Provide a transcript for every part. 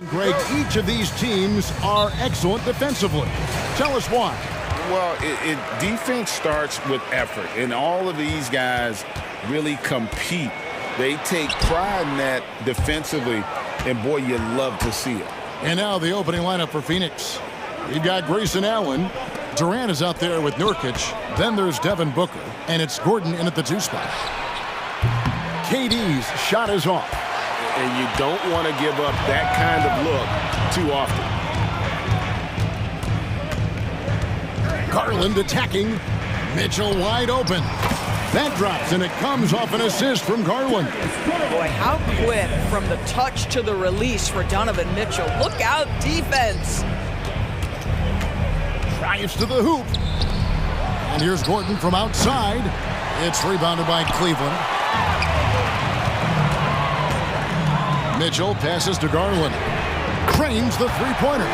Greg, each of these teams are excellent defensively. Tell us why. Well, defense starts with effort, and all of these guys really compete. They take pride in that defensively, and boy, you love to see it. And now the opening lineup for Phoenix. We've got Grayson Allen. Durant is out there with Nurkic. Then there's Devin Booker, and it's Gordon in at the 2 spot. KD's shot is off. And you don't want to give up that kind of look too often. Garland attacking. Mitchell wide open. That drops, and it comes off an assist from Garland. Boy, how quick from the touch to the release for Donovan Mitchell. Look out, defense. Drives to the hoop. And here's Gordon from outside. It's rebounded by Cleveland. Mitchell passes to Garland. Cranes the three-pointer.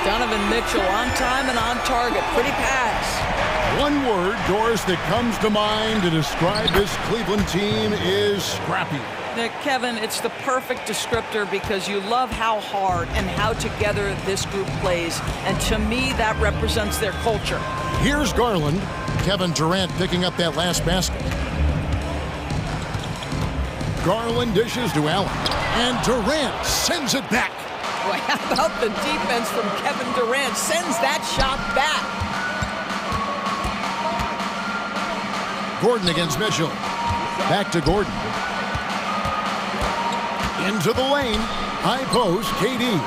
Donovan Mitchell on time and on target. Pretty pass. One word, Doris, that comes to mind to describe this Cleveland team is scrappy. Kevin, it's the perfect descriptor because you love how hard and how together this group plays. And to me, that represents their culture. Here's Garland. Kevin Durant picking up that last basket. Garland dishes to Allen. And Durant sends it back. Boy, how about the defense from Kevin Durant? Sends that shot back. Gordon against Mitchell. Back to Gordon. Into the lane. High post, KD.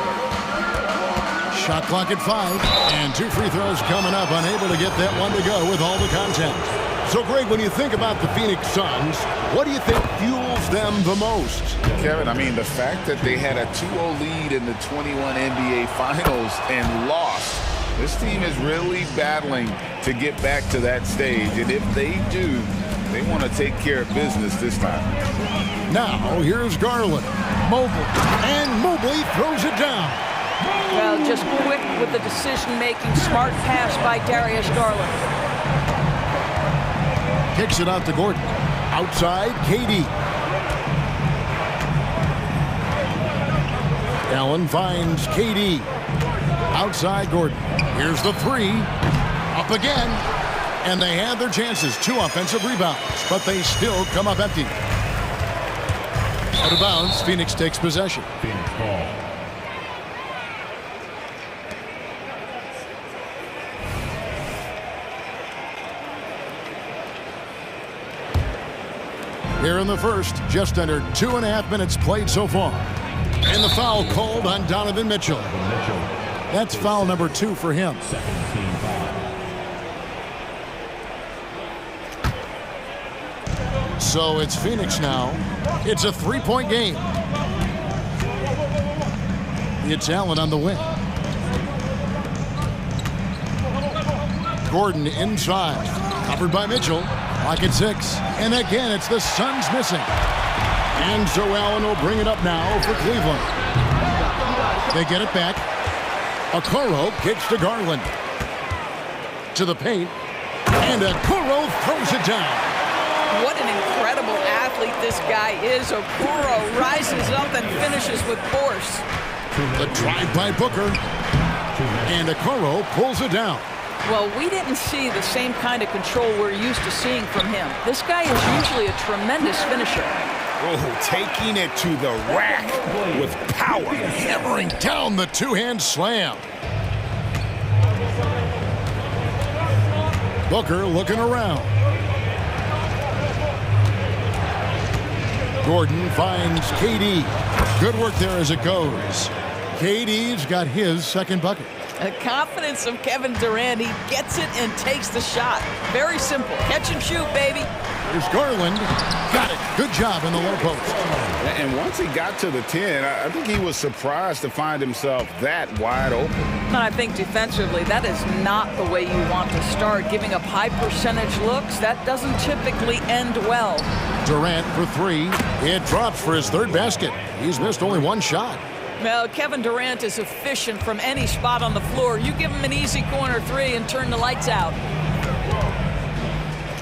Shot clock at 5. And 2 free throws coming up. Unable to get that one to go with all the contact. So, Greg, when you think about the Phoenix Suns, what do you think fuels them the most? Kevin, I mean, the fact that they had a 2-0 lead in the 21 NBA Finals and lost. This team is really battling to get back to that stage. And if they do, they want to take care of business this time. Now, here's Garland. Mobley. And Mobley throws it down. Well, just quick with the decision-making. Smart pass by Darius Garland. Kicks it out to Gordon. Outside, KD. Allen finds KD. Outside, Gordon. Here's the 3. Up again. And they had their chances. 2 offensive rebounds. But they still come up empty. Out of bounds, Phoenix takes possession. Phoenix ball. Here in the first, just under 2.5 minutes played so far. And the foul called on Donovan Mitchell. That's foul number 2 for him. Second team foul. So it's Phoenix now. It's a 3-point game. It's Allen on the wing. Gordon inside. Covered by Mitchell. Clock at 6. And again, it's the Suns missing. And so Allen will bring it up now for Cleveland. They get it back. Okoro kicks to Garland. To the paint. And Okoro throws it down. What an incredible athlete this guy is. Okoro rises up and finishes with force. The drive by Booker. And Okoro pulls it down. Well, we didn't see the same kind of control we're used to seeing from him. This guy is usually a tremendous finisher. Oh, taking it to the rack with power. Hammering down the two-hand slam. Booker looking around. Gordon finds KD. Good work there as it goes. KD's got his second bucket. The confidence of Kevin Durant. He gets it and takes the shot. Very simple. Catch and shoot, baby. Here's Garland. Got it. Good job in the low post. And once he got to the 10, I think he was surprised to find himself that wide open. And I think defensively, that is not the way you want to start. Giving up high percentage looks, that doesn't typically end well. Durant for 3. It drops for his third basket. He's missed only 1 shot. Well, Kevin Durant is efficient from any spot on the floor. You give him an easy corner 3 and turn the lights out.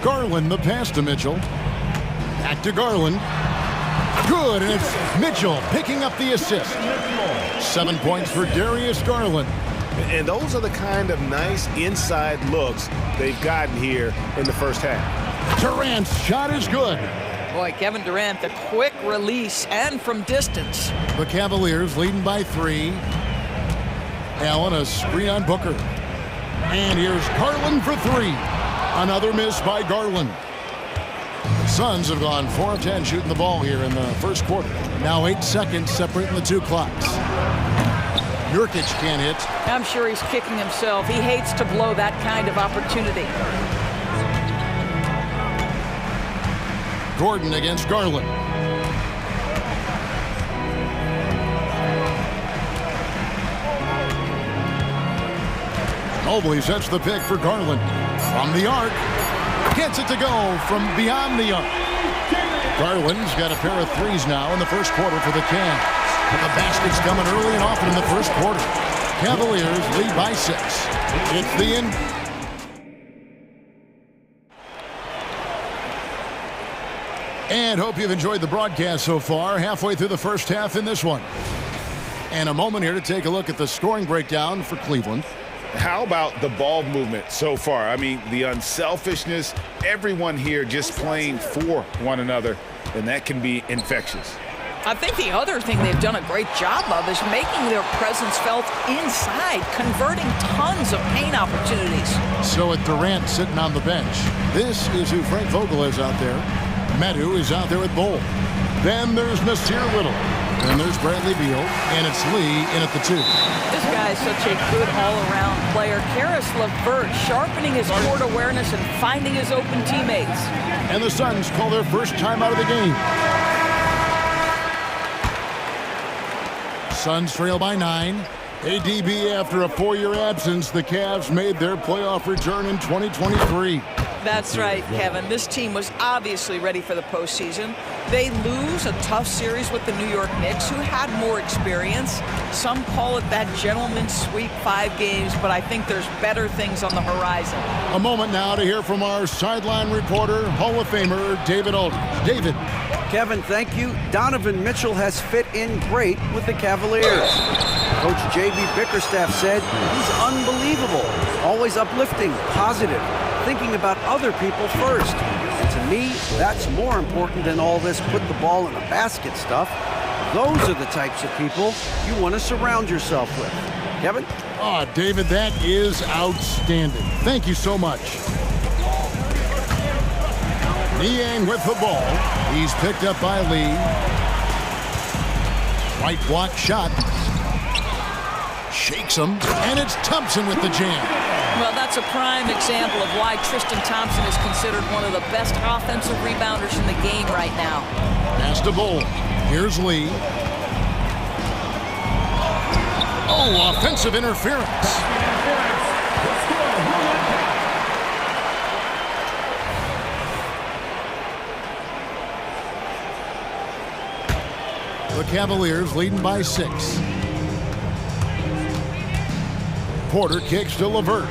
Garland the pass to Mitchell. Back to Garland. Good, and it's Mitchell picking up the assist. 7 points for Darius Garland. And those are the kind of nice inside looks they've gotten here in the first half. Durant's shot is good. Boy, Kevin Durant, the quick release and from distance. The Cavaliers leading by 3. Allen, a screen on Booker. And here's Garland for 3. Another miss by Garland. The Suns have gone 4 of 10 shooting the ball here in the first quarter. Now 8 seconds separating the two clocks. Nurkic can't hit. I'm sure he's kicking himself. He hates to blow that kind of opportunity. Gordon against Garland. Mobley sets the pick for Garland. From the arc. Gets it to go from beyond the arc. Garland's got a pair of threes now in the first quarter for the Cavs. And the basket's coming early and often in the first quarter. Cavaliers lead by 6. It's the end. And hope you've enjoyed the broadcast so far. Halfway through the first half in this one. And a moment here to take a look at the scoring breakdown for Cleveland. How about the ball movement so far? I mean, the unselfishness, everyone here just playing for one another, and that can be infectious. I think the other thing they've done a great job of is making their presence felt inside, converting tons of paint opportunities. So with Durant sitting on the bench, this is who Frank Vogel is out there. Medu is out there with Bowl. Then there's Nasir Little. Then there's Bradley Beal, and it's Lee in at the 2. This guy is such a good all-around player. Karis LeVert sharpening his court awareness and finding his open teammates. And the Suns call their first time out of the game. Suns trail by 9. ADB, after a 4-year absence, the Cavs made their playoff return in 2023. That's right, Kevin. This team was obviously ready for the postseason. They lose a tough series with the New York Knicks, who had more experience. Some call it that gentleman's sweep 5 games, but I think there's better things on the horizon. A moment now to hear from our sideline reporter, Hall of Famer David Aldridge. David. Kevin, thank you. Donovan Mitchell has fit in great with the Cavaliers. Coach J.B. Bickerstaff said he's unbelievable, always uplifting, positive, thinking about other people first. And to me, that's more important than all this put the ball in a basket stuff. Those are the types of people you want to surround yourself with. Kevin? Oh, David, that is outstanding. Thank you so much. Niang with the ball. He's picked up by Lee. Right block shot. Shakes him, and it's Thompson with the jam. Well, that's a prime example of why Tristan Thompson is considered one of the best offensive rebounders in the game right now. Pass to Bull. Here's Lee. Oh, offensive interference. The Cavaliers leading by 6. Porter kicks to LeVert.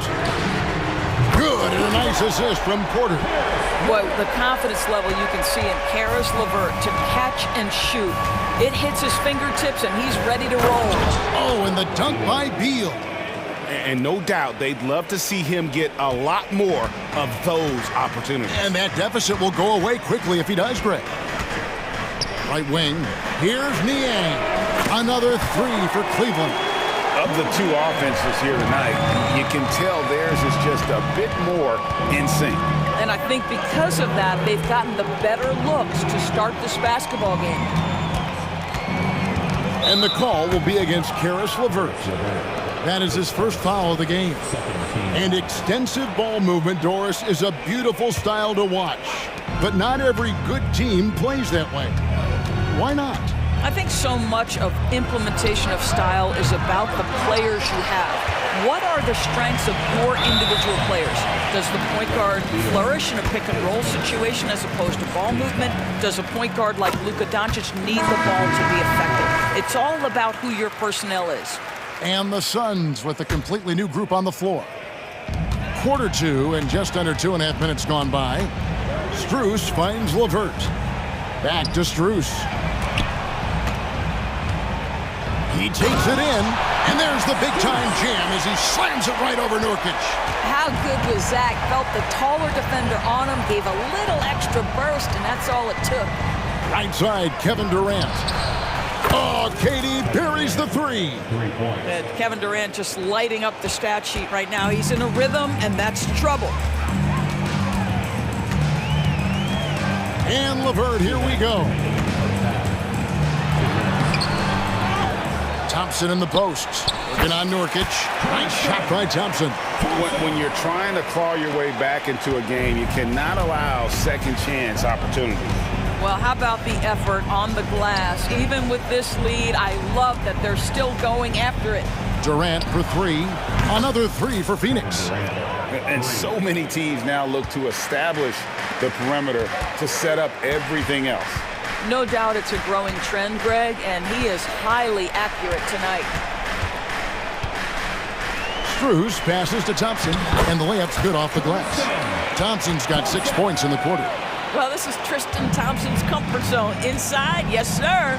Good, and a nice assist from Porter. Boy, the confidence level you can see in Karis LeVert to catch and shoot. It hits his fingertips, and he's ready to roll. Oh, and the dunk by Beal. And no doubt they'd love to see him get a lot more of those opportunities. And that deficit will go away quickly if he does, Greg. Right wing, here's Niang. Another 3 for Cleveland. Of the 2 offenses here tonight, you can tell theirs is just a bit more in sync. And I think because of that, they've gotten the better looks to start this basketball game. And the call will be against Karis LeVert. That is his first foul of the game. And extensive ball movement, Doris, is a beautiful style to watch. But not every good team plays that way. Why not? I think so much of implementation of style is about the players you have. What are the strengths of your individual players? Does the point guard flourish in a pick-and-roll situation as opposed to ball movement? Does a point guard like Luka Doncic need the ball to be effective? It's all about who your personnel is. And the Suns with a completely new group on the floor. Quarter 2 and just under 2.5 minutes gone by. Strus finds LeVert. Back to Strus. He takes it in, and there's the big-time jam as he slams it right over Nurkic. How good was Zach? Felt the taller defender on him, gave a little extra burst, and that's all it took. Right side, Kevin Durant. Oh, Katie buries the three. 3 points. And Kevin Durant just lighting up the stat sheet right now. He's in a rhythm, and that's trouble. And LeVert, here we go. Thompson in the post. Working on Nurkic. Nice shot by Thompson. When you're trying to claw your way back into a game, you cannot allow second chance opportunities. Well, how about the effort on the glass? Even with this lead, I love that they're still going after it. Durant for three. Another three for Phoenix. And so many teams now look to establish the perimeter to set up everything else. No doubt it's a growing trend, Greg, and he is highly accurate tonight. Strus passes to Thompson, and the layup's good off the glass. Thompson's got 6 points in the quarter. Well, this is Tristan Thompson's comfort zone. Inside, yes, sir.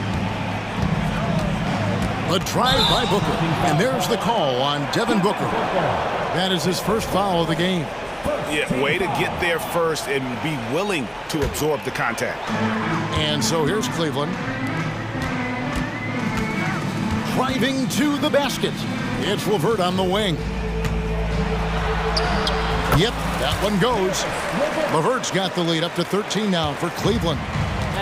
A drive by Booker, and there's the call on Devin Booker. That is his first foul of the game. Yeah, way to get there first and be willing to absorb the contact. And so here's Cleveland. Driving to the basket. It's LeVert on the wing. Yep, that one goes. LeVert's got the lead up to 13 now for Cleveland.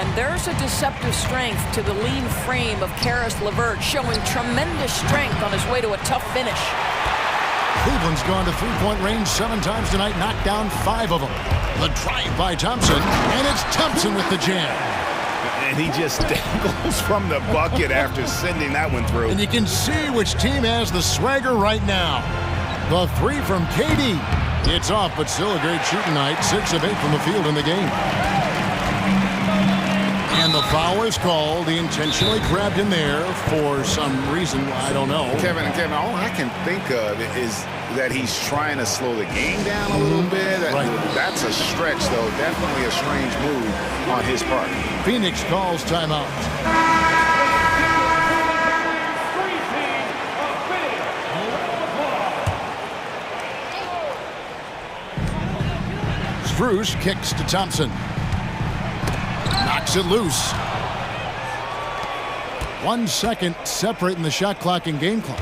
And there's a deceptive strength to the lean frame of Karis LeVert, showing tremendous strength on his way to a tough finish. Cleveland's gone to three-point range 7 times tonight, knocked down 5 of them. The drive by Thompson, and it's Thompson with the jam. And he just dangles from the bucket after sending that one through. And you can see which team has the swagger right now. The three from KD. It's off, but still a great shooting night. 6 of 8 from the field in the game. And the foul is called. He intentionally grabbed him there for some reason. I don't know. Kevin, all I can think of is that he's trying to slow the game down a little bit. Right. That's a stretch, though. Definitely a strange move on his part. Phoenix calls timeout. Strus kicks to Thompson. Knocks it loose. 1 second separating the shot clock and game clock.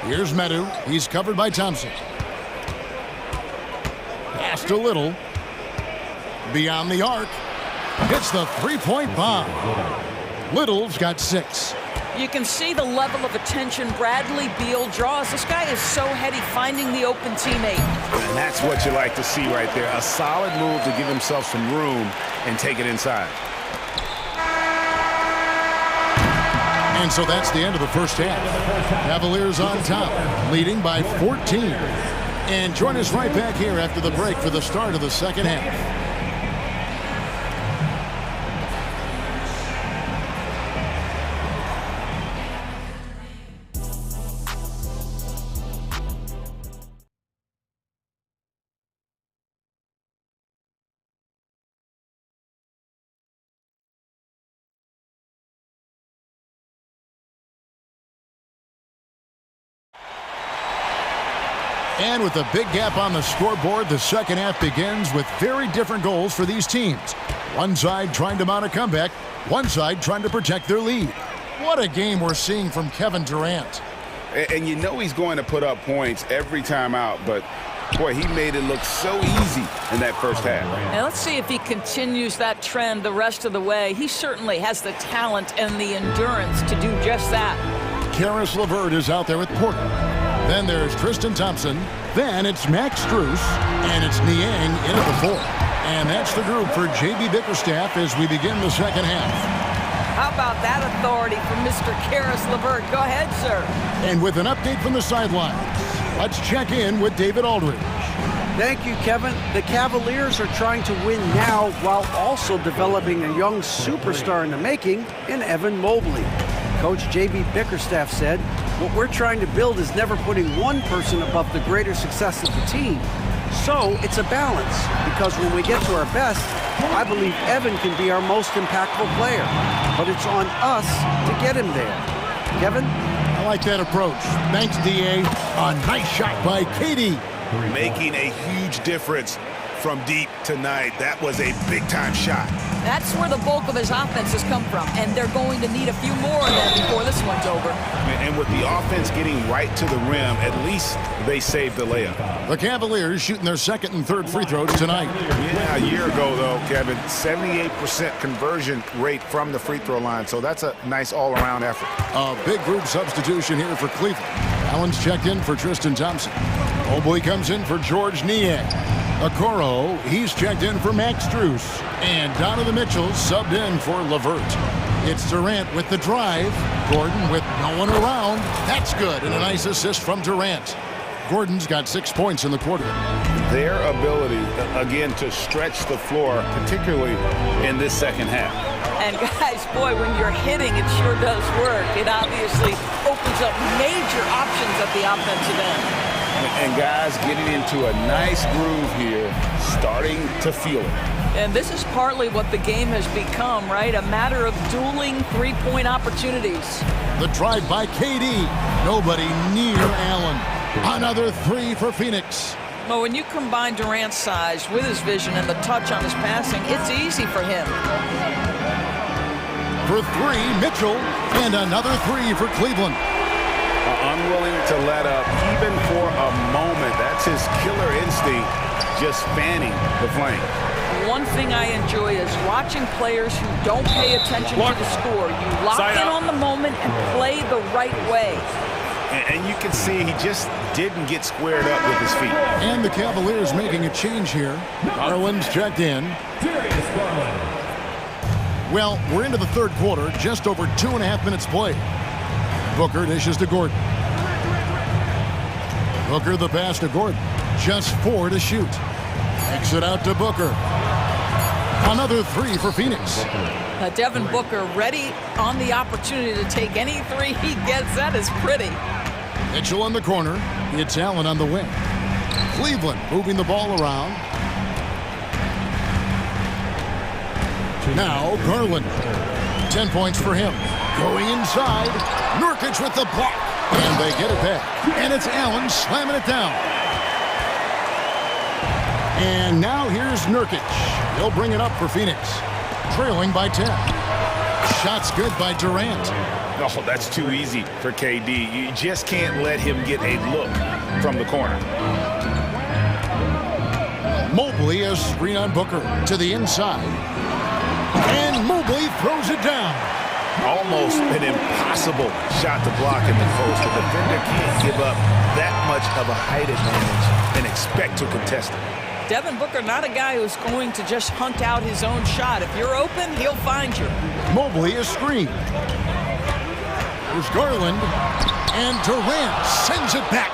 Here's Medu. He's covered by Thompson. Passed a little. Beyond the arc. Hits the three-point bomb. Little's got 6. You can see the level of attention Bradley Beal draws. This guy is so heady finding the open teammate. And that's what you like to see right there. A solid move to give himself some room and take it inside. And so that's the end of the first half. Cavaliers on top, leading by 14. And join us right back here after the break for the start of the second half. And with a big gap on the scoreboard, the second half begins with very different goals for these teams. One side trying to mount a comeback, one side trying to protect their lead. What a game we're seeing from Kevin Durant. And you know he's going to put up points every time out, but boy, he made it look so easy in that first half. And let's see if he continues that trend the rest of the way. He certainly has the talent and the endurance to do just that. Karis LeVert is out there with Porter. Then there's Tristan Thompson. Then it's Max Strus. And it's Niang in at the 4. And that's the group for J.B. Bickerstaff as we begin the second half. How about that authority from Mr. Karis LeVert? Go ahead, sir. And with an update from the sidelines, let's check in with David Aldridge. Thank you, Kevin. The Cavaliers are trying to win now while also developing a young superstar in the making in Evan Mobley. Coach J.B. Bickerstaff said, "What we're trying to build is never putting one person above the greater success of the team. So it's a balance, because when we get to our best, I believe Evan can be our most impactful player. But it's on us to get him there. Kevin? I like that approach. Thanks, DA. A nice shot by Katie. Making a huge difference from deep tonight. That was a big-time shot. That's where the bulk of his offense has come from, and they're going to need a few more of them before this one's over. And with the offense getting right to the rim, at least they saved the layup. The Cavaliers shooting their second and third free throws tonight. Yeah, a year ago, though, Kevin, 78% conversion rate from the free throw line, so that's a nice all-around effort. A big group substitution here for Cleveland. Allen's checked in for Tristan Thompson. Mobley comes in for George Niang. Okoro, he's checked in for Max Strus. And Donovan Mitchell subbed in for LeVert. It's Durant with the drive. Gordon with no one around. That's good, and a nice assist from Durant. Gordon's got 6 points in the quarter. Their ability, again, to stretch the floor, particularly in this second half. And guys, boy, when you're hitting, it sure does work. It obviously opens up major options at the offensive end. And guys getting into a nice groove here, starting to feel it. And this is partly what the game has become, right? A matter of dueling three-point opportunities. The drive by KD. Nobody near Allen. Another three for Phoenix. Well, when you combine Durant's size with his vision and the touch on his passing, it's easy for him. For three, Mitchell. And another three for Cleveland. Unwilling to let up even for a moment. That's his killer instinct, just fanning the flame. One thing I enjoy is watching players who don't pay attention to the score. You lock in on the moment and play the right way. And you can see he just didn't get squared up with his feet. And the Cavaliers making a change here. Garland's checked in. Well, we're into the third quarter, just over 2.5 minutes played. Booker dishes to Gordon. Booker the pass to Gordon. Just 4 to shoot. Kicks it out to Booker. Another three for Phoenix. Devin Booker ready on the opportunity to take any three he gets. That is pretty. Mitchell in the corner. It's Allen on the wing. Cleveland moving the ball around. Now Garland. 10 points for him. Going inside. Nurkic with the block. And they get it back. And it's Allen slamming it down. And now here's Nurkic. He'll bring it up for Phoenix. Trailing by 10. Shot's good by Durant. Oh, that's too easy for KD. You just can't let him get a look from the corner. Mobley a screen on Booker to the inside. And Mobley throws it down. Almost an impossible shot to block in the post. The defender can't give up that much of a height advantage and expect to contest it. Devin Booker, not a guy who's going to just hunt out his own shot. If you're open, he'll find you. Mobley a screen. Here's Garland. And Durant sends it back.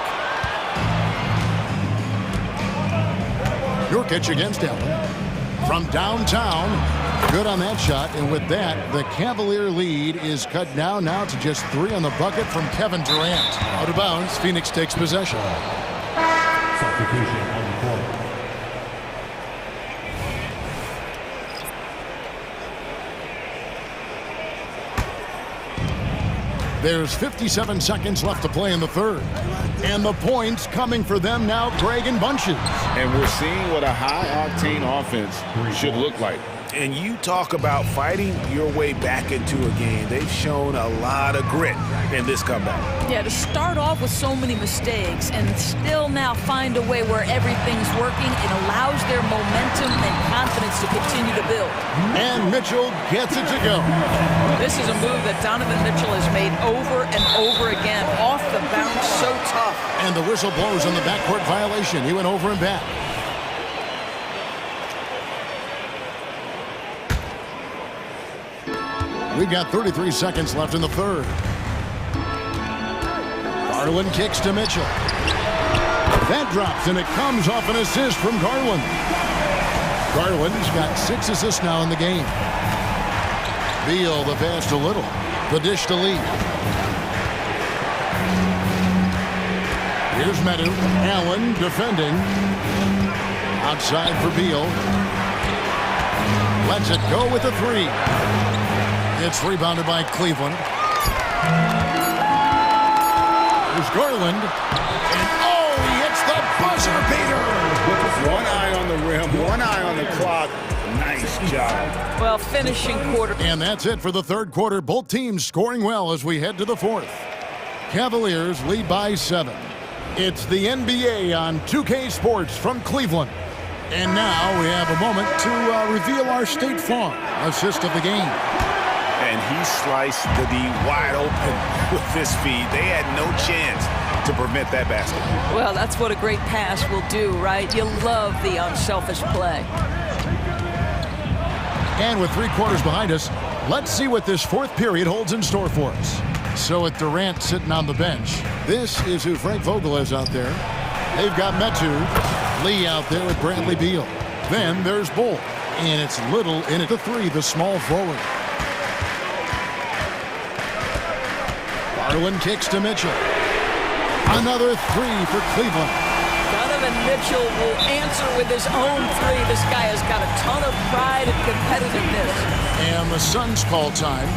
Nurkic against Allen. From downtown. Good on that shot. And with that, the Cavalier lead is cut down now to just 3 on the bucket from Kevin Durant. Out of bounds, Phoenix takes possession. Substitution on the court. There's 57 seconds left to play in the third. And the points coming for them now, Greg and Bunches. And we're seeing what a high-octane offense should look like. And you talk about fighting your way back into a game. They've shown a lot of grit in this comeback. Yeah, to start off with so many mistakes and still now find a way where everything's working, it allows their momentum and confidence to continue to build. And Mitchell gets it to go. This is a move that Donovan Mitchell has made over and over again. Off the bounce, so tough. And the whistle blows on the backcourt violation. He went over and back. We've got 33 seconds left in the third. Garland kicks to Mitchell. That drops, and it comes off an assist from Garland. Garland's got 6 assists now in the game. Beal the pass to Little. The dish to Lee. Here's Meadow. Allen defending. Outside for Beal. Lets it go with a three. It's rebounded by Cleveland. Here's Garland. And oh, he hits the buzzer beater. One eye on the rim, one eye on the clock. Nice job. Well, finishing quarter. And that's it for the third quarter. Both teams scoring well as we head to the fourth. Cavaliers lead by 7. It's the NBA on 2K Sports from Cleveland. And now we have a moment to reveal our State Farm assist of the game. And he sliced the D wide open with this feed. They had no chance to prevent that basket. Well, that's what a great pass will do, right? You love the unselfish play. And with 3 quarters behind us, let's see what this fourth period holds in store for us. So with Durant sitting on the bench, this is who Frank Vogel is out there. They've got Metu, Lee out there with Bradley Beal. Then there's Bull, and it's Little in at the 3, the small forward. Garland kicks to Mitchell. Another 3 for Cleveland. Donovan Mitchell will answer with his own 3. This guy has got a ton of pride and competitiveness. And the Suns call time.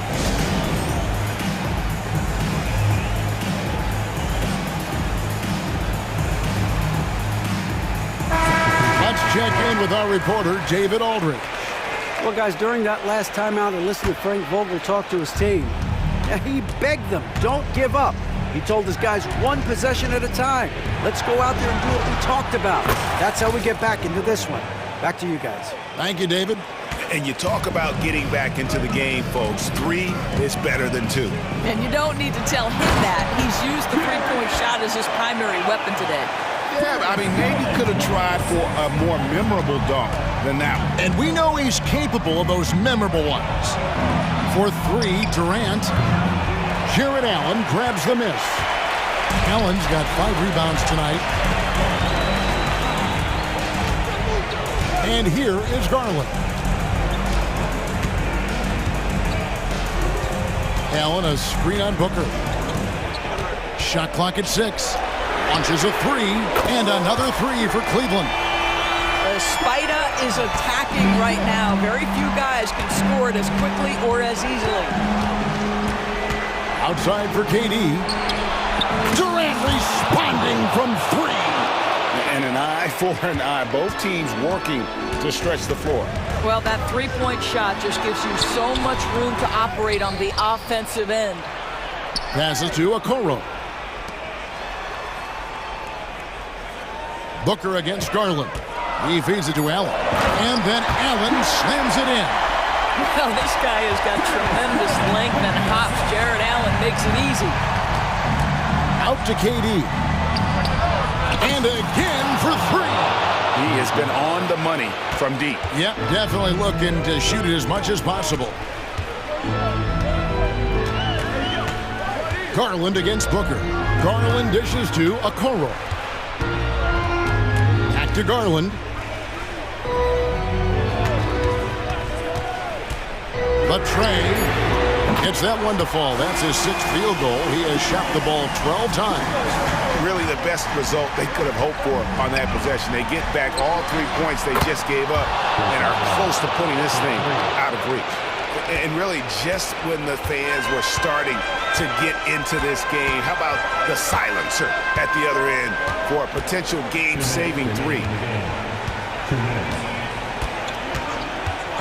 Let's check in with our reporter, David Aldridge. Well, guys, during that last timeout and listening to Frank Vogel talk to his team, he begged them, don't give up. He told his guys 1 possession at a time. Let's go out there and do what we talked about. That's how we get back into this one. Back to you guys. Thank you, David. And you talk about getting back into the game, folks. 3 is better than 2. And you don't need to tell him that. He's used the three-point shot as his primary weapon today. Yeah, I mean, maybe could have tried for a more memorable dunk than that one. And we know he's capable of those memorable ones. For 3, Durant. Jared Allen grabs the miss. Allen's got 5 rebounds tonight. And here is Garland. Allen, a screen on Booker. Shot clock at 6. Launches a 3, and another 3 for Cleveland. Spida is attacking right now. Very few guys can score it as quickly or as easily. Outside for KD. Durant responding from 3. And an eye for an eye. Both teams working to stretch the floor. Well, that three-point shot just gives you so much room to operate on the offensive end. Passes to Okoro. Booker against Garland. He feeds it to Allen. And then Allen slams it in. Well, this guy has got tremendous length and hops. Jared Allen makes it easy. Out to KD. And again for 3. He has been on the money from deep. Yep, definitely looking to shoot it as much as possible. Garland against Booker. Garland dishes to Okoro. Back to Garland. Trey gets that one to fall. That's his 6th field goal. He has shot the ball 12 times. Really the best result they could have hoped for on that possession. They get back all 3 points they just gave up and are close to putting this thing out of reach. And really just when the fans were starting to get into this game, how about the silencer at the other end for a potential game-saving 3?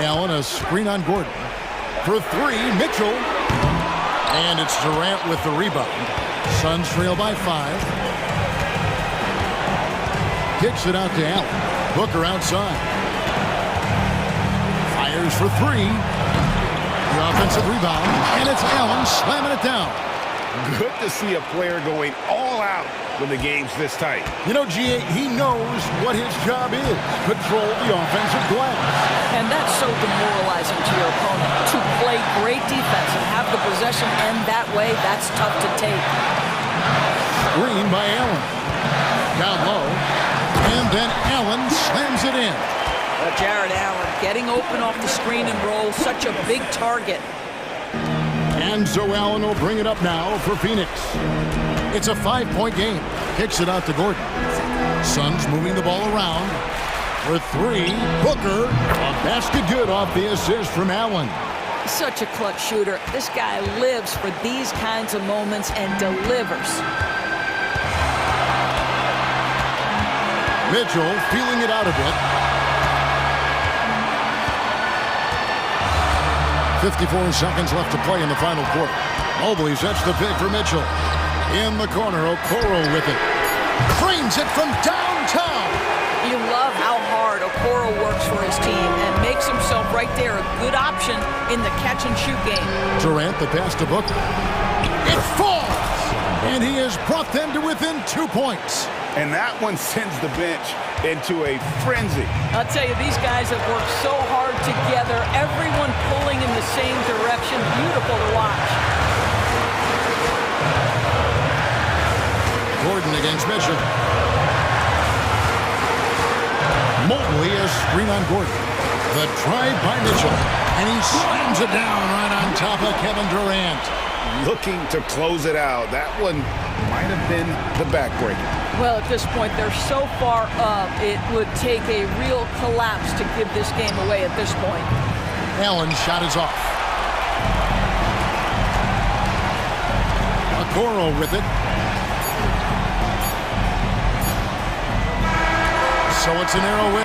Allen, a screen on Gordon. For 3, Mitchell. And it's Durant with the rebound. Suns trail by 5. Kicks it out to Allen. Booker outside. Fires for 3. The offensive rebound. And it's Allen slamming it down. Good to see a player going all out when the game's this tight. You know, G.A., he knows what his job is. Control the offensive glass. And that's so demoralizing to your opponent. To play great defense and have the possession end that way, that's tough to take. Screen by Allen. Down low. And then Allen slams it in. Jared Allen getting open off the screen and roll. Such a big target. And so Allen will bring it up now for Phoenix. It's a 5-point game. Kicks it out to Gordon. Suns moving the ball around. For three, Booker. A basket good off the assist from Allen. Such a clutch shooter. This guy lives for these kinds of moments and delivers. Mitchell feeling it out a bit. 54 seconds left to play in the final quarter. Mobley sets the pick for Mitchell. In the corner, Okoro with it. Frames it from downtown. You love how hard Okoro works for his team and makes himself right there a good option in the catch-and-shoot game. Durant, the pass to Booker. It falls! And he has brought them to within 2 points. And that one sends the bench into a frenzy. I'll tell you, these guys have worked so hard together, everyone pulling in the same direction. Beautiful to watch. Gordon against Mitchell. Mobley is screen on Gordon. The drive by Mitchell. And he slams it down right on top of Kevin Durant. Looking to close it out. That one might have been the backbreaker. Well, at this point, they're so far up, it would take a real collapse to give this game away at this point. Allen's shot is off. Okoro with it. So it's an arrow win.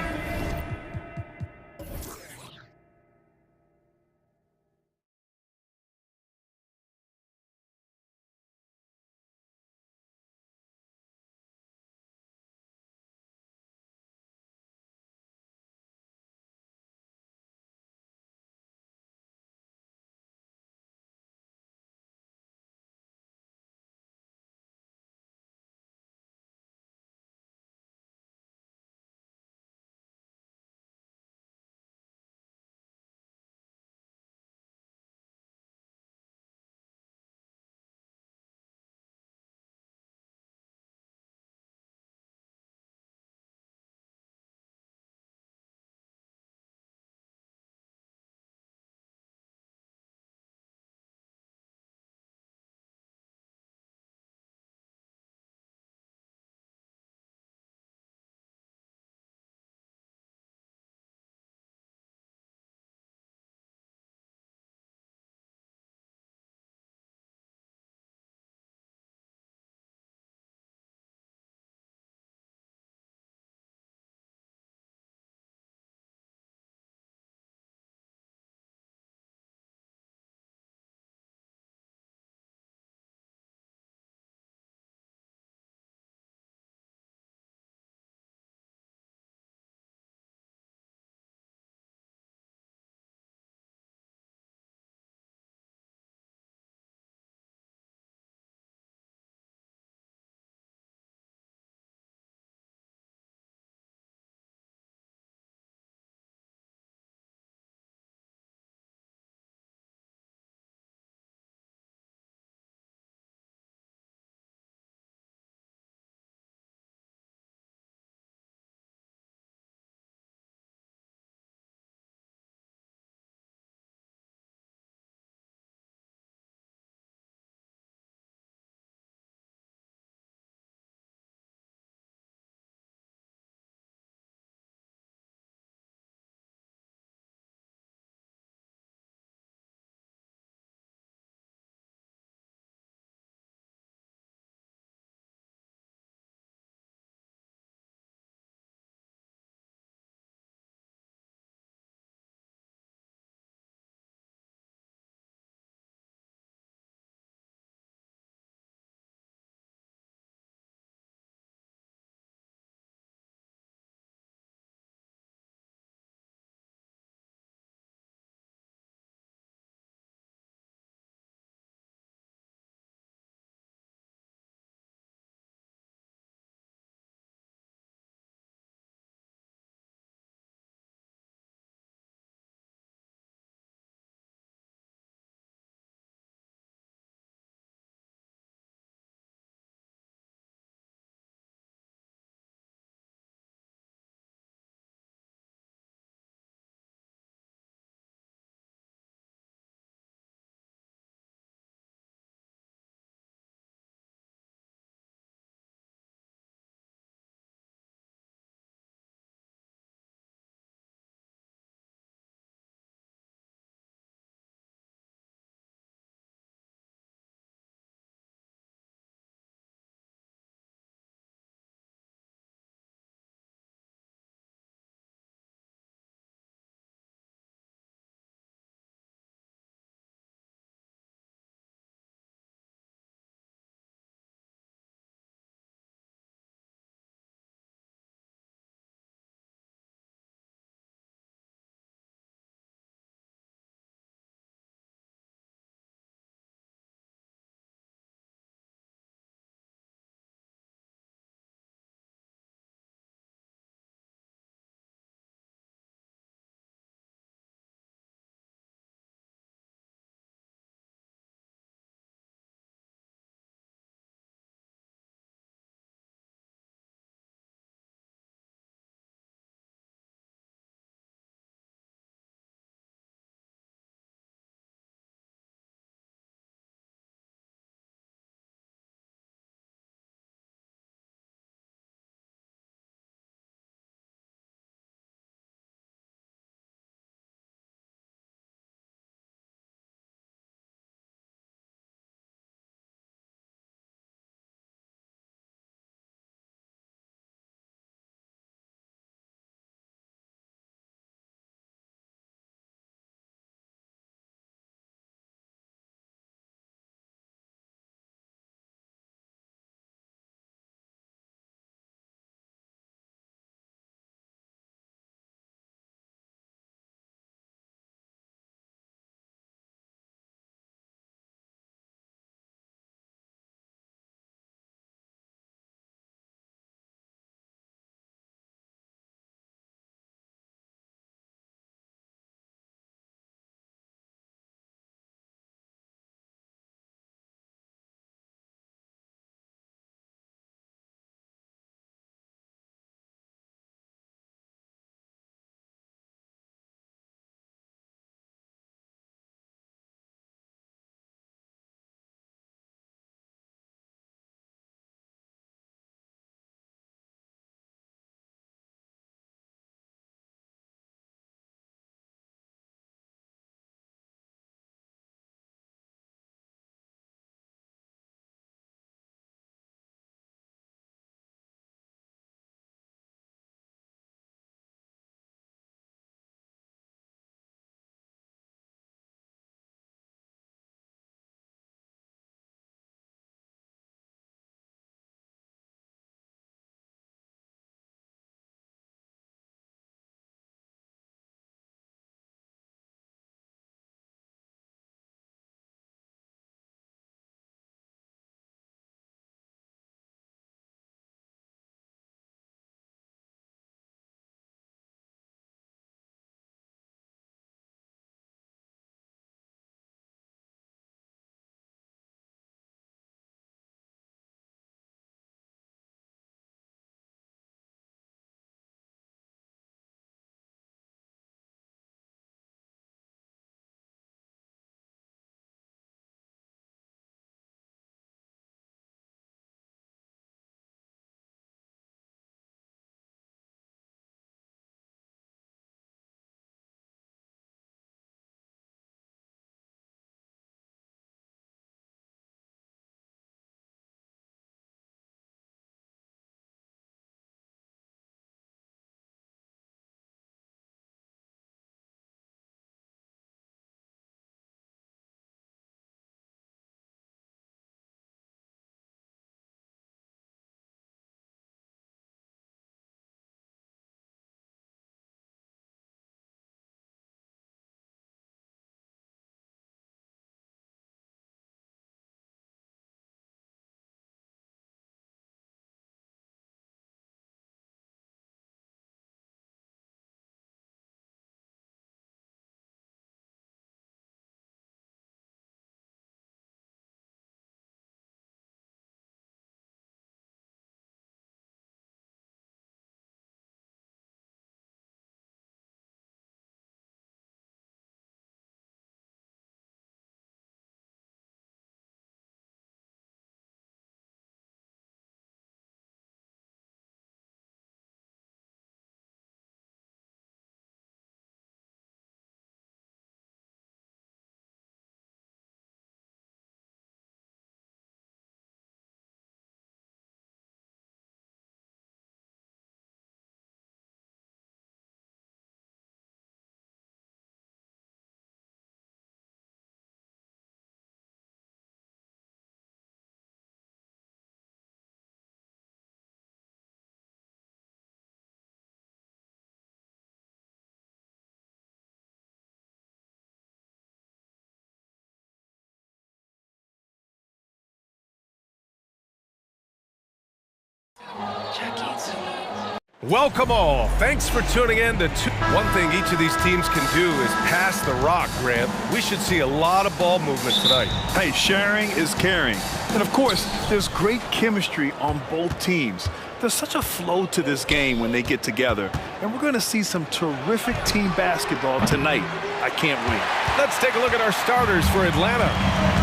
Welcome all. Thanks for tuning in to one thing each of these teams can do is pass the rock, Grant. We should see a lot of ball movement tonight. Hey, sharing is caring. And of course, there's great chemistry on both teams. There's such a flow to this game when they get together. And we're going to see some terrific team basketball tonight. I can't wait. Let's take a look at our starters for Atlanta.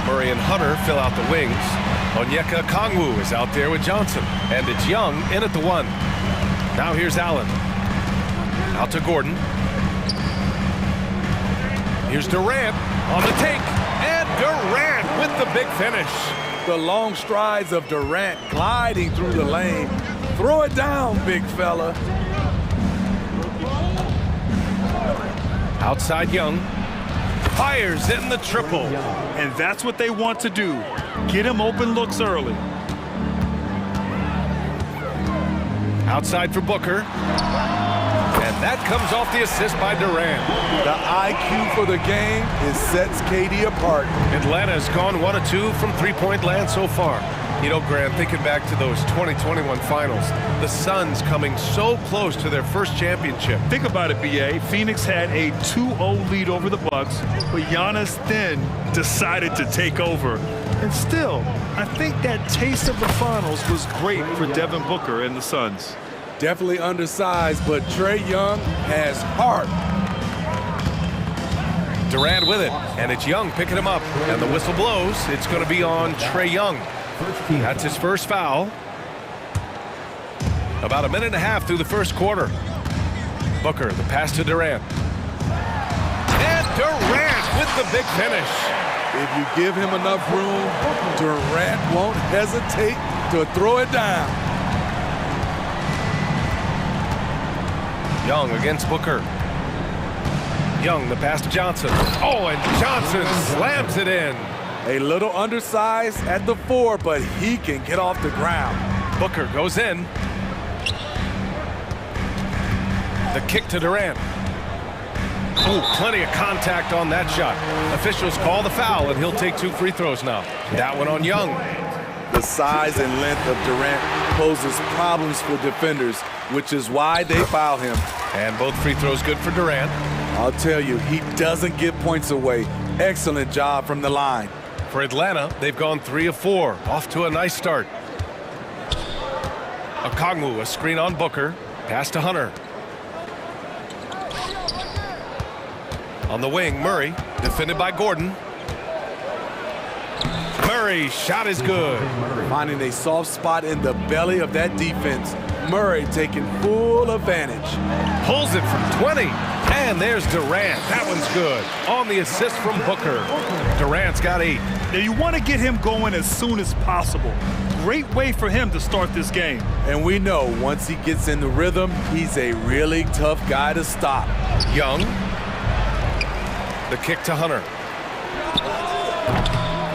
Murray and Hunter fill out the wings. Onyeka Kongwu is out there with Johnson. And it's Young in at the 1. Now here's Allen. Out to Gordon. Here's Durant on the take. And Durant with the big finish. The long strides of Durant gliding through the lane. Throw it down, big fella. Outside Young. Fires in the triple. And that's what they want to do. Get him open looks early. Outside for Booker. And that comes off the assist by Durant. The IQ for the game sets KD apart. Atlanta's gone 1 of 2 from three-point land so far. You know, Grant, thinking back to those 2021 finals, the Suns coming so close to their first championship. Think about it, BA. Phoenix had a 2-0 lead over the Bucks, but Giannis then decided to take over. And still, I think that taste of the finals was great for Devin Booker and the Suns. Definitely undersized, but Trae Young has heart. Durant with it, and it's Young picking him up. And the whistle blows. It's going to be on Trae Young. That's his first foul. About a minute and a half through the first quarter. Booker, the pass to Durant. And Durant with the big finish. If you give him enough room, Durant won't hesitate to throw it down. Young against Booker. Young, the pass to Johnson. Oh, and Johnson slams it in. A little undersized at the 4, but he can get off the ground. Booker goes in. The kick to Durant. Ooh, plenty of contact on that shot. Officials call the foul, and he'll take 2 free throws now. That one on Young. The size and length of Durant poses problems for defenders, which is why they foul him. And both free throws good for Durant. I'll tell you, he doesn't give points away. Excellent job from the line. For Atlanta, they've gone 3 of 4. Off to a nice start. Okongwu, a screen on Booker. Pass to Hunter. On the wing, Murray, defended by Gordon. Murray, shot is good. Finding a soft spot in the belly of that defense. Murray taking full advantage. Pulls it from 20. And there's Durant. That one's good. On the assist from Booker. Durant's got 8. Now you want to get him going as soon as possible. Great way for him to start this game. And we know once he gets in the rhythm, he's a really tough guy to stop. Young. The kick to Hunter.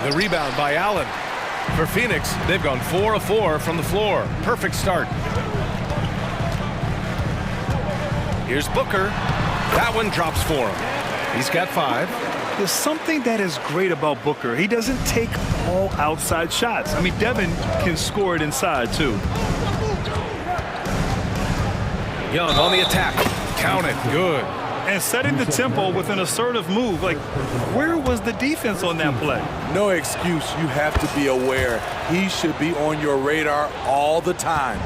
The rebound by Allen. For Phoenix, they've gone 4 of 4 from the floor. Perfect start. Here's Booker. That one drops for him. He's got 5. There's something that is great about Booker. He doesn't take all outside shots. I mean, Devin can score it inside, too. Young on the attack. Count it. Good. And setting the tempo with an assertive move. Like, where was the defense on that play? No excuse. You have to be aware. He should be on your radar all the time.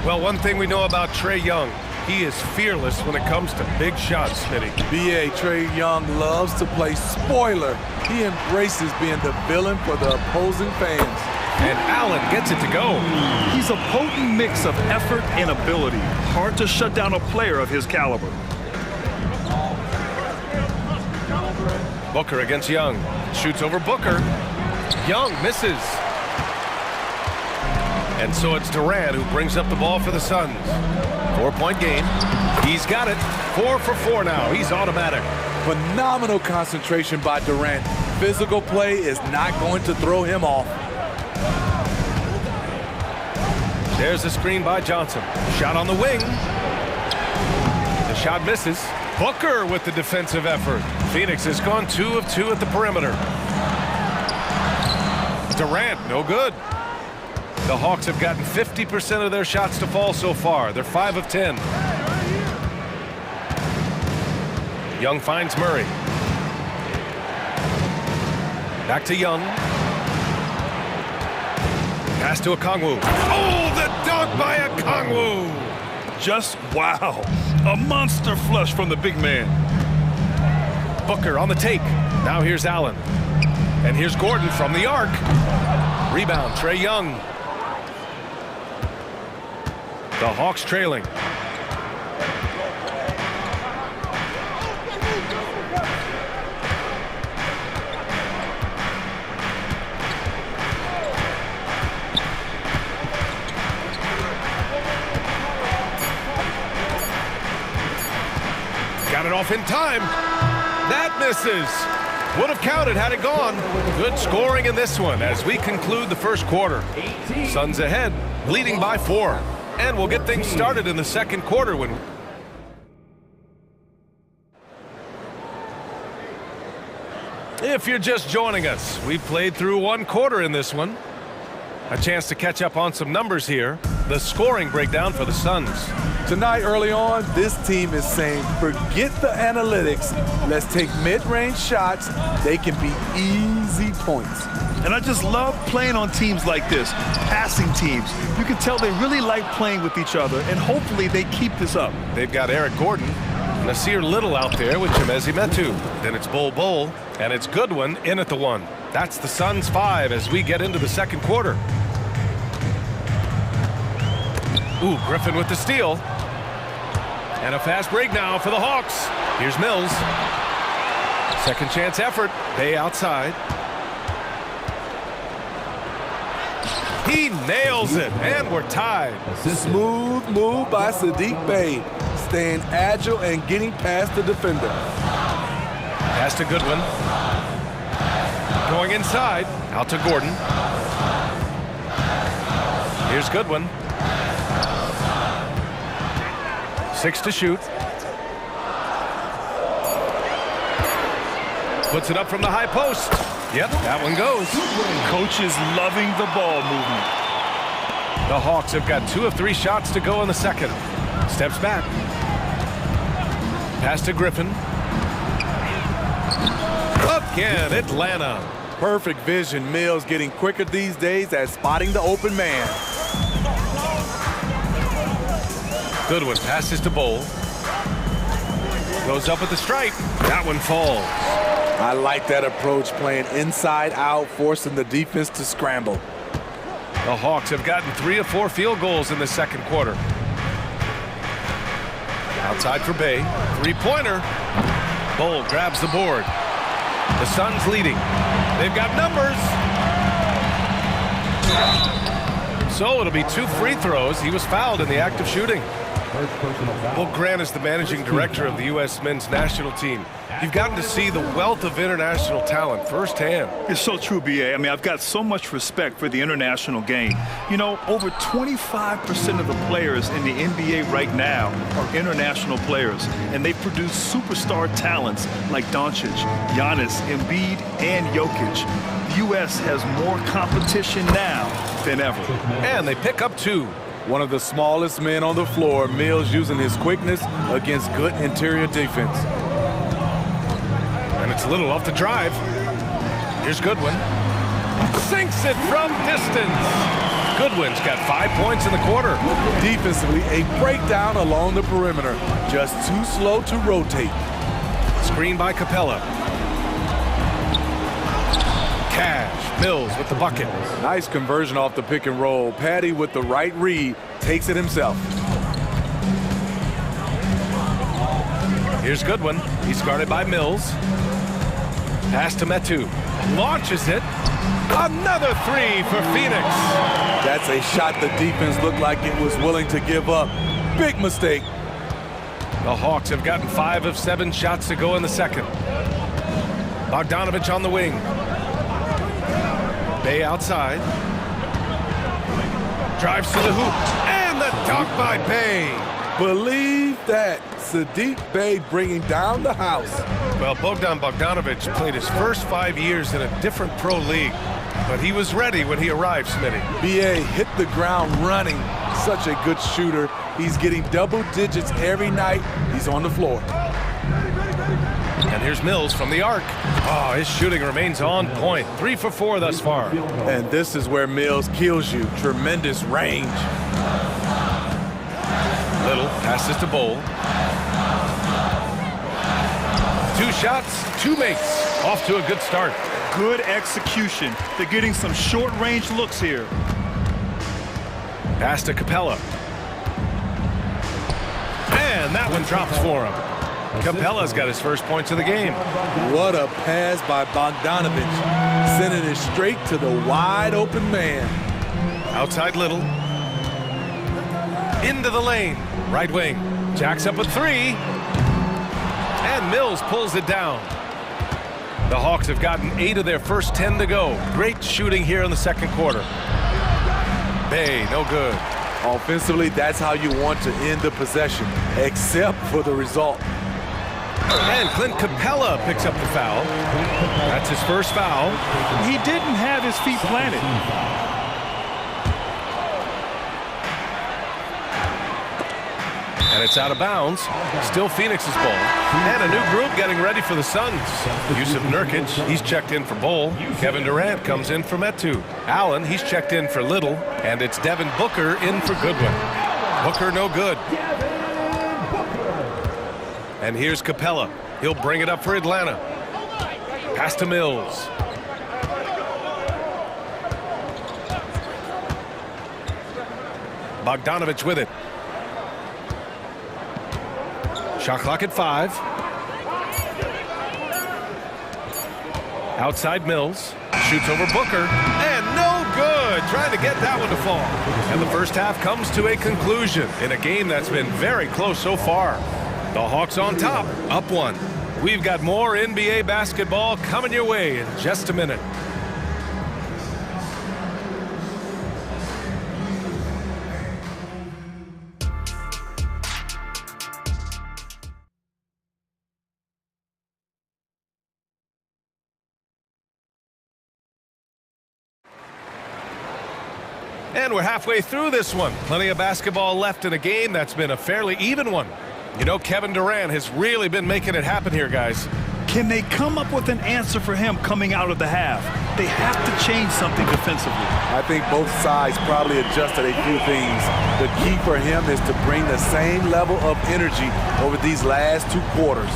Well, one thing we know about Trae Young, he is fearless when it comes to big shots, Smitty. B.A. Trae Young loves to play spoiler. He embraces being the villain for the opposing fans. And Allen gets it to go. He's a potent mix of effort and ability. Hard to shut down a player of his caliber. Booker against Young. Shoots over Booker. Young misses. And so it's Durant who brings up the ball for the Suns. 4-point game. He's got it. 4 for 4 now. He's automatic. Phenomenal concentration by Durant. Physical play is not going to throw him off. There's the screen by Johnson. Shot on the wing. The shot misses. Booker with the defensive effort. Phoenix has gone 2 of 2 at the perimeter. Durant, no good. The Hawks have gotten 50% of their shots to fall so far. They're 5 of 10. Young finds Murray. Back to Young. Pass to Okongwu. Oh, the dunk by Okongwu! Just wow. A monster flush from the big man. Booker on the take. Now here's Allen. And here's Gordon from the arc. Rebound, Trae Young. The Hawks trailing. Got it off in time. That misses. Would have counted had it gone. Good scoring in this one as we conclude the first quarter. Suns ahead, leading by 4. And we'll get things started in the second quarter when... If you're just joining us, we've played through 1 quarter in this one. A chance to catch up on some numbers here. The scoring breakdown for the Suns. Tonight, early on, this team is saying, forget the analytics. Let's take mid-range shots. They can be easy points. And I just love playing on teams like this, passing teams. You can tell they really like playing with each other, and hopefully they keep this up. They've got Eric Gordon, Nasir Little out there with Chemezi Metu. Then it's Bol, and it's Goodwin in at the 1. That's the Suns' 5 as we get into the second quarter. Ooh, Griffin with the steal. And a fast break now for the Hawks. Here's Mills. Second chance effort. Bay outside. He nails it, and we're tied. Smooth move by Sadiq Bey, staying agile and getting past the defender. Pass to Goodwin. Going inside, out to Gordon. Here's Goodwin. 6 to shoot. Puts it up from the high post. Yep, that one goes. Coach is loving the ball movement. The Hawks have got 2 of 3 shots to go in the second. Steps back. Pass to Griffin. Again, Atlanta. Perfect vision. Mills getting quicker these days at spotting the open man. Goodwin passes to Bol. Goes up at the stripe. That one falls. I like that approach, playing inside out, forcing the defense to scramble. The Hawks have gotten 3 of 4 field goals in the second quarter. Outside for Bay. 3-pointer. Bol grabs the board. The Suns leading. They've got numbers. So it'll be 2 free throws. He was fouled in the act of shooting. Well, Grant is the managing director of the U.S. men's national team. You've gotten to see the wealth of international talent firsthand. It's so true, B.A. I mean, I've got so much respect for the international game. You know, over 25% of the players in the NBA right now are international players, and they produce superstar talents like Doncic, Giannis, Embiid, and Jokic. The U.S. has more competition now than ever. And they pick up 2. One of the smallest men on the floor, Mills using his quickness against good interior defense. And it's Little off the drive. Here's Goodwin. Sinks it from distance. Goodwin's got 5 points in the quarter. Defensively, a breakdown along the perimeter. Just too slow to rotate. Screen by Capella. Cash. Mills with the bucket. Nice conversion off the pick and roll. Patty with the right read takes it himself. Here's Goodwin. He's guarded by Mills. Pass to Metu. Launches it. Another 3 for Phoenix. That's a shot the defense looked like it was willing to give up. Big mistake. The Hawks have gotten 5 of 7 shots to go in the second. Bogdanovich on the wing. Bay outside. Drives to the hoop. And the dunk by Bay. Believe that. Sadiq Bey bringing down the house. Well, Bogdan Bogdanovic played his first 5 years in a different pro league, but he was ready when he arrived, Smitty. BA hit the ground running. Such a good shooter. He's getting double digits every night. He's on the floor. And here's Mills from the arc. Oh, his shooting remains on point. 3 for 4 thus far. And this is where Mills kills you. Tremendous range. Little passes to Bowl. 2 shots, 2 makes. Off to a good start. Good execution. They're getting some short-range looks here. Pass to Capella. And that one drops for him. Capella's got his first points of the game. What a pass by Bogdanovic. Sending it straight to the wide open man. Outside Little. Into the lane. Right wing. Jacks up a 3. And Mills pulls it down. The Hawks have gotten 8 of their first 10 to go. Great shooting here in the second quarter. Bay, no good. Offensively, that's how you want to end the possession, except for the result. And Clint Capella picks up the foul. That's his first foul. He didn't have his feet planted. And it's out of bounds. Still Phoenix's ball. And a new group getting ready for the Suns. Yusuf Nurkic, he's checked in for Bowl. Kevin Durant comes in for Metu. Allen, he's checked in for Little. And it's Devin Booker in for Goodwin. Booker no good. And here's Capella. He'll bring it up for Atlanta. Pass to Mills. Bogdanovic with it. Shot clock at 5. Outside Mills. Shoots over Booker. And no good. Trying to get that one to fall. And the first half comes to a conclusion in a game that's been very close so far. The Hawks on top, up 1. We've got more NBA basketball coming your way in just a minute. And we're halfway through this one. Plenty of basketball left in a game that's been a fairly even one. You know, Kevin Durant has really been making it happen here, guys. Can they come up with an answer for him coming out of the half? They have to change something defensively. I think both sides probably adjusted a few things. The key for him is to bring the same level of energy over these last 2 quarters.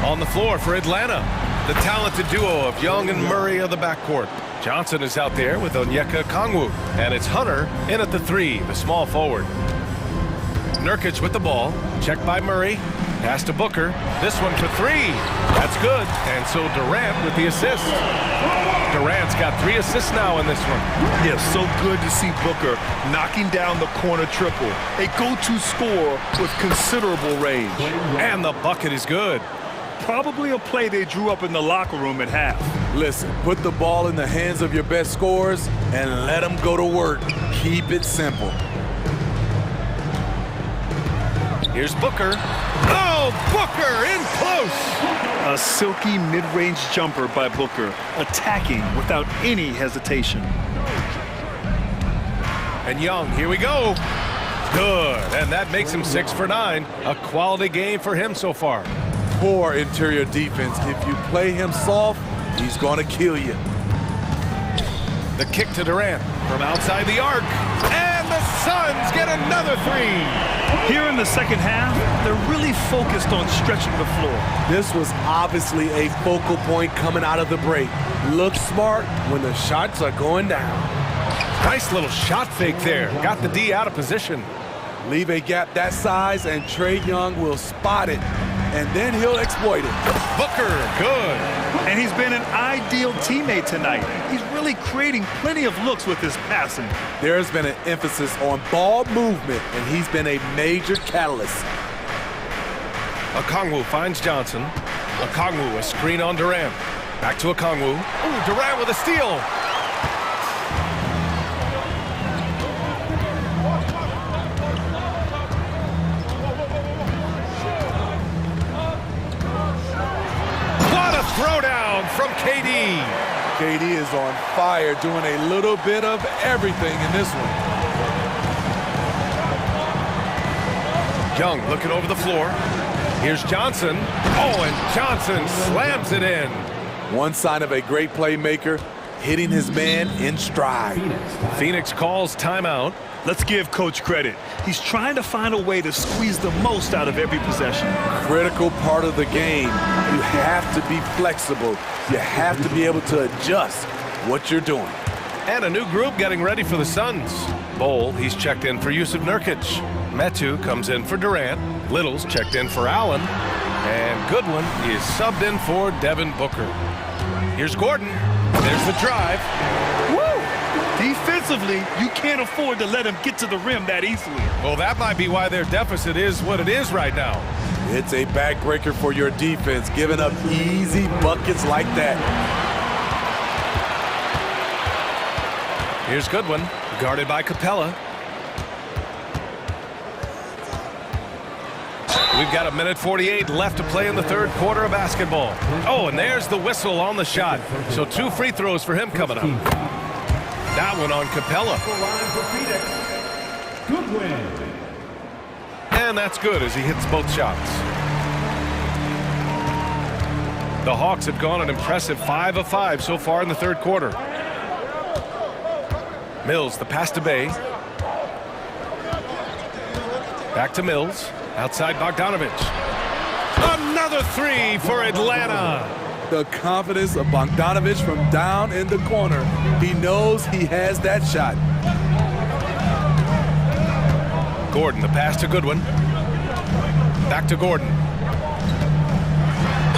On the floor for Atlanta, the talented duo of Young and Murray of the backcourt. Johnson is out there with Onyeka Okongwu, and it's Hunter in at the 3, the small forward. Nurkic with the ball, checked by Murray, pass to Booker, this one for 3, that's good, and so Durant with the assist. Durant's got 3 assists now in this one. Yeah, so good to see Booker knocking down the corner triple, a go-to scorer with considerable range. And the bucket is good. Probably a play they drew up in the locker room at half. Listen, put the ball in the hands of your best scorers and let them go to work. Keep it simple. Here's Booker. Oh, Booker in close. A silky mid-range jumper by Booker, attacking without any hesitation. And Young, here we go. Good, and that makes him 6 for 9. A quality game for him so far. Poor interior defense. If you play him soft, he's going to kill you. The kick to Durant from outside the arc. And the Suns get another 3. Here in the second half, they're really focused on stretching the floor. This was obviously a focal point coming out of the break. Look smart when the shots are going down. Nice little shot fake there. Got the D out of position. Leave a gap that size and Trae Young will spot it, and then he'll exploit it. Booker, good. And he's been an ideal teammate tonight. He's really creating plenty of looks with his passing. There's been an emphasis on ball movement, and he's been a major catalyst. Okongwu finds Johnson. Okongwu, a screen on Durant. Back to Okongwu. Ooh, Durant with a steal. throwdown from KD. KD is on fire, doing a little bit of everything in this one. Young looking over the floor. Here's Johnson. Oh, and Johnson slams it in. One sign of a great playmaker, hitting his man in stride. Phoenix calls timeout. Let's give Coach credit. He's trying to find a way to squeeze the most out of every possession. Critical part of the game. You have to be flexible. You have to be able to adjust what you're doing. And a new group getting ready for the Suns. Bowl, he's checked in for Yusuf Nurkic. Metu comes in for Durant. Little's checked in for Allen. And Goodwin is subbed in for Devin Booker. Here's Gordon. There's the drive. Woo! Defensively, you can't afford to let him get to the rim that easily. Well, that might be why their deficit is what it is right now. It's a backbreaker for your defense, giving up easy buckets like that. Here's Goodwin, guarded by Capella. We've got 1:48 left to play in the third quarter of basketball. Oh, and there's the whistle on the shot. So 2 free throws for him coming up. That one on Capella. And that's good as he hits both shots. The Hawks have gone an impressive 5 of 5 so far in the third quarter. Mills, the pass to Bay. Back to Mills. Outside Bogdanovich. Another 3 for Atlanta. The confidence of Bogdanovich from down in the corner. He knows he has that shot. Gordon, the pass to Goodwin. Back to Gordon.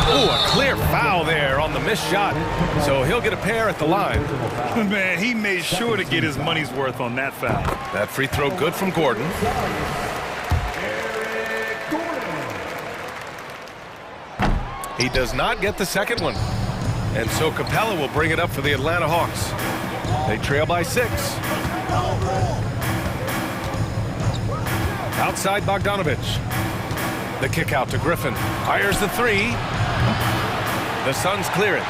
Oh, a clear foul there on the missed shot. So he'll get a pair at the line. Man, he made sure to get his money's worth on that foul. That free throw good from Gordon. He does not get the second one. And so Capella will bring it up for the Atlanta Hawks. They trail by 6. Outside Bogdanovich. The kick out to Griffin. Fires the 3. The Suns clear it.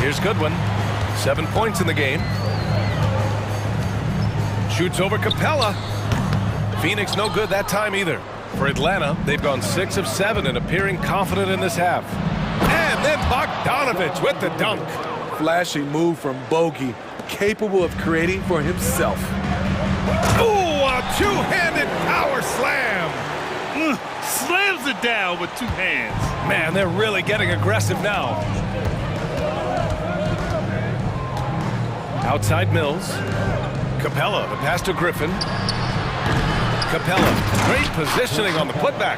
Here's Goodwin. 7 points in the game. Shoots over Capella. Phoenix no good that time either. For Atlanta, they've gone 6 of 7 and appearing confident in this half. And then Bogdanovich with the dunk. Flashy move from Bogey, capable of creating for himself. Ooh, a two-handed power slam. Slams it down with 2 hands. Man, they're really getting aggressive now. Outside Mills. Capella, the pass to Griffin. Capella, great positioning on the putback.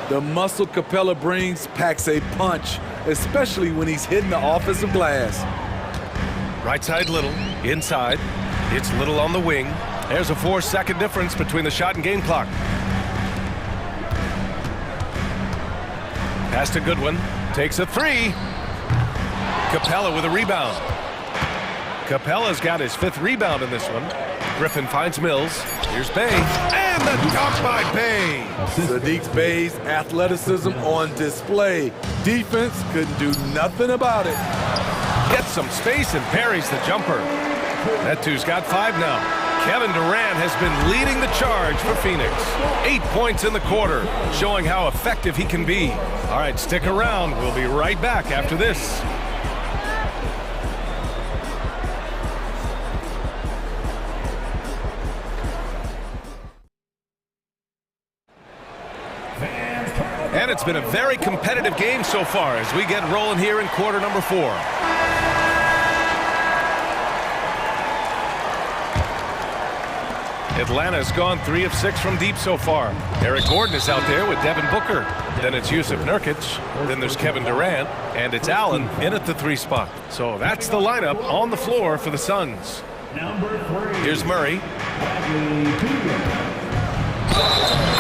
The muscle Capella brings packs a punch, especially when he's hitting the offensive glass. Right side Little, inside. It's Little on the wing. There's a 4-second difference between the shot and game clock. Pass to Goodwin, takes a 3. Capella with a rebound. Capella's got his 5th rebound in this one. Griffin finds Mills. Here's Bay. And the dunk by Bay. Sadiq Bay's athleticism on display. Defense couldn't do nothing about it. Gets some space and parries the jumper. That 2's got 5 now. Kevin Durant has been leading the charge for Phoenix. 8 points in the quarter, showing how effective he can be. All right, stick around. We'll be right back after this. And it's been a very competitive game so far as we get rolling here in quarter number 4. Atlanta's gone 3 of 6 from deep so far. Eric Gordon is out there with Devin Booker. Then it's Yusuf Nurkic. Then there's Kevin Durant. And it's Allen in at the 3 spot. So that's the lineup on the floor for the Suns. Here's Murray.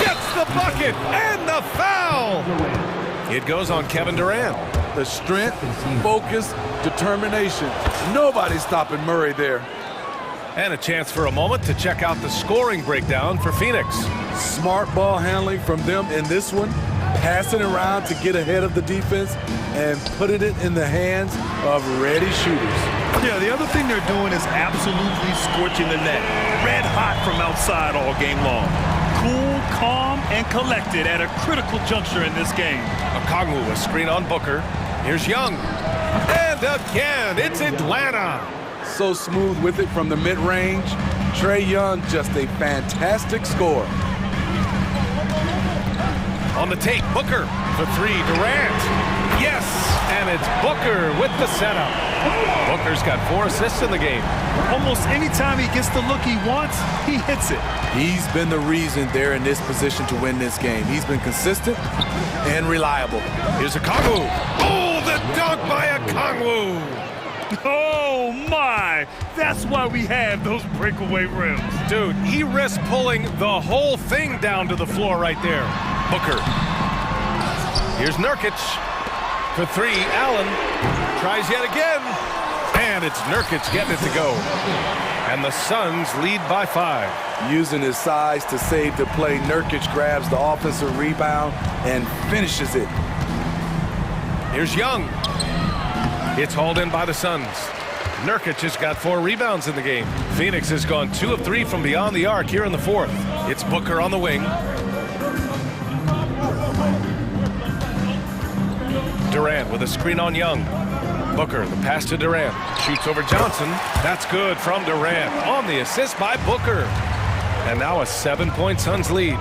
Gets the bucket and the foul. It goes on Kevin Durant. The strength, focus, determination. Nobody's stopping Murray there. And a chance for a moment to check out the scoring breakdown for Phoenix. Smart ball handling from them in this one. passing around to get ahead of the defense and putting it in the hands of ready shooters. Yeah, the other thing they're doing is absolutely scorching the net. Red hot from outside all game long. Cool, calm, and collected at a critical juncture in this game. Okongwu, a screen on Booker. Here's Young. And again, it's Atlanta. So smooth with it from the mid-range. Trae Young, just a fantastic scorer. On the take, Booker for three, Durant. Yes, and it's Booker with the setup. Booker's got 4 assists in the game. Almost any time he gets the look he wants, he hits it. He's been the reason they're in this position to win this game. He's been consistent and reliable. Here's Okongwu. Oh, the dunk by Okongwu. Oh, my. That's why we have those breakaway rims. Dude, he risked pulling the whole thing down to the floor right there. Booker. Here's Nurkic. For three, Allen tries yet again. And it's Nurkic getting it to go. And the Suns lead by 5. Using his size to save the play, Nurkic grabs the offensive rebound and finishes it. Here's Young. It's hauled in by the Suns. Nurkic has got 4 rebounds in the game. Phoenix has gone 2 of 3 from beyond the arc here in the 4th. It's Booker on the wing. Durant with a screen on Young. Booker, the pass to Durant. Shoots over Johnson. That's good from Durant. On the assist by Booker. And now a 7-point Suns lead.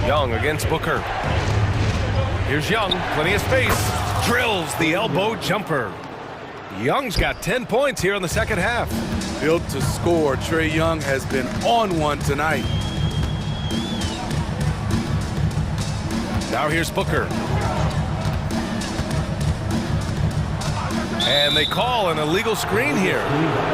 Young against Booker. Here's Young, plenty of space. Drills the elbow jumper. Young's got 10 points here in the second half. Built to score, Trae Young has been on one tonight. Now here's Booker. And they call an illegal screen here.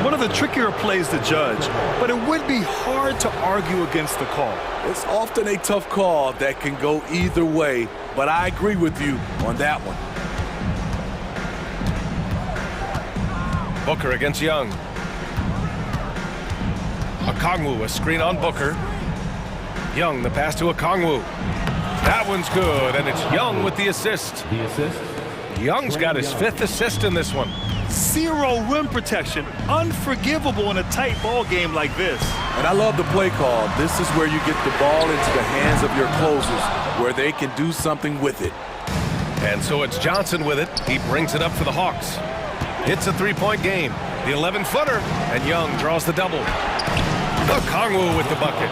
One of the trickier plays to judge, but it would be hard to argue against the call. It's often a tough call that can go either way, but I agree with you on that one. Booker against Young. Okongwu, a screen on Booker. Young, the pass to Okongwu. That one's good, and it's Young with the assist. The assist. Young's got his 5th assist in this one. 0 rim protection. Unforgivable in a tight ball game like this. And I love the play call. This is where you get the ball into the hands of your closers, where they can do something with it. And so it's Johnson with it. He brings it up for the Hawks. It's a 3-point game. The 11-footer, and Young draws the double. Okongwu with the bucket.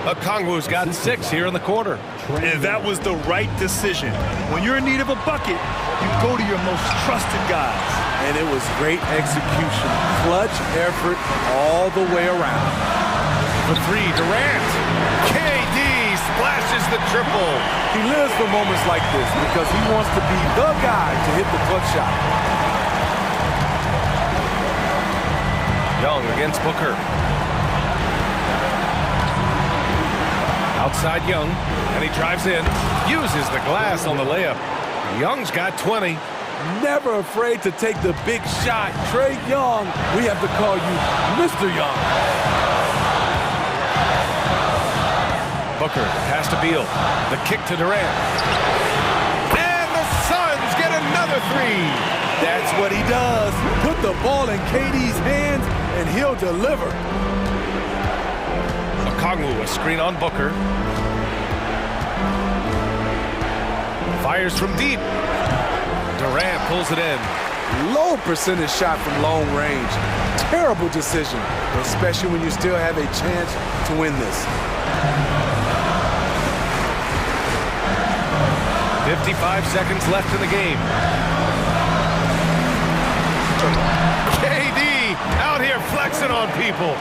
Okongwu's got 6 here in the quarter. And that was the right decision. When you're in need of a bucket, you go to your most trusted guys. And it was great execution. Clutch effort all the way around. For three, Durant. KD splashes the triple. He lives for moments like this because he wants to be the guy to hit the clutch shot. Young against Booker. Outside Young, and he drives in, uses the glass on the layup. Young's got 20. Never afraid to take the big shot. Trae Young, we have to call you Mr. Young. Booker, pass to Beal. The kick to Durant. And the Suns get another 3. That's what he does. Put the ball in KD's hands, and he'll deliver. Okongwu, a screen on Booker. Fires from deep. Durant pulls it in. Low percentage shot from long range. Terrible decision, especially when you still have a chance to win this. 55 seconds left in the game. KD out here flexing on people.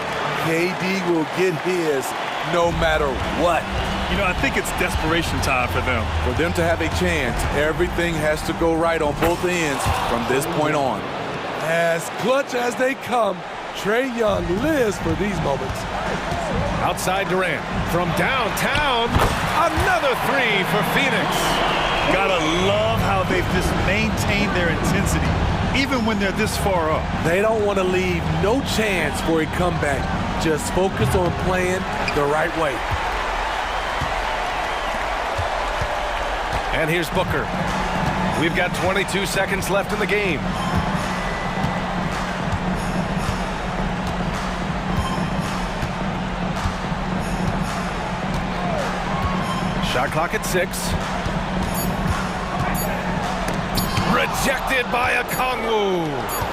KD will get his no matter what. You know, I think it's desperation time for them. For them to have a chance, everything has to go right on both ends from this point on. As clutch as they come, Trae Young lives for these moments. Outside Durant. From downtown, another 3 for Phoenix. Gotta love how they've just maintained their intensity, even when they're this far up. They don't want to leave no chance for a comeback. Just focus on playing the right way. And here's Booker. We've got 22 seconds left in the game. Shot clock at 6. Rejected by Okongwu.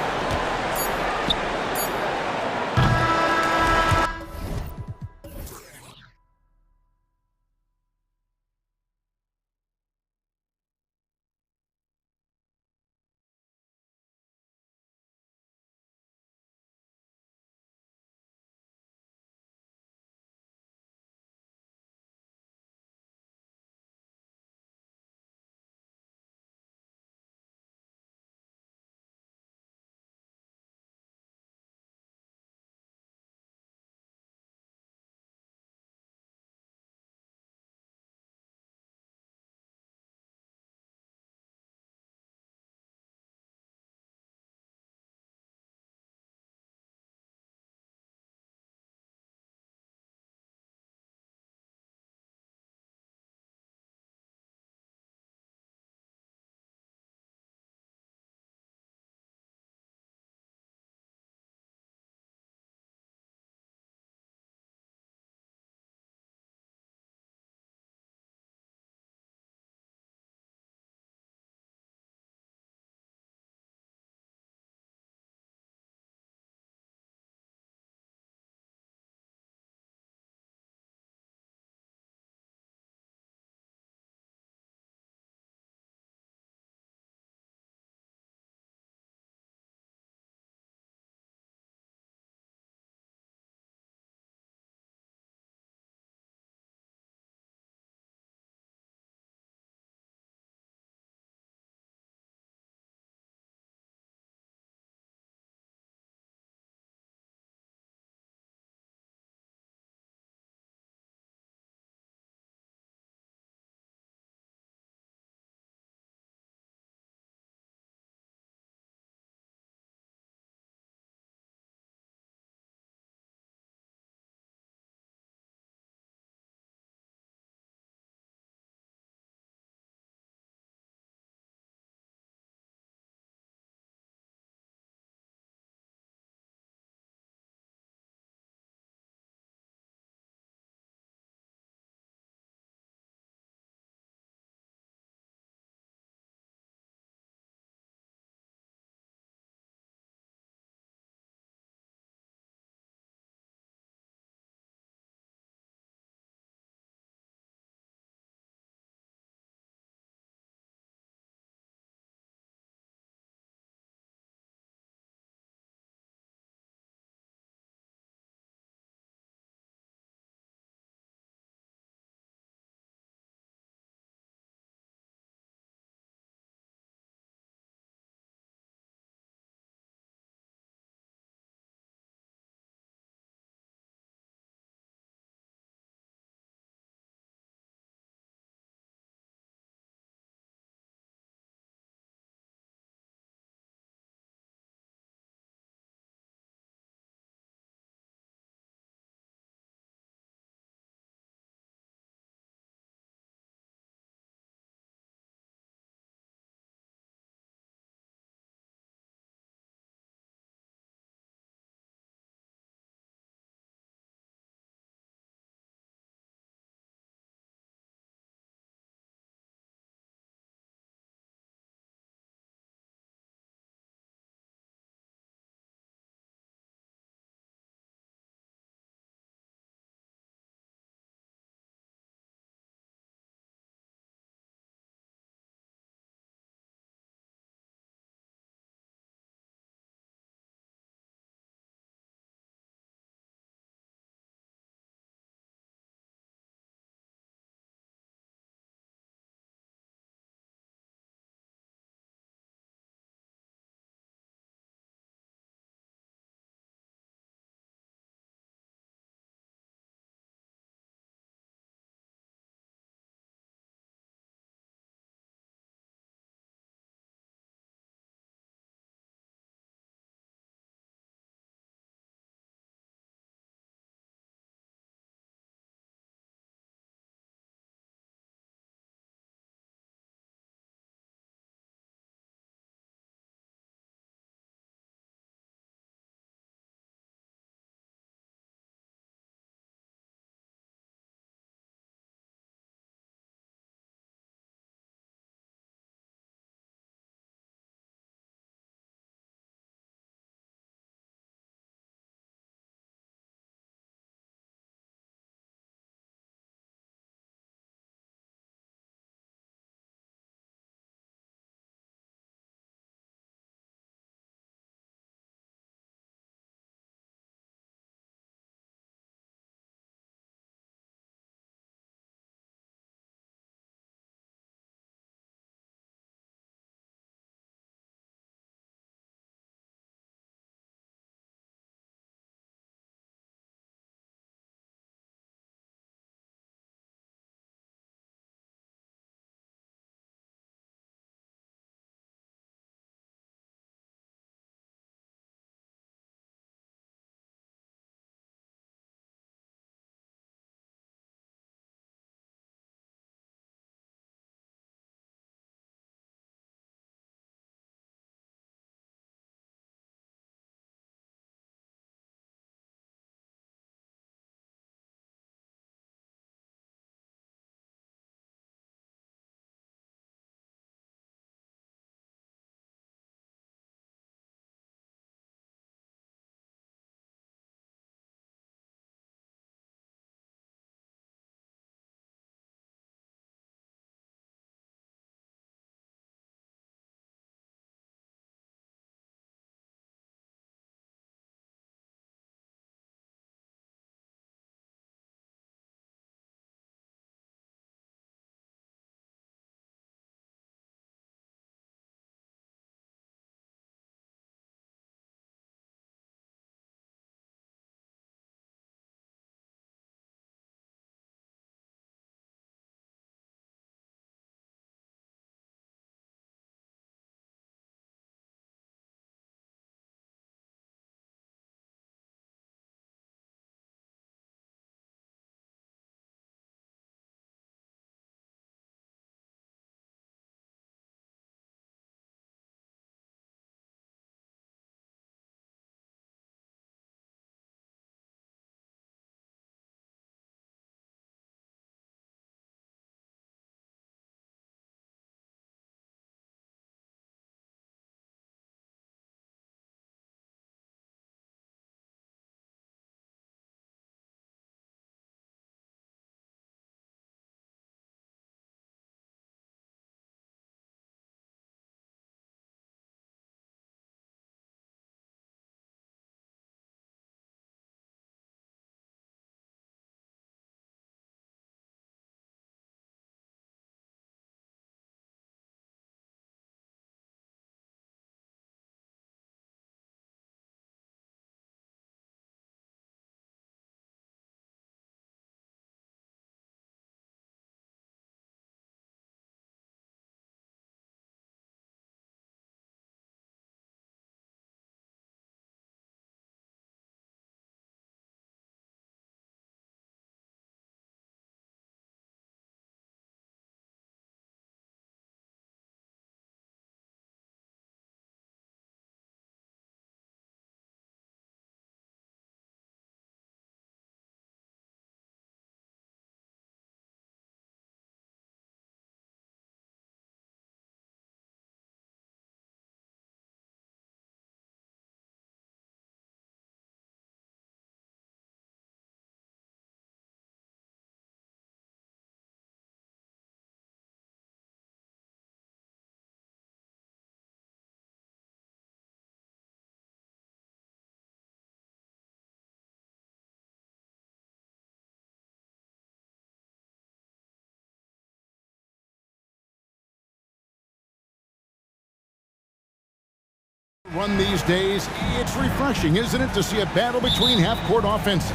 run these days, it's refreshing, isn't it, to see a battle between half-court offenses?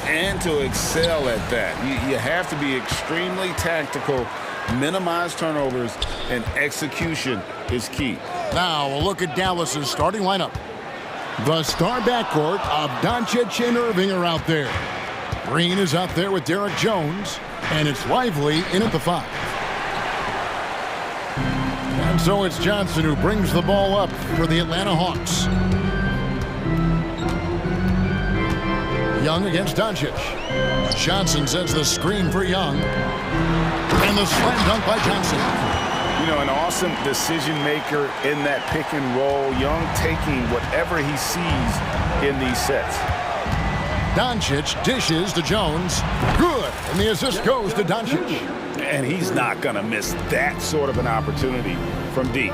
And to excel at that. You have to be extremely tactical, minimize turnovers, and execution is key. Now we'll look at Dallas's starting lineup. The star backcourt of Doncic and Irving are out there. Green is out there with Derek Jones, and it's Lively in at the 5. And so it's Johnson who brings the ball up for the Atlanta Hawks. Young against Doncic. Johnson sends the screen for Young. And the slam dunk by Johnson. You know, an awesome decision maker in that pick and roll. Young taking whatever he sees in these sets. Doncic dishes to Jones. Good. And the assist goes to Doncic. And he's not going to miss that sort of an opportunity from deep.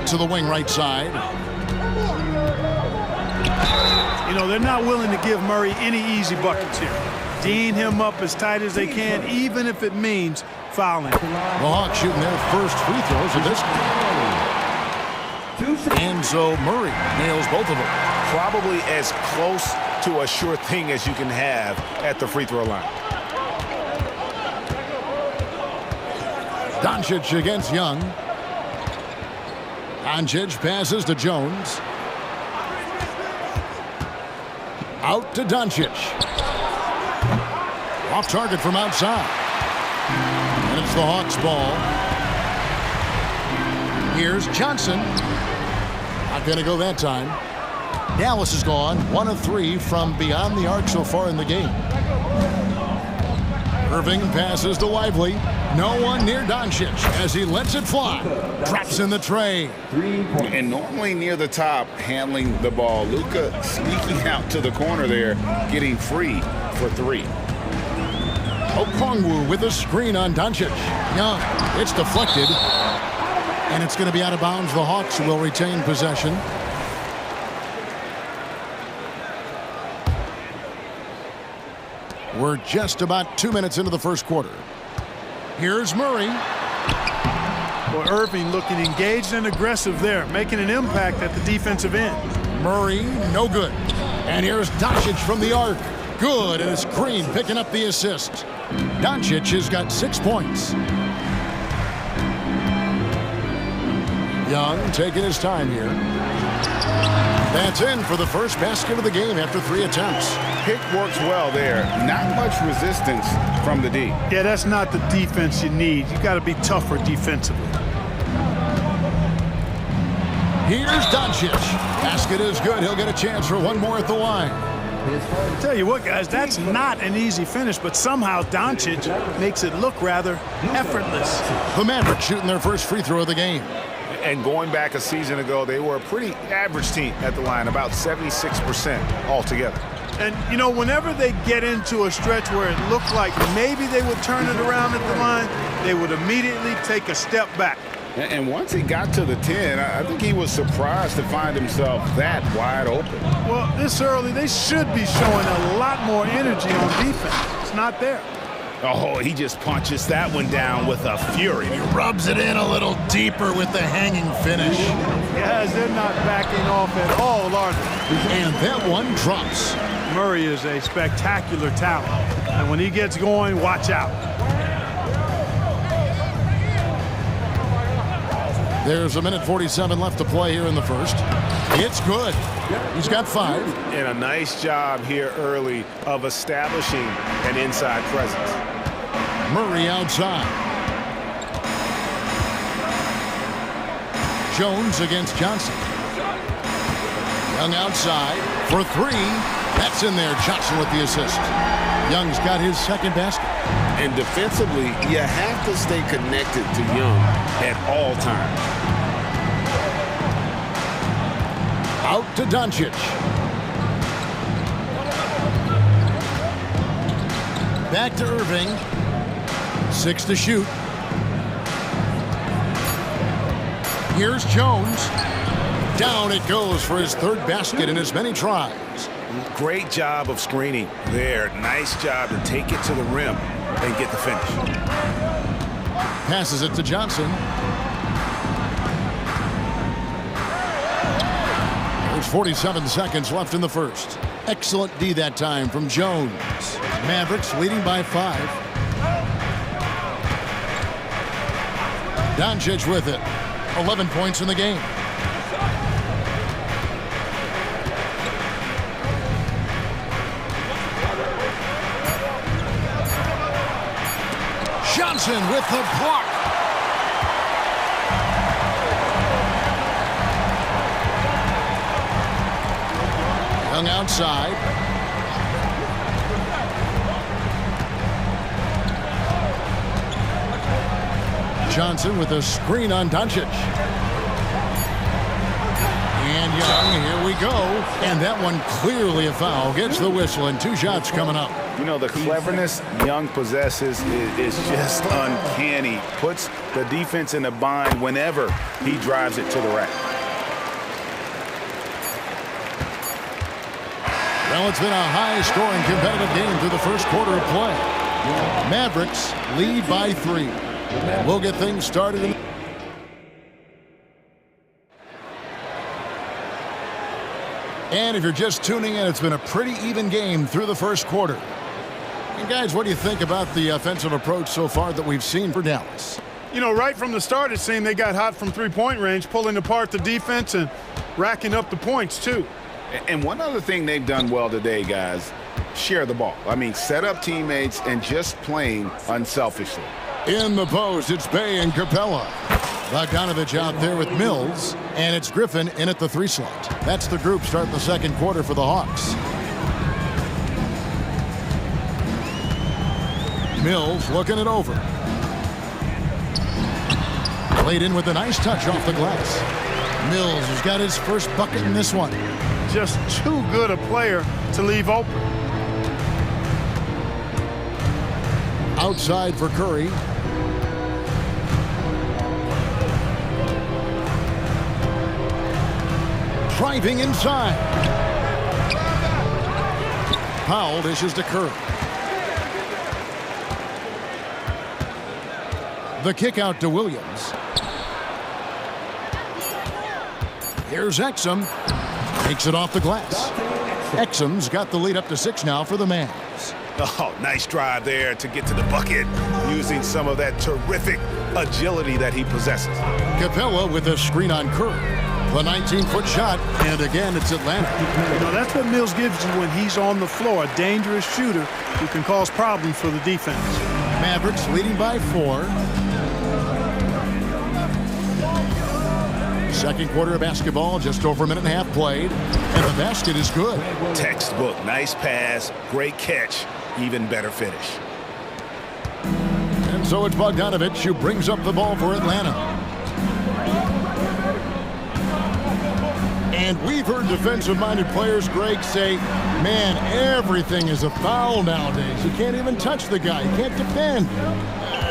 To the wing right side. You know, they're not willing to give Murray any easy buckets here. D'ing him up as tight as they can, even if it means fouling. The Hawks shooting their first free throws of this game. And so Murray nails both of them. Probably as close to a sure thing as you can have at the free throw line. Doncic against Young. Doncic passes to Jones. Out to Doncic. Off target from outside. And it's the Hawks ball. Here's Johnson. Not going to go that time. Dallas is gone 1 of 3 from beyond the arc so far in the game. Irving passes to Lively. No one near Doncic as he lets it fly. Drops in the tray. And normally near the top, handling the ball. Luka sneaking out to the corner there, getting free for 3. Okongwu with a screen on Doncic. Young, it's deflected. And it's going to be out of bounds. The Hawks will retain possession. We're just about 2 minutes into the first quarter. Here's Murray. Well, Irving looking engaged and aggressive there, making an impact at the defensive end. Murray, no good. And here's Doncic from the arc. Good, and it's Green picking up the assist. Doncic has got 6 points. Young taking his time here. That's in for the first basket of the game after 3 attempts. Pick works well there. Not much resistance from the D. Yeah, that's not the defense you need. You got to be tougher defensively. Here's Doncic. Basket is good. He'll get a chance for one more at the line. I'll tell you what, guys, that's not an easy finish, but somehow Doncic makes it look rather effortless. The Mavericks shooting their first free throw of the game. And going back a season ago, they were a pretty average team at the line, about 76% altogether. And, you know, whenever they get into a stretch where it looked like maybe they would turn it around at the line, they would immediately take a step back. And once he got to the 10, I think he was surprised to find himself that wide open. Well, this early, they should be showing a lot more energy on defense. It's not there. Oh, he just punches that one down with a fury. He rubs it in a little deeper with the hanging finish. Guys, they're not backing off at all, are they? And that one drops. Murray is a spectacular talent. And when he gets going, watch out. There's 1:47 left to play here in the first. It's good. He's got 5. And a nice job here early of establishing an inside presence. Murray outside. Jones against Johnson. Young outside for 3. That's in there. Johnson with the assist. Young's got his second basket. And defensively, you have to stay connected to Young at all times. Out to Doncic. Back to Irving. 6 to shoot. Here's Jones. Down it goes for his 3rd basket in as many tries. Great job of screening there. Nice job to take it to the rim and get the finish. Passes it to Johnson. There's 47 seconds left in the first. Excellent D that time from Jones. Mavericks leading by 5. Doncic with it. 11 points in the game. Johnson with the block. Young outside. Johnson with a screen on Doncic. And Young, here we go. And that one clearly a foul. Gets the whistle and 2 shots coming up. You know, the cleverness Young possesses is just uncanny. Puts the defense in a bind whenever he drives it to the rack. Well, it's been a high-scoring competitive game through the first quarter of play. Mavericks lead by 3. And we'll get things started. And if you're just tuning in, it's been a pretty even game through the first quarter. And guys, what do you think about the offensive approach so far that we've seen for Dallas? You know, right from the start, it seemed they got hot from three-point range, pulling apart the defense and racking up the points, too. And one other thing they've done well today, guys, share the ball. I mean, set up teammates and just playing unselfishly. In the post, it's Bay and Capella. Bogdanovich out there with Mills, and it's Griffin in at the 3 slot. That's the group starting the second quarter for the Hawks. Mills looking it over. Played in with a nice touch off the glass. Mills has got his first bucket in this one. Just too good a player to leave open. Outside for Curry. Driving inside. Powell dishes to Curry. The kick out to Williams. Here's Exum. Takes it off the glass. Exum's got the lead up to 6 now for the Mavs. Oh, nice drive there to get to the bucket, using some of that terrific agility that he possesses. Capella with a screen on Curry. The 19-foot shot, and again, it's Atlanta. You know, that's what Mills gives you when he's on the floor, a dangerous shooter who can cause problems for the defense. Mavericks leading by 4. Second quarter of basketball, just over a minute and a half played, and the basket is good. Textbook, nice pass, great catch, even better finish. And so it's Bogdanovich who brings up the ball for Atlanta. And we've heard defensive-minded players, Greg, say, man, everything is a foul nowadays. You can't even touch the guy. You can't defend.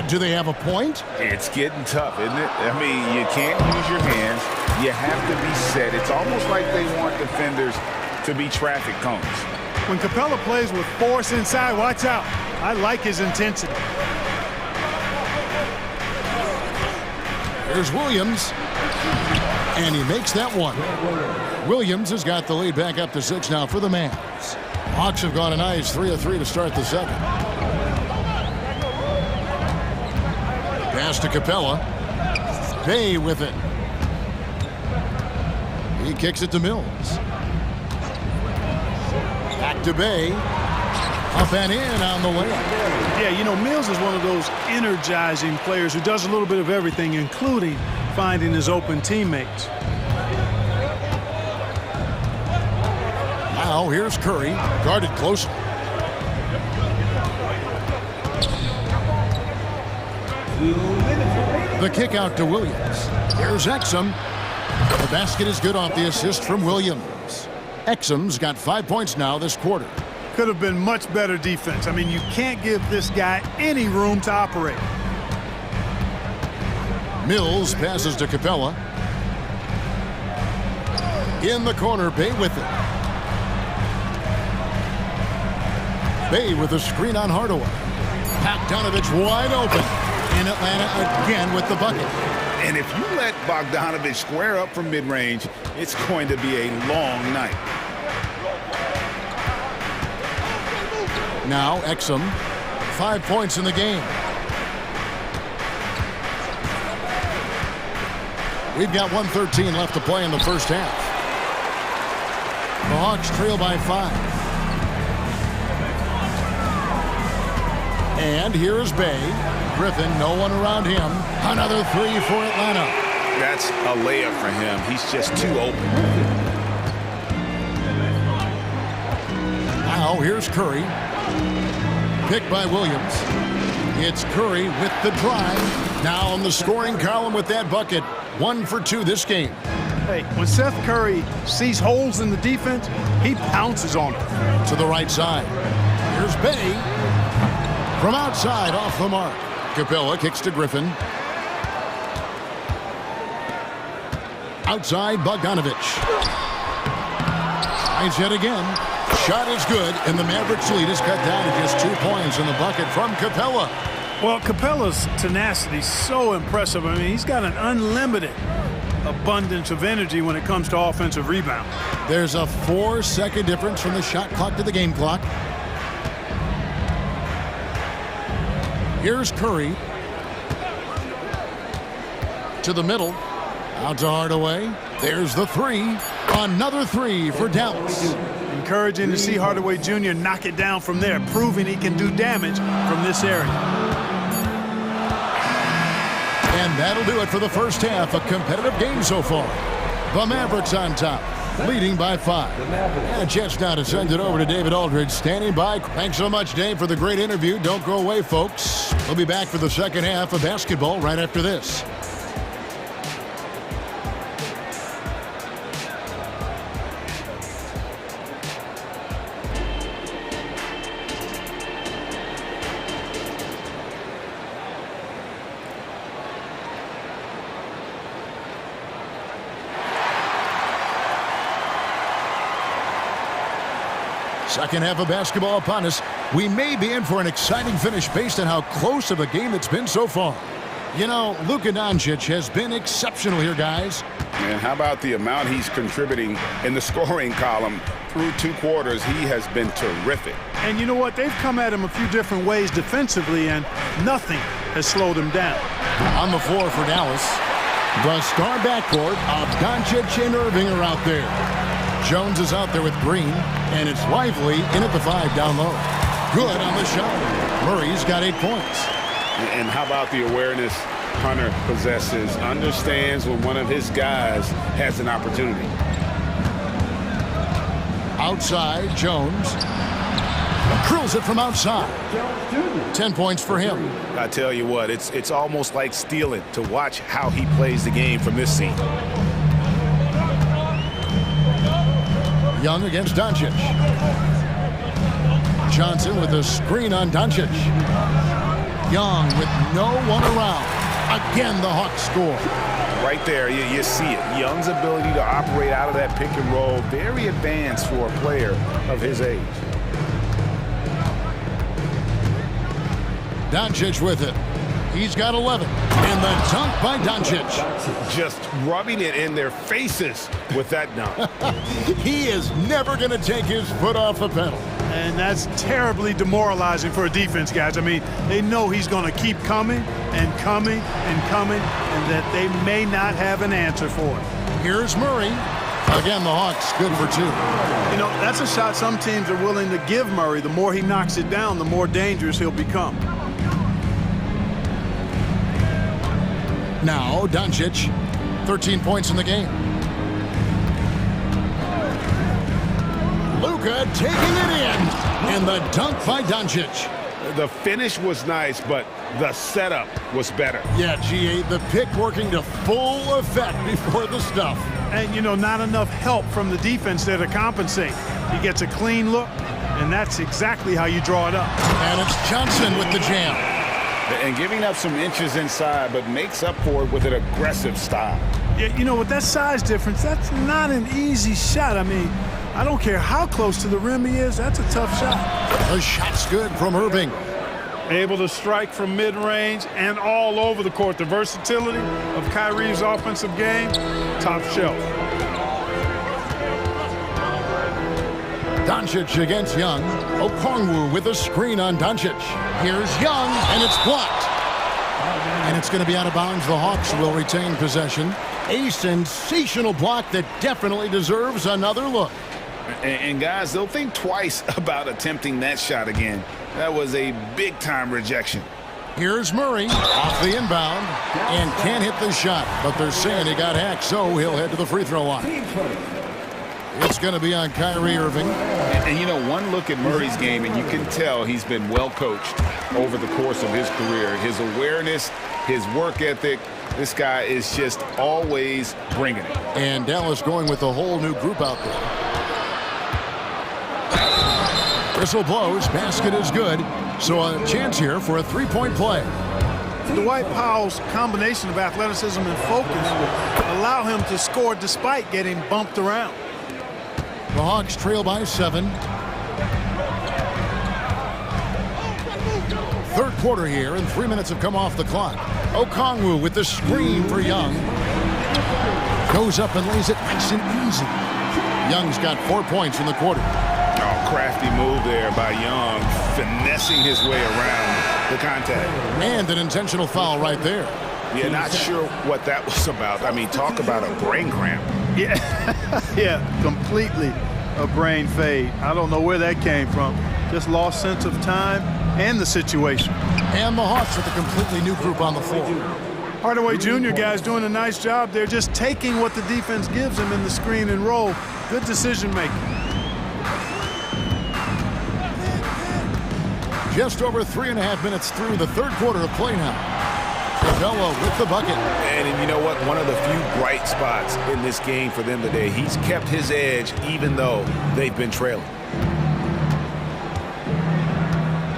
Do they have a point? It's getting tough, isn't it? I mean, you can't use your hands. You have to be set. It's almost like they want defenders to be traffic cones. When Capella plays with force inside, watch out. I like his intensity. Here's Williams. And he makes that one. Williams has got the lead back up to 6 now for the Mavs. Hawks have gone a nice 3 of 3 to start the second. Pass to Capella. Bay with it. He kicks it to Mills. Back to Bay. Up and in on the layup. Yeah, you know, Mills is one of those energizing players who does a little bit of everything, including finding his open teammates. Now here's Curry, guarded closely. The kick out to Williams. Here's Exum. The basket is good off the assist from Williams. Exum's got 5 points now this quarter. Could have been much better defense. I mean, you can't give this guy any room to operate. Mills passes to Capella. In the corner, Bay with it. Bay with a screen on Hardaway. Bogdanovich wide open. And Atlanta again with the bucket. And if you let Bogdanović square up from mid-range, it's going to be a long night. Now Exum, 5 points in the game. We've got 1:13 left to play in the first half. The Hawks trail by 5. And here's Bay. Griffin, no one around him. Another 3 for Atlanta. That's a layup for him. He's just too open. Now here's Curry. Picked by Williams. It's Curry with the drive. Now in the scoring column with that bucket. 1 for 2 this game. Hey, when Seth Curry sees holes in the defense, he pounces on them. To the right side. Here's Bay. From outside, off the mark. Capella kicks to Griffin. Outside, Bogdanović. Tries yet again. Shot is good, and the Mavericks lead is cut down to just 2 points in the bucket from Capella. Well, Capella's tenacity is so impressive. I mean, he's got an unlimited abundance of energy when it comes to offensive rebound. There's a 4-second difference from the shot clock to the game clock. Here's Curry. To the middle. Out to Hardaway. There's the 3. Another 3 for Dallas. Encouraging to see Hardaway Jr. knock it down from there, proving he can do damage from this area. And that'll do it for the first half. A competitive game so far. The Mavericks on top, leading by 5. And a chance now to send it over to David Aldridge, standing by. Thanks so much, Dave, for the great interview. Don't go away, folks. We'll be back for the second half of basketball right after this. Second half of basketball upon us. We may be in for an exciting finish based on how close of a game it's been so far. You know, Luka Doncic has been exceptional here, guys. And how about the amount he's contributing in the scoring column through 2 quarters? He has been terrific. And you know what? They've come at him a few different ways defensively, and nothing has slowed him down. On the floor for Dallas, the star backcourt of Doncic and Irving are out there. Jones is out there with Green, and it's Lively in at the 5 down low. Good on the shot. Murray's got 8 points. And how about the awareness Hunter possesses? Understands when one of his guys has an opportunity. Outside, Jones. Drills it from outside. 10 points for him. I tell you what, it's almost like stealing to watch how he plays the game from this seat. Young against Doncic. Johnson with a screen on Doncic. Young with no one around. Again, the Hawks score. Right there, you see it. Young's ability to operate out of that pick and roll, very advanced for a player of his age. Doncic with it. He's got 11. And the dunk by Doncic. Just rubbing it in their faces with that dunk. He is never going to take his foot off the pedal. And that's terribly demoralizing for a defense, guys. I mean, they know he's going to keep coming and coming and coming, and that they may not have an answer for it. Here's Murray. Again, the Hawks good for 2. You know, that's a shot some teams are willing to give Murray. The more he knocks it down, the more dangerous he'll become. Now, Doncic, 13 points in the game. Luka taking it in, and the dunk by Doncic. The finish was nice, but the setup was better. Yeah, GA, the pick working to full effect before the stuff. And, you know, not enough help from the defense there to compensate. He gets a clean look, and that's exactly how you draw it up. And it's Johnson with the jam. And giving up some inches inside, but makes up for it with an aggressive style. Yeah, you know, with that size difference, that's not an easy shot. I mean, I don't care how close to the rim he is, that's a tough shot. The shot's good from Irving. able to strike from mid-range and all over the court. The versatility of Kyrie's offensive game, top shelf. Doncic against Young. Okongwu with a screen on Doncic. Here's Young, and it's blocked. And it's going to be out of bounds. The Hawks will retain possession. A sensational block that definitely deserves another look. And guys, they'll think twice about attempting that shot again. That was a big-time rejection. Here's Murray off the inbound and can't hit the shot, but they're saying he got hacked, so he'll head to the free throw line. It's going to be on Kyrie Irving. And you know, one look at Murray's game, and you can tell he's been well coached over the course of his career. His awareness, his work ethic, this guy is just always bringing it. And Dallas going with a whole new group out there. Whistle blows, basket is good, so a chance here for a three-point play. Dwight Powell's combination of athleticism and focus allow him to score despite getting bumped around. The Hawks trail by 7. Third quarter here, and 3 minutes have come off the clock. Okongwu with the screen for Young. Goes up and lays it nice and easy. Young's got 4 points in the quarter. Oh, crafty move there by Young, finessing his way around the contact. And an intentional foul right there. Yeah, not sure what that was about. I mean, talk about a brain cramp. Yeah, yeah, completely a brain fade. I don't know where that came from. Just lost sense of time and the situation. And the Hawks with a completely new group on the floor. Hardaway Jr. guys doing a nice job there, just taking what the defense gives him in the screen and roll. Good decision making. Just over 3.5 minutes through the third quarter of play now. Capella with the bucket. And you know what? One of the few bright spots in this game for them today. He's kept his edge even though they've been trailing.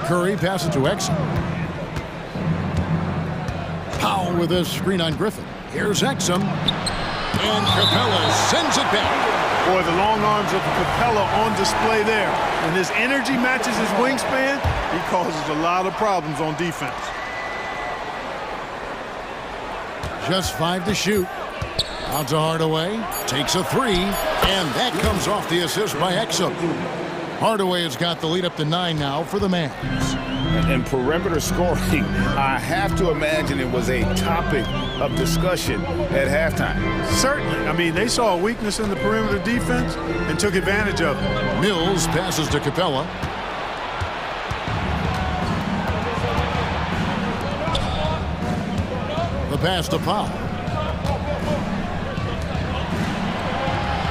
Curry passes to Exum. Powell with a screen on Griffin. Here's Exum. And Capella sends it back. Boy, the long arms of Capella on display there. When his energy matches his wingspan, he causes a lot of problems on defense. Just 5 to shoot. Out to Hardaway. Takes a 3. And that comes off the assist by Exum. Hardaway has got the lead up to 9 now for the Mavs. And perimeter scoring, I have to imagine it was a topic of discussion at halftime. Certainly. I mean, they saw a weakness in the perimeter defense and took advantage of it. Mills passes to Capella. The pass to Powell.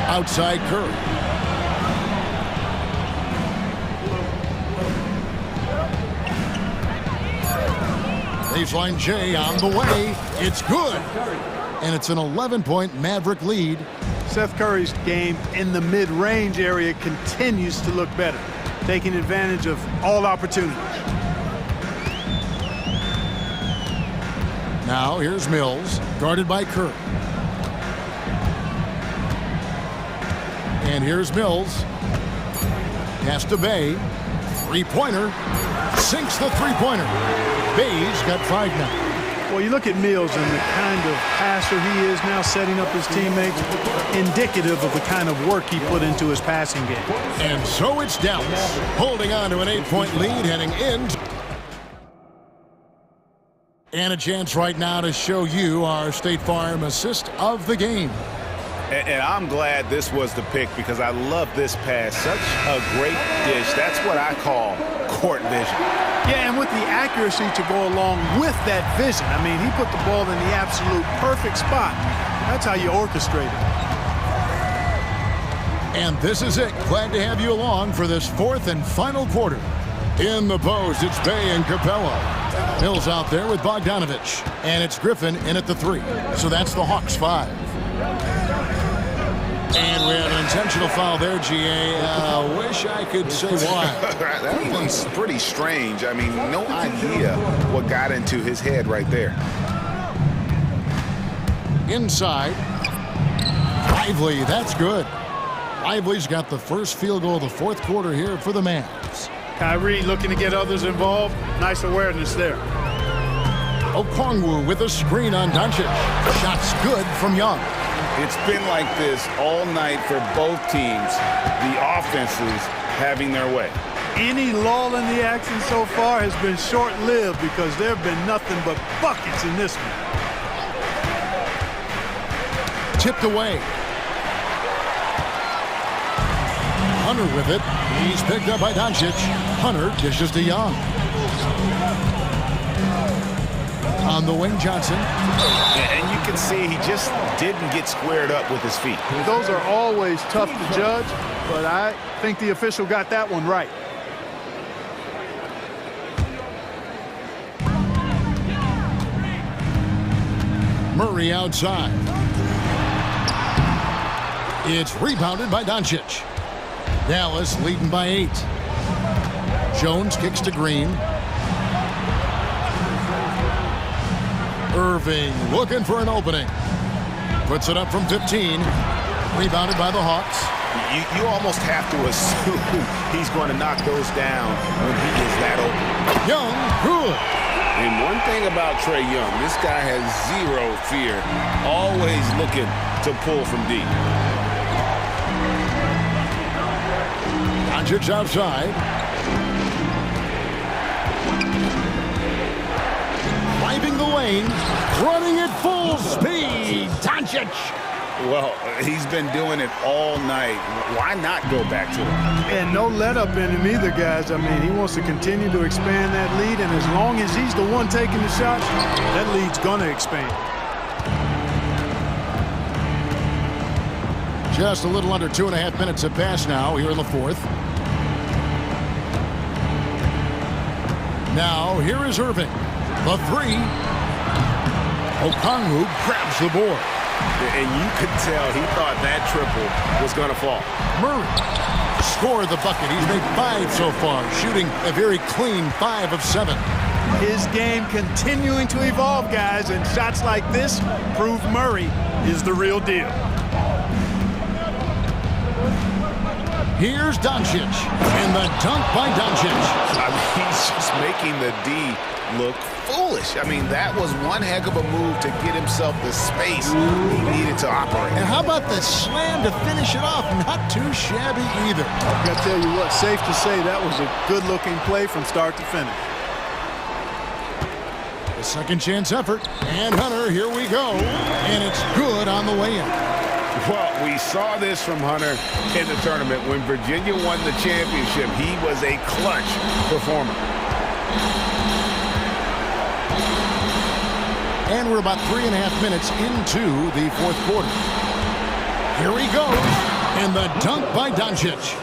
Outside Curry. Baseline J on the way. It's good. And it's an 11-point Maverick lead. Seth Curry's game in the mid-range area continues to look better, taking advantage of all opportunities. Now here's Mills, guarded by Curry. And here's Mills. Pass to Bay. Three-pointer. Sinks the three-pointer. Bay's got 5 now. Well, you look at Mills and the kind of passer he is now, setting up his teammates, indicative of the kind of work he put into his passing game. And so it's Dallas, holding on to an 8-point lead heading in. And a chance right now to show you our State Farm assist of the game. And I'm glad this was the pick because I love this pass. Such a great dish. That's what I call court vision. Yeah, and with the accuracy to go along with that vision. I mean, he put the ball in the absolute perfect spot. That's how you orchestrate it. And this is it. Glad to have you along for this fourth and final quarter. In the post, it's Bay and Capella. Mills out there with Bogdanovich. And it's Griffin in at the 3. So that's the Hawks 5. And we have an intentional foul there, GA. Wish I could say why. That one's pretty strange. I mean, no idea what got into his head right there. Inside. Lively, that's good. Lively's got the first field goal of the fourth quarter here for the Mavs. Kyrie looking to get others involved. Nice awareness there. Okongwu with a screen on Doncic. Shots good from Young. It's been like this all night for both teams. The offenses having their way. Any lull in the action so far has been short-lived because there have been nothing but buckets in this one. Tipped away. Hunter with it. He's picked up by Doncic. Hunter dishes to Young. On the wing, Johnson. And you can see he just didn't get squared up with his feet. Those are always tough to judge, but I think the official got that one right. Murray outside. It's rebounded by Doncic. Dallas leading by 8. Jones kicks to Green. Irving looking for an opening. Puts it up from 15. Rebounded by the Hawks. You almost have to assume he's going to knock those down when he is that open. Young, good. And one thing about Trae Young, this guy has zero fear. Always looking to pull from deep. Doncic outside. Driving the lane, running at full speed. Doncic. Well, he's been doing it all night. Why not go back to him? And no let up in him either, guys. I mean, he wants to continue to expand that lead, and as long as he's the one taking the shots, that lead's going to expand. Just a little under 2.5 minutes have passed now here in the fourth. Now, here is Irving. The three. Okongwu grabs the board. And you could tell he thought that triple was going to fall. Murray scored the bucket. He's made 5 so far, shooting a very clean 5 of 7. His game continuing to evolve, guys, and shots like this prove Murray is the real deal. Here's Doncic, and the dunk by Doncic. I mean, he's just making the D look foolish. I mean, that was one heck of a move to get himself the space he needed to operate. And how about the slam to finish it off? Not too shabby either. I gotta tell you what, safe to say that was a good-looking play from start to finish. The second chance effort, and Hunter, here we go. And it's good on the way in. Well, we saw this from Hunter in the tournament. When Virginia won the championship, he was a clutch performer. And we're about 3.5 minutes into the fourth quarter. Here he goes, and the dunk by Doncic.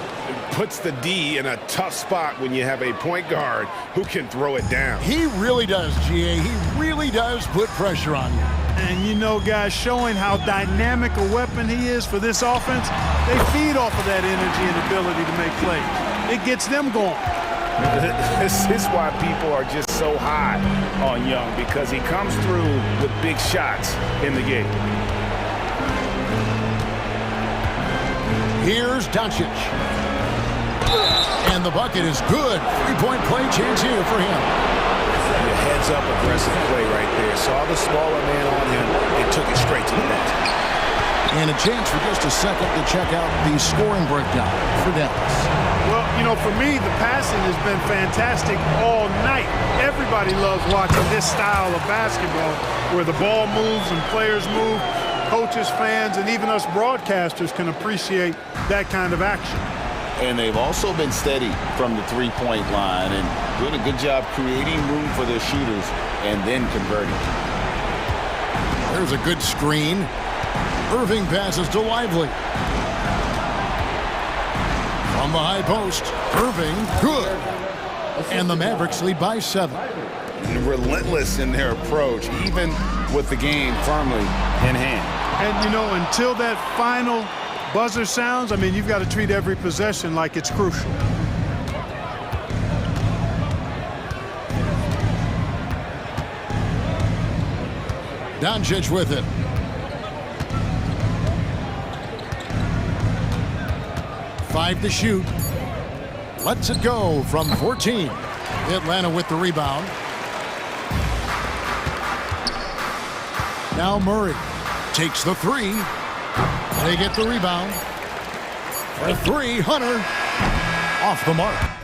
Puts the D in a tough spot when you have a point guard who can throw it down. He really does, GA. He really does put pressure on you. And you know, guys, showing how dynamic a weapon he is for this offense, they feed off of that energy and ability to make plays. It gets them going. This is why people are just so high on Young, because he comes through with big shots in the game. Here's Doncic. And the bucket is good. 3-point play chance here for him. The heads-up aggressive play right there. Saw the smaller man on him and took it straight to the net. And a chance for just a second to check out the scoring breakdown for Dallas. Well, you know, for me, the passing has been fantastic all night. Everybody loves watching this style of basketball where the ball moves and players move. Coaches, fans, and even us broadcasters can appreciate that kind of action. And they've also been steady from the three-point line and doing a good job creating room for their shooters and then converting. There's a good screen. Irving passes to Lively. From the high post, Irving, good. And the Mavericks lead by 7. Relentless in their approach, even with the game firmly in hand. And, you know, until that final buzzer sounds, I mean, you've got to treat every possession like it's crucial. Doncic with it. Five to shoot. lets it go from 14. Atlanta with the rebound. Now Murray takes the three. They get the rebound. For three, Hunter off the mark.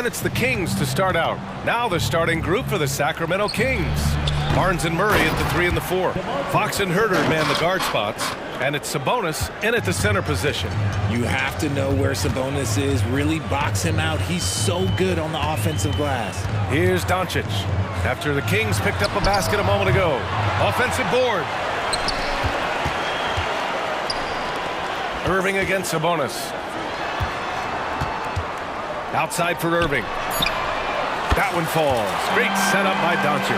And it's the Kings to start out. Now the starting group for the Sacramento Kings. Barnes and Murray at the 3 and the 4. Fox and Herter man the guard spots. And it's Sabonis in at the center position. You have to know where Sabonis is. Really box him out. He's so good on the offensive glass. Here's Doncic. After the Kings picked up a basket a moment ago. Offensive board. Irving against Sabonis. Outside for Irving. That one falls. Great setup by Doncic.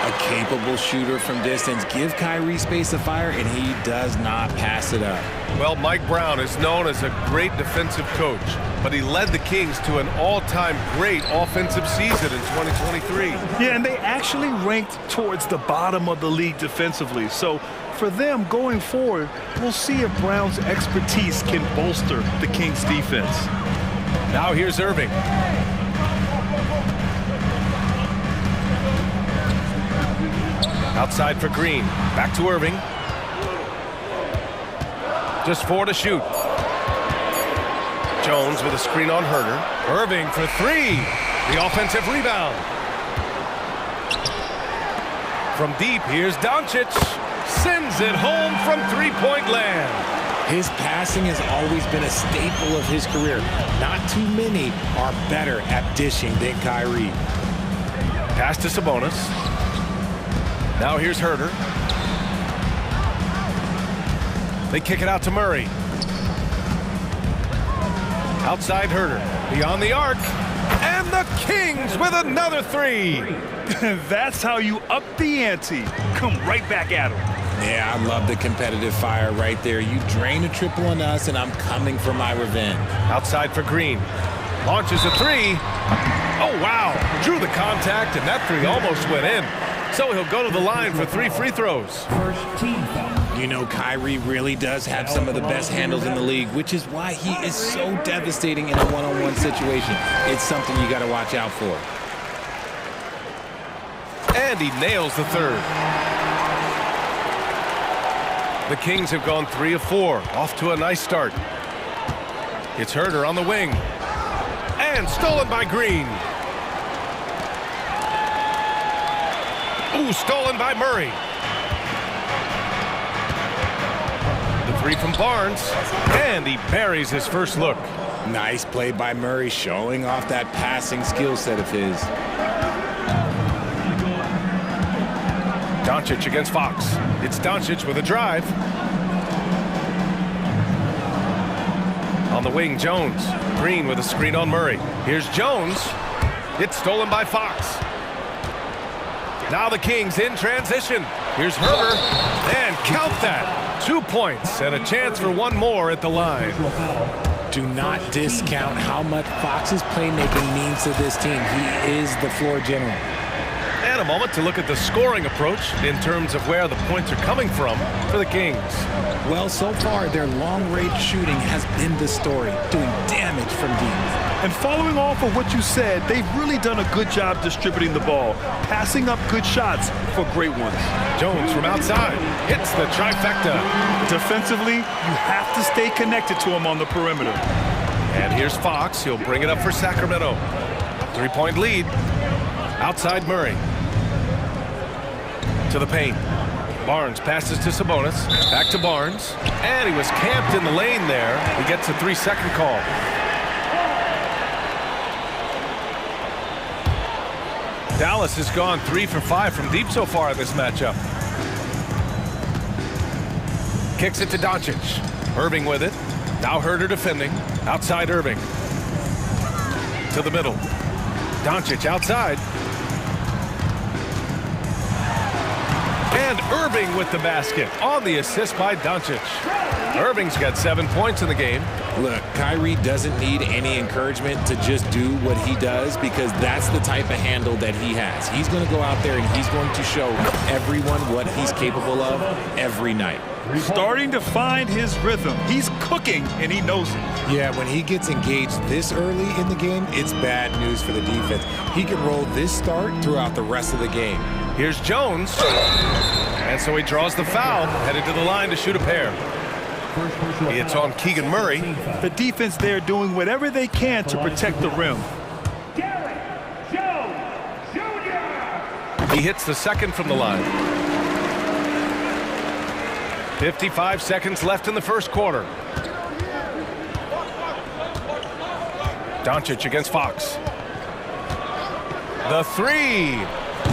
A capable shooter from distance. Give Kyrie space to fire, and he does not pass it up. Well, Mike Brown is known as a great defensive coach, but he led the Kings to an all-time great offensive season in 2023. Yeah, and they actually ranked towards the bottom of the league defensively. So for them going forward, we'll see if Brown's expertise can bolster the Kings' defense. Now here's Irving. Outside for Green. Back to Irving. Just 4 to shoot. Jones with a screen on Herter. Irving for 3. The offensive rebound. From deep, here's Doncic. Sends it home from three-point land. His passing has always been a staple of his career. Not too many are better at dishing than Kyrie. Pass to Sabonis. Now here's Herter. They kick it out to Murray. Outside Herter. Beyond the arc. And the Kings with another 3. That's how you up the ante. Come right back at him. Yeah, I love the competitive fire right there. You drain a triple on us, and I'm coming for my revenge. Outside for Green. Launches a 3. Oh, wow. Drew the contact, and that 3 almost went in. So he'll go to the line for 3 free throws. You know, Kyrie really does have some of the best handles in the league, which is why he is so devastating in a one-on-one situation. It's something you got to watch out for. And he nails the 3rd. The Kings have gone 3 of 4. Off to a nice start. It's Herter on the wing. And stolen by Green. Ooh, stolen by Murray. The 3 from Barnes. And he buries his first look. Nice play by Murray, showing off that passing skill set of his. Doncic against Fox. It's Doncic with a drive. On the wing, Jones. Green with a screen on Murray. Here's Jones. It's stolen by Fox. Now the Kings in transition. Here's Herter. And count that. 2 points and a chance for 1 more at the line. Do not discount how much Fox's playmaking means to this team. He is the floor general. And a moment to look at the scoring approach in terms of where the points are coming from for the Kings. Well, so far, their long-range shooting has been the story, doing damage from deep. And following off of what you said, they've really done a good job distributing the ball, passing up good shots for great ones. Jones from outside hits the trifecta. Defensively, you have to stay connected to him on the perimeter. And here's Fox. He'll bring it up for Sacramento. 3-point lead. Outside Murray. To the paint. Barnes passes to Sabonis. Back to Barnes. And he was camped in the lane there. He gets a 3-second call. Dallas has gone 3 for 5 from deep so far in this matchup. Kicks it to Doncic. Irving with it. Now Herter defending. Outside Irving. To the middle. Doncic outside. And Irving with the basket on the assist by Doncic. Irving's got 7 points in the game. Look, Kyrie doesn't need any encouragement to just do what he does because that's the type of handle that he has. He's going to go out there and he's going to show everyone what he's capable of every night. Starting to find his rhythm. He's cooking, and he knows it. Yeah, when he gets engaged this early in the game, it's bad news for the defense. He can roll this start throughout the rest of the game. Here's Jones. And so he draws the foul, headed to the line to shoot a pair. It's on Keegan Murray. The defense there doing whatever they can to protect the rim. He hits the second from the line. 55 seconds left in the first quarter. Doncic against Fox. The three.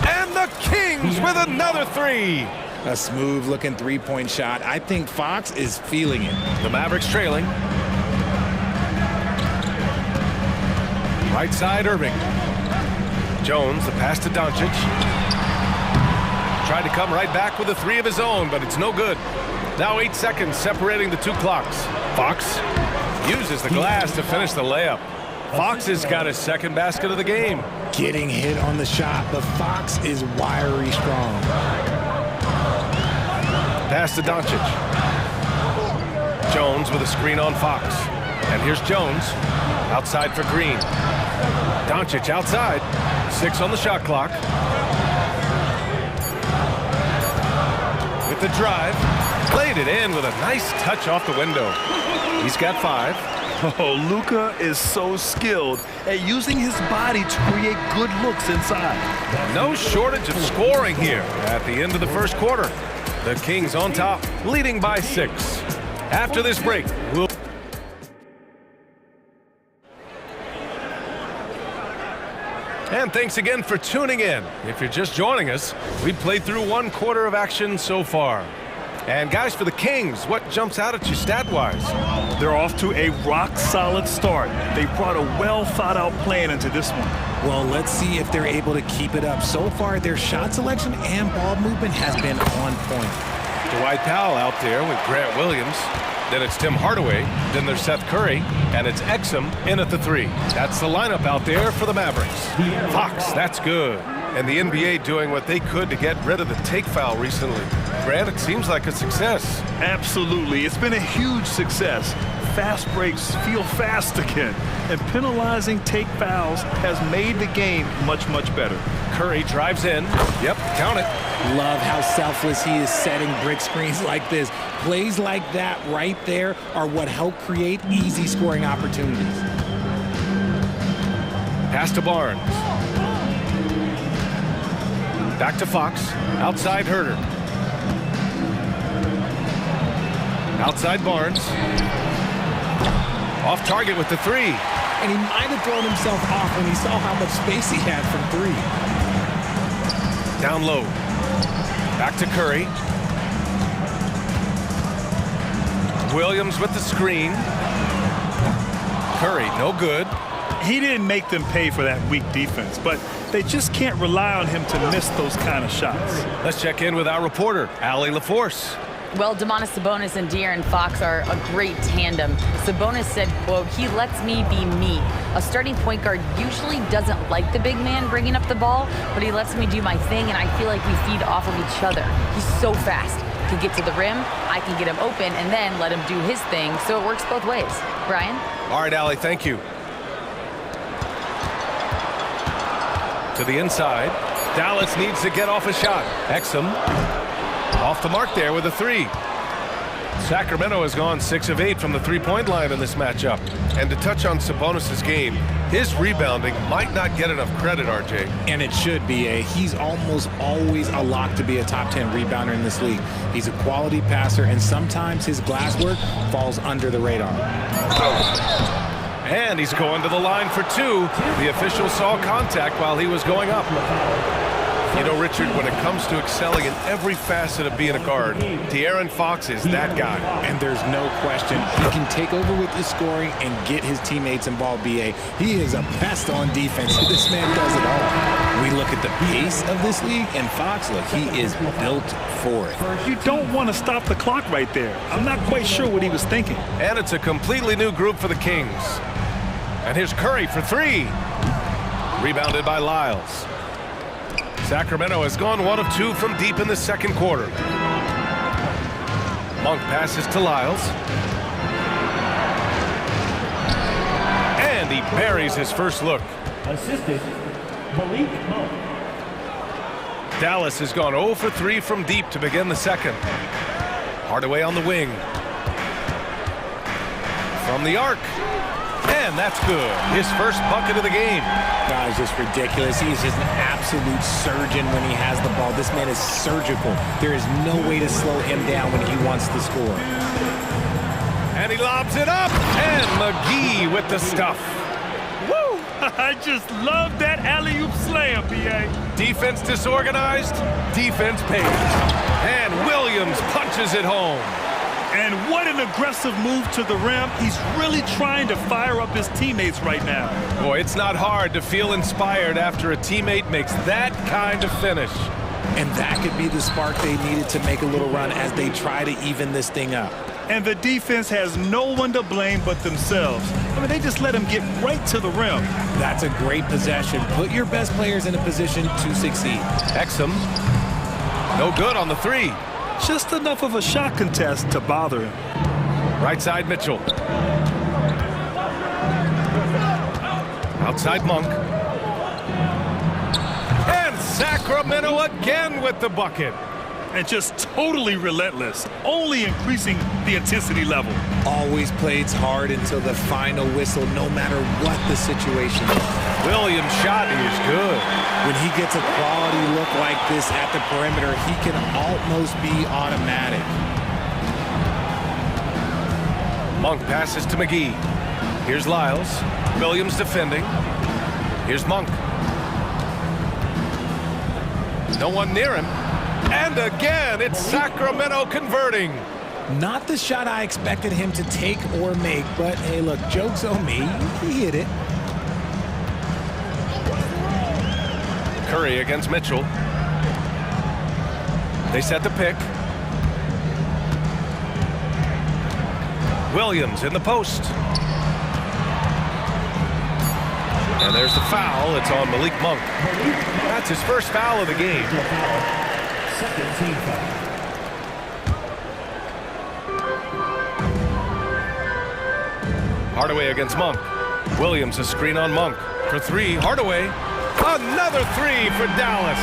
And the Kings with another three. A smooth-looking three-point shot. I think Fox is feeling it. The Mavericks trailing. Right side, Irving. Jones, the pass to Doncic. Tried to come right back with a three of his own, but it's no good. Now 8 seconds separating the two clocks. Fox uses the glass to finish the layup. Fox has got his second basket of the game. Getting hit on the shot, but Fox is wiry strong. Pass to Doncic. Jones with a screen on Fox. And here's Jones. Outside for Green. Doncic outside. 6 on the shot clock. With the drive. Played it in with a nice touch off the window. He's got 5. Oh, Luka is so skilled at using his body to create good looks inside. No shortage of scoring here at the end of the first quarter. The Kings on top, leading by 6. After this break, we'll... And thanks again for tuning in. If you're just joining us, we've played through 1 quarter of action so far. And guys, for the Kings, what jumps out at you stat-wise? They're off to a rock-solid start. They brought a well-thought-out plan into this one. Well, let's see if they're able to keep it up. So far, their shot selection and ball movement has been on point. Dwight Powell out there with Grant Williams. Then it's Tim Hardaway. Then there's Seth Curry. And it's Exum in at the 3. That's the lineup out there for the Mavericks. Fox, that's good. And the NBA doing what they could to get rid of the take foul recently. Grant, it seems like a success. Absolutely. It's been a huge success. Fast breaks feel fast again. And penalizing take fouls has made the game much, much better. Curry drives in. Yep, count it. Love how selfless he is setting brick screens like this. Plays like that right there are what help create easy scoring opportunities. Pass to Barnes. Back to Fox. Outside Herter. Outside Barnes. Off target with the 3. And he might have thrown himself off when he saw how much space he had from 3. Down low. Back to Curry. Williams with the screen. Curry, no good. He didn't make them pay for that weak defense, but they just can't rely on him to miss those kind of shots. Let's check in with our reporter, Allie LaForce. Well, Domantas Sabonis and De'Aaron Fox are a great tandem. Sabonis said, quote, "He lets me be me. A starting point guard usually doesn't like the big man bringing up the ball, but he lets me do my thing, and I feel like we feed off of each other. He's so fast. He can get to the rim, I can get him open, and then let him do his thing, so it works both ways." Brian? All right, Allie, thank you. To the inside. Dallas needs to get off a shot. Exum off the mark there with a 3. Sacramento has gone 6 of 8 from the three-point line in this matchup. And to touch on Sabonis' game, his rebounding might not get enough credit, RJ. And it should be. He's almost always a lock to be a top 10 rebounder in this league. He's a quality passer, and sometimes his glass work falls under the radar. And he's going to the line for 2. The official saw contact while he was going up. You know, Richard, when it comes to excelling in every facet of being a guard, De'Aaron Fox is that guy. And there's no question. He can take over with his scoring and get his teammates involved, B.A. He is a pest on defense. This man does it all. We look at the pace of this league, and Fox, look, he is built for it. You don't want to stop the clock right there. I'm not quite sure what he was thinking. And it's a completely new group for the Kings. And here's Curry for 3. Rebounded by Lyles. Sacramento has gone 1 of 2 from deep in the second quarter. Monk passes to Lyles. And he buries his first look. Assistant, Malik Monk. Dallas has gone 0 for 3 from deep to begin the second. Hardaway on the wing. From the arc. And that's good. His first bucket of the game. Guys, just ridiculous. He is just an absolute surgeon when he has the ball. This man is surgical. There is no way to slow him down when he wants to score. And he lobs it up. And McGee with the stuff. Woo! I just love that alley-oop slam, B.A. Defense disorganized. Defense pays. And Williams punches it home. And what an aggressive move to the rim. He's really trying to fire up his teammates right now. Boy, it's not hard to feel inspired after a teammate makes that kind of finish. And that could be the spark they needed to make a little run as they try to even this thing up. And the defense has no one to blame but themselves. I mean, they just let him get right to the rim. That's a great possession. Put your best players in a position to succeed. Exum, no good on the three. Just enough of a shot contest to bother him. Right side, Mitchell. Outside, Monk. And Sacramento again with the bucket. And just totally relentless, only increasing the intensity level. Always plays hard until the final whistle, no matter what the situation is. Williams' shot is good. When he gets a quality look like this at the perimeter, he can almost be automatic. Monk passes to McGee. Here's Lyles. Williams defending. Here's Monk. No one near him. And again, it's Sacramento converting. Not the shot I expected him to take or make, but hey, look, joke's on me. He hit it. Curry against Mitchell. They set the pick. Williams in the post. And there's the foul. It's on Malik Monk. That's his first foul of the game. Second team foul. Hardaway against Monk. Williams a screen on Monk. For three, Hardaway. Another three for Dallas.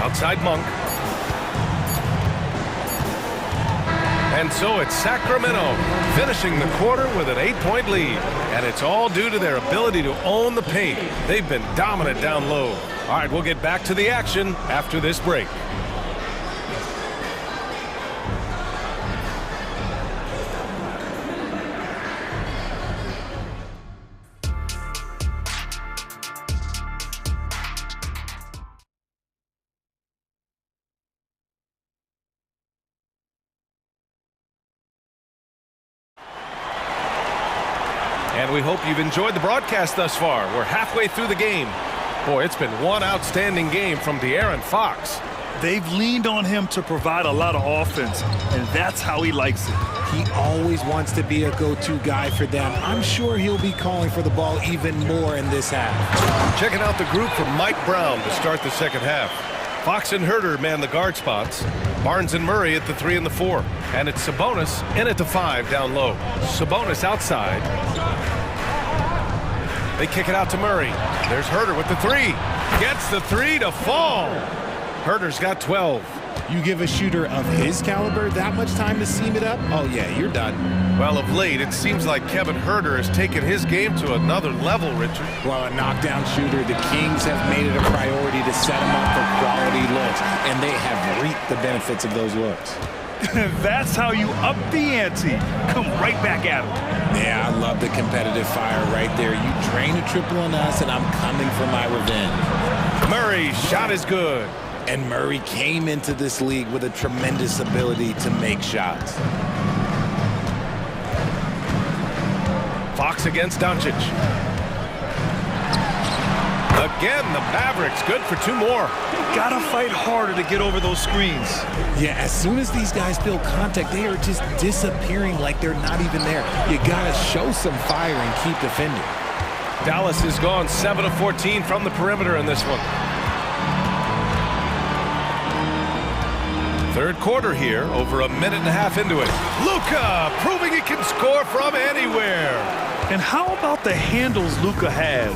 Outside Monk. And so it's Sacramento finishing the quarter with an 8-point lead. And it's all due to their ability to own the paint. They've been dominant down low. All right, we'll get back to the action after this break. And we hope you've enjoyed the broadcast thus far. We're halfway through the game. Boy, it's been one outstanding game from De'Aaron Fox. They've leaned on him to provide a lot of offense, and that's how he likes it. He always wants to be a go-to guy for them. I'm sure he'll be calling for the ball even more in this half. Checking out the group from Mike Brown to start the second half. Fox and Herter man the guard spots. Barnes and Murray at the 3 and the 4. And it's Sabonis in at the 5 down low. Sabonis outside. They kick it out to Murray. There's Herter with the 3. Gets the 3 to fall. Herter's got 12. You give a shooter of his caliber that much time to seam it up? Oh, yeah, you're done. Well, of late, it seems like Kevin Herter has taken his game to another level, Richard. Well, a knockdown shooter, the Kings have made it a priority to set him up for quality looks, and they have reaped the benefits of those looks. That's how you up the ante. Come right back at him. Yeah, I love the competitive fire right there. You drain a triple on us, and I'm coming for my revenge. Murray's shot is good. And Murray came into this league with a tremendous ability to make shots. Fox against Doncic. Again, the Mavericks good for 2 more. Gotta fight harder to get over those screens. Yeah, as soon as these guys feel contact, they are just disappearing like they're not even there. You gotta show some fire and keep defending. Dallas has gone 7 of 14 from the perimeter in this one. Third quarter here, over a minute and a half into it. Luka proving he can score from anywhere. And how about the handles Luka has?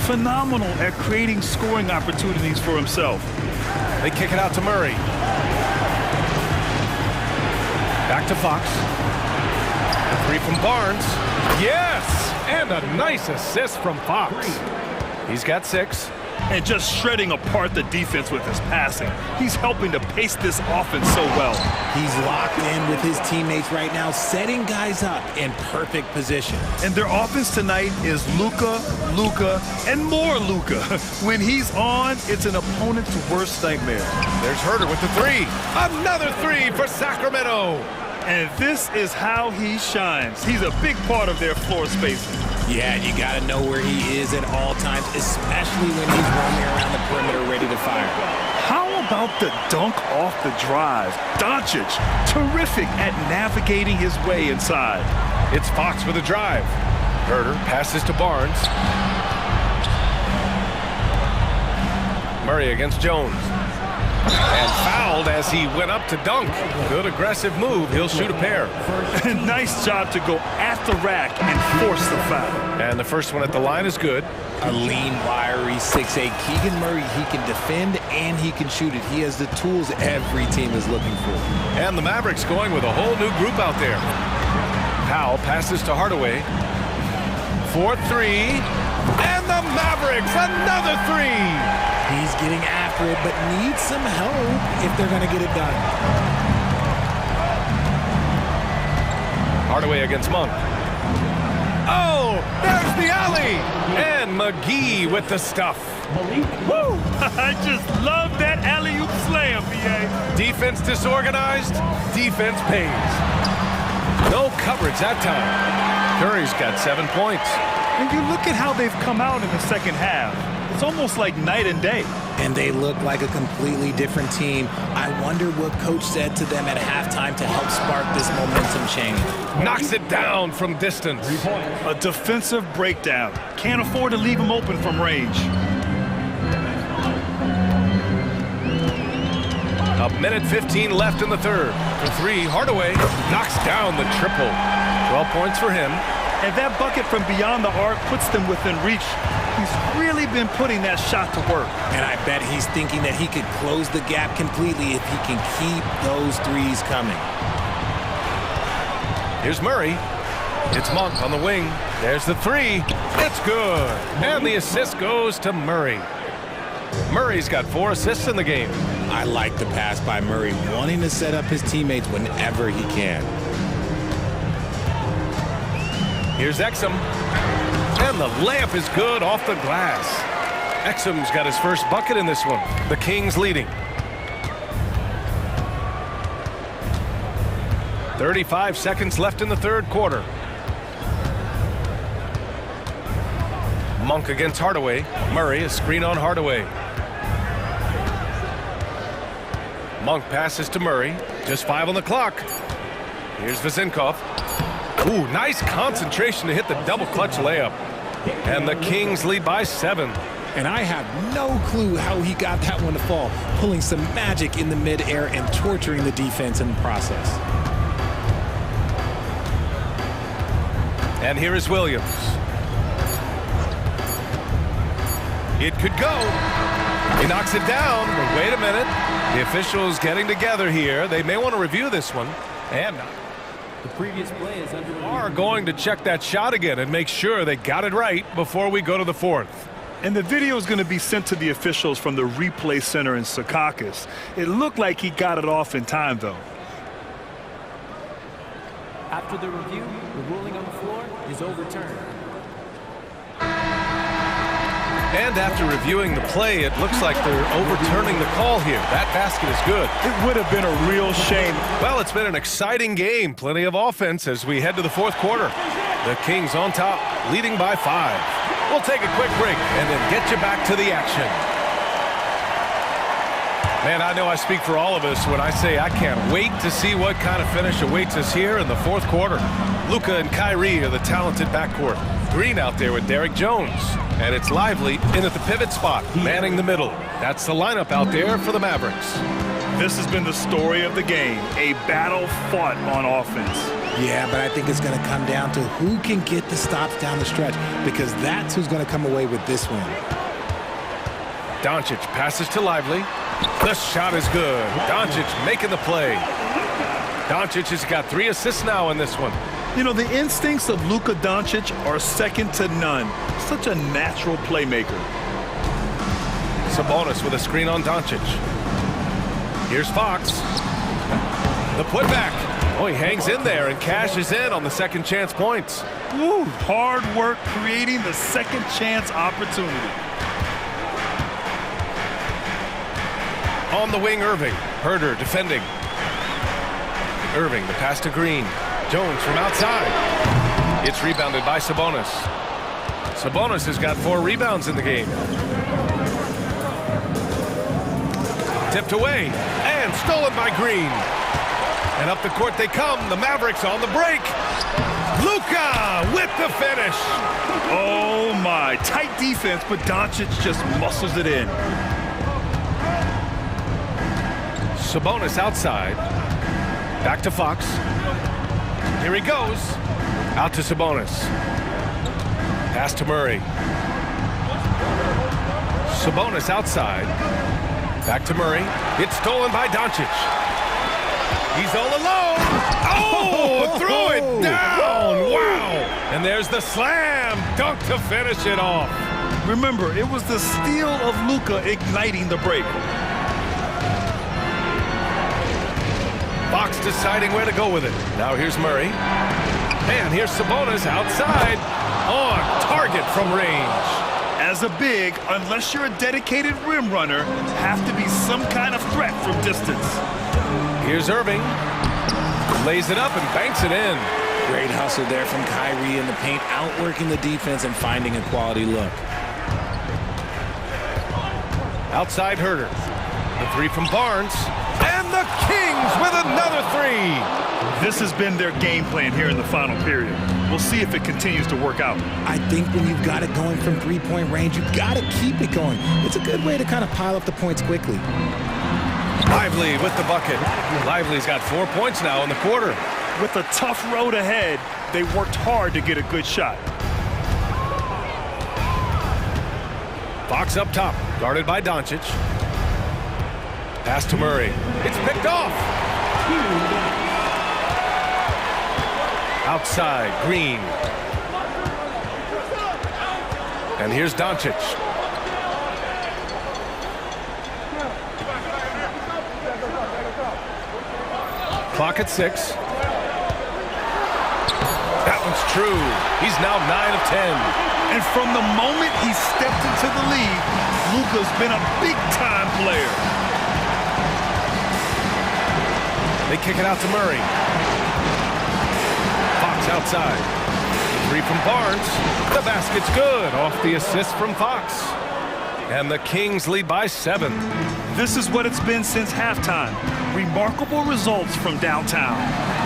Phenomenal at creating scoring opportunities for himself. They kick it out to Murray. Back to Fox. The three from Barnes. Yes! And a nice assist from Fox. He's got 6. And just shredding apart the defense with his passing. He's helping to pace this offense so well. He's locked in with his teammates right now, setting guys up in perfect position. And their offense tonight is Luka, and more Luka. When he's on, it's an opponent's worst nightmare. There's Herter with the 3. Another 3 for Sacramento. And this is how he shines. He's a big part of their floor spacing. Yeah, you got to know where he is at all times, especially when he's roaming around the perimeter ready to fire. How about the dunk off the drive? Doncic, terrific at navigating his way inside. It's Fox with a drive. Herter passes to Barnes. Murray against Jones. And fouled as he went up to dunk. Good aggressive move. He'll shoot a pair. Nice job to go at the rack and force the foul. And the first one at the line is good. A lean, wiry 6'8". Keegan Murray, he can defend and he can shoot it. He has the tools every team is looking for. And the Mavericks going with a whole new group out there. Powell passes to Hardaway. 4-3. And the Mavericks, another 3. He's getting after it, but needs some help if they're going to get it done. Hardaway against Monk. Oh, there's the alley. And McGee with the stuff. Woo! I just love that alley-oop slam, BA. Defense disorganized, defense pays. No coverage that time. Curry's got 7 points. And you look at how they've come out in the second half. It's almost like night and day. And they look like a completely different team. I wonder what coach said to them at halftime to help spark this momentum change. Knocks it down from distance. A defensive breakdown. Can't afford to leave him open from range. A minute 15 left in the third. For 3, Hardaway knocks down the triple. 12 points for him. And that bucket from beyond the arc puts them within reach. He's really been putting that shot to work. And I bet he's thinking that he could close the gap completely if he can keep those threes coming. Here's Murray. It's Monk on the wing. There's the 3. It's good. And the assist goes to Murray. Murray's got 4 assists in the game. I like the pass by Murray, wanting to set up his teammates whenever he can. Here's Exum. And the layup is good off the glass. Exum's got his first bucket in this one. The Kings leading. 35 seconds left in the third quarter. Monk against Hardaway. Murray, a screen on Hardaway. Monk passes to Murray. Just 5 on the clock. Here's Vezenkov. Ooh, nice concentration to hit the double clutch layup. And the Kings lead by 7. And I have no clue how he got that one to fall, pulling some magic in the midair and torturing the defense in the process. And here is Williams. It could go. He knocks it down, but wait a minute. The officials getting together here. They may want to review this one. And the previous play is under review. Are going to check that shot again and make sure they got it right before we go to the fourth. And the video is going to be sent to the officials from the replay center in Secaucus. It looked like he got it off in time, though. After the review, the ruling on the floor is overturned. And after reviewing the play, it looks like they're overturning the call here. That basket is good. It would have been a real shame. Well, it's been an exciting game. Plenty of offense as we head to the fourth quarter. The Kings on top, leading by 5. We'll take a quick break and then get you back to the action. Man, I know I speak for all of us when I say I can't wait to see what kind of finish awaits us here in the fourth quarter. Luka and Kyrie are the talented backcourt. Green out there with Derek Jones. And it's Lively in at the pivot spot, manning the middle. That's the lineup out there for the Mavericks. This has been the story of the game, a battle fought on offense. Yeah, but I think it's going to come down to who can get the stops down the stretch, because that's who's going to come away with this win. Doncic passes to Lively. The shot is good. Doncic making the play. Doncic has got 3 assists now in this one. You know, the instincts of Luka Doncic are second to none. Such a natural playmaker. Sabonis with a screen on Doncic. Here's Fox. The putback. Oh, he hangs in there and cashes in on the second chance points. Woo, hard work creating the second chance opportunity. On the wing, Irving. Herder defending. Irving, the pass to Green. Jones from outside. It's rebounded by Sabonis. Sabonis has got 4 rebounds in the game. Tipped away and stolen by Green. And up the court they come. The Mavericks on the break. Luka with the finish. Oh my, tight defense, but Doncic just muscles it in. Sabonis outside. Back to Fox. Here he goes. Out to Sabonis. Pass to Murray. Sabonis outside. Back to Murray. It's stolen by Doncic. He's all alone. Oh, threw it down. Wow. And there's the slam dunk to finish it off. Remember, it was the steal of Luka igniting the break. Fox deciding where to go with it. Now here's Murray. And here's Sabonis outside. On target from range. As a big, unless you're a dedicated rim runner, have to be some kind of threat from distance. Here's Irving. Lays it up and banks it in. Great hustle there from Kyrie in the paint, outworking the defense and finding a quality look. Outside Herder. The 3 from Barnes. And the Kings with another 3. This has been their game plan here in the final period. We'll see if it continues to work out. I think when you've got it going from 3-point range, you've got to keep it going. It's a good way to kind of pile up the points quickly. Lively with the bucket. Lively's got 4 points now in the quarter. With a tough road ahead, they worked hard to get a good shot. Fox up top, guarded by Doncic. Pass to Murray. It's picked off. Outside, Green. And here's Doncic. Clock at 6. That one's true. He's now 9 of 10. And from the moment he stepped into the league, Luka's been a big-time player. They kick it out to Murray. Fox outside. 3 from Barnes. The basket's good. Off the assist from Fox. And the Kings lead by 7. This is what it's been since halftime. Remarkable results from downtown.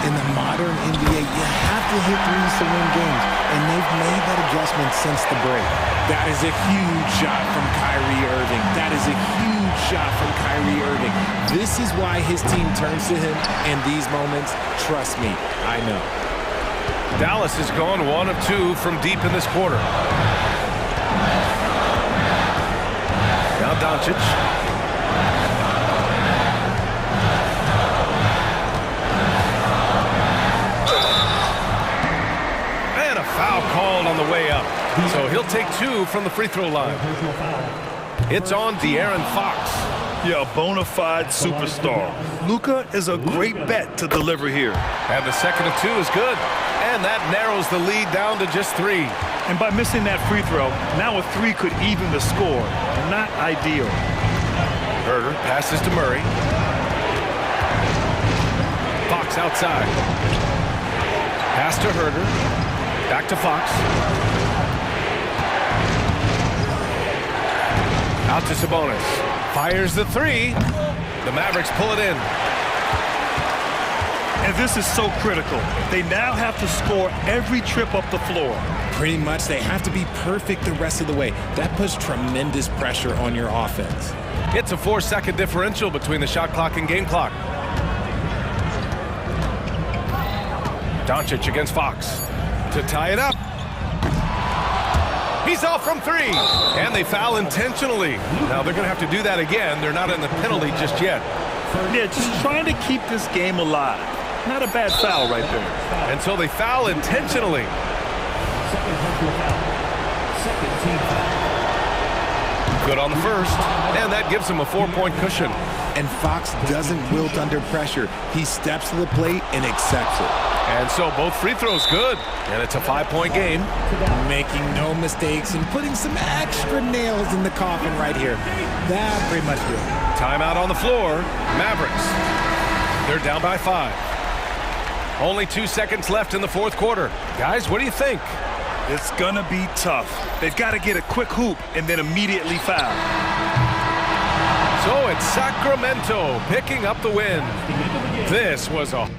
In the modern NBA, you have to hit threes to win games, and they've made that adjustment since the break. That is a huge shot from Kyrie Irving. That is a huge shot from Kyrie Irving. This is why his team turns to him in these moments. Trust me, I know. Dallas has gone 1 of 2 from deep in this quarter. Now Doncic. And a foul called on the way up. So he'll take 2 from the free throw line. It's on De'Aaron Fox. Yeah, a bona fide superstar. Luka is a great bet to deliver here. And the second of 2 is good. And that narrows the lead down to just 3. And by missing that free throw, now a 3 could even the score. Not ideal. Herder passes to Murray. Fox outside. Pass to Herder. Back to Fox. Out to Sabonis. Fires the 3. The Mavericks pull it in. And this is so critical. They now have to score every trip up the floor. Pretty much, they have to be perfect the rest of the way. That puts tremendous pressure on your offense. It's a 4-second differential between the shot clock and game clock. Doncic against Fox. To tie it up. He's off from 3. And they foul intentionally. Now they're going to have to do that again. They're not in the penalty just yet. Yeah, just trying to keep this game alive. Not a bad foul right there. And so they foul intentionally. Good on the first, and that gives him a 4-point cushion. And Fox doesn't wilt under pressure. He steps to the plate and accepts it. And so both free throws good, and it's a 5-point game. Making no mistakes and putting some extra nails in the coffin right here. That pretty much good. Timeout on the floor. Mavericks. They're down by 5. Only 2 seconds left in the fourth quarter. Guys, what do you think? It's gonna be tough. They've got to get a quick hoop and then immediately foul. So it's Sacramento picking up the win. This was a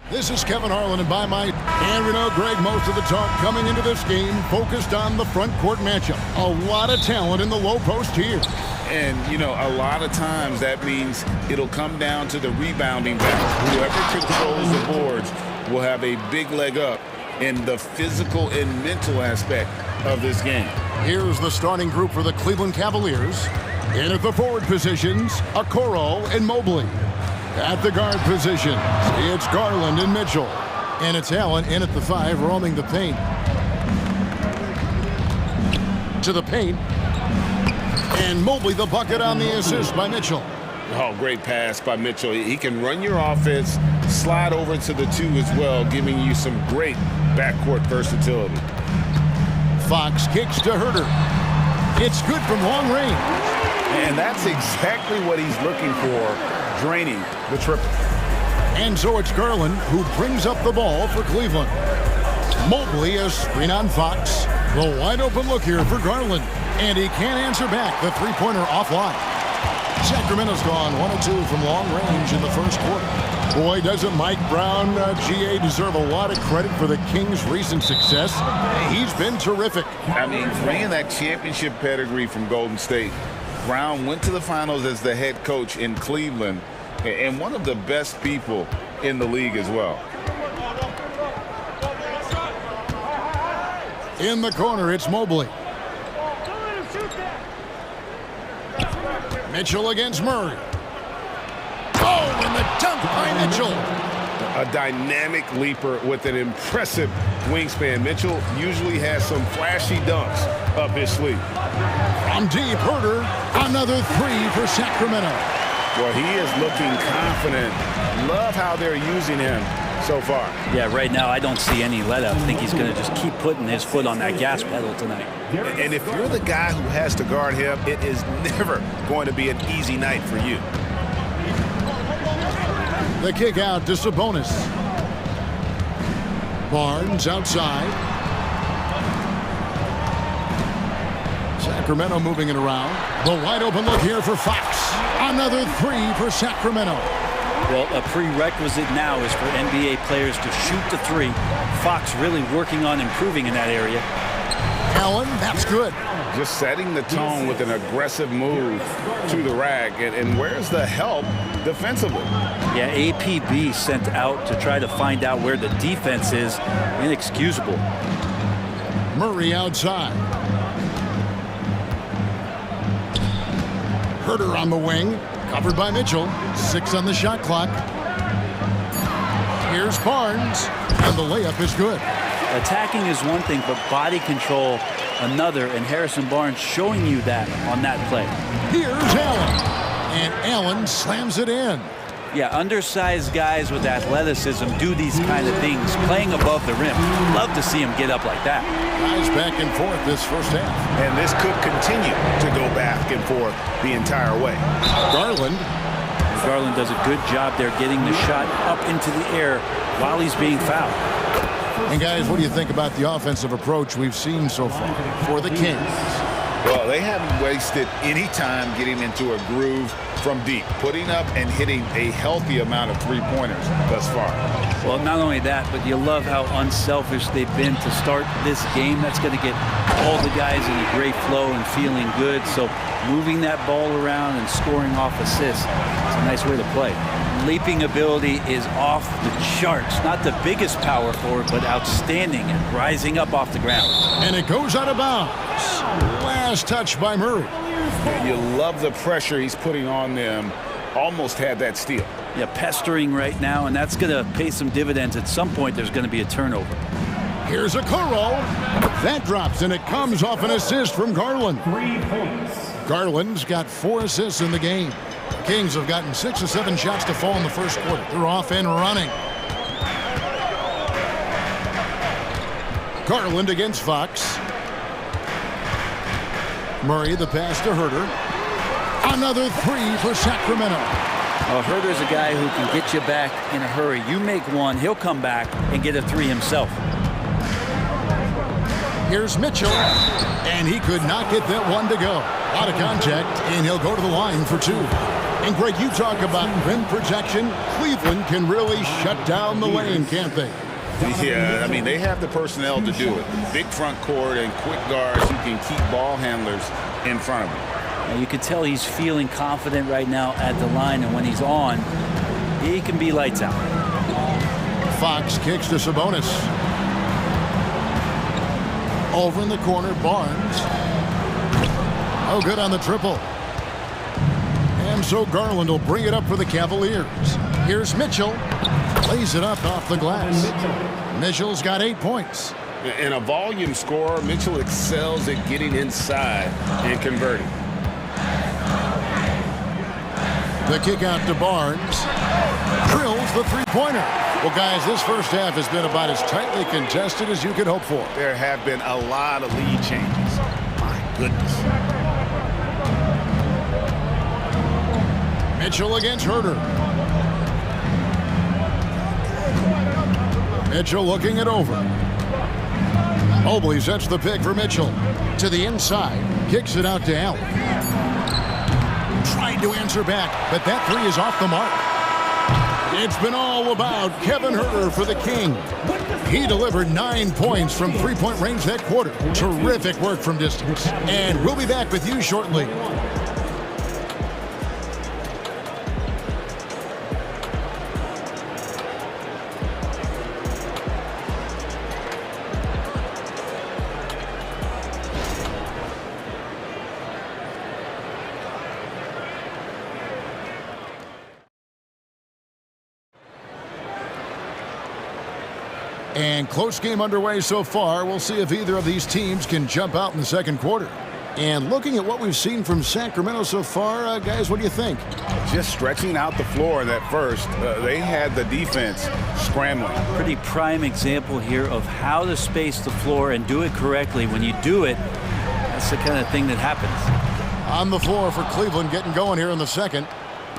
This is Kevin Harlan, and by my... And we know, Greg, most of the talk coming into this game focused on the front court matchup. A lot of talent in the low post here. And, you know, a lot of times that means it'll come down to the rebounding battle. Whoever controls the boards will have a big leg up in the physical and mental aspect of this game. Here's the starting group for the Cleveland Cavaliers. In at the forward positions, Okoro and Mobley. At the guard positions, it's Garland and Mitchell. And it's Allen in at the 5, roaming the paint. To the paint. And Mobley the bucket on the assist by Mitchell. Oh, great pass by Mitchell. He can run your offense, slide over to the 2 as well, giving you some great backcourt versatility. Fox kicks to Herter. It's good from long range. And that's exactly what he's looking for, draining the triple. And so it's Garland who brings up the ball for Cleveland. Mobley a screen on Fox. The wide open look here for Garland. And he can't answer back. The three-pointer offline. Sacramento's gone 1 of 2 from long range in the first quarter. Boy, doesn't Mike Brown, GA, deserve a lot of credit for the Kings' recent success. He's been terrific. I mean, bringing that championship pedigree from Golden State, Brown went to the finals as the head coach in Cleveland and one of the best people in the league as well. In the corner, it's Mobley. Mitchell against Murray. Oh, and the dunk by Mitchell. A dynamic leaper with an impressive wingspan. Mitchell usually has some flashy dunks up his sleeve. From deep, Herter, another 3 for Sacramento. Well, he is looking confident. Love how they're using him so far. Yeah, right now I don't see any let up. I think he's going to just keep putting his foot on that gas pedal tonight. And if you're the guy who has to guard him, it is never going to be an easy night for you. The kick out to Sabonis. Barnes outside. Sacramento moving it around. The wide open look here for Fox. Another 3 for Sacramento. Well, a prerequisite now is for NBA players to shoot the 3. Fox really working on improving in that area. Allen, that's good. Just setting the tone with an aggressive move to the rack. And where's the help defensively? Yeah, APB sent out to try to find out where the defense is. Inexcusable. Murray outside. Herter on the wing. Covered by Mitchell. 6 on the shot clock. Here's Barnes. And the layup is good. Attacking is one thing, but body control another. And Harrison Barnes showing you that on that play. Here's Allen. And Allen slams it in. Yeah, undersized guys with athleticism do these kind of things, playing above the rim. Love to see him get up like that. Guys back and forth this first half. And this could continue to go back and forth the entire way. Garland. Garland does a good job there getting the shot up into the air while he's being fouled. And guys, what do you think about the offensive approach we've seen so far for the Kings? Well, they haven't wasted any time getting into a groove from deep, putting up and hitting a healthy amount of three-pointers thus far. Well, not only that, but you love how unselfish they've been to start this game. That's going to get all the guys in a great flow and feeling good. So moving that ball around and scoring off assists, it's a nice way to play. Leaping ability is off the charts. Not the biggest power forward, but outstanding and rising up off the ground. And it goes out of bounds. Last touch by Murray. You love the pressure he's putting on them. Almost had that steal. Yeah, pestering right now, and that's going to pay some dividends. At some point, there's going to be a turnover. Here's Okoro. That drops, and it comes off an assist from Garland. 3 points. Garland's got 4 assists in the game. Kings have gotten 6 or 7 shots to fall in the first quarter. They're off and running. Garland against Fox. Murray the pass to Herter. Another 3 for Sacramento. Herter's a guy who can get you back in a hurry. You make one, he'll come back and get a 3 himself. Here's Mitchell, and he could not get that one to go. Out of contact, and he'll go to the line for 2. And Greg, you talk about rim protection. Cleveland can really shut down the lane, can't they? Yeah, I mean, they have the personnel to do it. Big front court and quick guards who can keep ball handlers in front of him. You can tell he's feeling confident right now at the line, and when he's on, he can be lights out. Fox kicks to Sabonis. Over in the corner, Barnes. Oh, good on the triple. And so Garland will bring it up for the Cavaliers. Here's Mitchell. Lays it up off the glass. Mitchell's got 8 points. In a volume scorer, Mitchell excels at getting inside and converting. The kick out to Barnes. Drills the three-pointer. Well, guys, this first half has been about as tightly contested as you could hope for. There have been a lot of lead changes. My goodness. Mitchell against Herter. Mitchell looking it over. Mobley sets the pick for Mitchell. To the inside. Kicks it out to Allen. Tried to answer back, but that three is off the mark. It's been all about Kevin Herter for the King. He delivered 9 points from three-point range that quarter. Terrific work from distance. And we'll be back with you shortly. And close game underway so far. We'll see if either of these teams can jump out in the second quarter. And looking at what we've seen from Sacramento so far, guys, what do you think? Just stretching out the floor in that first. They had the defense scrambling. Pretty prime example here of how to space the floor and do it correctly. When you do it, that's the kind of thing that happens. On the floor for Cleveland getting going here in the second.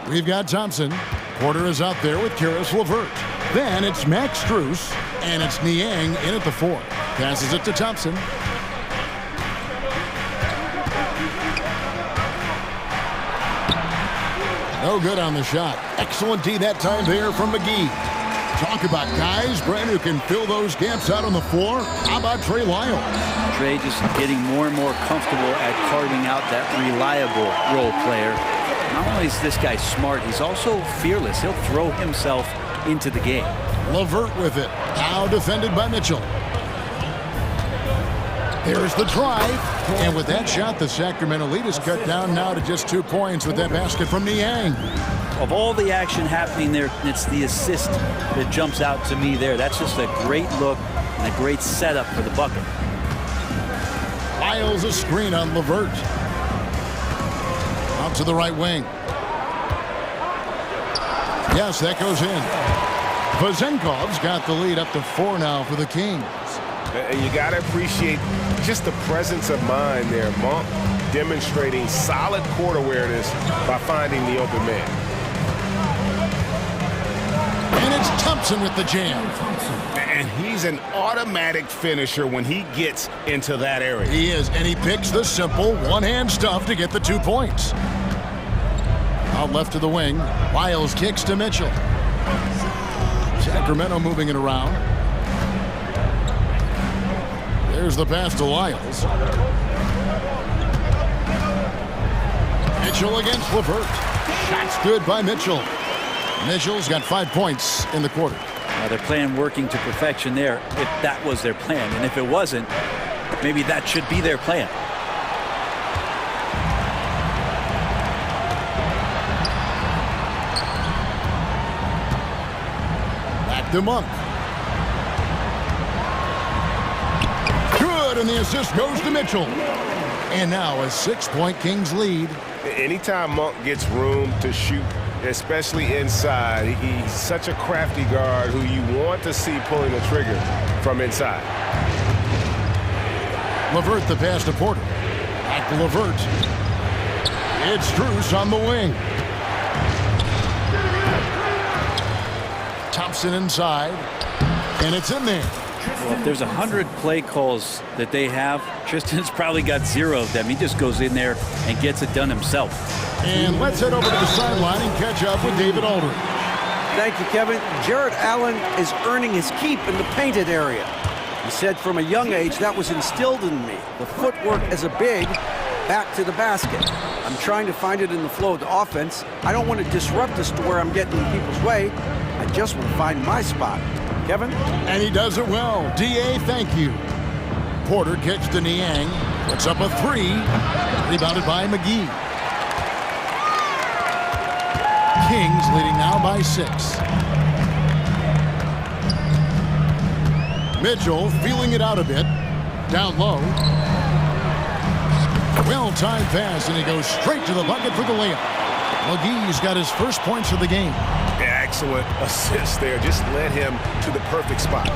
We've got Thompson. Porter is out there with Karis LeVert. Then it's Max Strus, and it's Niang in at the 4. Passes it to Thompson. No good on the shot. Excellent D that time there from McGee. Talk about guys, Brent, who can fill those gaps out on the floor. How about Trey Lyles? Trey just getting more and more comfortable at carving out that reliable role player. Not only is this guy smart, he's also fearless. He'll throw himself into the game. LeVert with it. Now defended by Mitchell. There's the drive. And with that shot, the Sacramento lead is cut down now to just 2 points with that basket from Niang. Of all the action happening there, it's the assist that jumps out to me there. That's just a great look and a great setup for the bucket. Lyles a screen on LeVert. Out to the right wing. Yes, that goes in. Vazenkov's got the lead up to 4 now for the Kings. And you got to appreciate just the presence of mind there. Monk demonstrating solid court awareness by finding the open man. And it's Thompson with the jam. And he's an automatic finisher when he gets into that area. He is, and he picks the simple one-hand stuff to get the 2 points. Out left to the wing. Lyles kicks to Mitchell. Sacramento moving it around. There's the pass to Lyles. Mitchell against LeVert. Shots good by Mitchell. Mitchell's got 5 points in the quarter. They're playing working to perfection there, if that was their plan. And if it wasn't, maybe that should be their plan. Back to Monk. Good, and the assist goes to Mitchell. And now a 6-point Kings lead. Anytime Monk gets room to shoot, especially inside, he's such a crafty guard who you want to see pulling the trigger from inside. LeVert the pass to Porter. Back to LeVert. It's Strus on the wing. Thompson inside. And it's in there. Well, if there's 100 play calls that they have, Tristan's probably got 0 of them. He just goes in there and gets it done himself. And let's head over to the sideline and catch up with David Aldridge. Thank you, Kevin. Jared Allen is earning his keep in the painted area. He said from a young age that was instilled in me. The footwork as a big, back to the basket. I'm trying to find it in the flow of the offense. I don't want to disrupt us to where I'm getting in people's way. I just want to find my spot. Kevin? And he does it well. D.A., thank you. Porter gets to Niang. Puts up a 3. Rebounded by McGee. Kings leading now by 6. Mitchell feeling it out a bit. Down low. Well-timed pass, and he goes straight to the bucket for the layup. McGee's got his first points of the game. Excellent assist there. Just led him to the perfect spot.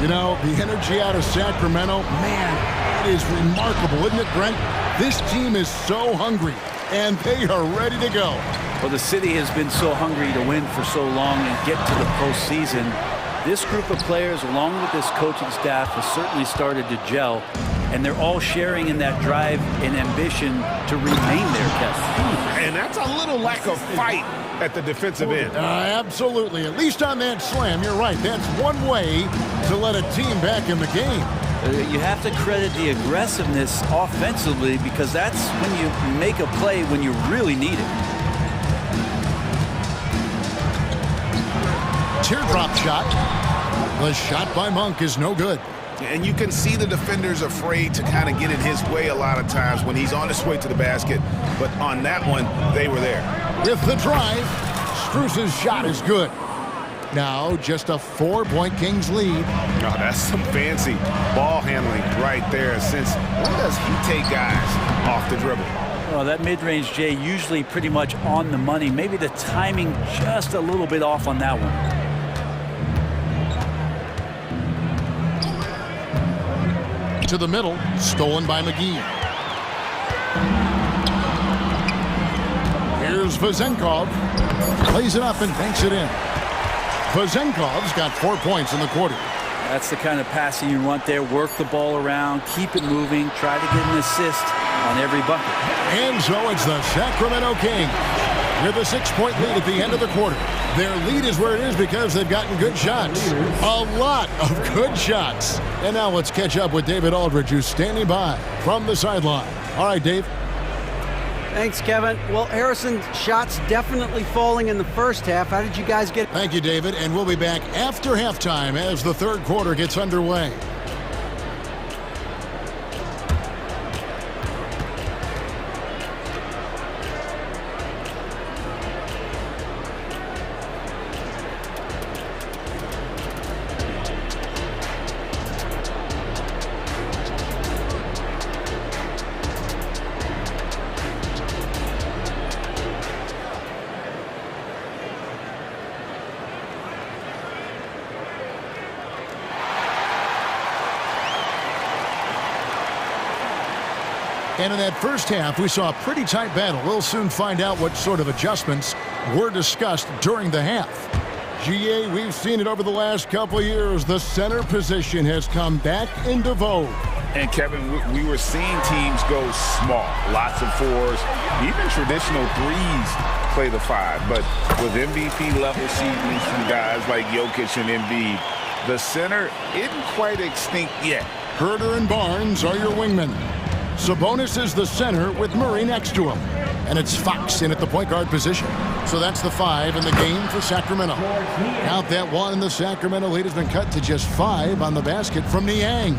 You know, the energy out of Sacramento, man, it is remarkable, isn't it, Brent? This team is so hungry, and they are ready to go. Well, the city has been so hungry to win for so long and get to the postseason. This group of players, along with this coaching staff, has certainly started to gel, and they're all sharing in that drive and ambition to remain there, Kevin. And that's a little lack of fight at the defensive end. Absolutely. At least on that slam, you're right. That's one way to let a team back in the game. You have to credit the aggressiveness offensively, because that's when you make a play when you really need it. Teardrop shot. The shot by Monk is no good. And you can see the defenders afraid to kind of get in his way a lot of times when he's on his way to the basket. But on that one, they were there. With the drive, Strus's shot is good. Now just a 4-point Kings lead. Oh, that's some fancy ball handling right there. Since when does he take guys off the dribble? Well, that mid-range, Jay, usually pretty much on the money. Maybe the timing just a little bit off on that one. To the middle, stolen by McGee. Here's Vezenkov. Plays it up and banks it in. Vezenkov's got 4 points in the quarter. That's the kind of passing you want there. Work the ball around, keep it moving, try to get an assist on every bucket. And so it's the Sacramento Kings with a 6-point lead at the end of the quarter. Their lead is where it is because they've gotten good shots. A lot of good shots. And now let's catch up with David Aldridge, who's standing by from the sideline. All right, Dave. Thanks, Kevin. Well, Harrison, shots definitely falling in the first half. How did you guys get? Thank you, David. And we'll be back after halftime as the third quarter gets underway. And in that first half, we saw a pretty tight battle. We'll soon find out what sort of adjustments were discussed during the half. GA, we've seen it over the last couple of years. The center position has come back into vogue. And Kevin, we were seeing teams go small, lots of 4s, even traditional 3s play the 5. But with MVP level seasons from guys like Jokic and Embiid, the center isn't quite extinct yet. Herter and Barnes are your wingmen. Sabonis is the center with Murray next to him. And it's Fox in at the point guard position. So that's the 5 in the game for Sacramento. Count that one, and the Sacramento lead has been cut to just 5 on the basket from Niang.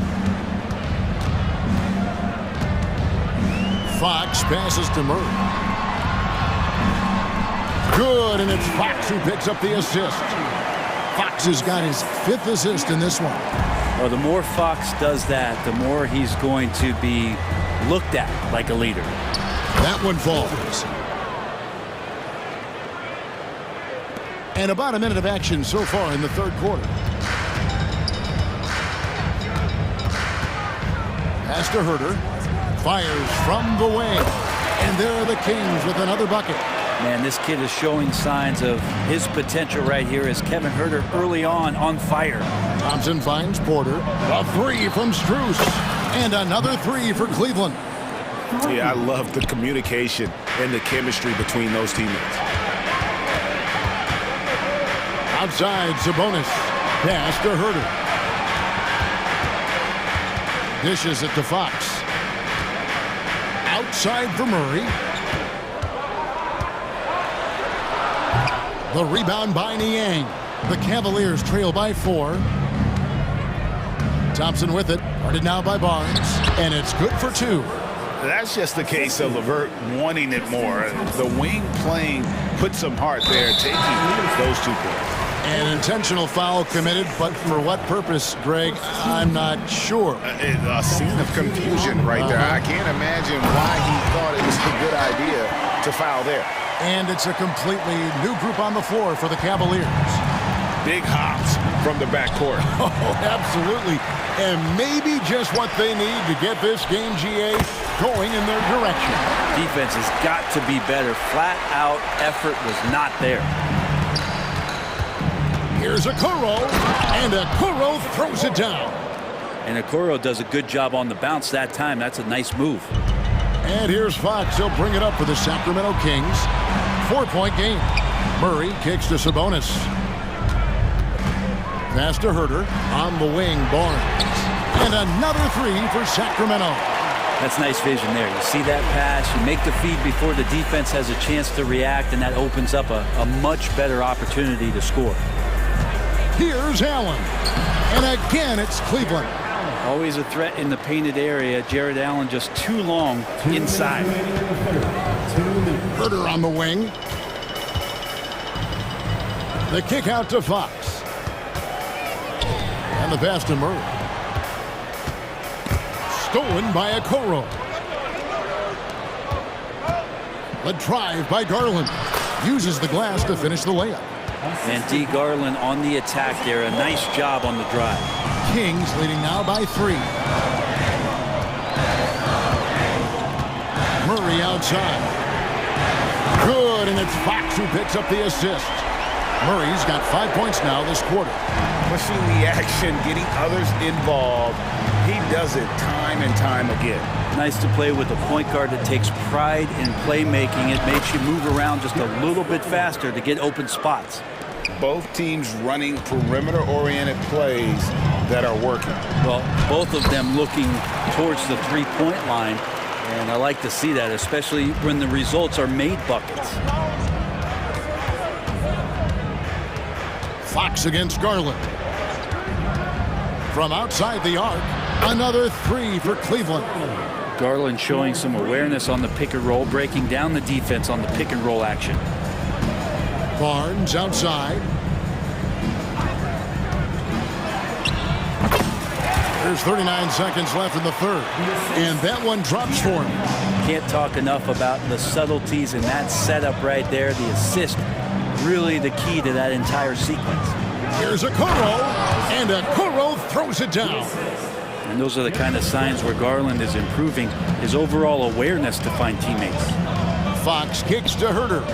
Fox passes to Murray. Good, and it's Fox who picks up the assist. Fox has got his 5th assist in this one. Well, the more Fox does that, the more he's going to be looked at like a leader. That one falls. And about a minute of action so far in the third quarter. Pass to Herter. Fires from the wing. And there are the Kings with another bucket. Man, this kid is showing signs of his potential right here as Kevin Huerter early on fire. Thompson finds Porter. A three from Strus. And another three for Cleveland. Yeah, I love the communication and the chemistry between those teammates. Outside, Sabonis. Pass to Huerter. Dishes it to Fox. Outside for Murray. The rebound by Niang. The Cavaliers trail by 4. Thompson with it. Guarded now by Barnes. And it's good for 2. That's just the case of LeVert wanting it more. The wing playing put some heart there, taking those 2 points. An intentional foul committed, but for what purpose, Greg, I'm not sure. A scene of confusion right there. I can't imagine why he thought it was a good idea to foul there. And it's a completely new group on the floor for the Cavaliers. Big hops from the backcourt. Oh, absolutely. And maybe just what they need to get this game, GA, going in their direction. Defense has got to be better. Flat out effort was not there. Here's Okoro, and Okoro throws it down. And Okoro does a good job on the bounce that time. That's a nice move. And here's Fox. He'll bring it up for the Sacramento Kings. 4-point game. Murray kicks to Sabonis. Pass to Huerter. On the wing, Barnes. And another three for Sacramento. That's nice vision there. You see that pass, you make the feed before the defense has a chance to react, and that opens up a much better opportunity to score. Here's Allen. And again, it's Cleveland. Always a threat in the painted area. Jared Allen just too long inside. Huerter on the wing. The kick out to Fox. And the pass to Murray. Stolen by Okoro. The drive by Garland. Uses the glass to finish the layup. And D. Garland on the attack there. A nice job on the drive. Kings leading now by 3. Murray outside. Good, and it's Fox who picks up the assist. Murray's got 5 points now this quarter. Pushing the action, getting others involved. He does it time and time again. Nice to play with a point guard that takes pride in playmaking. It makes you move around just a little bit faster to get open spots. Both teams running perimeter-oriented plays that are working. Well, both of them looking towards the three-point line, and I like to see that, especially when the results are made buckets. Fox against Garland. From outside the arc, another three for Cleveland. Garland showing some awareness on the pick and roll, breaking down the defense on the pick and roll action. Barnes outside. There's 39 seconds left in the third. And that one drops for him. Can't talk enough about the subtleties in that setup right there. The assist, really the key to that entire sequence. Here's Okoro, and Okoro throws it down. And those are the kind of signs where Garland is improving his overall awareness to find teammates. Fox kicks to Huerter.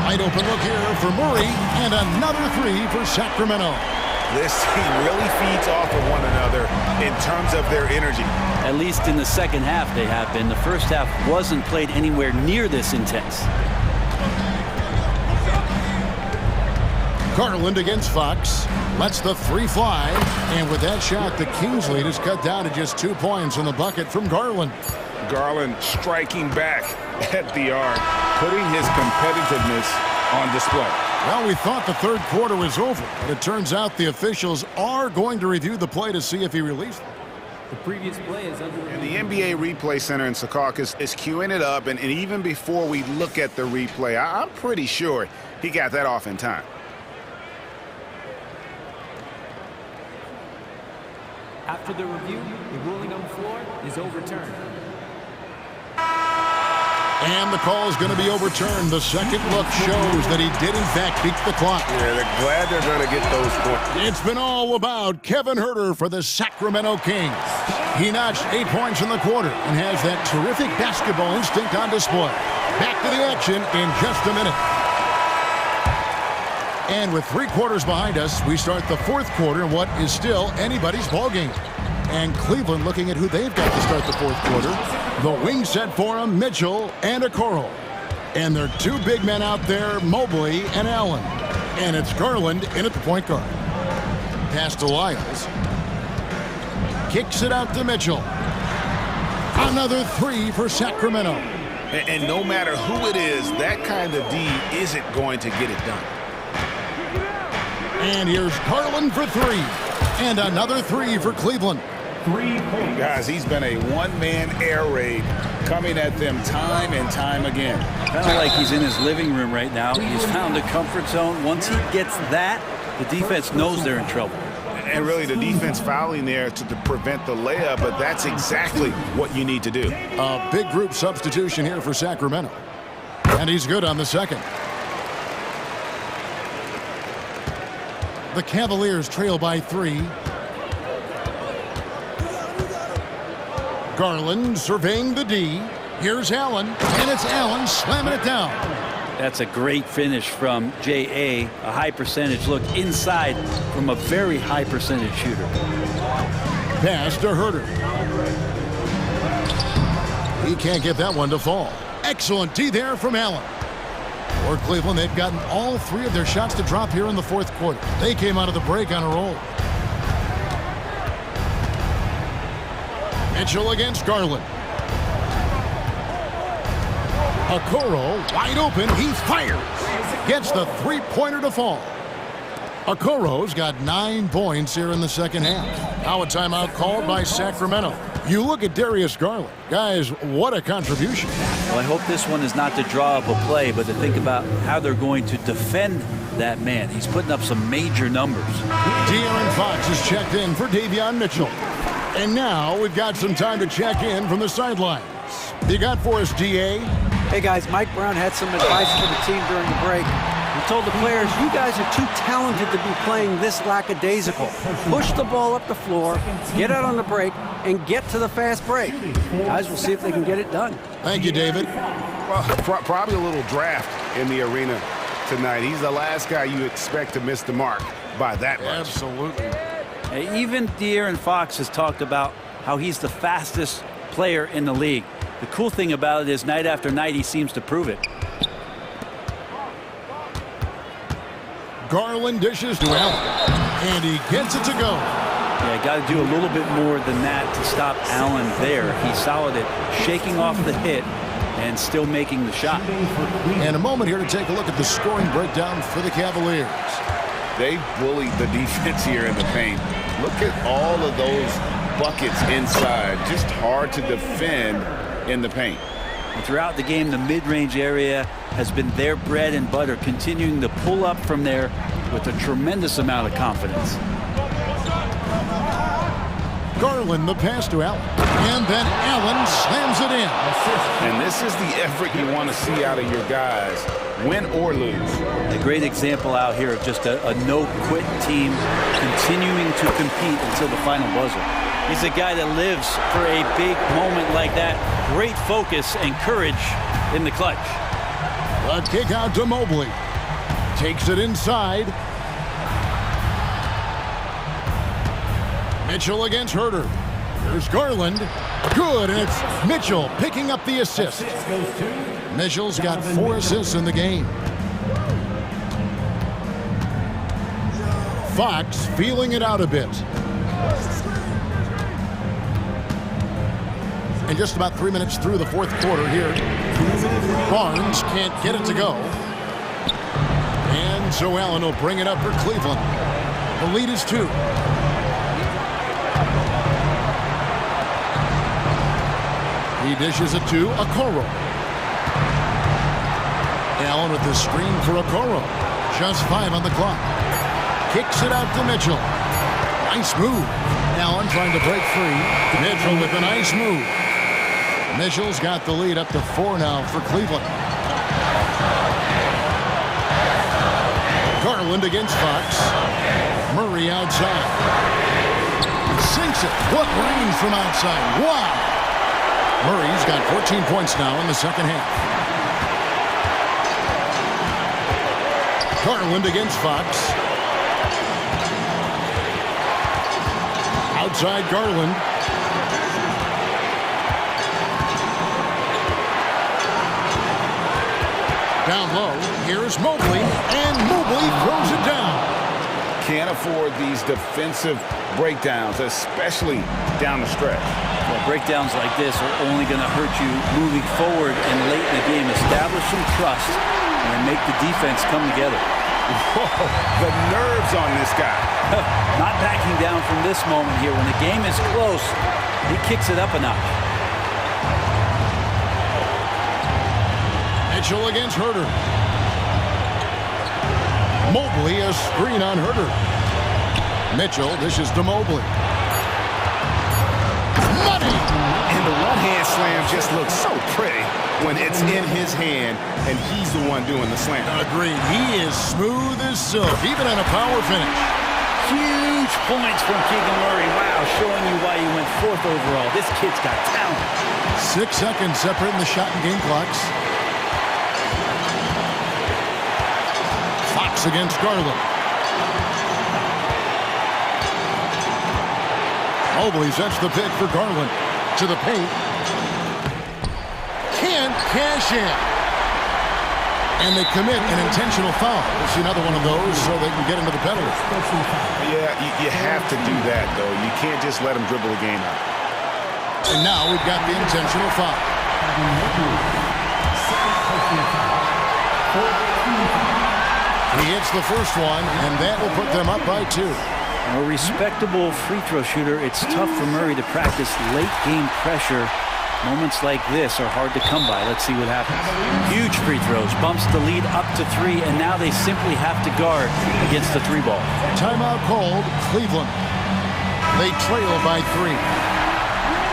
Wide open look here for Murray, and another three for Sacramento. This team really feeds off of one another in terms of their energy. At least in the second half they have been. The first half wasn't played anywhere near this intense. Garland against Fox. Lets the three fly. And with that shot, the Kings lead is cut down to just 2 points in the bucket from Garland. Garland striking back at the arc, putting his competitiveness on display. Well, we thought the third quarter was over, but it turns out the officials are going to review the play to see if he released it. The previous play is under. And the NBA Replay Center in Secaucus is queuing it up, and even before we look at the replay, I'm pretty sure he got that off in time. After the review, the ruling on the floor is overturned. And the call is going to be overturned. The second look shows that he did, in fact, beat the clock. Yeah, they're glad they're going to get those points. It's been all about Kevin Huerter for the Sacramento Kings. He notched 8 points in the quarter and has that terrific basketball instinct on display. Back to the action in just a minute. And with 3 quarters behind us, we start the fourth quarter in what is still anybody's ballgame. And Cleveland looking at who they've got to start the fourth quarter. The wing set for them, Mitchell and Okoro. And their 2 big men out there, Mobley and Allen. And it's Garland in at the point guard. Pass to Lyles. Kicks it out to Mitchell. Another 3 for Sacramento. And no matter who it is, that kind of D isn't going to get it done. And here's Garland for 3. And another 3 for Cleveland. Guys, he's been a one-man air raid coming at them time and time again. Kind of like he's in his living room right now. He's found a comfort zone. Once he gets that, the defense knows they're in trouble. And really, the defense fouling there to prevent the layup, but that's exactly what you need to do. A big group substitution here for Sacramento. And he's good on the second. The Cavaliers trail by 3. Garland surveying the D. Here's Allen, and it's Allen slamming it down. That's a great finish from J.A. A high percentage look inside from a very high percentage shooter. Pass to Huerter. He can't get that one to fall. Excellent D there from Allen. For Cleveland, they've gotten all 3 of their shots to drop here in the fourth quarter. They came out of the break on a roll. Mitchell against Garland. Okoro wide open. He fires. Gets the 3-pointer to fall. Okoro's got 9 points here in the second half. Now a timeout called by Sacramento. You look at Darius Garland. Guys, what a contribution. Well, I hope this one is not to draw up a play, but to think about how they're going to defend that man. He's putting up some major numbers. De'Aaron Fox is checked in for Davion Mitchell. And now we've got some time to check in from the sidelines. You got for us, D.A.? Hey, guys, Mike Brown had some advice for the team during the break. He told the players, you guys are too talented to be playing this lackadaisical. Push the ball up the floor, get out on the break, and get to the fast break. Guys, we'll see if they can get it done. Thank you, David. Well, probably a little draft in the arena tonight. He's the last guy you expect to miss the mark by that much. Absolutely. Even De'Aaron Fox has talked about how he's the fastest player in the league. The cool thing about it is night after night he seems to prove it. Garland dishes to Allen, and he gets it to go. Yeah, got to do a little bit more than that to stop Allen there. He's solid at shaking off the hit and still making the shot. And a moment here to take a look at the scoring breakdown for the Cavaliers. They bullied the defense here in the paint. Look at all of those buckets inside. Just hard to defend in the paint. And throughout the game, the mid-range area has been their bread and butter, continuing to pull up from there with a tremendous amount of confidence. Garland, the pass to Allen. And then Allen slams it in. And this is the effort you want to see out of your guys, win or lose. A great example out here of just a no-quit team continuing to compete until the final buzzer. He's a guy that lives for a big moment like that. Great focus and courage in the clutch. A kick out to Mobley. Takes it inside. Mitchell against Huerter. Here's Garland. Good, and it's Mitchell picking up the assist. Mitchell's got 4 assists in the game. Fox feeling it out a bit. And just about 3 minutes through the fourth quarter here. Barnes can't get it to go. And so Allen will bring it up for Cleveland. The lead is 2. He dishes it to Okoro. Allen with the screen for Okoro. Just 5 on the clock. Kicks it out to Mitchell. Nice move. Allen trying to break free. Mitchell with a nice move. Mitchell's got the lead up to 4 now for Cleveland. Garland against Fox. Murray outside. Sinks it. What range from outside. Wow. Murray's got 14 points now in the second half. Garland against Fox. Outside Garland. Down low, here's Mobley, and Mobley throws it down. Can't afford these defensive breakdowns, especially down the stretch. Well, breakdowns like this are only going to hurt you moving forward and late in the game. Establish some trust and make the defense come together. Whoa, the nerves on this guy. Not backing down from this moment here. When the game is close, he kicks it up a notch. Mitchell against Herter. Mobley, a screen on Herter. Mitchell dishes to Mobley. Money! And the one-hand slam just looks so pretty when it's in his hand and he's the one doing the slam. Agreed. He is smooth as silk, even on a power finish. Huge points from Keegan Murray. Wow, showing you why he went 4th overall. This kid's got talent. 6 seconds separating the shot and game clocks. Fox against Garland. Mobley sets the pick for Garland. To the paint. Can't cash in. And they commit an intentional foul. It's another one of those so they can get into the penalty. Yeah, you have to do that, though. You can't just let them dribble the game out. And now we've got the intentional foul. He hits the first one, and that will put them up by 2. A respectable free throw shooter. It's tough for Murray to practice late game pressure. Moments like this are hard to come by. Let's see what happens. Huge free throws. Bumps the lead up to 3, and now they simply have to guard against the 3-ball. Timeout called. Cleveland. They trail by 3.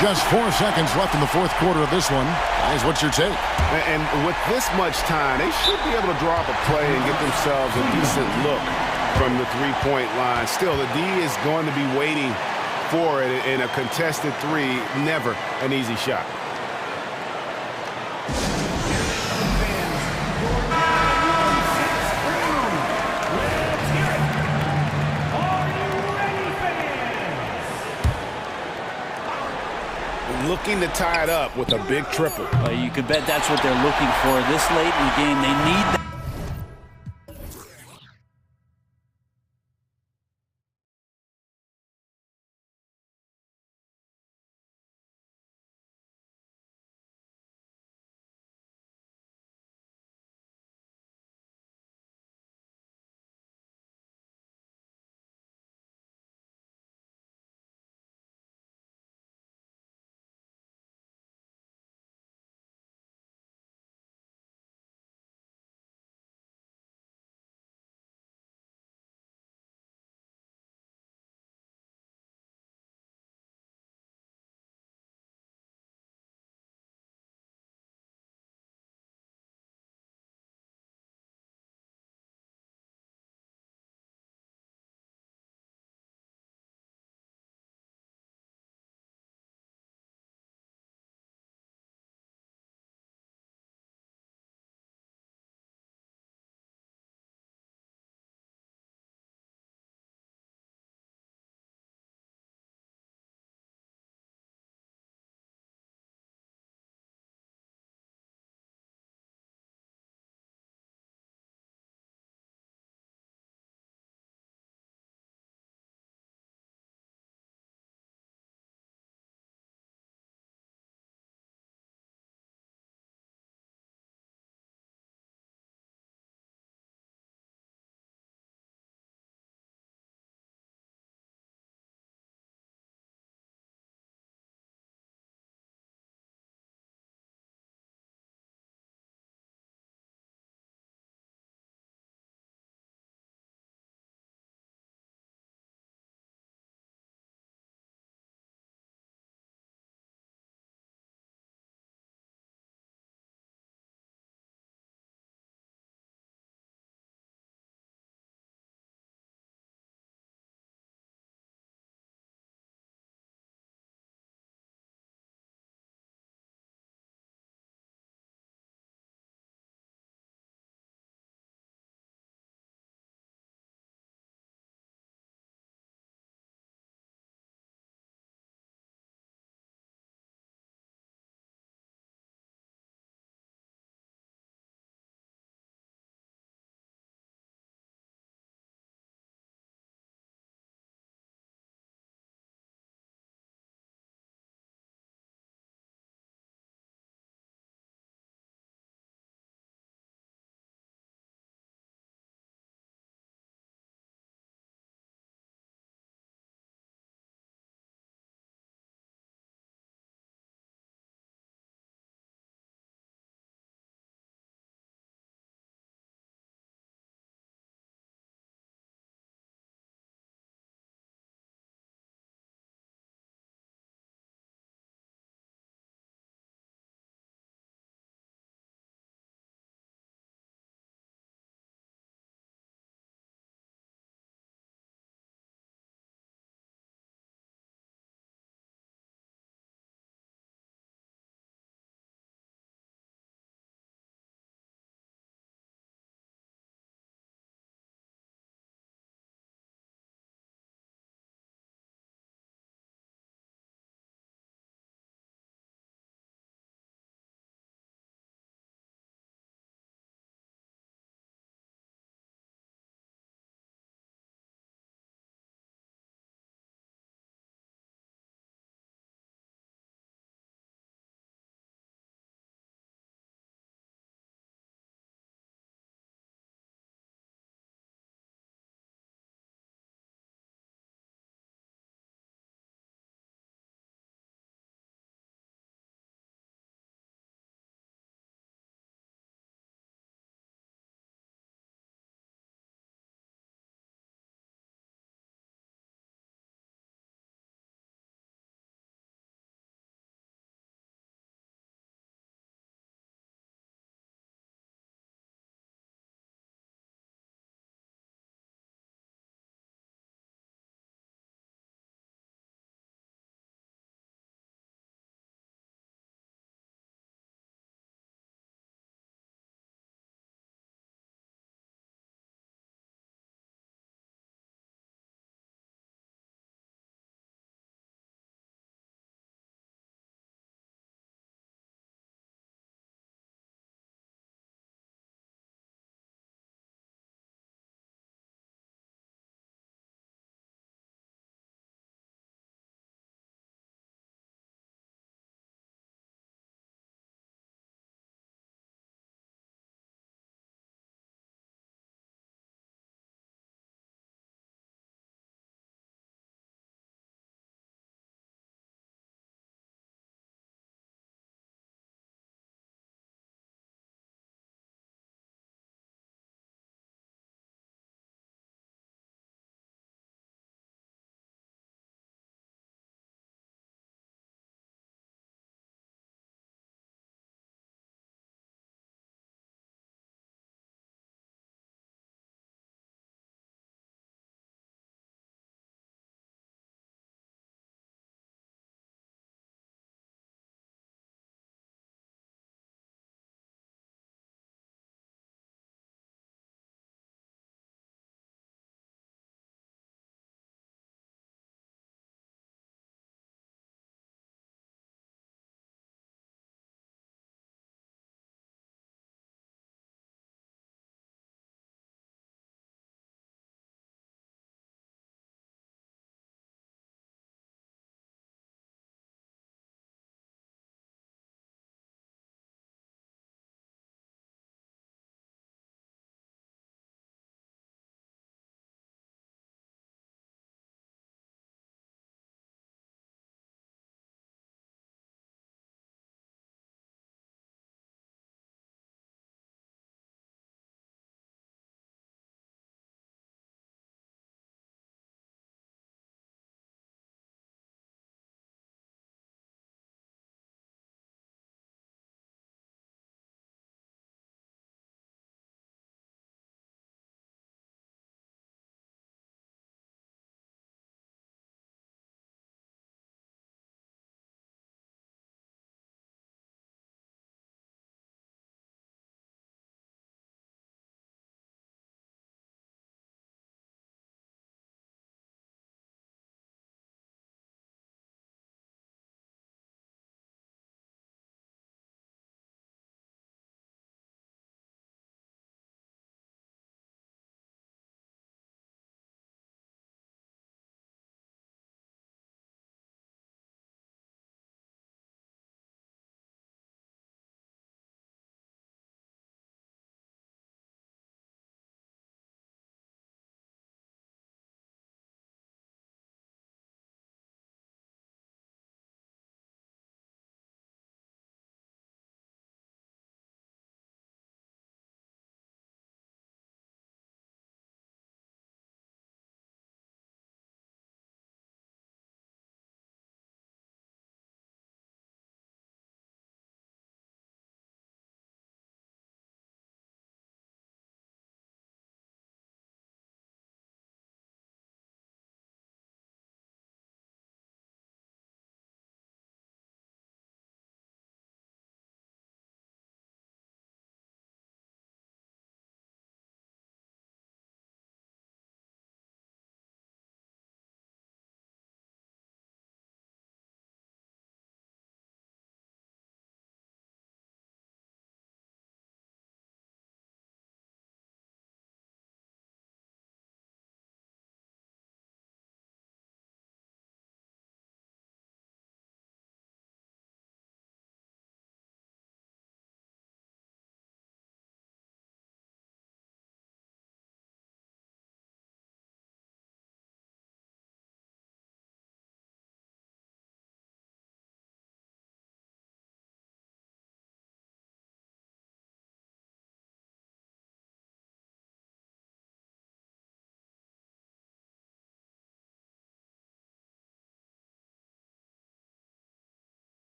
Just 4 seconds left in the 4th quarter of this one. Guys, what's your take? And with this much time, they should be able to draw up a play and get themselves a decent look from the 3-point line. Still, the D is going to be waiting for it in a contested 3. Never an easy shot. Looking to tie it up with a big triple. You can bet that's what they're looking for this late in the game. They need that.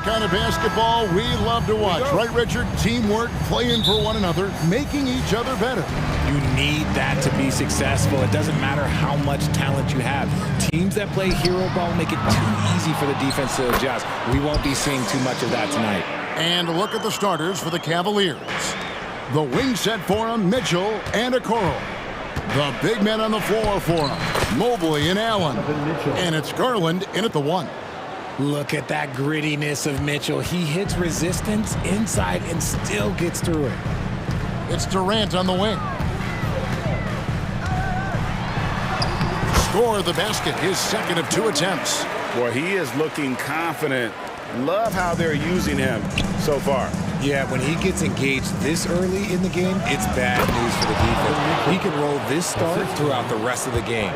kind of basketball we love to watch. Right, Richard? Teamwork, playing for one another, making each other better. You need that to be successful. It doesn't matter how much talent you have. Teams that play hero ball make it too easy for the defense to adjust. We won't be seeing too much of that tonight. And look at the starters for the Cavaliers. The wing set for them, Mitchell and Okoro. The big men on the floor for them, Mobley and Allen. And it's Garland in at the 1. Look at that grittiness of Mitchell. He hits resistance inside and still gets through it. It's Durant on the wing. Score the basket, his second of 2 attempts. Boy, he is looking confident. Love how they're using him so far. Yeah, when he gets engaged this early in the game, it's bad news for the defense. He can roll this start throughout the rest of the game.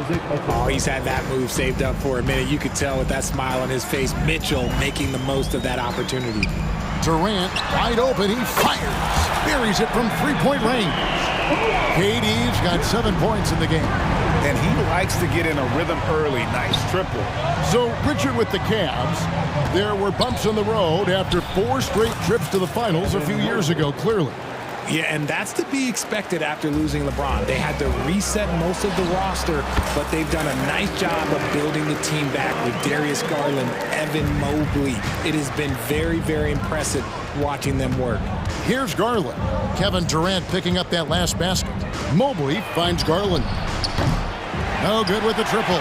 Oh, he's had that move saved up for a minute. You could tell with that smile on his face, Mitchell making the most of that opportunity. Durant, wide open, he fires. Buries it from 3-point range. KD's got 7 points in the game. And he likes to get in a rhythm early. Nice triple. So, Richard, with the Cavs, there were bumps on the road after 4 straight trips to the finals a few years ago, clearly. Yeah, and that's to be expected after losing LeBron. They had to reset most of the roster, but they've done a nice job of building the team back with Darius Garland, Evan Mobley. It has been very, very impressive watching them work. Here's Garland. Kevin Durant picking up that last basket. Mobley finds Garland. No good with the triple.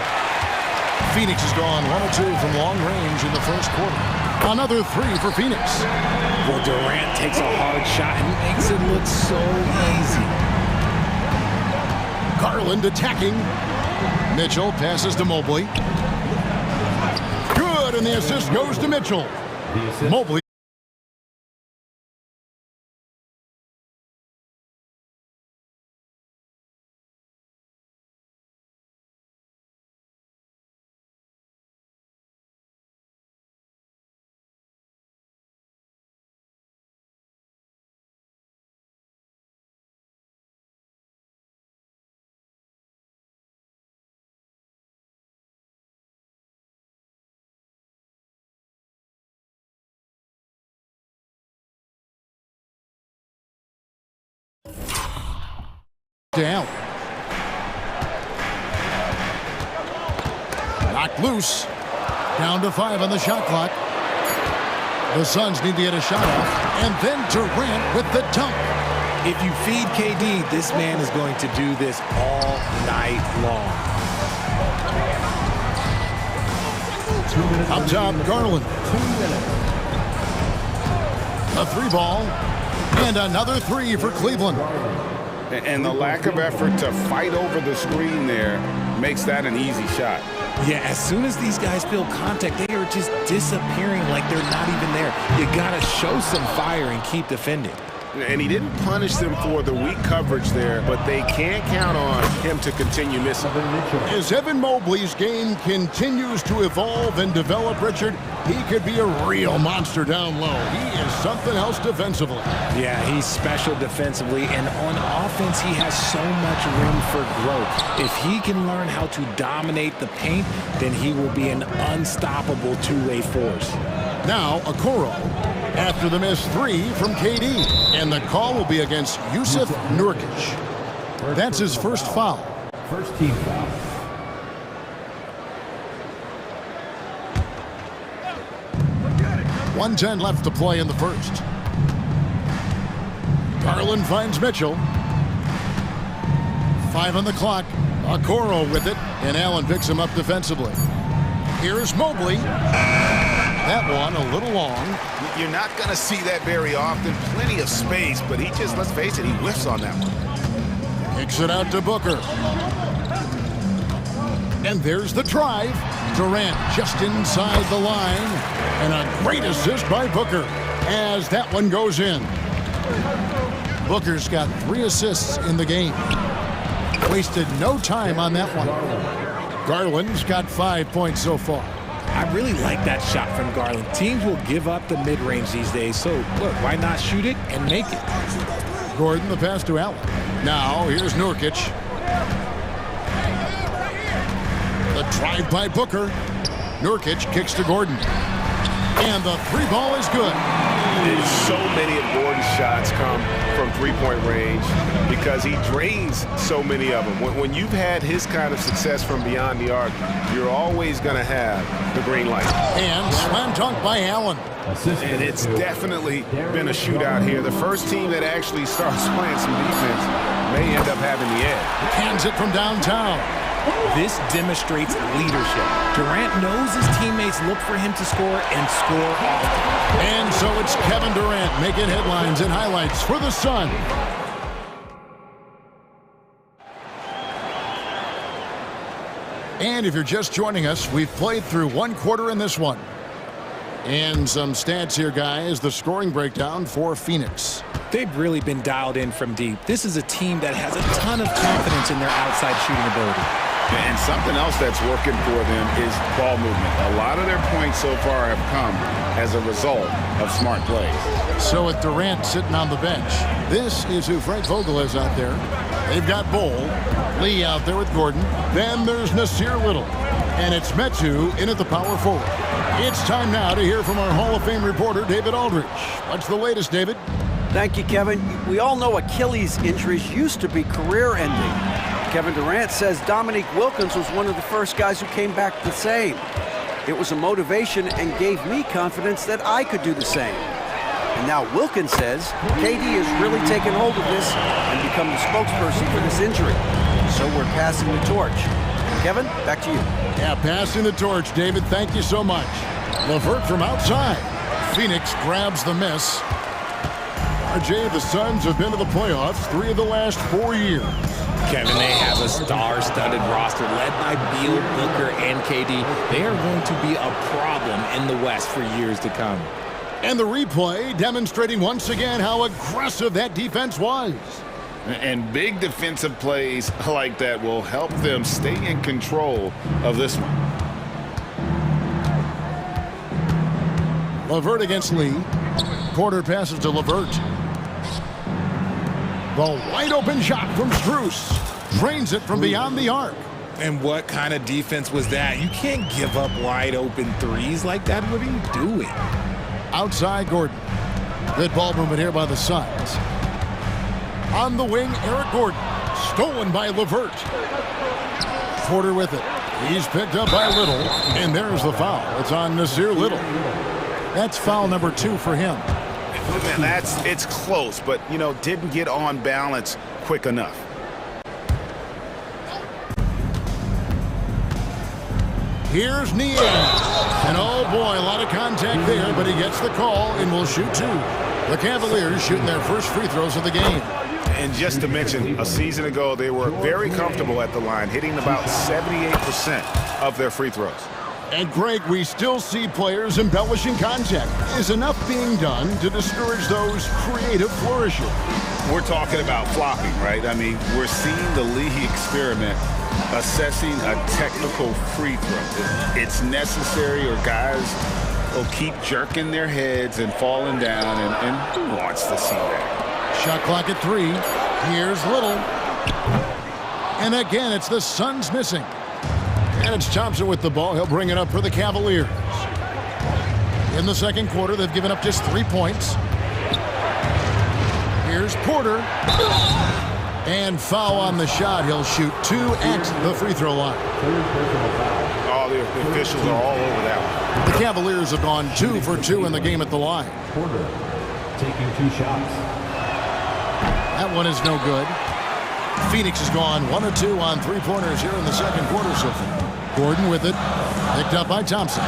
Phoenix has gone 1 of 2 from long range in the first quarter. Another 3 for Phoenix. Well, Durant takes a hard shot and makes it look so easy. Garland attacking. Mitchell passes to Mobley. Good, and the assist goes to Mitchell. Mobley. Down. Knocked loose. Down to 5 on the shot clock. The Suns need to get a shot off. And then Durant with the dunk. If you feed KD, this man is going to do this all night long. Up top, Garland. A 3 ball. And another 3 for Cleveland. And the lack of effort to fight over the screen there makes that an easy shot. Yeah, as soon as these guys feel contact, they are just disappearing like they're not even there. You gotta show some fire and keep defending. And he didn't punish them for the weak coverage there, but they can't count on him to continue missing. As Evan Mobley's game continues to evolve and develop, Richard, he could be a real monster down low. He is something else defensively. Yeah, he's special defensively, and on offense, he has so much room for growth. If he can learn how to dominate the paint, then he will be an unstoppable two-way force. Now, Okoro, after the missed 3 from KD, and the call will be against Yusuf Nurkic. That's his first foul. First team foul. .110 left to play in the first. Garland finds Mitchell. 5 on the clock. Okoro with it, and Allen picks him up defensively. Here's Mobley. That one a little long. You're not going to see that very often. Plenty of space, but he just, let's face it, he whiffs on that one. Kicks it out to Booker. And there's the drive. Durant just inside the line. And a great assist by Booker as that one goes in. Booker's got 3 assists in the game. Wasted no time on that one. Garland's got 5 points so far. I really like that shot from Garland. Teams will give up the mid-range these days, so look, why not shoot it and make it? Gordon, the pass to Allen. Now, here's Nurkic. The drive by Booker. Nurkic kicks to Gordon. And the three ball is good. So many of Gordon's shots come from three-point range because he drains so many of them. When you've had his kind of success from beyond the arc, you're always going to have the green light. And slam dunk by Allen. And it's definitely been a shootout here. The first team that actually starts playing some defense may end up having the edge. Hands it from downtown. This demonstrates leadership. Durant knows his teammates look for him to score and score often. And so it's Kevin Durant making headlines and highlights for the Sun. And if you're just joining us, we've played through one quarter in this one. And some stats here, guys. The scoring breakdown for Phoenix. They've really been dialed in from deep. This is a team that has a ton of confidence in their outside shooting ability. And something else that's working for them is ball movement. A lot of their points so far have come as a result of smart plays. So with Durant sitting on the bench, this is who Frank Vogel is out there. They've got Bull, Lee out there with Gordon. Then there's Nasir Little. And it's Metu in at the power forward. It's time now to hear from our Hall of Fame reporter, David Aldridge. What's the latest, David? Thank you, Kevin. We all know Achilles injuries used to be career-ending. Kevin Durant says Dominique Wilkins was one of the first guys who came back the same. It was a motivation and gave me confidence that I could do the same. And now Wilkins says KD has really taken hold of this and become the spokesperson for this injury. So we're passing the torch. Kevin, back to you. Yeah, passing the torch, David. Thank you so much. LeVert from outside. Phoenix grabs the miss. RJ, the Suns have been to the playoffs 3 of the last 4 years. Kevin, they have a star-studded roster led by Beal, Booker, and KD. They are going to be a problem in the West for years to come. And the replay demonstrating once again how aggressive that defense was. And big defensive plays like that will help them stay in control of this one. LeVert against Lee. Porter passes to LeVert. The wide open shot from Strus. Drains it from beyond the arc. And what kind of defense was that? You can't give up wide open threes like that. What are you doing? Outside Gordon. Good ball movement here by the Suns. On the wing, Eric Gordon. Stolen by LeVert. Porter with it. He's picked up by Little. And there's the foul. It's on Nasir Little. That's foul number 2 for him. Man, it's close, but, you know, didn't get on balance quick enough. Here's Niang. And oh boy, a lot of contact there, but he gets the call and will shoot 2. The Cavaliers shooting their first free throws of the game. And just to mention, a season ago, they were very comfortable at the line, hitting about 78% of their free throws. And Greg, we still see players embellishing contact. Is enough being done to discourage those creative flourishes? We're talking about flopping, right? I mean, we're seeing the league experiment assessing a technical free throw. It's necessary or guys will keep jerking their heads and falling down, and who wants to see that? Shot clock at 3. Here's Little. And again, it's the Suns missing. And it's Thompson with the ball. He'll bring it up for the Cavaliers. In the second quarter, they've given up just 3 points. Here's Porter. And foul on the shot. He'll shoot 2 at the free throw line. All the officials are all over that one. The Cavaliers have gone 2 for 2 in the game at the line. Porter taking 2 shots. That one is no good. Phoenix has gone 1 of 2 on 3-pointers here in the second quarter so far. Gordon with it. Picked up by Thompson.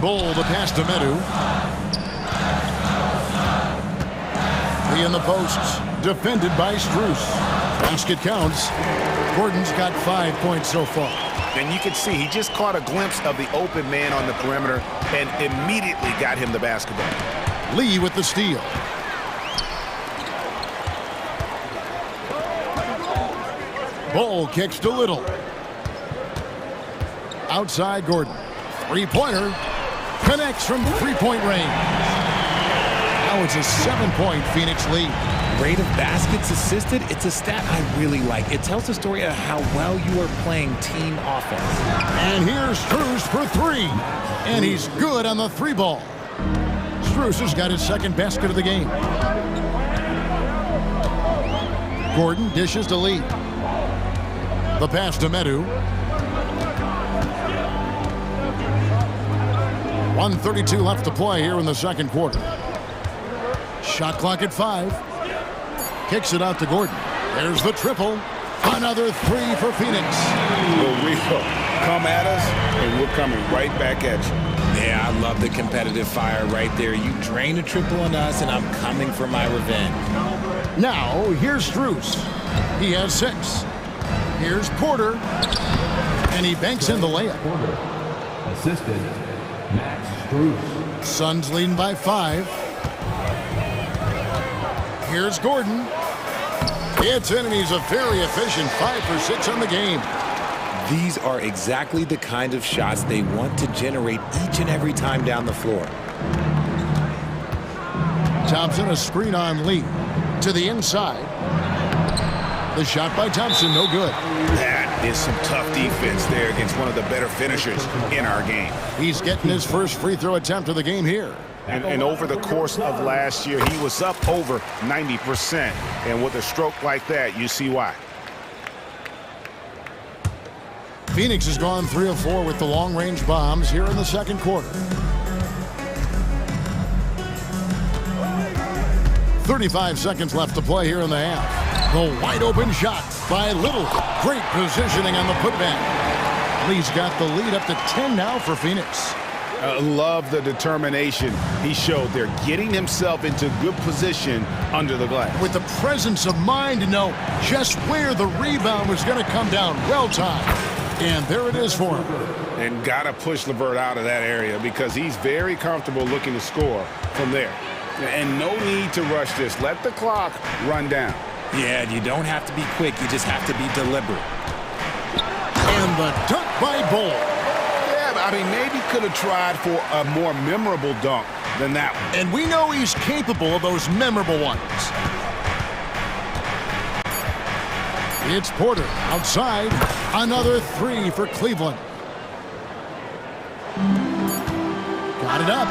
Bull, the pass to Metu. Lee in the posts. Defended by Strus. Basket counts. Gordon's got 5 points so far. And you can see he just caught a glimpse of the open man on the perimeter and immediately got him the basketball. Lee with the steal. Bull kicks to Little. Outside Gordon. 3-pointer. Connects from 3-point range. Now it's a 7-point Phoenix lead. Rate of baskets assisted, it's a stat I really like. It tells the story of how well you are playing team offense. And here's Strus for three. And he's good on the three ball. Strus has got his second basket of the game. Gordon dishes to Lee. The pass to Medu. 1:32 left to play here in the second quarter. Shot clock at 5. Kicks it out to Gordon. There's the triple. Another three for Phoenix. We come at us, and we're coming right back at you. Yeah, I love the competitive fire right there. You drain a triple on us, and I'm coming for my revenge. Now, here's Strus. He has 6. Here's Porter. And he banks in the layup. Assisted, Max Strus. Suns leading by 5. Here's Gordon. It's in, and he's a very efficient 5 for 6 on the game. These are exactly the kind of shots they want to generate each and every time down the floor. Thompson, a screen on Lee. To the inside. The shot by Thompson, no good. That is some tough defense there against one of the better finishers in our game. He's getting his first free throw attempt of the game here. And over the course of last year, he was up over 90%. And with a stroke like that, you see why. Phoenix has gone 3 of 4 with the long-range bombs here in the second quarter. 35 seconds left to play here in the half. The wide-open shot by Little. Great positioning on the putback. Lee's got the lead up to 10 now for Phoenix. Love the determination he showed there, getting himself into good position under the glass. With the presence of mind to know just where the rebound was going to come down. Well timed. And there it is for him. And got to push LeVert out of that area because he's very comfortable looking to score from there. And no need to rush this. Let the clock run down. Yeah, you don't have to be quick. You just have to be deliberate. And the dunk by Bull. I mean, maybe could have tried for a more memorable dunk than that one. And we know he's capable of those memorable ones. It's Porter outside. Another 3 for Cleveland. Got it up.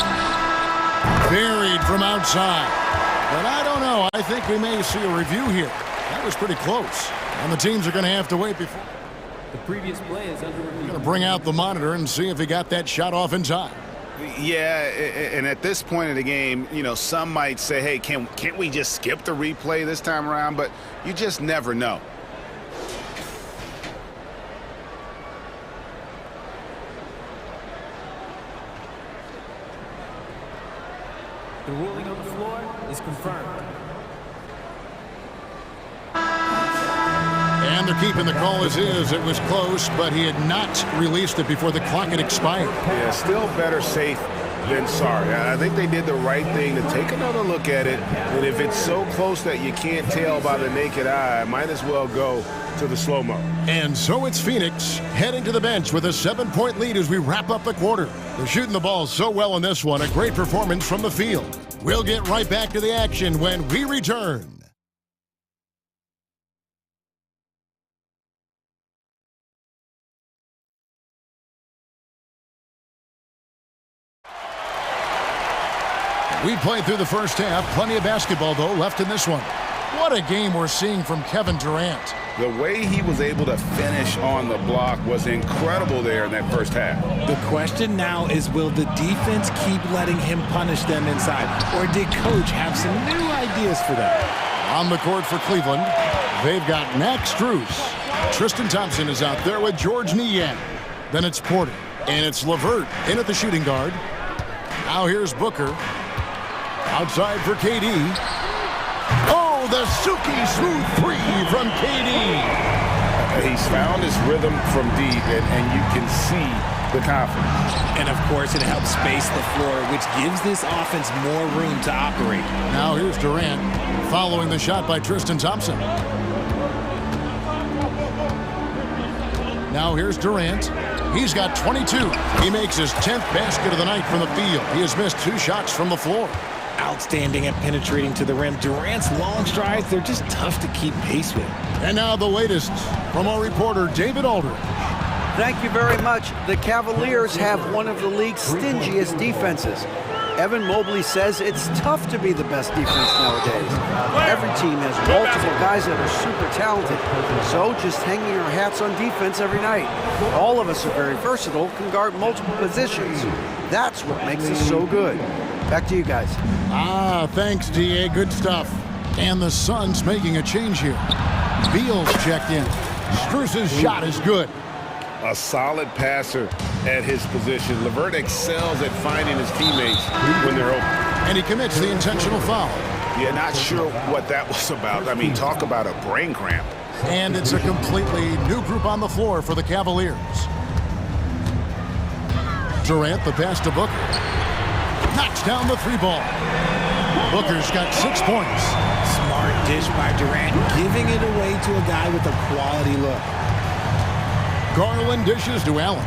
Buried from outside. But I don't know. I think we may see a review here. That was pretty close. And the teams are going to have to wait before. The previous play is under review. Going to bring out the monitor and see if he got that shot off in time. Yeah, and at this point in the game, you know, some might say, hey, can't we just skip the replay this time around? But you just never know. The ruling on the floor is confirmed. And they're keeping the call as is. It was close, but he had not released it before the clock had expired. Yeah, still better safe than sorry. I think they did the right thing to take another look at it. And if it's so close that you can't tell by the naked eye, might as well go to the slow-mo. And so it's Phoenix heading to the bench with a 7-point lead as we wrap up the quarter. They're shooting the ball so well in this one. A great performance from the field. We'll get right back to the action when we return. We played through the first half. Plenty of basketball, though, left in this one. What a game we're seeing from Kevin Durant. The way he was able to finish on the block was incredible there in that first half. The question now is, will the defense keep letting him punish them inside? Or did Coach have some new ideas for that? On the court for Cleveland, they've got Max Strus. Tristan Thompson is out there with George Niang. Then it's Porter. And it's LeVert in at the shooting guard. Now here's Booker. Outside for KD. Oh, the silky smooth 3 from KD. He's found his rhythm from deep, and you can see the confidence. And, of course, it helps space the floor, which gives this offense more room to operate. Now here's Durant following the shot by Tristan Thompson. Now here's Durant. He's got 22. He makes his 10th basket of the night from the field. He has missed 2 shots from the floor. outstanding at penetrating to the rim. Durant's long strides, they're just tough to keep pace with. And now the latest from our reporter, David Aldridge. Thank you very much. The Cavaliers have one of the league's stingiest defenses. Evan Mobley says it's tough to be the best defense nowadays. Every team has multiple guys that are super talented, so just hanging our hats on defense every night. All of us are very versatile, can guard multiple positions. That's what makes us so good. Back to you guys. Thanks, D.A. Good stuff. And the Suns making a change here. Beal's checked in. Strus's shot is good. A solid passer at his position. LeVert excels at finding his teammates when they're open. And he commits the intentional foul. Yeah, not sure what that was about. I mean, talk about a brain cramp. And it's a completely new group on the floor for the Cavaliers. Durant, the pass to Booker. Knocks down the three ball. Booker's got 6 points. Smart dish by Durant, giving it away to a guy with a quality look. Garland dishes to Allen.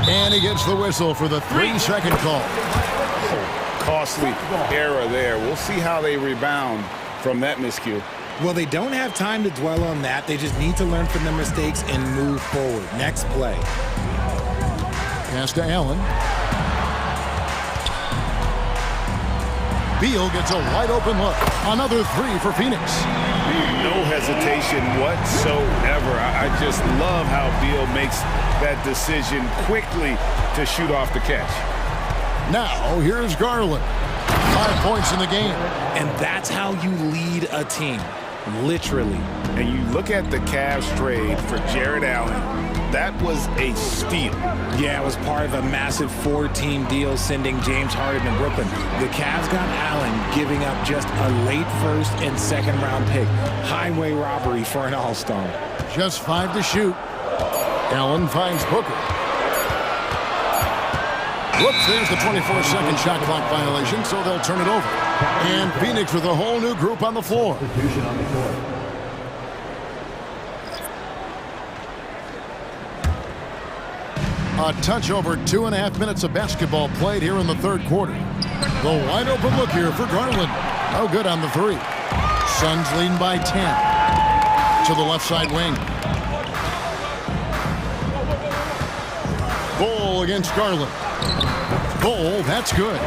And he gets the whistle for the 3-second call. Costly error there. We'll see how they rebound from that miscue. Well, they don't have time to dwell on that. They just need to learn from their mistakes and move forward. Next play. Pass to Allen. Beal gets a wide open look. Another 3 for Phoenix. No hesitation whatsoever. I just love how Beal makes that decision quickly to shoot off the catch. Now, here's Garland. 5 points in the game. And that's how you lead a team. Literally. And you look at the Cavs trade for Jared Allen. That was a steal. Yeah, it was part of a massive 4-team deal sending James Harden to Brooklyn. The Cavs got Allen, giving up just a late first and second round pick. Highway robbery for an all-star. Just 5 to shoot. Allen finds Booker. Whoops, there's the 24-second shot clock violation, so they'll turn it over. And Phoenix with a whole new group on the floor. A touch over 2.5 minutes of basketball played here in the third quarter. The wide open look here for Garland. No good on the 3. Suns leading by 10. To the left side wing. Ball against Garland. Ball, that's good.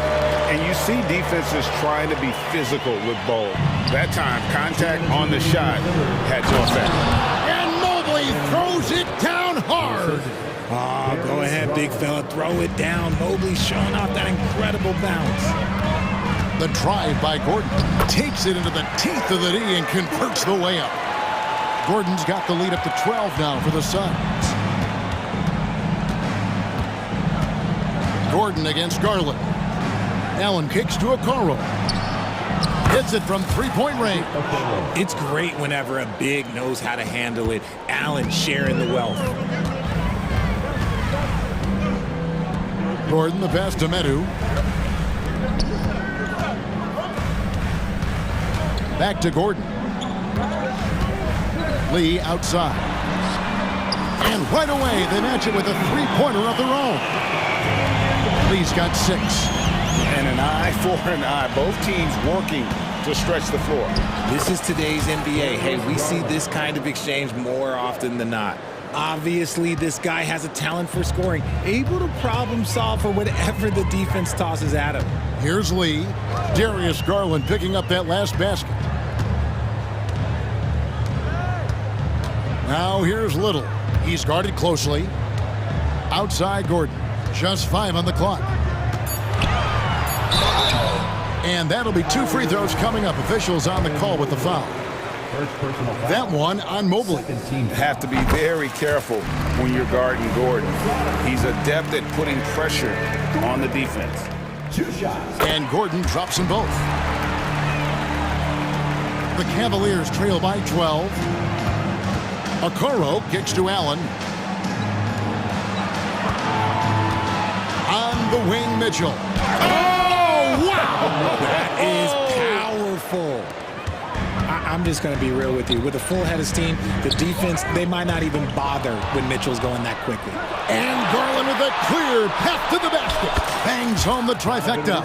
And you see defenses trying to be physical with Ball. That time, contact on the shot had no effect. And Mobley throws it down hard. Oh, go ahead, big fella. Throw it down. Mobley showing off that incredible bounce. The drive by Gordon takes it into the teeth of the D and converts the layup. Gordon's got the lead up to 12 now for the Suns. Gordon against Garland. Allen kicks to Okoro. Hits it from three-point range. It's great whenever a big knows how to handle it. Allen sharing the wealth. Gordon, the pass to Medu. Back to Gordon. Lee outside. And right away, they match it with a three-pointer of their own. Lee's got 6. And an eye for an eye. Both teams working to stretch the floor. This is today's NBA. Hey, we see this kind of exchange more often than not. Obviously, this guy has a talent for scoring, able to problem solve for whatever the defense tosses at him. Here's Lee. Darius Garland picking up that last basket. Now here's Little. He's guarded closely. Outside Gordon. Just 5 on the clock. And that'll be 2 free throws coming up. Officials on the call with the foul. That one on Mobley. Have to be very careful when you're guarding Gordon. He's adept at putting pressure on the defense. 2 shots. And Gordon drops them both. The Cavaliers trail by 12. Okoro kicks to Allen. On the wing, Mitchell. Oh, wow! That is powerful. I'm just going to be real with you. With a full head of steam, the defense, they might not even bother when Mitchell's going that quickly. And Garland with a clear path to the basket. Bangs home the trifecta.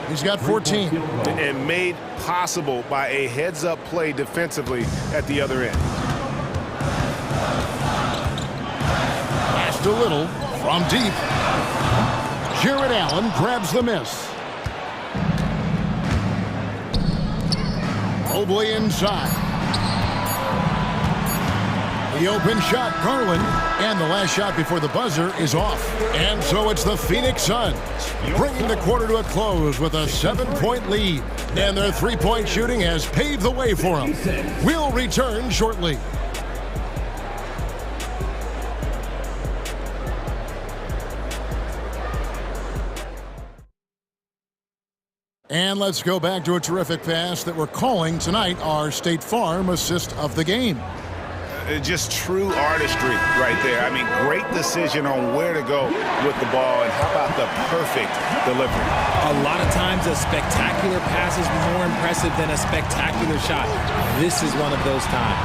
He's got 14. And made possible by a heads-up play defensively at the other end. Pass to Little from deep. Jared Allen grabs the miss. Mobley inside. The open shot, Garland. And the last shot before the buzzer is off. And so it's the Phoenix Suns bringing the quarter to a close with a 7-point lead. And their three-point shooting has paved the way for them. We'll return shortly. And let's go back to a terrific pass that we're calling tonight our State Farm assist of the game. Just true artistry right there. I mean, great decision on where to go with the ball, and how about the perfect delivery? A lot of times a spectacular pass is more impressive than a spectacular shot. This is one of those times.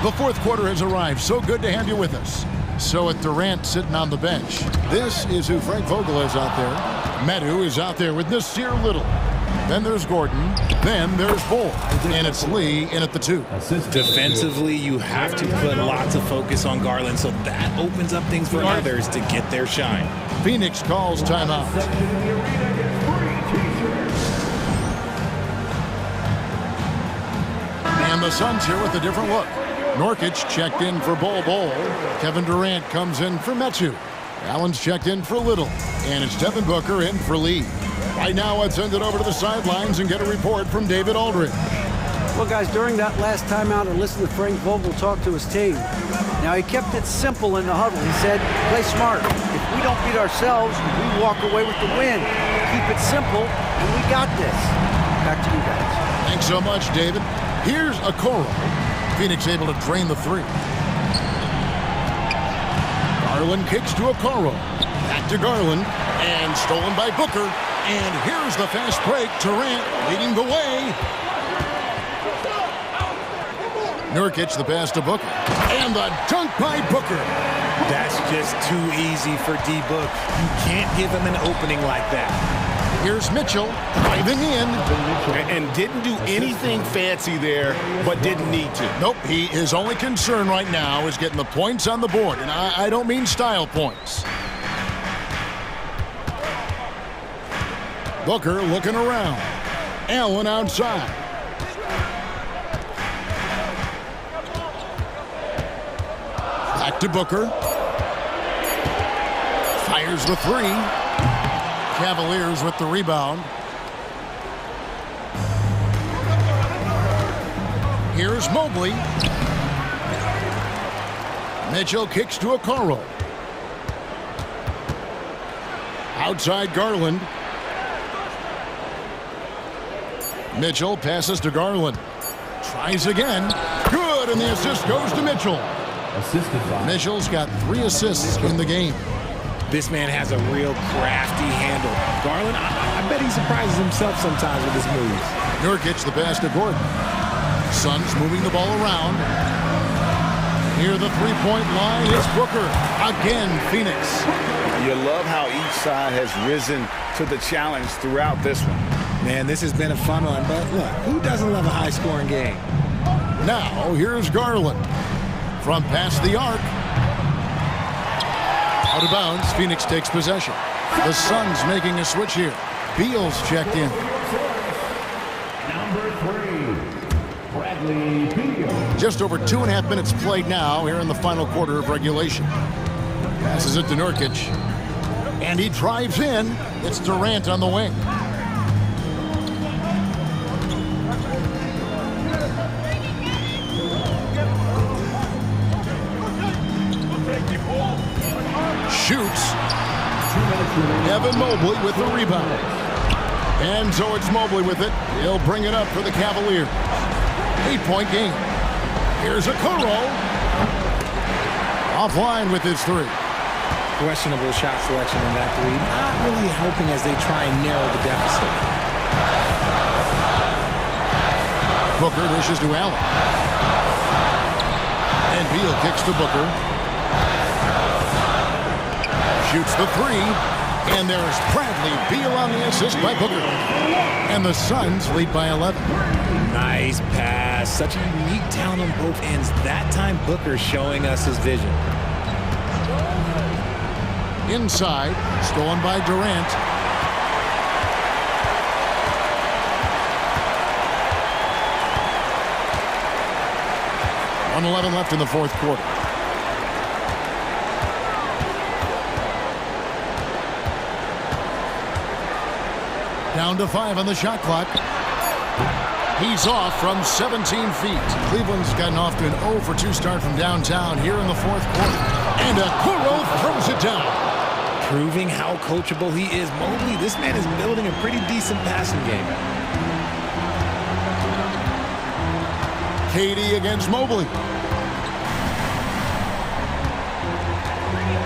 The fourth quarter has arrived. So good to have you with us. So with Durant sitting on the bench, this is who Frank Vogel is out there. Medu is out there with Nasir Little. Then there's Gordon. Then there's Bull. And it's Lee in at the 2. Defensively, you have to put lots of focus on Garland, so that opens up things for others to get their shine. Phoenix calls timeout. And the Suns here with a different look. Nurkic checked in for Bol. Kevin Durant comes in for Metu. Allen's checked in for Little. And it's Devin Booker in for Lee. Right now, let's send it over to the sidelines and get a report from David Aldridge. Well, guys, during that last timeout, I listened to Frank Vogel talk to his team. Now, he kept it simple in the huddle. He said, play smart. If we don't beat ourselves, we walk away with the win. Keep it simple, and we got this. Back to you guys. Thanks so much, David. Here's Okoro. Phoenix able to drain the 3. Garland kicks to Okoro. Back to Garland. And stolen by Booker. And here's the fast break. Durant leading the way. Nurkic the pass to Booker. And the dunk by Booker. That's just too easy for D-Book. You can't give him an opening like that. Here's Mitchell driving in. And didn't do anything fancy there, but didn't need to. Nope, his only concern right now is getting the points on the board. And I don't mean style points. Booker looking around. Allen outside. Back to Booker. Fires the 3. Cavaliers with the rebound. Here's Mobley. Mitchell kicks to Okoro. Outside Garland. Mitchell passes to Garland. Tries again. Good, and the assist goes to Mitchell. Mitchell's got 3 assists in the game. This man has a real crafty handle. Garland, I bet he surprises himself sometimes with his moves. Nurkic the pass to Gordon. Suns moving the ball around. Near the three-point line is Booker. Again, Phoenix. You love how each side has risen to the challenge throughout this one. Man, this has been a fun one, but look, who doesn't love a high-scoring game? Now, here's Garland. From past the arc. Out of bounds, Phoenix takes possession. The Suns making a switch here. Beal's checked in. Number 3, Bradley Beal. Just over 2.5 minutes played now here in the final quarter of regulation. Passes it to Nurkic. And he drives in. It's Durant on the wing. Shoots. Evan Mobley with the rebound. And so it's Mobley with it. He'll bring it up for the Cavaliers. 8-point game. Here's Okoro. Offline with his 3. Questionable shot selection in that 3. Not really helping as they try and narrow the deficit. Booker dishes to Allen. And Beal kicks to Booker. Shoots the three. And there's Bradley Beal on the assist by Booker. And the Suns lead by 11. Nice pass. Such a unique talent on both ends. That time, Booker showing us his vision. Inside, stolen by Durant. .11 left in the fourth quarter. Down to 5 on the shot clock. He's off from 17 feet. Cleveland's gotten off to an 0 for 2 start from downtown here in the fourth quarter. And Okoro throws it down. Proving how coachable he is. Mobley, this man is building a pretty decent passing game. KD against Mobley.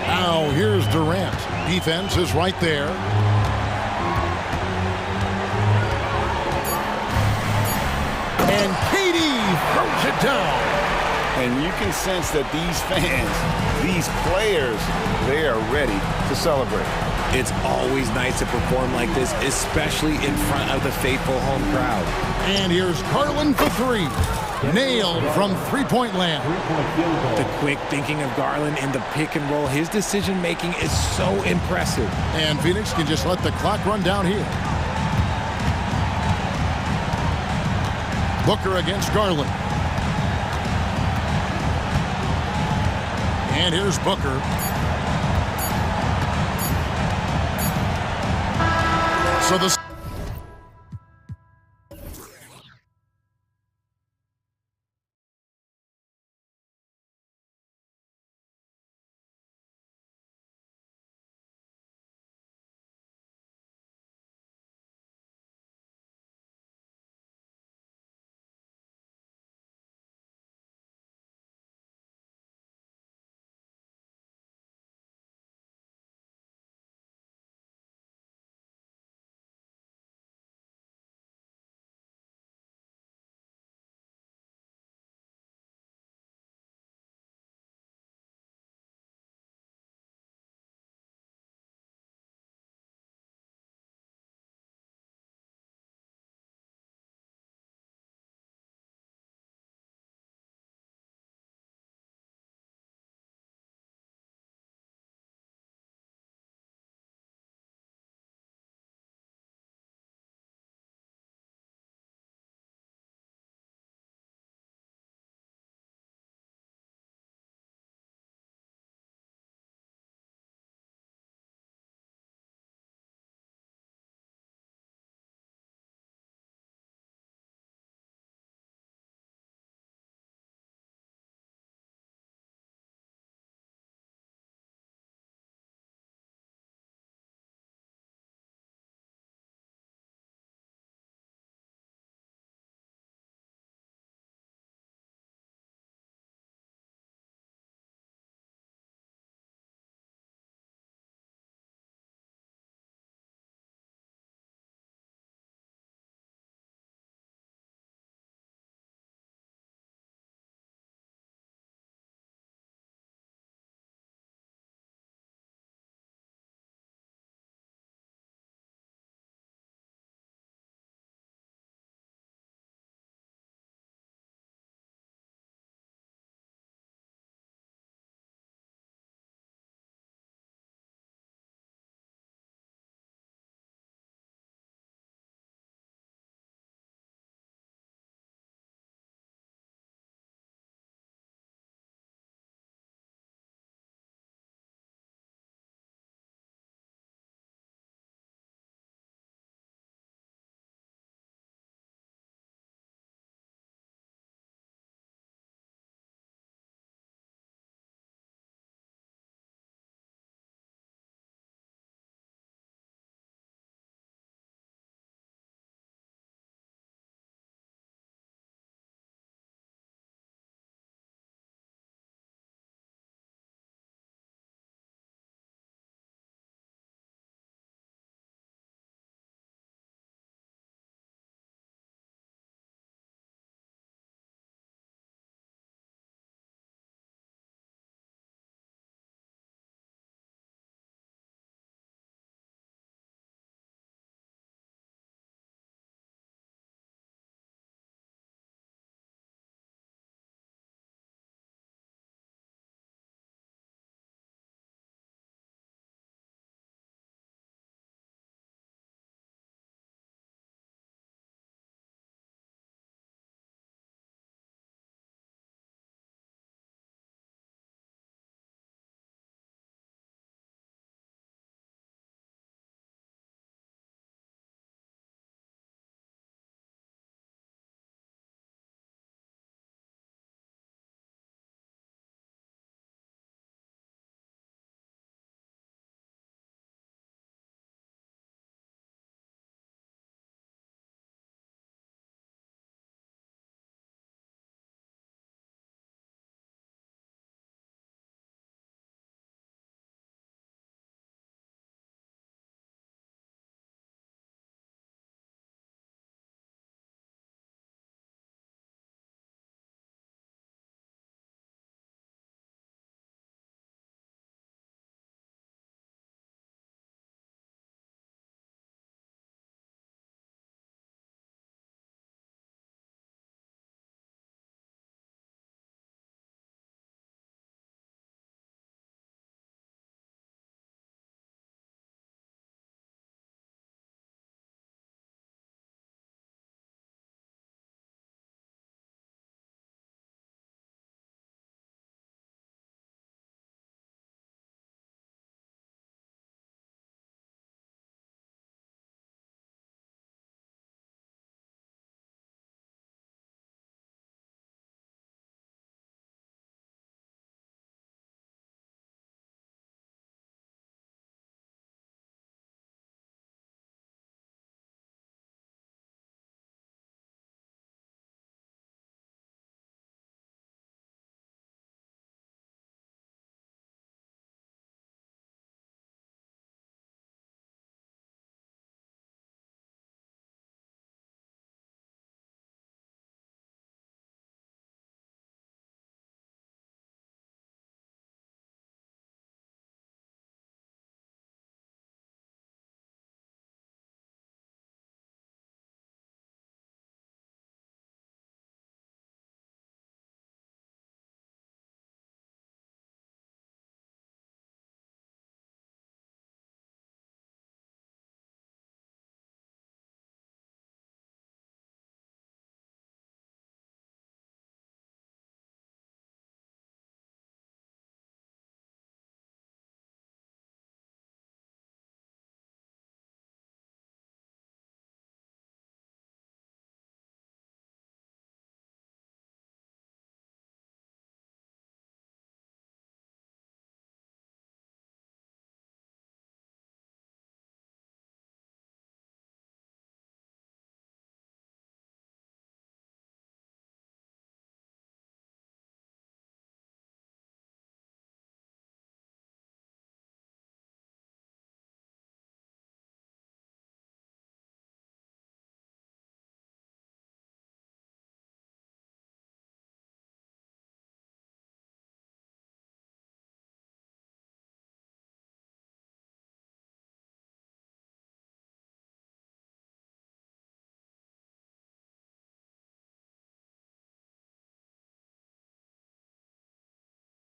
Now here's Durant. Defense is right there. And KD throws it down. And you can sense that these fans, these players, they are ready to celebrate. It's always nice to perform like this, especially in front of the faithful home crowd. And here's Garland for 3. Nailed from three-point land. The quick thinking of Garland in the pick and roll. His decision-making is so impressive. And Phoenix can just let the clock run down here. Booker against Garland. And here's Booker. So the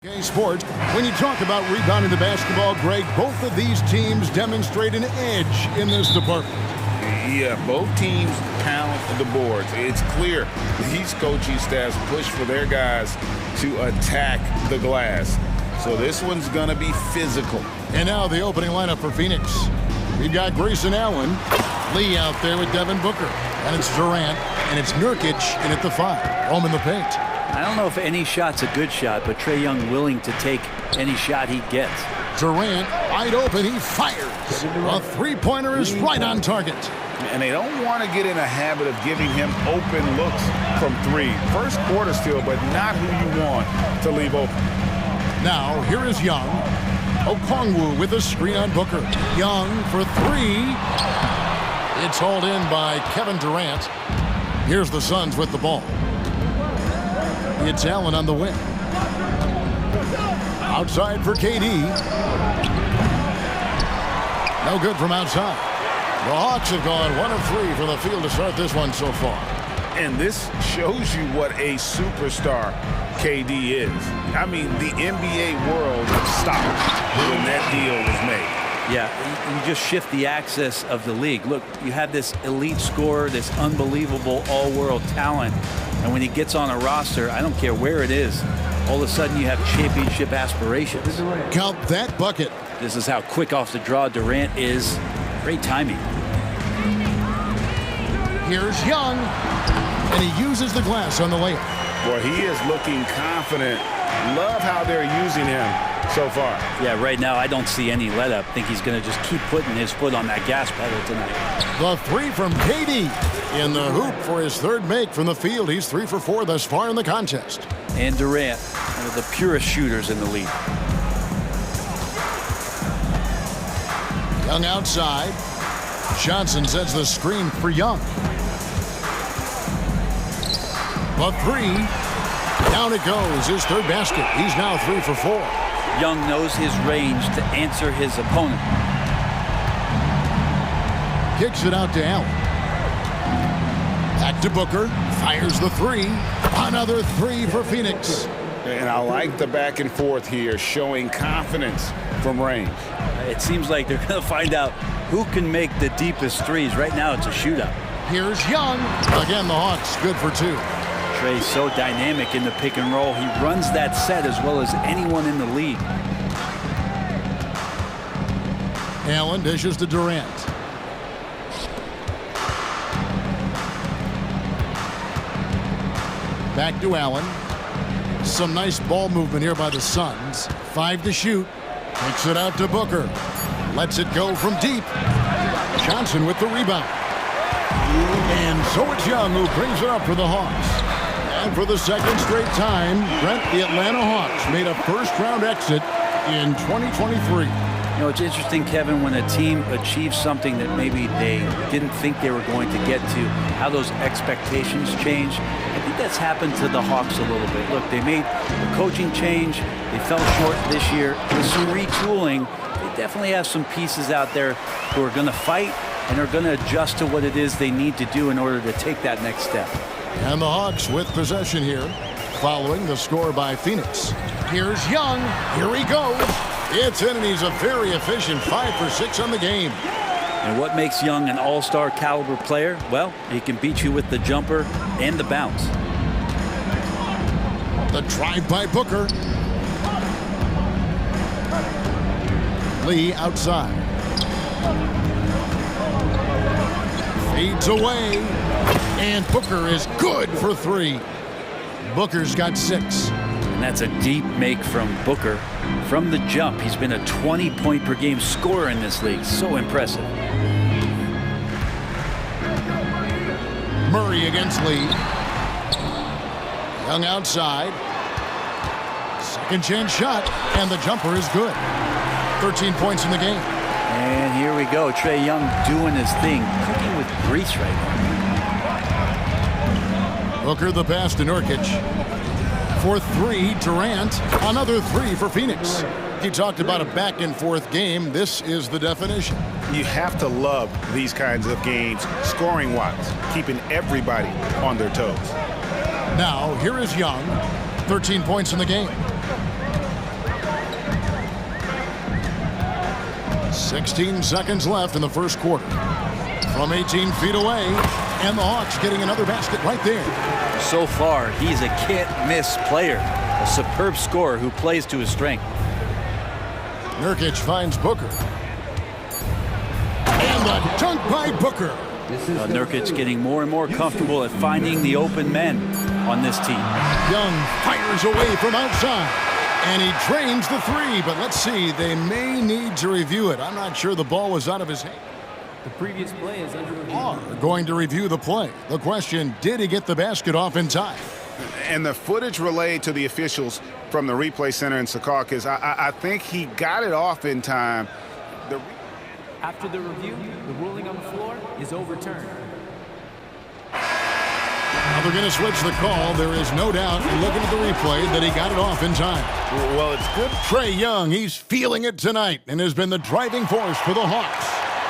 Okay, sports. When you talk about rebounding the basketball, Greg, both of these teams demonstrate an edge in this department. Yeah, both teams pound the boards. It's clear these coaching staffs push for their guys to attack the glass. So this one's going to be physical. And now the opening lineup for Phoenix. We've got Grayson Allen, Lee out there with Devin Booker. And it's Durant, and it's Nurkic in at the 5. Home in the paint. I don't know if any shot's a good shot, but Trae Young willing to take any shot he gets. Durant, wide open, he fires. A three-pointer is right on target. And they don't want to get in a habit of giving him open looks from 3. First quarter still, but not who you want to leave open. Now, here is Young. Okongwu with a screen on Booker. Young for 3. It's hauled in by Kevin Durant. Here's the Suns with the ball. It's Allen on the wing. Outside for KD. No good from outside. The Hawks have gone 1 of 3 from the field to start this one so far. And this shows you what a superstar KD is. I mean, the NBA world stopped when that deal was made. Yeah, you just shift the axis of the league. Look, you have this elite scorer, this unbelievable all-world talent, and when he gets on a roster, I don't care where it is, all of a sudden you have championship aspirations. Count that bucket. This is how quick off the draw Durant is. Great timing. Here's Young, and he uses the glass on the layup. Boy, he is looking confident. Love how they're using him so far. Yeah, right now I don't see any let up. Think he's going to just keep putting his foot on that gas pedal tonight. The 3 from KD in the hoop for his 3rd make from the field. He's 3 for 4 thus far in the contest. And Durant, one of the purest shooters in the league. Young outside. Johnson sets the screen for Young. The 3. Down it goes. His 3rd basket. He's now 3 for 4. Young knows his range to answer his opponent. Kicks it out to Allen. Back to Booker. Fires the 3. Another 3 for Phoenix. And I like the back and forth here, showing confidence from range. It seems like they're going to find out who can make the deepest threes. Right now it's a shootout. Here's Young. Again, the Hawks good for 2. Trae's so dynamic in the pick and roll. He runs that set as well as anyone in the league. Allen dishes to Durant. Back to Allen. Some nice ball movement here by the Suns. 5 to shoot. Takes it out to Booker. Lets it go from deep. Johnson with the rebound. And so it's Young who brings it up for the Hawks. And for the 2nd straight time, Brent, the Atlanta Hawks made a first-round exit in 2023. You know, it's interesting, Kevin, when a team achieves something that maybe they didn't think they were going to get to, how those expectations change. I think that's happened to the Hawks a little bit. Look, they made a coaching change. They fell short this year. With some retooling, they definitely have some pieces out there who are going to fight and are going to adjust to what it is they need to do in order to take that next step. And the Hawks with possession here, following the score by Phoenix. Here's Young. Here he goes. It's in, and he's a very efficient 5 for 6 on the game. And what makes Young an all-star caliber player? Well, he can beat you with the jumper and the bounce. The drive by Booker. Lee outside. Fades away. And Booker is good for 3. Booker's got 6. And that's a deep make from Booker. From the jump, he's been a 20-point-per-game scorer in this league. So impressive. Murray against Lee. Young outside. 2nd chance shot, and the jumper is good. 13 points in the game. And here we go. Trae Young doing his thing, cooking with grease right now. Booker the pass to Nurkic. For 3, Durant. Another 3 for Phoenix. He talked about a back-and-forth game. This is the definition. You have to love these kinds of games, scoring-wise, keeping everybody on their toes. Now, here is Young. 13 points in the game. 16 seconds left in the first quarter. From 18 feet away, and the Hawks getting another basket right there. So far, he's a can't-miss player, a superb scorer who plays to his strength. Nurkic finds Booker. And the dunk by Booker. Nurkic getting more and more comfortable at finding the open men on this team. Young fires away from outside. And he drains the three, but let's see, they may need to review it. I'm not sure the ball was out of his hand. The previous play is under review. Are going to review the play. The question, did he get the basket off in time? And the footage relayed to the officials from the replay center in Secaucus, I think he got it off in time. After the review, the ruling on the floor is overturned. Now they're going to switch the call. There is no doubt, looking at the replay, that he got it off in time. Well, it's good. Trae Young, he's feeling it tonight and has been the driving force for the Hawks.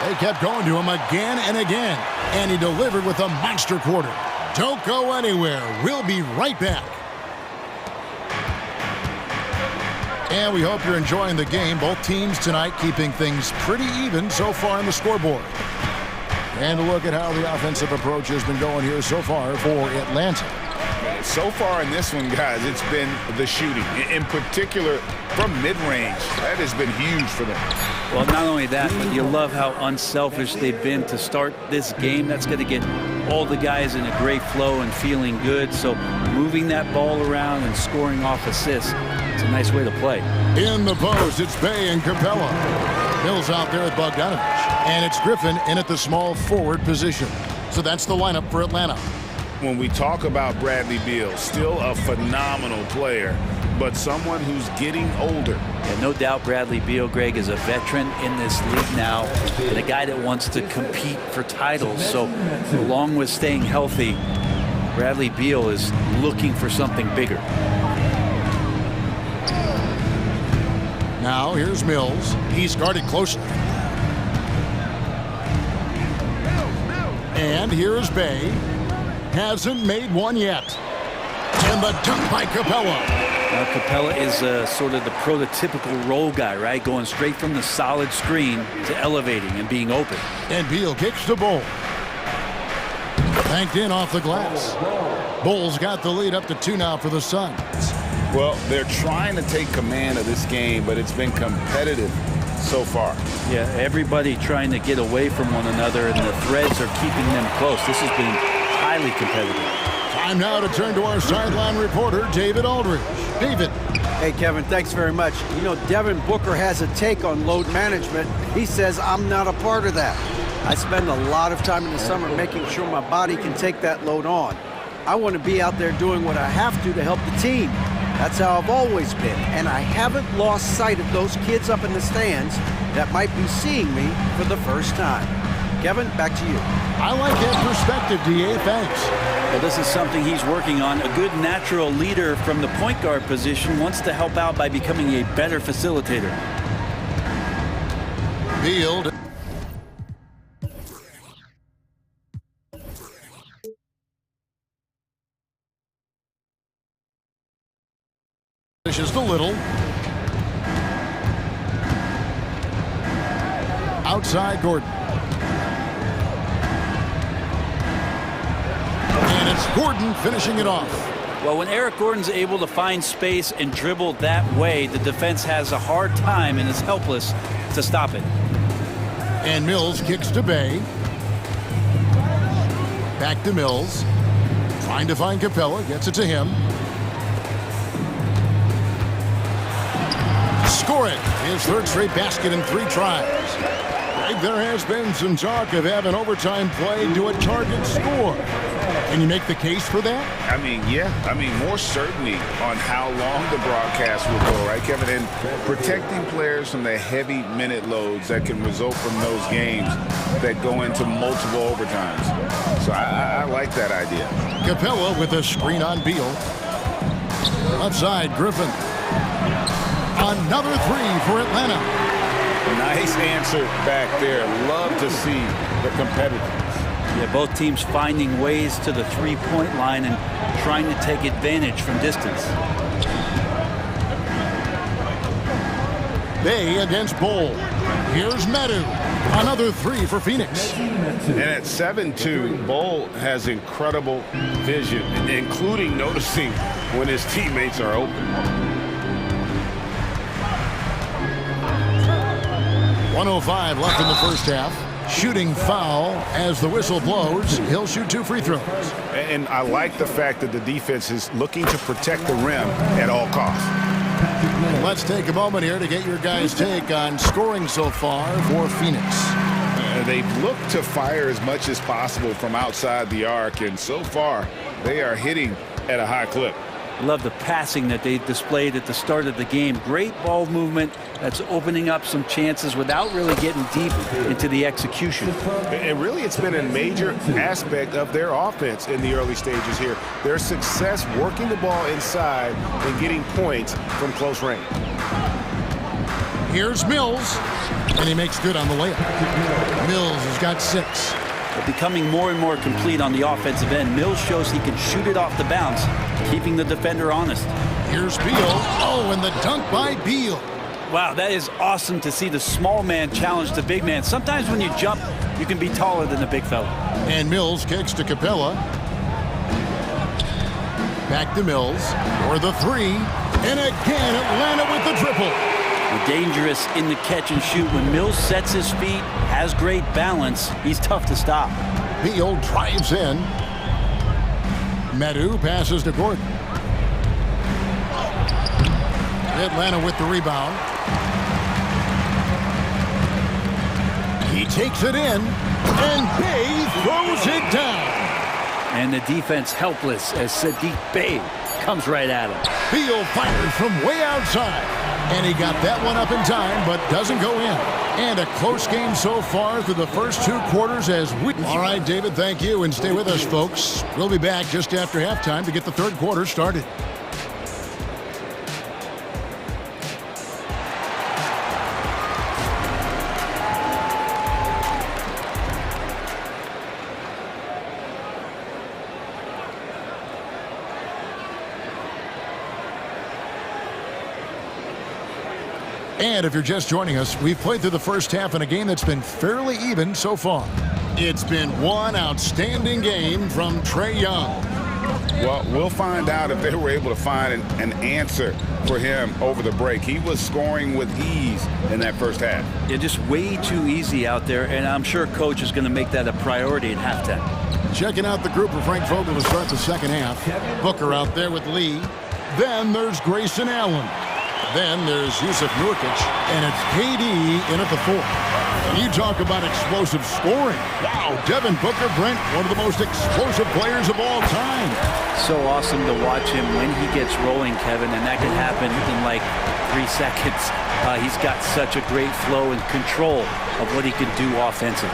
They kept going to him again and again, and he delivered with a monster quarter. Don't go anywhere. We'll be right back. And we hope you're enjoying the game. Both teams tonight keeping things pretty even so far on the scoreboard. And a look at how the offensive approach has been going here so far for Atlanta. So far in this one, guys, it's been the shooting. In particular, from mid-range. That has been huge for them. Well, not only that, but you love how unselfish they've been to start this game. That's going to get all the guys in a great flow and feeling good. So moving that ball around and scoring off assists, it's a nice way to play. In the post, it's Bay and Capella. Mills out there with Bogdanovich. And it's Griffin in at the small forward position. So that's the lineup for Atlanta. When we talk about Bradley Beal, still a phenomenal player, but someone who's getting older. And no doubt Bradley Beal, Greg, is a veteran in this league now and a guy that wants to compete for titles. So along with staying healthy, Bradley Beal is looking for something bigger. Now here's Mills. He's guarded closely. And here's Bay. Hasn't made one yet. And the dunk by Capella. Now Capella is sort of the prototypical role guy, right? Going straight from the solid screen to elevating and being open. And Beal kicks to Bull. Banked in off the glass. Bull's got the lead up to 2 now for the Suns. Well, they're trying to take command of this game, but it's been competitive so far. Yeah, everybody trying to get away from one another, and the threads are keeping them close. This has been highly competitive. Time now to turn to our sideline reporter, David Aldridge. David. Hey, Kevin, thanks very much. You know, Devin Booker has a take on load management. He says, I'm not a part of that. I spend a lot of time in the summer making sure my body can take that load on. I want to be out there doing what I have to help the team. That's how I've always been, and I haven't lost sight of those kids up in the stands that might be seeing me for the first time. Kevin, back to you. I like that perspective, D.A. Thanks. Well, this is something he's working on. A good natural leader from the point guard position wants to help out by becoming a better facilitator. Beal. Dishes to Little. Outside Gordon. And it's Gordon finishing it off. Well, when Eric Gordon's able to find space and dribble that way, the defense has a hard time and is helpless to stop it. And Mills kicks to Bay. Back to Mills. Trying to find Capella. Gets it to him. Score it. His third straight basket in 3 tries. There has been some talk of having overtime play to a target score. Can you make the case for that? I mean, yeah. I mean, more certainty on how long the broadcast will go, right, Kevin? And protecting players from the heavy minute loads that can result from those games that go into multiple overtimes. So I like that idea. Capella with a screen on Beal. Outside, Griffin. Another 3 for Atlanta. Nice answer back there. Love to see the competitiveness. Yeah, both teams finding ways to the three-point line and trying to take advantage from distance. Bay against Bull. Here's Medu. Another three for Phoenix. And at 7-2, Bull has incredible vision, including noticing when his teammates are open. 1:05 left in the first half. Shooting foul as the whistle blows. He'll shoot 2 free throws. And I like the fact that the defense is looking to protect the rim at all costs. Let's take a moment here to get your guys' take on scoring so far for Phoenix. They've looked to fire as much as possible from outside the arc, and so far they are hitting at a high clip. Love the passing that they displayed at the start of the game. Great ball movement that's opening up some chances without really getting deep into the execution. And really, it's been a major aspect of their offense in the early stages here. Their success working the ball inside and getting points from close range. Here's Mills, and he makes good on the layup. Mills has got 6. But becoming more and more complete on the offensive end, Mills shows he can shoot it off the bounce, keeping the defender honest. Here's Beal. Oh, and the dunk by Beal. Wow, that is awesome to see the small man challenge the big man. Sometimes when you jump, you can be taller than the big fella. And Mills kicks to Capella. Back to Mills for the 3. And again, Atlanta with the triple. Dangerous in the catch and shoot. When Mills sets his feet, has great balance, he's tough to stop. Beal drives in. Medu passes to Gordon. Atlanta with the rebound. He takes it in, and Bey throws it down. And the defense helpless as Sadiq Bey comes right at him. Beal fires from way outside. And he got that one up in time, but doesn't go in. And a close game so far through the first 2 quarters as we... All right, David, thank you, and stay with us, folks. We'll be back just after halftime to get the 3rd quarter started. And if you're just joining us, we've played through the first half in a game that's been fairly even so far. It's been one outstanding game from Trae Young. Well, we'll find out if they were able to find an answer for him over the break. He was scoring with ease in that first half. Yeah, just way too easy out there, and I'm sure Coach is going to make that a priority at halftime. Checking out the group of Frank Vogel to start the second half. Booker out there with Lee. Then there's Grayson Allen. Then there's Yusuf Nurkic, and it's KD in at the 4th. And you talk about explosive scoring. Wow, Devin Booker, Brent, one of the most explosive players of all time. So awesome to watch him when he gets rolling, Kevin, and that can happen in like 3 seconds. He's got such a great flow and control of what he can do offensively.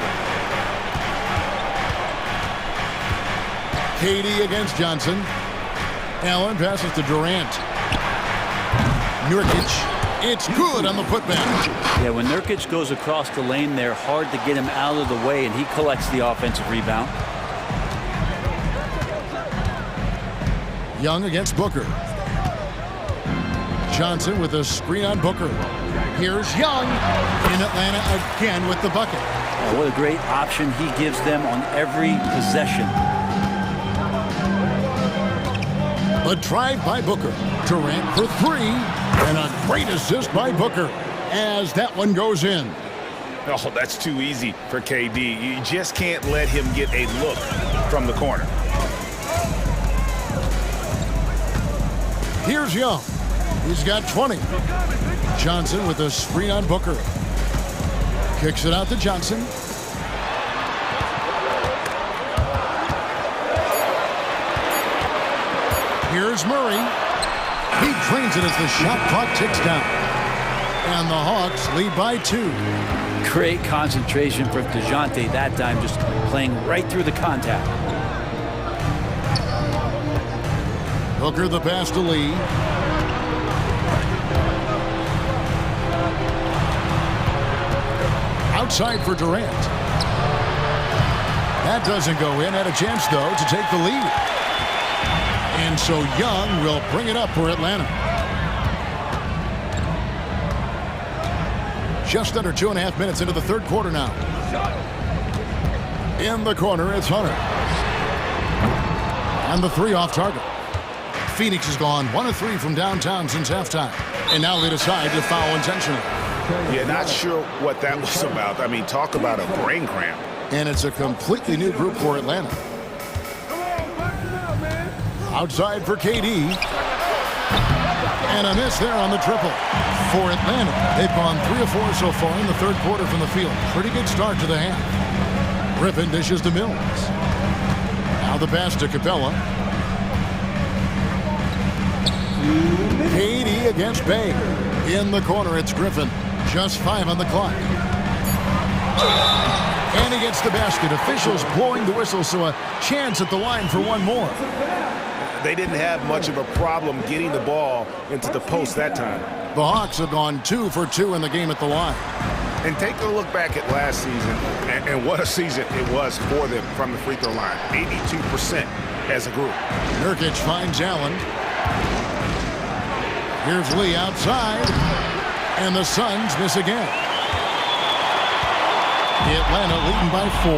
KD against Johnson. Allen passes to Durant. Nurkic, it's good on the putback. Yeah, when Nurkic goes across the lane there, hard to get him out of the way, and he collects the offensive rebound. Young against Booker. Johnson with a screen on Booker. Here's Young in Atlanta again with the bucket. Oh, what a great option he gives them on every possession. A drive by Booker. Durant for 3. And a great assist by Booker as that one goes in. Oh, that's too easy for KD. You just can't let him get a look from the corner. Here's Young. He's got 20. Johnson with a screen on Booker. Kicks it out to Johnson. Here's Murray. He drains it as the shot clock ticks down. And the Hawks lead by 2. Great concentration from DeJounte that time, just playing right through the contact. Booker the pass to Lee. Outside for Durant. That doesn't go in. Had a chance, though, to take the lead. And so Young will bring it up for Atlanta. Just under 2.5 minutes into the third quarter now. In the corner, it's Hunter. And the three off target. Phoenix has gone 1 of 3 from downtown since halftime. And now they decide to foul intentionally. Yeah, not sure what that was about. I mean, talk about a brain cramp. And it's a completely new group for Atlanta. Outside for KD. And a miss there on the triple. For Atlanta, they've gone 3 of 4 so far in the third quarter from the field. Pretty good start to the half. Griffin dishes to Mills. Now the pass to Capella. KD against Bay. In the corner, it's Griffin. Just 5 on the clock. And he gets the basket. Officials blowing the whistle, so a chance at the line for one more. They didn't have much of a problem getting the ball into the post that time. The Hawks have gone 2 for 2 in the game at the line. And take a look back at last season, and what a season it was for them from the free throw line. 82% as a group. Nurkic finds Allen. Here's Lee outside. And the Suns miss again. Atlanta leading by 4.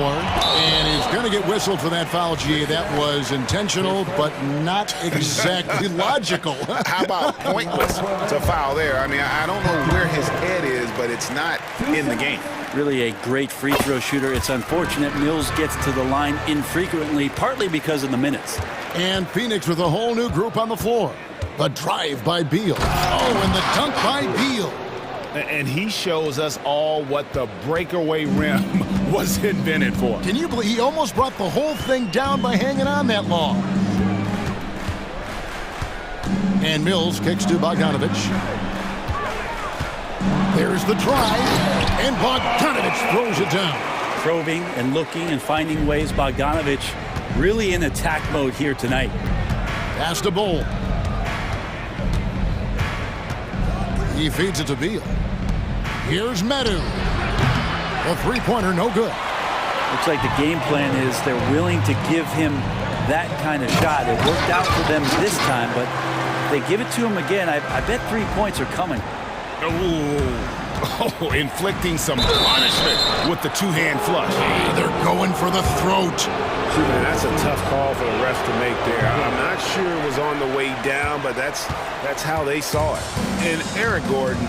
And he's going to get whistled for that foul, G. That was intentional, but not exactly logical. How about pointless to foul there? I mean, I don't know where his head is, but it's not in the game. Really a great free throw shooter. It's unfortunate Mills gets to the line infrequently, partly because of the minutes. And Phoenix with a whole new group on the floor. The drive by Beal. Oh, and the dunk by Beal. And he shows us all what the breakaway rim was invented for. Can you believe he almost brought the whole thing down by hanging on that long? And Mills kicks to Bogdanovich. There's the drive, and Bogdanovich throws it down. Probing and looking and finding ways. Bogdanovich really in attack mode here tonight. Pass to Bull. He feeds it to Beal. Here's Medu. The three-pointer, no good. Looks like the game plan is they're willing to give him that kind of shot. It worked out for them this time, but if they give it to him again, I bet 3 points are coming. Oh, inflicting some punishment with the two-hand flush. They're going for the throat. Man, that's a tough call for the ref to make there. I'm not sure it was on the way down, but that's how they saw it. And Eric Gordon,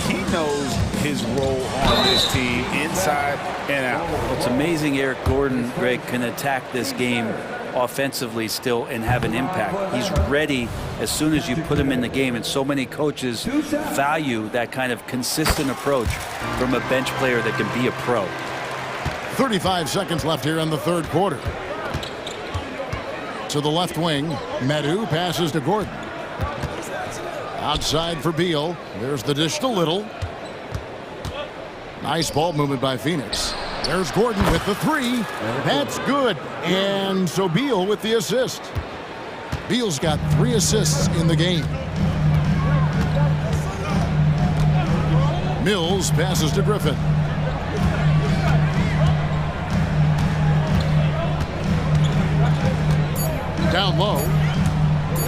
he knows his role on this team inside and out. It's amazing Eric Gordon, Greg, can attack this game offensively still and have an impact. He's ready as soon as you put him in the game, and so many coaches value that kind of consistent approach from a bench player that can be a pro. 35 seconds left here in the third quarter. To the left wing, Medu passes to Gordon. Outside for Beal. There's the dish to Little. Nice ball movement by Phoenix. There's Gordon with the three. That's good. And so Beal with the assist. Beal's got 3 assists in the game. Mills passes to Griffin. Down low.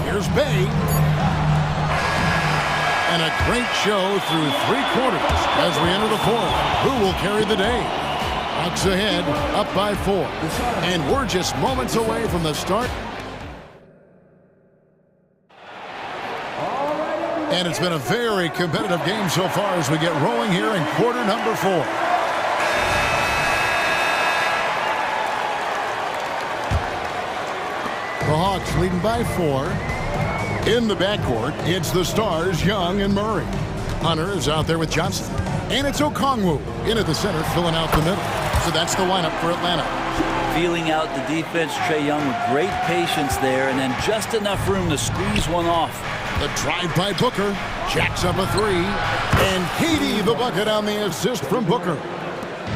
Here's Bay. And a great show through 3 quarters as we enter the fourth. Who will carry the day? Hawks ahead, up by 4. And we're just moments away from the start. And it's been a very competitive game so far as we get rolling here in quarter number 4. The Hawks leading by 4. In the backcourt, it's the stars, Young and Murray. Hunter is out there with Johnson. And it's Okongwu in at the center, filling out the middle. So that's the lineup for Atlanta. Feeling out the defense, Trae Young with great patience there, and then just enough room to squeeze one off. The drive by Booker. Jacks up a 3. And KD the bucket on the assist from Booker.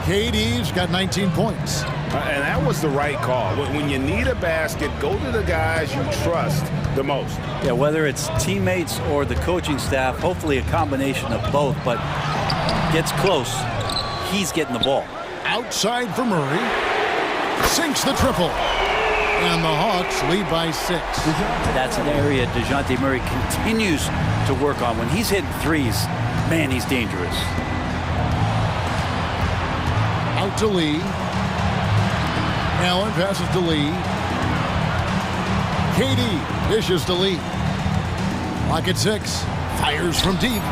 KD's got 19 points. And that was the right call. When you need a basket, go to the guys you trust the most. Yeah, whether it's teammates or the coaching staff, hopefully a combination of both, but gets close, he's getting the ball. Outside for Murray. Sinks the triple. And the Hawks lead by 6. That's an area DeJounte Murray continues to work on. When he's hitting threes, man, he's dangerous. it to Lee. Allen passes to Lee. KD dishes to Lee. Clock at 6. Fires from deep.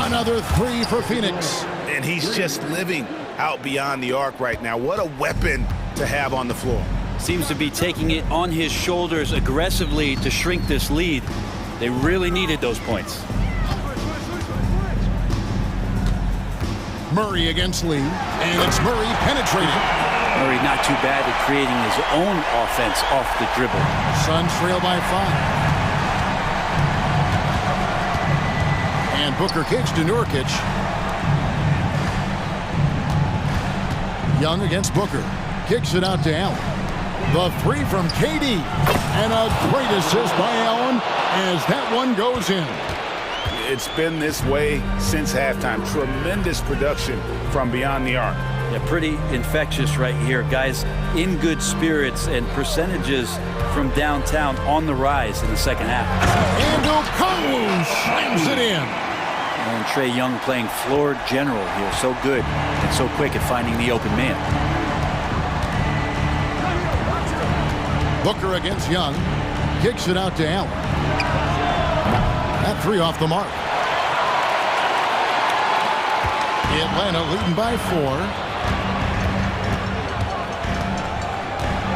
Another 3 for Phoenix. And he's just living out beyond the arc right now. What a weapon to have on the floor. Seems to be taking it on his shoulders aggressively to shrink this lead. They really needed those points. Murray against Lee, and it's Murray penetrating. Murray not too bad at creating his own offense off the dribble. Suns trail by 5. And Booker kicks to Nurkic. Young against Booker. Kicks it out to Allen. The 3 from KD. And a great assist by Allen as that one goes in. It's been this way since halftime. Tremendous production from beyond the arc. Yeah, pretty infectious right here. Guys in good spirits and percentages from downtown on the rise in the second half. And Okongwu slams it in. And Trae Young playing floor general here. So good and so quick at finding the open man. Booker against Young. Kicks it out to Allen. That 3 off the mark. Atlanta leading by 4.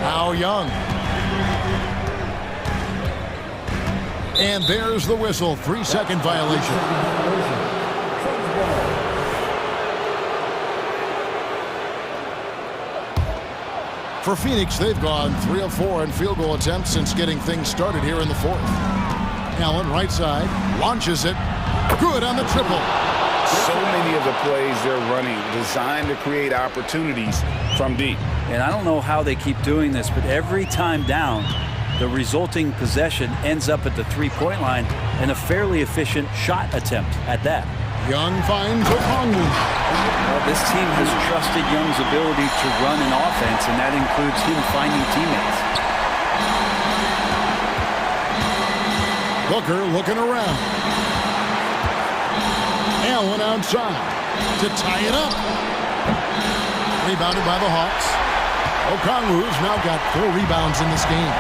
Now Young. And there's the whistle. 3-second violation. For Phoenix, they've gone 3 of 4 in field goal attempts since getting things started here in the 4th. Allen, right side, launches it. Good on the triple. So many of the plays they're running designed to create opportunities from deep. And I don't know how they keep doing this, but every time down, the resulting possession ends up at the three-point line and a fairly efficient shot attempt at that. Young finds Okongwu. Well, this team has trusted Young's ability to run an offense, and that includes him finding teammates. Booker looking around. Allen outside to tie it up. Rebounded by the Hawks. Okongwu's now got 4 rebounds in this game.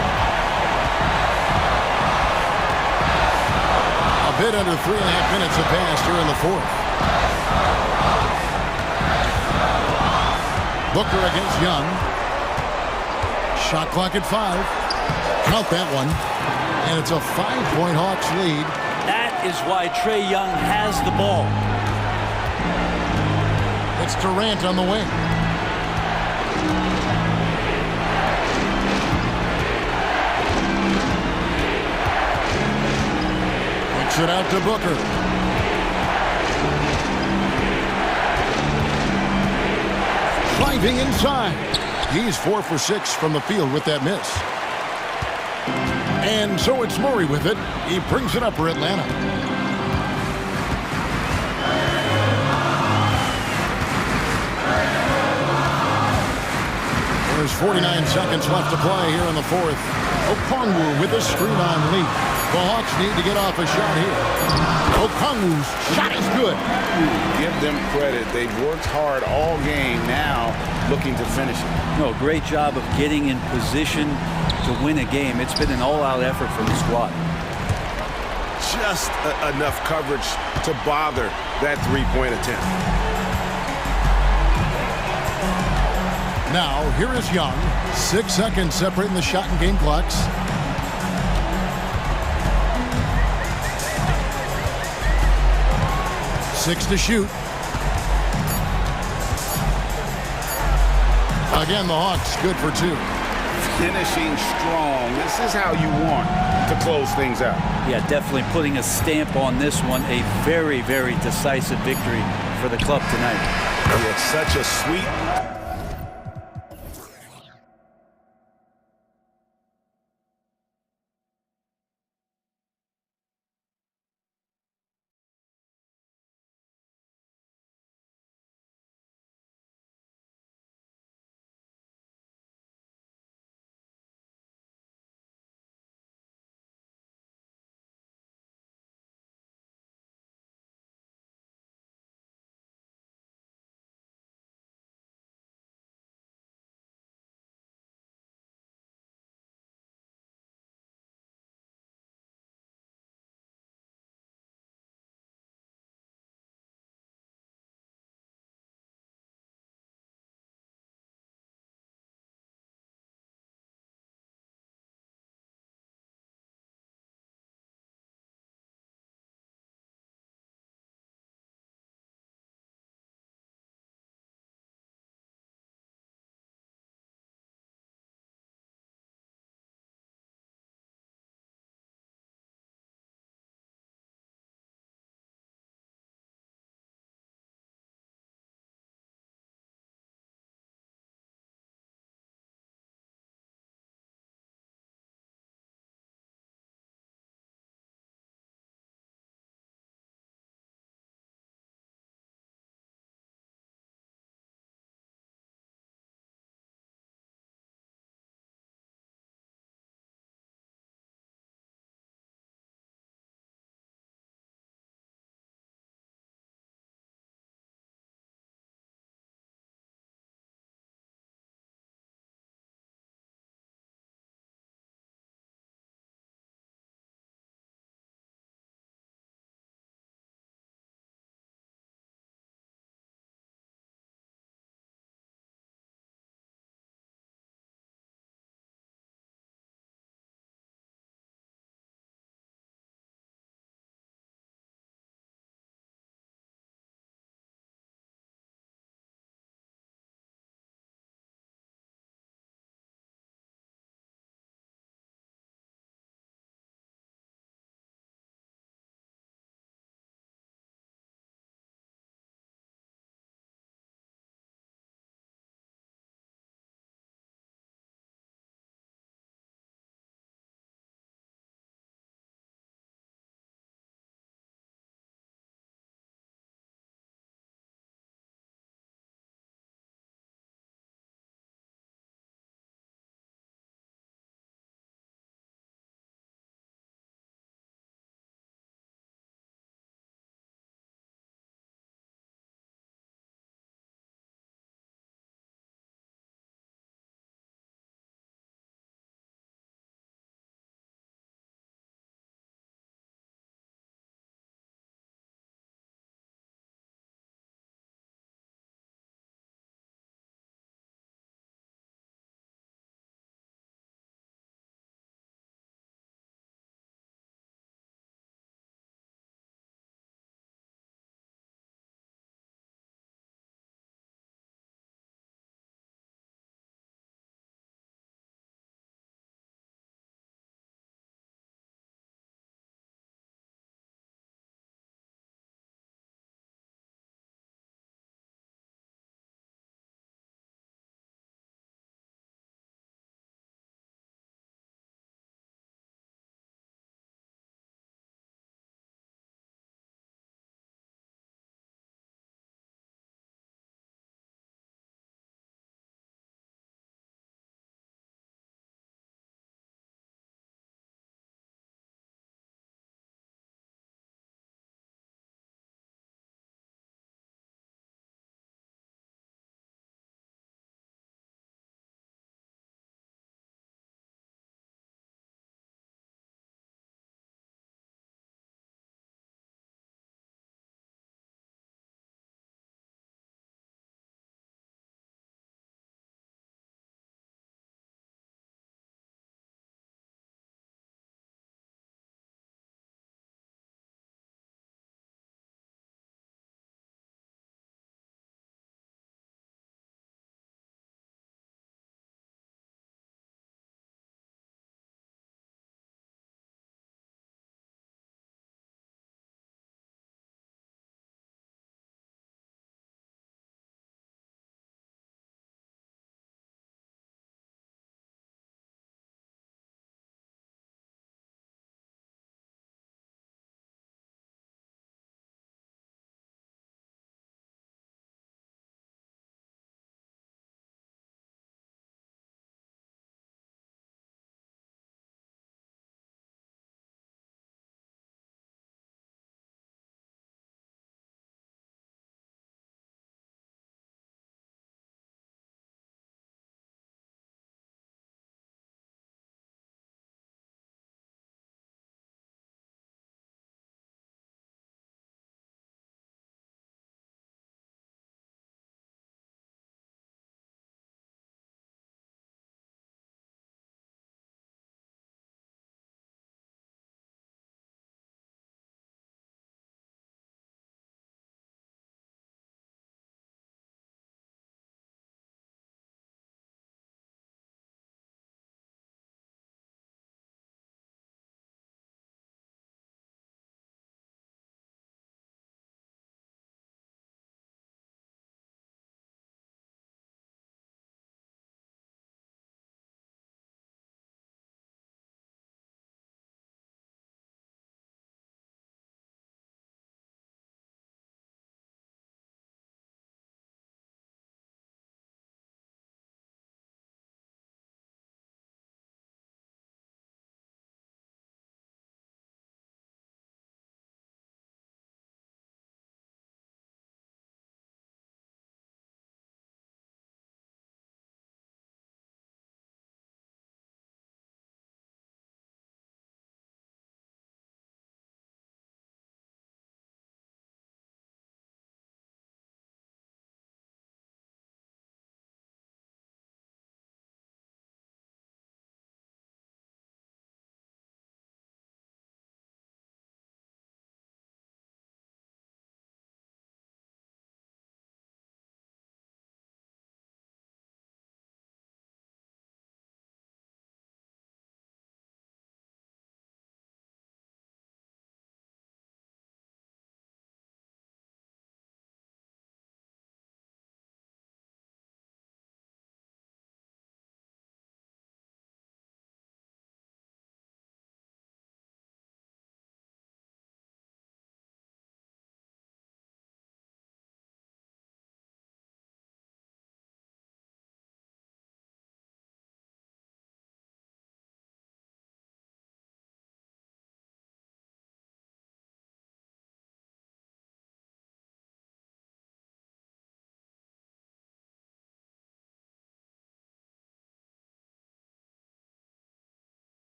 A bit under 3.5 minutes have passed here in the 4th. Booker against Young. Shot clock at 5. Count that one. And it's a 5-point Hawks lead. That is why Trae Young has the ball. It's Durant on the wing. Kicks it out to Booker. Driving inside. He's 4 for 6 from the field with that miss. And so it's Murray with it. He brings it up for Atlanta. There's 49 seconds left to play here in the 4th. Okongwu with a screen on Lee. The Hawks need to get off a shot here. Okongwu's shot is good. Give them credit. They've worked hard all game, now looking to finish it. No, great job of getting in position to win a game. It's been an all-out effort from the squad. Just enough coverage to bother that 3-point attempt. Now, here is Young. 6 seconds separating the shot and game clocks. Six to shoot. Again, the Hawks good for 2. Finishing strong. This is how you want to close things out. Yeah, definitely putting a stamp on this one. A very, very decisive victory for the club tonight. It's such a sweet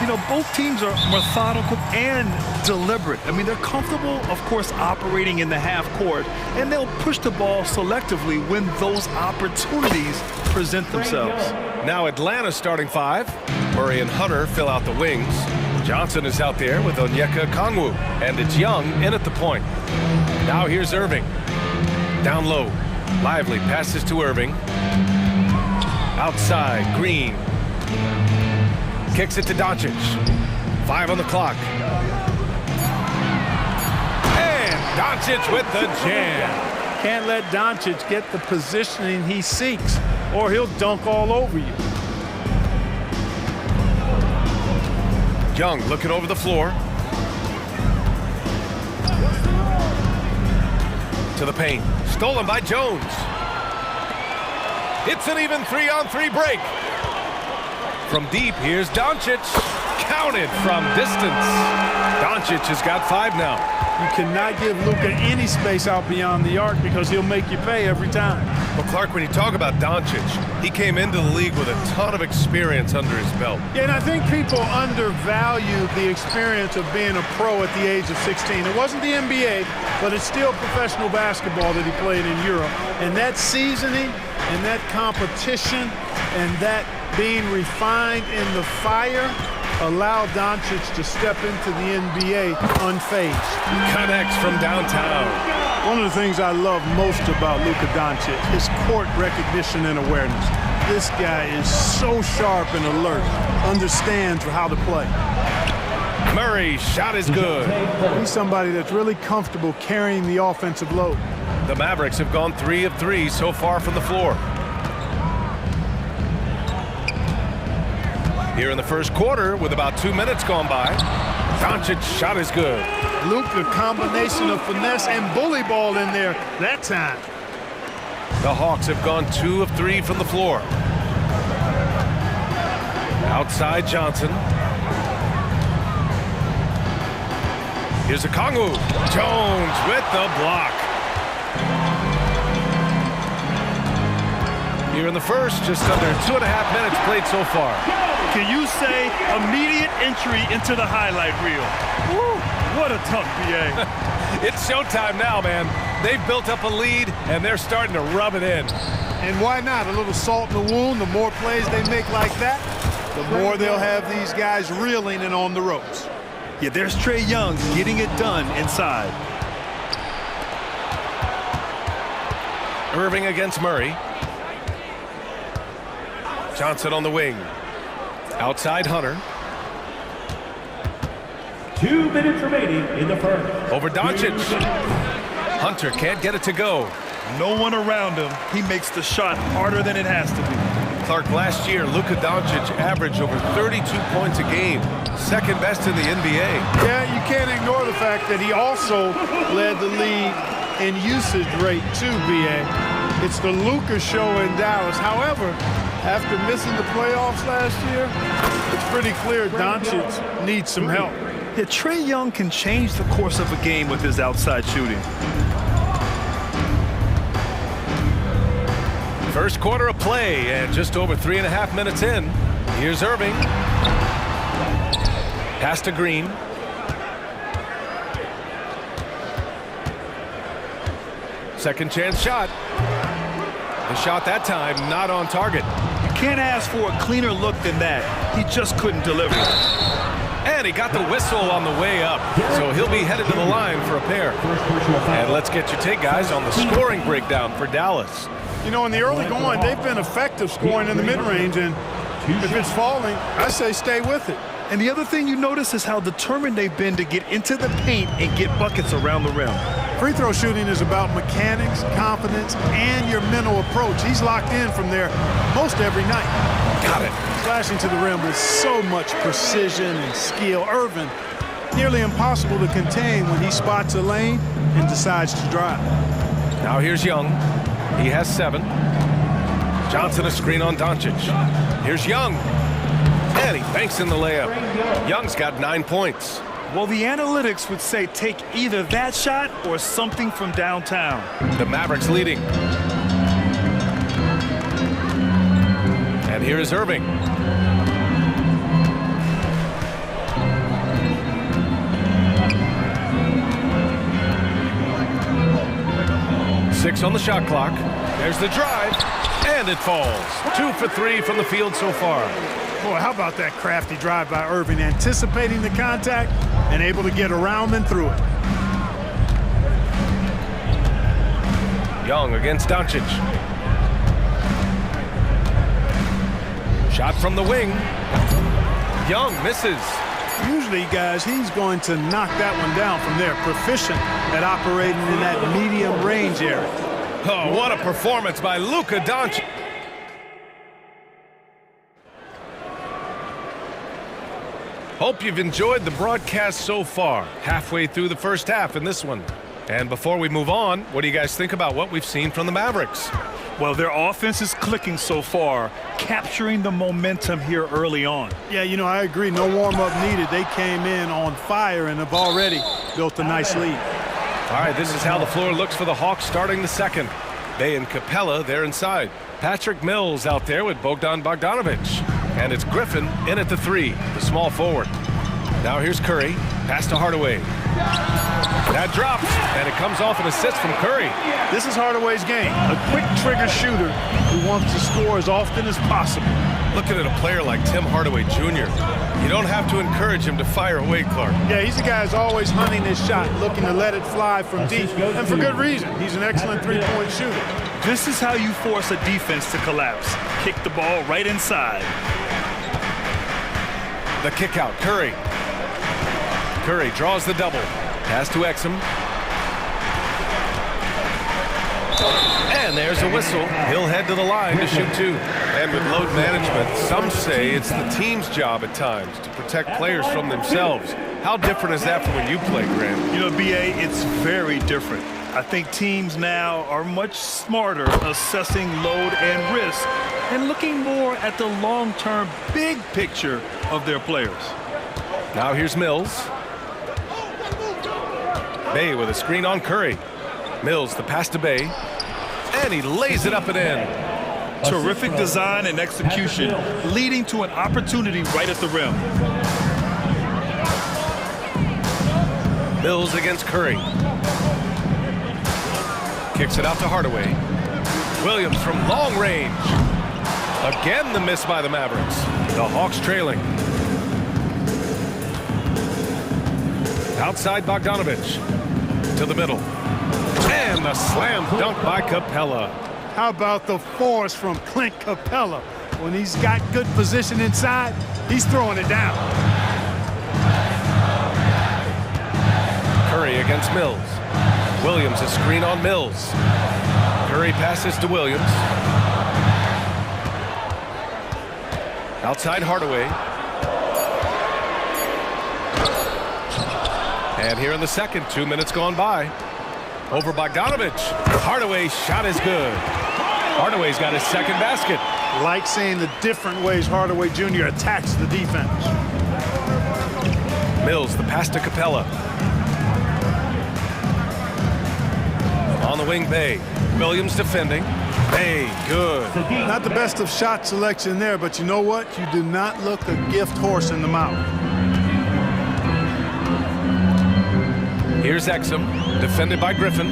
You know, both teams are methodical and deliberate. I mean, they're comfortable, of course, operating in the half court, and they'll push the ball selectively when those opportunities present themselves. Now Atlanta starting five. Murray and Hunter fill out the wings. Johnson is out there with Onyeka Okongwu, and it's Young in at the point. Now here's Irving. Down low. Lively passes to Irving. Outside, Green. Kicks it to Doncic. 5 on the clock. And Doncic with the jam. Can't let Doncic get the positioning he seeks, or he'll dunk all over you. Young looking over the floor. To the paint. Stolen by Jones. It's an even 3-on-3 break. From deep, here's Doncic. Counted from distance. Doncic has got 5 now. You cannot give Luka any space out beyond the arc because he'll make you pay every time. Well, Clark, when you talk about Doncic, he came into the league with a ton of experience under his belt. Yeah, and I think people undervalue the experience of being a pro at the age of 16. It wasn't the NBA, but it's still professional basketball that he played in Europe. And that seasoning and that competition and that being refined in the fire allowed Doncic to step into the NBA unfazed. Connects from downtown. One of the things I love most about Luka Doncic is court recognition and awareness. This guy is so sharp and alert, understands how to play. Murray, shot is good. He's somebody that's really comfortable carrying the offensive load. The Mavericks have gone 3 of 3 so far from the floor. Here in the first quarter, with about 2 minutes gone by, Doncic's shot is good. Luka, combination of finesse and bully ball in there that time. The Hawks have gone 2 of 3 from the floor. Outside Johnson. Here's Okongwu. Jones with the block. Here in the first, just under 2.5 minutes played so far. Can you say immediate entry into the highlight reel? Woo, what a tough BA. It's showtime now, man. They've built up a lead, and they're starting to rub it in. And why not? A little salt in the wound. The more plays they make like that, the more they'll have these guys reeling and on the ropes. Yeah, there's Trae Young getting it done inside. Irving against Murray. Johnson on the wing. Outside Hunter. 2 minutes remaining in the first. Over Doncic. Hunter can't get it to go. No one around him. He makes the shot harder than it has to be. Clark, last year, Luka Doncic averaged over 32 points a game. Second best in the NBA. Yeah, you can't ignore the fact that he also led the league in usage rate too, BA. It's the Luka show in Dallas. However, after missing the playoffs last year, it's pretty clear Doncic needs some help. Yeah, Trae Young can change the course of a game with his outside shooting. First quarter of play, and just over 3.5 minutes in. Here's Irving. Pass to Green. Second chance shot. The shot that time not on target. You can't ask for a cleaner look than that. He just couldn't deliver. And he got the whistle on the way up, so he'll be headed to the line for a pair. And let's get your take, guys, on the scoring breakdown for Dallas. You know, in the early going, they've been effective scoring in the mid-range, and if it's falling, I say stay with it. And the other thing you notice is how determined they've been to get into the paint and get buckets around the rim. Free throw shooting is about mechanics, confidence, and your mental approach. He's locked in from there most every night. Got it. Slashing to the rim with so much precision and skill. Irvin, nearly impossible to contain when he spots a lane and decides to drive. Now here's Young. He has 7. Johnson a screen on Doncic. Here's Young. And he banks in the layup. Young's got 9 points. Well, the analytics would say take either that shot or something from downtown. The Mavericks leading. And here is Irving. on the shot clock. There's the drive, and it falls. 2 for 3 from the field so far. Boy, how about that crafty drive by Irving, anticipating the contact and able to get around and through it. Young against Doncic. Shot from the wing. Young misses. Usually, guys, he's going to knock that one down from there. Proficient at operating in that medium range area. Oh, what a performance by Luka Doncic. Hope you've enjoyed the broadcast so far. Halfway through the first half in this one. And before we move on, what do you guys think about what we've seen from the Mavericks? Well, their offense is clicking so far, capturing the momentum here early on. Yeah, you know, I agree. No warm-up needed. They came in on fire and have already built a nice lead. All right, this is how the floor looks for the Hawks starting the second. Bay and Capella, they're inside. Patrick Mills out there with Bogdan Bogdanovic. And it's Griffin in at the 3, the small forward. Now here's Curry, pass to Hardaway. That drops, and it comes off an assist from Curry. This is Hardaway's game, a quick trigger shooter who wants to score as often as possible. Looking at a player like Tim Hardaway Jr., you don't have to encourage him to fire away, Clark. Yeah, he's a guy who's always hunting his shot, looking to let it fly from deep, and for good reason. He's an excellent three-point shooter. This is how you force a defense to collapse. Kick the ball right inside. The kick out, Curry. Curry draws the double. Pass to Exum. And there's a whistle. He'll head to the line to shoot 2. And with load management, some say it's the team's job at times to protect players from themselves. How different is that from when you play, Grant? You know, B.A., it's very different. I think teams now are much smarter assessing load and risk and looking more at the long-term big picture of their players. Now here's Mills. Bay with a screen on Curry. Mills, the pass to Bay. And he lays it up and in. Terrific design and execution, leading to an opportunity right at the rim. Mills against Curry. Kicks it out to Hardaway. Williams from long range. Again, the miss by the Mavericks. The Hawks trailing. Outside Bogdanovic. To the middle. And the slam dunk by Capella. How about the force from Clint Capella? When he's got good position inside, he's throwing it down. Curry against Mills. Williams, a screen on Mills. Curry passes to Williams. Outside Hardaway. And here in the second, 2 minutes gone by. Over Bogdanovic. Hardaway's shot is good. Hardaway's got his second basket. Like seeing the different ways Hardaway Jr. attacks the defense. Mills, the pass to Capella. On the wing, Bay. Williams defending. Bay, good. Not the best of shot selection there, but you know what? You do not look a gift horse in the mouth. Here's Exum, defended by Griffin.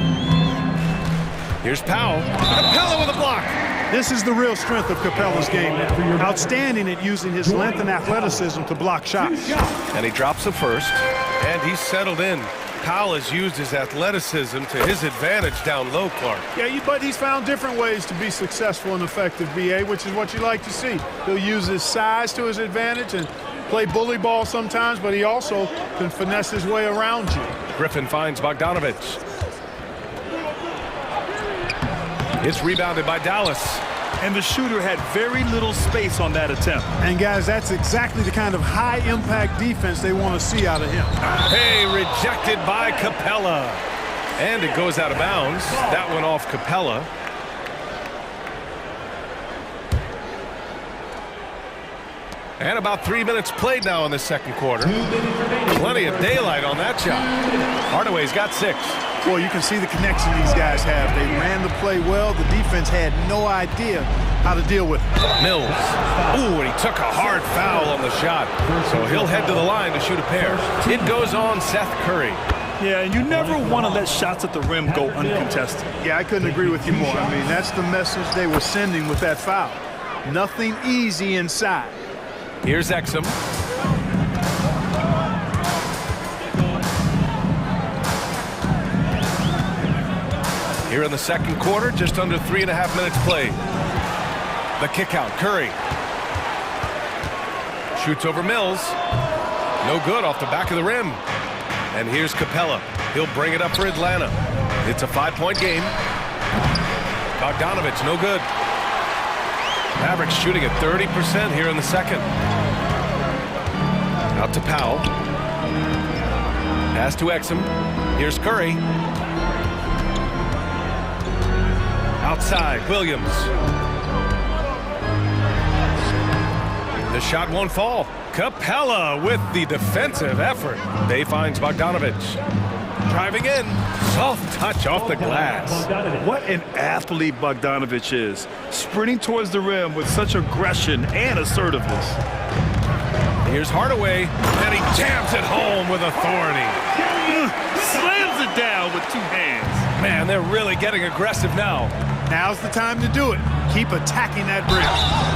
Here's Powell. Capella with a block. This is the real strength of Capella's game. Outstanding at using his length and athleticism to block shots. And he drops the first, and he's settled in. Powell has used his athleticism to his advantage down low, Clark. Yeah, but he's found different ways to be successful and effective, BA, which is what you like to see. He'll use his size to his advantage and play bully ball sometimes, but he also can finesse his way around you. Griffin finds Bogdanovic. It's rebounded by Dallas. And the shooter had very little space on that attempt. And guys, that's exactly the kind of high-impact defense they want to see out of him. Hey, rejected by Capella. And it goes out of bounds. That went off Capella. And about 3 minutes played now in the second quarter. Plenty of daylight on that shot. Hardaway's got 6. Boy, you can see the connection these guys have. They ran the play well. The defense had no idea how to deal with it. Mills. Ooh, and he took a hard foul on the shot. So he'll head to the line to shoot a pair. It goes on Seth Curry. Yeah, and you never want to let shots at the rim go uncontested. Yeah, I couldn't agree with you more. I mean, that's the message they were sending with that foul. Nothing easy inside. Here's Exum. Here in the second quarter, just under 3.5 minutes played. The kick out, Curry. Shoots over Mills. No good off the back of the rim. And here's Capella. He'll bring it up for Atlanta. It's a 5-point game. Bogdanovich, no good. Mavericks shooting at 30% here in the second. Out to Powell. Pass to Exum. Here's Curry. Outside, Williams. The shot won't fall. Capella with the defensive effort. Bay finds Bogdanovich. Driving in. Soft touch off the glass. What an athlete Bogdanovich is. Sprinting towards the rim with such aggression and assertiveness. Here's Hardaway. And he jams it home with authority. Slams it down with 2 hands. Man, they're really getting aggressive now. Now's the time to do it. Keep attacking that bridge.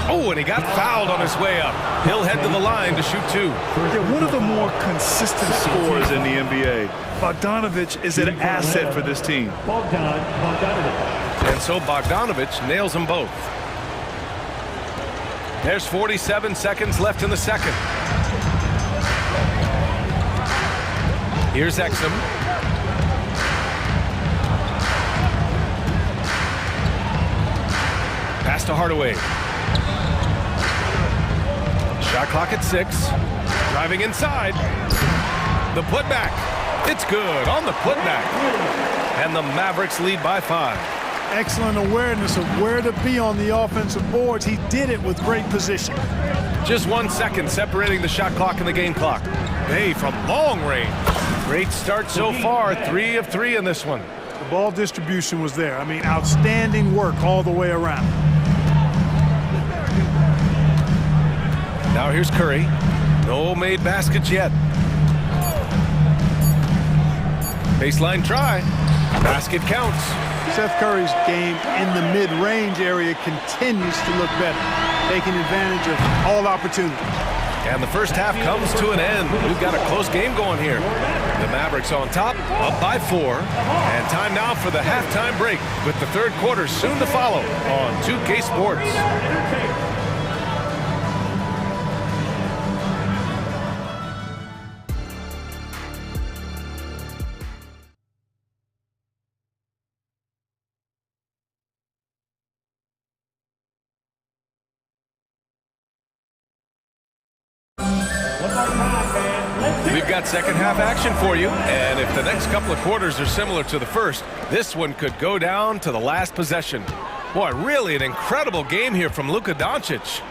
Oh, and he got fouled on his way up. He'll head to the line to shoot 2. They're one of the more consistent scorers in the NBA. Bogdanovich is an asset for this team. And so Bogdanovich nails them both. There's 47 seconds left in the second. Here's Exum. Pass to Hardaway. Shot clock at 6. Driving inside. The putback. It's good on the putback. And the Mavericks lead by 5. Excellent awareness of where to be on the offensive boards. He did it with great position. Just 1 second separating the shot clock and the game clock. Bay from long range. Great start so far. 3 of 3 in this one. The ball distribution was there. I mean, outstanding work all the way around. Now here's Curry. No made baskets yet. Baseline try. Basket counts. Seth Curry's game in the mid-range area continues to look better, taking advantage of all opportunities. And the first half comes to an end. We've got a close game going here. The Mavericks on top, up by 4. And time now for the halftime break, with the third quarter soon to follow on 2K Sports. We've got second half action for you, and if the next couple of quarters are similar to the first, this one could go down to the last possession. Boy, really an incredible game here from Luka Doncic.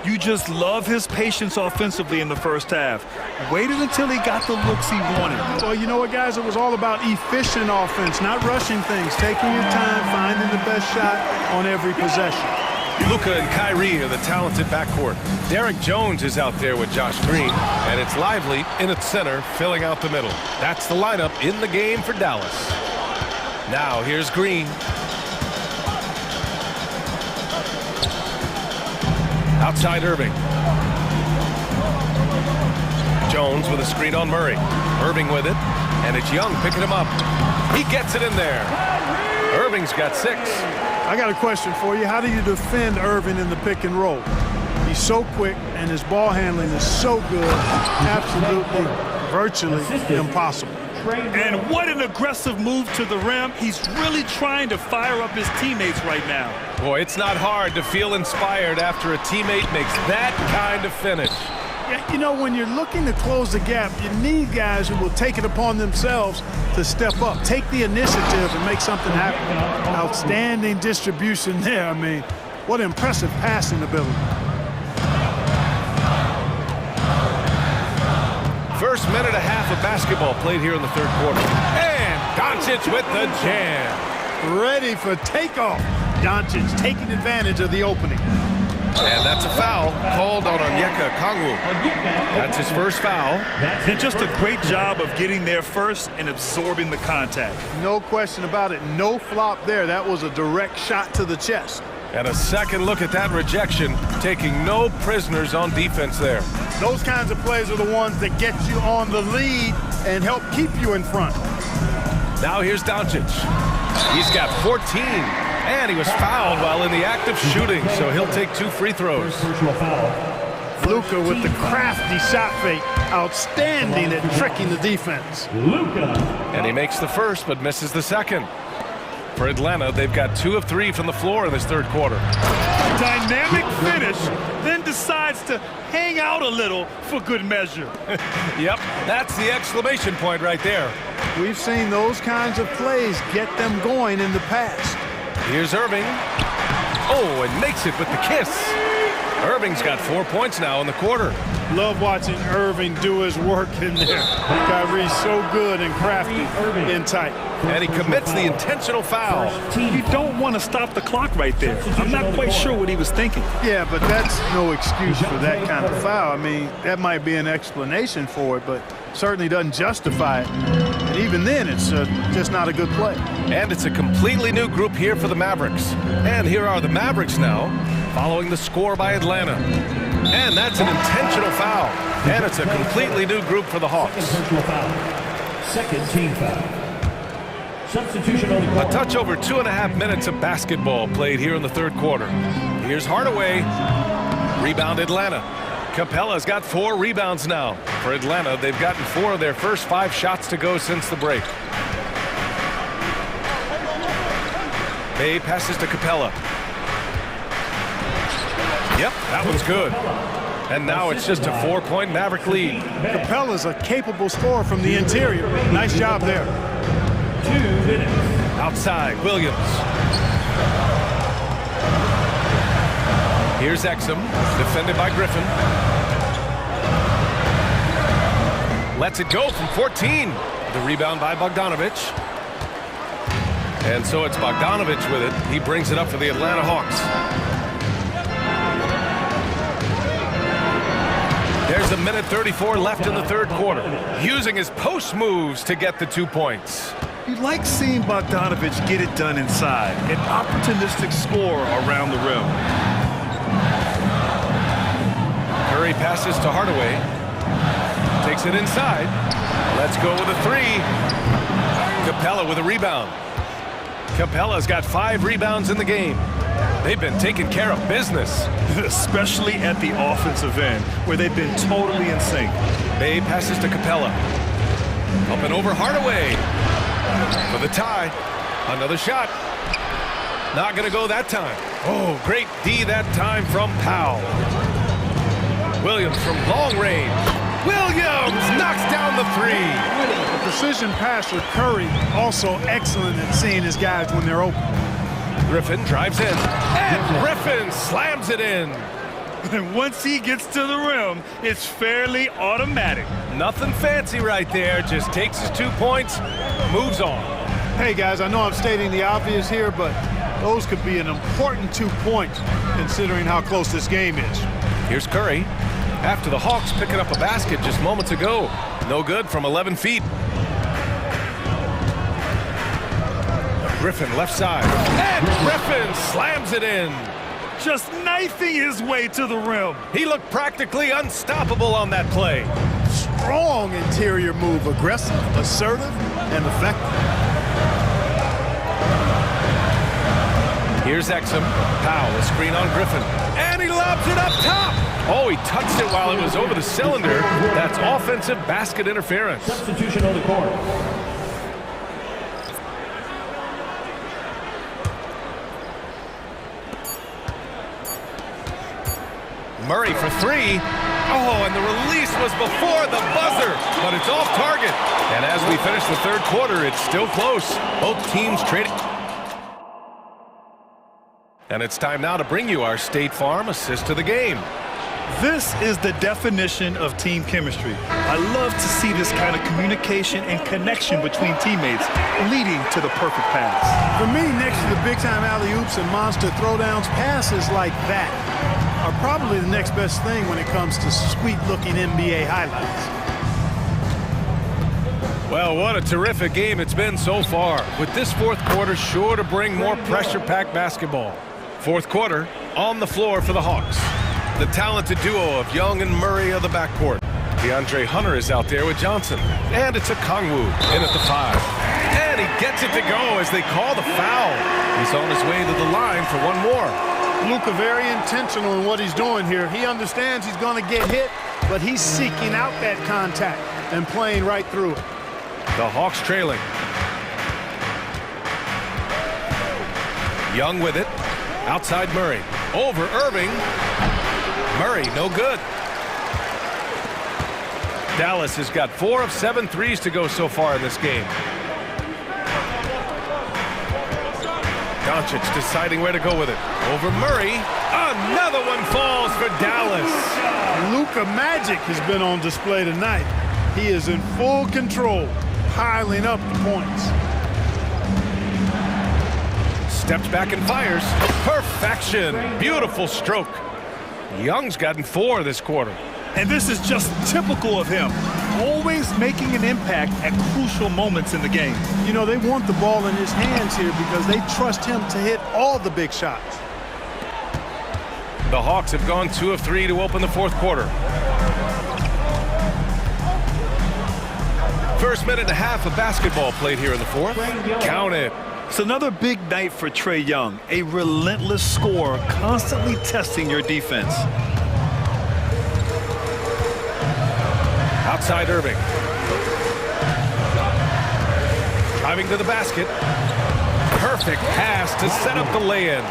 You just love his patience offensively in the first half. Waited until he got the looks he wanted. Well, you know what, guys? It was all about efficient offense, not rushing things, taking your time, finding the best shot on every possession. Luka and Kyrie are the talented backcourt. Derek Jones is out there with Josh Green, and it's Lively in its center, filling out the middle. That's the lineup in the game for Dallas. Now here's Green. Outside Irving. Jones with a screen on Murray. Irving with it, and it's Young picking him up. He gets it in there. Irving's got 6. I got a question for you. How do you defend Irving in the pick and roll? He's so quick, and his ball handling is so good, absolutely, virtually impossible. And what an aggressive move to the rim. He's really trying to fire up his teammates right now. Boy, it's not hard to feel inspired after a teammate makes that kind of finish. You know, when you're looking to close the gap, you need guys who will take it upon themselves to step up, take the initiative and make something happen. Outstanding distribution there. I mean, what impressive passing ability. First minute and a half of basketball played here in the third quarter. And Doncic with the jam. Ready for takeoff. Doncic taking advantage of the opening. And that's a foul called on Onyeka Okongwu. That's his first foul. And just a great job of getting there first and absorbing the contact. No question about it. No flop there. That was a direct shot to the chest. And a second look at that rejection, taking no prisoners on defense there. Those kinds of plays are the ones that get you on the lead and help keep you in front. Now here's Doncic. He's got 14, and he was fouled while in the act of shooting, so he'll take 2 free throws. Luka with the crafty shot fake, outstanding at tricking the defense. And he makes the first, but misses the second. For Atlanta, they've got 2 of 3 from the floor in this third quarter. Dynamic finish, then decides to hang out a little for good measure. Yep, that's the exclamation point right there. We've seen those kinds of plays get them going in the past. Here's Irving. Oh, and makes it with the kiss. Irving's got 4 points now in the quarter. Love watching Irving do his work in there. Kyrie's so good and crafty in tight. And he commits the intentional foul. You don't want to stop the clock right there. I'm not quite sure what he was thinking. Yeah, but that's no excuse for that kind of foul. I mean, that might be an explanation for it, but certainly doesn't justify it. And even then, it's just not a good play. And it's a completely new group here for the Mavericks. And here are the Mavericks now, following the score by Atlanta. And that's an intentional foul. And it's a completely new group for the Hawks. Second team foul. Substitution on the A touch over 2.5 minutes of basketball played here in the third quarter. Here's Hardaway. Rebound Atlanta. Capella's got 4 rebounds now. For Atlanta, they've gotten 4 of their first 5 shots to go since the break. Bay passes to Capella. Yep, that one's good. And now it's just a 4-point Maverick lead. Capella's a capable scorer from the interior. Nice job there. 2 minutes. Outside, Williams. Here's Exum, defended by Griffin. Lets it go from 14. The rebound by Bogdanovic. And so it's Bogdanovic with it. He brings it up for the Atlanta Hawks. There's 1:34 left in the third quarter. Using his post moves to get the 2 points. You like seeing Bogdanovic get it done inside. An opportunistic score around the rim. Curry passes to Hardaway. Takes it inside. Let's go with a 3. Capella with a rebound. Capella's got 5 rebounds in the game. They've been taking care of business. Especially at the offensive end, where they've been totally in sync. Bay passes to Capella. Up and over Hardaway. For the tie. Another shot. Not going to go that time. Oh, great D that time from Powell. Williams from long range. Williams knocks down the 3. The precision passer Curry also excellent at seeing his guys when they're open. Griffin drives in. And Griffin slams it in. And once he gets to the rim, it's fairly automatic. Nothing fancy right there. Just takes his 2 points, moves on. Hey, guys, I know I'm stating the obvious here, but those could be an important 2 points considering how close this game is. Here's Curry. After the Hawks picking up a basket just moments ago. No good from 11 feet. Griffin left side. And Griffin slams it in. Just knifing his way to the rim. He looked practically unstoppable on that play. Strong interior move. Aggressive, assertive, and effective. Here's Exum. Powell, a screen on Griffin. And he lobs it up top. Oh, he touched it while it was over the cylinder. That's offensive basket interference. Substitution on the court. Murray for 3. Oh, and the release was before the buzzer, but it's off target. And as we finish the third quarter, it's still close. Both teams trading. And it's time now to bring you our State Farm assist to the game. This is the definition of team chemistry. I love to see this kind of communication and connection between teammates leading to the perfect pass. For me, next to the big-time alley-oops and monster throwdowns, passes like that are probably the next best thing when it comes to sweet-looking NBA highlights. Well, what a terrific game it's been so far, with this fourth quarter sure to bring more pressure-packed basketball. Fourth quarter, on the floor for the Hawks. The talented duo of Young and Murray of the backcourt. DeAndre Hunter is out there with Johnson. And it's a Kongwu in at the 5. And he gets it to go as they call the foul. He's on his way to the line for one more. Luka very intentional in what he's doing here. He understands he's going to get hit, but he's seeking out that contact and playing right through it. The Hawks trailing. Young with it. Outside Murray. Over Irving. Murray, no good. Dallas has got 4 of 7 threes to go so far in this game. Doncic deciding where to go with it. Over Murray. Another one falls for Dallas. Luka Magic has been on display tonight. He is in full control, piling up the points. Steps back and fires. Perfection. Beautiful stroke. Young's gotten 4 this quarter. And this is just typical of him, always making an impact at crucial moments in the game. You know, they want the ball in his hands here because they trust him to hit all the big shots. The Hawks have gone 2 of 3 to open the fourth quarter. First minute and a half of basketball played here in the fourth. Count it. It's another big night for Trae Young, a relentless scorer, constantly testing your defense. Outside Irving. Driving to the basket. Perfect pass to set up the lay-in.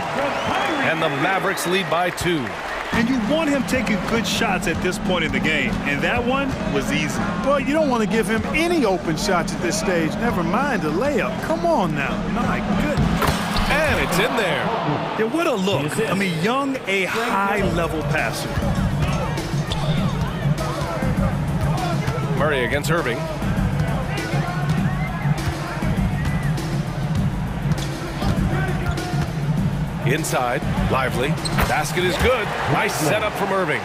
And the Mavericks lead by 2. And you want him taking good shots at this point in the game. And that one was easy. Well, you don't want to give him any open shots at this stage. Never mind a layup. Come on now. My goodness. And it's in there. Yeah, what a look. I mean, Young, a high-level passer. Murray against Irving. Inside, Lively. Basket is good. Nice setup from Irving.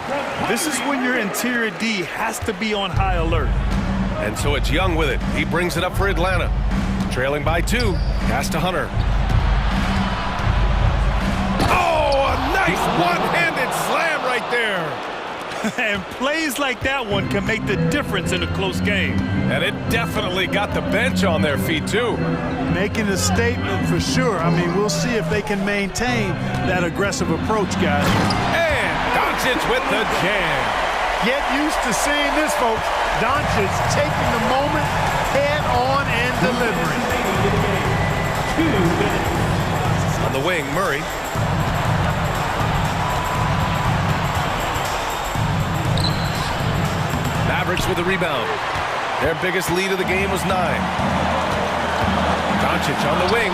This is when your interior D has to be on high alert. And so it's Young with it. He brings it up for Atlanta. Trailing by 2. Pass to Hunter. Oh, a nice one-handed slam right there. And plays like that one can make the difference in a close game. And it definitely got the bench on their feet, too. Making a statement for sure. I mean, we'll see if they can maintain that aggressive approach, guys. And Doncic with the jam. Get used to seeing this, folks. Doncic taking the moment head on and delivering. 2 minutes. On the wing, Murray. Mavericks with the rebound. Their biggest lead of the game was 9. Doncic on the wing.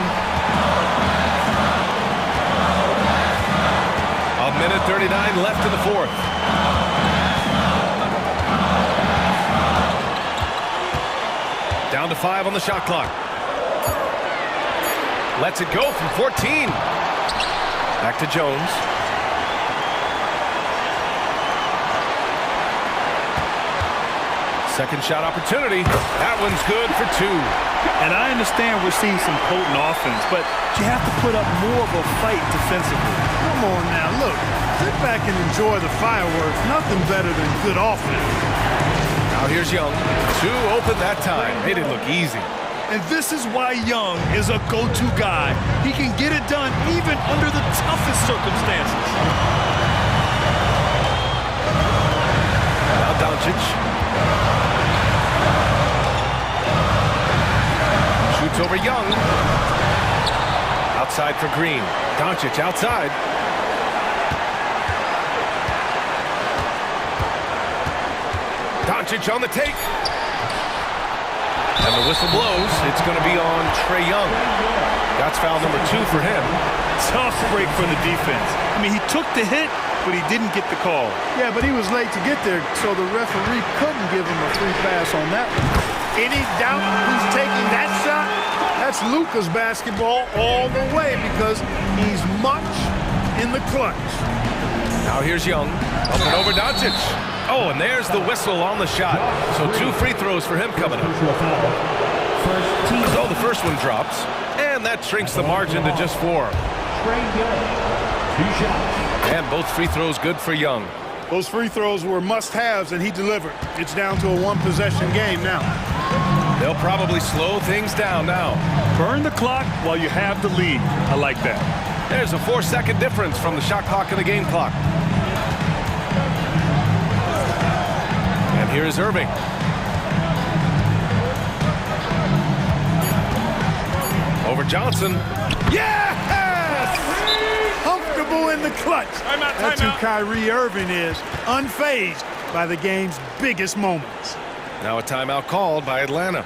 A minute 39 left in the fourth. Down to 5 on the shot clock. Lets it go from 14. Back to Jones. Second shot opportunity. That one's good for 2. And I understand we're seeing some potent offense, but you have to put up more of a fight defensively. Come on now, look. Sit back and enjoy the fireworks. Nothing better than good offense. Now here's Young. 2 open that time. Made it look easy. And this is why Young is a go-to guy. He can get it done even under the toughest circumstances. Now Doncic. Shoots over Young. Outside for Green. Doncic outside. Doncic on the take. And the whistle blows. It's going to be on Trae Young. That's foul number 2 for him. Tough break for the defense. I mean, he took the hit, but he didn't get the call. Yeah, but he was late to get there, so the referee couldn't give him a free pass on that one. Any doubt who's taking that shot? That's Luka's basketball all the way because he's much in the clutch. Now here's Young. Up and over Doncic. Oh, and there's the whistle on the shot. So 2 free throws for him coming up. So the first one drops, and that shrinks the margin to just 4. And both free throws good for Young. Those free throws were must-haves, and he delivered. It's down to a one-possession game now. They'll probably slow things down now. Burn the clock while you have the lead. I like that. There's a 4-second difference from the shot clock and the game clock. And here's Irving. Over Johnson. Yes! Comfortable in the clutch. That's who Kyrie Irving is, unfazed by the game's biggest moments. Now a timeout called by Atlanta.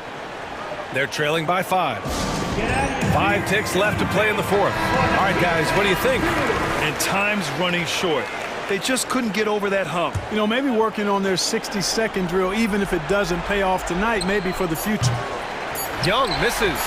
They're trailing by 5. 5 ticks left to play in the 4th. All right, guys, what do you think? And time's running short. They just couldn't get over that hump. You know, maybe working on their 60-second drill, even if it doesn't pay off tonight, maybe for the future. Young misses.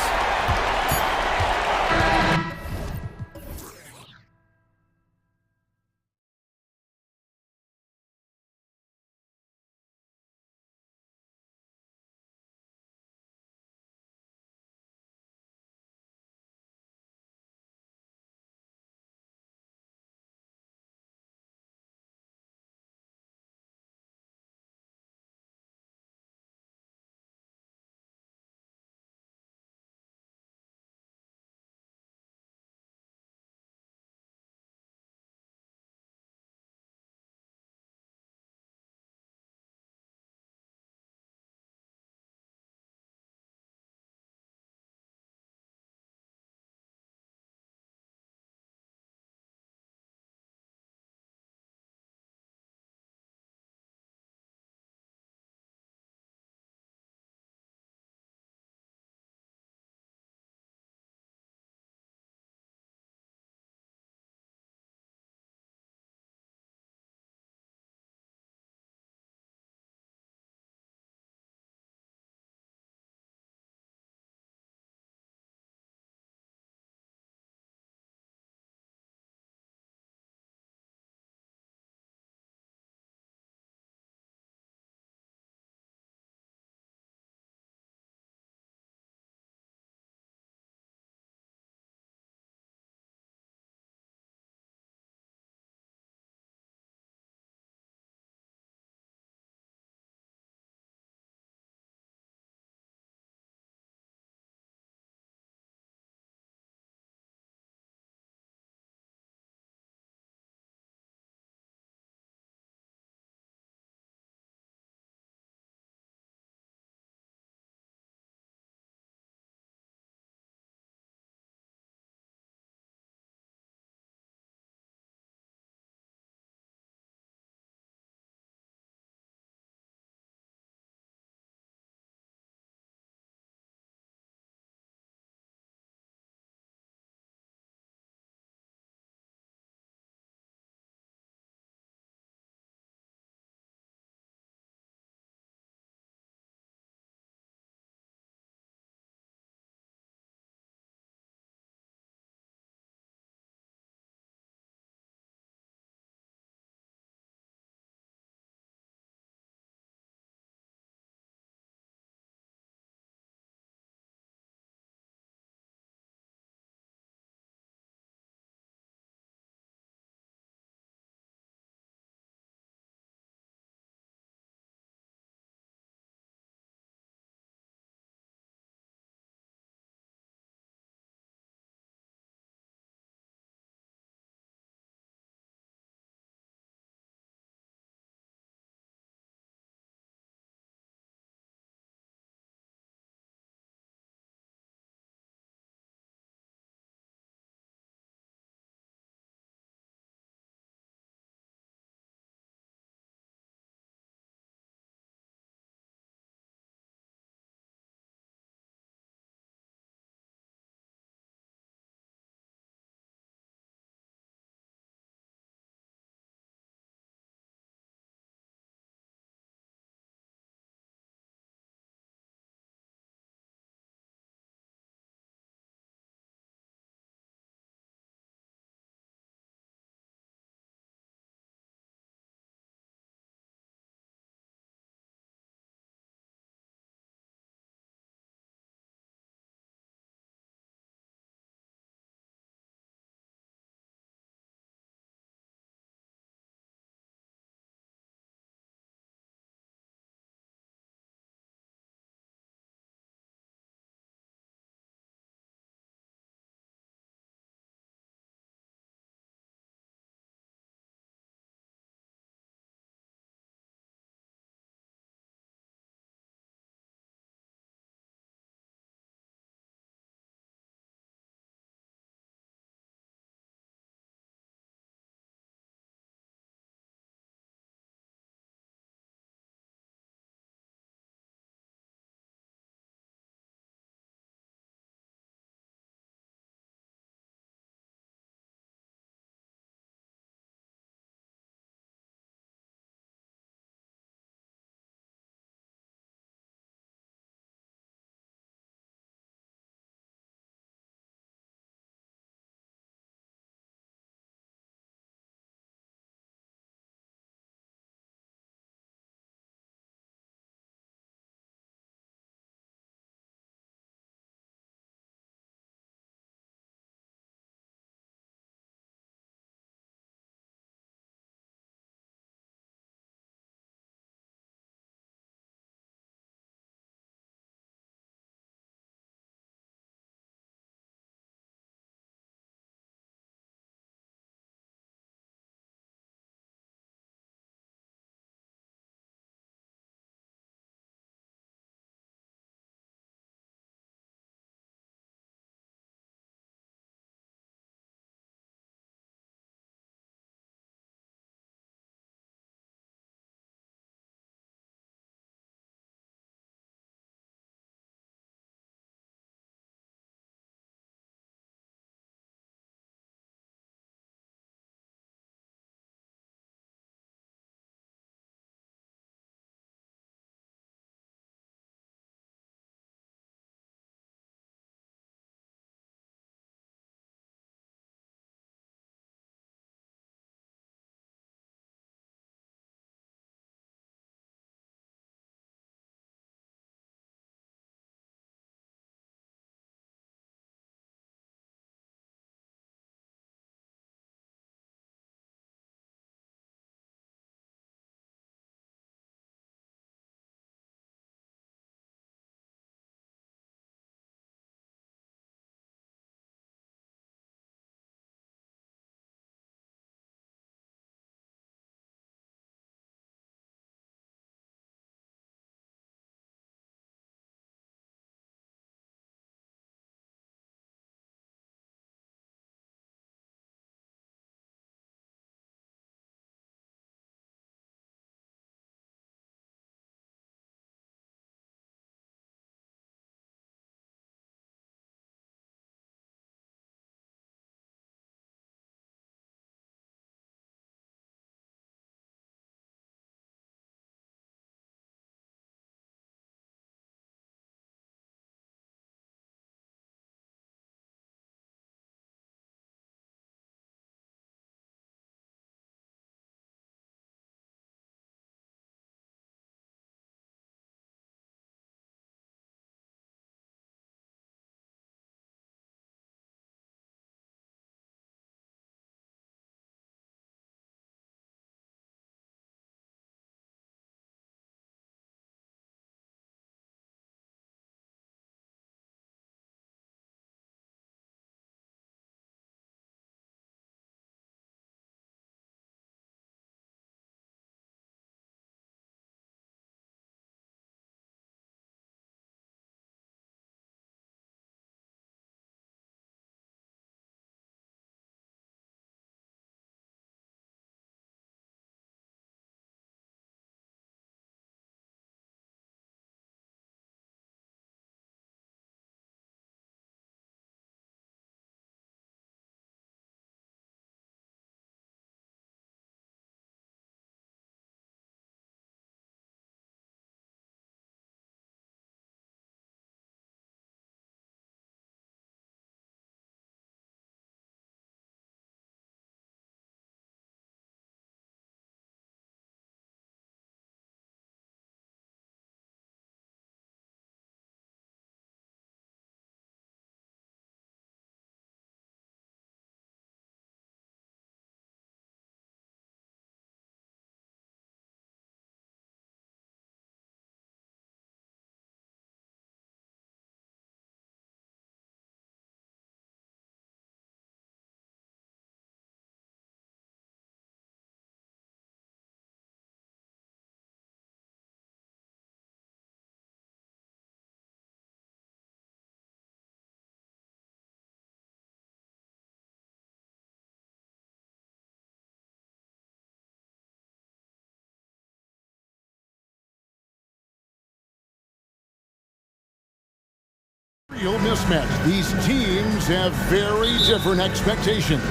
Real mismatch. These teams have very different expectations.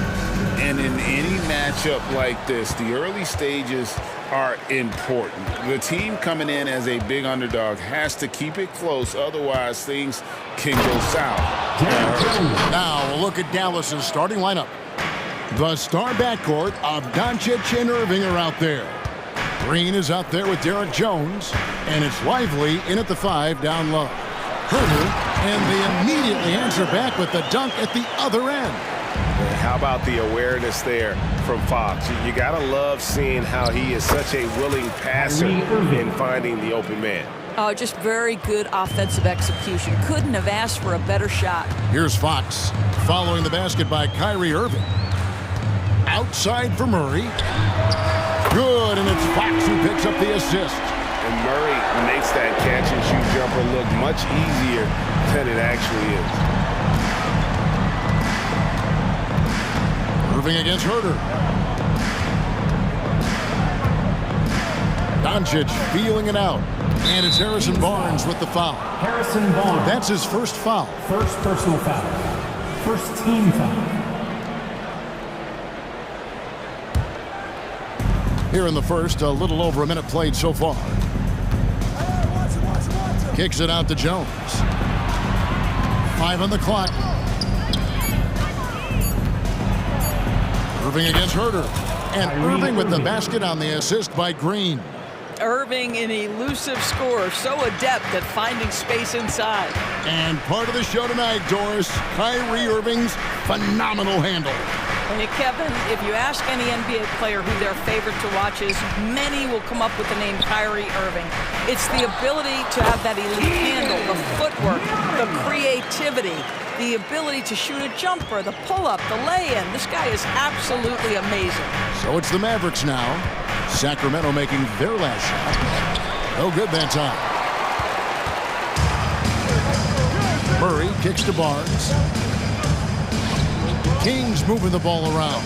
And in any matchup like this, the early stages are important. The team coming in as a big underdog has to keep it close, otherwise things can go south. Now we'll look at Dallas's starting lineup. The star backcourt of Doncic and Irving are out there. Green is out there with Derek Jones, and it's Lively in at the 5 down low. Herter, and they immediately answer back with the dunk at the other end. How about the awareness there from Fox? You gotta love seeing how he is such a willing passer in finding the open man. Oh, just very good offensive execution. Couldn't have asked for a better shot. Here's Fox following the basket by Kyrie Irving. Outside for Murray. Good, and it's Fox who picks up the assist. And Murray makes that catch-and-shoot jumper look much easier than it actually is. Irving against Herter. Doncic feeling it out. And it's Harrison Barnes with the foul. Harrison Barnes. That's his first foul. First personal foul. First team foul. Here in the first, a little over a minute played so far. Kicks it out to Jones. 5 on the clock. Irving against Herter. And Irving with the basket on the assist by Green. Irving, an elusive scorer, so adept at finding space inside. And part of the show tonight, Doris, Kyrie Irving's phenomenal handle. And Kevin, if you ask any NBA player who their favorite to watch is, many will come up with the name Kyrie Irving. It's the ability to have that elite handle, the footwork, the creativity, the ability to shoot a jumper, the pull-up, the lay-in. This guy is absolutely amazing. So it's the Mavericks now. Sacramento making their last shot. No good that time. Murray kicks to Barnes. Kings moving the ball around.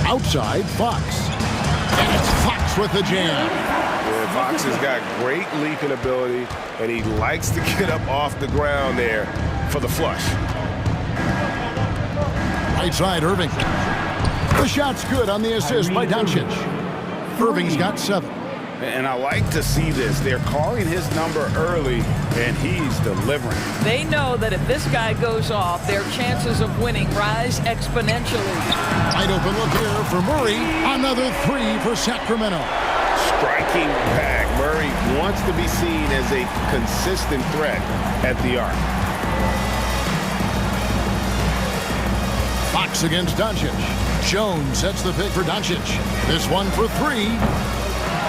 Outside, Fox. And it's Fox with the jam. Yeah, Fox has got great leaping ability, and he likes to get up off the ground there for the flush. Right side, Irving. The shot's good on the assist by Doncic. Irving's got 7. And I like to see this. They're calling his number early, and he's delivering. They know that if this guy goes off, their chances of winning rise exponentially. Wide open look here for Murray. Another 3 for Sacramento. Striking back. Murray wants to be seen as a consistent threat at the arc. Fox against Doncic. Jones sets the pick for Doncic. This one for 3.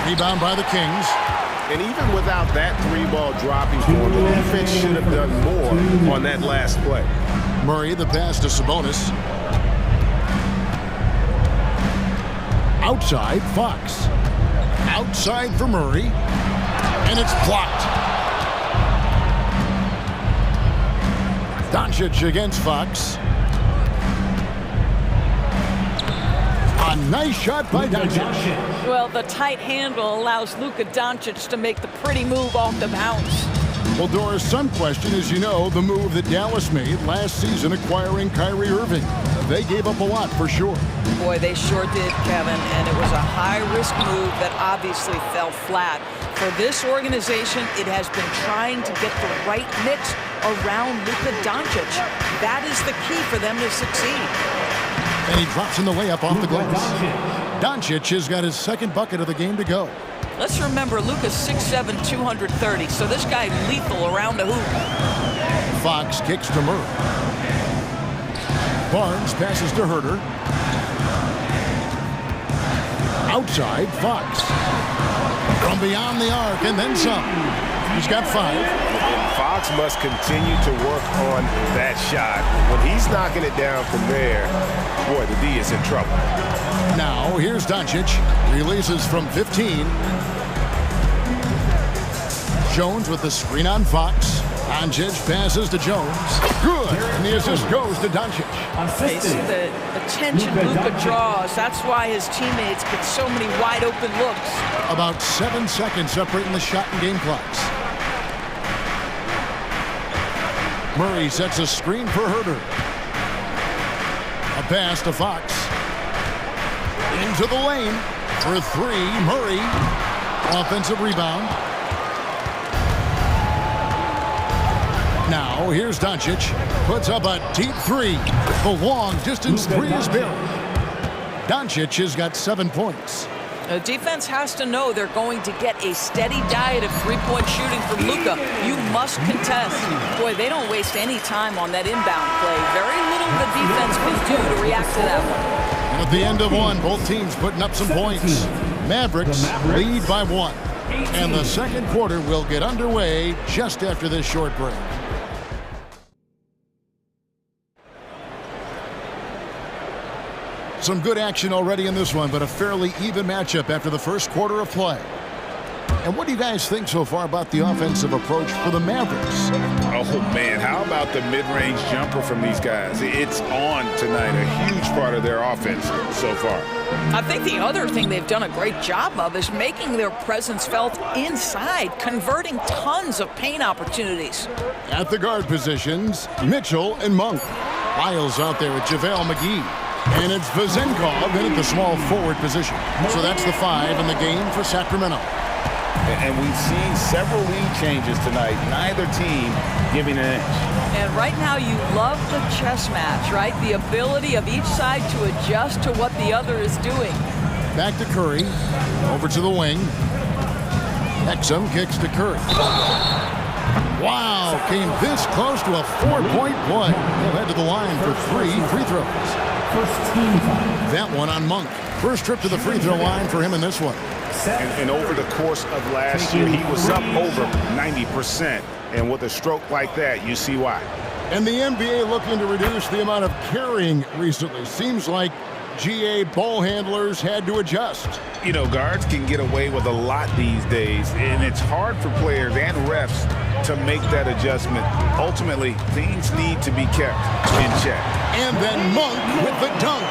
Rebound by the Kings. And even without that 3-ball dropping for him, the defense should have done more on that last play. Murray, the pass to Sabonis. Outside, Fox. Outside for Murray. And it's blocked. Doncic against Fox. A nice shot by Doncic. Well, the tight handle allows Luka Doncic to make the pretty move off the bounce. Well, Doris, some question is, you know, the move that Dallas made last season acquiring Kyrie Irving. They gave up a lot for sure. Boy, they sure did, Kevin, and it was a high-risk move that obviously fell flat. For this organization, it has been trying to get the right mix around Luka Doncic. That is the key for them to succeed. And he drops in the layup off the glass. Doncic has got his second bucket of the game to go. Let's remember, Luka's 6'7", 230, so this guy lethal around the hoop. Fox kicks to Murray. Barnes passes to Herter. Outside, Fox. From beyond the arc, and then some. He's got 5. And Fox must continue to work on that shot. When he's knocking it down from there, boy, the D is in trouble. Now, here's Doncic. Releases from 15. Jones with the screen on Fox. Doncic passes to Jones. Good. And the assist goes to Doncic. They see the attention Luka draws. That's why his teammates get so many wide open looks. About 7 seconds separating the shot and game clocks. Murray sets a screen for Herter. A pass to Fox. Into the lane for three. Murray. Offensive rebound. Now here's Doncic. Puts up a deep three. The long distance three is buried. Doncic has got 7 points. The defense has to know they're going to get a steady diet of three-point shooting from Luka. You must contest. Boy, they don't waste any time on that inbound play. Very little the defense can do to react to that one. And at the end of one, both teams putting up some points. Mavericks lead by 1. And the second quarter will get underway just after this short break. Some good action already in this one, but a fairly even matchup after the first quarter of play. And what do you guys think so far about the offensive approach for the Mavericks? Oh, man, how about the mid-range jumper from these guys? It's on tonight, a huge part of their offense so far. I think the other thing they've done a great job of is making their presence felt inside, converting tons of paint opportunities. At the guard positions, Mitchell and Monk. Lyles out there with JaVale McGee. And it's Vezenkov in at the small forward position. So that's the 5 in the game for Sacramento. And we've seen several lead changes tonight. Neither team giving an inch. And right now you love the chess match, right? The ability of each side to adjust to what the other is doing. Back to Curry. Over to the wing. Exum kicks to Curry. Wow, came this close to a 4-point play. He'll head to the line for 3 free throws. First team foul. That one on Monk. First trip to the free throw line for him in this one. And over the course of last year, he was up over 90%. And with a stroke like that, you see why. And the NBA looking to reduce the amount of carrying recently. Seems like GA ball handlers had to adjust. You know, guards can get away with a lot these days, and it's hard for players and refs to make that adjustment. Ultimately, things need to be kept in check. And then Monk with the dunk.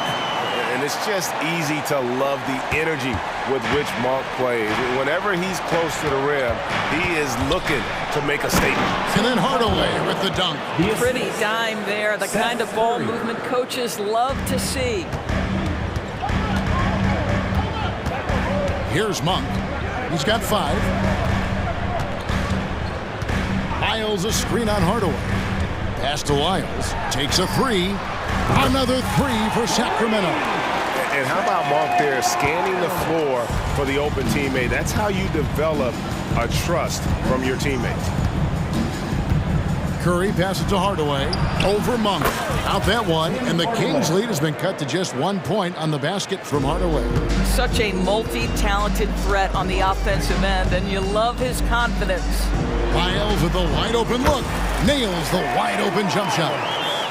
And it's just easy to love the energy with which Monk plays. Whenever he's close to the rim, he is looking to make a statement. And then Hardaway with the dunk. Pretty dime there, the kind of ball movement coaches love to see. Here's Monk. He's got 5. Lyles a screen on Hardaway. Pass to Lyles. Takes a 3. Another 3 for Sacramento. And how about Monk there scanning the floor for the open teammate? That's how you develop a trust from your teammates. Curry passes to Hardaway. Over Monk. Out that one. And the Kings' lead has been cut to just 1 point on the basket from Hardaway. Such a multi-talented threat on the offensive end, and you love his confidence. Lyles with a wide-open look. Nails the wide-open jump shot.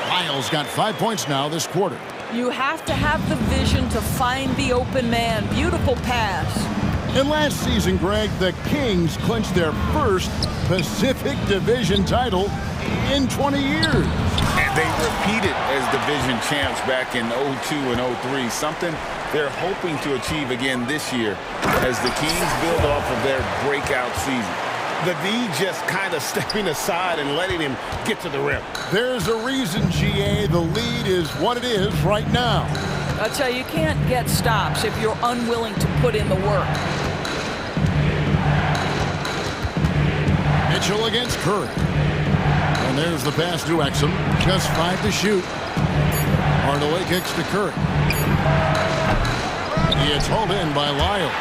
Lyles got 5 points now this quarter. You have to have the vision to find the open man. Beautiful pass. And last season, Greg, the Kings clinched their first Pacific Division title in 20 years. And they repeated as division champs back in 02 and 03, something they're hoping to achieve again this year as the Kings build off of their breakout season. The D just kind of stepping aside and letting him get to the rim. There's a reason, GA, the lead is what it is right now. I tell you, you can't get stops if you're unwilling to put in the work. Mitchell against Curry. And there's the pass to Exum. Just 5 to shoot. Hardaway kicks to Curry. He is hauled in by Lyles.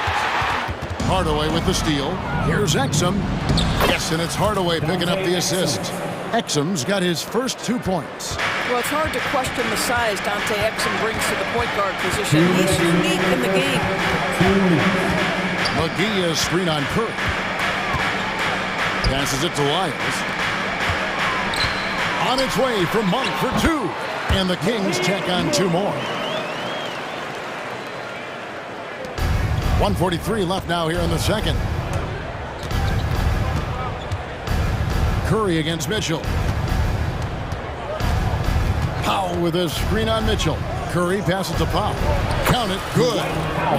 Hardaway with the steal. Here's Exum. Yes, and it's Hardaway picking up the assist. Exum's got his first 2 points. Well, it's hard to question the size Dante Exum brings to the point guard position. He's unique in the game. McGee is screen on Curry. Passes it to Lyles. On its way from Monk for 2. And the Kings check on 2 more. 1:43 left now here in the second. Curry against Mitchell. Powell with a screen on Mitchell. Curry passes to Powell. Count it. Good.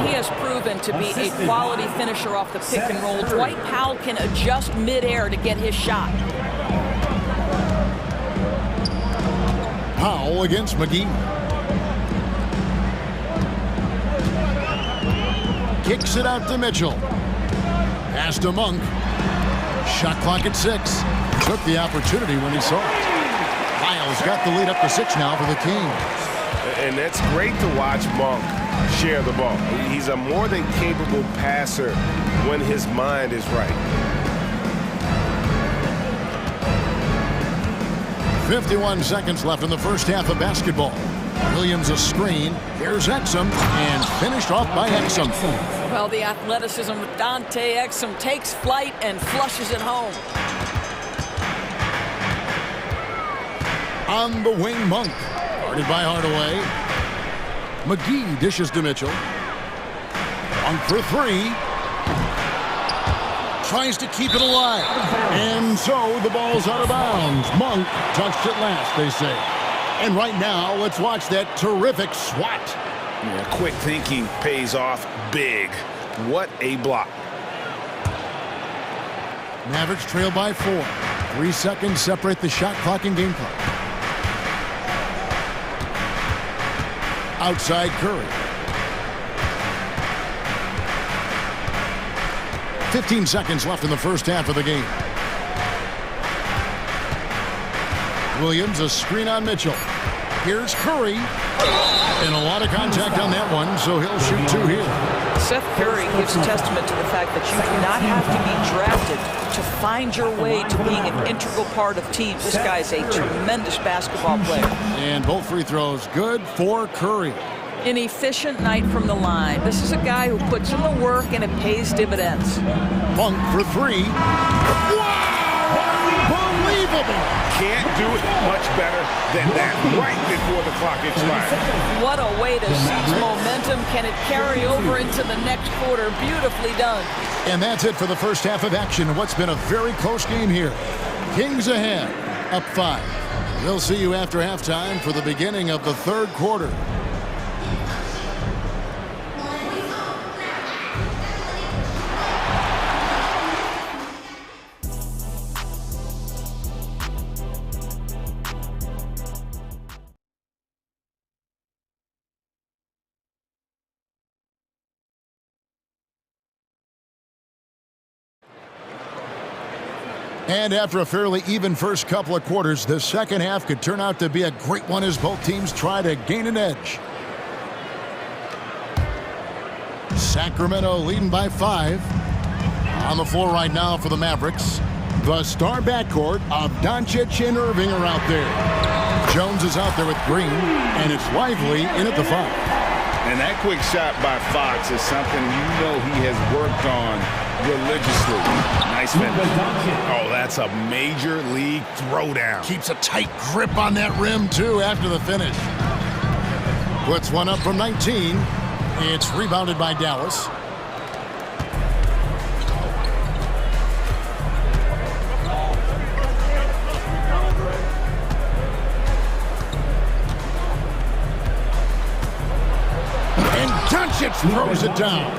He has proven to be a quality finisher off the pick and roll. Dwight Powell can adjust midair to get his shot. Powell against McGee. Kicks it out to Mitchell. Pass to Monk. Shot clock at 6. Took the opportunity when he saw it. Lyle's got the lead up to 6 now for the Kings. And that's great to watch Monk share the ball. He's a more than capable passer when his mind is right. 51 seconds left in the first half of basketball. Williams a screen. Here's Exum, and finished off by Exum. Well, the athleticism with Dante Exum takes flight and flushes it home. On the wing, Monk. Guarded by Hardaway. McGee dishes to Mitchell. Monk for 3. Tries to keep it alive. And so the ball's out of bounds. Monk touched it last, they say. And right now, let's watch that terrific swat. Yeah, quick thinking pays off big. What a block. Mavericks trail by 4. 3 seconds separate the shot clock and game clock. Outside Curry. 15 seconds left in the first half of the game. Williams a screen on Mitchell. Here's Curry. And a lot of contact on that one, so he'll shoot 2 here. Seth Curry gives testament to the fact that you do not have to be drafted to find your way to being an integral part of teams. This guy's a tremendous basketball player. And both free throws good for Curry. An efficient night from the line. This is a guy who puts in the work and it pays dividends. Monk for 3. Wow! Unbelievable! Can't do it much better than that right before the clock expires. What a way to seize momentum. Can it carry over into the next quarter? Beautifully done. And that's it for the first half of action in what's been a very close game here. Kings ahead, up 5. We'll see you after halftime for the beginning of the third quarter. And after a fairly even first couple of quarters, the second half could turn out to be a great one as both teams try to gain an edge. Sacramento leading by 5. On the floor right now for the Mavericks. The star backcourt of Doncic and Irving are out there. Jones is out there with Green, and it's Lively in at the 5. And that quick shot by Fox is something you know he has worked on religiously. Nice finish. Oh, that's a major league throwdown. Keeps a tight grip on that rim, too, after the finish. Puts one up from 19. It's rebounded by Dallas. And Doncic throws it down.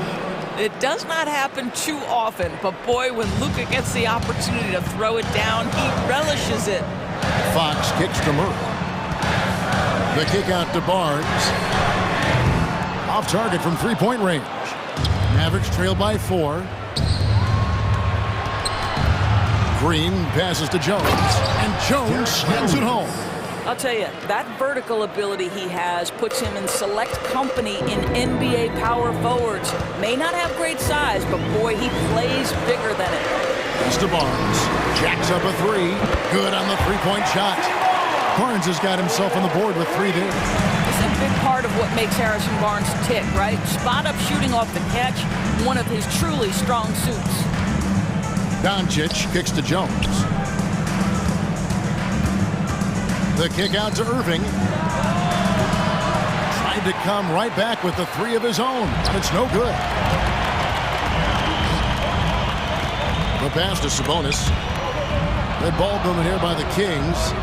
It does not happen too often, but boy, when Luka gets the opportunity to throw it down, he relishes it. Fox kicks to Murray. The kick out to Barnes. Off target from three-point range. Mavericks trail by 4. Green passes to Jones, and Jones slams it home. I'll tell you, that vertical ability he has puts him in select company in NBA power forwards. May not have great size, but boy, he plays bigger than it. Pass to Barnes. Jacks up a 3. Good on the three-point shot. Barnes has got himself on the board with 3 there. It's a big part of what makes Harrison Barnes tick, right? Spot-up shooting off the catch, one of his truly strong suits. Doncic kicks to Jones. The kick out to Irving. Tried to come right back with the 3 of his own, but it's no good. The pass to Sabonis. Red ball movement here by the Kings.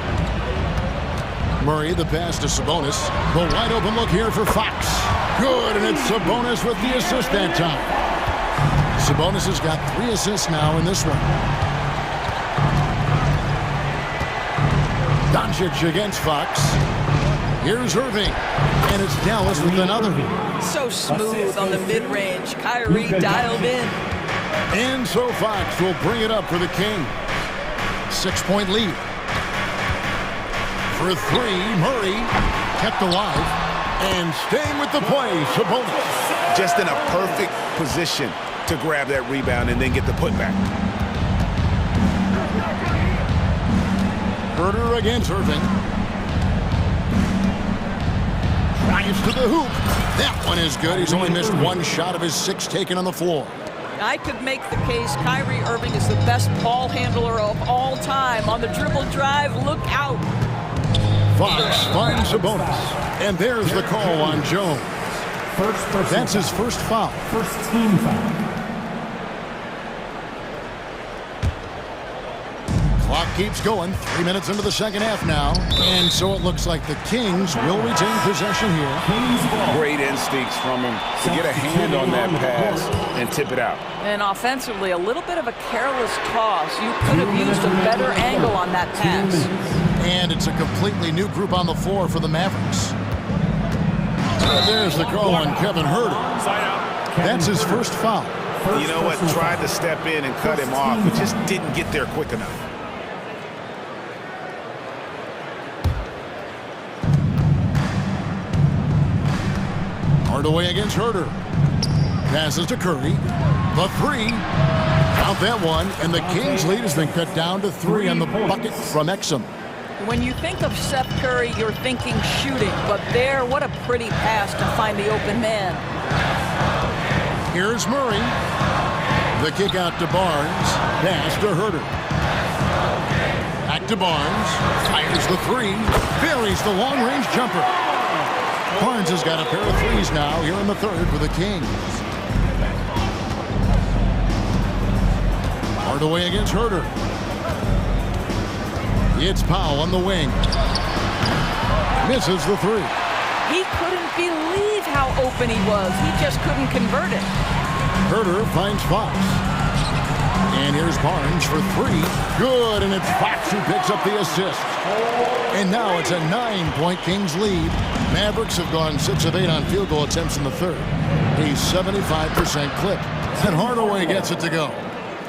Murray, the pass to Sabonis. The wide open look here for Fox. Good, and it's Sabonis with the assist that time. Sabonis has got 3 assists now in this one. Doncic against Fox. Here's Irving, and it's Dallas with another. So smooth on the mid-range. Kyrie dialed in. And so Fox will bring it up for the King. 6-point lead. For three, Murray kept alive. And staying with the play, Sabonis. Just in a perfect position to grab that rebound and then get the putback. Herter against Irving. Drives to the hoop. That one is good. He's only missed one shot of his 6 taken on the floor. I could make the case Kyrie Irving is the best ball handler of all time. On the dribble drive, look out. Fox finds Sabonis. And there's the call on Jones. That's his first foul. First team foul. Clock keeps going. 3 minutes into the second half now. And so it looks like the Kings will retain possession here. Great instincts from him to get a hand on that pass and tip it out. And offensively, a little bit of a careless toss. You could have used a better angle on that pass. And it's a completely new group on the floor for the Mavericks. And there's the call on Kevin Herter. That's his first foul. You know what? Tried to step in and cut him off, but just didn't get there quick enough. Hardaway against Herter. Passes to Curry. The 3. Count that one. And the Kings' lead has been cut down to 3 on the bucket from Exum. When you think of Seth Curry, you're thinking shooting. But there, what a pretty pass to find the open man. Here's Murray. The kick out to Barnes. Pass to Herter. Back to Barnes. Fires the 3. Buries the long-range jumper. Barnes has got a pair of 3s now here in the third for the Kings. Hardaway against Herter. It's Powell on the wing. Misses the 3. He couldn't believe how open he was. He just couldn't convert it. Herter finds Fox. And here's Barnes for 3. Good, and it's Fox who picks up the assist. And now it's a 9-point Kings lead. Mavericks have gone 6 of 8 on field goal attempts in the third. A 75% clip. And Hardaway gets it to go.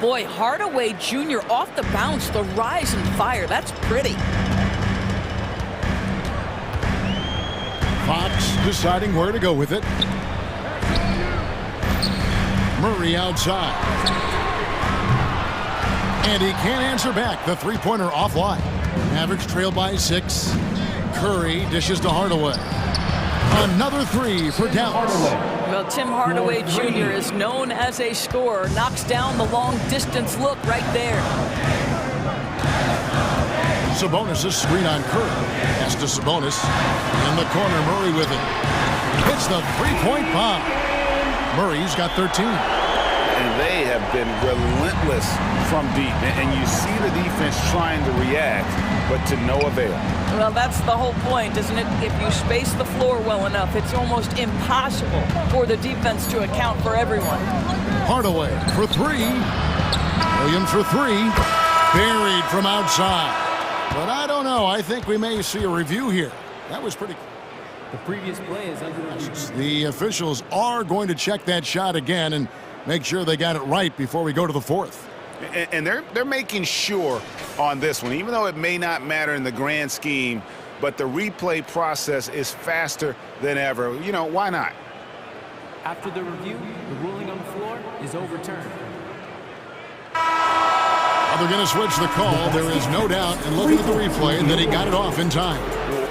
Boy, Hardaway Jr. off the bounce, the rise and fire. That's pretty. Fox deciding where to go with it. Murray outside. And he can't answer back. The three-pointer offline. Mavericks trail by 6. Curry dishes to Hardaway. Another 3 for Dallas. Well, Tim Hardaway Jr. is known as a scorer. Knocks down the long-distance look right there. Sabonis' screen on Curry. Pass to Sabonis. In the corner, Murray with it. Hits the three-point bomb. Murray's got 13. And they have been relentless from deep. And you see the defense trying to react, but to no avail. Well, that's the whole point, isn't it? If you space the floor well enough, it's almost impossible for the defense to account for everyone. Hardaway for 3. Williams for 3. Buried from outside. But I don't know. I think we may see a review here. That was pretty. The previous play is under review. The officials are going to check that shot again and make sure they got it right before we go to the fourth. And they're making sure on this one, even though it may not matter in the grand scheme, but the replay process is faster than ever. You know, why not? After the review, the ruling on the floor is overturned. Well, they're going to switch the call. There is no doubt in looking at the replay that he got it off in time.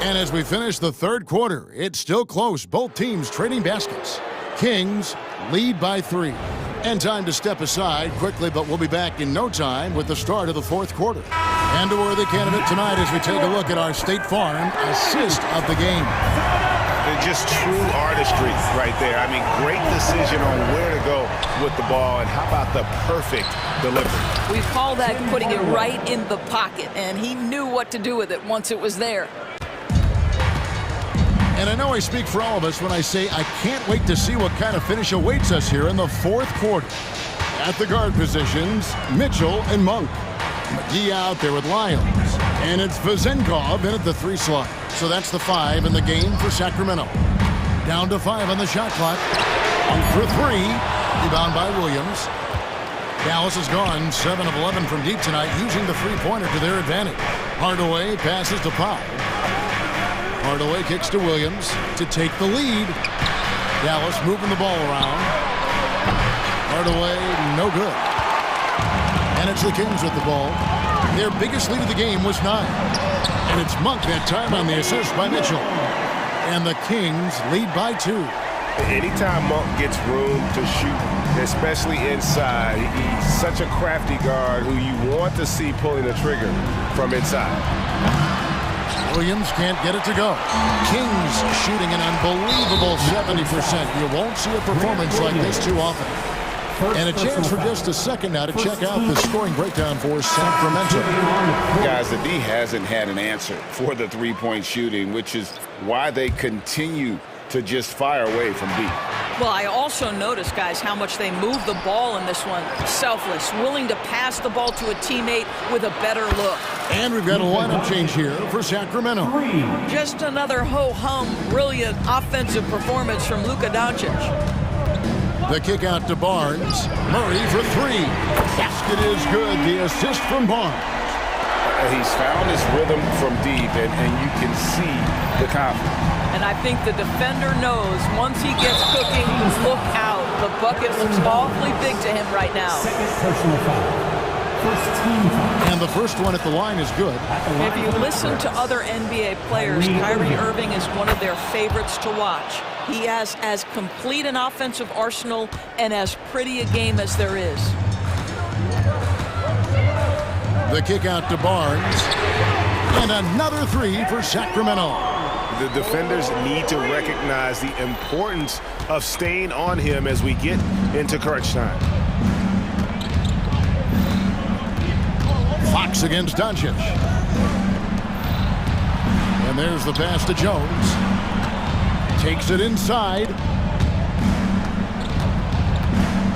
And as we finish the third quarter, it's still close. Both teams trading baskets. Kings lead by 3. And time to step aside quickly, but we'll be back in no time with the start of the fourth quarter. And a worthy candidate tonight as we take a look at our State Farm assist of the game. Just true artistry right there. I mean, great decision on where to go with the ball, and how about the perfect delivery? We call that putting it right in the pocket, and he knew what to do with it once it was there. And I know I speak for all of us when I say I can't wait to see what kind of finish awaits us here in the fourth quarter. At the guard positions, Mitchell and Monk. McGee out there with Lyons. And it's Vezenkov in at the 3 slot. So that's the 5 in the game for Sacramento. Down to 5 on the shot clock. 1 for 3. Rebound by Williams. Dallas has gone 7 of 11 from deep tonight, using the three-pointer to their advantage. Hardaway passes to Powell. Hardaway kicks to Williams to take the lead. Dallas moving the ball around. Hardaway, no good. And it's the Kings with the ball. Their biggest lead of the game was 9. And it's Monk that time on the assist by Mitchell. And the Kings lead by 2. Anytime Monk gets room to shoot, especially inside, he's such a crafty guard who you want to see pulling the trigger from inside. Williams can't get it to go. Kings shooting an unbelievable 70%. You won't see a performance like this too often. And a chance for just a second now to check out the scoring breakdown for Sacramento. Guys, the D hasn't had an answer for the three-point shooting, which is why they continue to just fire away from deep. Well, I also noticed, guys, how much they move the ball in this one. Selfless, willing to pass the ball to a teammate with a better look. And we've got a lineup change here for Sacramento. Just another ho-hum, brilliant offensive performance from Luka Doncic. The kick out to Barnes. Murray for 3. Basket is good. The assist from Barnes. He's found his rhythm from deep, and you can see the confidence. And I think the defender knows once he gets cooking, look out. The bucket looks awfully big to him right now. Second personal foul. First team foul. And the first one at the line is good. If you listen to other NBA players, Kyrie Irving is one of their favorites to watch. He has as complete an offensive arsenal and as pretty a game as there is. The kick out to Barnes. And another 3 for Sacramento. The defenders need to recognize the importance of staying on him as we get into crunch time. Fox against Doncic. And there's the pass to Jones. Takes it inside.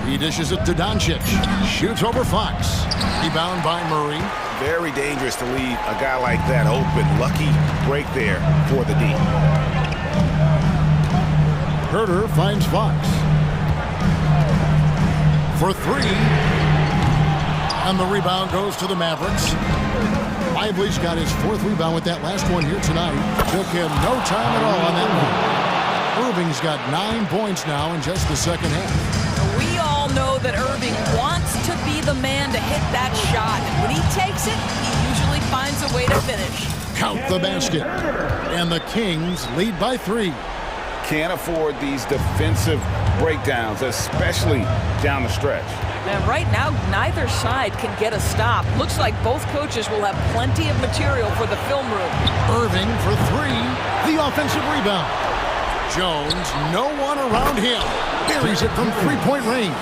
He dishes it to Doncic. Shoots over Fox. Rebound by Murray. Very dangerous to leave a guy like that open. Lucky break there for the D. Herter finds Fox. For 3. And the rebound goes to the Mavericks. Lively's got his 4th rebound with that last one here tonight. Took him no time at all on that one. Irving's got 9 points now in just the second half. We all know that Irving wants to be the man to hit that shot. And when he takes it, he usually finds a way to finish. Count the basket. And the Kings lead by 3. Can't afford these defensive breakdowns, especially down the stretch. And right now, neither side can get a stop. Looks like both coaches will have plenty of material for the film room. Irving for 3. The offensive rebound. Jones, no one around him. Buries it from three-point range.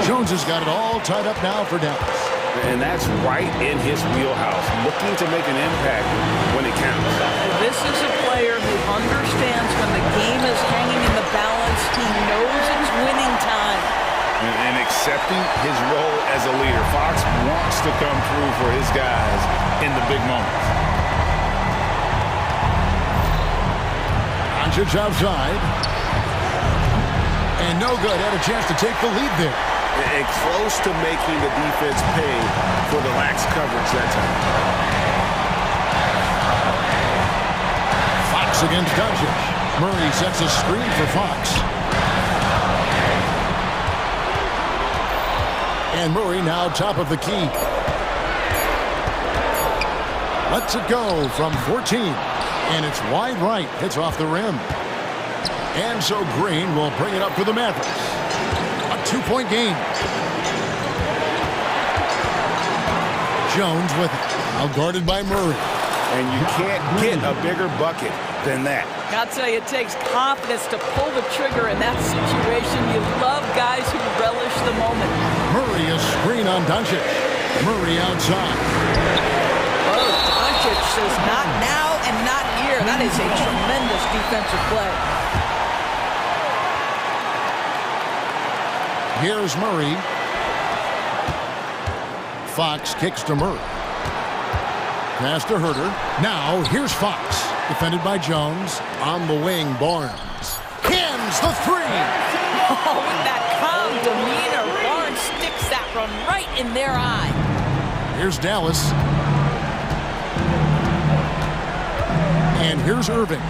Jones has got it all tied up now for Dallas. And that's right in his wheelhouse, looking to make an impact when it counts. This is a player who understands when the game is hanging in the balance. He knows it's winning time. And accepting his role as a leader. Fox wants to come through for his guys in the big moments. Doncic outside. And no good. Had a chance to take the lead there. And close to making the defense pay for the lax coverage that time. Fox against Doncic. Murray sets a screen for Fox. And Murray now top of the key. Lets it go from 14. And it's wide right. Hits off the rim. And so Green will bring it up for the Mavericks. A 2-point game. Jones with it. Now guarded by Murray. And you can't get a bigger bucket than that. I'll tell you, it takes confidence to pull the trigger in that situation. You love guys who relish the moment. Murray a screen on Doncic. Murray outside. Oh, Doncic says not now and not here. That is a tremendous defensive play. Here's Murray. Fox kicks to Murray. Pass to Herter. Now, here's Fox. Defended by Jones. On the wing, Barnes. Cans the three! Oh, with that calm demeanor, Barnes sticks that one right in their eye. Here's Dallas. And here's Irving.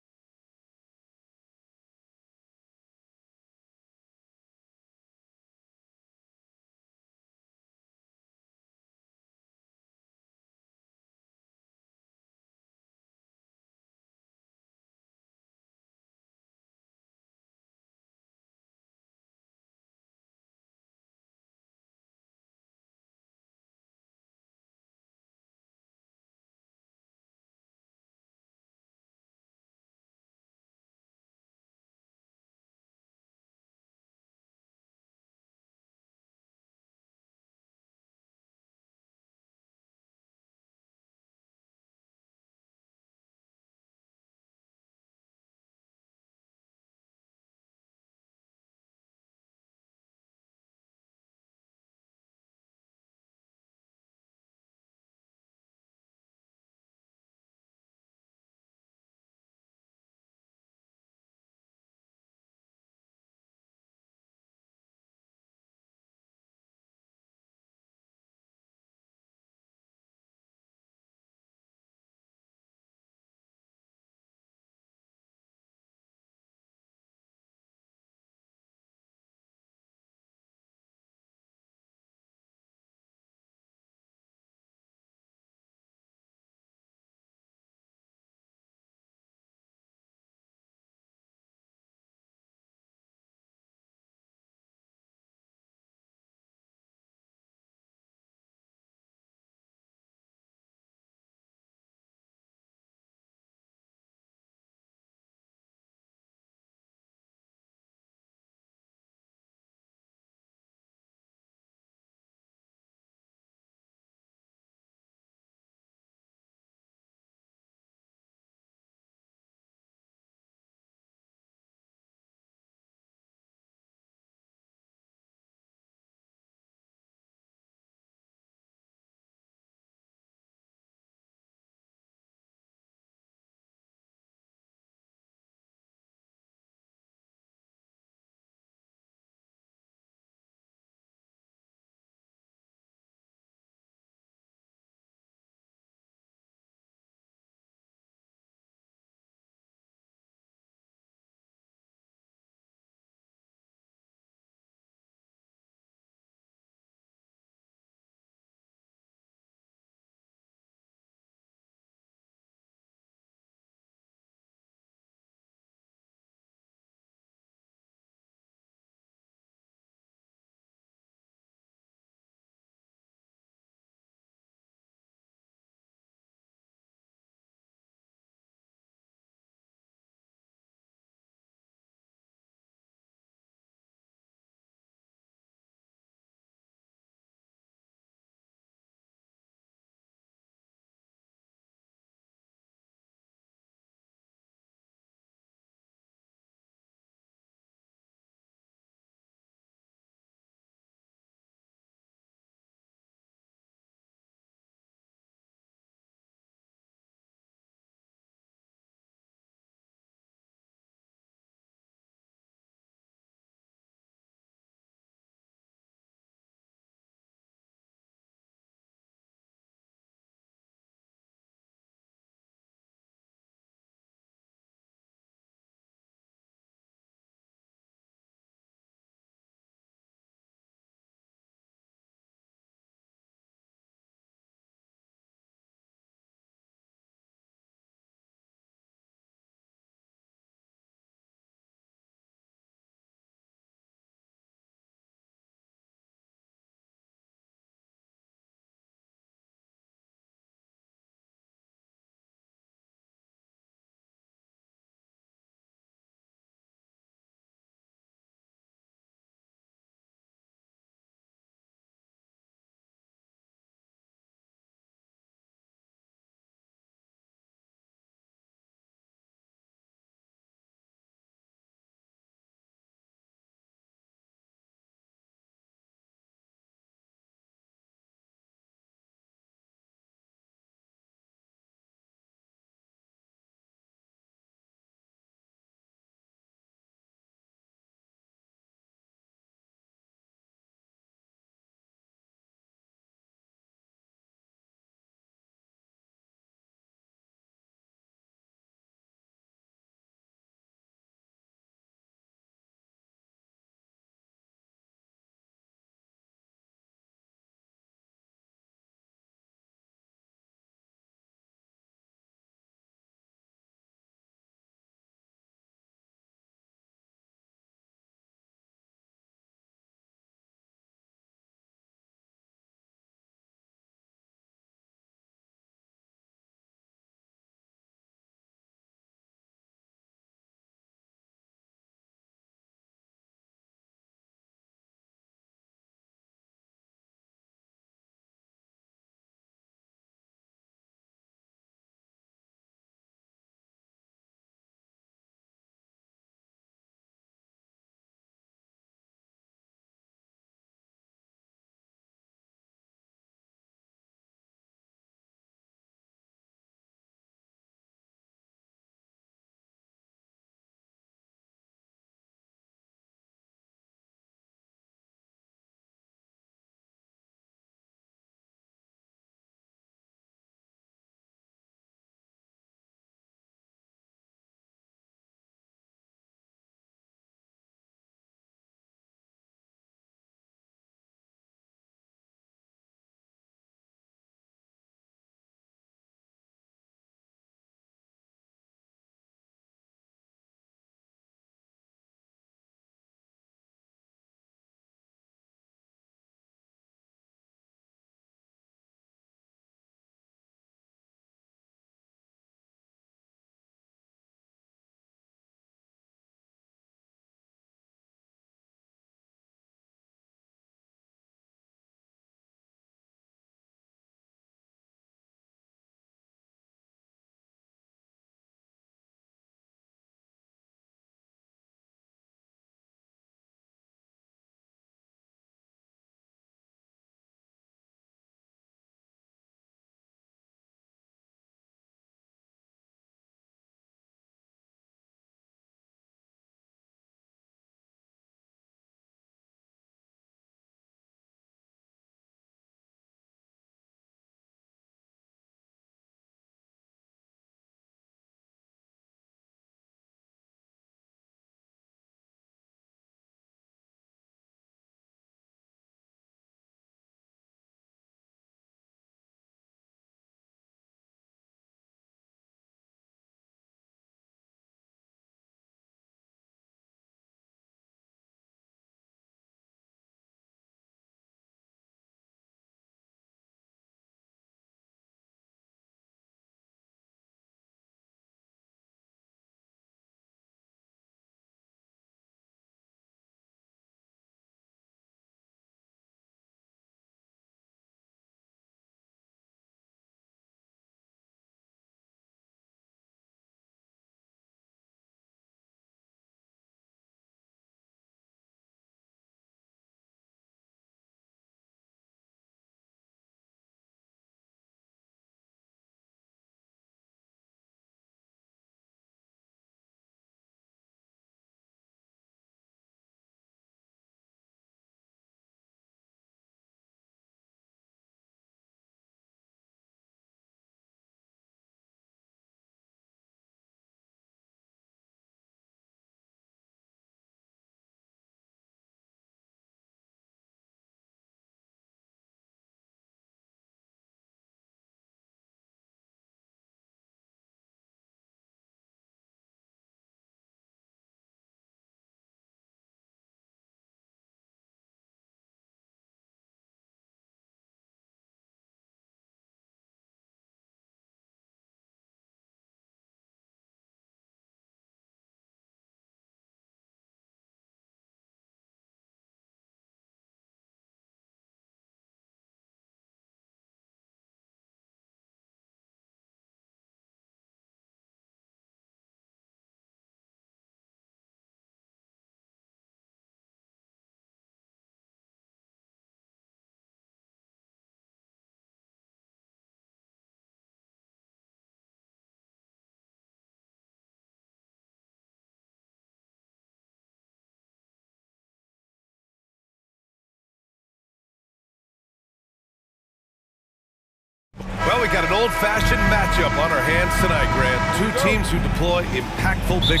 Well, we got an old-fashioned matchup on our hands tonight, Grant. Two teams who deploy impactful big...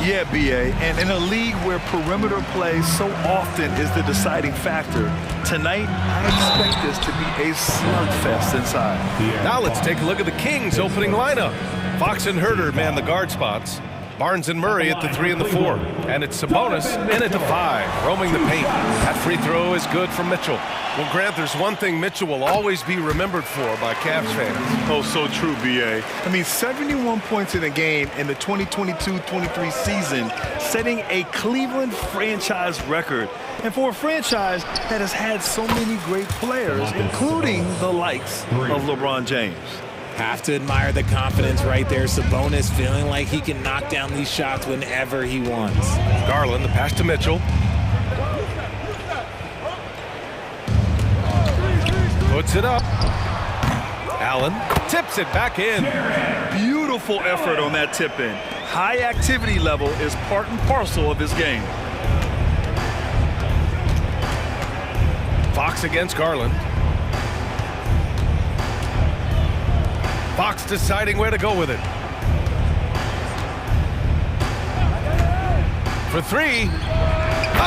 Yeah, BA, and in a league where perimeter play so often is the deciding factor, tonight I expect this to be a slugfest inside. Now let's take a look at the Kings' opening lineup. Fox and Herder man the guard spots. Barnes and Murray at the 3 and the 4. And it's Sabonis in at the 5, roaming the paint. That free throw is good for Mitchell. Well, Grant, there's one thing Mitchell will always be remembered for by Cavs fans. Oh, so true, BA. I mean, 71 points in a game in the 2022-23 season, setting a Cleveland franchise record. And for a franchise that has had so many great players, including the likes of LeBron James. Have to admire the confidence right there. Sabonis feeling like he can knock down these shots whenever he wants. Garland, the pass to Mitchell. Puts it up. Allen tips it back in. Beautiful effort on that tip in. High activity level is part and parcel of his game. Fox against Garland. Fox deciding where to go with it. For 3.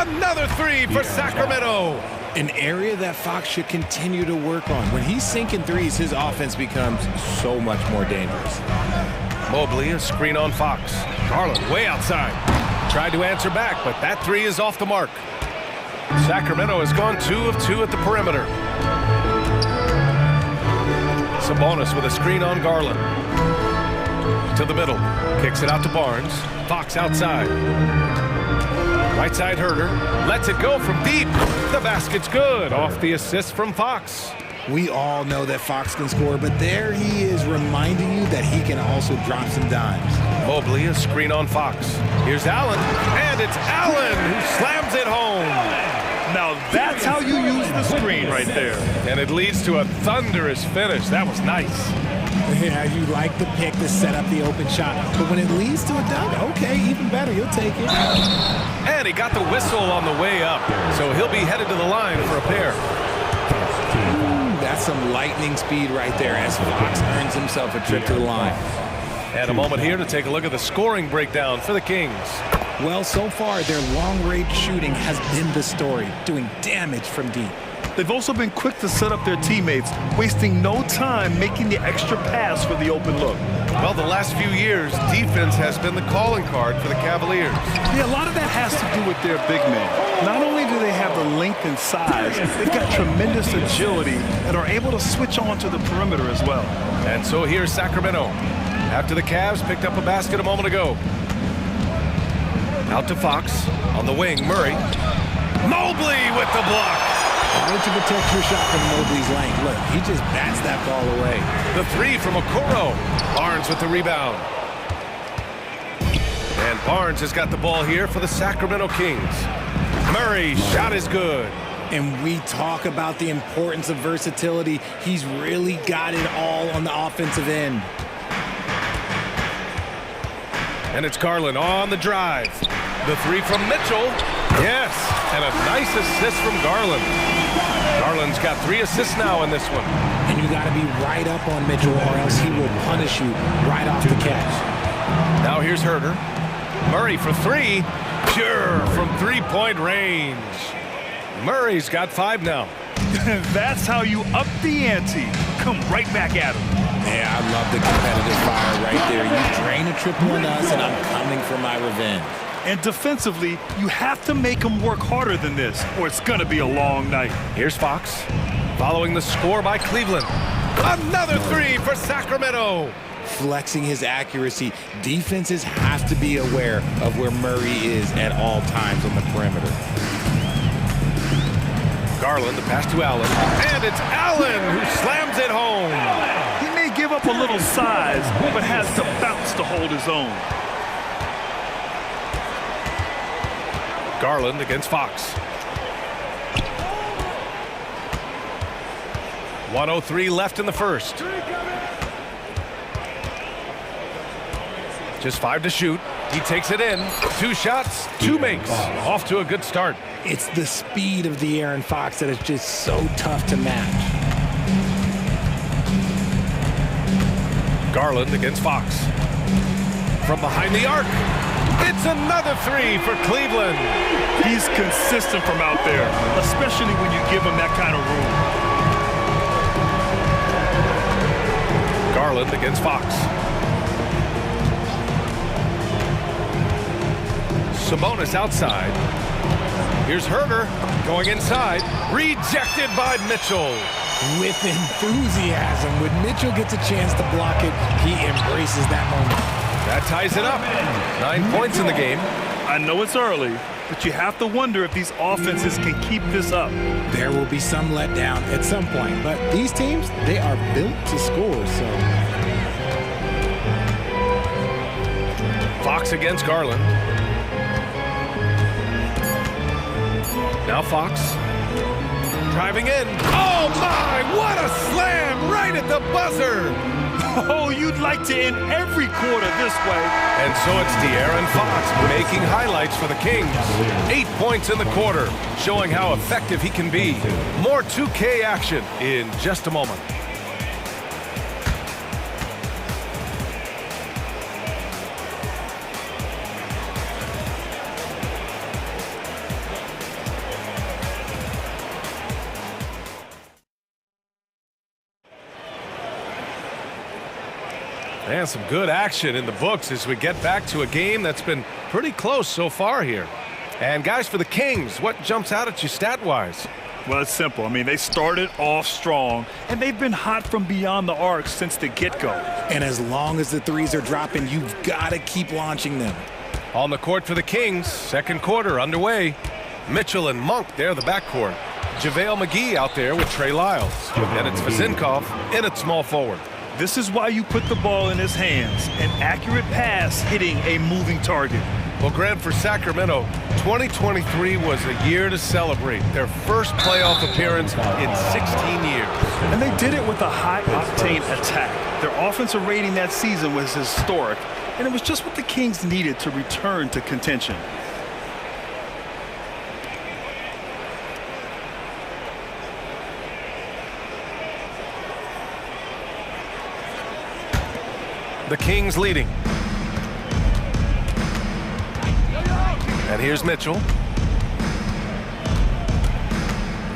Another 3 for Sacramento. An area that Fox should continue to work on. When he's sinking threes, his offense becomes so much more dangerous. Mobley, a screen on Fox. Garland way outside. Tried to answer back, but that 3 is off the mark. Sacramento has gone 2 of 2 at the perimeter. Sabonis with a screen on Garland. To the middle. Kicks it out to Barnes. Fox outside. Right side Herder. Lets it go from deep. The basket's good. Off the assist from Fox. We all know that Fox can score, but there he is reminding you that he can also drop some dimes. Mobley, a screen on Fox. Here's Allen. And it's Allen who slams it home. Now that's how you use the screen right there. And it leads to a thunderous finish. That was nice. Yeah, you like the pick to set up the open shot. But when it leads to a dunk, okay, even better. You'll take it. And he got the whistle on the way up. So he'll be headed to the line for a pair. That's some lightning speed right there as Fox earns himself a trip to the line. And a moment here to take a look at the scoring breakdown for the Kings. Well, so far, their long-range shooting has been the story, doing damage from deep. They've also been quick to set up their teammates, wasting no time making the extra pass for the open look. Well, the last few years, defense has been the calling card for the Cavaliers. Yeah, a lot of that has to do with their big men. Not only do they have the length and size, they've got tremendous agility and are able to switch on to the perimeter as well. And so here's Sacramento. After the Cavs picked up a basket a moment ago. Out to Fox. On the wing, Murray. Mobley with the block. Way to protect your shot from Mobley's length. Look, he just bats that ball away. The 3 from Okoro. Barnes with the rebound. And Barnes has got the ball here for the Sacramento Kings. Murray, shot is good. And we talk about the importance of versatility. He's really got it all on the offensive end. And it's Garland on the drive. The 3 from Mitchell. Yes, and a nice assist from Garland. Garland's got 3 assists now in this one. And you got to be right up on Mitchell or else he will punish you right off the catch. Now here's Herder. Murray for 3. Pure from 3-point range. Murray's got 5 now. That's how you up the ante. Come right back at him. Yeah, I love the competitive fire right there. You drain a triple on us, and I'm coming for my revenge. And defensively, you have to make them work harder than this, or it's going to be a long night. Here's Fox, following the score by Cleveland. Another 3 for Sacramento. Flexing his accuracy. Defenses have to be aware of where Murray is at all times on the perimeter. Garland, the pass to Allen. And it's Allen who slams it home. He may give up a little size, but has the bounce to hold his own. Garland against Fox. 1:03 left in the first. Just 5 to shoot. He takes it in. 2 shots, 2 makes. Off to a good start. It's the speed of the Aaron Fox that is just so tough to match. Garland against Fox. From behind the arc. It's another three for Cleveland. He's consistent from out there, especially when you give him that kind of room. Garland against Fox. Sabonis outside. Here's Herter going inside. Rejected by Mitchell. With enthusiasm. When Mitchell gets a chance to block it, he embraces that moment. That ties it up. 9 points in the game. I know it's early, but you have to wonder if these offenses can keep this up. There will be some letdown at some point, but these teams, they are built to score, so. Fox against Garland. Now Fox. Driving in. Oh my, what a slam right at the buzzer. Oh, you'd like to end every quarter this way. And so it's De'Aaron Fox making highlights for the Kings. 8 points in the quarter, showing how effective he can be. More 2K action in just a moment. And some good action in the books as we get back to a game that's been pretty close so far here. And guys, for the Kings, what jumps out at you stat-wise? Well, it's simple. I mean, they started off strong, and they've been hot from beyond the arc since the get-go. And as long as the threes are dropping, you've got to keep launching them. On the court for the Kings, second quarter underway. Mitchell and Monk, they're the backcourt. JaVale McGee out there with Trey Lyles. And it's Vezinkov in at small forward. This is why you put the ball in his hands. An accurate pass hitting a moving target. Well, Grant, for Sacramento, 2023 was a year to celebrate. Their first playoff appearance in 16 years. And they did it with a high-octane attack. Their offensive rating that season was historic, and it was just what the Kings needed to return to contention. The Kings leading. And here's Mitchell.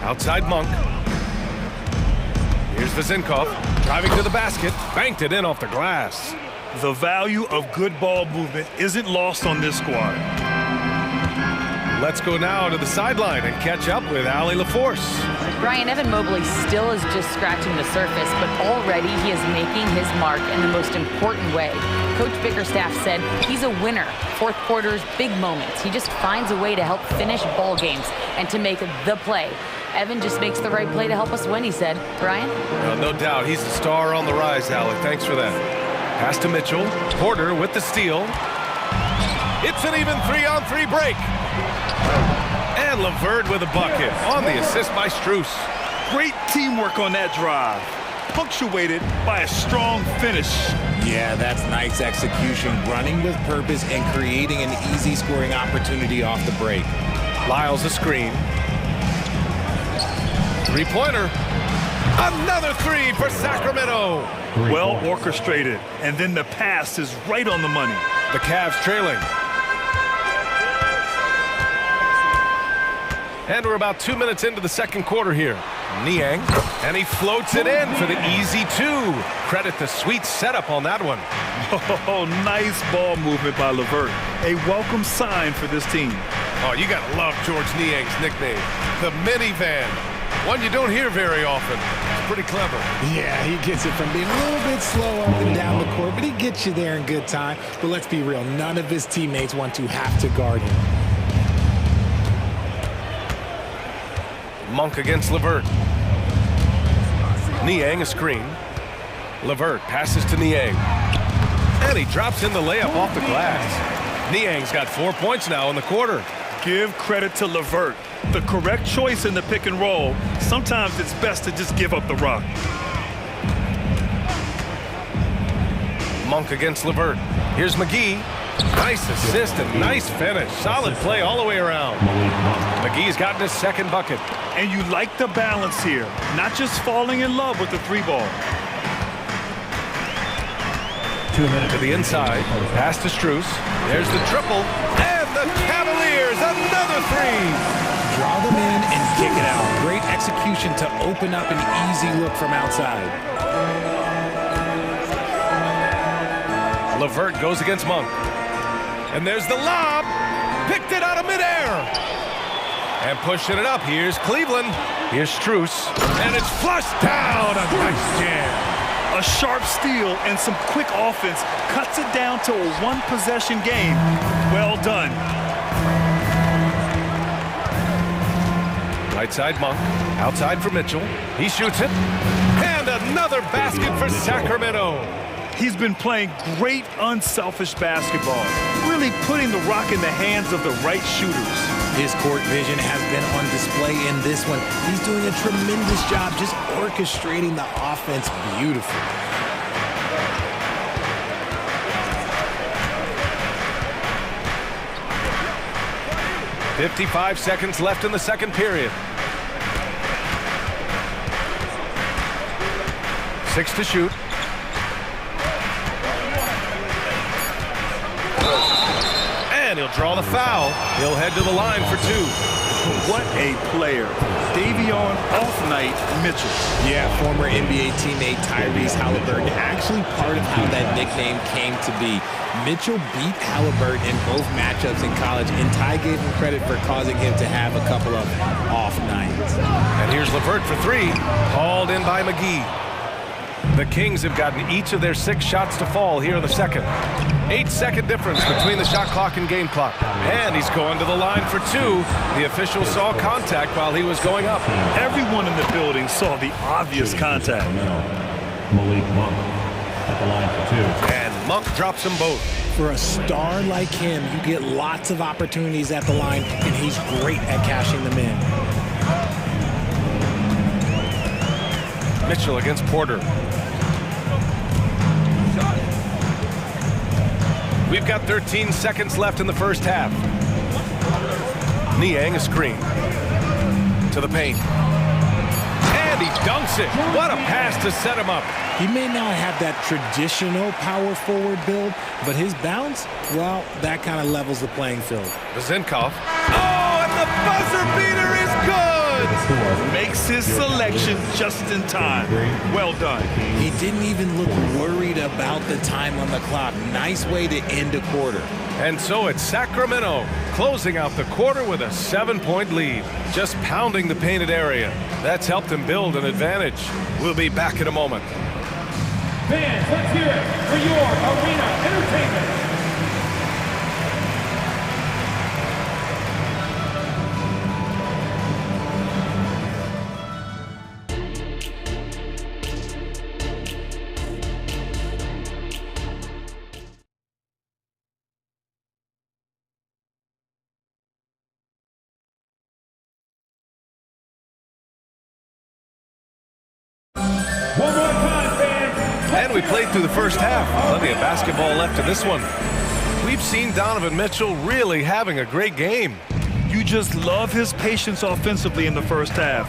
Outside Monk. Here's Vezinkov driving to the basket. Banked it in off the glass. The value of good ball movement isn't lost on this squad. Let's go now to the sideline and catch up with Allie LaForce. Brian, Evan Mobley still is just scratching the surface, but already he is making his mark in the most important way. Coach Bickerstaff said he's a winner. Fourth quarter's big moments. He just finds a way to help finish ball games and to make the play. Evan just makes the right play to help us win, he said. Brian? No doubt. He's the star on the rise, Allie. Thanks for that. Pass to Mitchell. Porter with the steal. It's an even 3-on-3 break. And LeVert with a bucket on the assist by Strus. Great teamwork on that drive, punctuated by a strong finish. Yeah, that's nice execution, running with purpose and creating an easy scoring opportunity off the break. Lyles a screen. Three-pointer. Another three for Sacramento. Well orchestrated, and then the pass is right on the money. The Cavs trailing. And we're about 2 minutes into the second quarter here. Niang, and he floats it in for the easy two. Credit the sweet setup on that one. Oh, nice ball movement by LeVert. A welcome sign for this team. Oh, you gotta love George Niang's nickname, the minivan. One you don't hear very often. It's pretty clever. Yeah, he gets it from being a little bit slow up and down the court, but he gets you there in good time. But let's be real, none of his teammates want to have to guard him. Monk against LeVert. Niang a screen. LeVert passes to Niang. And he drops in the layup off the glass. Niang's got 4 points now in the quarter. Give credit to LeVert. The correct choice in the pick and roll. Sometimes it's best to just give up the rock. Monk against LeVert. Here's McGee. Nice assist and nice finish. Solid play all the way around. McGee's gotten his second bucket. And you like the balance here. Not just falling in love with the three ball. 2 minutes. To the inside, pass to Strus. There's the triple, and the Cavaliers, another three. Draw them in and kick it out. Great execution to open up an easy look from outside. LeVert goes against Monk. And there's the lob. Picked it out of midair. And pushing it up. Here's Cleveland. Here's Strus. And it's flushed down. A nice jam. A sharp steal and some quick offense cuts it down to a one-possession game. Well done. Right side Monk. Outside for Mitchell. He shoots it. And another basket for Sacramento. He's been playing great unselfish basketball, really putting the rock in the hands of the right shooters. His court vision has been on display in this one. He's doing a tremendous job just orchestrating the offense beautifully. .55 seconds left in the second period. 6 to shoot. And he'll draw the foul. He'll head to the line for 2. What a player. Davion Off-Night Mitchell. Yeah, former NBA teammate Tyrese Halliburton, actually part of how that nickname came to be. Mitchell beat Halliburton in both matchups in college, and Ty gave him credit for causing him to have a couple of off nights. And here's LeVert for 3, hauled in by McGee. The Kings have gotten each of their 6 shots to fall here in the second. 8-second difference between the shot clock and game clock. And he's going to the line for 2. The official saw contact while he was going up. Everyone in the building saw the obvious contact. Malik Monk at the line for 2. And Monk drops them both. For a star like him, you get lots of opportunities at the line, and he's great at cashing them in. Mitchell against Porter. We've got 13 seconds left in the first half. Niang a screen. To the paint. And he dunks it. What a pass to set him up. He may not have that traditional power forward build, but his bounce, well, that kind of levels the playing field. Vezenkov. Oh, and the buzzer beater is good! Makes his selection just in time. Well done. He didn't even look worried about the time on the clock. Nice way to end a quarter. And so it's Sacramento closing out the quarter with a 7-point lead, just pounding the painted area. That's helped him build an advantage. We'll be back in a moment. Fans, let's hear it for your arena entertainment. One more time, fans. And we played through the first half. Plenty of basketball left in this one. We've seen Donovan Mitchell really having a great game. You just love his patience offensively in the first half.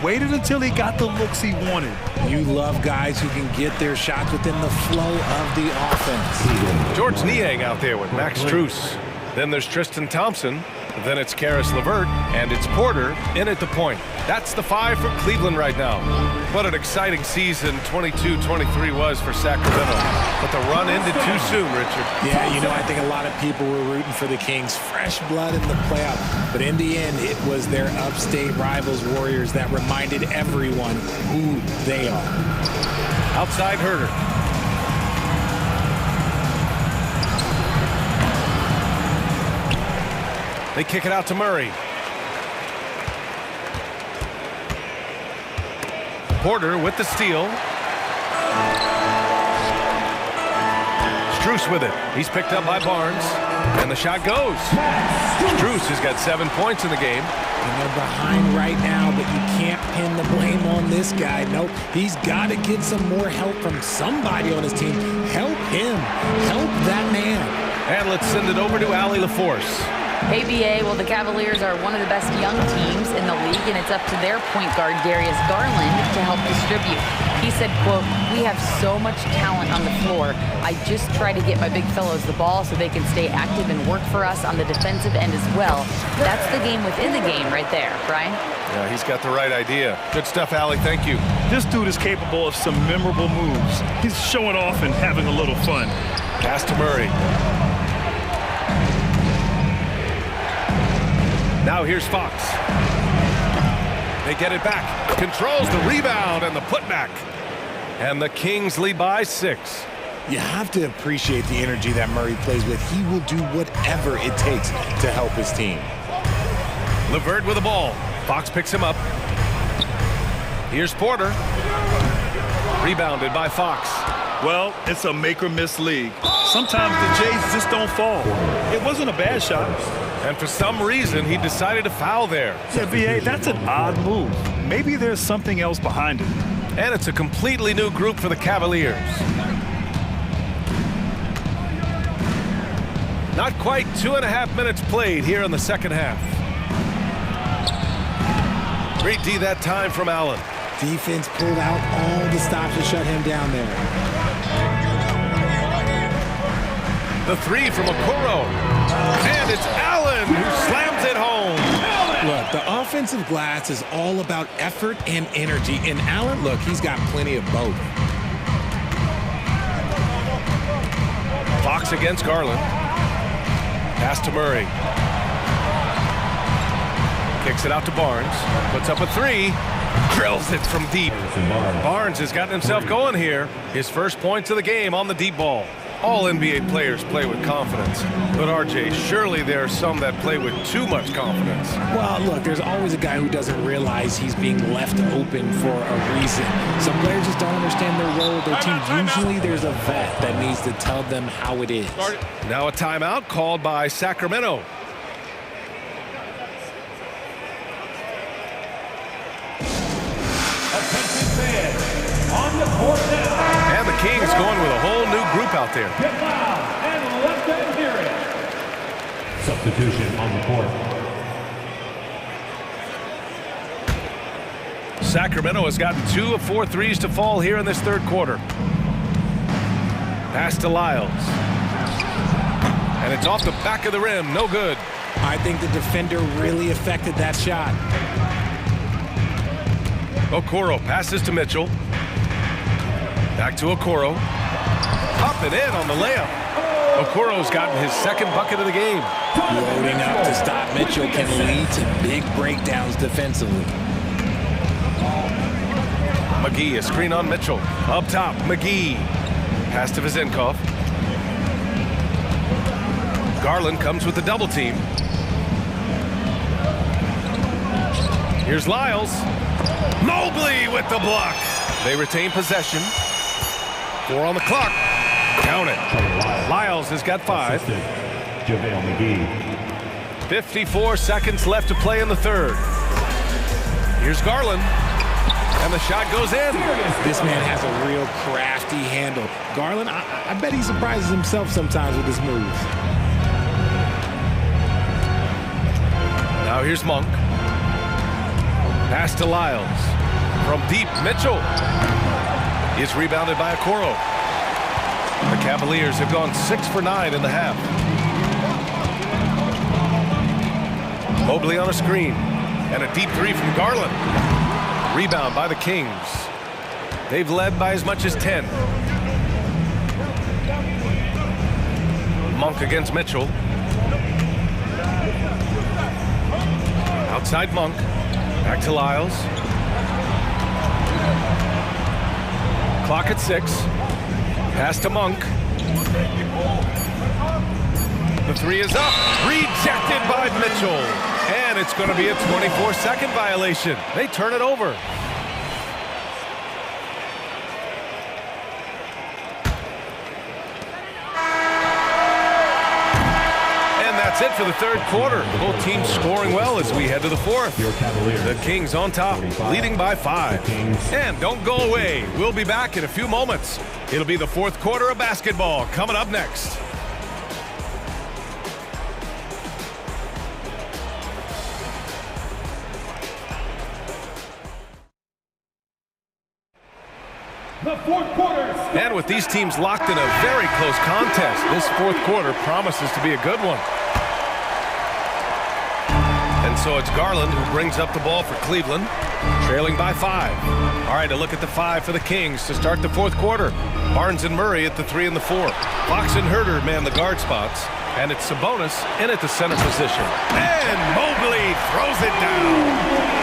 Waited until he got the looks he wanted. You love guys who can get their shots within the flow of the offense. George Niang out there with Max Strus. Then there's Tristan Thompson. Then it's Karis LeVert, and it's Porter in at the point. That's the 5 for Cleveland right now. What an exciting season 22-23 was for Sacramento. But the run ended too soon, Richard. Yeah, you know, I think a lot of people were rooting for the Kings. Fresh blood in the playoff. But in the end, it was their upstate rivals, Warriors, that reminded everyone who they are. Outside Herter. They kick it out to Murray. Porter with the steal. Strus with it. He's picked up by Barnes. And the shot goes. Strus has got 7 points in the game. And they're behind right now, but you can't pin the blame on this guy. Nope, he's got to get some more help from somebody on his team. Help him. Help that man. And let's send it over to Allie LaForce. ABA, well, the Cavaliers are one of the best young teams in the league, and it's up to their point guard, Darius Garland, to help distribute. He said, quote, "We have so much talent on the floor. I just try to get my big fellows the ball so they can stay active and work for us on the defensive end as well." That's the game within the game right there, Brian. Yeah, he's got the right idea. Good stuff, Allie. Thank you. This dude is capable of some memorable moves. He's showing off and having a little fun. Pass to Murray. Now here's Fox. They get it back. Controls the rebound and the putback. And the Kings lead by 6. You have to appreciate the energy that Murray plays with. He will do whatever it takes to help his team. LeVert with the ball. Fox picks him up. Here's Porter. Rebounded by Fox. Well, it's a make-or-miss league. Sometimes the Jays just don't fall. It wasn't a bad shot. And for some reason, he decided to foul there. Yeah, VA, that's an odd move. Maybe there's something else behind it. And it's a completely new group for the Cavaliers. Not quite 2.5 minutes played here in the second half. Great D that time from Allen. Defense pulled out all the stops to shut him down there. The three from Okoro. And it's Allen who slams it home. Look, the offensive glass is all about effort and energy. And Allen, look, he's got plenty of both. Fox against Garland. Pass to Murray. Kicks it out to Barnes. Puts up a three. Drills it from deep. Barnes has gotten himself going here. His first points of the game on the deep ball. All NBA players play with confidence. But RJ, surely there are some that play with too much confidence. Well, look, there's always a guy who doesn't realize he's being left open for a reason. Some players just don't understand their role, their team. Usually there's a vet that needs to tell them how it is. Now a timeout called by Sacramento. On the court now. And the Kings going with a whole new group out there. Get loud and let them hear it. Substitution on the court. Sacramento has gotten 2 of 4 threes to fall here in this third quarter. Pass to Lyles. And it's off the back of the rim. No good. I think the defender really affected that shot. Okoro passes to Mitchell. Back to Okoro. Up and in on the layup. Okoro's gotten his second bucket of the game. Loading up to stop Mitchell can lead to big breakdowns defensively. McGee, a screen on Mitchell. Up top, McGee. Pass to Vizenkov. Garland comes with the double team. Here's Lyles. Mobley with the block. They retain possession. 4 on the clock. Count it. Lyles has got 5. 54 seconds left to play in the third. Here's Garland. And the shot goes in. This man has a real crafty handle. Garland, I bet he surprises himself sometimes with his moves. Now here's Monk. Pass to Lyles. From deep, Mitchell. Is rebounded by Okoro. The Cavaliers have gone 6 for 9 in the half. Mobley on a screen. And a deep three from Garland. Rebound by the Kings. They've led by as much as 10. Monk against Mitchell. Outside Monk. Back to Lyles. Clock at 6. Pass to Monk. The three is up. Rejected by Mitchell. And it's going to be a 24-second violation. They turn it over. That's it for the third quarter. Both teams scoring well as we head to the fourth. The Kings on top, leading by 5. And don't go away. We'll be back in a few moments. It'll be the fourth quarter of basketball coming up next. The fourth quarter. And with these teams locked in a very close contest, this fourth quarter promises to be a good one. And so it's Garland who brings up the ball for Cleveland, trailing by 5. All right, a look at the 5 for the Kings to start the fourth quarter. Barnes and Murray at the 3 and the 4. Fox and Herter man the guard spots. And it's Sabonis in at the center position. And Mobley throws it down.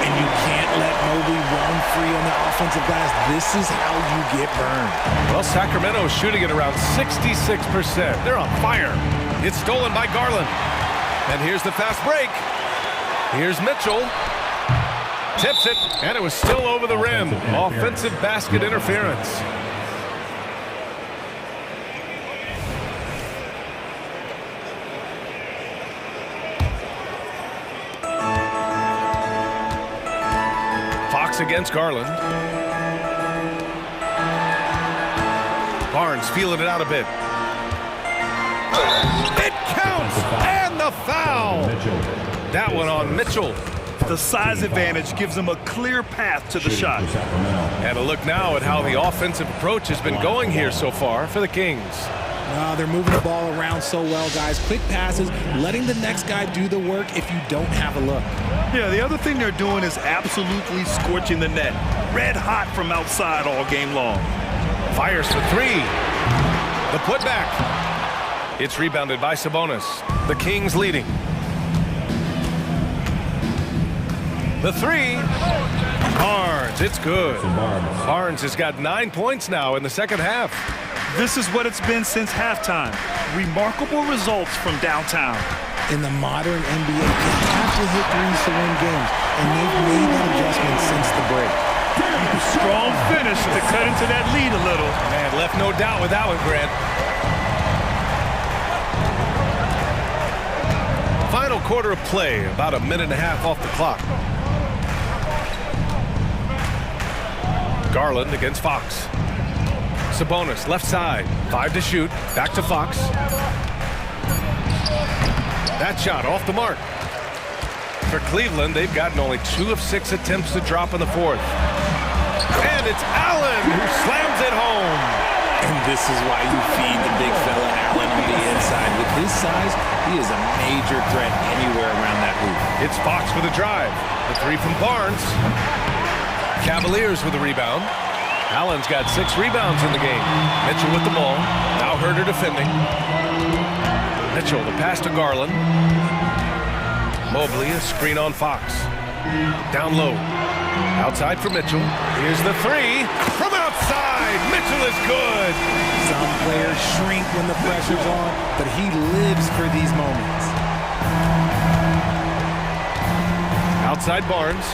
And you can't let Mobley run free on the offensive glass. This is how you get burned. Well, Sacramento is shooting at around 66%. They're on fire. It's stolen by Garland. And here's the fast break. Here's Mitchell. Tips it, and it was still over the rim. Offensive basket interference. Fox against Garland. Barnes feeling it out a bit. It counts, and the foul. That one on Mitchell. The size advantage gives them a clear path to the shot. And a look now at how the offensive approach has been going here so far for the Kings. They're moving the ball around so well, guys. Quick passes, letting the next guy do the work if you don't have a look. Yeah, the other thing they're doing is absolutely scorching the net. Red hot from outside all game long. Fires for 3. The putback. It's rebounded by Sabonis. The Kings leading. The 3. Barnes, it's good. Barnes has got 9 points now in the second half. This is what it's been since halftime. Remarkable results from downtown. In the modern NBA, you have to hit threes to win games, and they've made that adjustment since the break. Strong finish to cut into that lead a little. Man, left no doubt with that one, Grant. Final quarter of play, about a minute and a half off the clock. Garland against Fox. Sabonis, left side. 5 to shoot. Back to Fox. That shot off the mark. For Cleveland, they've gotten only 2 of 6 attempts to drop in the fourth. And it's Allen who slams it home. And this is why you feed the big fella Allen on the inside. With his size, he is a major threat anywhere around that hoop. It's Fox with a drive. The 3 from Barnes. Cavaliers with a rebound. Allen's got 6 rebounds in the game. Mitchell with the ball. Now Herter defending. Mitchell, the pass to Garland. Mobley, a screen on Fox. Down low. Outside for Mitchell. Here's the 3. From outside, Mitchell is good. Some players shrink when the pressure's on, but he lives for these moments. Outside Barnes.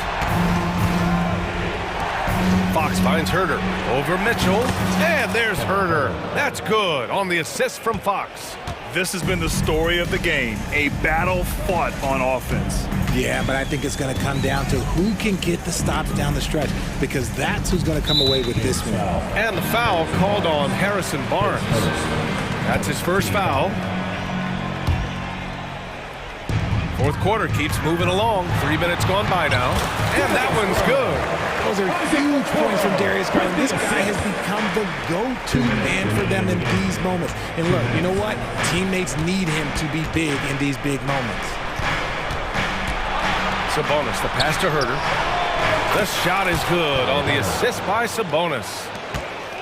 Fox finds Herter over Mitchell, and there's Herter. That's good on the assist from Fox. This has been the story of the game, a battle fought on offense. Yeah, but I think it's going to come down to who can get the stops down the stretch, because that's who's going to come away with this one. And the foul called on Harrison Barnes. That's his first foul. Fourth quarter keeps moving along. 3 minutes gone by now. And that one's good. Those are huge points from Darius Garland. This guy has become the go-to man for them in these moments. And look, you know what? Teammates need him to be big in these big moments. Sabonis, the pass to Herter. The shot is good on the assist by Sabonis.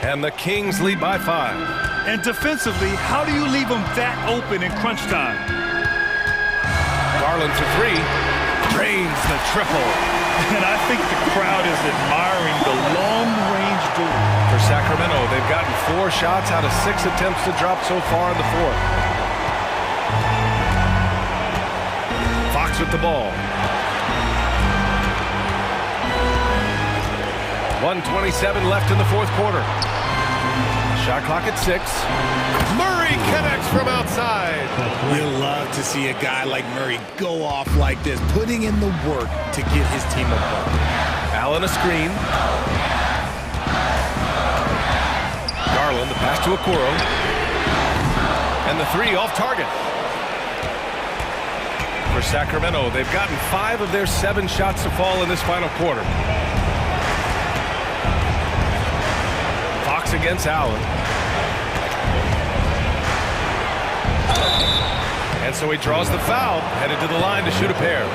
And the Kings lead by 5. And defensively, how do you leave them that open in crunch time? Garland for 3. Drains the triple. And I think the crowd is admiring the long-range duel. For Sacramento, they've gotten 4 shots out of 6 attempts to drop so far in the fourth. Fox with the ball. 1:27 left in the fourth quarter. Shot clock at 6. Murray connects from outside. You'll love to see a guy like Murray go off like this, putting in the work to get his team a ball. Allen a screen. Garland, the pass to Okoro. And the 3 off target. For Sacramento, they've gotten 5 of their 7 shots to fall in this final quarter. Fox against Allen. And so he draws the foul, headed to the line to shoot a pair.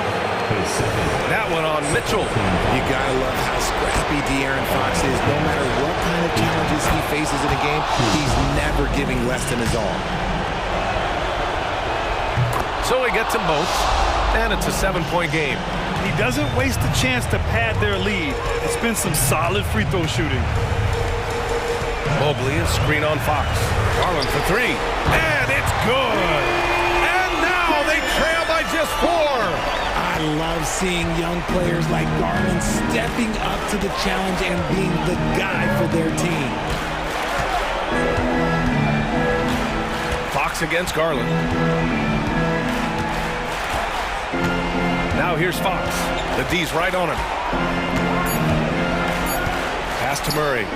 That one on Mitchell. You gotta love how scrappy De'Aaron Fox is. No matter what kind of challenges he faces in a game, he's never giving less than his all. So he gets them both, and it's a 7-point game. He doesn't waste the chance to pad their lead. It's been some solid free throw shooting. Mobley, a screen on Fox. Garland for three, and it's good. And now they trail by just 4. I love seeing young players like Garland stepping up to the challenge and being the guy for their team. Fox against Garland. Now here's Fox. The D's right on him. Pass to Murray.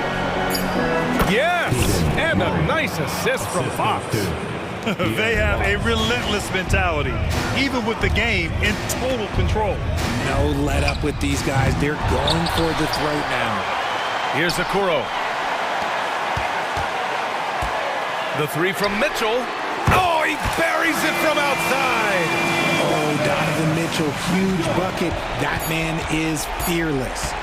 Yes! And a nice assist from Fox. They have a relentless mentality, even with the game in total control. No let up with these guys. They're going for the throat now. Here's Okoro. The three from Mitchell. Oh, he buries it from outside. Oh, Donovan Mitchell, huge bucket. That man is fearless.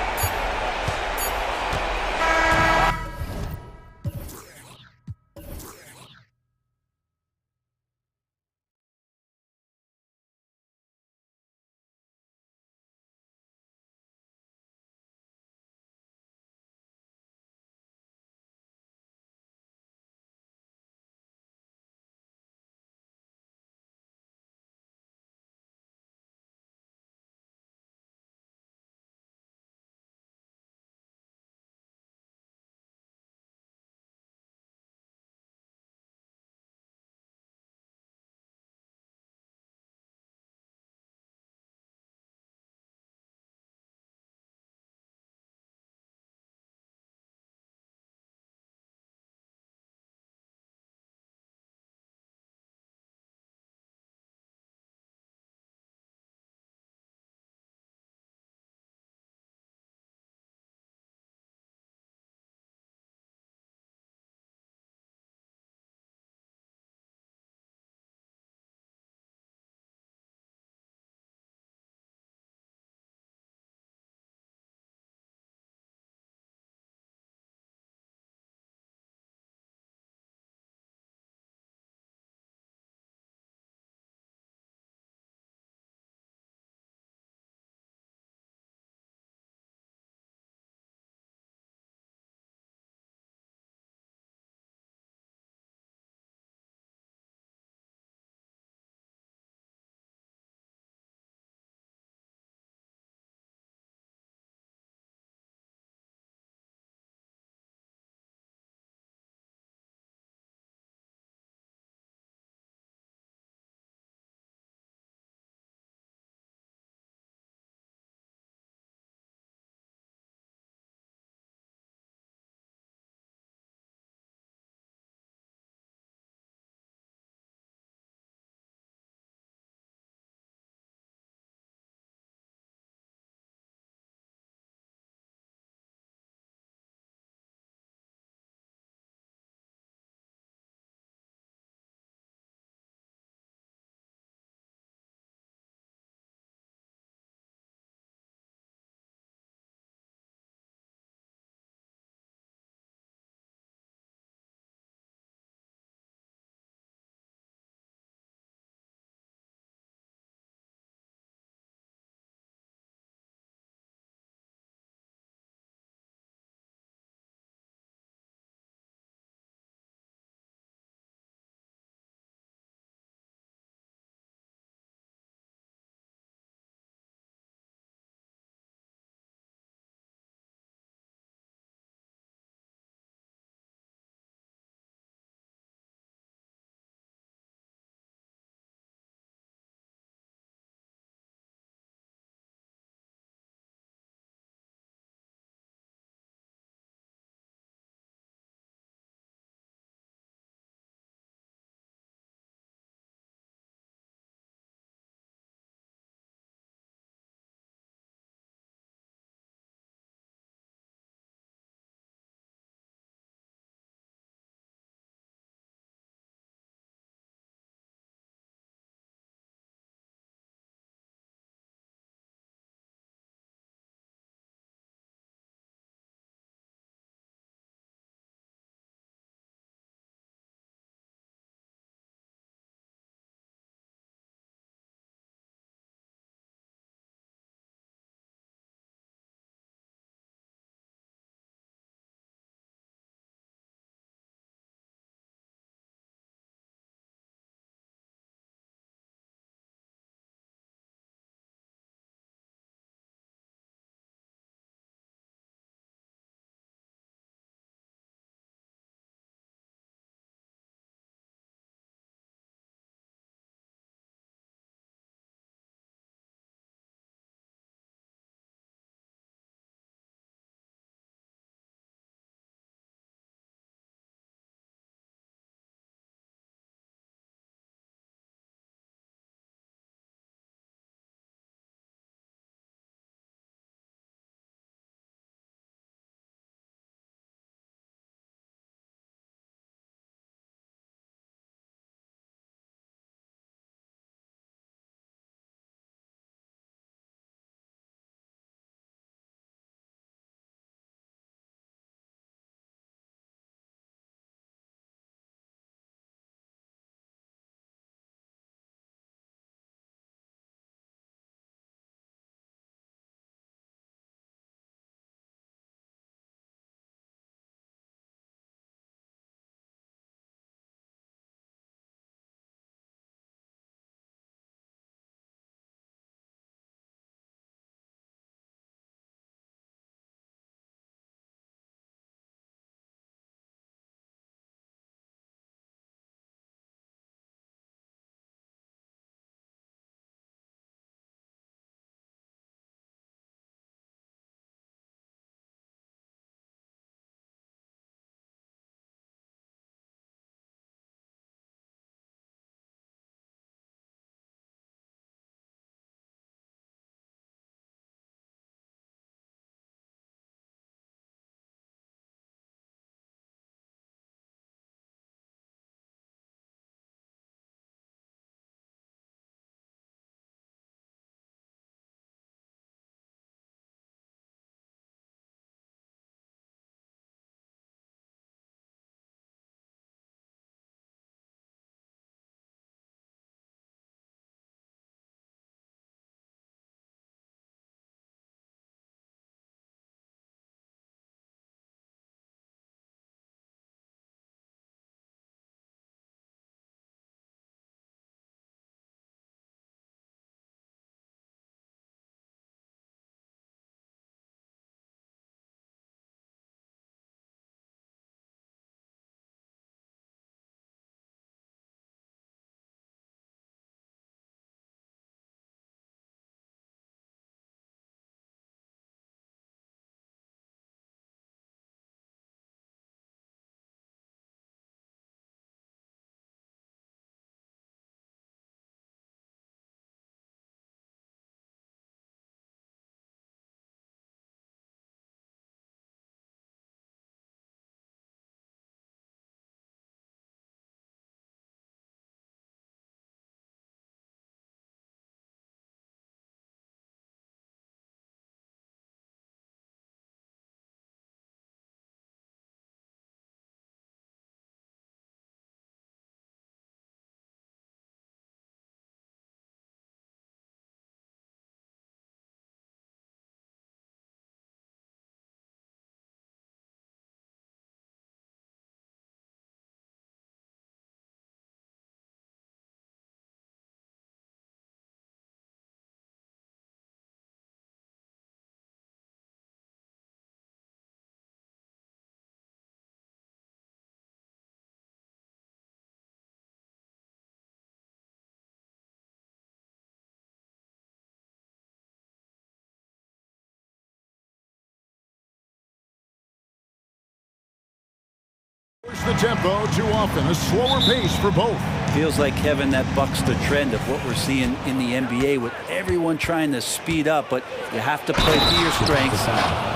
The tempo too often, a slower pace for both. Feels like, Kevin, that bucks the trend of what we're seeing in the NBA with everyone trying to speed up, but you have to play to your strengths.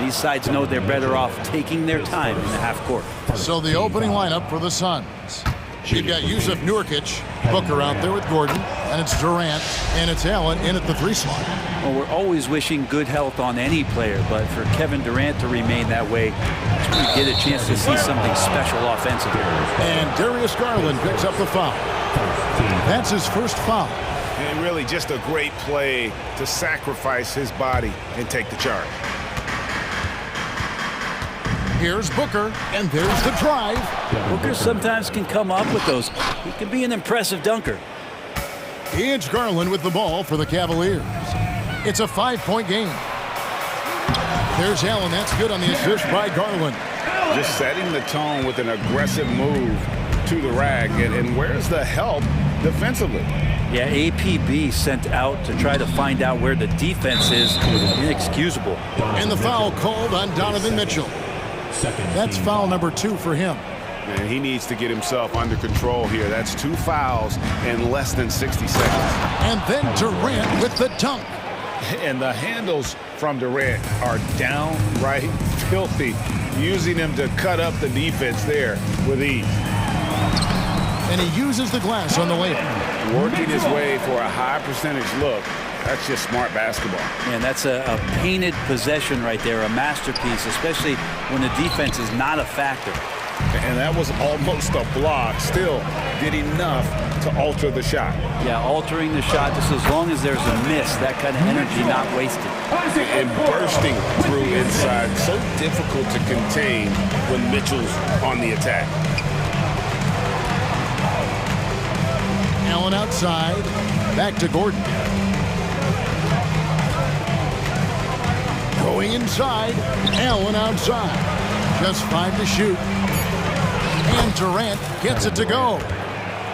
These sides know they're better off taking their time in the half court. So the opening lineup for the Suns. You've got Yusuf Nurkic, Booker out there with Gordon, and it's Durant, and it's Allen in at the 3 slot. Well, we're always wishing good health on any player, but for Kevin Durant to remain that way, we get a chance to see something special offensively. And Darius Garland picks up the foul. That's his first foul. And really just a great play to sacrifice his body and take the charge. Here's Booker, and there's the drive. Booker sometimes can come up with those. He can be an impressive dunker. It's Garland with the ball for the Cavaliers. It's a 5-point game. There's Allen. That's good on the assist by Garland. Just setting the tone with an aggressive move to the rack. And where's the help defensively? Yeah, APB sent out to try to find out where the defense is. Inexcusable. And the foul called on Donovan Mitchell. That's foul number 2 for him. And he needs to get himself under control here. That's 2 fouls in less than 60 seconds. And then Durant with the dunk. And the handles from Durant are downright filthy, using him to cut up the defense there with ease. And he uses the glass on the layup. Working his way for a high percentage look. That's just smart basketball. And that's a painted possession right there, a masterpiece, especially when the defense is not a factor. And that was almost a block. Still did enough to alter the shot. Yeah, altering the shot just as long as there's a miss, that kind of energy not wasted. And bursting through inside. So difficult to contain when Mitchell's on the attack. Allen outside. Back to Gordon. Going inside. Allen outside. Just 5 to shoot. And Durant gets it to go.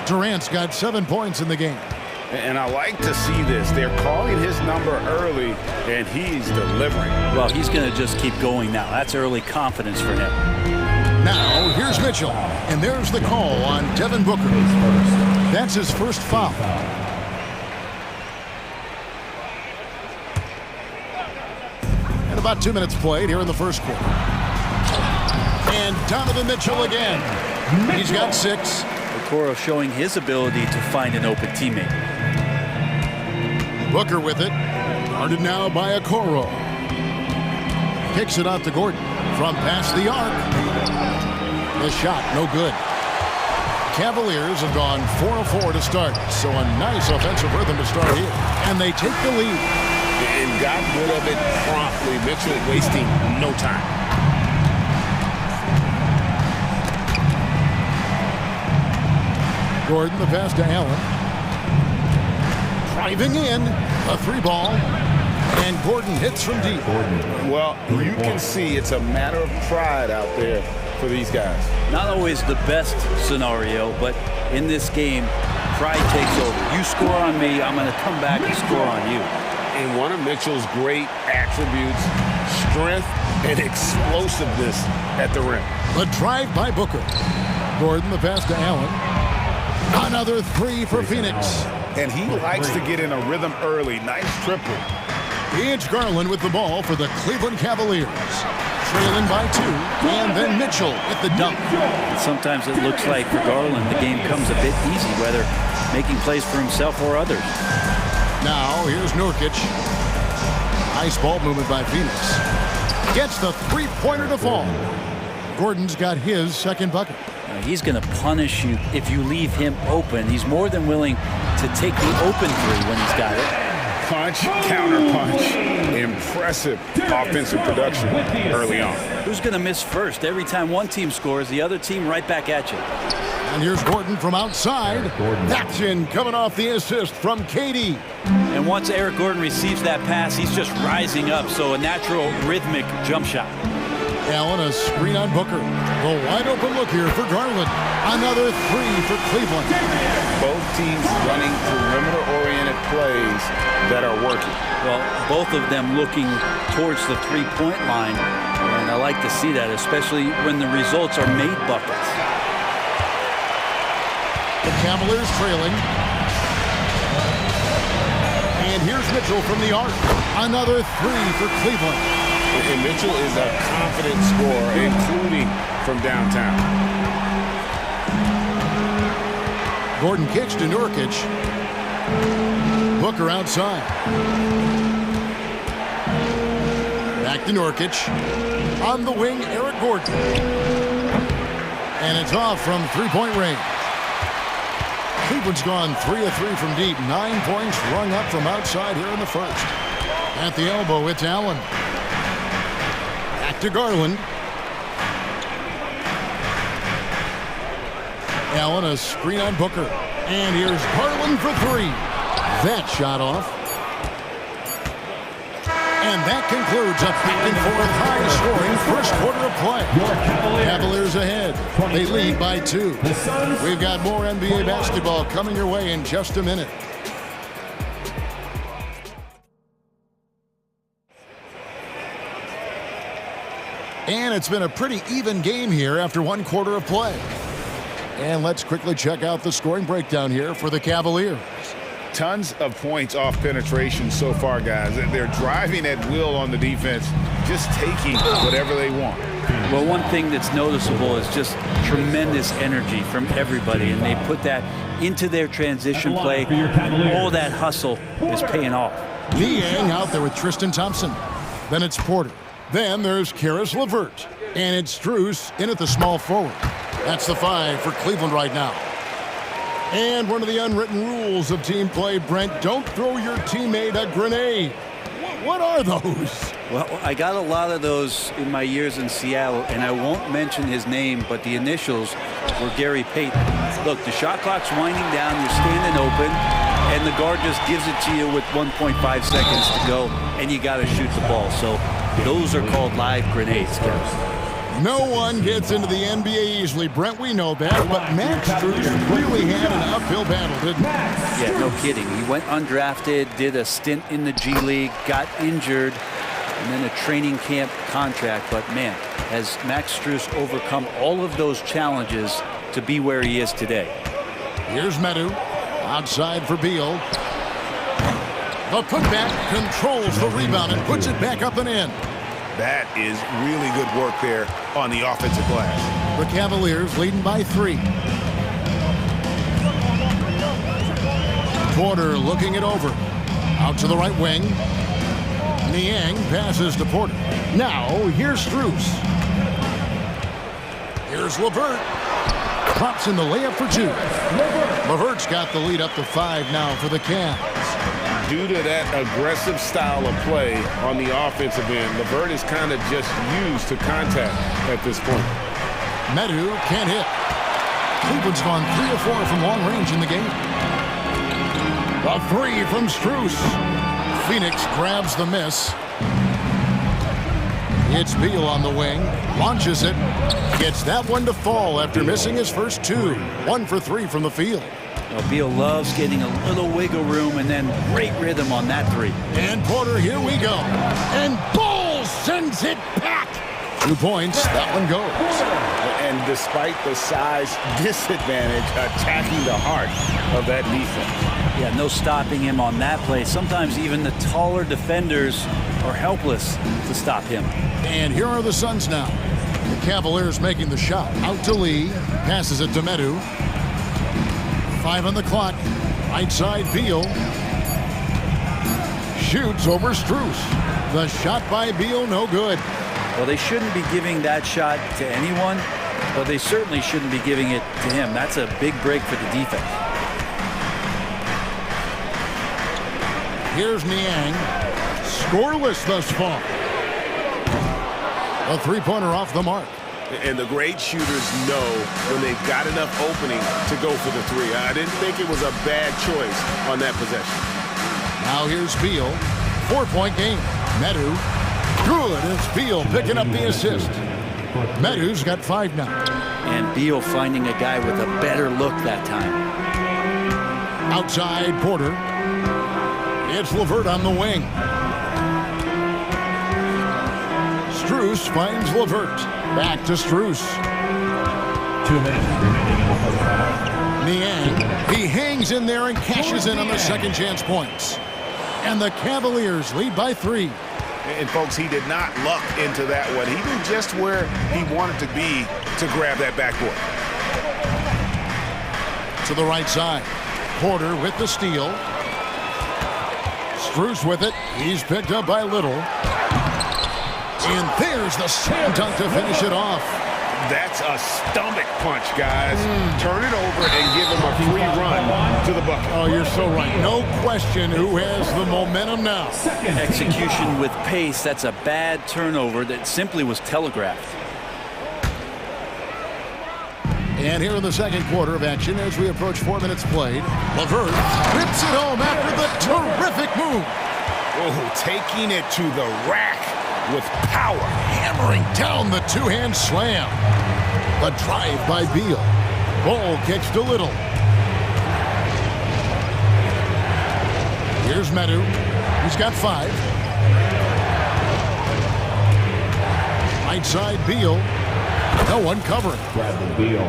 Durant's got 7 points in the game. And I like to see this. They're calling his number early, and he's delivering. Well, he's going to just keep going now. That's early confidence for him. Now, here's Mitchell. And there's the call on Devin Booker. That's his first foul. And about 2 minutes played here in the first quarter. And Donovan Mitchell again. He's got 6. Okoro showing his ability to find an open teammate. Booker with it. Guarded now by Okoro. Kicks it out to Gordon. From past the arc. The shot, no good. Cavaliers have gone 4 of 4 to start. So a nice offensive rhythm to start here. And they take the lead. And got rid of it promptly. Mitchell wasting no time. Gordon, the pass to Allen. Driving in, a 3 ball, and Gordon hits from deep. Well, you can see it's a matter of pride out there for these guys. Not always the best scenario, but in this game, pride takes over. You score on me, I'm going to come back and score on you. And one of Mitchell's great attributes, strength and explosiveness at the rim. A drive by Booker. Gordon, the pass to Allen. Another 3 for Phoenix. And he likes to get in a rhythm early. Nice triple. It's Garland with the ball for the Cleveland Cavaliers. Trailing by 2, and then Mitchell with the dunk. Sometimes it looks like for Garland the game comes a bit easy, whether making plays for himself or others. Now here's Nurkic. Nice ball movement by Phoenix. Gets the 3-pointer to fall. Gordon's got his second bucket. He's going to punish you if you leave him open. He's more than willing to take the open 3 when he's got it. Punch, counter punch. Impressive offensive production early on. Who's going to miss first? Every time one team scores, the other team right back at you. And here's Gordon from outside. That's in, coming off the assist from KD. And once Eric Gordon receives that pass, he's just rising up, so a natural rhythmic jump shot. Allen, a screen on Booker. A wide open look here for Garland. Another 3 for Cleveland. Both teams running perimeter-oriented plays that are working. Well, both of them looking towards the 3-point line. And I like to see that, especially when the results are made buckets. Cavaliers trailing. And here's Mitchell from the arc. Another three for Cleveland. And Mitchell is a confident scorer, including from downtown. Gordon kicks to Nurkic. Booker outside. Back to Nurkic. On the wing, Eric Gordon. And it's off from three-point range. Cleveland's gone 3 of 3 from deep. 9 points rung up from outside here in the first. At the elbow, it's Allen. Back to Garland. Allen, a screen on Booker. And here's Garland for three. That shot off. And that concludes a back-and-forth high-scoring first quarter of play. Cavaliers ahead. They lead by 2. We've got more NBA basketball coming your way in just a minute. And it's been a pretty even game here after 1 quarter of play. And let's quickly check out the scoring breakdown here for the Cavaliers. Tons of points off penetration so far, guys. They're driving at will on the defense, just taking whatever they want. Well, one thing that's noticeable is just tremendous energy from everybody, and they put that into their transition play. All that hustle is paying off. Niang out there with Tristan Thompson. Then it's Porter. Then there's Karis LeVert. And it's Strus in at the small forward. That's the 5 for Cleveland right now. And one of the unwritten rules of team play, Brent, don't throw your teammate a grenade. What are those? Well, I got a lot of those in my years in Seattle, and I won't mention his name, but the initials were Gary Payton. Look, the shot clock's winding down, you're standing open, and the guard just gives it to you with 1.5 seconds to go, and you got to shoot the ball. So those are called live grenades, guys. No one gets into the NBA easily, Brent, we know that, but Max Strus really had an uphill battle, didn't he? Yeah, no kidding. He went undrafted, did a stint in the G League, got injured, and then a training camp contract. But man, has Max Strus overcome all of those challenges to be where he is today. Here's Medu, outside for Beal. The putback controls the rebound and puts it back up and in. That is really good work there on the offensive glass. The Cavaliers leading by 3. Porter looking it over. Out to the right wing. Niang passes to Porter. Now, here's Strus. Here's LeVert. Pops in the layup for 2. LeVert's got the lead up to 5 now for the Cavs. Due to that aggressive style of play on the offensive end, LeVert is kind of just used to contact at this point. Medu can't hit. Cleveland's gone 3 of 4 from long range in the game. A 3 from Strus. Phoenix grabs the miss. It's Beal on the wing. Launches it. Gets that one to fall after missing his first 2. 1 for 3 from the field. Well, Beal loves getting a little wiggle room and then great rhythm on that 3. And Porter, here we go. And Bull sends it back. 2 points, that one goes. And despite the size disadvantage, attacking the heart of that defense. Yeah, no stopping him on that play. Sometimes even the taller defenders are helpless to stop him. And here are the Suns now. The Cavaliers making the shot. Out to Lee. Passes it to Medu. 5 on the clock. Right side, Beal. Shoots over Strus. The shot by Beal, no good. Well, they shouldn't be giving that shot to anyone, but they certainly shouldn't be giving it to him. That's a big break for the defense. Here's Niang. Scoreless thus far. A 3-pointer off the mark. And the great shooters know when they've got enough opening to go for the 3. I didn't think it was a bad choice on that possession. Now here's Beal. 4-point game. Medu. Good. It's Beal picking up the assist. Medu's got 5 now. And Beal finding a guy with a better look that time. Outside, Porter. It's LeVert on the wing. Strus finds LeVert. Back to Strus. 2 minutes remaining in the first half. Niang, he hangs in there and cashes in on the second chance points. And the Cavaliers lead by 3. And folks, he did not luck into that one. He knew just where he wanted to be to grab that backboard. To the right side. Porter with the steal. Strus with it. He's picked up by Little. And there's the slam dunk to finish it off. That's a stomach punch, guys. Turn it over and give him a free run to the bucket. Oh, you're so right. No question who has the momentum now. Execution with pace. That's a bad turnover that simply was telegraphed. And here in the second quarter of action, as we approach 4 minutes played, LeVert rips it home after the terrific move. Oh, taking it to the rack with power. Hammering down the two-hand slam. A drive by Beal. Ball kicks to Little. Here's Medu. He's got 5. Right side, Beal. No one covering.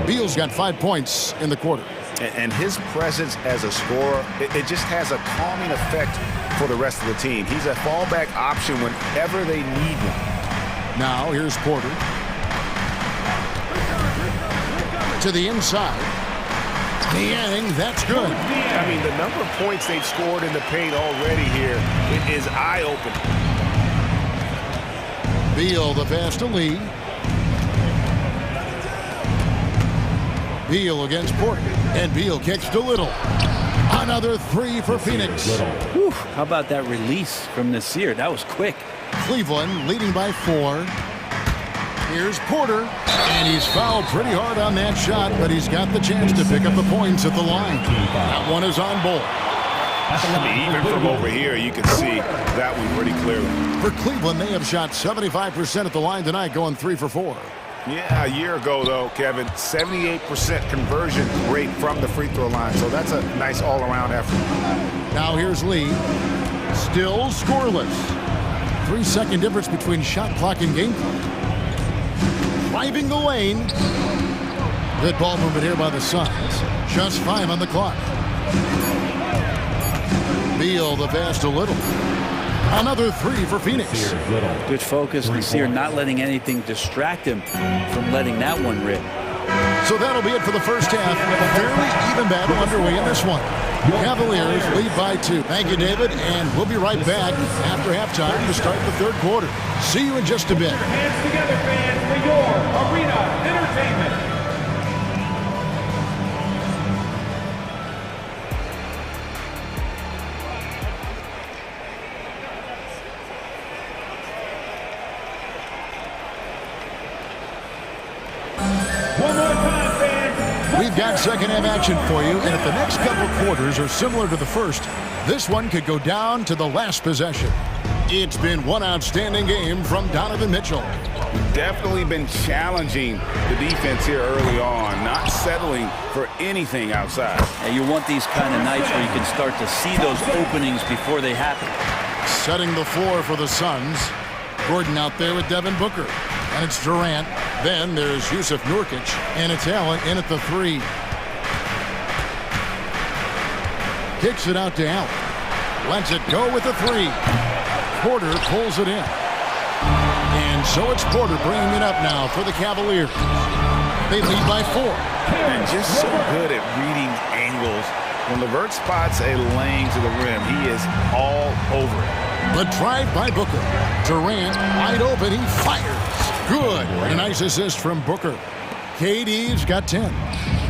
Beal's got 5 points in the quarter. And his presence as a scorer, it just has a calming effect for the rest of the team. He's a fallback option whenever they need one. Now here's Porter. To the inside. Niang, that's good. I mean, the number of points they've scored in the paint already here, it is eye-opening. Beal the pass to Lee. Beal against Porter. And Beal kicks to Little. Another 3 for Phoenix. Whew, how about that release from Nasir? That was quick. Cleveland leading by 4. Here's Porter. And he's fouled pretty hard on that shot, but he's got the chance to pick up the points at the line. That one is on ball. I mean, even from over here, you can see that one pretty clearly. For Cleveland, they have shot 75% at the line tonight, going 3 for 4. Yeah, a year ago, though, Kevin, 78% conversion rate from the free throw line. So that's a nice all-around effort. Now here's Lee. Still scoreless. 3-second difference between shot clock and game clock. Driving the lane. Good ball movement here by the Suns. Just 5 on the clock. Beal the pass to Little. Another 3 for Phoenix. Good focus. Nasir not letting anything distract him from letting that one rip. So that'll be it for the first half. A fairly even battle underway in this one. Cavaliers lead by 2. Thank you, David, and we'll be right back after halftime to start the third quarter. See you in just a bit. Hands together, fans, for your arena entertainment. We've got second half action for you, and if the next couple quarters are similar to the first, this one could go down to the last possession. It's been one outstanding game from Donovan Mitchell. Definitely been challenging the defense here early on, not settling for anything outside. And you want these kind of nights where you can start to see those openings before they happen. Setting the floor for the Suns. Gordon out there with Devin Booker. And it's Durant. Then there's Yusuf Nurkic. And it's Allen in at the 3. Kicks it out to Allen. Lets it go with the 3. Porter pulls it in. And so it's Porter bringing it up now for the Cavaliers. They lead by 4. And just so good at reading angles. When LeVert spots a lane to the rim, he is all over it. The drive by Booker. Durant wide open. He fires. Good. And a nice assist from Booker. KD's got 10.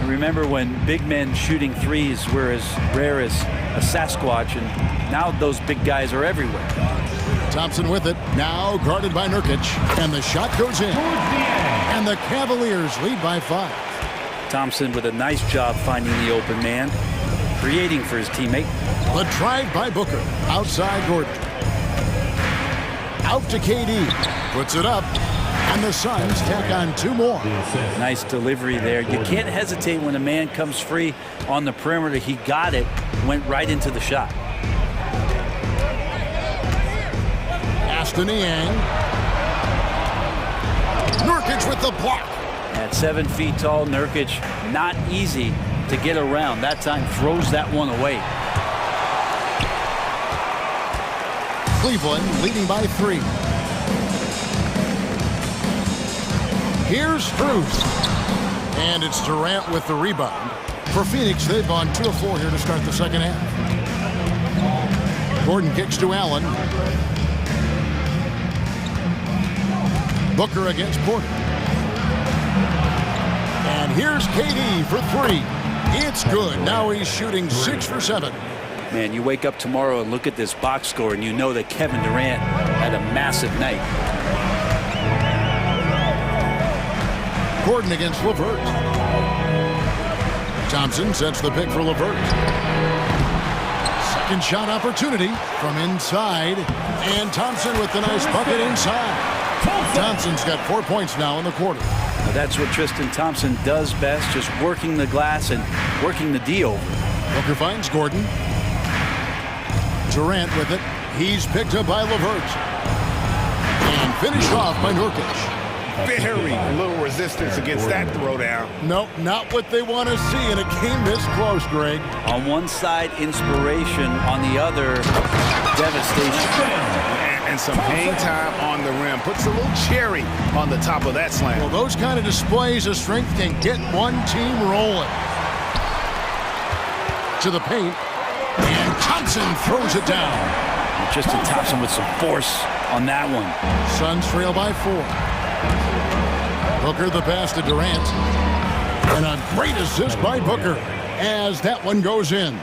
Remember when big men shooting threes were as rare as a Sasquatch, and now those big guys are everywhere. Thompson with it. Now guarded by Nurkic. And the shot goes in. And the Cavaliers lead by 5. Thompson with a nice job finding the open man, creating for his teammate. The drive by Booker. Outside Gordon. Out to KD. Puts it up. And the Suns tack on 2 more. Nice delivery there. You can't hesitate when a man comes free on the perimeter. He got it, went right into the shot. Aston Niang. Nurkic with the block. At 7 feet tall, Nurkic, not easy to get around. That time throws that one away. Cleveland leading by 3. Here's Strus. And it's Durant with the rebound. For Phoenix, they've gone 2 of 4 here to start the second half. Gordon kicks to Allen. Booker against Porter. And here's KD for 3. It's good. Now he's shooting 6 for 7. Man, you wake up tomorrow and look at this box score and you know that Kevin Durant had a massive night. Gordon against LeVert. Thompson sets the pick for LeVert. Second shot opportunity from inside. And Thompson with the nice bucket inside. Thompson's got 4 points now in the quarter. Well, that's what Tristan Thompson does best, just working the glass and working the D over. Booker finds Gordon. Durant with it. He's picked up by LeVert. And finished off by Nurkic. Very little resistance against that throwdown. Nope, not what they want to see in a game this close, Greg. On one side, inspiration. On the other, devastation. And some hang time on the rim. Puts a little cherry on the top of that slam. Well, those kind of displays of strength can get one team rolling. To the paint. And Thompson throws it down. Tristan Thompson with some force on that one. Suns trail by 4. Booker the pass to Durant. And a great assist by Booker as that one goes in.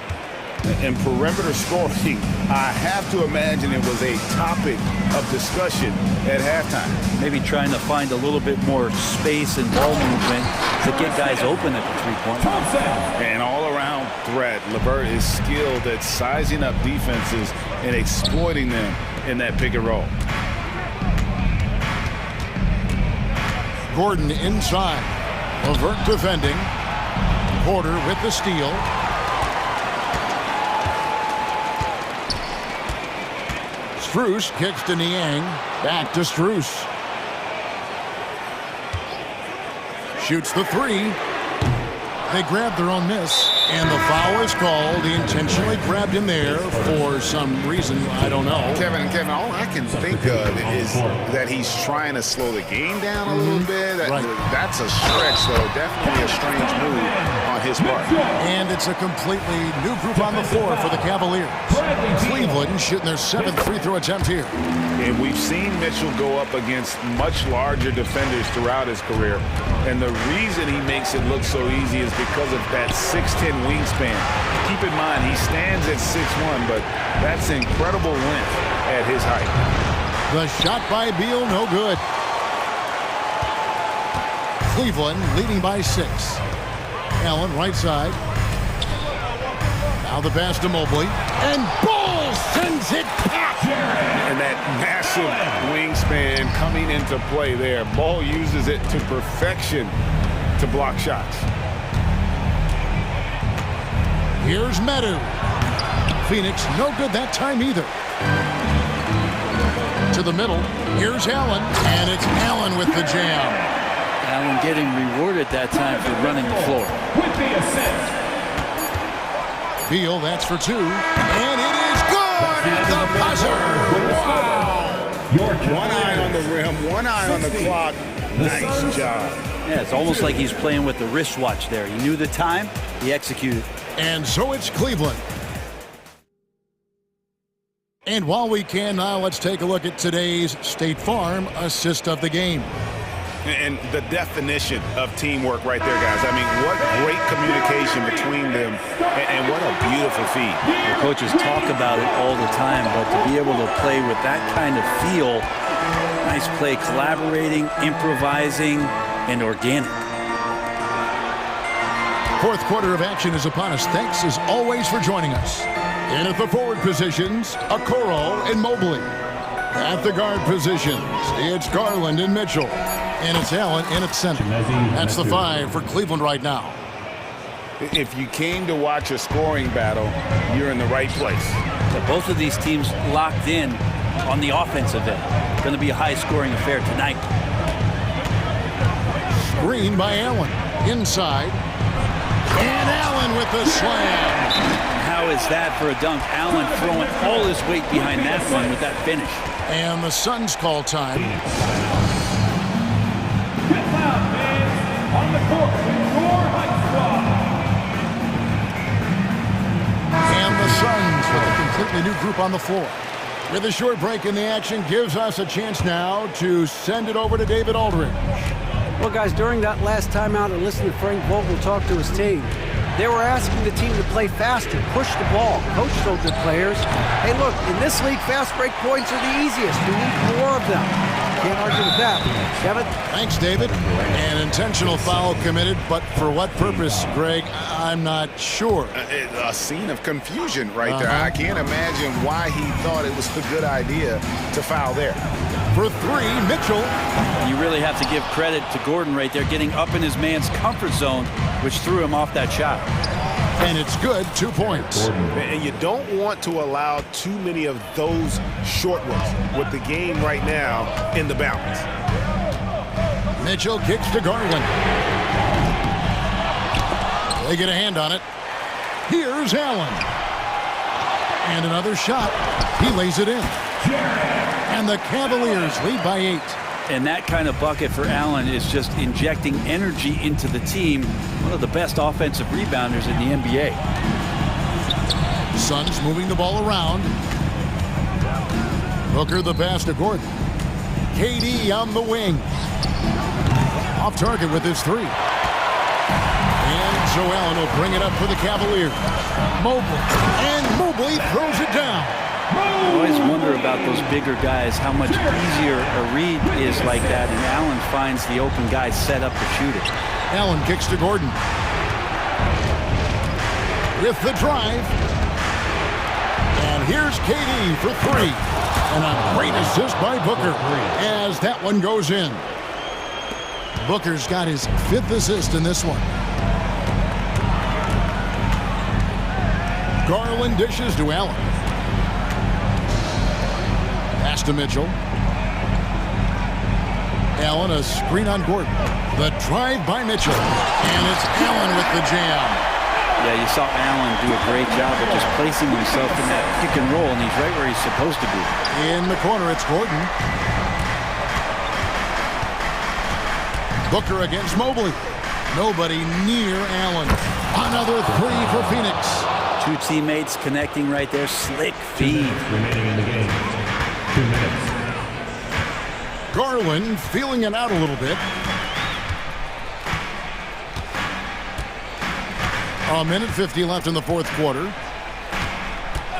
And perimeter scoring, I have to imagine it was a topic of discussion at halftime. Maybe trying to find a little bit more space and ball movement to get guys open at the three-point line. And all-around threat. LeVert is skilled at sizing up defenses and exploiting them in that pick and roll. Gordon inside. LeVert defending. Porter with the steal. Strus kicks to Niang. Back to Strus. Shoots the 3. They grabbed their own miss. And the foul is called. He intentionally grabbed him there for some reason. I don't know. Kevin, all I can think of is that he's trying to slow the game down a little bit. That's a stretch, though. Definitely a strange move on his part. And it's a completely new group on the floor for the Cavaliers. Cleveland shooting their 7th free throw attempt here. And we've seen Mitchell go up against much larger defenders throughout his career. And the reason he makes it look so easy is because of that 6'10" wingspan. Keep in mind, he stands at 6'1", but that's incredible length at his height. The shot by Beal, no good. Cleveland leading by 6. Allen, right side. Now the pass to Mobley. And Ball sends it back. And that massive wingspan coming into play there. Ball uses it to perfection to block shots. Here's Medu. Phoenix, no good that time either. To the middle. Here's Allen. And it's Allen with the jam. Allen getting rewarded that time for running the floor. With the assist. Beal, that's for 2. And it is good at the buzzer. Wow. One eye on the rim, one eye on the clock. Nice job. Yeah, it's almost like he's playing with the wristwatch there. He knew the time, he executed. And so it's Cleveland. And while we can now, let's take a look at today's State Farm assist of the game. And the definition of teamwork right there, guys. I mean, what great communication between them, and what a beautiful feed. The coaches talk about it all the time, but to be able to play with that kind of feel, nice play, collaborating, improvising, and organic. Fourth quarter of action is upon us. Thanks, as always, for joining us. In at the forward positions, Okoro and Mobley. At the guard positions, it's Garland and Mitchell. And it's Allen in at center. That's the 5 for Cleveland right now. If you came to watch a scoring battle, you're in the right place. So both of these teams locked in on the offensive end. Going to be a high-scoring affair tonight. Screen by Allen. Inside. And Allen with the slam. How is that for a dunk? Allen throwing all his weight behind that one with that finish. And the Suns call time. On the court, your high squad. And the Suns with a completely new group on the floor. With a short break in the action gives us a chance now to send it over to David Aldridge. Well, guys, during that last timeout, I listened to Frank Vogel talk to his team. They were asking the team to play faster, push the ball. Coach told the players, hey, look, in this league, fast break points are the easiest. We need more of them. Can't argue with that. Kevin? Thanks, David. An intentional foul committed, but for what purpose, Greg? I'm not sure. A scene of confusion right there. I can't imagine why he thought it was a good idea to foul there. For three, Mitchell. You really have to give credit to Gordon right there, getting up in his man's comfort zone, which threw him off that shot. And it's good, 2 points. And you don't want to allow too many of those short ones with the game right now in the balance. Mitchell kicks to Garland. They get a hand on it. Here's Allen. And another shot. He lays it in. And the Cavaliers lead by 8. And that kind of bucket for Allen is just injecting energy into the team. One of the best offensive rebounders in the NBA. Suns moving the ball around. Booker the pass to Gordon. KD on the wing. Off target with his three. And Joe Allen will bring it up for the Cavaliers. Mobley. And Mobley throws it down. I always wonder about those bigger guys, how much easier a read is like that, and Allen finds the open guy set up to shoot it. Allen kicks to Gordon. With the drive. And here's KD for three. And a great assist by Booker as that one goes in. Booker's got his 5th assist in this one. Garland dishes to Allen. Pass to Mitchell. Allen, a screen on Gordon. The drive by Mitchell. And it's Allen with the jam. Yeah, you saw Allen do a great job of just placing himself in that pick and roll, and he's right where he's supposed to be. In the corner, it's Gordon. Booker against Mobley. Nobody near Allen. Another three for Phoenix. Two teammates connecting right there. Slick feed. Remaining in the game. 2 minutes. Garland feeling it out a little bit. A minute 50 left in the 4th quarter.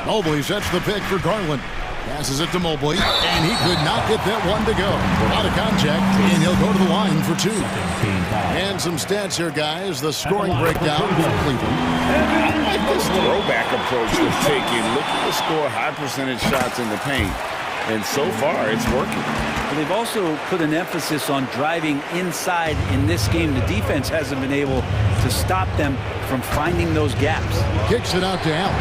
Mobley sets the pick for Garland. Passes it to Mobley, and he could not get that one to go. Out of contact, and he'll go to the line for 2. And some stats here, guys. The scoring breakdown for Cleveland. I like this throwback approach they're taking. Looking to score high percentage shots in the paint. And so far, it's working. But they've also put an emphasis on driving inside in this game. The defense hasn't been able to stop them from finding those gaps. Kicks it out to Allen.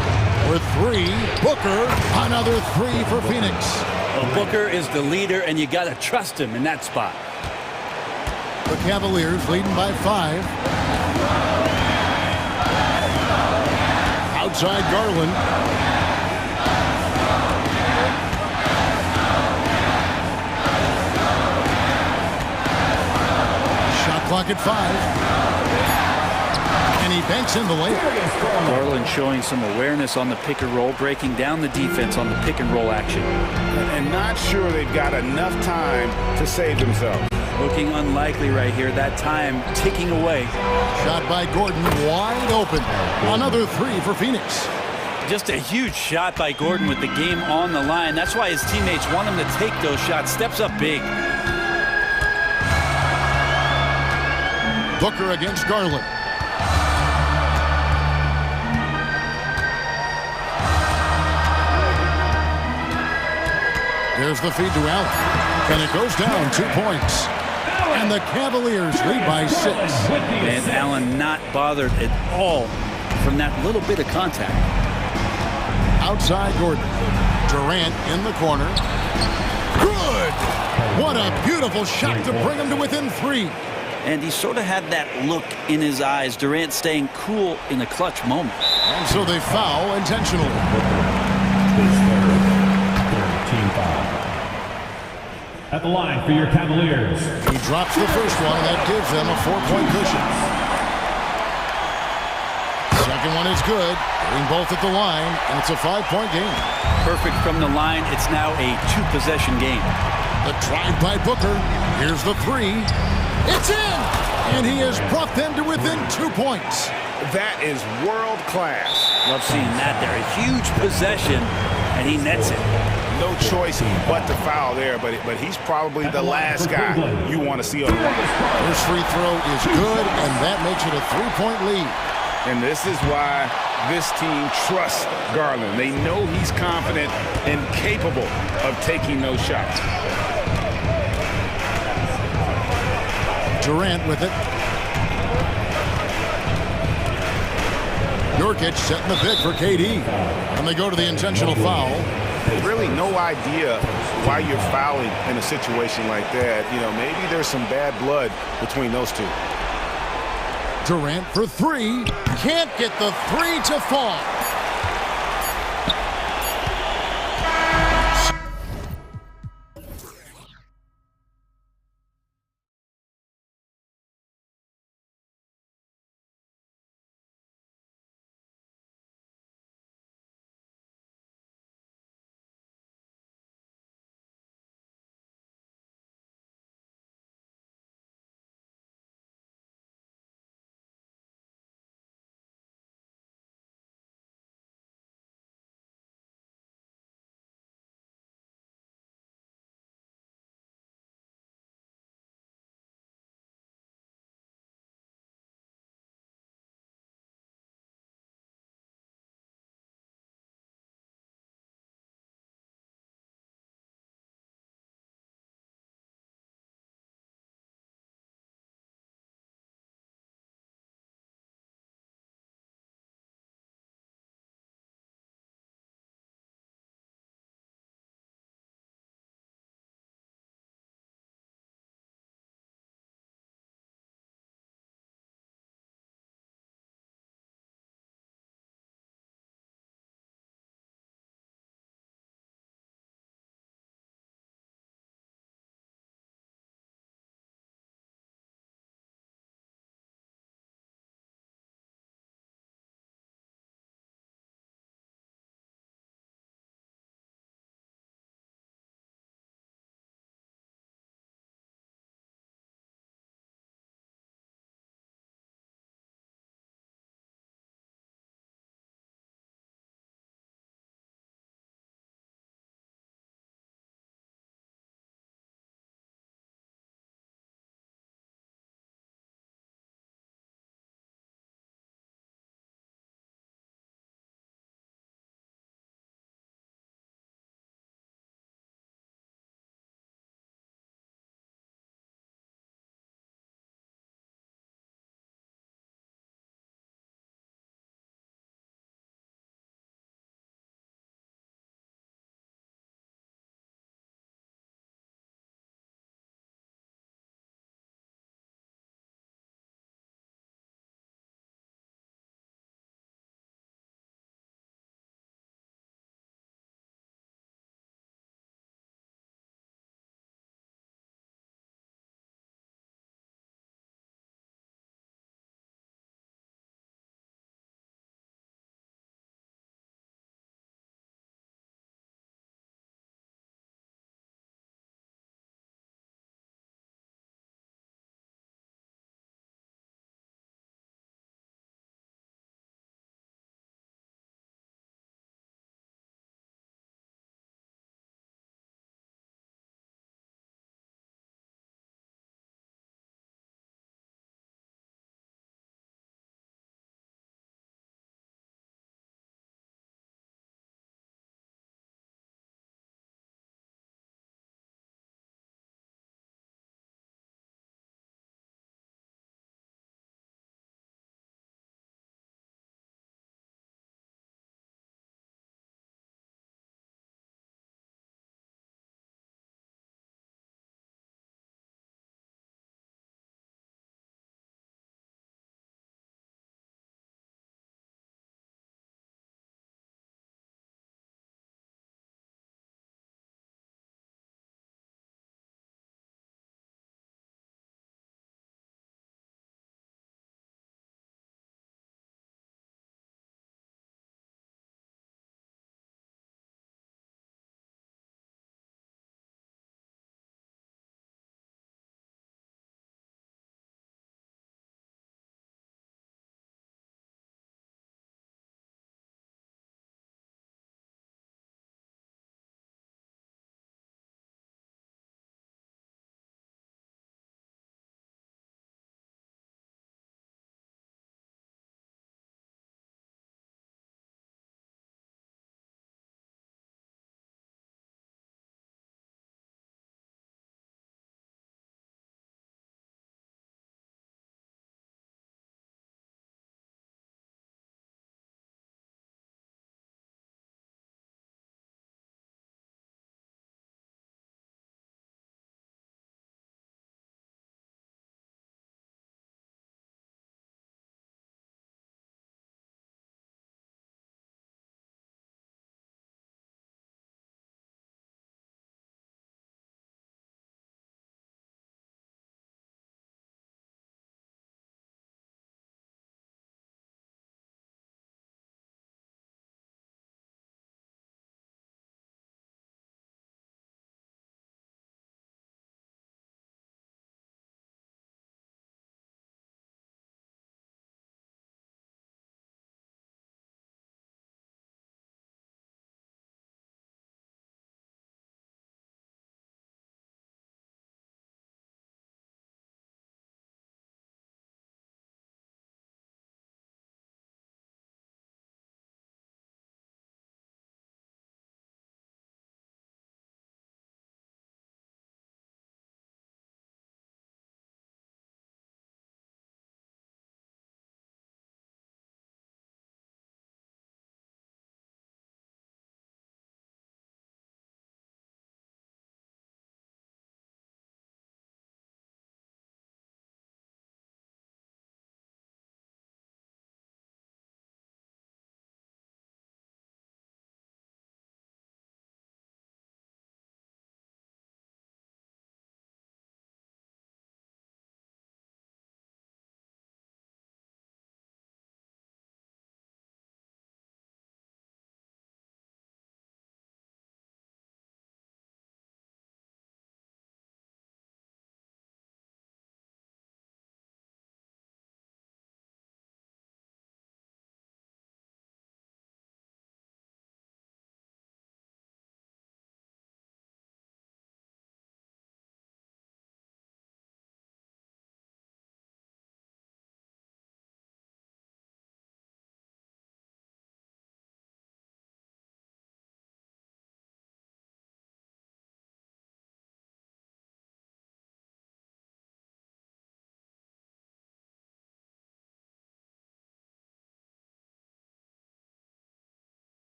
For 3, Booker, another 3 for Phoenix. Well, Booker is the leader, and you got to trust him in that spot. The Cavaliers leading by 5. Outside Garland. Shot clock at 5. And he banks in the layup. Garland showing some awareness on the pick and roll, breaking down the defense on the pick and roll action. And not sure they've got enough time to save themselves. Looking unlikely right here. That time ticking away. Shot by Gordon, wide open. Another 3 for Phoenix. Just a huge shot by Gordon with the game on the line. That's why his teammates want him to take those shots. Steps up big. Booker against Garland. There's the feed to Allen. And it goes down 2 points. And the Cavaliers lead by 6. And Allen not bothered at all from that little bit of contact. Outside Gordon. Durant in the corner. Good! What a beautiful shot to bring him to within 3. and he sort of had that look in his eyes. Durant staying cool in a clutch moment. And so they foul intentionally. Team foul. At the line for your Cavaliers. He drops the first one, and that gives them a 4-point cushion. Second one is good. Getting both at the line, and it's a 5-point game. Perfect from the line. It's now a 2-possession game. The drive by Booker. Here's the three. It's in! And he has brought them to within 2 points. That is world class. Love seeing that there. A huge possession, and he nets it. No choice but to foul there, but he's probably the last guy you want to see on the line. First free throw is good, and that makes it a 3-point lead. And this is why this team trusts Garland. They know he's confident and capable of taking those shots. Durant with it. Nurkic setting the pick for KD. And they go to the intentional foul. Really no idea why you're fouling in a situation like that. You know, maybe there's some bad blood between those two. Durant for three. Can't get the three to fall.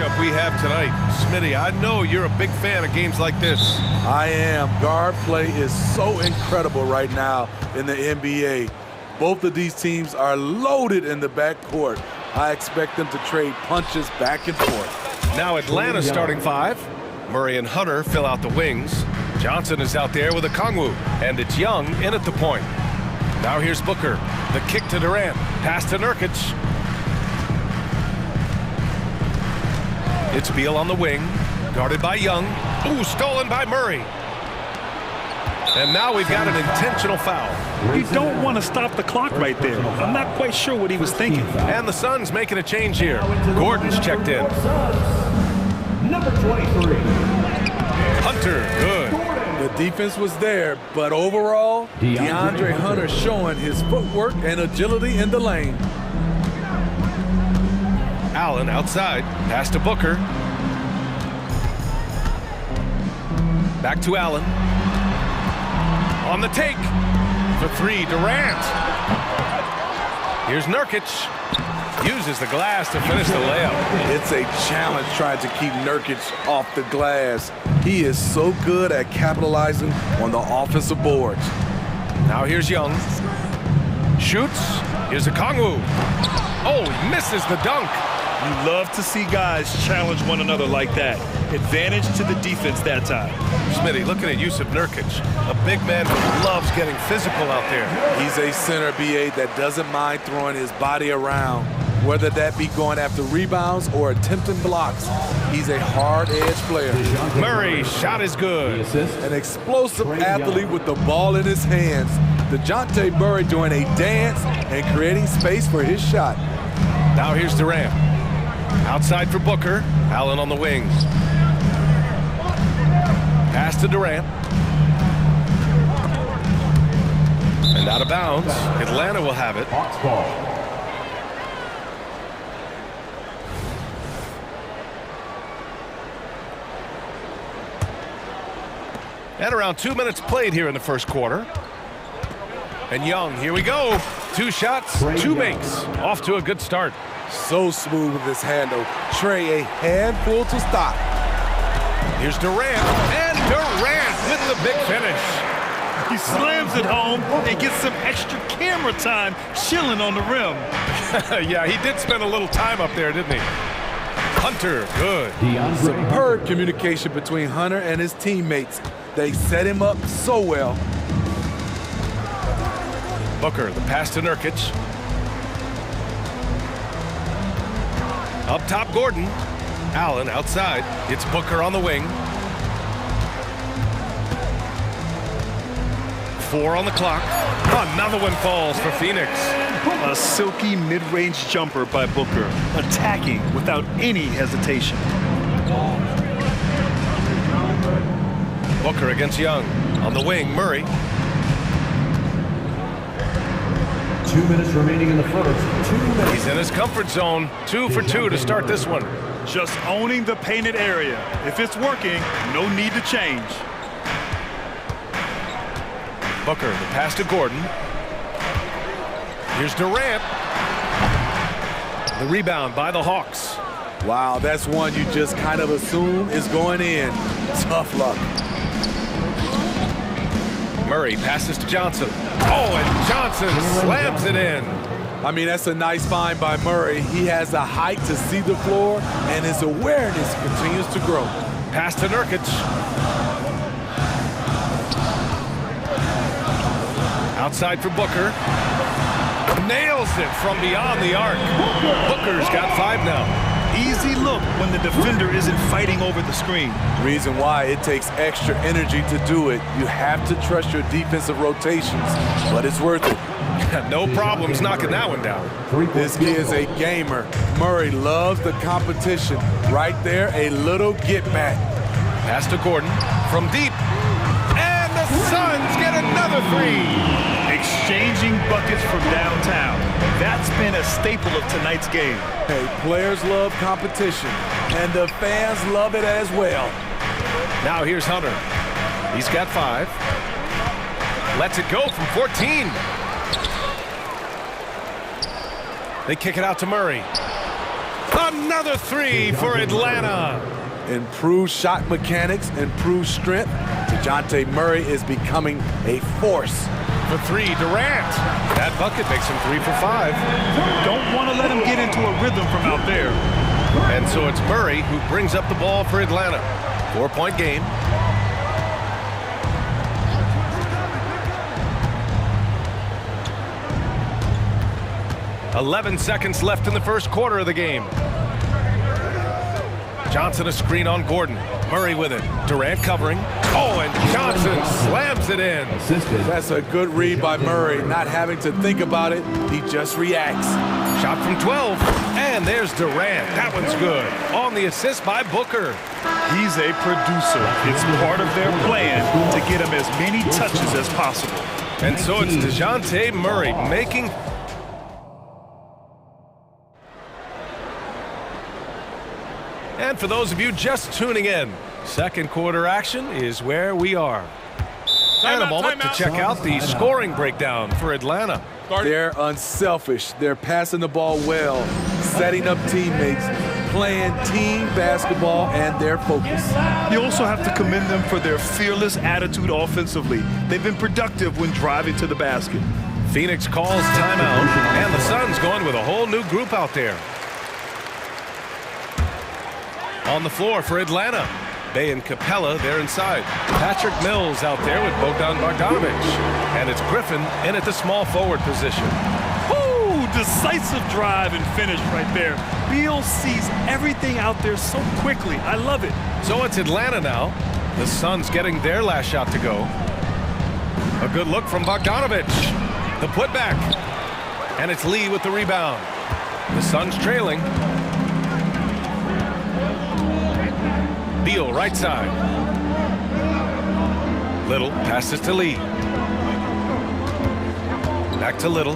matchup we have tonight. Smitty, I know you're a big fan of games like this. I am. Guard play is so incredible right now in the NBA. Both of these teams are loaded in the backcourt. I expect them to trade punches back and forth. Now Atlanta's starting five. Murray and Hunter fill out the wings. Johnson is out there with a Kongwu, and it's Young in at the point. Now here's Booker. The kick to Durant. Pass to Nurkic. It's Beal on the wing. Guarded by Young. Ooh, stolen by Murray. And now we've got an intentional foul. You don't want to stop the clock right there. I'm not quite sure what he was thinking. And the Suns making a change here. Gordon's checked in. Number 23. Hunter, good. The defense was there, but overall, DeAndre Hunter showing his footwork and agility in the lane. Allen outside. Pass to Booker. Back to Allen. On the take. For three, Durant. Here's Nurkic. Uses the glass to finish the layup. It's a challenge trying to keep Nurkic off the glass. He is so good at capitalizing on the offensive boards. Now here's Young. Shoots. Here's a Kongwu. Oh, he misses the dunk. You love to see guys challenge one another like that. Advantage to the defense that time. Smitty, looking at Yusuf Nurkic, a big man who loves getting physical out there. He's a center, BA, that doesn't mind throwing his body around, whether that be going after rebounds or attempting blocks. He's a hard-edge player. Murray, shot is good. An explosive athlete with the ball in his hands. DeJounte Murray doing a dance and creating space for his shot. Now here's Durant. Outside for Booker. Allen on the wings. Pass to Durant. And out of bounds. Atlanta will have it. And around 2 minutes played here in the first quarter. And Young, here we go. 2 shots, 2 makes. Off to a good start. So smooth with his handle. Trey, a handful to stop. Here's Durant, and Durant with the big finish. He slams it home and gets some extra camera time chilling on the rim. Yeah, he did spend a little time up there, didn't he? Hunter, good. Superb communication between Hunter and his teammates. They set him up so well. Booker, the pass to Nurkic. Up top, Gordon. Allen outside. It's Booker on the wing. 4 on the clock. Another one falls for Phoenix. A silky mid-range jumper by Booker, attacking without any hesitation. Booker against Young. On the wing, Murray. 2 minutes remaining in the first. 2 minutes. He's in his comfort zone. 2 for 2 to start this one. Just owning the painted area. If it's working, no need to change. Booker, the pass to Gordon. Here's Durant. The rebound by the Hawks. Wow, that's one you just kind of assume is going in. Tough luck. Murray passes to Johnson. Oh, and Johnson slams it in. I mean, that's a nice find by Murray. He has the height to see the floor, and his awareness continues to grow. Pass to Nurkic. Outside for Booker. Nails it from beyond the arc. Booker's got 5 now. Easy look when the defender isn't fighting over the screen. Reason why it takes extra energy to do it. You have to trust your defensive rotations, but it's worth it. No problems knocking that one down. This kid's a gamer. Murray loves the competition. Right there, a little get back. Pass to Gordon from deep. And the Suns get another 3. Exchanging buckets from downtown. That's been a staple of tonight's game. Hey, players love competition, and the fans love it as well. Now here's Hunter. He's got 5. Lets it go from 14. They kick it out to Murray. Another three for Atlanta. Improved shot mechanics, improved strength. DeJounte Murray is becoming a force. For three, Durant. That bucket makes him 3 for 5. Don't want to let him get into a rhythm from out there. And so it's Murray who brings up the ball for Atlanta. 4-point game. "11 seconds left in the first quarter of the game. Johnson a screen on Gordon. Murray with it. Durant covering. Oh, and Johnson slams it in. That's a good read by Murray. Not having to think about it, he just reacts. Shot from 12. And there's Durant. That one's good. On the assist by Booker. He's a producer. It's part of their plan to get him as many touches as possible. And so it's DeJounte Murray making... And for those of you just tuning in, second quarter action is where we are. And a moment to check out the scoring breakdown for Atlanta. They're unselfish. They're passing the ball well, setting up teammates, playing team basketball, and their focus. You also have to commend them for their fearless attitude offensively. They've been productive when driving to the basket. Phoenix calls timeout, and the Suns going with a whole new group out there. On the floor for Atlanta. Bay and Capella, they're inside. Patrick Mills out there with Bogdan Bogdanovic. And it's Griffin in at the small forward position. Ooh, decisive drive and finish right there. Beal sees everything out there so quickly. I love it. So it's Atlanta now. The Suns getting their last shot to go. A good look from Bogdanovic. The putback. And it's Lee with the rebound. The Suns trailing. Beal, right side. Little passes to Lee. Back to Little.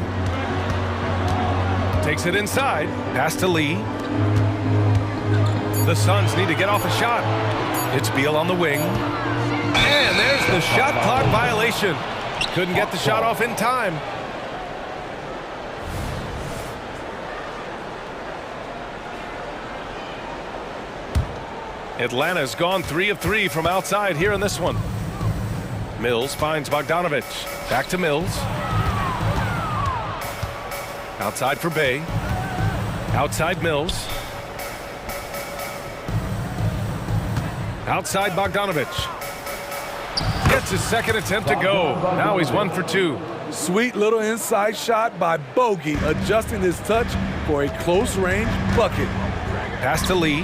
Takes it inside. Pass to Lee. The Suns need to get off a shot. It's Beal on the wing. And there's the shot clock violation. Couldn't get the shot off in time. Atlanta's gone 3 of 3 from outside here in this one. Mills finds Bogdanovic. Back to Mills. Outside for Bay. Outside Mills. Outside Bogdanovic. Gets his second attempt to go. Now he's 1 for 2. Sweet little inside shot by Bogey, adjusting his touch for a close range bucket. Pass to Lee.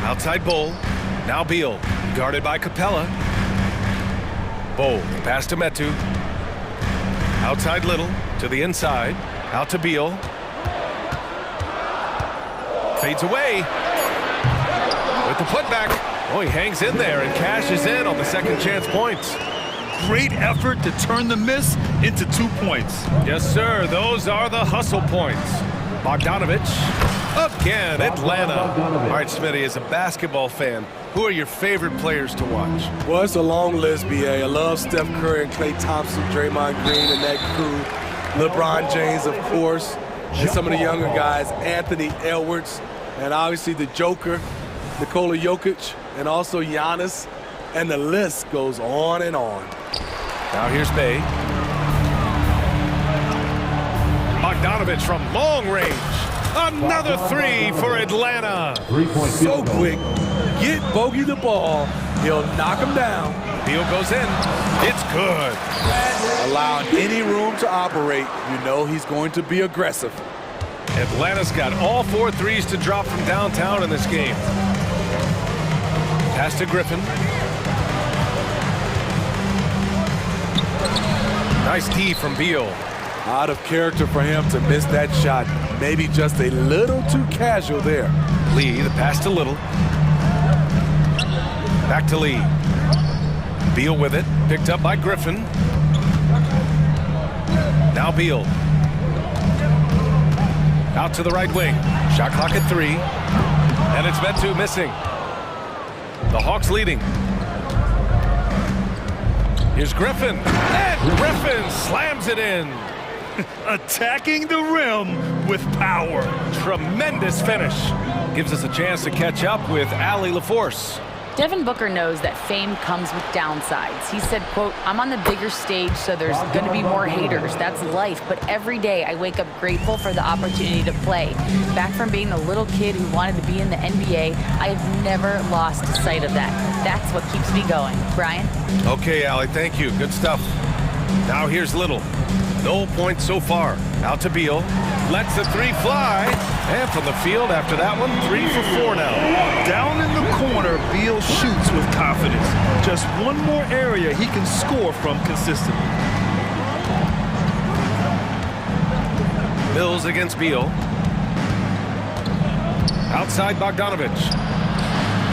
Outside Bull. Now Beal. Guarded by Capella. Bull. Pass to Metu. Outside Little. To the inside. Out to Beal. Fades away. With the putback. Oh, he hangs in there and cashes in on the second chance points. Great effort to turn the miss into 2 points. Yes, sir. Those are the hustle points. Bogdanovic. Again, Atlanta. All right, Smitty, as a basketball fan, who are your favorite players to watch? Well, it's a long list, B.A. I love Steph Curry and Klay Thompson, Draymond Green and that crew. LeBron James, of course. And some of the younger guys, Anthony Edwards, and obviously the Joker, Nikola Jokic, and also Giannis. And the list goes on and on. Now here's Bay. Bogdanovic from long range. Another 3 for Atlanta. So quick. Get Bogey the ball. He'll knock him down. Beal goes in. It's good. Allowing any room to operate, you know he's going to be aggressive. Atlanta's got all 4 threes to drop from downtown in this game. Pass to Griffin. Nice D from Beal. Out of character for him to miss that shot. Maybe just a little too casual there. Lee, the pass to Little. Back to Lee. Beal with it. Picked up by Griffin. Now Beal. Out to the right wing. Shot clock at 3. And it's Metu missing. The Hawks leading. Here's Griffin. And Griffin slams it in. Attacking the rim with power. Tremendous finish. Gives us a chance to catch up with Allie LaForce. Devin Booker knows that fame comes with downsides. He said, quote, "I'm on the bigger stage, so there's going to be more haters. That's life. But every day I wake up grateful for the opportunity to play. Back from being the little kid who wanted to be in the NBA, I have never lost sight of that. That's what keeps me going." Brian? Okay, Allie, thank you. Good stuff. Now here's Little. No points so far. Out to Beal. Lets the three fly. And from the field after that one, 3 for 4 now. Down in the corner, Beal shoots with confidence. Just one more area he can score from consistently. Mills against Beal. Outside Bogdanovich.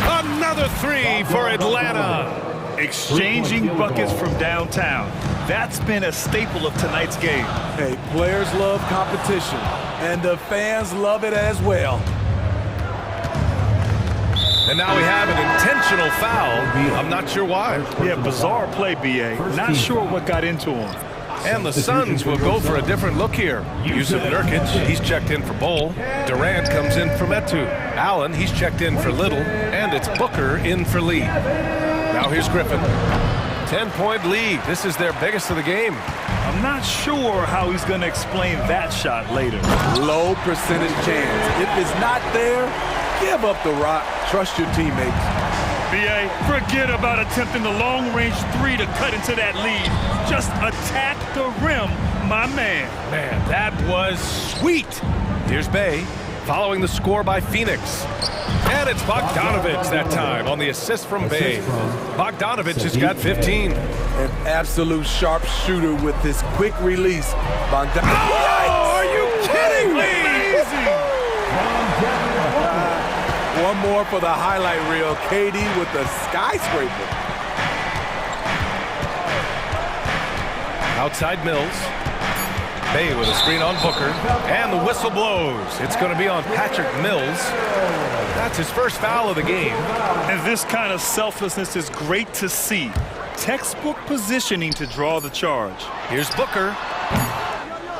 Another 3 for Atlanta. Exchanging buckets from downtown. That's been a staple of tonight's game. Hey, players love competition, and the fans love it as well. And now we have an intentional foul. I'm not sure why. Yeah, bizarre play, B.A. Not sure what got into him. And the Suns will go for a different look here. Jusuf Nurkic, he's checked in for Bol. Durant comes in for Metu. Allen, he's checked in for Little. And it's Booker in for Lee. Now here's Griffin. 10-point lead. This is their biggest of the game. I'm not sure how he's going to explain that shot later. Low percentage chance. If it's not there, give up the rock. Trust your teammates. B.A., forget about attempting the long-range 3 to cut into that lead. Just attack the rim, my man. Man, that was sweet. Here's Bay, following the score by Phoenix. And it's Bogdanovich that time on the assist from Bay. Bogdanovich has got 15. An absolute sharp shooter with his quick release. Bogdanovich. Oh, are you kidding me? One more for the highlight reel. KD with the skyscraper. Outside Mills. Bay with a screen on Booker. And the whistle blows. It's going to be on Patrick Mills. That's his first foul of the game. And this kind of selflessness is great to see. Textbook positioning to draw the charge. Here's Booker.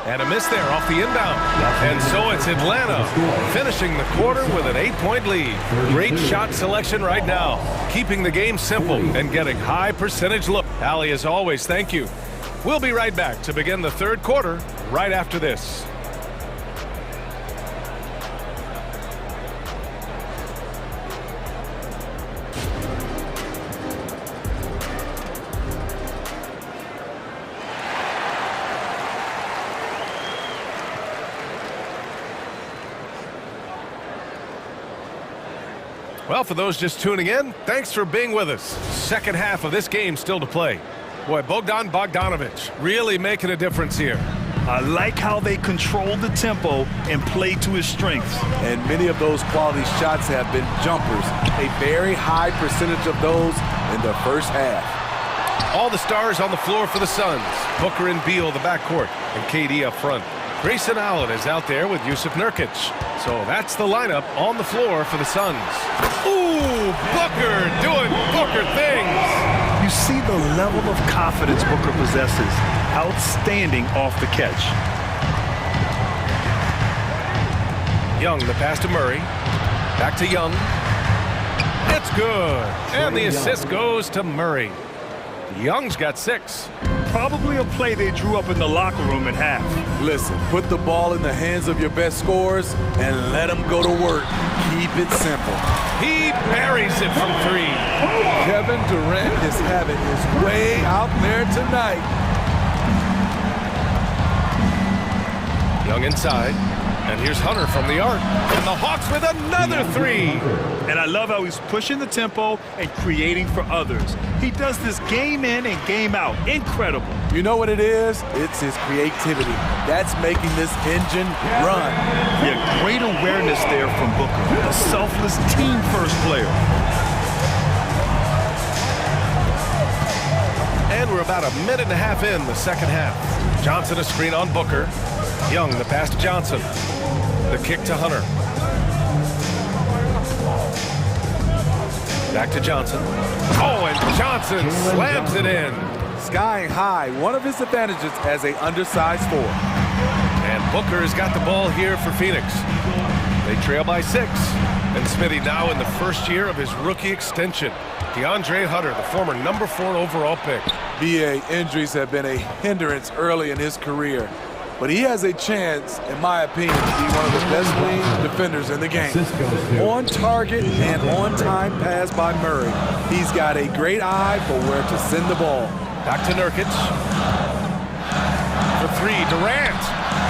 And a miss there off the inbound. And so it's Atlanta finishing the quarter with an 8-point lead. Great shot selection right now. Keeping the game simple and getting high percentage look. Allie, as always, thank you. We'll be right back to begin the third quarter right after this. Well, for those just tuning in, thanks for being with us. Second half of this game still to play. Boy, Bogdanovich really making a difference here. I like how they control the tempo and play to his strengths. And many of those quality shots have been jumpers. A very high percentage of those in the first half. All the stars on the floor for the Suns. Booker and Beal, the backcourt, and KD up front. Grayson Allen is out there with Jusuf Nurkic. So that's the lineup on the floor for the Suns. Ooh, Booker doing Booker things. You see the level of confidence Booker possesses. Outstanding off the catch. Young, the pass to Murray. Back to Young. It's good. And the assist goes to Murray. Young's got 6. Probably a play they drew up in the locker room at half. Listen, put the ball in the hands of your best scorers and let them go to work. Keep it simple. He buries it from 3. Kevin Durant is having his way out there tonight. Young inside. And here's Hunter from the arc. And the Hawks with another 3. And I love how he's pushing the tempo and creating for others. He does this game in and game out. Incredible. You know what it is? It's his creativity. That's making this engine run. Yeah, great awareness there from Booker. A selfless team-first player. And we're about a minute and a half in the second half. Johnson a screen on Booker. Young, the pass to Johnson. The kick to Hunter. Back to Johnson. Oh, and Johnson slams it in. Skying high, one of his advantages as an undersized forward. And Booker's got the ball here for Phoenix. They trail by 6. And Smitty now in the first year of his rookie extension. DeAndre Hunter, the former number 4 overall pick. BA, injuries have been a hindrance early in his career. But he has a chance, in my opinion, to be one of the best wing defenders in the game. On target and on time pass by Murray. He's got a great eye for where to send the ball. Back to Nurkic. For 3, Durant.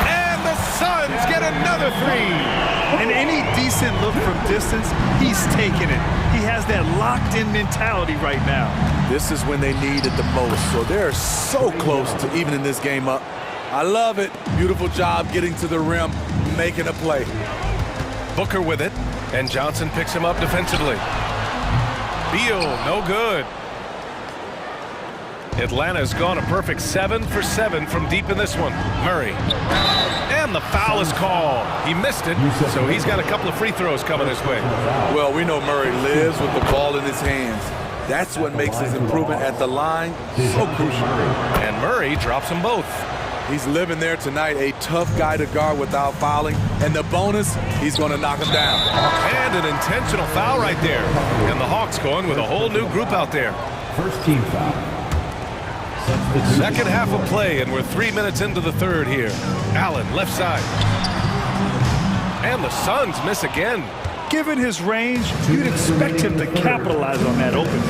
And the Suns get another 3. And any decent look from distance, he's taking it. He has that locked-in mentality right now. This is when they need it the most, so they're so close to evening this game up. I love it. Beautiful job getting to the rim, making a play. Booker with it, and Johnson picks him up defensively. Beal, no good. Atlanta's gone a perfect 7 for 7 from deep in this one. Murray. And the foul is called. He missed it, so he's got a couple of free throws coming his way. Well, we know Murray lives with the ball in his hands. That's what makes his improvement at the line so crucial. And Murray drops them both. He's living there tonight, a tough guy to guard without fouling. And the bonus, he's going to knock him down. And an intentional foul right there. And the Hawks going with a whole new group out there. First team foul. Second half of play, and we're 3 minutes into the third here. Allen, left side. And the Suns miss again. Given his range, you'd expect him to capitalize on that opening.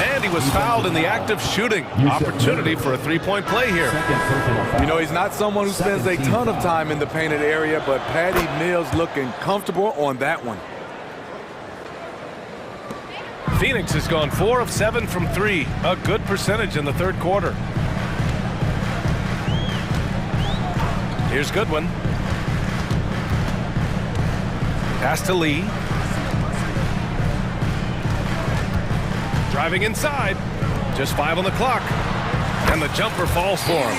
And he was fouled in the act of shooting. Opportunity for a three-point play here. You know, he's not someone who spends a ton of time in the painted area, but Patty Mills looking comfortable on that one. Phoenix has gone 4 of 7 from 3. A good percentage in the third quarter. Here's Goodwin. Pass to Lee. Driving inside. Just 5 on the clock. And the jumper falls for him.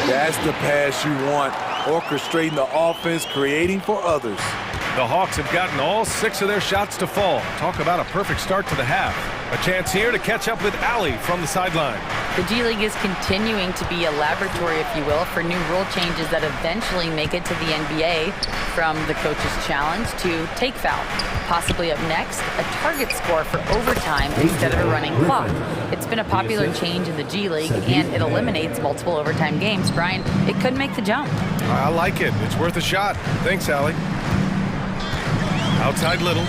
That's the pass you want. Orchestrating the offense, creating for others. The Hawks have gotten all 6 of their shots to fall. Talk about a perfect start to the half. A chance here to catch up with Allie from the sideline. The G League is continuing to be a laboratory, if you will, for new rule changes that eventually make it to the NBA, from the coach's challenge to take foul. Possibly up next, a target score for overtime instead of a running clock. It's been a popular change in the G League, and it eliminates multiple overtime games. Brian, it could make the jump. I like it. It's worth a shot. Thanks, Allie. Outside Little.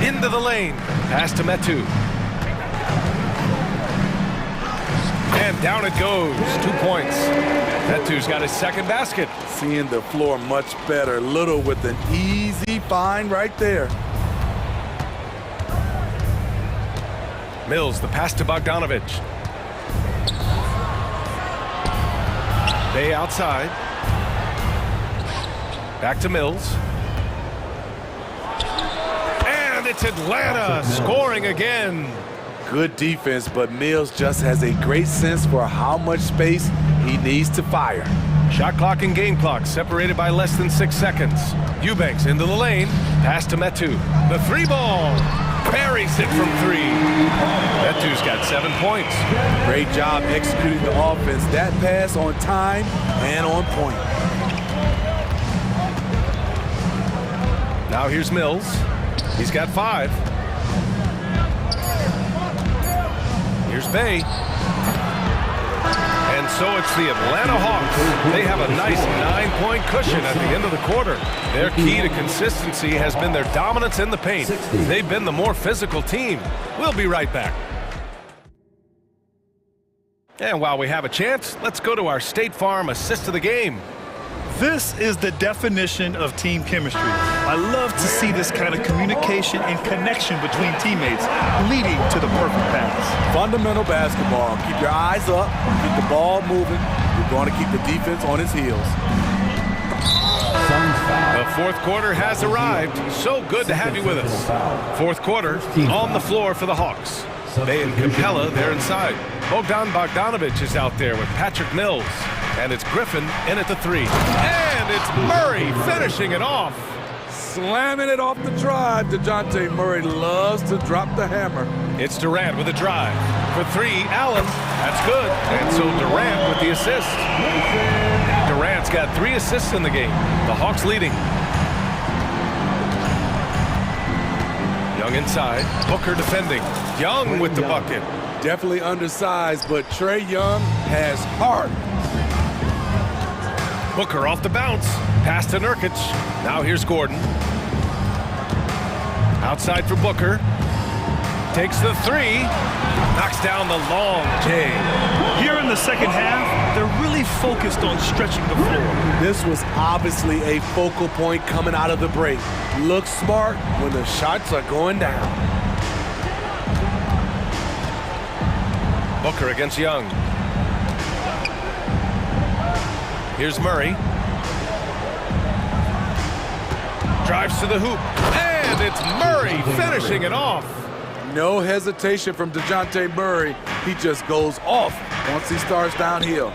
Into the lane. Pass to Metu. And down it goes. 2 points. Metu's got his second basket. Seeing the floor much better. Little with an easy find right there. Mills, the pass to Bogdanovich. Bay outside. Back to Mills. And it's Atlanta scoring again. Good defense, but Mills just has a great sense for how much space he needs to fire. Shot clock and game clock separated by less than 6 seconds. Eubanks into the lane. Pass to Metu. The 3 ball. Buries it from 3. Metu's got 7 points. Great job executing the offense. That pass on time and on point. Now here's Mills. He's got 5. Here's Bay. And so it's the Atlanta Hawks. They have a nice 9-point cushion at the end of the quarter. Their key to consistency has been their dominance in the paint. They've been the more physical team. We'll be right back. And while we have a chance, let's go to our State Farm assist of the game. This is the definition of team chemistry. I love to see this kind of communication and connection between teammates leading to the perfect pass. Fundamental basketball. Keep your eyes up, keep the ball moving. You're going to keep the defense on its heels. The fourth quarter has arrived. So good to have you with us. Fourth quarter on the floor for the Hawks. Bay and Capella, they're inside. Bogdanovich is out there with Patrick Mills. And it's Griffin in at the 3. And it's Murray finishing it off. Slamming it off the drive. DeJounte Murray loves to drop the hammer. It's Durant with a drive. For 3, Allen. That's good. And so Durant with the assist. Durant's got 3 assists in the game. The Hawks leading. Young inside. Booker defending. Young with the bucket. Definitely undersized, but Trae Young has heart. Booker off the bounce. Pass to Nurkic. Now here's Gordon. Outside for Booker. Takes the 3. Knocks down the long J. Here in the second half, they're really focused on stretching the floor. This was obviously a focal point coming out of the break. Look smart when the shots are going down. Booker against Young. Here's Murray. Drives to the hoop. And it's Murray finishing it off. No hesitation from DeJounte Murray. He just goes off once he starts downhill.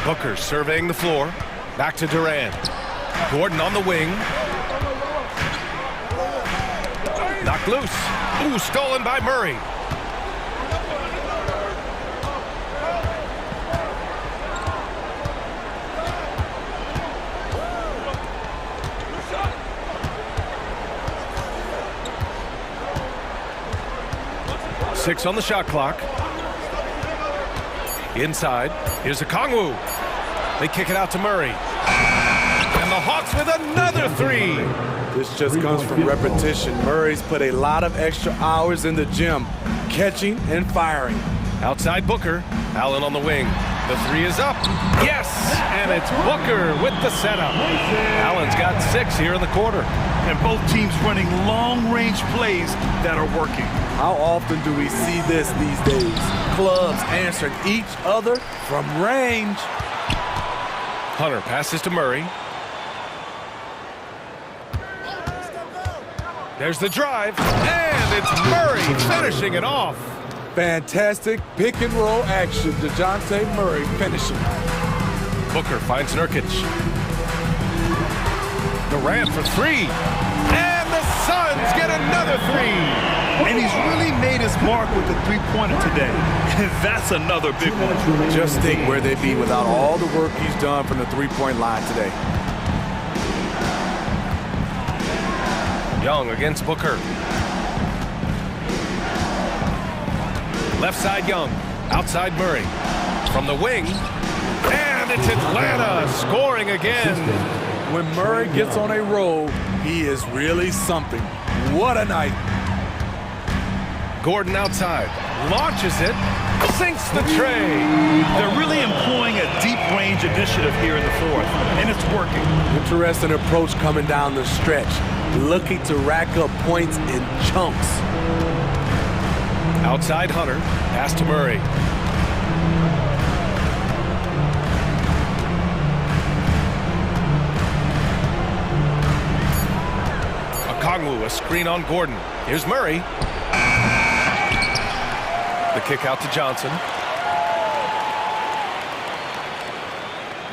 Booker surveying the floor. Back to Durant. Gordon on the wing. Knocked loose. Ooh, stolen by Murray. Six on the shot clock. Inside. Here's a Kongwu. They kick it out to Murray. And the Hawks with another 3. This just comes from repetition. Murray's put a lot of extra hours in the gym, catching and firing. Outside Booker. Allen on the wing. The 3 is up. Yes! And it's Booker with the setup. Allen's got 6 here in the quarter. And both teams running long-range plays that are working. How often do we see this these days? Clubs answering each other from range. Hunter passes to Murray. There's the drive. And it's Murray finishing it off. Fantastic pick and roll action. DeJounte Murray finishing. Booker finds Nurkic. Durant for 3. And the Suns get another 3. And he's really made his mark with the 3-pointer today. And that's another big one. Just think where they'd be without all the work he's done from the 3-point line today. Young against Booker. Left side Young. Outside Murray. From the wing. And it's Atlanta scoring again. When Murray gets on a roll, he is really something. What a night. Gordon outside. Launches it. Sinks the tray. They're really employing a deep range initiative here in the fourth. And it's working. Interesting approach coming down the stretch. Looking to rack up points in chunks. Outside Hunter. Pass to Murray. Kongwu, a screen on Gordon. Here's Murray. The kick out to Johnson.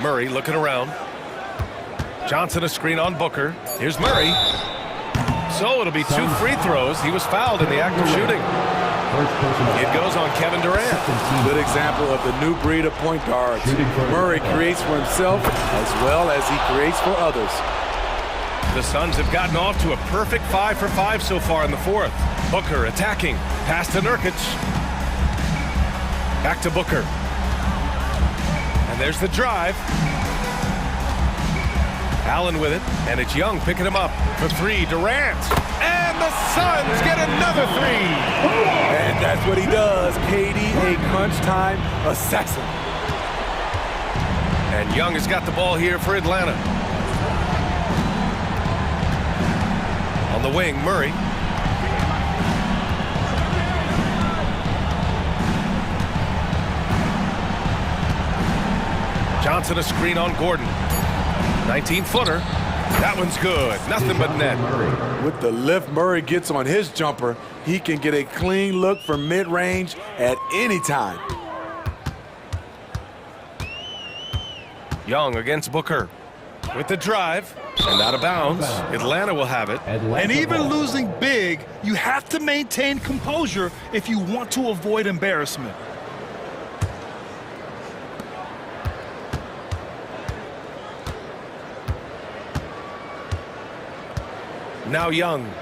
Murray looking around. Johnson a screen on Booker. Here's Murray. So it'll be 2 free throws. He was fouled in the act of shooting. It goes on Kevin Durant. Good example of the new breed of point guards. Murray creates for himself as well as he creates for others. The Suns have gotten off to a perfect 5 for 5 so far in the fourth. Booker attacking. Pass to Nurkic. Back to Booker. And there's the drive. Allen with it. And it's Young picking him up for 3. Durant. And the Suns get another 3. And that's what he does. KD, a crunch time assassin. And Young has got the ball here for Atlanta. On the wing, Murray. Johnson a screen on Gordon. 19-footer. That one's good. Nothing but net. With the lift Murray gets on his jumper, he can get a clean look from mid-range at any time. Young against Booker. With the drive. And out of bounds, Atlanta will have it. And even losing big, you have to maintain composure if you want to avoid embarrassment. Now Young.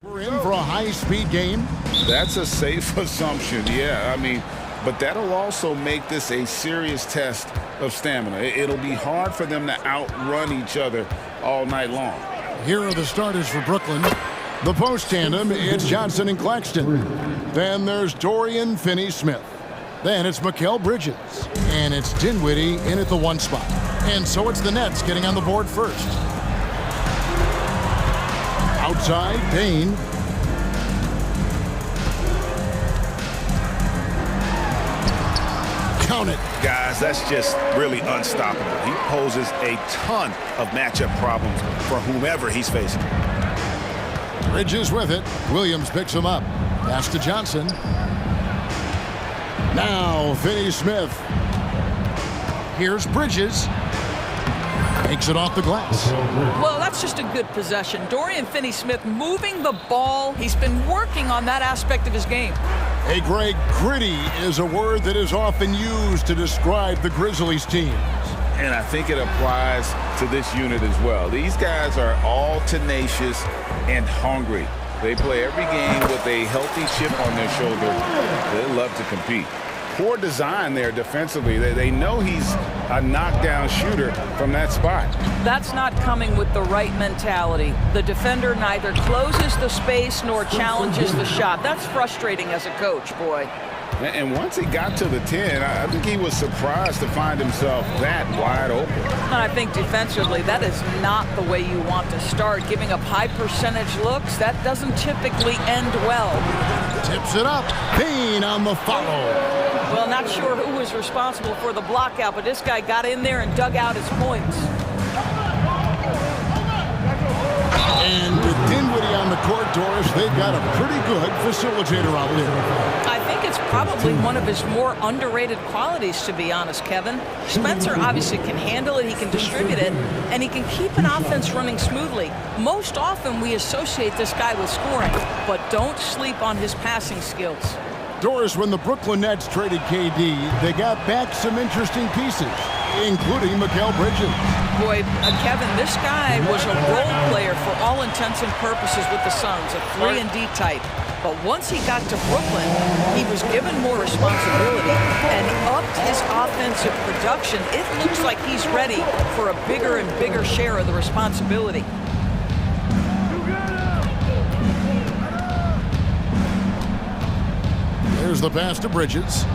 We're in for a high-speed game. That's a safe assumption, yeah. I mean, but that'll also make this a serious test of stamina. It'll be hard for them to outrun each other all night long. Here are the starters for Brooklyn. The post tandem, it's Johnson and Claxton. Then there's Dorian Finney-Smith. Then it's Mikal Bridges. And it's Dinwiddie in at the 1 spot. And so it's the Nets getting on the board first. Outside, Payne. Count it. Guys, that's just really unstoppable. He poses a ton of matchup problems for whomever he's facing. Bridges with it. Williams picks him up. Pass to Johnson. Now Finney-Smith. Here's Bridges. Takes it off the glass. Well, that's just a good possession. Dorian Finney-Smith moving the ball. He's been working on that aspect of his game. Hey, Greg, gritty is a word that is often used to describe the Grizzlies team. And I think it applies to this unit as well. These guys are all tenacious and hungry. They play every game with a healthy chip on their shoulder. They love to compete. Poor design there defensively. They know he's a knockdown shooter from that spot. That's not coming with the right mentality. The defender neither closes the space nor challenges the shot. That's frustrating as a coach, boy. And once he got to the 10, I think he was surprised to find himself that wide open. And I think defensively, that is not the way you want to start. Giving up high percentage looks, that doesn't typically end well. Tips it up. Payne on the follow. Well, not sure who was responsible for the block out, but this guy got in there and dug out his points. And with Dinwiddie on the court, Doris, they've got a pretty good facilitator out there. I think it's probably one of his more underrated qualities, to be honest, Kevin. Spencer obviously can handle it, he can distribute it, and he can keep an offense running smoothly. Most often we associate this guy with scoring, but don't sleep on his passing skills. Doris, when the Brooklyn Nets traded KD, they got back some interesting pieces, including Mikal Bridges. Boy, Kevin, this guy was a role player for all intents and purposes with the Suns, a 3-and-D type. But once he got to Brooklyn, he was given more responsibility and upped his offensive production. It looks like he's ready for a bigger and bigger share of the responsibility. There's the pass to Bridges.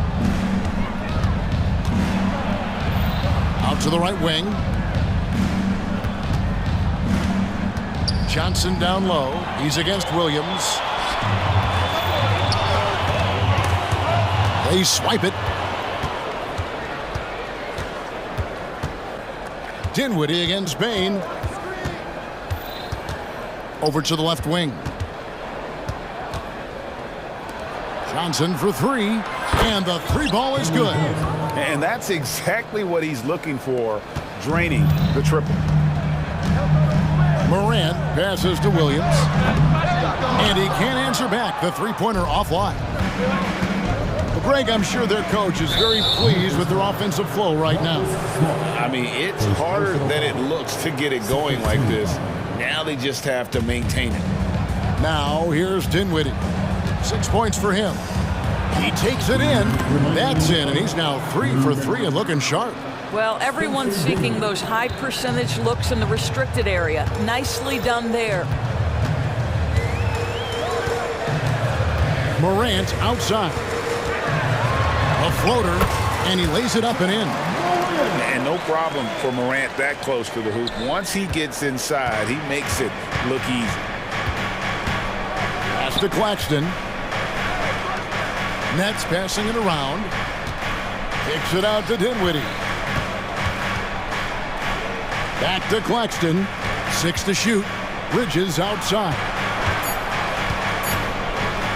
Out to the right wing. Johnson down low. He's against Williams. They swipe it. Dinwiddie against Payne. Over to the left wing. Johnson for three, and the three ball is good. And that's exactly what he's looking for, draining the triple. Morant passes to Williams, and he can't answer back. The three-pointer offline. Well, Greg, I'm sure their coach is very pleased with their offensive flow right now. I mean, it's harder than it looks to get it going like this. Now they just have to maintain it. Now here's Dinwiddie. 6 points for him. He takes it in. That's in, and he's now 3 for 3 and looking sharp. Well, everyone's seeking those high percentage looks in the restricted area. Nicely done there. Morant outside. A floater, and he lays it up and in. And no problem for Morant that close to the hoop. Once he gets inside, he makes it look easy. Pass to Claxton. Nets passing it around. Kicks it out to Dinwiddie. Back to Claxton. 6 to shoot. Bridges outside.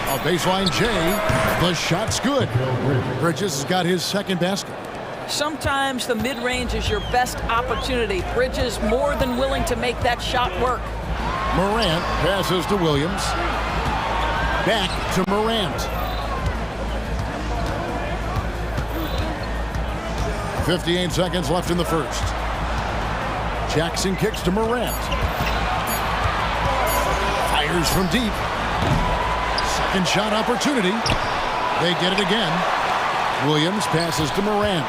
A baseline J. The shot's good. Bridges has got his second basket. Sometimes the mid-range is your best opportunity. Bridges more than willing to make that shot work. Morant passes to Williams. Back to Morant. 58 seconds left in the first. Jackson kicks to Morant. Fires from deep. Second shot opportunity. They get it again. Williams passes to Morant.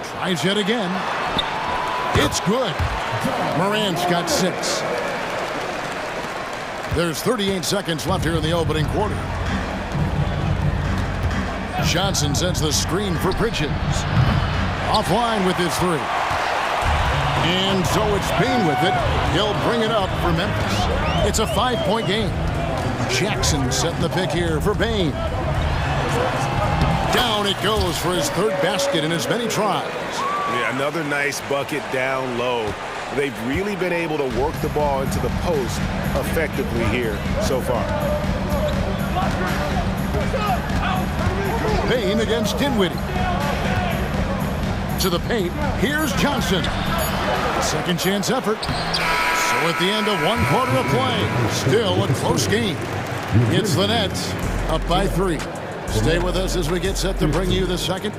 Tries yet again. It's good. Morant's got 6. There's 38 seconds left here in the opening quarter. Johnson sends the screen for Bridges. Offline with his 3. And so it's Payne with it. He'll bring it up for Memphis. It's a 5-point game. Jackson set the pick here for Payne. Down it goes for his 3rd basket in as many tries. Yeah, another nice bucket down low. They've really been able to work the ball into the post effectively here so far. Payne against Dinwiddie. To the paint, here's Johnson. Second chance effort. So at the end of 1 quarter of play, still a close game. It's the Nets up by 3. Stay with us as we get set to bring you the second.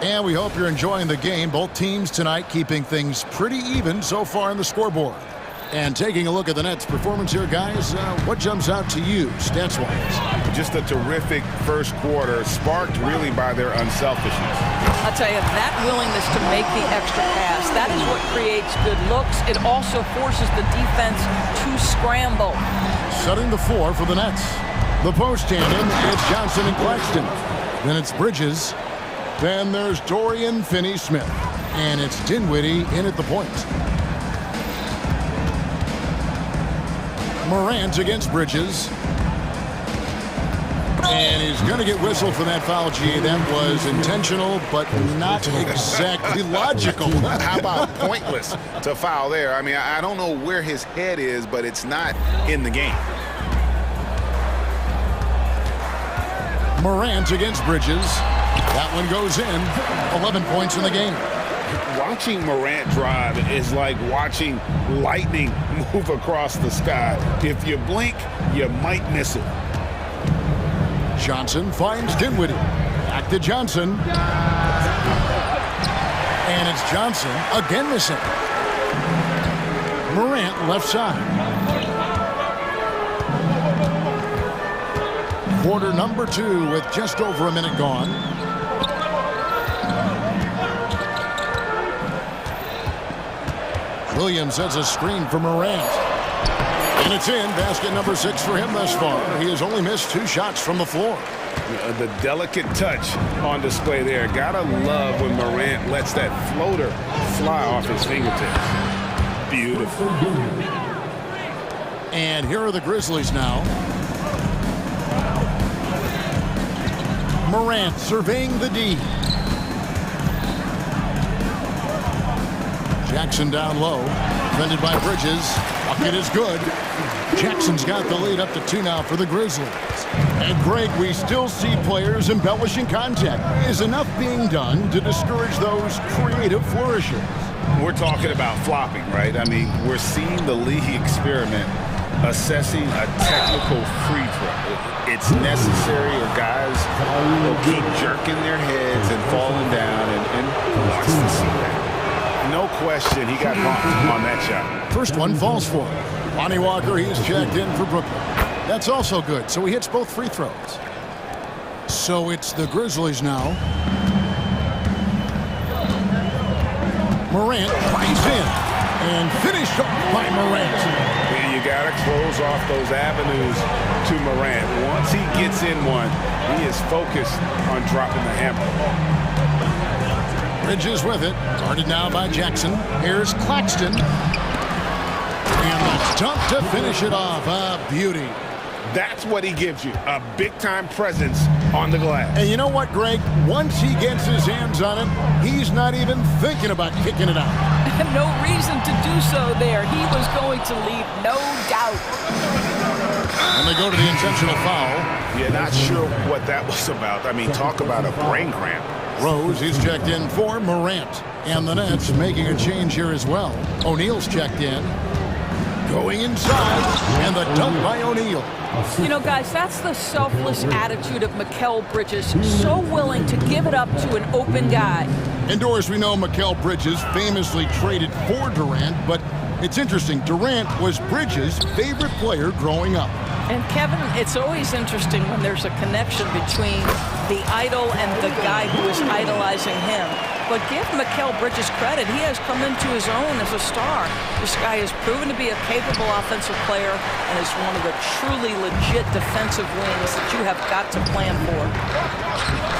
And we hope you're enjoying the game. Both teams tonight keeping things pretty even so far on the scoreboard. And taking a look at the Nets' performance here, guys, what jumps out to you, stats-wise? Just a terrific first quarter, sparked really by their unselfishness. I'll tell you, that willingness to make the extra pass, that is what creates good looks. It also forces the defense to scramble. Setting the floor for the Nets. The post tandem, it's Johnson and Claxton. Then it's Bridges. Then there's Dorian Finney-Smith. And it's Dinwiddie in at the point. Morant against Bridges. And he's going to get whistled for that foul, G. That was intentional, but not exactly logical. How about pointless to foul there? I mean, I don't know where his head is, but it's not in the game. Morant against Bridges. That one goes in. 11 points in the game. Watching Morant drive is like watching lightning move across the sky. If you blink, you might miss it. Johnson finds Dinwiddie. Back to Johnson. And it's Johnson again missing. Morant left side. Quarter number 2 with just over a minute gone. Williams has a screen for Morant. And it's in. Basket number 6 for him thus far. He has only missed 2 shots from the floor. The delicate touch on display there. Gotta love when Morant lets that floater fly off his fingertips. Beautiful. And here are the Grizzlies now. Morant surveying the D. Jackson down low. Defended by Bridges. Bucket is good. Jackson's got the lead up to 2 now for the Grizzlies. And Greg, we still see players embellishing contact. Is enough being done to discourage those creative flourishes? We're talking about flopping, right? I mean, we're seeing the league experiment assessing a technical free throw. It's necessary or guys will keep jerking their heads and falling down and wants to see that. No question, he got bumped on that shot. First one falls for him. Lonnie Walker, he's checked in for Brooklyn. That's also good, so he hits both free throws. So it's the Grizzlies now. Morant flies in and finished off by Morant. Yeah, you got to close off those avenues to Morant. Once he gets in one, he is focused on dropping the hammer. Bridges with it. Guarded now by Jackson. Here's Claxton. And that's dunk to finish it off. A beauty. That's what he gives you, a big-time presence on the glass. And you know what, Greg? Once he gets his hands on it, he's not even thinking about kicking it out. No reason to do so there. He was going to leave, no doubt. And they go to the intentional foul. Yeah, not sure what that was about. I mean, talk about a brain cramp. Rose, he's checked in for Morant. And the Nets making a change here as well. O'Neal's checked in. Going inside, and the dunk by O'Neal. You know, guys, that's the selfless attitude of Mikal Bridges. So willing to give it up to an open guy. Indoors, we know Mikal Bridges famously traded for Durant, but it's interesting. Durant was Bridges' favorite player growing up. And Kevin, it's always interesting when there's a connection between the idol and the guy who is idolizing him. But give Mikal Bridges credit. He has come into his own as a star. This guy has proven to be a capable offensive player and is one of the truly legit defensive wings that you have got to plan for.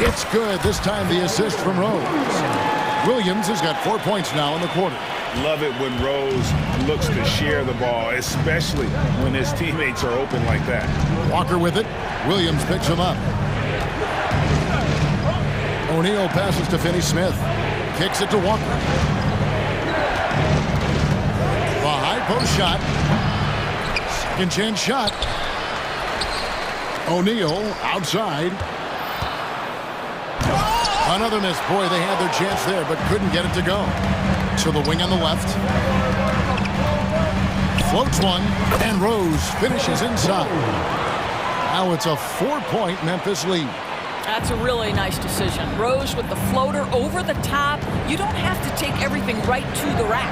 It's good. This time the assist from Rose. Williams has got 4 points now in the quarter. Love it when Rose looks to share the ball, especially when his teammates are open like that. Walker with it. Williams picks him up. O'Neal passes to Finney-Smith. Kicks it to Walker. The high post shot. Second chance shot. O'Neal outside. Another miss. Boy, they had their chance there, but couldn't get it to go. To the wing on the left. Floats one, and Rose finishes inside. Now it's a 4-point Memphis lead. That's a really nice decision. Rose with the floater over the top. You don't have to take everything right to the rack.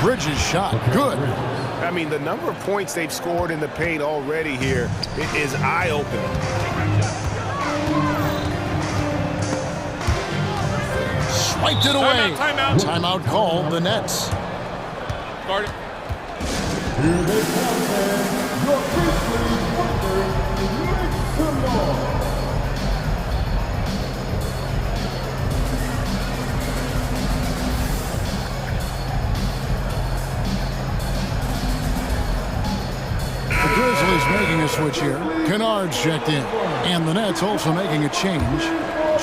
Bridges shot. Good. I mean, the number of points they've scored in the paint already here is eye-opening. Swiped it away. Timeout called the Nets. Guard it. Here they come, man. Your first partner, make some noise. The Grizzlies making a switch here. Kennard's checked in. And the Nets also making a change.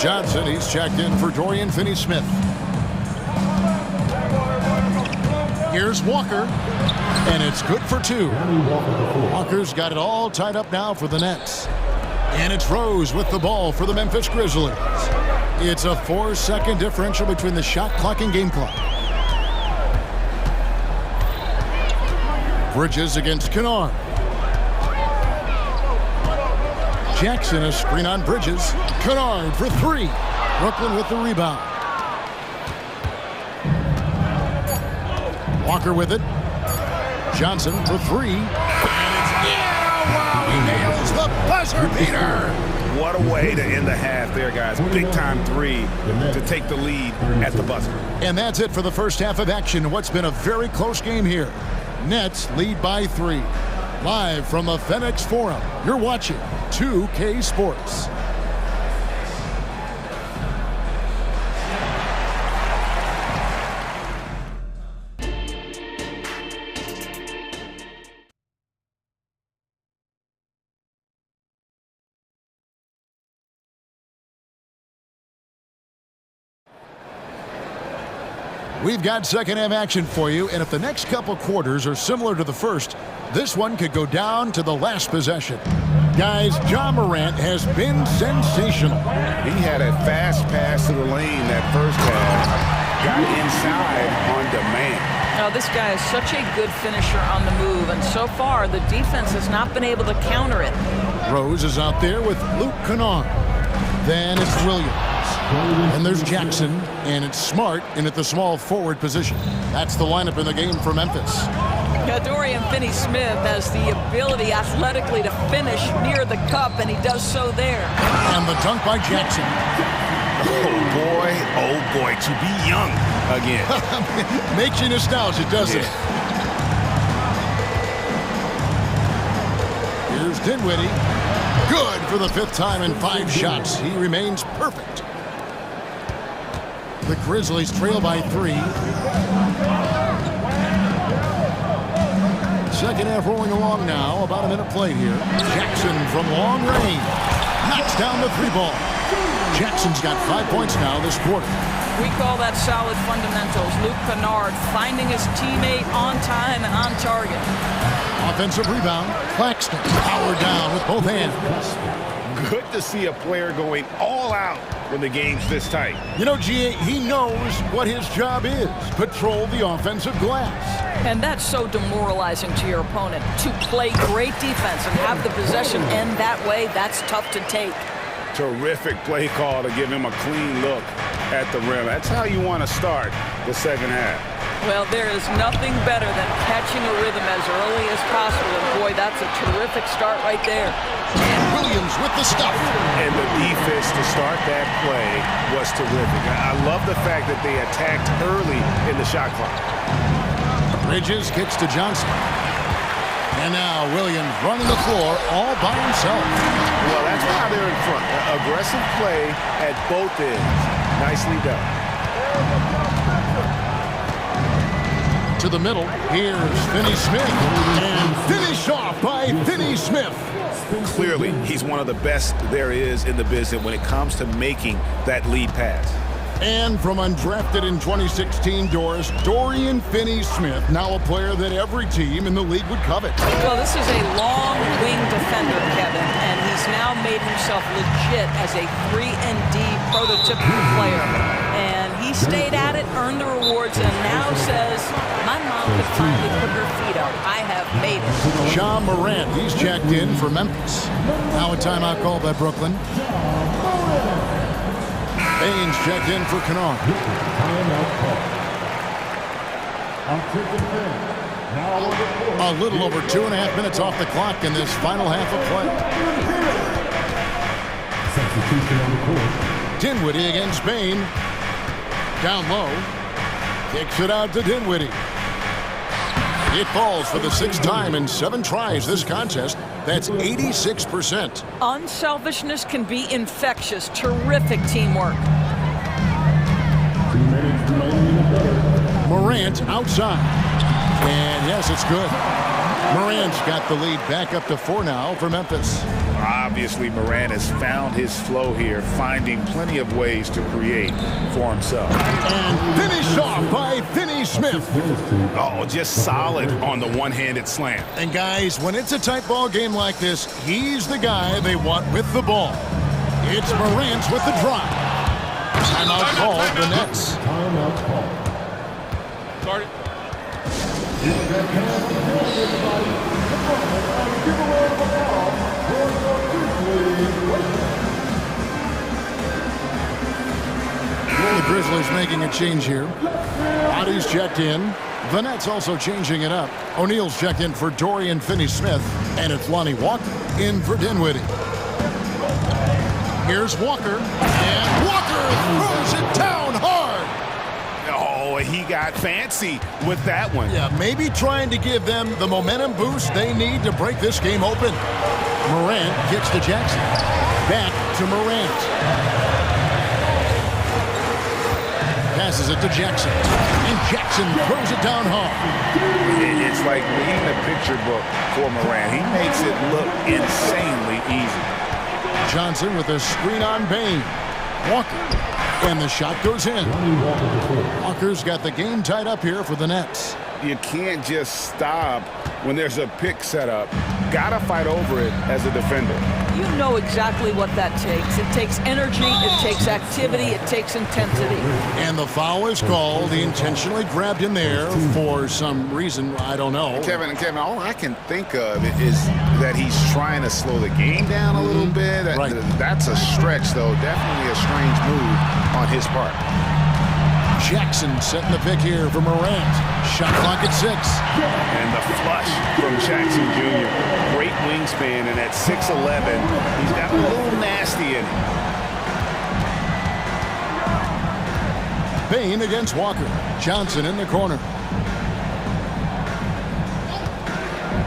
Johnson, he's checked in for Dorian Finney-Smith. Here's Walker, and it's good for 2. Walker's got it all tied up now for the Nets. And it's Rose with the ball for the Memphis Grizzlies. It's a 4-second differential between the shot clock and game clock. Bridges against Kennard. Jackson, a screen on Bridges. Kennard for 3. Brooklyn with the rebound. Walker with it. Johnson for 3. And it's wow! He nails the buzzer beater. What a way to end the half there, guys. Big time 3 to take the lead at the buzzer. And that's it for the first half of action. What's been a very close game here. Nets lead by 3. Live from the FedEx Forum, you're watching 2K Sports. We've got second half action for you, and if the next couple quarters are similar to the first, this one could go down to the last possession. Guys, Ja Morant has been sensational. He had a fast pass to the lane that first half. Got inside on demand. Now, this guy is such a good finisher on the move, and so far the defense has not been able to counter it. Rose is out there with Luke Kennard. Then it's Williams. And there's Jackson, and it's Smart in at the small forward position. That's the lineup in the game for Memphis. Yeah, Dorian Finney-Smith has the ability athletically to finish near the cup, and he does so there. And the dunk by Jackson. Oh boy, to be young again. Makes you nostalgic, doesn't it? Here's Dinwiddie. Good for the 5th time in 5 shots. He remains perfect. The Grizzlies trail by 3. Second half rolling along now. About a minute played here. Jackson from long range. Knocks down the 3-ball. Jackson's got 5 points now this quarter. We call that solid fundamentals. Luke Kennard finding his teammate on time and on target. Offensive rebound. Claxton powered down with both hands. Good to see a player going all out when the game's this tight. You know, G.A., he knows what his job is. Patrol the offensive glass. And that's so demoralizing to your opponent. To play great defense and have the possession end that way, that's tough to take. Terrific play call to give him a clean look at the rim. That's how you want to start the second half. Well, there is nothing better than catching a rhythm as early as possible. And boy, that's a terrific start right there. And Williams with the stuff. And the defense to start that play was terrific. I love the fact that they attacked early in the shot clock. Bridges kicks to Johnson. And now Williams running the floor all by himself. Well, that's why they're in front. Aggressive play at both ends. Nicely done. To the middle, here's Finney Smith, and finished off by Finney Smith. Clearly, he's one of the best there is in the business when it comes to making that lead pass. And from undrafted in 2016, Doris, Dorian Finney-Smith, now a player that every team in the league would covet. Well, this is a long wing defender, Kevin, and he's now made himself legit as a 3-and-D prototypical player. And he stayed at it, earned the rewards, and now says, my mom could finally put her feet up. I have made it. John Morant, he's checked in for Memphis. Now a timeout called by Brooklyn. Baines checked in for Kennard. A little over 2.5 minutes off the clock in this final half of play. Dinwiddie against Bain. Down low. Kicks it out to Dinwiddie. It falls for the 6th time in 7 tries this contest. That's 86%. Unselfishness can be infectious. Terrific teamwork. Morant outside. And yes, it's good. Morant's got the lead back up to 4 now for Memphis. Obviously, Morant has found his flow here, finding plenty of ways to create for himself. And finished off by Finney-Smith. Oh, just solid on the one-handed slam. And guys, when it's a tight ball game like this, he's the guy they want with the ball. It's Morant with the drive. Timeout called the Nets. Timeout called. Start it. The Grizzlies making a change here. Bodies checked in. The Nets also changing it up. O'Neal's checked in for Dorian Finney-Smith, and it's Lonnie Walker in for Dinwiddie. Here's Walker, and Walker throws it down hard. Oh, he got fancy with that one. Yeah, maybe trying to give them the momentum boost they need to break this game open. Morant gets to Jackson. Back to Morant. Passes it to Jackson. And Jackson throws it down hard. It's like reading a picture book for Morant. He makes it look insanely easy. Johnson with a screen on Bain. Walker. And the shot goes in. Walker's got the game tied up here for the Nets. You can't just stop when there's a pick set up. Gotta fight over it as a defender. You know exactly what that takes. It takes energy, it takes activity, it takes intensity. And the foul is called. He intentionally grabbed him there for some reason, I don't know. Kevin, all I can think of is that he's trying to slow the game down a little bit. Right. That's a stretch, though. Definitely a strange move on his part. Jackson setting the pick here for Morant. Shot clock at 6. And the flush from Jackson Jr. Great wingspan, and at 6'11", he's got a little nasty in him. Bain against Walker. Johnson in the corner.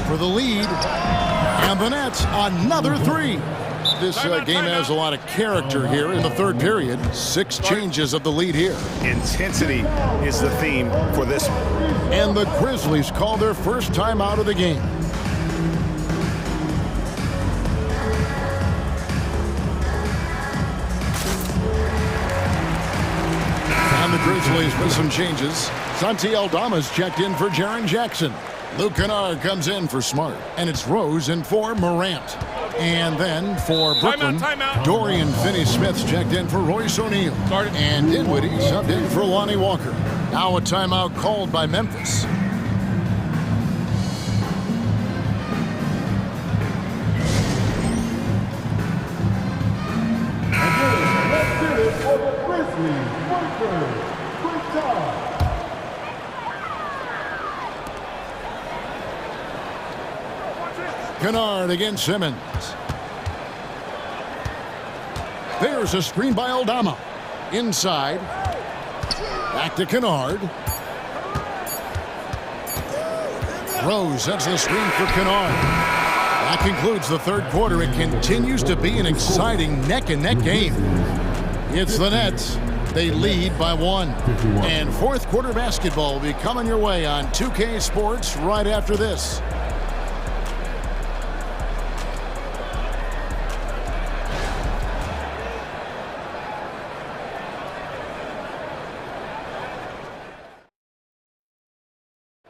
For the lead. And the Nets, another 3. This game has a lot of character here in the third period. 6 changes of the lead here. Intensity is the theme for this one. And the Grizzlies call their first time out of the game. And the Grizzlies with some changes. Santi Aldama's checked in for Jaren Jackson. Luke Kennard comes in for Smart. And it's Rose in for Morant. And then for Brooklyn, timeout. Dorian Finney-Smith's checked in for Royce O'Neal. And Dinwiddie subbed in for Lonnie Walker. Now a timeout called by Memphis. Kennard against Simmons. There's a screen by Aldama. Inside. Back to Kennard. Rose sets the screen for Kennard. That concludes the third quarter. It continues to be an exciting neck-and-neck game. It's the Nets. They lead by 1. And fourth quarter basketball will be coming your way on 2K Sports right after this.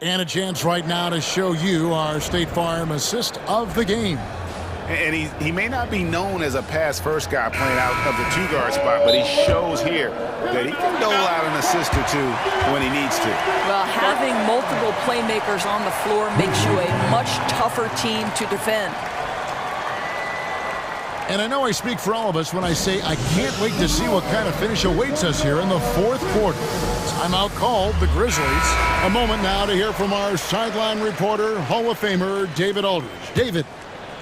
And a chance right now to show you our State Farm assist of the game. And he may not be known as a pass-first guy playing out of the two-guard spot, but he shows here that he can dole out an assist or two when he needs to. Well, having multiple playmakers on the floor makes you a much tougher team to defend. And I know I speak for all of us when I say I can't wait to see what kind of finish awaits us here in the fourth quarter. Timeout called the Grizzlies. A moment now to hear from our sideline reporter, Hall of Famer David Aldridge. David.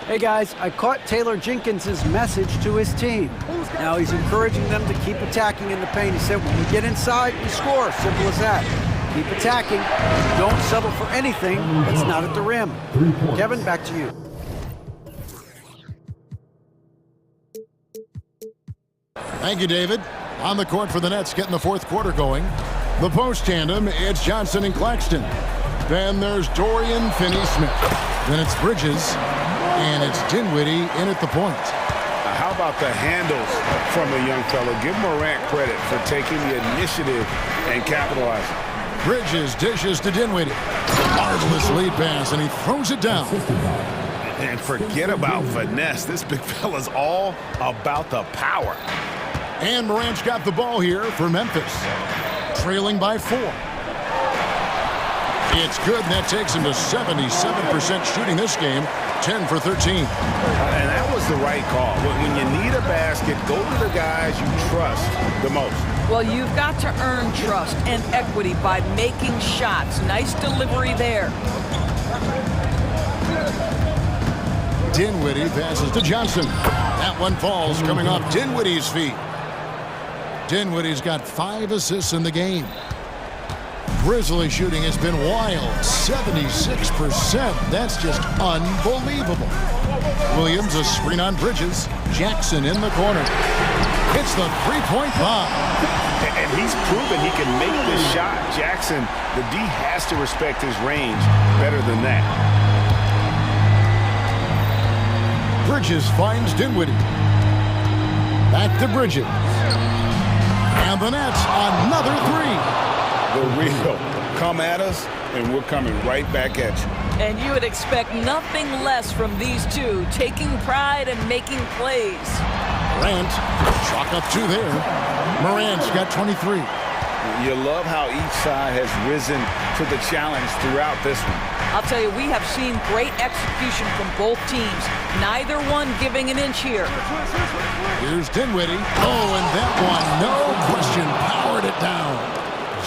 Hey guys, I caught Taylor Jenkins' message to his team. Now he's encouraging them to keep attacking in the paint. He said, when we get inside, we score. Simple as that. Keep attacking. Don't settle for anything that's not at the rim. Kevin, back to you. Thank you, David. On the court for the Nets, getting the fourth quarter going. The post tandem, it's Johnson and Claxton. Then there's Dorian Finney-Smith. Then it's Bridges. And it's Dinwiddie in at the point. How about the handles from the young fellow? Give Morant credit for taking the initiative and capitalizing. Bridges dishes to Dinwiddie. Marvelous lead pass, and he throws it down. And forget about finesse. This big fella's all about the power. And Morant's got the ball here for Memphis. Trailing by 4. It's good, and that takes him to 77% shooting this game. 10 for 13. And that was the right call. When you need a basket, go to the guys you trust the most. Well, you've got to earn trust and equity by making shots. Nice delivery there. Dinwiddie passes to Johnson. That one falls coming off Dinwiddie's feet. Dinwiddie's got 5 assists in the game. Grizzly shooting has been wild, 76%. That's just unbelievable. Williams, a screen on Bridges. Jackson in the corner. Hits the three-point bomb. And he's proven he can make this shot. Jackson, the D has to respect his range better than that. Bridges finds Dinwiddie. Back to Bridges. And the Nets, another 3. The real. Come at us, and we're coming right back at you. And you would expect nothing less from these two, taking pride and making plays. Morant, chalk up 2 there. Morant's got 23. You love how each side has risen to the challenge throughout this one. I'll tell you, we have seen great execution from both teams. Neither one giving an inch here. Here's Dinwiddie. Oh, and that one, no question, powered it down.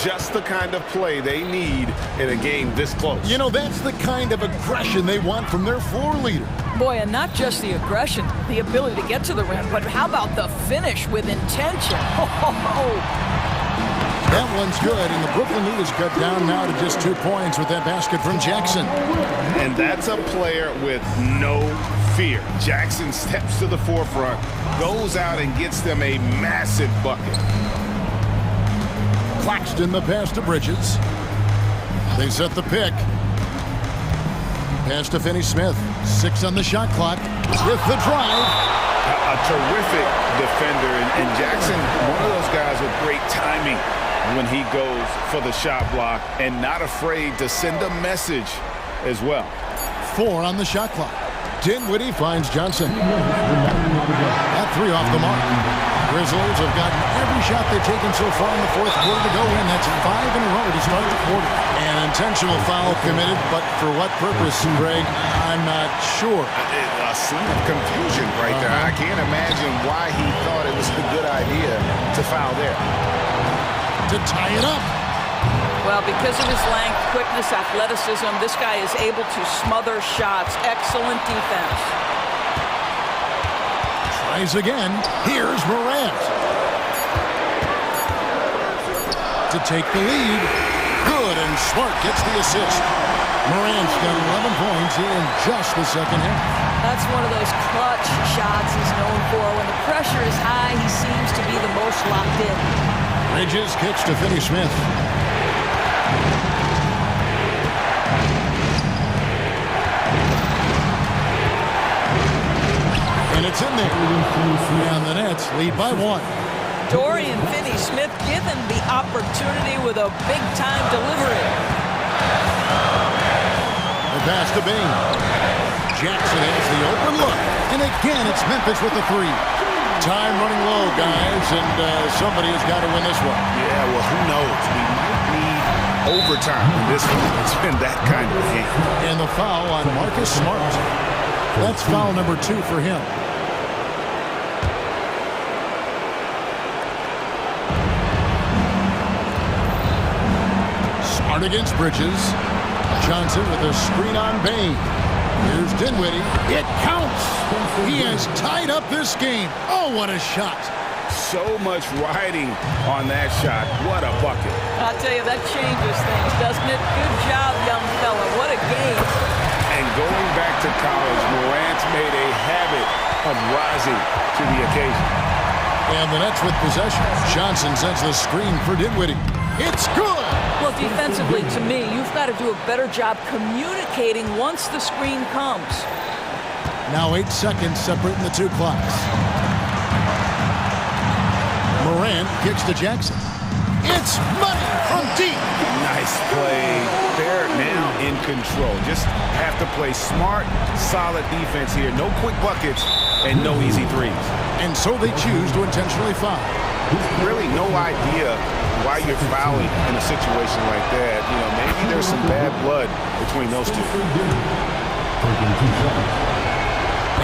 Just the kind of play they need in a game this close. You know, that's the kind of aggression they want from their floor leader. Boy, and not just the aggression, the ability to get to the rim, but how about the finish with intention? That one's good, and the Brooklyn lead is cut down now to just 2 points with that basket from Jackson. And that's a player with no fear. Jackson steps to the forefront, goes out and gets them a massive bucket. Claxton the pass to Bridges. They set the pick. Pass to Finney-Smith. 6 on the shot clock with the drive. A terrific defender, and Jackson, one of those guys with great timing when he goes for the shot block and not afraid to send a message as well. 4 on the shot clock. Dinwiddie finds Johnson. That 3 off the mark. Grizzlies have gotten every shot they've taken so far in the fourth quarter to go in. That's 5 in a row to start the quarter. An intentional foul committed, but for what purpose, Greg? I'm not sure. A scene of confusion right there. I can't imagine why he thought it was a good idea to foul there. To tie it up. Well, because of his length, quickness, athleticism, this guy is able to smother shots. Excellent defense. Tries again. Here's Morant. To take the lead. Good, and Smart gets the assist. Morant's got 11 points here in just the second half. That's one of those clutch shots he's known for. When the pressure is high, he seems to be the most locked in. Bridges kicks to Finney-Smith. And it's in there. And the Nets lead by 1. Dorian Finney-Smith given the opportunity with a big-time delivery. The pass to Bain. Jackson has the open look. And again, it's Memphis with the 3. Time running low, guys, and somebody has got to win this one. Yeah, well, who knows? We might need overtime in this one. It's been that kind of game. And the foul on Marcus Smart. That's foul number 2 for him. Smart against Bridges. Johnson with a screen on Bain. Here's Dinwiddie. It counts. He has tied up this game. Oh, what a shot. So much riding on that shot. What a bucket. I'll tell you, that changes things, doesn't it? Good job, young fella. What a game. And going back to college, Morant's made a habit of rising to the occasion. And the Nets with possession. Johnson sends the screen for Dinwiddie. It's good. Well, defensively, to me, you've got to do a better job communicating once the screen comes. Now 8 seconds separating the 2 clocks. Morant kicks to Jackson. It's money from deep. Nice play. They're now in control. Just have to play smart, solid defense here. No quick buckets and no easy threes. And so they choose to intentionally foul. Really no idea why you're fouling in a situation like that. You know, maybe there's some bad blood between those two.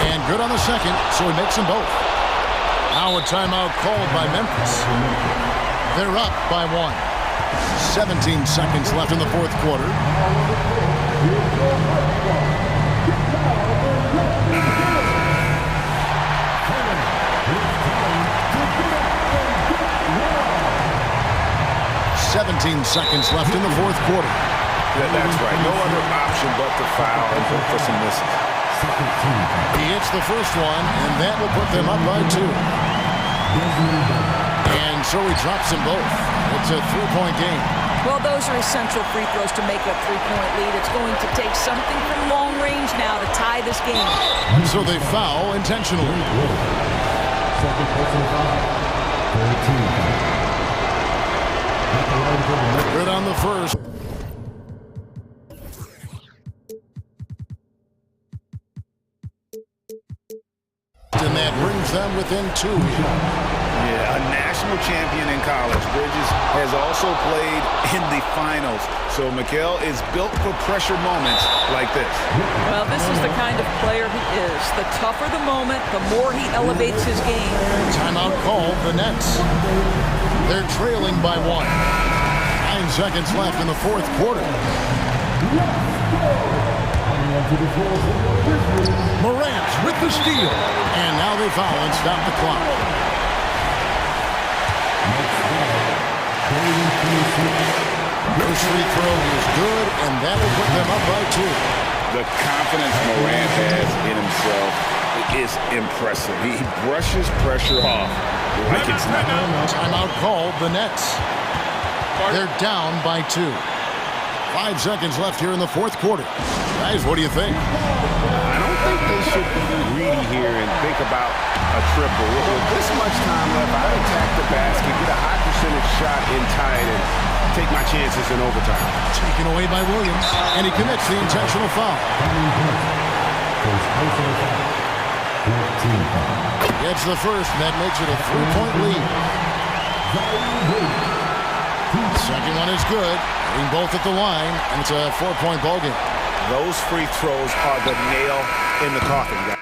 And good on the second, so he makes them both. Now a timeout called by Memphis. They're up by 1. 17 seconds left in the fourth quarter. Seconds left in the fourth quarter. That's right. No other option but to foul and hope for some misses. He hits the first one, and that will put them up by 2. And so he drops them both. It's a 3-point game. Well, those are essential free throws to make a 3-point lead. It's going to take something from long range now to tie this game. So they foul intentionally. Good on the first. And that brings them within 2 here. Yeah, a national champion in college. Bridges has also played in the finals. So Mikal is built for pressure moments like this. Well, this is the kind of player he is. The tougher the moment, the more he elevates his game. Timeout called the Nets. They're trailing by 1. 9 seconds left in the fourth quarter. Morant with the steal. And now they foul and stop the clock. First free throw is good, and that will put them up by 2. The confidence Morant has in himself is impressive. He brushes pressure off like it's nothing. Timeout called the Nets. They're down by 2. 5 seconds left here in the fourth quarter. Guys, what do you think? I don't think they should be greedy here and think about a triple. With this much time left, I'd attack the basket, get a high percentage shot in tight, and take my chances in overtime. Taken away by Williams, and he commits the intentional foul. Gets the first, and that makes it a 3-point lead. Second one is good. Hitting both at the line, and it's a 4-point ball game. Those free throws are the nail in the coffin, guys.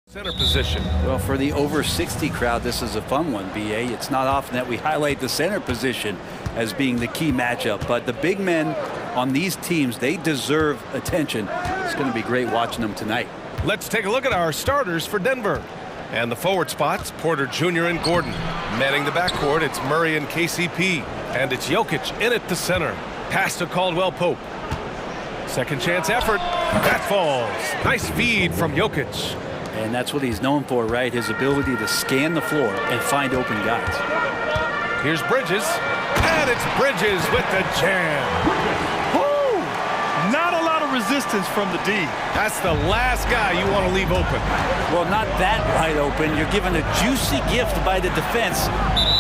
Center position. Well, for the over 60 crowd, this is a fun one, BA. It's not often that we highlight the center position as being the key matchup, but the big men on these teams, they deserve attention. It's going to be great watching them tonight. Let's take a look at our starters for Denver. And the forward spots, Porter Jr. and Gordon. Manning the backcourt, it's Murray and KCP. And it's Jokic in at the center. Pass to Caldwell Pope. Second chance effort. That falls. Nice feed from Jokic. And that's what he's known for, right? His ability to scan the floor and find open guys. Here's Bridges. And it's Bridges with the jam. Woo! Not a lot of resistance from the D. That's the last guy you want to leave open. Well, not that wide open. You're given a juicy gift by the defense.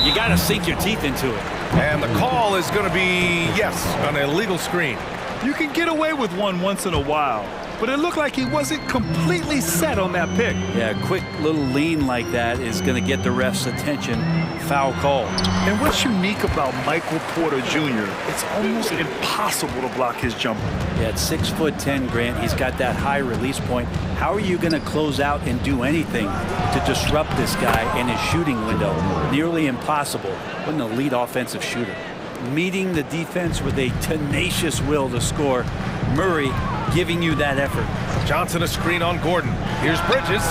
You got to sink your teeth into it. And the call is going to be, yes, an illegal screen. You can get away with one once in a while, but it looked like he wasn't completely set on that pick. Yeah, a quick little lean like that is going to get the ref's attention. Foul call. And what's unique about Michael Porter Jr., it's almost impossible to block his jumper. Yeah, at 6'10", Grant, he's got that high release point. How are you going to close out and do anything to disrupt this guy in his shooting window? Nearly impossible. What an elite offensive shooter. Meeting the defense with a tenacious will to score. Murray giving you that effort. Johnson a screen on Gordon. Here's Bridges.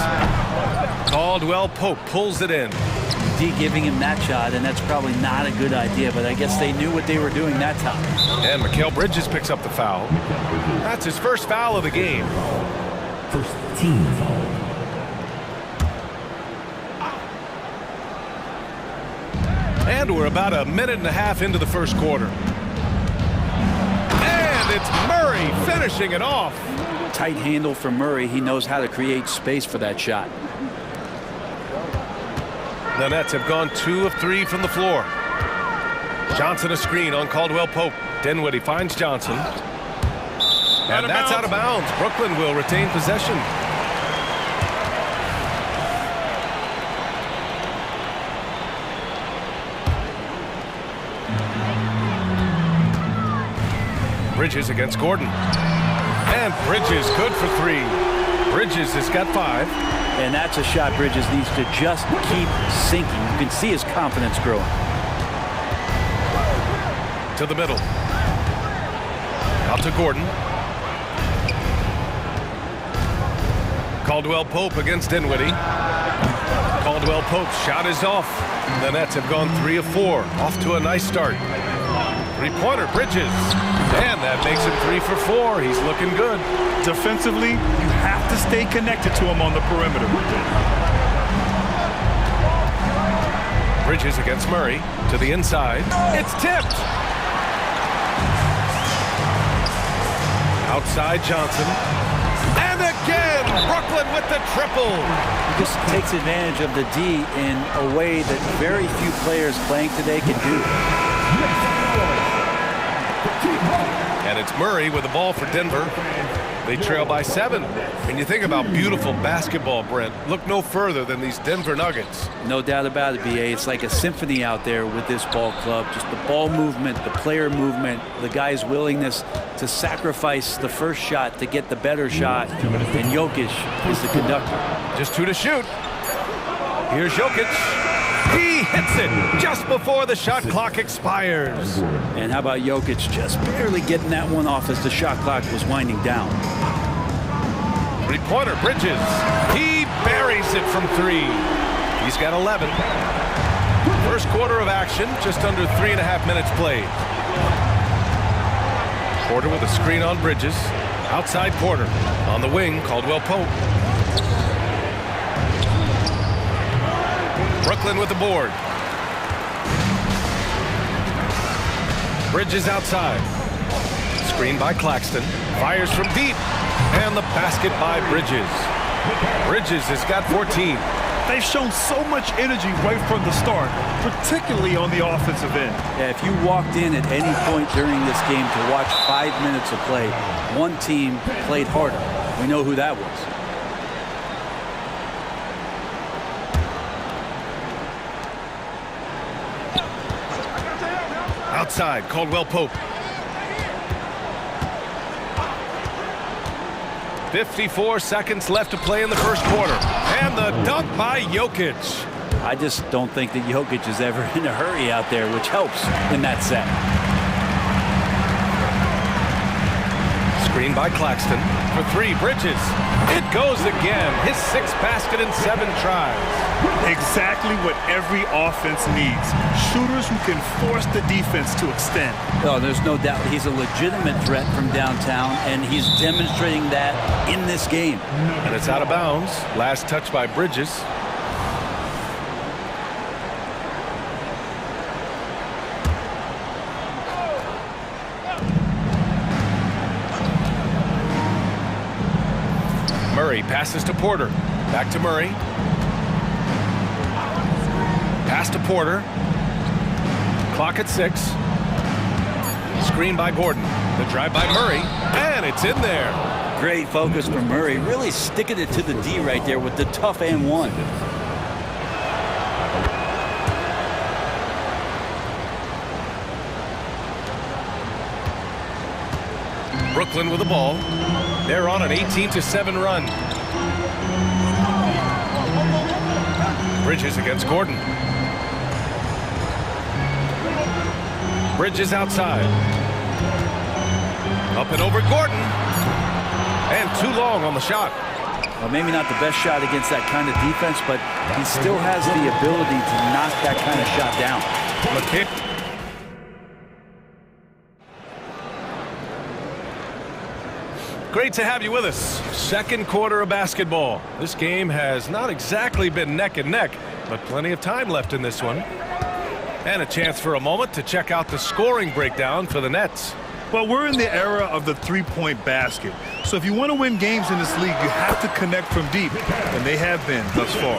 Caldwell Pope pulls it in. D giving him that shot, and that's probably not a good idea, but I guess they knew what they were doing that time. And Mikal Bridges picks up the foul. That's his first foul of the game. First team foul. And we're about a minute and a half into the first quarter. And it's Murray finishing it off. Tight handle for Murray. He knows how to create space for that shot. The Nets have gone 2 of 3 from the floor. Johnson a screen on Caldwell Pope. Dinwiddie finds Johnson. And that's out of bounds. Brooklyn will retain possession. Bridges against Gordon. And Bridges good for 3. Bridges has got 5. And that's a shot Bridges needs to just keep sinking. You can see his confidence growing. To the middle. Out to Gordon. Caldwell Pope against Dinwiddie. Caldwell Pope's shot is off. The Nets have gone 3 of 4. Off to a nice start. Three-pointer, Bridges. And that makes him 3 for 4. He's looking good. Defensively, you have to stay connected to him on the perimeter. Bridges against Murray. To the inside. It's tipped. Outside Johnson. And again, Brooklyn with the triple. He just takes advantage of the D in a way that very few players playing today can do. And it's Murray with the ball for Denver. They trail by 7. And you think about beautiful basketball, Brent. Look no further than these Denver Nuggets. No doubt about it, BA. It's like a symphony out there with this ball club. Just the ball movement, the player movement, the guy's willingness to sacrifice the first shot to get the better shot. And Jokic is the conductor. Just 2 to shoot. Here's Jokic. He hits it just before the shot clock expires. And how about Jokic just barely getting that one off as the shot clock was winding down. Three-pointer, Bridges. He buries it from 3. He's got 11. First quarter of action, just under 3.5 minutes played. Porter with a screen on Bridges. Outside Porter. On the wing, Caldwell Pope. Brooklyn with the board. Bridges outside. Screen by Claxton. Fires from deep. And the basket by Bridges. Bridges has got 14. They've shown so much energy right from the start, particularly on the offensive end. Yeah, if you walked in at any point during this game to watch 5 minutes of play, one team played harder. We know who that was. Outside, Caldwell Pope. 54 seconds left to play in the first quarter. And the dunk by Jokic. I just don't think that Jokic is ever in a hurry out there, which helps in that set. Screen by Claxton for three. Bridges. It goes again. His 6th basket in 7 tries. Exactly what every offense needs. Shooters who can force the defense to extend. Oh, there's no doubt he's a legitimate threat from downtown, and he's demonstrating that in this game. And it's out of bounds. Last touch by Bridges. Murray passes to Porter. Back to Murray. Pass to Porter. Clock at 6. Screen by Gordon. The drive by Murray. And it's in there. Great focus from Murray. Really sticking it to the D right there with the tough and one. Brooklyn with the ball. They're on an 18-7 run. Bridges against Gordon. Bridges outside. Up and over Gordon. And too long on the shot. Well, maybe not the best shot against that kind of defense, but he still has the ability to knock that kind of shot down. Great to have you with us. Second quarter of basketball. This game has not exactly been neck and neck, but plenty of time left in this one. And a chance for a moment to check out the scoring breakdown for the Nets. Well, we're in the era of the three-point basket. So if you want to win games in this league, you have to connect from deep, and they have been thus far.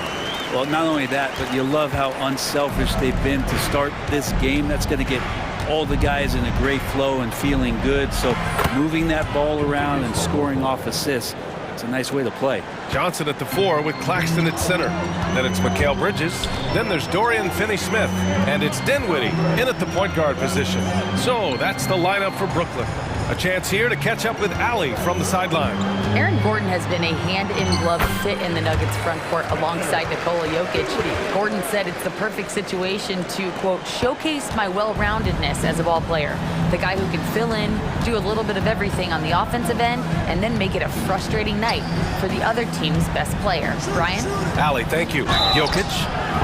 Well, not only that, but you love how unselfish they've been to start this game. That's going to get all the guys in a great flow and feeling good. So moving that ball around and scoring off assists, it's a nice way to play. Johnson at the 4 with Claxton at center. Then it's Mikal Bridges. Then there's Dorian Finney-Smith. And it's Dinwiddie in at the point guard position. So that's the lineup for Brooklyn. A chance here to catch up with Allie from the sideline. Aaron Gordon has been a hand-in-glove fit in the Nuggets front court alongside Nikola Jokic. Gordon said it's the perfect situation to, quote, showcase my well-roundedness as a ball player. The guy who can fill in, do a little bit of everything on the offensive end, and then make it a frustrating night for the other team's best player. Brian? Allie, thank you. Jokic.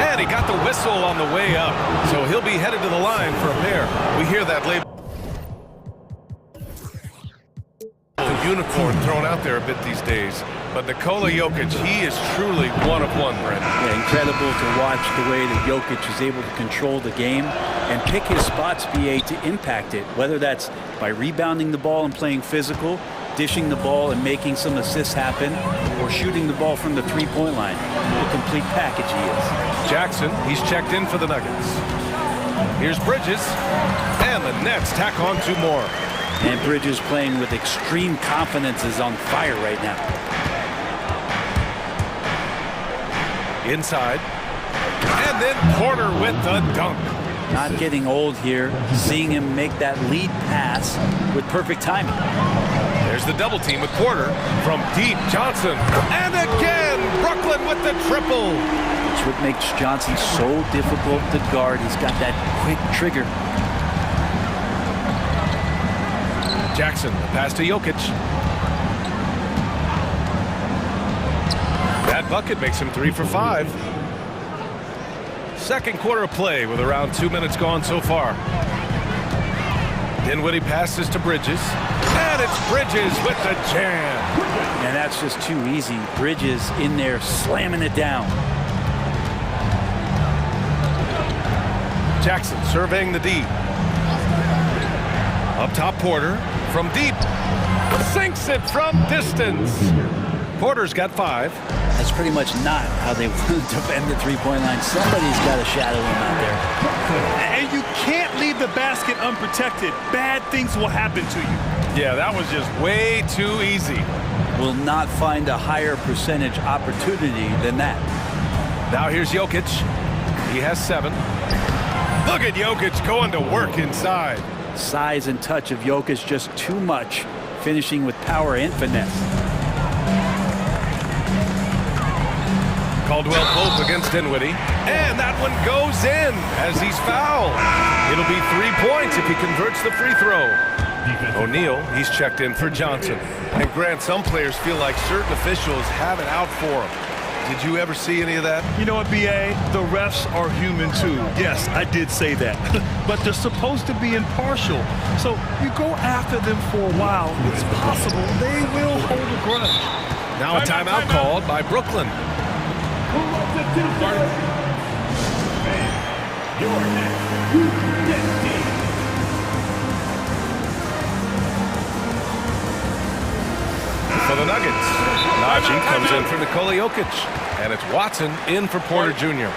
And he got the whistle on the way up. So he'll be headed to the line for a pair. We hear that label. Unicorn thrown out there a bit these days, but Nikola Jokic, he is truly one of one, Brent. Yeah, incredible to watch the way that Jokic is able to control the game and pick his spots, BA, to impact it, whether that's by rebounding the ball and playing physical, dishing the ball and making some assists happen, or shooting the ball from the three-point line. What a complete package he is. Jackson, he's checked in for the Nuggets. Here's Bridges, and the Nets tack on 2 more. And Bridges playing with extreme confidence is on fire right now. Inside. And then Porter with the dunk. Not getting old here. Seeing him make that lead pass with perfect timing. There's the double team with Porter from deep. Johnson. And again, Brooklyn with the triple. It's what makes Johnson so difficult to guard. He's got that quick trigger. Jackson, pass to Jokic. That bucket makes him 3 for 5. Second quarter of play with around 2 minutes gone so far. Dinwiddie passes to Bridges. And it's Bridges with the jam. And that's just too easy. Bridges in there slamming it down. Jackson surveying the D. Up top, Porter from deep. Sinks it from distance. Porter's got 5. That's pretty much not how they want to defend the three-point line. Somebody's got to shadow him out there. And you can't leave the basket unprotected. Bad things will happen to you. Yeah, that was just way too easy. Will not find a higher percentage opportunity than that. Now here's Jokic. He has 7. Look at Jokic going to work inside. Size and touch of Jokic just too much, finishing with power and finesse. Caldwell Pope against Dinwiddie. And that one goes in as he's fouled. It'll be 3 points if he converts the free throw. O'Neal, he's checked in for Johnson. And Grant, some players feel like certain officials have it out for them. Did you ever see any of that? You know what, B.A.? The refs are human too. Yes, I did say that. But they're supposed to be impartial. So you go after them for a while, it's possible they will hold a grudge. Now a timeout called by Brooklyn. For the Nuggets, Najee comes in for Nikola Jokic, and it's Watson in for Porter Jr.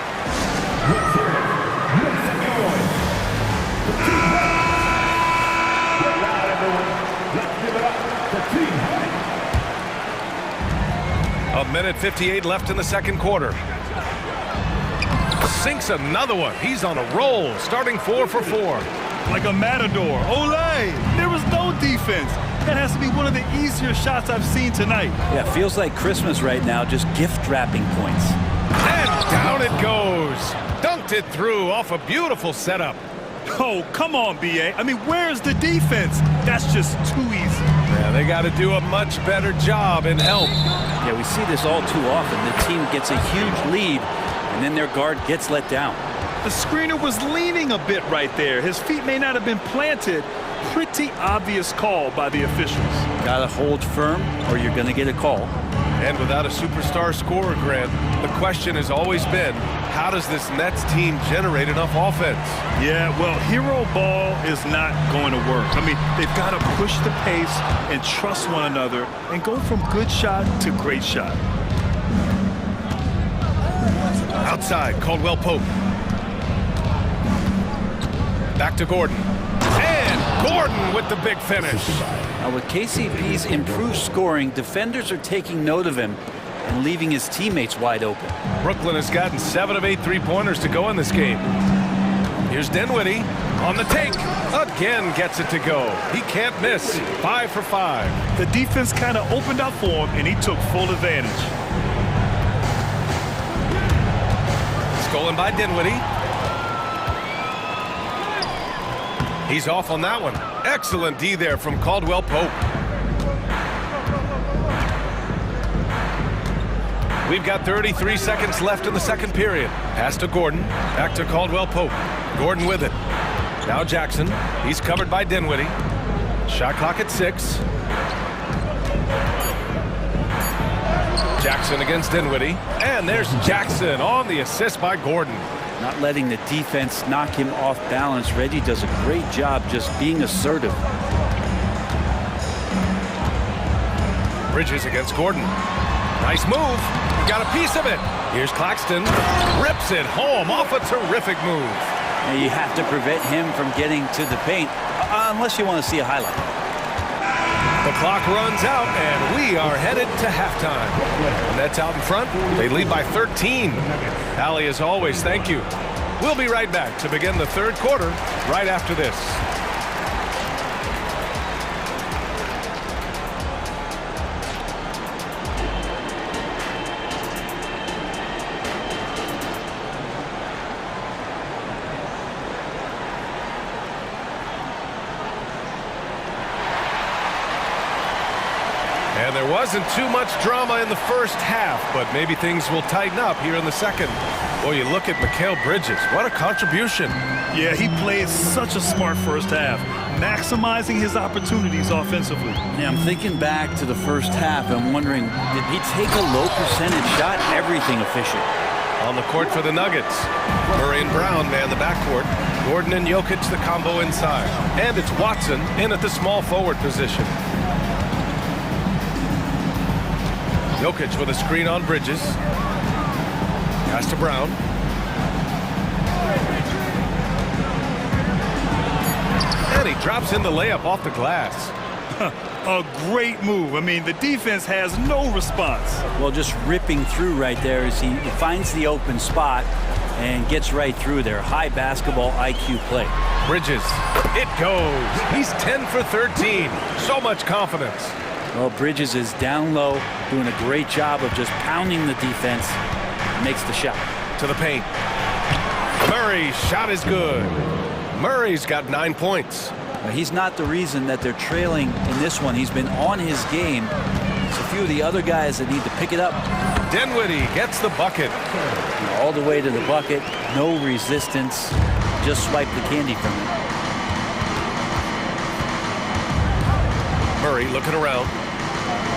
A minute 58 left in the second quarter. Sinks another one. He's on a roll, starting 4 for 4. Like a matador. Olay! There was no defense. That has to be one of the easier shots I've seen tonight. Yeah, feels like Christmas right now, just gift wrapping points. And down it goes. Dunked it through off a beautiful setup. Oh, come on, B.A. I mean, where's the defense? That's just too easy. Yeah, they got to do a much better job and help. Yeah, we see this all too often. The team gets a huge lead, and then their guard gets let down. The screener was leaning a bit right there. His feet may not have been planted. Pretty obvious call by the officials. Gotta hold firm or you're gonna get a call. And without a superstar scorer, Grant, the question has always been, how does this Nets team generate enough offense? Yeah, well, hero ball is not going to work. I mean, they've got to push the pace and trust one another and go from good shot to great shot. Outside, Caldwell Pope. Back to Gordon. And Gordon with the big finish. Now with KCP's improved scoring, defenders are taking note of him and leaving his teammates wide open. Brooklyn has gotten 7 of 8 three-pointers to go in this game. Here's Dinwiddie on the take. Again gets it to go. He can't miss. 5 for 5. The defense kind of opened up for him, and he took full advantage. Stolen by Dinwiddie. He's off on that one. Excellent D there from Caldwell Pope. We've got 33 seconds left in the second period. Pass to Gordon. Back to Caldwell Pope. Gordon with it. Now Jackson. He's covered by Dinwiddie. Shot clock at 6. Jackson against Dinwiddie. And there's Jackson on the assist by Gordon. Not letting the defense knock him off balance. Reggie does a great job just being assertive. Bridges against Gordon. Nice move. Got a piece of it. Here's Claxton. Rips it home off a terrific move. Now you have to prevent him from getting to the paint, unless you want to see a highlight. The clock runs out, and we are headed to halftime. Nets out in front. They lead by 13. Allie, as always, thank you. We'll be right back to begin the third quarter right after this. And there wasn't too much drama in the first half, but maybe things will tighten up here in the second. Boy, you look at Mikal Bridges. What a contribution. Yeah, he played such a smart first half, maximizing his opportunities offensively. Yeah, I'm thinking back to the first half. I'm wondering, did he take a low percentage shot? Everything efficient. On the court for the Nuggets. Murray and Brown man the backcourt. Gordon and Jokic the combo inside. And it's Watson in at the small forward position. Jokic with a screen on Bridges. Pass to Brown. And he drops in the layup off the glass. A great move. I mean, the defense has no response. Well, just ripping through right there as he finds the open spot and gets right through there. High basketball IQ play. Bridges. It goes. He's 10 for 13. So much confidence. Well, Bridges is down low, doing a great job of just pounding the defense. makes the shot. To the paint. Murray's shot is good. Murray's got 9 points. He's not the reason that they're trailing in this one. He's been on his game. It's a few of the other guys that need to pick it up. Dinwiddie gets the bucket. All the way to the bucket. No resistance. Just swipe the candy from him. Murray looking around.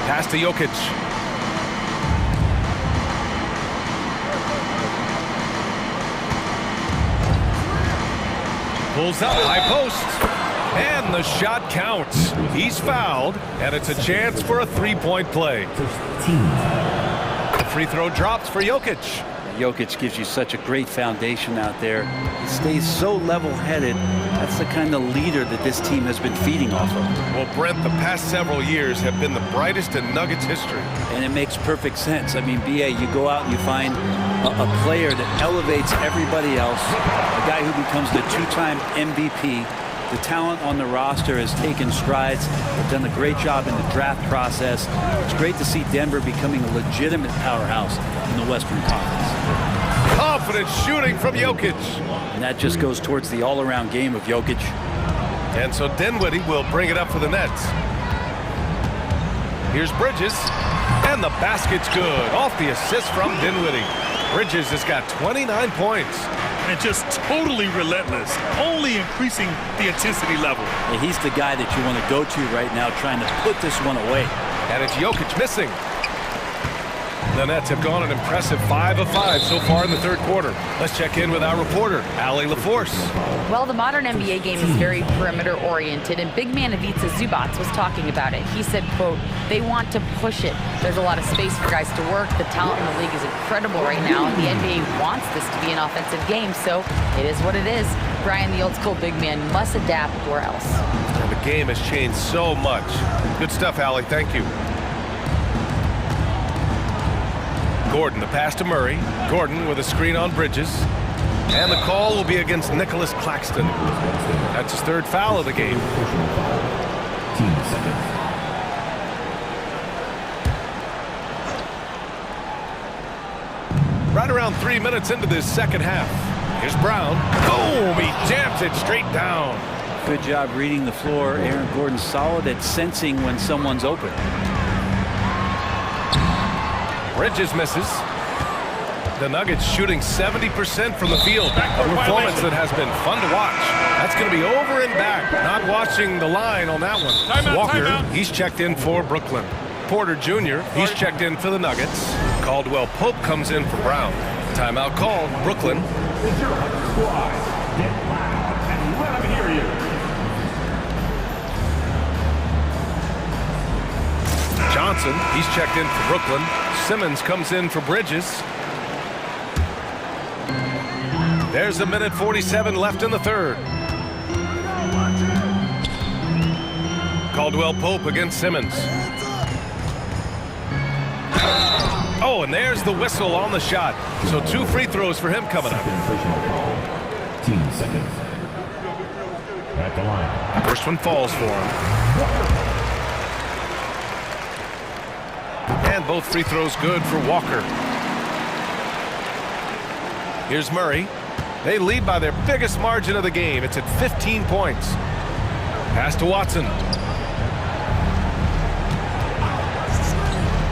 Pass to Jokic. Pulls up, high post. And the shot counts. He's fouled, and it's a chance for a three-point play. The free throw drops for Jokic. Jokic gives you such a great foundation out there. He stays so level-headed. That's the kind of leader that this team has been feeding off of. Well, Brent, the past several years have been the brightest in Nuggets history. And it makes perfect sense. I mean, BA, you go out and you find a player that elevates everybody else, a guy who becomes the two-time MVP. The talent on the roster has taken strides. They've done a great job in the draft process. It's great to see Denver becoming a legitimate powerhouse in the Western Conference. Confident shooting from Jokic. And that just goes towards the all-around game of Jokic. And so Dinwiddie will bring it up for the Nets. Here's Bridges. And the basket's good. Off the assist from Dinwiddie. Bridges has got 29 points. And just totally relentless, only increasing the intensity level. And he's the guy that you want to go to right now, trying to put this one away. And it's Jokic missing. The Nets have gone an impressive 5 of 5 so far in the third quarter. Let's check in with our reporter, Allie LaForce. Well, the modern NBA game is very perimeter-oriented, and big man Ivica Zubac was talking about it. He said, quote, they want to push it. There's a lot of space for guys to work. The talent in the league is incredible right now, and the NBA wants this to be an offensive game, so it is what it is. Brian, the old-school big man, must adapt or else. And the game has changed so much. Good stuff, Allie. Thank you. Gordon, the pass to Murray. Gordon with a screen on Bridges. And the call will be against Nicholas Claxton. That's his third foul of the game. Right around 3 minutes into this second half. Here's Brown. Boom! He jams it straight down. Good job reading the floor. Aaron Gordon solid at sensing when someone's open. Bridges misses. The Nuggets shooting 70% from the field. A performance that has been fun to watch. That's going to be over and back. Not watching the line on that one. Walker, he's checked in for Brooklyn. Porter Jr., he's checked in for the Nuggets. Caldwell Pope comes in for Brown. Timeout called, Brooklyn. Johnson, he's checked in for Brooklyn. Simmons comes in for Bridges. There's a minute 47 left in the third. Caldwell Pope against Simmons. Oh, and there's the whistle on the shot. So 2 free throws for him coming up. 10 seconds. At the line. First one falls for him. And both free throws good for Walker. Here's Murray. They lead by their biggest margin of the game. It's at 15 points. Pass to Watson.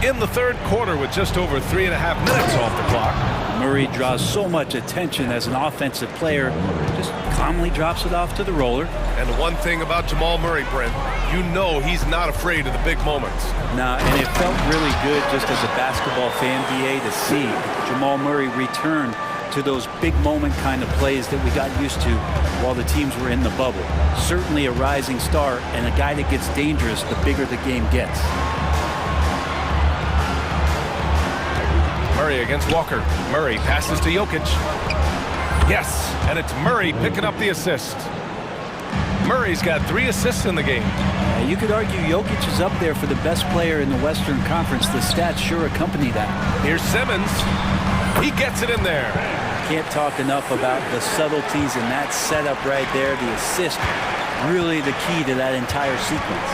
In the third quarter with just over 3.5 minutes off the clock. Murray draws so much attention as an offensive player. Just calmly drops it off to the roller. And the one thing about Jamal Murray, Brent, you know he's not afraid of the big moments. Nah, and it felt really good just as a basketball fan, BA, to see Jamal Murray return to those big moment kind of plays that we got used to while the teams were in the bubble. Certainly a rising star and a guy that gets dangerous the bigger the game gets. Murray against Walker. Murray passes to Jokic. Yes, and it's Murray picking up the assist. Murray's got 3 assists in the game. You could argue Jokic is up there for the best player in the Western Conference. The stats sure accompany that. Here's Simmons. He gets it in there. Can't talk enough about the subtleties in that setup right there. The assist, really the key to that entire sequence.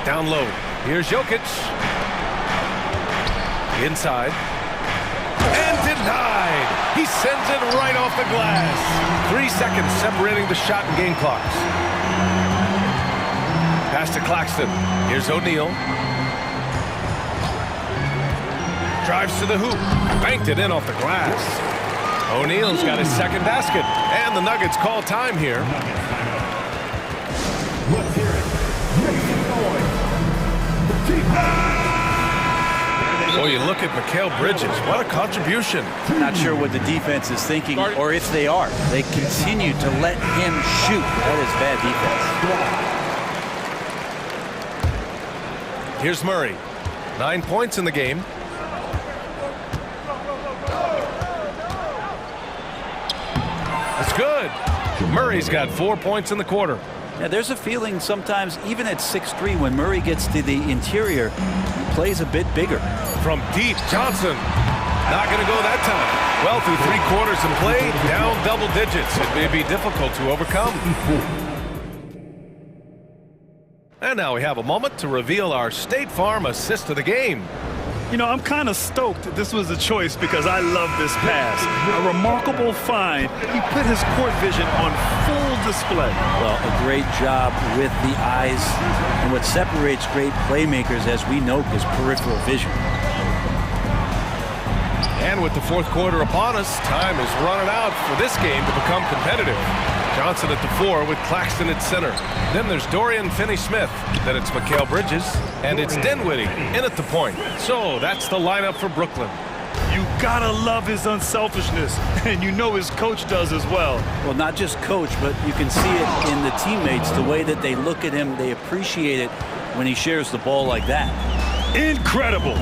Down low. Here's Jokic. Inside. And denied. He sends it right off the glass. 3 seconds separating the shot and game clocks. Pass to Claxton. Here's O'Neal. Drives to the hoop. Banked it in off the glass. O'Neal's got his second basket. And the Nuggets call time here. Let's hear it. Oh, you look at Mikal Bridges. What a contribution. Not sure what the defense is thinking, or if they are. They continue to let him shoot. That is bad defense. Here's Murray. 9 points in the game. That's good. Murray's got 4 points in the quarter. Yeah, there's a feeling sometimes, even at 6'3", when Murray gets to the interior, he plays a bit bigger. From deep, Johnson. Not going to go that time. Well, through 3 quarters of play, down double digits. It may be difficult to overcome. And now we have a moment to reveal our State Farm assist of the game. You know, I'm kind of stoked this was a choice because I love this pass. A remarkable find. He put his court vision on full display. Well, a great job with the eyes. And what separates great playmakers, as we know, is peripheral vision. And with the fourth quarter upon us, time is running out for this game to become competitive. Johnson at the 4 with Claxton at center. Then there's Dorian Finney-Smith. Then it's Mikal Bridges. And it's Dinwiddie in at the point. So that's the lineup for Brooklyn. You gotta love his unselfishness. And you know his coach does as well. Well, not just coach, but you can see it in the teammates. The way that they look at him, they appreciate it when he shares the ball like that. Incredible.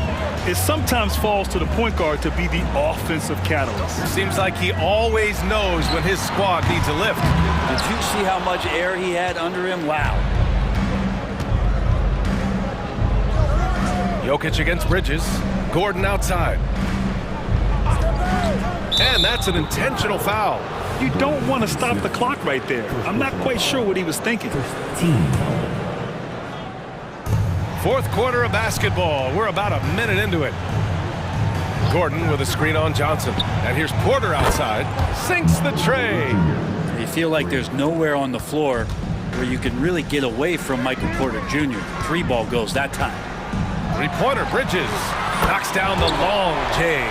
It sometimes falls to the point guard to be the offensive catalyst. Seems like he always knows when his squad needs a lift. Did you see how much air he had under him? Wow. Jokic against Bridges. Gordon outside. And that's an intentional foul. You don't want to stop the clock right there. I'm not quite sure what he was thinking. Fourth quarter of basketball. We're about a minute into it. Gordon with a screen on Johnson. And here's Porter outside. Sinks the tray. You feel like there's nowhere on the floor where you can really get away from Michael Porter Jr. 3-ball goes that time. 3-pointer Bridges. Knocks down the long J.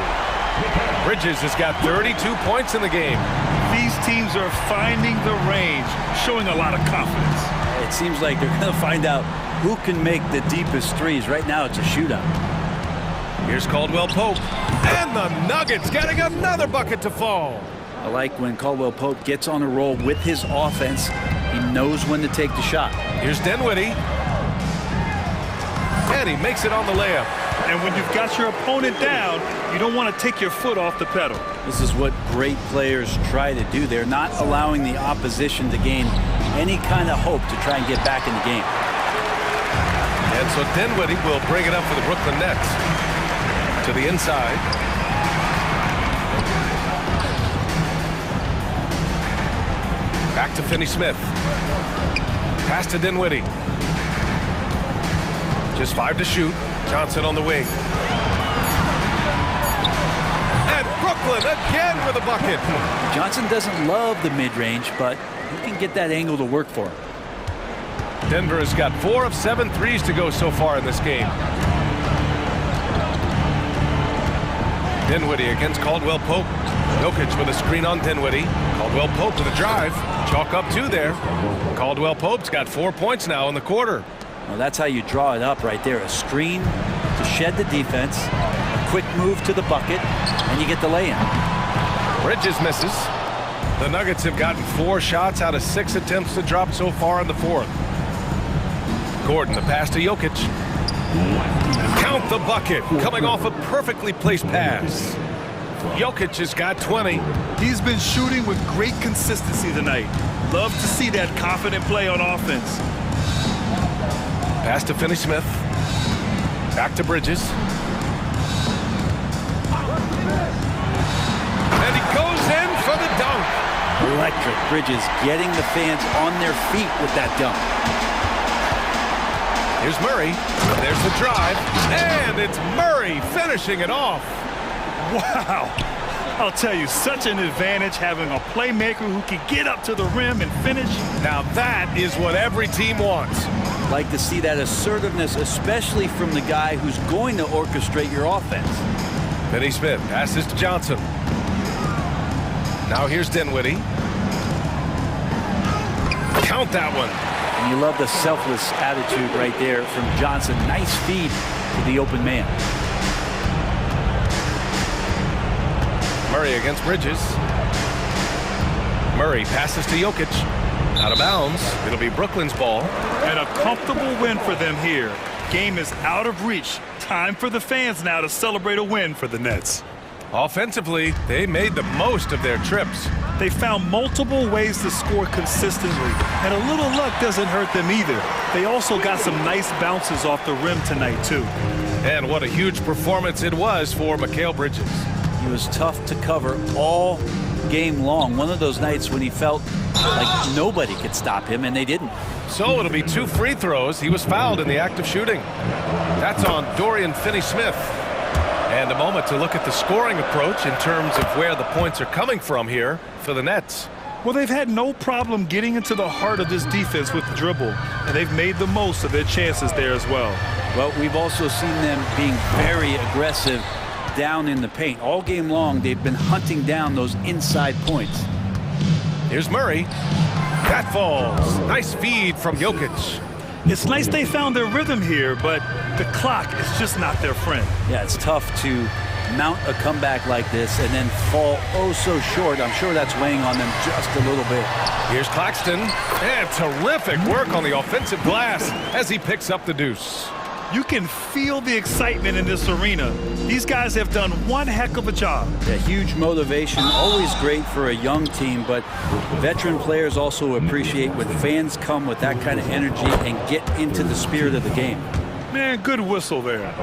Bridges has got 32 points in the game. These teams are finding the range, showing a lot of confidence. It seems like they're going to find out who can make the deepest threes. Right now, it's a shootout. Here's Caldwell Pope. And the Nuggets getting another bucket to fall. I like when Caldwell Pope gets on a roll with his offense. He knows when to take the shot. Here's Dinwiddie. And he makes it on the layup. And when you've got your opponent down, you don't want to take your foot off the pedal. This is what great players try to do. They're not allowing the opposition to gain any kind of hope to try and get back in the game. And so Dinwiddie will bring it up for the Brooklyn Nets. To the inside. Back to Finney-Smith. Pass to Dinwiddie. Just 5 to shoot. Johnson on the wing. And Brooklyn again with a bucket. Johnson doesn't love the mid-range, but he can get that angle to work for him. Denver has got 4 of 7 threes to go so far in this game. Dinwiddie against Caldwell Pope. Jokic with a screen on Dinwiddie. Caldwell Pope with a drive. Chalk up 2 there. Caldwell Pope's got 4 points now in the quarter. Well, that's how you draw it up right there. A screen to shed the defense, a quick move to the bucket, and you get the lay-in. Bridges misses. The Nuggets have gotten 4 shots out of 6 attempts to drop so far in the fourth. Gordon, the pass to Jokic. Count the bucket, coming off a perfectly placed pass. Jokic has got 20. He's been shooting with great consistency tonight. Love to see that confident play on offense. Pass to Finney-Smith. Back to Bridges. And he goes in for the dunk. Electric. Bridges getting the fans on their feet with that dunk. Here's Murray. There's the drive. And it's Murray finishing it off. Wow. I'll tell you, such an advantage having a playmaker who can get up to the rim and finish. Now that is what every team wants. Like to see that assertiveness, especially from the guy who's going to orchestrate your offense. Finney Smith passes to Johnson. Now here's Dinwiddie. Count that one. And you love the selfless attitude right there from Johnson. Nice feed to the open man. Murray against Bridges. Murray passes to Jokic. Out of bounds. It'll be Brooklyn's ball. And a comfortable win for them here. Game is out of reach. Time for the fans now to celebrate a win for the Nets. Offensively, they made the most of their trips. They found multiple ways to score consistently, and a little luck doesn't hurt them either. They also got some nice bounces off the rim tonight, too. And what a huge performance it was for Mikal Bridges. He was tough to cover all game long. One of those nights when he felt like nobody could stop him, and they didn't. So it'll be 2 free throws. He was fouled in the act of shooting. That's on Dorian Finney-Smith. And a moment to look at the scoring approach in terms of where the points are coming from here for the Nets. Well, they've had no problem getting into the heart of this defense with the dribble, and they've made the most of their chances there as well. Well, we've also seen them being very aggressive down in the paint. All game long, they've been hunting down those inside points. Here's Murray. That falls. Nice feed from Jokic. It's nice they found their rhythm here, but the clock is just not their friend. Yeah, it's tough to mount a comeback like this and then fall oh so short. I'm sure that's weighing on them just a little bit. Here's Claxton. And terrific work on the offensive glass as he picks up the deuce. You can feel the excitement in this arena. These guys have done one heck of a job. Yeah, huge motivation, always great for a young team, but veteran players also appreciate when fans come with that kind of energy and get into the spirit of the game. Man, good whistle there.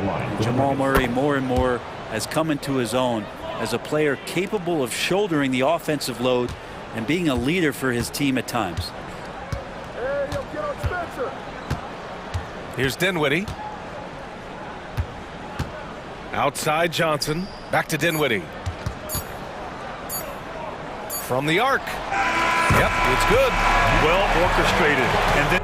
Jamal Murray more and more has come into his own as a player capable of shouldering the offensive load and being a leader for his team at times. Here's Dinwiddie. Outside Johnson. Back to Dinwiddie. From the arc. Yep, it's good. Well orchestrated. And then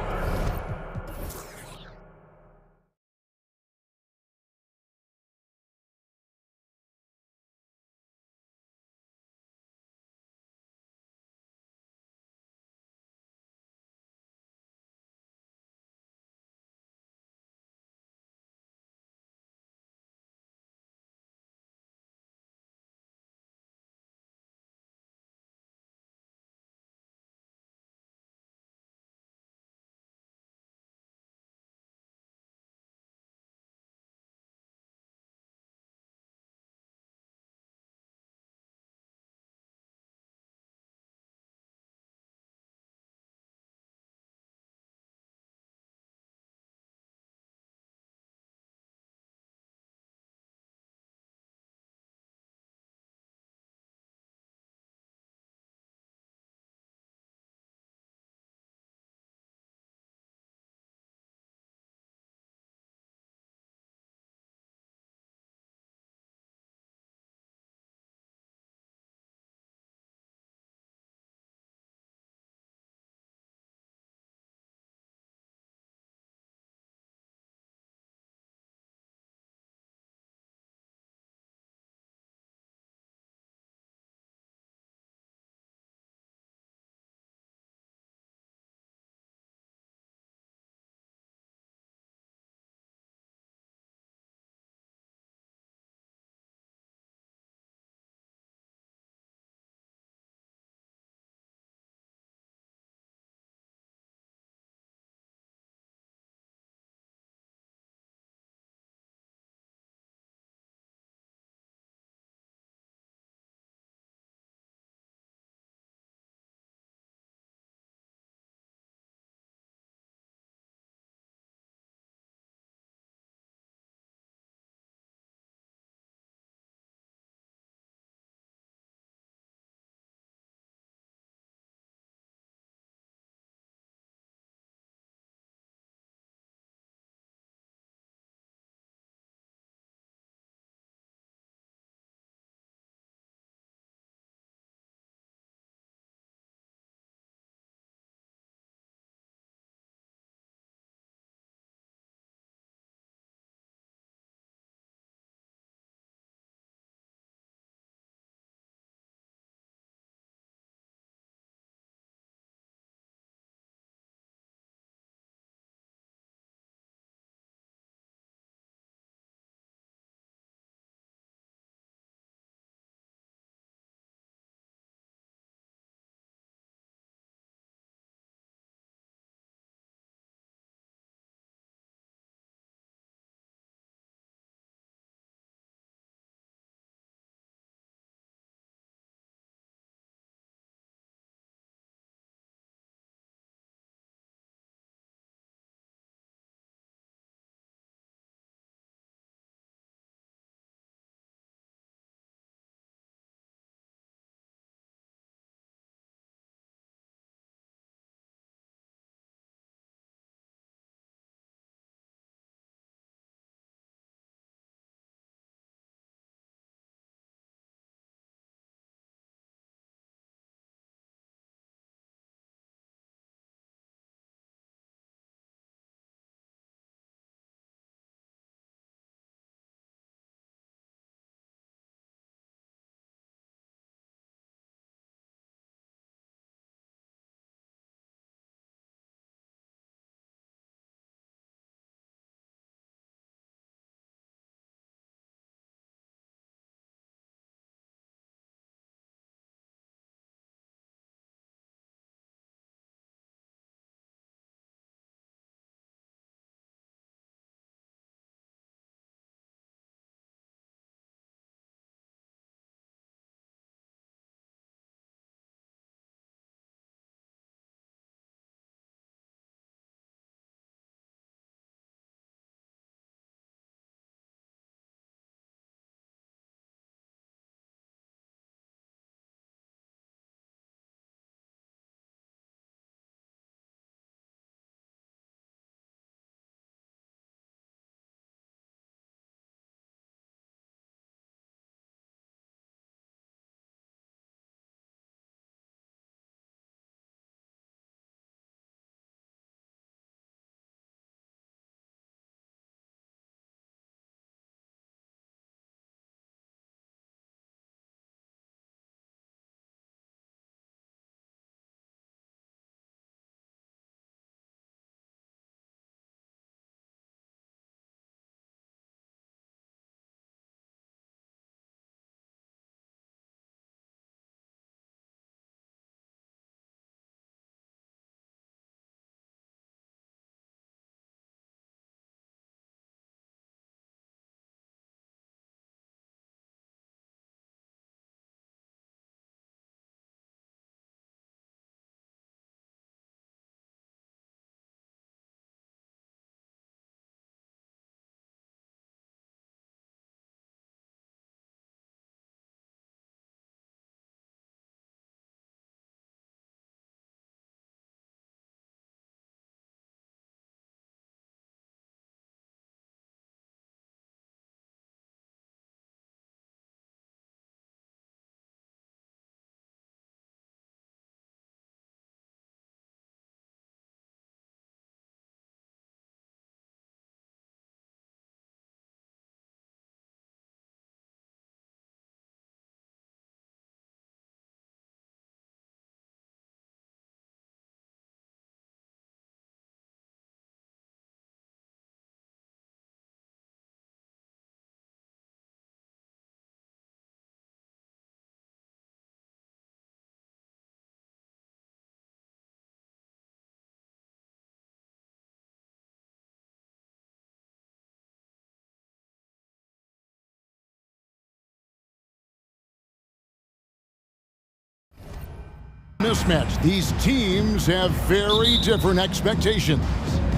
mismatch. These teams have very different expectations.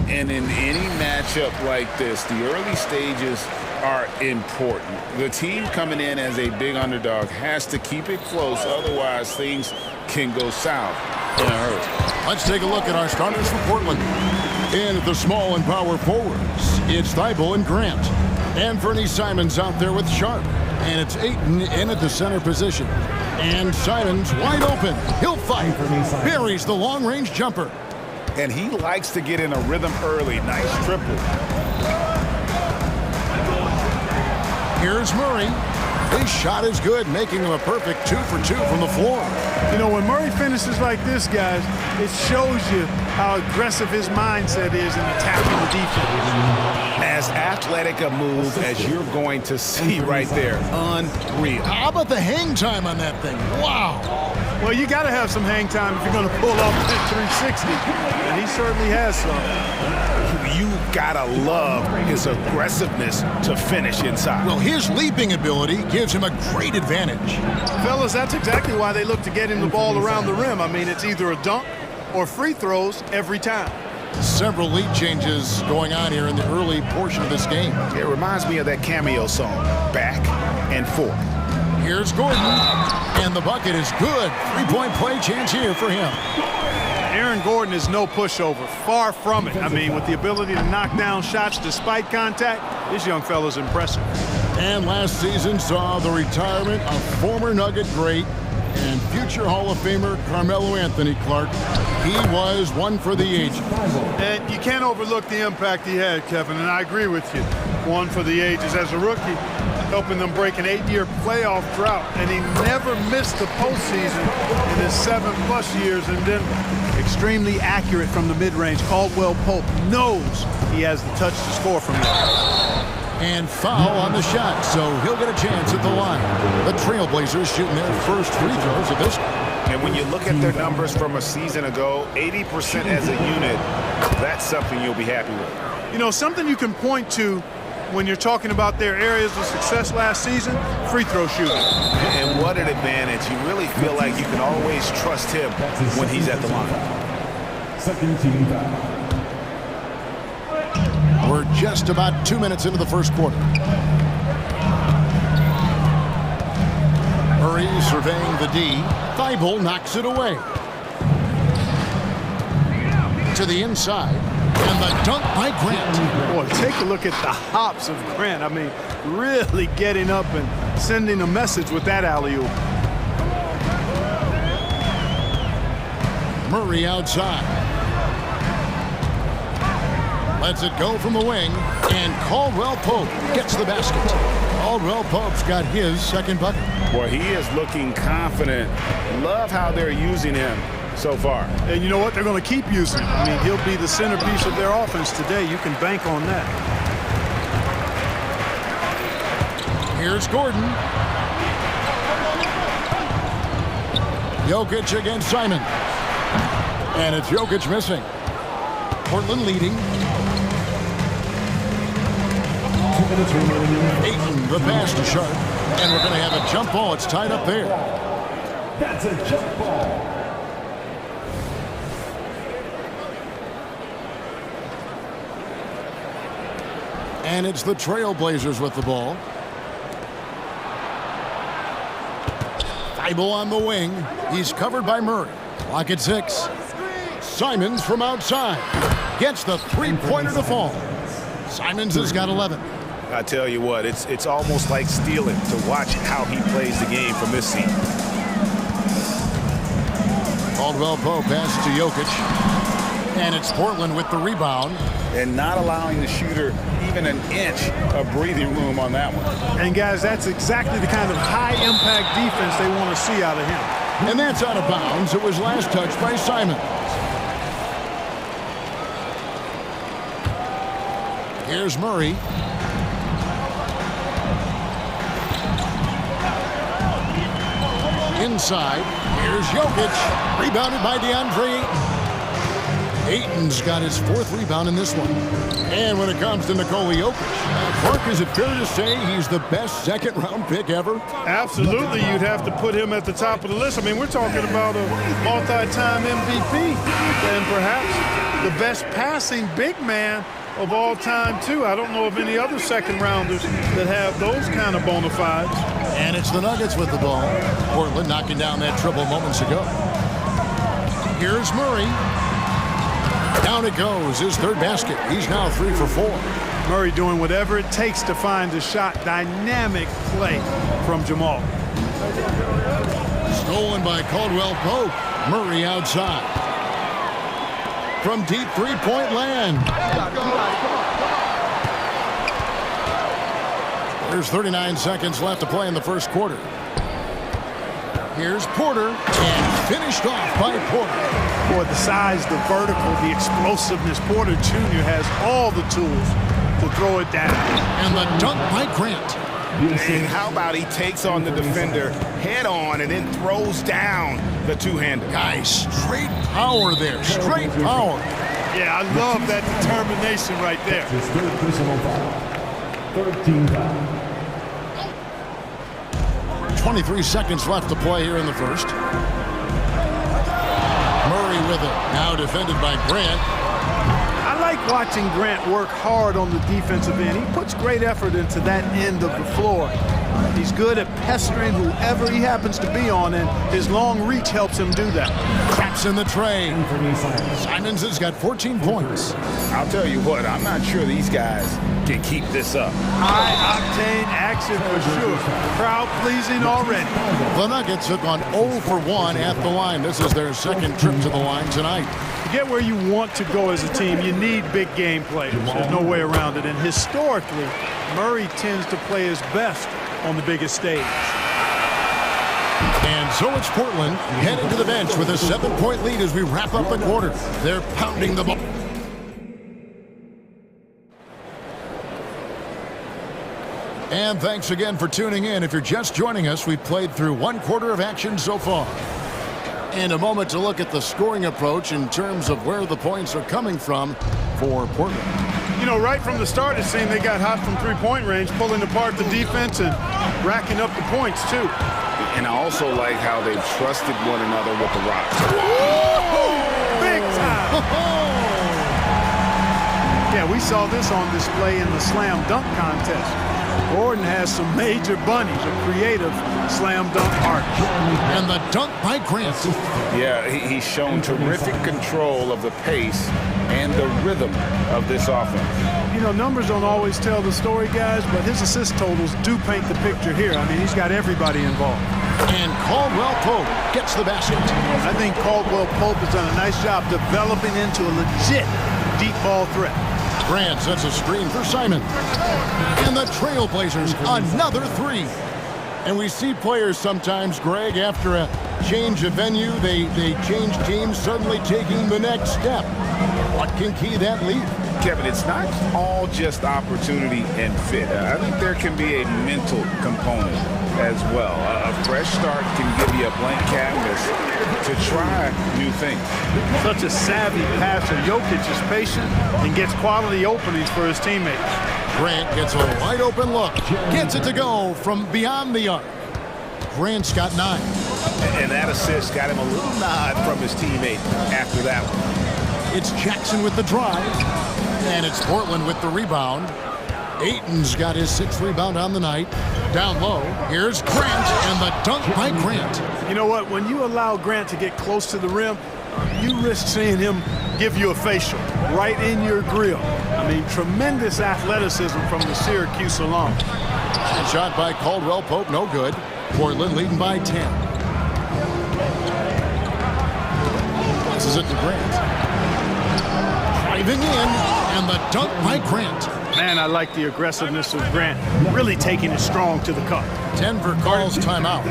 And in any matchup like this, the early stages are important. The team coming in as a big underdog has to keep it close, otherwise things can go south in a hurry. Let's take a look at our starters for Portland. In at the small and power forwards, it's Thibault and Grant. And Fernie Simons out there with Sharp. And it's Ayton in at the center position. And Simons wide open. He'll fight. Buries the long-range jumper. And he likes to get in a rhythm early. Nice triple. Here's Murray. His shot is good, making him a perfect 2 for 2 from the floor. You know, when Murray finishes like this, guys, it shows you how aggressive his mindset is in attacking the defense. As athletic a move as you're going to see right there. Unreal. How about the hang time on that thing? Wow. Well, you got to have some hang time if you're going to pull off that 360, and he certainly has some. You gotta love his aggressiveness to finish inside. Well, his leaping ability gives him a great advantage. Fellas, that's exactly why they look to get him the ball around the rim. I mean, it's either a dunk or free throws every time. Several lead changes going on here in the early portion of this game. It reminds me of that Cameo song, Back and Forth. Here's Gordon, and the bucket is good. Three-point play chance here for him. Aaron Gordon is no pushover, far from it. I mean, with the ability to knock down shots despite contact, this young fella's impressive. And last season saw the retirement of former Nugget great and future Hall of Famer Carmelo Anthony Clark. He was one for the ages. And you can't overlook the impact he had, Kevin, and I agree with you. One for the ages as a rookie, helping them break an 8-year playoff drought, and he never missed the postseason in his 7+ years, and then extremely accurate from the mid-range. Caldwell Pope knows he has the touch to score from there. And foul on the shot, so he'll get a chance at the line. The Trailblazers shooting their first free throws of this. And when you look at their numbers from a season ago, 80% as a unit, that's something you'll be happy with. You know, something you can point to when you're talking about their areas of success last season, free throw shooting. And what an advantage. You really feel like you can always trust him when he's at the line. Second team foul. We're just about 2 minutes into the first quarter. Murray surveying the D. Thibault knocks it away. To the inside. And the dunk by Grant. Boy, take a look at the hops of Grant. I mean, really getting up and sending a message with that alley-oop. Murray outside. Lets it go from the wing, and Caldwell Pope gets the basket. Caldwell Pope's got his second bucket. Boy, he is looking confident. Love how they're using him so far. And you know what? They're going to keep using him. I mean, he'll be the centerpiece of their offense today. You can bank on that. Here's Gordon. Jokic against Simon. And it's Jokic missing. Portland leading. Ayton, the pass to Sharp. And we're going to have a jump ball. It's tied up there. That's a jump ball. And it's the Trailblazers with the ball. Thibault on the wing. He's covered by Murray. Clock at 6. Simons from outside. Gets the three-pointer to fall. Simons has got 11. I tell you what, it's almost like stealing to watch how he plays the game from this seat. Caldwell Pope passes to Jokic. And it's Portland with the rebound. And not allowing the shooter even an inch of breathing room on that one. And guys, that's exactly the kind of high-impact defense they want to see out of him. And that's out of bounds. It was last touched by Simons. Here's Murray. Inside. Here's Jokic. Rebounded by DeAndre Ayton. Ayton's got his 4th rebound in this one. And when it comes to Nikola Jokic, Mark, is it fair to say he's the best second-round pick ever? Absolutely, you'd have to put him at the top of the list. I mean, we're talking about a multi-time MVP and perhaps the best passing big man of all time, too. I don't know of any other second-rounders that have those kind of bona fides. And it's the Nuggets with the ball. Portland knocking down that triple moments ago. Here's Murray. Down it goes, his 3rd basket. He's now 3 for 4. Murray doing whatever it takes to find a shot. Dynamic play from Jamal. Stolen by Caldwell Pope. Murray outside. From deep 3-point land. There's 39 seconds left to play in the first quarter. Here's Porter, and finished off by Porter. Boy, the size, the vertical, the explosiveness. Porter Jr. has all the tools to throw it down. And the dunk by Grant. And how about he takes on the defender head on and then throws down the two-hander. Guys, straight power there. Straight power. Yeah, I love that determination right there. His 3rd personal foul. 13 foul. 23 seconds left to play here in the first. Murray with it. Now defended by Grant. I like watching Grant work hard on the defensive end. He puts great effort into that end of the floor. He's good at pestering whoever he happens to be on, and his long reach helps him do that. Traps in the tray. Simons has got 14 points. I'll tell you what, I'm not sure these guys can keep this up. High-octane action for sure. Crowd-pleasing already. The Nuggets have gone 0 for 1 at the line. This is their 2nd trip to the line tonight. To get where you want to go as a team, you need big game players. There's no way around it. And historically, Murray tends to play his best on the biggest stage. And so it's Portland heading to the bench with a 7-point lead as we wrap up the quarter. They're pounding the ball. And thanks again for tuning in. If you're just joining us, we've played through 1 quarter of action so far. And a moment to look at the scoring approach in terms of where the points are coming from for Portland. You know, right from the start, it seemed they got hot from 3-point range, pulling apart the defense and racking up the points, too. And I also like how they've trusted one another with the rock. Big time! Yeah, we saw this on display in the slam dunk contest. Gordon has some major bunnies, a creative slam dunk art. And the dunk by Grant. Yeah, he's shown terrific control of the pace and the rhythm of this offense. You know, numbers don't always tell the story, guys, but his assist totals do paint the picture here. I mean, he's got everybody involved. And Caldwell Pope gets the basket. I think Caldwell Pope has done a nice job developing into a legit deep ball threat. Grant sets a screen for Simon. And the Trailblazers, another 3. And we see players sometimes, Greg, after a change of venue, they change teams, suddenly taking the next step. What can key that lead? Kevin, it's not all just opportunity and fit. I think there can be a mental component as well. A fresh start can give you a blank canvas to try new things. Such a savvy passer. Jokic is patient and gets quality openings for his teammates. Grant gets a wide open look. Gets it to go from beyond the arc. Grant's got 9. And that assist got him a little nod from his teammate after that one. It's Jackson with the drive. And it's Portland with the rebound. Ayton's got his 6th rebound on the night. Down low, here's Grant, and the dunk by Grant. You know what? When you allow Grant to get close to the rim, you risk seeing him give you a facial right in your grill. I mean, tremendous athleticism from the Syracuse alum. And shot by Caldwell Pope, no good. Portland leading by 10. This is it to Grant. Driving in, and the dunk by Grant. Man, I like the aggressiveness of Grant, really taking it strong to the cup. Denver calls timeout.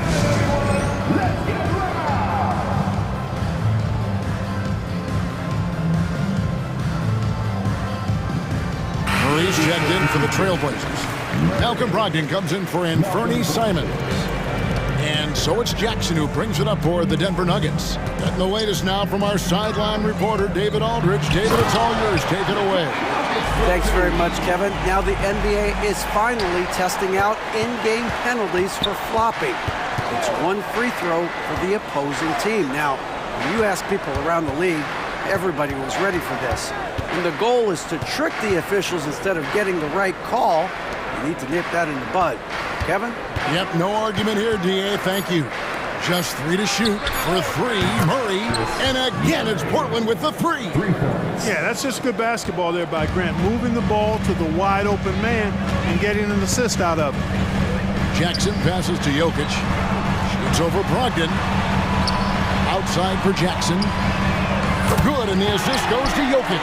Murray's checked in for the Trailblazers. Malcolm Brogdon comes in for Anthony Simons. And so it's Jackson who brings it up for the Denver Nuggets. Getting the latest now from our sideline reporter, David Aldridge. David, it's all yours. Take it away. Thanks very much, Kevin. Now the NBA is finally testing out in-game penalties for flopping. It's one free throw for the opposing team. Now, when you ask people around the league, everybody was ready for this. And the goal is to trick the officials instead of getting the right call. You need to nip that in the bud. Kevin? Yep, no argument here, DA. Thank you. Just 3 to shoot for 3. Murray. And again, it's Portland with the 3. Yeah, that's just good basketball there by Grant. Moving the ball to the wide open man and getting an assist out of it. Jackson passes to Jokic. Shoots over Brogdon. Outside for Jackson. Good, and the assist goes to Jokic.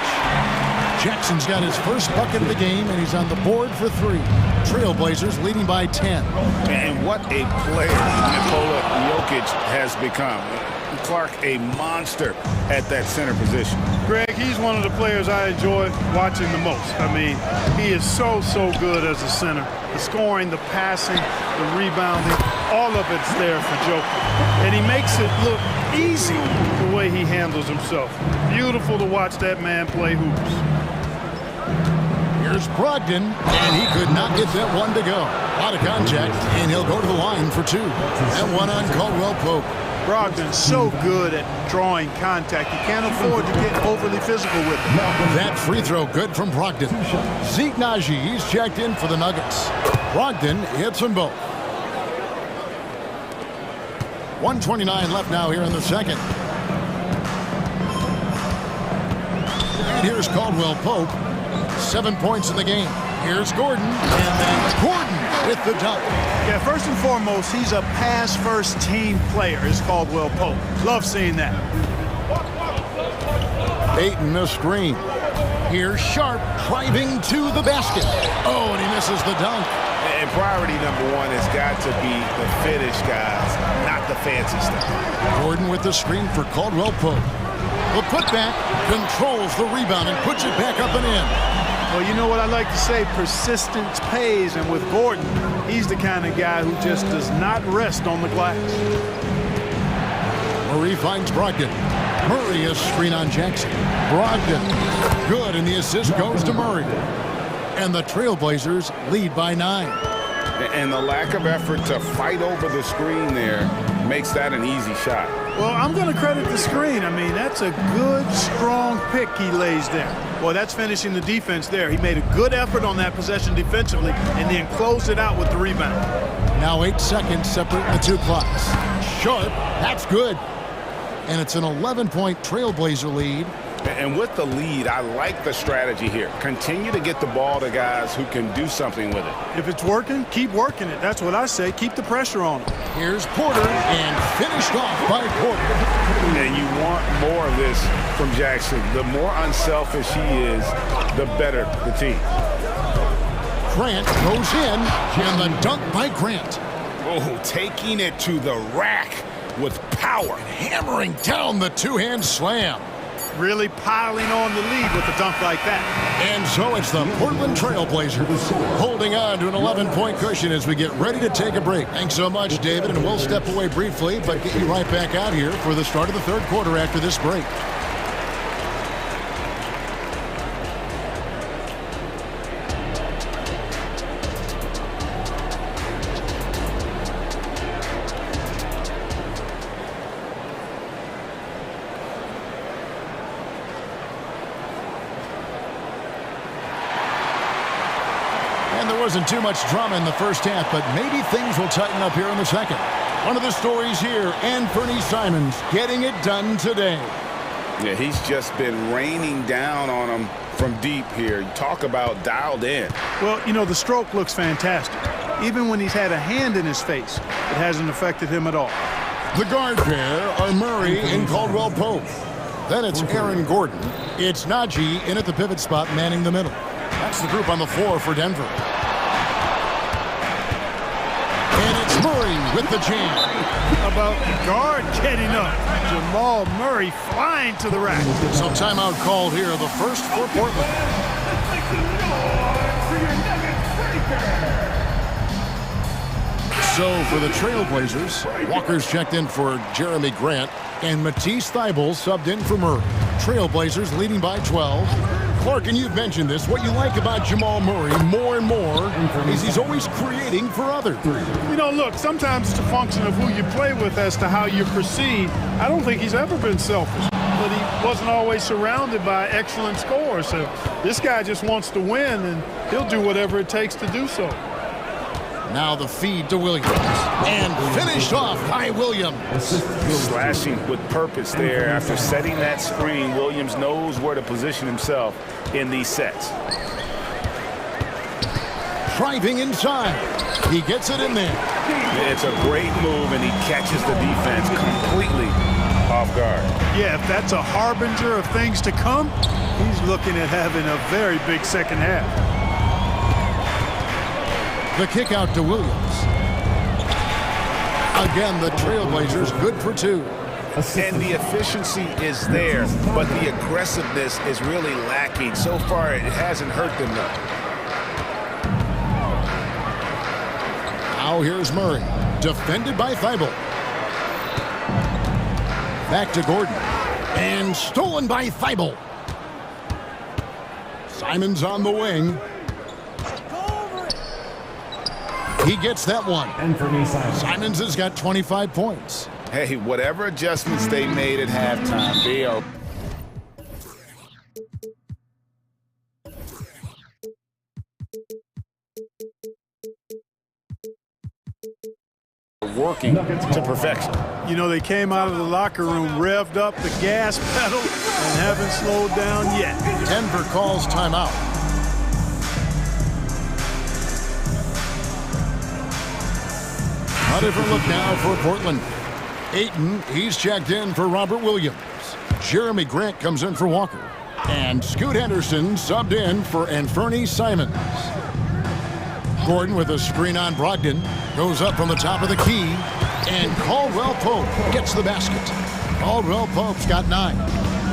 Jackson's got his first bucket of the game, and he's on the board for 3. Trailblazers leading by 10. And what a player Nikola Jokic has become. Clark, a monster at that center position. Greg, he's one of the players I enjoy watching the most. I mean, he is so good as a center. The scoring, the passing, the rebounding, all of it's there for Joker. And he makes it look easy the way he handles himself. Beautiful to watch that man play hoops. Here's Brogdon, and he could not get that one to go. Out of contact, and he'll go to the line for 2. And one on Caldwell Pope. Brogdon's so good at drawing contact. He can't afford to get overly physical with it. That free throw good from Brogdon. Zeke Naji, he's checked in for the Nuggets. Brogdon hits them both. 1:29 left now here in the second. And here's Caldwell Pope. 7 points in the game. Here's Gordon, and then Gordon with the dunk. Yeah, first and foremost, he's a pass-first team player, is Caldwell Pope. Love seeing that. Baiting the screen. Here's Sharp driving to the basket. Oh, and he misses the dunk. And priority number 1 has got to be the finish, guys, not the fancy stuff. Gordon with the screen for Caldwell Pope. The putback controls the rebound and puts it back up and in. Well, you know what I like to say, persistence pays, and with Gordon, he's the kind of guy who just does not rest on the glass. Murray finds Brogdon. Murray is screen on Jackson. Brogdon, good, and the assist goes to Murray. And the Trailblazers lead by 9. And the lack of effort to fight over the screen there makes that an easy shot. Well, I'm going to credit the screen. I mean, that's a good, strong pick he lays there. Well, that's finishing the defense there. He made a good effort on that possession defensively and then closed it out with the rebound. Now 8 seconds separate the 2 clocks. Sharp, that's good. And it's an 11-point Trailblazer lead. And with the lead, I like the strategy here. Continue to get the ball to guys who can do something with it. If it's working, keep working it. That's what I say. Keep the pressure on him. Here's Porter, and finished off by Porter. And you want more of this from Jackson. The more unselfish he is, the better the team. Grant goes in, and the dunk by Grant. Oh, taking it to the rack with power. Hammering down the two-hand slam. Really piling on the lead with a dunk like that. And so it's the Portland Trailblazers holding on to an 11-point cushion as we get ready to take a break. Thanks so much, David, and we'll step away briefly, but get you right back out here for the start of the third quarter after this break. Wasn't too much drama in the first half, but maybe things will tighten up here in the second. One of the stories here, Anthony Simons getting it done today. Yeah, he's just been raining down on him from deep here. Talk about dialed in. Well, you know, the stroke looks fantastic. Even when he's had a hand in his face, it hasn't affected him at all. The guard pair are Murray and Caldwell Pope. Then it's Aaron Gordon. It's Naji in at the pivot spot, manning the middle. That's the group on the floor for Denver. And it's Murray with the jam. How about the guard getting up? Jamal Murray flying to the rack. So timeout called here, the first for Portland. So for the Trailblazers, Walker's checked in for Jeremy Grant, and Matisse Thybulle subbed in for Murray. Trailblazers leading by 12. Clark, and you've mentioned this, what you like about Jamal Murray more and more is he's always creating for others. You know, look, sometimes it's a function of who you play with as to how you're perceived. I don't think he's ever been selfish, but he wasn't always surrounded by excellent scorers. So this guy just wants to win, and he'll do whatever it takes to do so. Now the feed to Williams, and finished off by Williams. Slashing with purpose there. After setting that screen, Williams knows where to position himself in these sets. Driving inside. He gets it in there. It's a great move, and he catches the defense completely off guard. Yeah, if that's a harbinger of things to come, he's looking at having a very big second half. The kick out to Williams. Again, the Trailblazers good for 2. And the efficiency is there, but the aggressiveness is really lacking. So far, it hasn't hurt them though. Now here's Murray, defended by Thybulle. Back to Gordon, and stolen by Thybulle. Simons on the wing. He gets that one. And for me, Simons has got 25 points. Hey, whatever adjustments they made at halftime, they are working to perfection. You know, they came out of the locker room, revved up the gas pedal, and haven't slowed down yet. Denver calls timeout. A different look now for Portland. Ayton, he's checked in for Robert Williams. Jeremy Grant comes in for Walker. And Scoot Henderson subbed in for Anfernee Simons. Gordon with a screen on Brogdon. Goes up from the top of the key. And Caldwell Pope gets the basket. Caldwell Pope's got 9.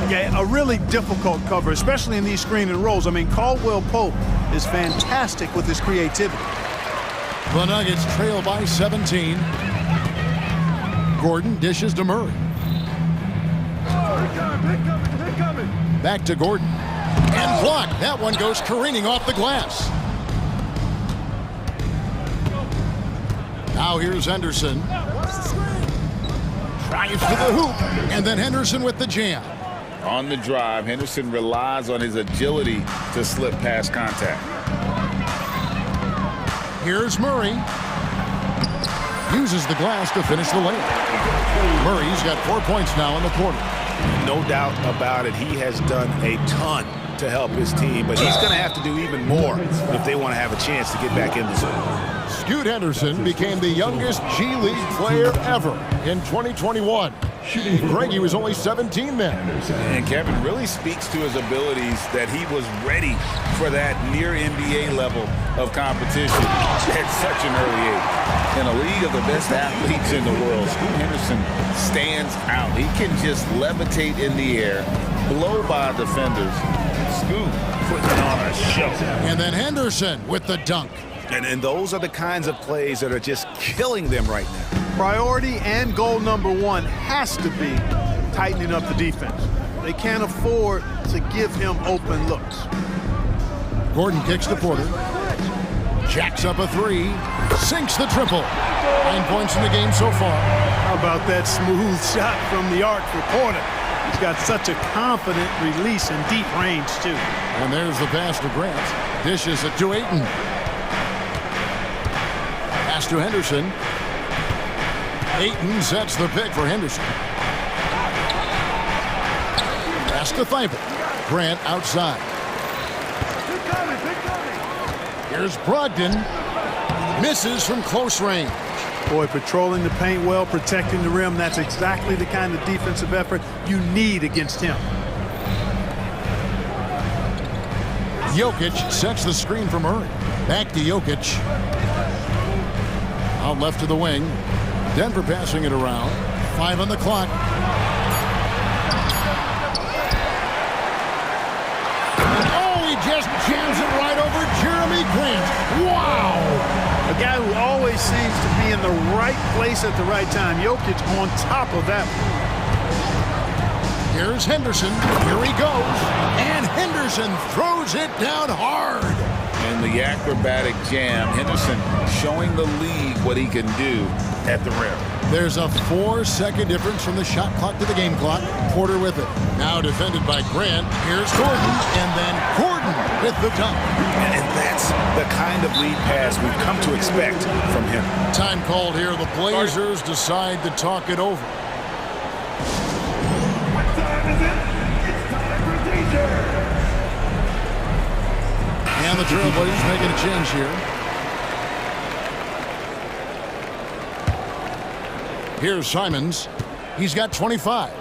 Yeah, a really difficult cover, especially in these screen and rolls. I mean, Caldwell Pope is fantastic with his creativity. The Nuggets trail by 17. Gordon dishes to Murray. Back to Gordon. And blocked. That one goes careening off the glass. Now here's Henderson. Drives to the hoop. And then Henderson with the jam. On the drive, Henderson relies on his agility to slip past contact. Here's Murray. Uses the glass to finish the layup. Murray's got 4 points now in the quarter. No doubt about it. He has done a ton to help his team, but he's going to have to do even more if they want to have a chance to get back in the zone. Scoot Henderson became the youngest G League player ever in 2021. Greg, he was only 17 then. And Kevin really speaks to his abilities that he was ready for that near NBA level of competition at such an early age. In a league of the best athletes in the world, Scoot Henderson stands out. He can just levitate in the air, blow by defenders. Scoot putting on a show. And then Henderson with the dunk. And those are the kinds of plays that are just killing them right now. Priority and goal number 1 has to be tightening up the defense. They can't afford to give him open looks. Gordon kicks to Porter. Jacks up a 3. Sinks the triple. 9 points in the game so far. How about that smooth shot from the arc for Porter? He's got such a confident release and deep range, too. And there's the pass to Grant. Dishes it to Ayton. Pass to Henderson. Ayton sets the pick for Henderson. Pass to Thybulle. Grant outside. Here's Brogdon. Misses from close range. Boy, patrolling the paint well, protecting the rim. That's exactly the kind of defensive effort you need against him. Jokic sets the screen for Murray. Back to Jokic. Out left to the wing. Denver passing it around. 5 on the clock. Oh, he just jams it right over Jeremy Grant. Wow! A guy who always seems to be in the right place at the right time. Jokic on top of that. Here's Henderson. Here he goes. And Henderson throws it down hard. And the acrobatic jam. Henderson showing the league what he can do at the rim. There's a 4-second difference from the shot clock to the game clock. Porter with it. Now defended by Grant. Here's Gordon. And then Gordon with the dunk. And that's the kind of lead pass we've come to expect from him. Time called here. The Blazers decide to talk it over. And the Trailblazers making a change here. Here's Simons. He's got 25.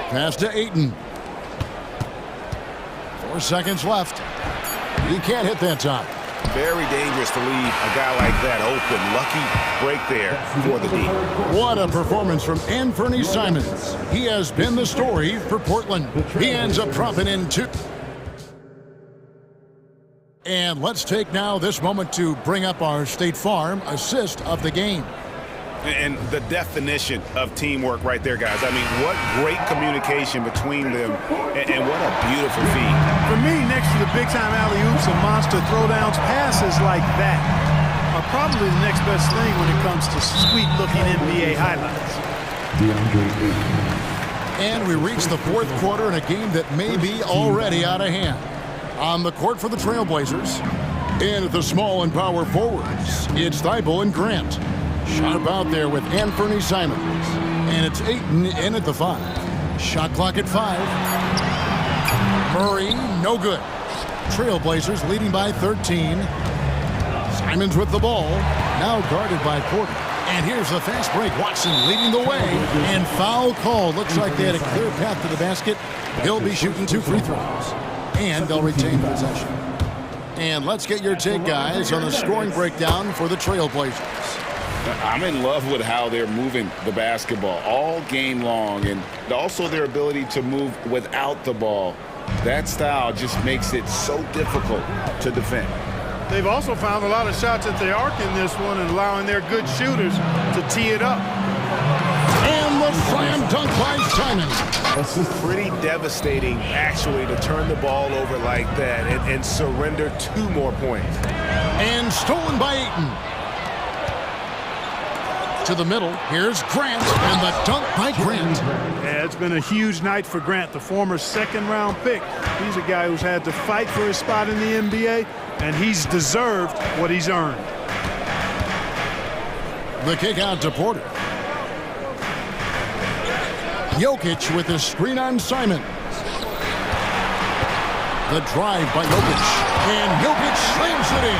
Pass to Ayton. 4 seconds left. He can't hit that time. Very dangerous to leave a guy like that open. Lucky break there for the D. What a performance from Anthony Simons. He has been the story for Portland. He ends up dropping in 2. And let's take now this moment to bring up our State Farm assist of the game. And the definition of teamwork right there, guys. I mean, what great communication between them, and what a beautiful feed. For me, next to the big-time alley-oops and monster throwdowns, passes like that are probably the next best thing when it comes to sweet-looking NBA highlights. And we reach the fourth quarter in a game that may be already out of hand. On the court for the Trailblazers, and at the small and power forwards, it's Thibault and Grant. Sharp out there with Anthony Simons. And it's Ayton in at the 5. Shot clock at 5. Murray, no good. Trailblazers leading by 13. Simons with the ball. Now guarded by Porter. And here's the fast break. Watson leading the way. And foul call. Looks like they had a clear path to the basket. He'll be shooting 2 free throws. And they'll retain possession. And let's get your take, guys, on the scoring breakdown for the Trailblazers. I'm in love with how they're moving the basketball all game long, and also their ability to move without the ball. That style just makes it so difficult to defend. They've also found a lot of shots at the arc in this one and allowing their good shooters to tee it up. And the slam dunk by Simons. Pretty devastating, actually, to turn the ball over like that and surrender 2 more points. And stolen by Ayton. To the middle, here's Grant, and the dunk by Grant. Yeah, it's been a huge night for Grant, the former second-round pick. He's a guy who's had to fight for his spot in the NBA, and he's deserved what he's earned. The kick out to Porter. Jokic with a screen on Simons. The drive by Jokic, and Jokic slams it in.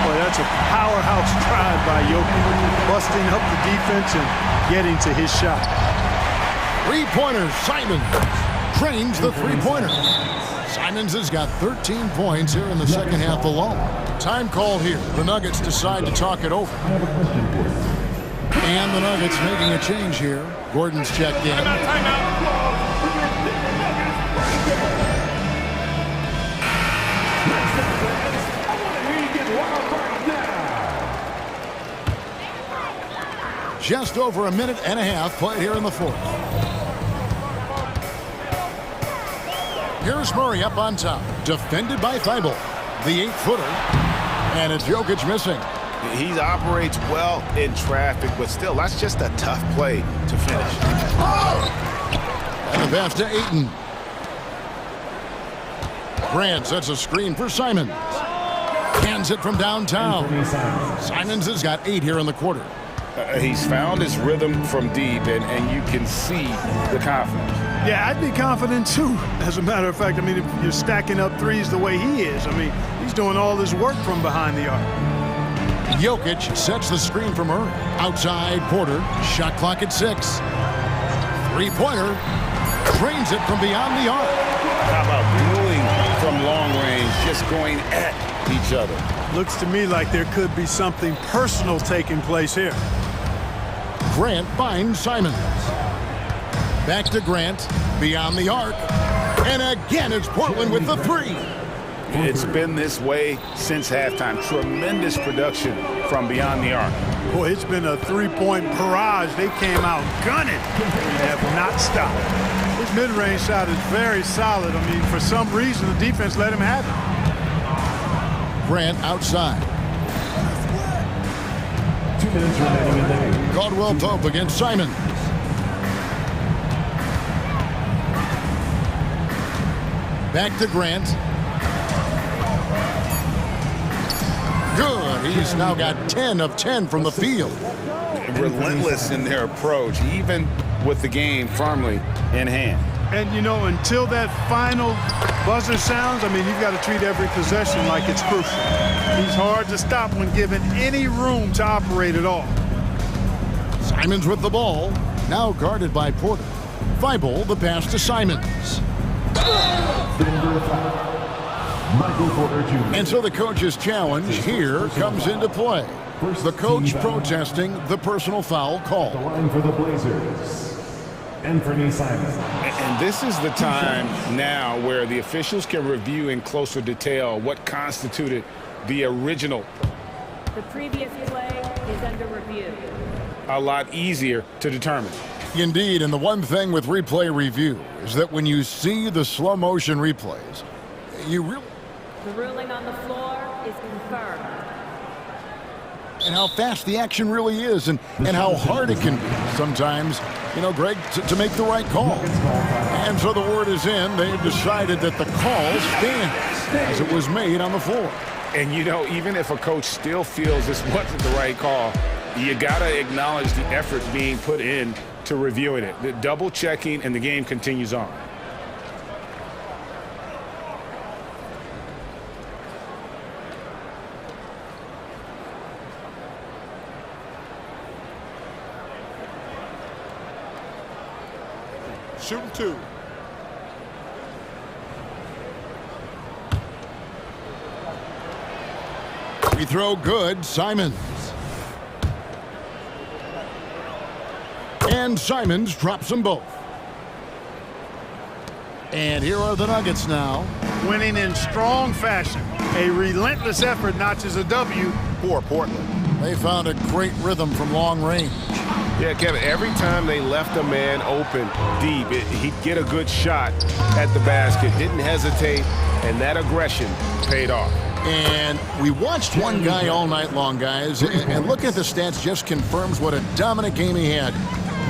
Boy, that's a powerhouse drive by Jokic, busting up the defense and getting to his shot. Three-pointer, Simons drains the three-pointer. Simons has got 13 points here in the second half alone. Time call here. The Nuggets decide to talk it over. And the Nuggets making a change here. Gordon's checked in. Just over a minute and a half played here in the fourth. Here's Murray up on top. Defended by Thibault. The 8-footer. And it's Jokic missing. He operates well in traffic, but still, that's just a tough play to finish. And the pass to Ayton. Grant sets a screen for Simons. Hands it from downtown. Simons has got 8 here in the quarter. He's found his rhythm from deep, and you can see the confidence. Yeah, I'd be confident too. As a matter of fact, I mean, if you're stacking up threes the way he is, I mean, he's doing all this work from behind the arc. Jokic sets the screen for Murray. Outside Porter. Shot clock at 6. Three-pointer. Drains it from beyond the arc. How about dueling from long range, just going at each other? Looks to me like there could be something personal taking place here. Grant finds Simons. Back to Grant. Beyond the arc. And again, it's Portland with the 3. It's been this way since halftime. Tremendous production from beyond the arc. Boy, it's been a three-point barrage. They came out gunning and have not stopped. His mid-range shot is very solid. I mean, for some reason, the defense let him have it. Grant outside. 2 minutes remaining in the game. Caldwell Pope against Simon. Back to Grant. Good. He's now got 10 of 10 from the field. Relentless in their approach, even with the game firmly in hand. And, you know, until that final buzzer sounds, I mean, you've got to treat every possession like it's crucial. He's hard to stop when given any room to operate at all. Simons with the ball, now guarded by Porter. Feibel, the pass to Simons. And so the coach's challenge here comes into play. The coach protesting the personal foul call. The line for the Blazers. Anthony Simons. And this is the time now where the officials can review in closer detail what constituted the original. The previous play is under review. A lot easier to determine. Indeed, and the one thing with replay review is that when you see the slow motion replays, you really... The ruling on the floor is confirmed. And how fast the action really is and how hard it can be sometimes, you know, Greg, to make the right call. And so the word is in. They've decided that the call stands as it was made on the floor. And, you know, even if a coach still feels this wasn't the right call, you got to acknowledge the effort being put in to reviewing it. The double checking, and the game continues on. Shooting two. We throw good. Simons. And Simons drops them both. And here are the Nuggets now. Winning in strong fashion. A relentless effort notches a W for Portland. They found a great rhythm from long range. Yeah, Kevin, every time they left a man open deep, he'd get a good shot at the basket, didn't hesitate, and that aggression paid off. And we watched one guy all night long, guys, and looking at the stats just confirms what a dominant game he had.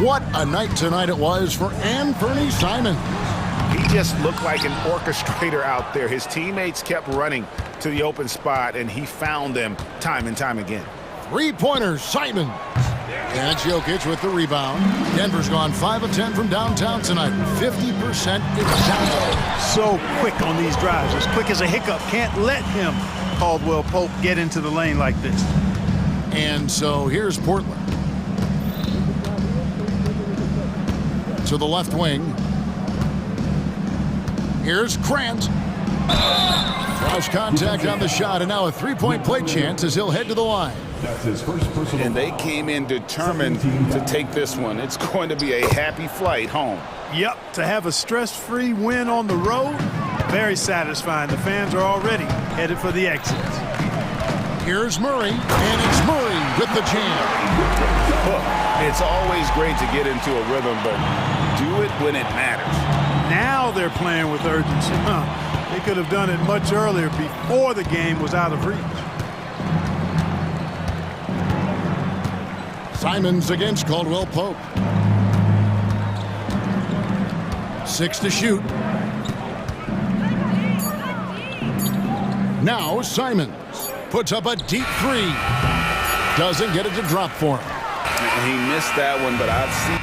What a night tonight it was for Anthony Simons. He just looked like an orchestrator out there. His teammates kept running to the open spot, and he found them time and time again. Three-pointers, Simons. And Jokic with the rebound. Denver's gone 5 of 10 from downtown tonight. 50% exactly. So quick on these drives. As quick as a hiccup. Can't let him, Caldwell Pope, get into the lane like this. And so here's Portland. To the left wing. Here's Grant. Cross contact on the shot, and now a three-point play chance as he'll head to the line. That's his first personal. And they came in determined to take this one. It's going to be a happy flight home. Yep, to have a stress-free win on the road, very satisfying. The fans are already headed for the exits. Here's Murray, and it's Murray with the jam. Look, it's always great to get into a rhythm, but do it when it matters. Now they're playing with urgency. They could have done it much earlier before the game was out of reach. Simons against Caldwell Pope. 6 to shoot. Now Simons puts up a deep three. Doesn't get it to drop for him. He missed that one, but I've seen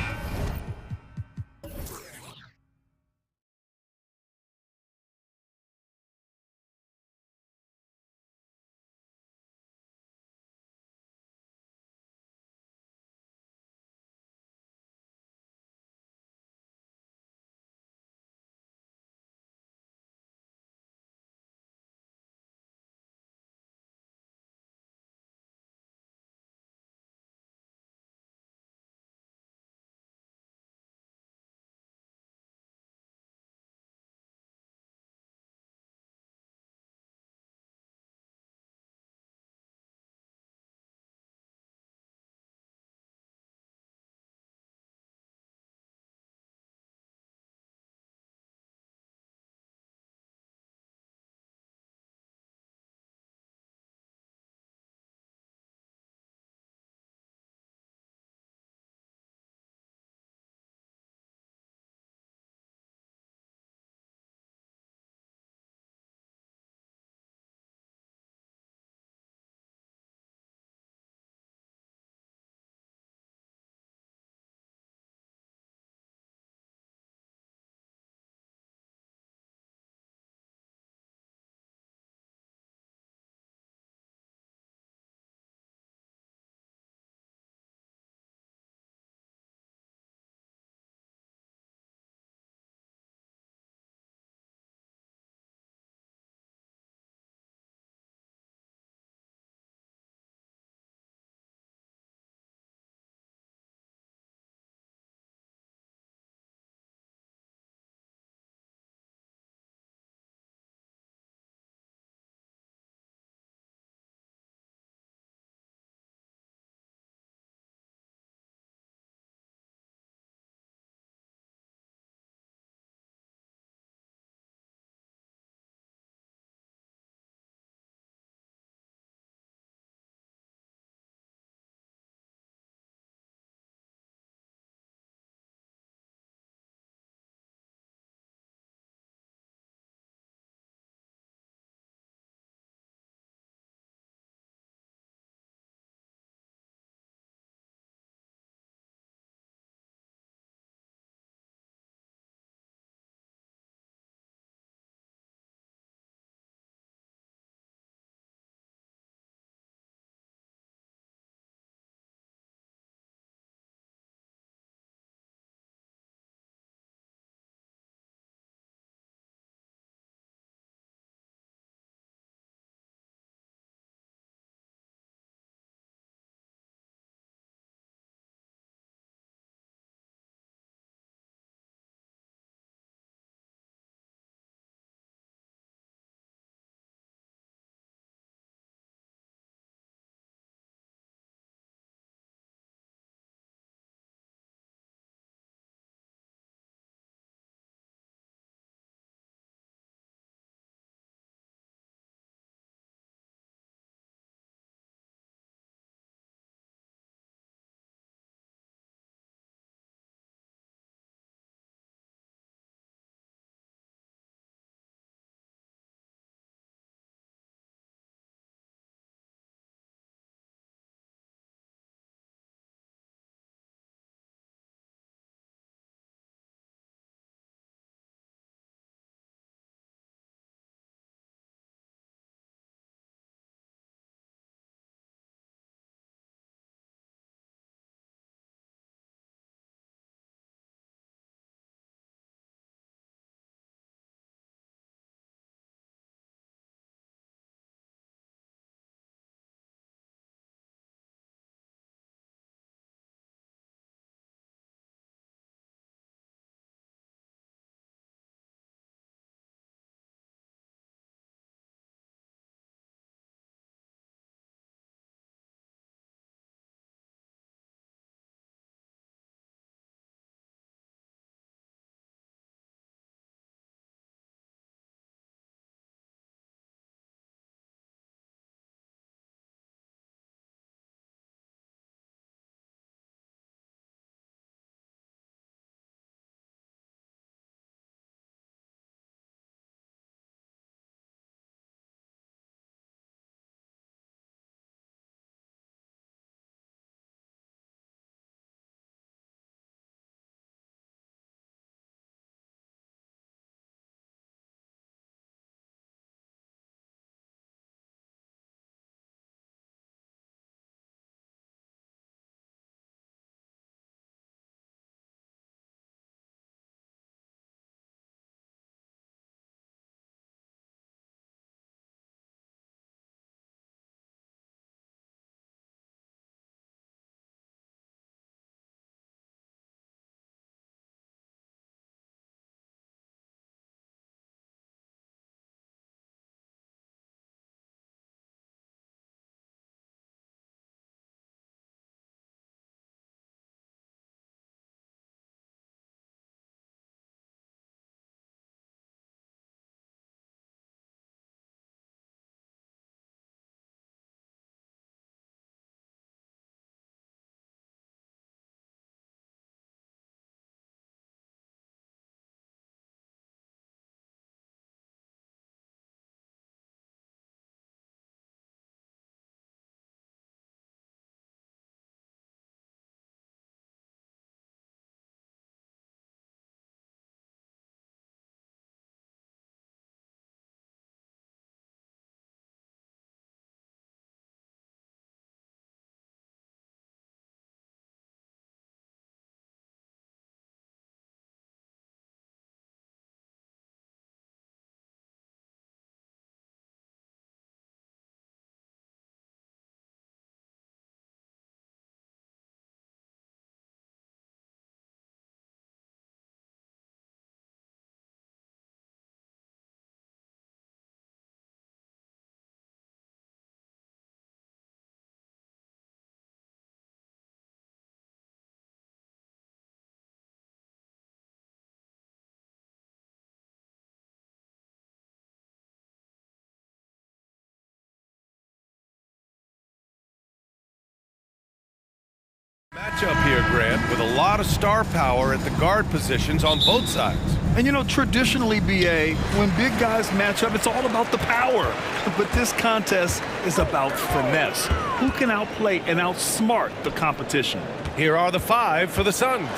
matchup here, Grant, with a lot of star power at the guard positions on both sides. And you know, traditionally, BA, when big guys match up, it's all about the power. But this contest is about finesse. Who can outplay and outsmart the competition? Here are the 5 for the Suns.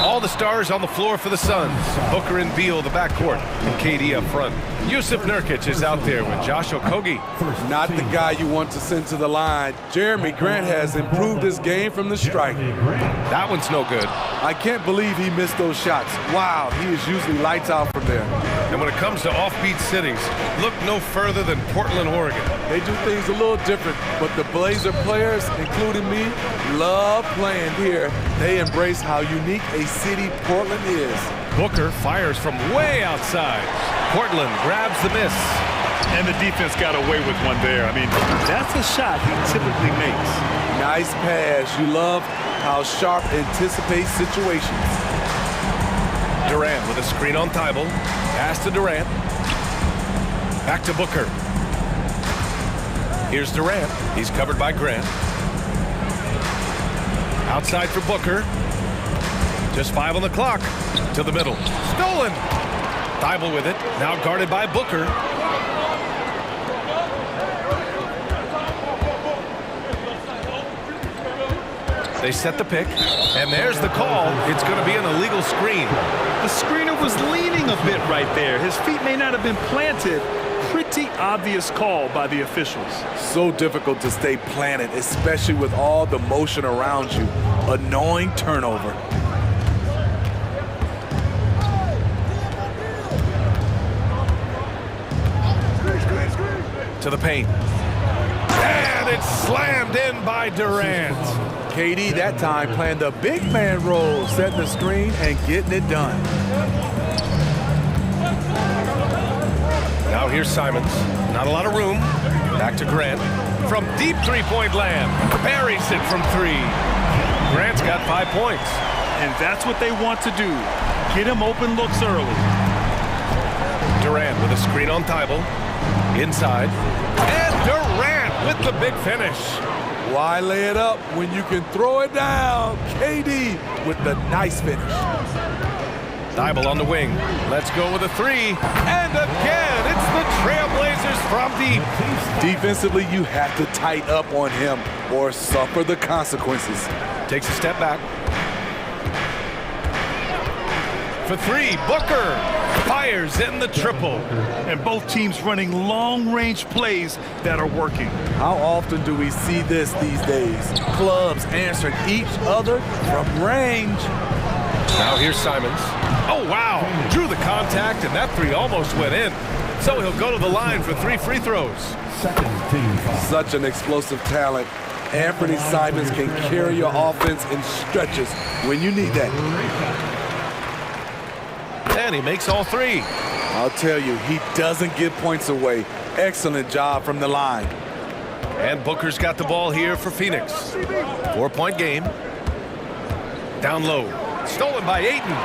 All the stars on the floor for the Suns. Booker and Beal, the backcourt, and KD up front. Yusuf Nurkic is out there with Josh Okogie. Not the guy you want to send to the line. Jeremy Grant has improved his game from the stripe. That one's no good. I can't believe he missed those shots. Wow, he is usually lights out from there. And when it comes to offbeat cities, look no further than Portland, Oregon. They do things a little different, but the Blazer players, including me, love playing here. They embrace how unique a city Portland is. Booker fires from way outside. Portland grabs the miss. And the defense got away with one there. I mean, that's a shot he typically makes. Nice pass. You love how Sharp anticipates situations. Durant with a screen on Thibault. Pass to Durant. Back to Booker. Here's Durant. He's covered by Grant. Outside for Booker. Just 5 on the clock. To the middle. Stolen. Thibault with it. Now guarded by Booker. They set the pick. And there's the call. It's going to be an illegal screen. The screener was leaning a bit right there. His feet may not have been planted. Pretty obvious call by the officials. So difficult to stay planted, especially with all the motion around you. Annoying turnover. To the paint. And it's slammed in by Durant. KD that time playing the big man role, setting the screen and getting it done. Now here's Simons. Not a lot of room. Back to Grant. From deep three-point land. Buries it from 3. Grant's got 5 points. And that's what they want to do. Get him open looks early. Durant with a screen on Thibault. Inside. And Durant with the big finish. Why lay it up when you can throw it down? KD with the nice finish. Thibault on the wing. Let's go with a 3. And again, it's the Trailblazers from deep. Defensively, you have to tighten up on him or suffer the consequences. Takes a step back. For 3, Booker fires in the triple. And both teams running long-range plays that are working. How often do we see this these days? Clubs answering each other from range. Now here's Simons. Oh, wow. Drew the contact, and that 3 almost went in. So he'll go to the line for 3 free throws. Such an explosive talent. Anthony Simons can carry your offense in stretches when you need that. And he makes all 3. I'll tell you, he doesn't give points away. Excellent job from the line. And Booker's got the ball here for Phoenix. 4-point game. Down low. Stolen by Ayton.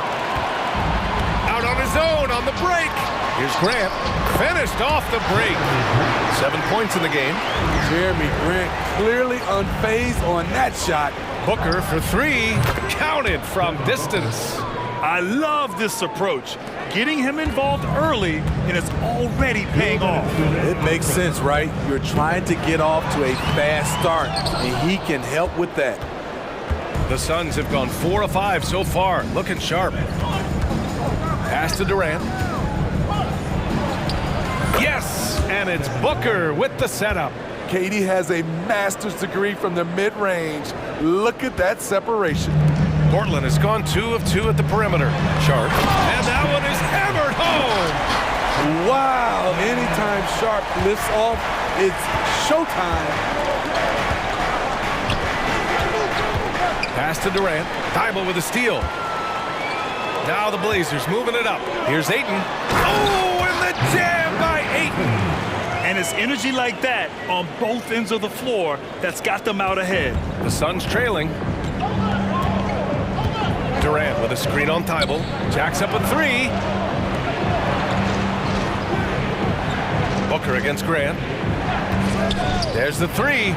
Out on his own on the break. Here's Grant. Finished off the break. 7 points in the game. Jeremy Grant clearly unfazed on that shot. Booker for 3. Counted from distance. I love this approach. Getting him involved early, and it's already paying off. It makes sense, right? You're trying to get off to a fast start, and he can help with that. The Suns have gone 4 of 5 so far, looking sharp. Pass to Durant. Yes, and it's Booker with the setup. KD has a master's degree from the mid-range. Look at that separation. Portland has gone 2 of 2 at the perimeter. Sharp. And that one is hammered home. Wow. Anytime Sharp lifts off, it's showtime. Pass to Durant. Thibault with a steal. Now the Blazers moving it up. Here's Ayton. Oh, and the jam by Ayton. And it's energy like that on both ends of the floor that's got them out ahead. The Suns trailing. Durant with a screen on Thibault. Jacks up a 3. Booker against Grant. There's the 3.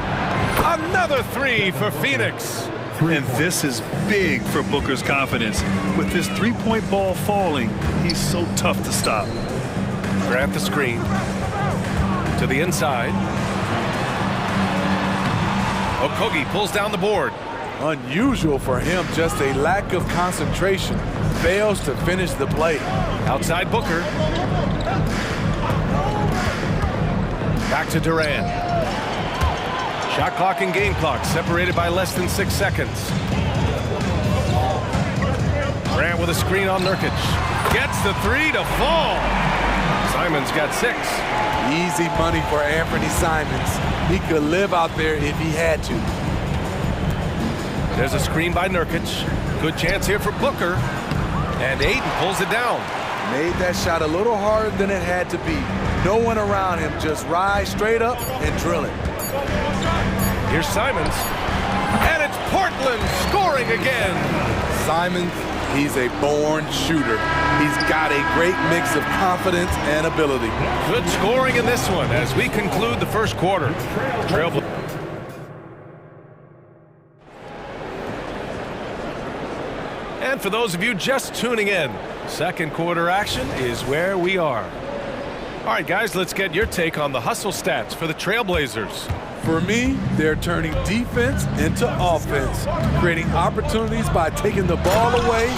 Another 3 for Phoenix. And this is big for Booker's confidence. With this three-point ball falling, he's so tough to stop. Grant the screen to the inside. Okogie pulls down the board. Unusual for him, just a lack of concentration. Fails to finish the play. Outside Booker. Back to Durant. Shot clock and game clock separated by less than 6 seconds. Durant with a screen on Nurkic. Gets the three to fall. Simons got 6. Easy money for Anthony Simons. He could live out there if he had to. There's a screen by Nurkic. Good chance here for Booker. And Ayton pulls it down. Made that shot a little harder than it had to be. No one around him, just rise straight up and drill it. Here's Simons. And it's Portland scoring again. Simons, he's a born shooter. He's got a great mix of confidence and ability. Good scoring in this one as we conclude the first quarter. And for those of you just tuning in, second quarter action is where we are. All right, guys, let's get your take on the hustle stats for the Trailblazers. For me, they're turning defense into offense, creating opportunities by taking the ball away.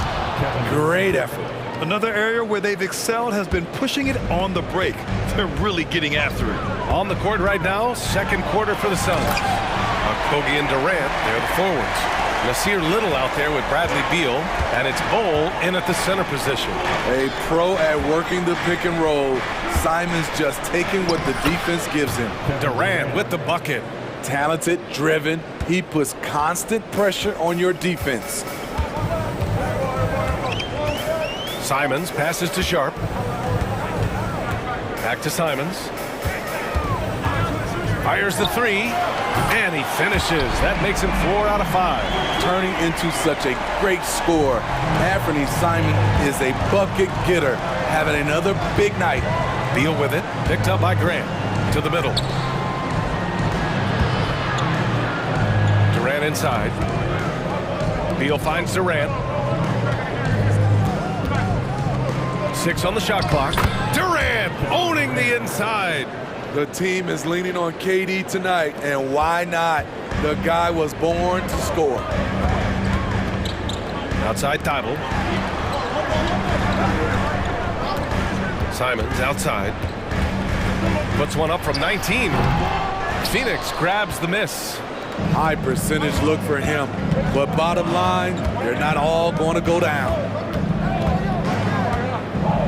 Great effort. Another area where they've excelled has been pushing it on the break. They're really getting after it. On the court right now, second quarter for the Suns. Okogie and Durant, they're the forwards. Nasir Little out there with Bradley Beal, and it's Bol in at the center position. A pro at working the pick and roll. Simons just taking what the defense gives him. Durant with the bucket. Talented, driven. He puts constant pressure on your defense. Simons passes to Sharp. Back to Simons. Fires the three, and he finishes. That makes him 4 out of 5. Turning into such a great score. Anthony Simons is a bucket getter, having another big night. Beal with it, picked up by Grant. To the middle. Durant inside. Beal finds Durant. 6 on the shot clock. Durant owning the inside. The team is leaning on KD tonight, and why not? The guy was born to score. Outside Thibault. Simons outside. Puts one up from 19. Phoenix grabs the miss. High percentage look for him, but bottom line, they're not all going to go down.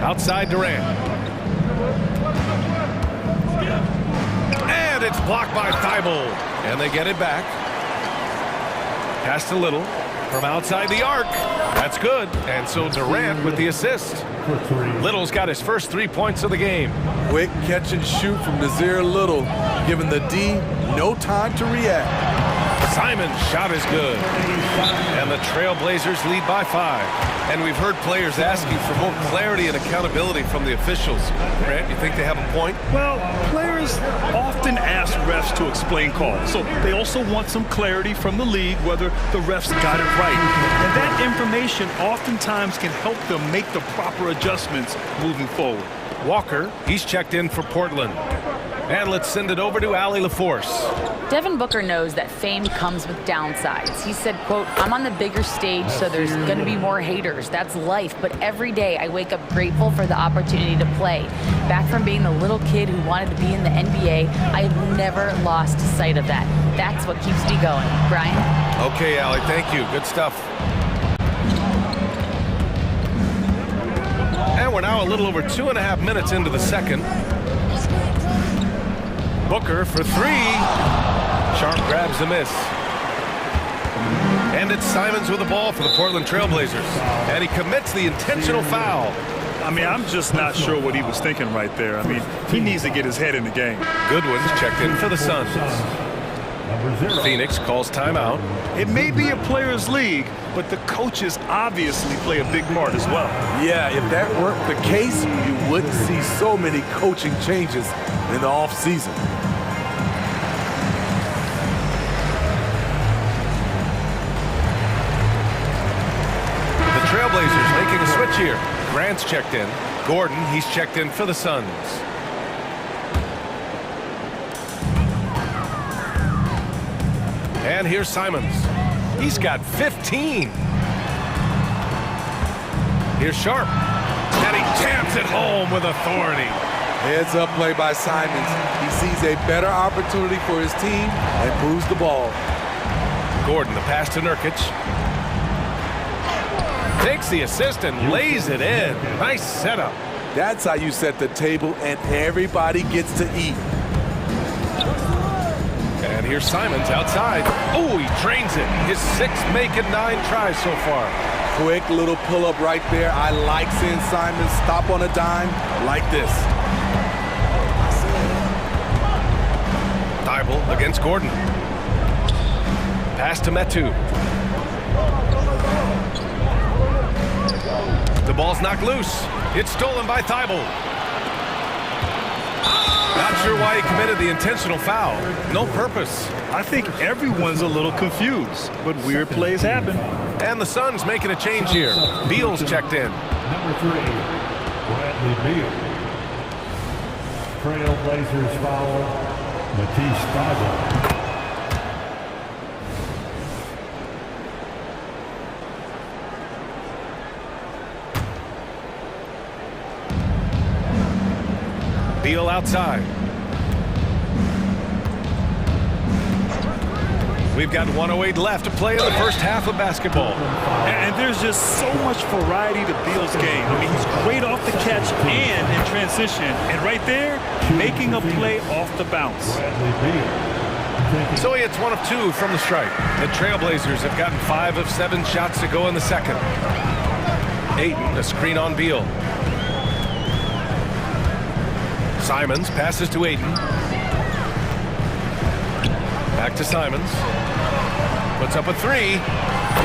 Outside Durant. And it's blocked by Thibault. And they get it back. Pass to Little from outside the arc. That's good. And so Durant with the assist. Little's got his first 3 points of the game. Quick catch and shoot from Nasir Little, giving the D no time to react. Simon's shot is good. And the Trailblazers lead by 5. And we've heard players asking for more clarity and accountability from the officials. Grant, you think they have a point? Well, players often ask refs to explain calls. So they also want some clarity from the league whether the refs got it right. And that information oftentimes can help them make the proper adjustments moving forward. Walker, he's checked in for Portland. And let's send it over to Allie LaForce. Devin Booker knows that fame comes with downsides. He said, quote, "I'm on the bigger stage, so there's going to be more haters. That's life. But every day I wake up grateful for the opportunity to play. Back from being the little kid who wanted to be in the NBA, I have never lost sight of that. That's what keeps me going." Brian? Okay, Allie, thank you. Good stuff. And we're now a little over 2.5 minutes into the second. Booker for 3. Sharp grabs the miss. And it's Simons with the ball for the Portland Trailblazers. And he commits the intentional foul. I mean, I'm just not sure what he was thinking right there. I mean, he needs to get his head in the game. Goodwin's checked in for the Suns. Phoenix calls timeout. It may be a players' league, but the coaches obviously play a big part as well. Yeah, if that weren't the case, you wouldn't see so many coaching changes in the offseason. change here. Grant's checked in. Gordon, he's checked in for the Suns. And here's Simons. He's got 15. Here's Sharp. And he jams it home with authority. Heads up play by Simons. He sees a better opportunity for his team and moves the ball. Gordon, the pass to Nurkic. Takes the assist and lays it in. Nice setup. That's how you set the table and everybody gets to eat. And here's Simons outside. Oh, he trains it. His 6th making 9 tries so far. Quick little pull-up right there. I like seeing Simons stop on a dime like this. Thibault against Gordon. Pass to Metu. The ball's knocked loose. It's stolen by Thibault. Not sure why he committed the intentional foul. No purpose. I think everyone's a little confused, but weird plays happen. And the Suns making a change here. Beal's checked in. Number 3, Bradley Beal. Trailblazers foul, Matisse Thybulle. Beal outside. We've got 1:08 left to play in the first half of basketball. And there's just so much variety to Beal's game. I mean, he's great off the catch and in transition. And right there, making a play off the bounce. So he hits 1 of 2 from the stripe. The Trailblazers have gotten 5 of 7 shots to go in the second. Ayton, a screen on Beal. Simons passes to Ayton. Back to Simons. Puts up a 3.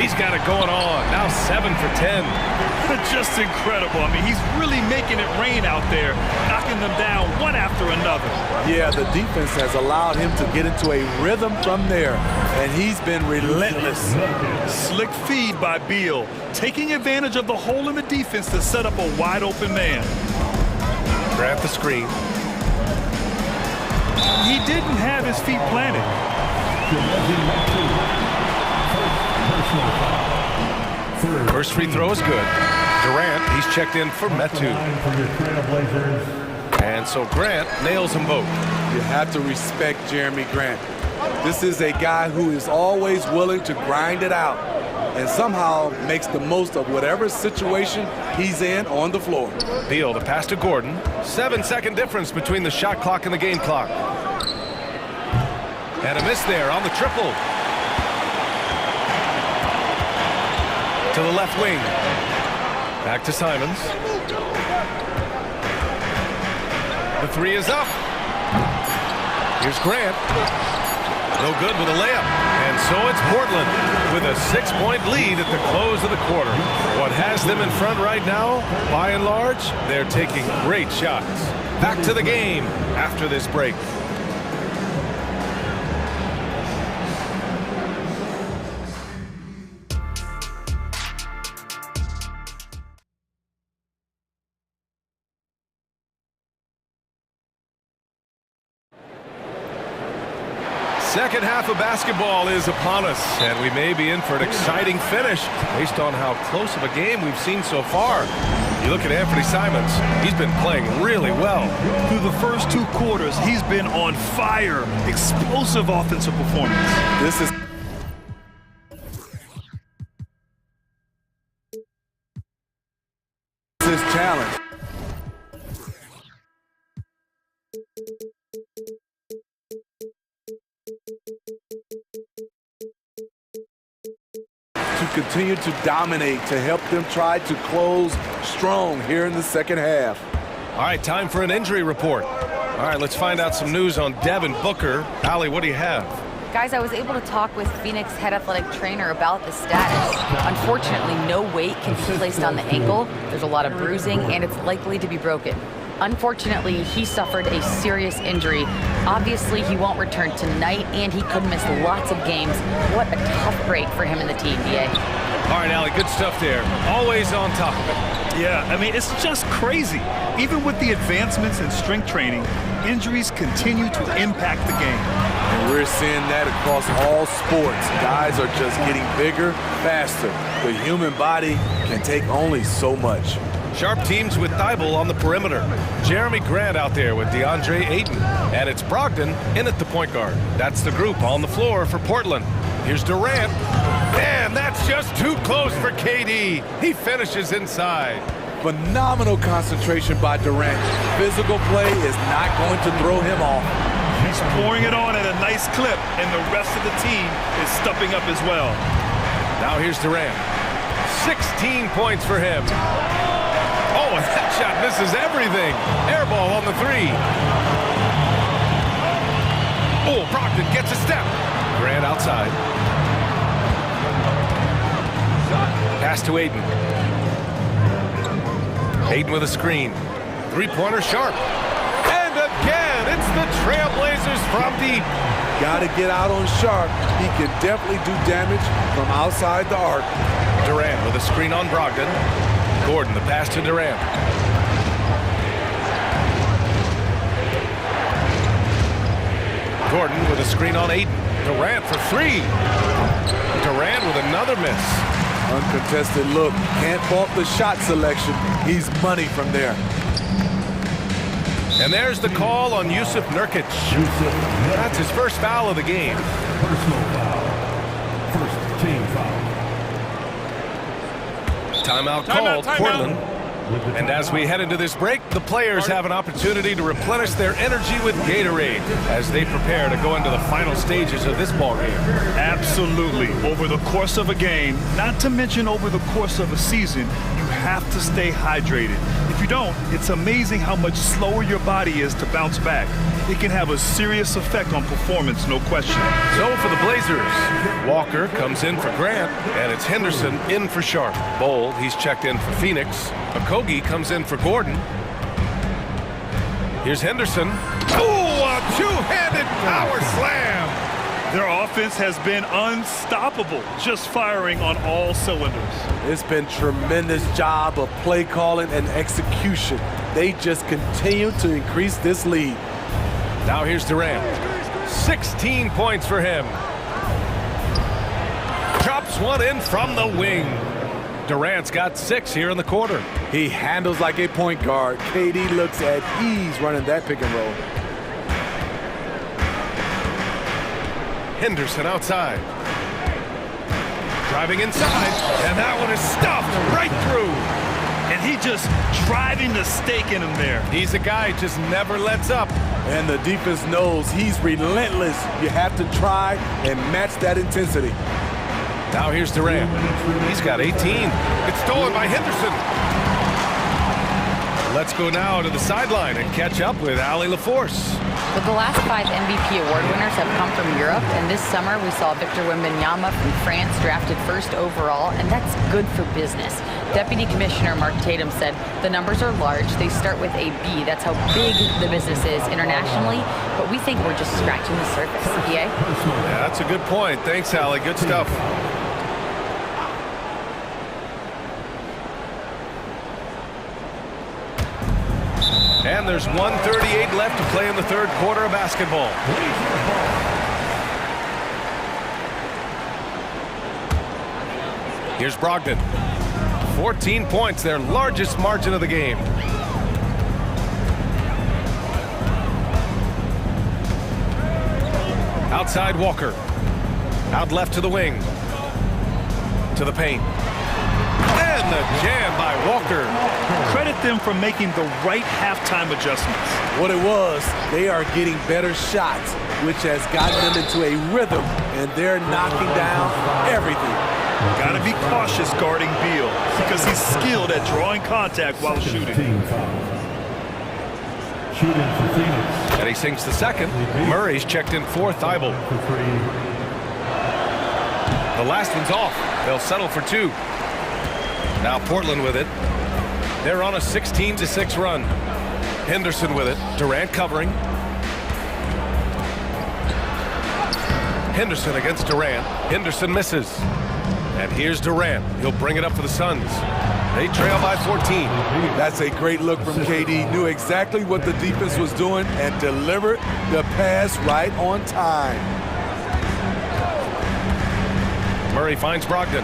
He's got it going on. Now 7 for 10. Just incredible. I mean, he's really making it rain out there, knocking them down one after another. Yeah, the defense has allowed him to get into a rhythm from there, and he's been relentless. Slick feed by Beal, taking advantage of the hole in the defense to set up a wide open man. Grab the screen. He didn't have his feet planted. First free throw is good. Durant, he's checked in for Metu. And so Grant nails them both. You have to respect Jeremy Grant. This is a guy who is always willing to grind it out and somehow makes the most of whatever situation he's in on the floor. Beal, the pass to Gordon. 7-second difference between the shot clock and the game clock. And a miss there on the triple. To the left wing. Back to Simons. The 3 is up. Here's Grant. No good with a layup. And so it's Portland with a 6-point lead at the close of the quarter. What has them in front right now, by and large, they're taking great shots. Back to the game after this break. Second half of basketball is upon us, and we may be in for an exciting finish based on how close of a game we've seen so far. You look at Anthony Simons, he's been playing really well. Through the first 2 quarters, he's been on fire. Explosive offensive performance. This is his challenge. To continue to dominate, to help them try to close strong here in the second half. All right, time for an injury report. All right, let's find out some news on Devin Booker. Allie, what do you have? Guys, I was able to talk with Phoenix head athletic trainer about the status. Unfortunately, no weight can be placed on the ankle. There's a lot of bruising, and it's likely to be broken. Unfortunately, he suffered a serious injury. Obviously, he won't return tonight, and he could miss lots of games. What a tough break for him and the team, DA. All right, Allie, good stuff there. Always on top of it. Yeah, I mean, it's just crazy. Even with the advancements in strength training, injuries continue to impact the game. And we're seeing that across all sports. Guys are just getting bigger, faster. The human body can take only so much. Sharp teams with Thibault on the perimeter. Jeremy Grant out there with DeAndre Ayton. And it's Brogdon in at the point guard. That's the group on the floor for Portland. Here's Durant. Man, that's just too close for KD. He finishes inside. Phenomenal concentration by Durant. Physical play is not going to throw him off. He's pouring it on at a nice clip, and the rest of the team is stepping up as well. Now here's Durant. 16 points for him. Oh, and that shot misses everything. Air ball on the three. Oh, Brogdon gets a step. Grant outside. Pass to Ayton. Ayton with a screen. Three-pointer sharp. And again, it's the Trailblazers from deep. Got to get out on Sharp. He can definitely do damage from outside the arc. Durant with a screen on Brogdon. Gordon, the pass to Durant. Gordon with a screen on Ayton. Durant for three. Durant with another miss. Uncontested look. Can't fault the shot selection. He's money from there. And there's the call on Yusuf Nurkic. That's his first foul of the game. Personal foul. First team foul. Timeout called, Portland. And as we head into this break, the players have an opportunity to replenish their energy with Gatorade as they prepare to go into the final stages of this ball game. Absolutely. Over the course of a game, not to mention over the course of a season, you have to stay hydrated. If you don't, it's amazing how much slower your body is to bounce back. It can have a serious effect on performance, no question. So for the Blazers, Walker comes in for Grant, and it's Henderson in for Sharp. Bold, he's checked in for Phoenix. Okogie comes in for Gordon. Here's Henderson. Oh, a two-handed power slam. Their offense has been unstoppable, just firing on all cylinders. It's been tremendous job of play calling and execution. They just continue to increase this lead. Now here's Durant. 16 points for him. Drops one in from the wing. Durant's got 6 here in the quarter. He handles like a point guard. KD looks at ease running that pick and roll. Henderson outside. Driving inside, and that one is stuffed right through. And he just driving the stake in him there. He's a guy who just never lets up. And the defense knows he's relentless. You have to try and match that intensity. Now here's Durant. He's got 18. It's stolen by Henderson. Let's go now to the sideline and catch up with Allie LaForce. But the last 5 MVP award winners have come from Europe, and this summer we saw Victor Wembanyama from France drafted 1st overall, and that's good for business. Deputy Commissioner Mark Tatum said the numbers are large. They start with a B. That's how big the business is internationally, but we think we're just scratching the surface. PA? Yeah, that's a good point. Thanks, Allie. Good stuff. And there's 1:38 left to play in the 3rd quarter of basketball. Here's Brogdon. 14 points, their largest margin of the game. Outside Walker. Out left to the wing. To the paint. And the jam by Walker. Credit them for making the right halftime adjustments. What it was, they are getting better shots, which has gotten them into a rhythm, and they're knocking down everything. Got to be cautious guarding Beal because he's skilled at drawing contact while shooting. Shooting for Phoenix. And he sinks the second. Murray's checked in for Thibault. The last one's off. They'll settle for 2. Now Portland with it. They're on a 16-6 run. Henderson with it. Durant covering. Henderson against Durant. Henderson misses. And here's Durant. He'll bring it up for the Suns. They trail by 14. That's a great look from KD. Knew exactly what the defense was doing and delivered the pass right on time. Murray finds Brogdon.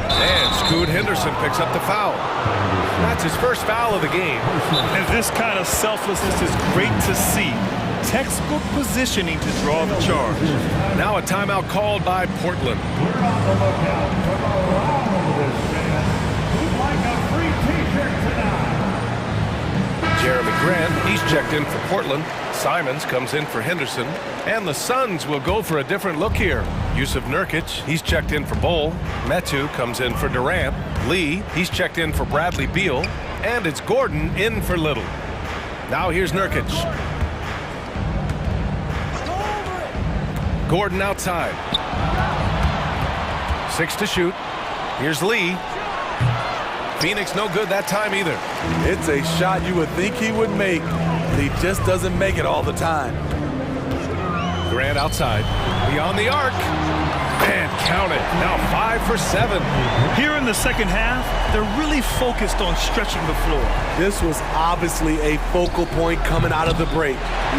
And Scoot Henderson picks up the foul. That's his first foul of the game. And this kind of selflessness is great to see. Textbook positioning to draw the charge. Now a timeout called by Portland. Jeremy Grant, he's checked in for Portland. Simons comes in for Henderson. And the Suns will go for a different look here. Yusuf Nurkic, he's checked in for Bol. Metu comes in for Durant. Lee, he's checked in for Bradley Beal. And it's Gordon in for Little. Now here's Nurkic. Gordon outside. 6 to shoot. Here's Lee. Phoenix no good that time either. It's a shot you would think he would make, but he just doesn't make it all the time. Grant outside. Beyond the arc. And count it. Now 5 for 7. Here in the second half, they're really focused on stretching the floor. This was obviously a focal point coming out of the break.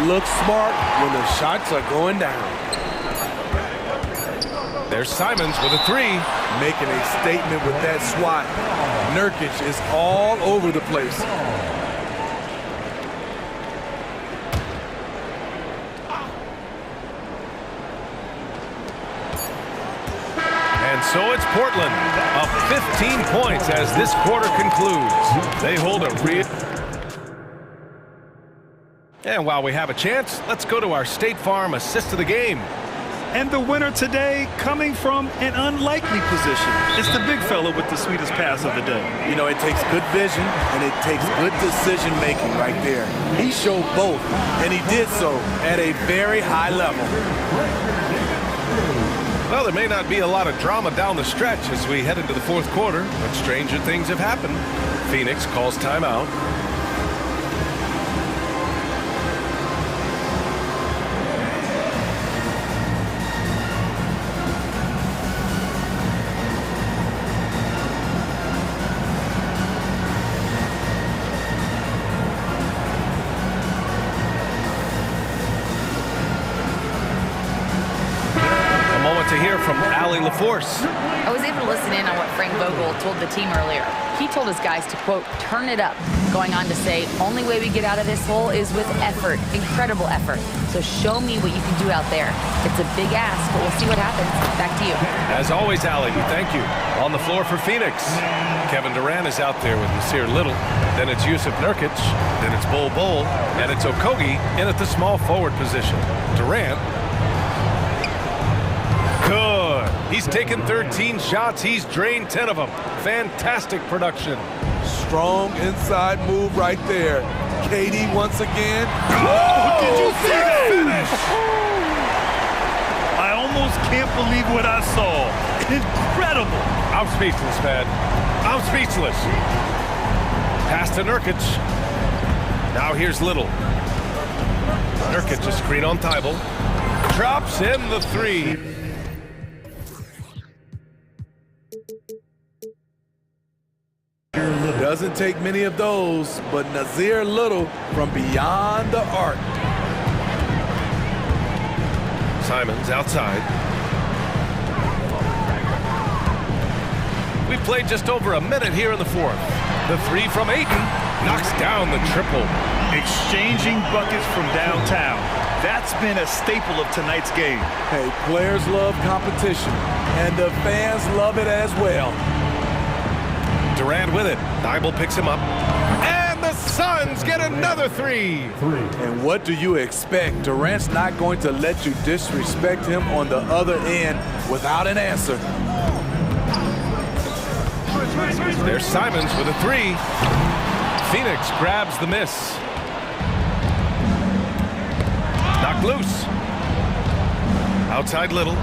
Look smart when the shots are going down. There's Simons with a 3. Making a statement with that swat. Nurkic is all over the place. And so it's Portland, up 15 points as this quarter concludes. They hold a real... And while we have a chance, let's go to our State Farm assist of the game. And the winner today coming from an unlikely position. It's the big fella with the sweetest pass of the day. You know, it takes good vision and it takes good decision making right there. He showed both, and he did so at a very high level. Well, there may not be a lot of drama down the stretch as we head into the fourth quarter, but stranger things have happened. Phoenix calls timeout. To hear from Allie LaForce. I was able to listen in on what Frank Vogel told the team earlier. He told his guys to, quote, turn it up, going on to say, only way we get out of this hole is with effort, incredible effort. So show me what you can do out there. It's a big ask, but we'll see what happens. Back to you. As always, Allie, we thank you. On the floor for Phoenix, Kevin Durant is out there with Nasir Little. Then it's Yusuf Nurkic. Then it's Bol Bol. And it's Okogie in at the small forward position. Durant. Good. He's taken 13 shots. He's drained 10 of them. Fantastic production. Strong inside move right there. KD once again. Oh, did you see that finish? I almost can't believe what I saw. Incredible. I'm speechless, man. I'm speechless. Pass to Nurkic. Now here's Little. Nurkic a screen on Thibault. Drops in the 3. Doesn't take many of those, but Nasir Little from beyond the arc. Simons outside. We've played just over a minute here in the fourth. The 3 from Ayton knocks down the triple. Exchanging buckets from downtown. That's been a staple of tonight's game. Hey, players love competition, and the fans love it as well. Durant with it. Thibault picks him up. And the Suns get another 3. And what do you expect? Durant's not going to let you disrespect him on the other end without an answer. There's Simons with a 3. Phoenix grabs the miss. Knocked loose. Outside Little.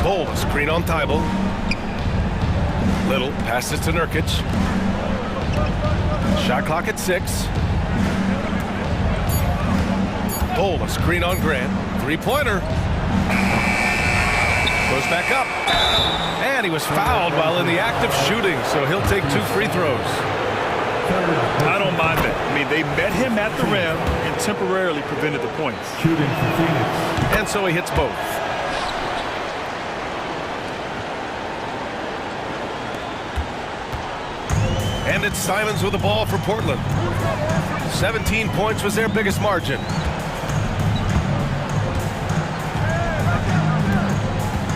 Bol, a screen on Thibault. Little passes to Nurkic. Shot clock at 6. Bol, a screen on Grant. 3-pointer. Goes back up. And he was fouled while in the act of shooting, so he'll take 2 free throws. I don't mind that. I mean, they met him at the rim and temporarily prevented the points. Shooting for Phoenix. And so he hits both. And it's Simons with the ball for Portland. 17 points was their biggest margin.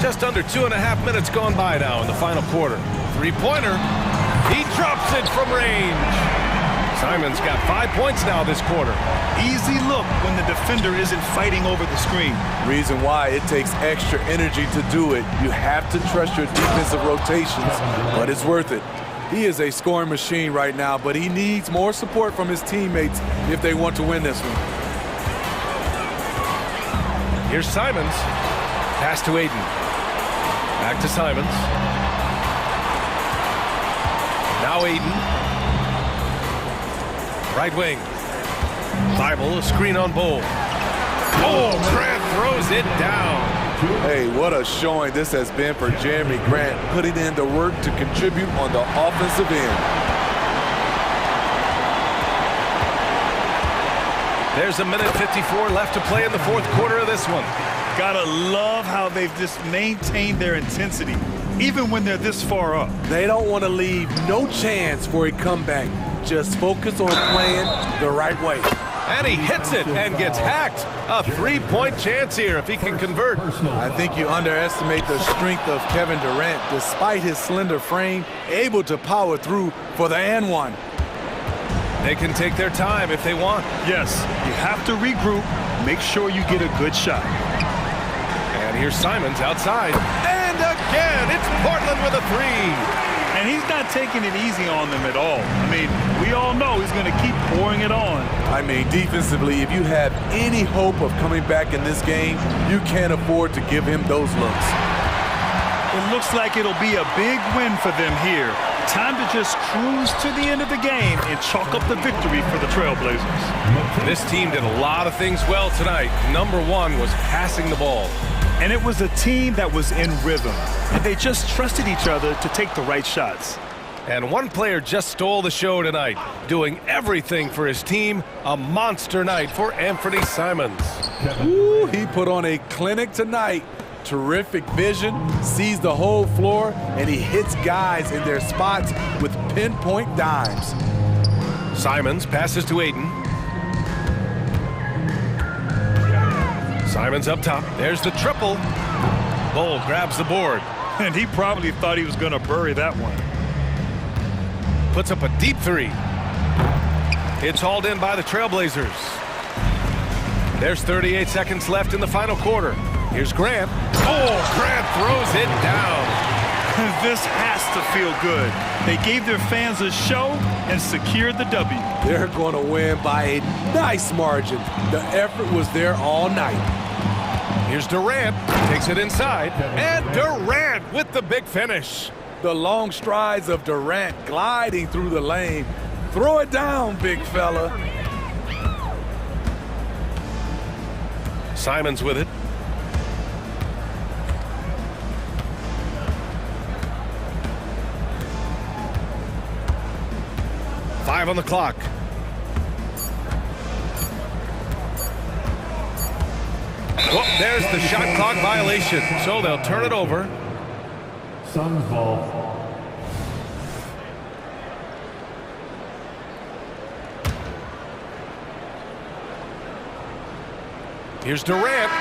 Just under 2.5 minutes gone by now in the final quarter. 3-pointer. He drops it from range. Simons got 5 points now this quarter. Easy look when the defender isn't fighting over the screen. Reason why it takes extra energy to do it. You have to trust your defensive rotations, but it's worth it. He is a scoring machine right now, but he needs more support from his teammates if they want to win this one. Here's Simons. Pass to Aiden. Back to Simons. Now Aiden. Right wing. Bible, a screen on Bowl. Oh, Grant throws it down. Hey, what a showing this has been for Jeremy Grant, putting in the work to contribute on the offensive end. There's 1:54 left to play in the fourth quarter of this one. Gotta love how they've just maintained their intensity, even when they're this far up. They don't want to leave no chance for a comeback. Just focus on playing the right way. And he hits it and gets hacked. A 3-point chance here if he can convert. I think you underestimate the strength of Kevin Durant. Despite his slender frame, able to power through for the and one. They can take their time if they want. Yes, you have to regroup. Make sure you get a good shot. And here's Simons outside. And again, it's Portland with a 3. And he's not taking it easy on them at all. I mean, we all know he's going to keep pouring it on. I mean, defensively, if you have any hope of coming back in this game, you can't afford to give him those looks. It looks like it'll be a big win for them here. Time to just cruise to the end of the game and chalk up the victory for the Trailblazers. This team did a lot of things well tonight. Number one was passing the ball. And it was a team that was in rhythm. And they just trusted each other to take the right shots. And one player just stole the show tonight, doing everything for his team. A monster night for Anthony Simons. Ooh, he put on a clinic tonight. Terrific vision, sees the whole floor, and he hits guys in their spots with pinpoint dimes. Simons passes to Aiden. Simons up top. There's the triple. Bull grabs the board. And he probably thought he was going to bury that one. Puts up a deep 3. It's hauled in by the Trailblazers. There's 38 seconds left in the final quarter. Here's Grant. Oh, Grant throws it down. This has to feel good. They gave their fans a show and secured the W. They're going to win by a nice margin. The effort was there all night. Here's Durant. Takes it inside. And Durant with the big finish. The long strides of Durant gliding through the lane. Throw it down, big fella. Simons with it. Five on the clock. Oh, there's the shot clock violation. So they'll turn it over. Suns ball. Here's Durant.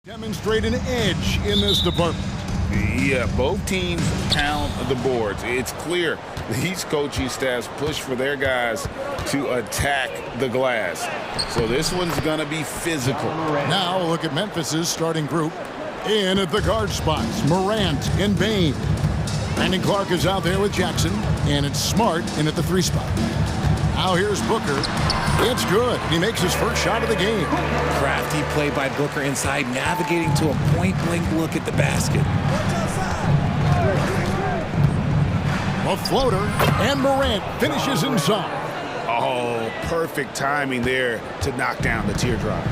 Demonstrate an edge in this department. Yeah, both teams pound the boards. It's clear these coaching staffs push for their guys to attack the glass. So this one's going to be physical. Now look at Memphis's starting group. In at the guard spots, Morant and Bain. Brandon Clark is out there with Jackson, and it's Smart in at the 3 spot. Now here's Booker. It's good. He makes his first shot of the game. Crafty play by Booker inside, navigating to a point-blank look at the basket. A floater, and Morant finishes inside. Oh, perfect timing there to knock down the teardrop.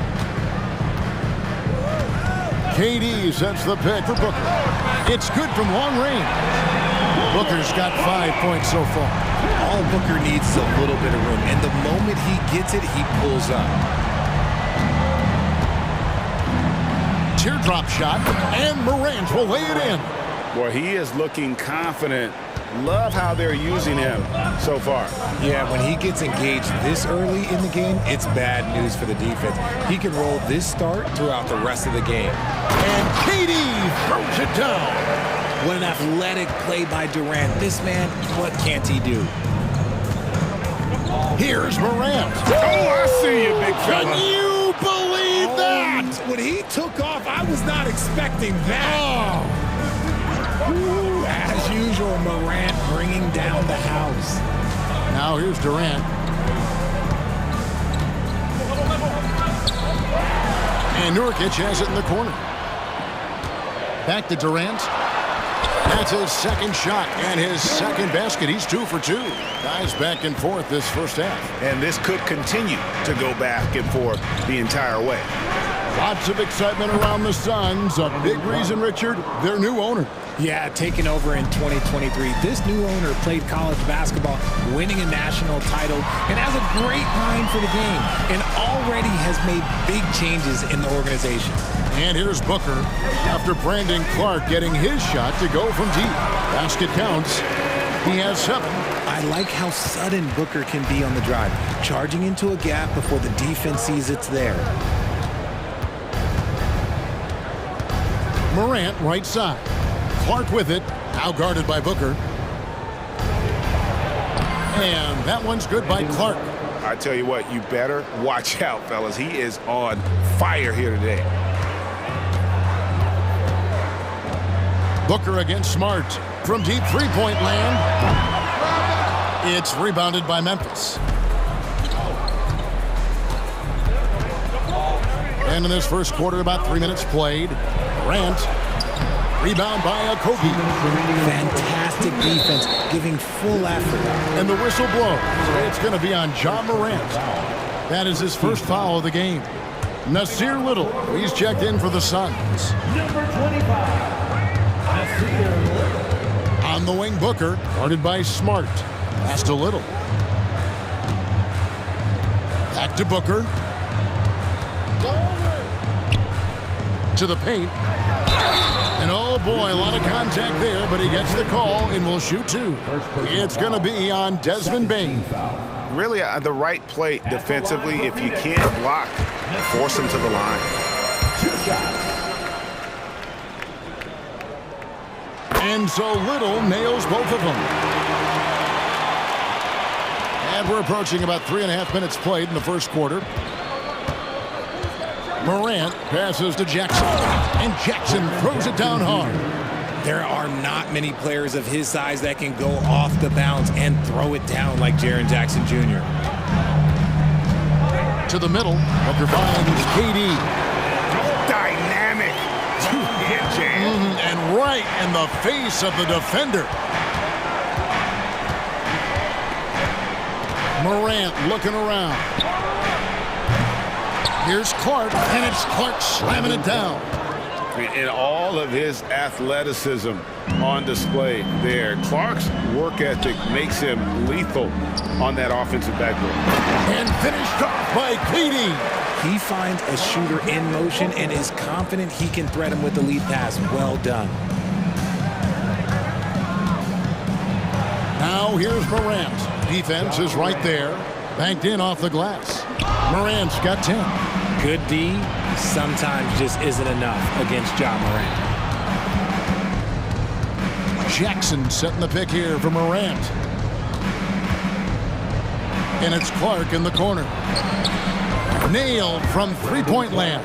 KD sets the pick for Booker. It's good from long range. Booker's got 5 points so far. All Booker needs is a little bit of room, and the moment he gets it, he pulls up. Teardrop shot, and Morant will lay it in. Boy, he is looking confident. Love how they're using him so far. Yeah, when he gets engaged this early in the game, it's bad news for the defense. He can roll this start throughout the rest of the game. And KD throws it down. What an athletic play by Durant. This man, what can't he do? Here's Morant. Oh, I see you, big fella. Can you believe that? When he took off, I was not expecting that. Ooh, as usual, Morant bringing down the house. Now here's Durant. And Nurkic has it in the corner. Back to Durant. That's his second shot and his second basket. He's 2 for 2. Guys back and forth this first half. And this could continue to go back and forth the entire way. Lots of excitement around the Suns. A big reason, Richard, their new owner. Yeah, taking over in 2023. This new owner played college basketball, winning a national title, and has a great mind for the game, and already has made big changes in the organization. And here's Booker after Brandon Clark getting his shot to go from deep. Basket counts. He has 7. I like how sudden Booker can be on the drive, charging into a gap before the defense sees it's there. Morant right side. Clark with it, now guarded by Booker. And that one's good by Clark. I tell you what, you better watch out, fellas. He is on fire here today. Booker against Smart from deep three-point land. It's rebounded by Memphis. And in this first quarter, about 3 minutes played. Grant. Rebound by Kobe. Fantastic defense, giving full effort. And the whistle blows. It's going to be on John Morant. That is his first foul of the game. Nasir Little, he's checked in for the Suns. Number 25. On the wing, Booker, guarded by Smart. Pass to Little. Back to Booker. To the paint. And oh boy, a lot of contact there, but he gets the call and will shoot 2. It's going to be on Desmond Bain. Really the right play defensively. If you can't block, force him to the line. 2 shots. And so Little nails both of them. And we're approaching about 3.5 minutes played in the first quarter. Morant passes to Jackson, and Jackson throws it down hard. There are not many players of his size that can go off the bounce and throw it down like Jaren Jackson Jr. To the middle, Booker finds KD. Dynamic two-hand jam. And right in the face of the defender. Morant looking around. Here's Clark, and it's Clark slamming it down. And all of his athleticism on display there. Clark's work ethic makes him lethal on that offensive backboard. And finished off by KD. He finds a shooter in motion and is confident he can thread him with the lead pass. Well done. Now here's Morant. Defense is right there. Banked in off the glass. Morant's got 10. Good D, sometimes just isn't enough against Ja Morant. Jackson setting the pick here for Morant. And it's Clark in the corner. Nailed from three-point land.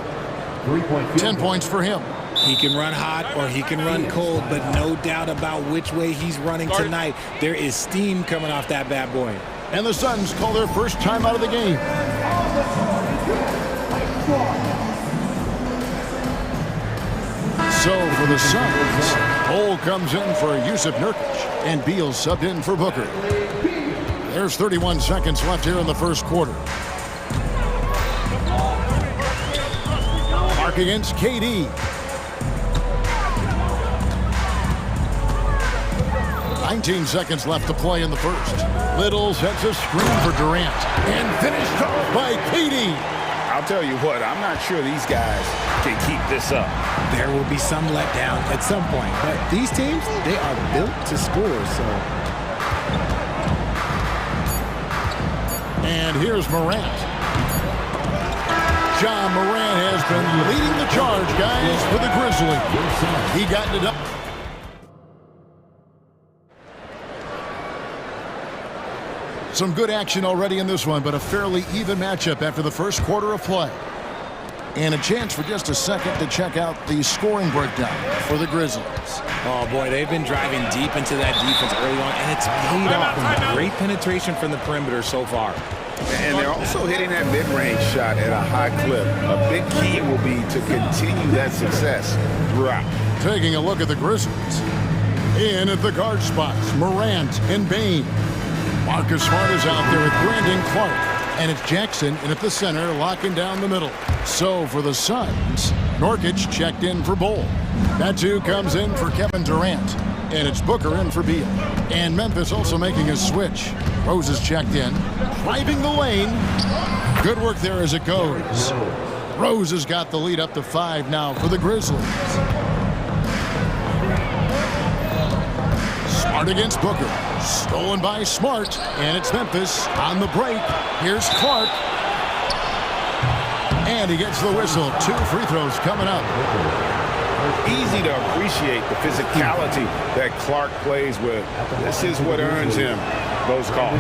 10 points for him. He can run hot or he can run cold, but no doubt about which way he's running tonight. There is steam coming off that bad boy. And the Suns call their first time out of the game. So for the Suns, Cole comes in for Yusuf Nurkic, and Beal subbed in for Booker. There's 31 seconds left here in the first quarter. Mark against KD. 19 seconds left to play in the first. Little sets a screen for Durant, and finished off by KD. I'll tell you what, I'm not sure these guys can keep this up. There will be some letdown at some point, but these teams, they are built to score, so. And here's Morant. Ja Morant has been leading the charge, guys, for the Grizzlies. He got it up. Some good action already in this one, but a fairly even matchup after the first quarter of play. And a chance for just a second to check out the scoring breakdown for the Grizzlies. Oh, boy, they've been driving deep into that defense early on, and it's paid off. Great penetration from the perimeter so far. And they're also hitting that mid-range shot at a high clip. A big key will be to continue that success throughout. Taking a look at the Grizzlies. In at the guard spots, Morant and Bane. Marcus Smart is out there with Brandon Clark. And it's Jackson in at the center, locking down the middle. So for the Suns, Nurkic checked in for Bol. That too comes in for Kevin Durant. And it's Booker in for Beal. And Memphis also making a switch. Rose is checked in, driving the lane. Good work there as it goes. Rose has got the lead up to 5 now for the Grizzlies. Smart against Booker. Stolen by Smart, and it's Memphis on the break. Here's Clark. And he gets the whistle. 2 free throws coming up. Easy to appreciate the physicality that Clark plays with. This is what earns him those calls.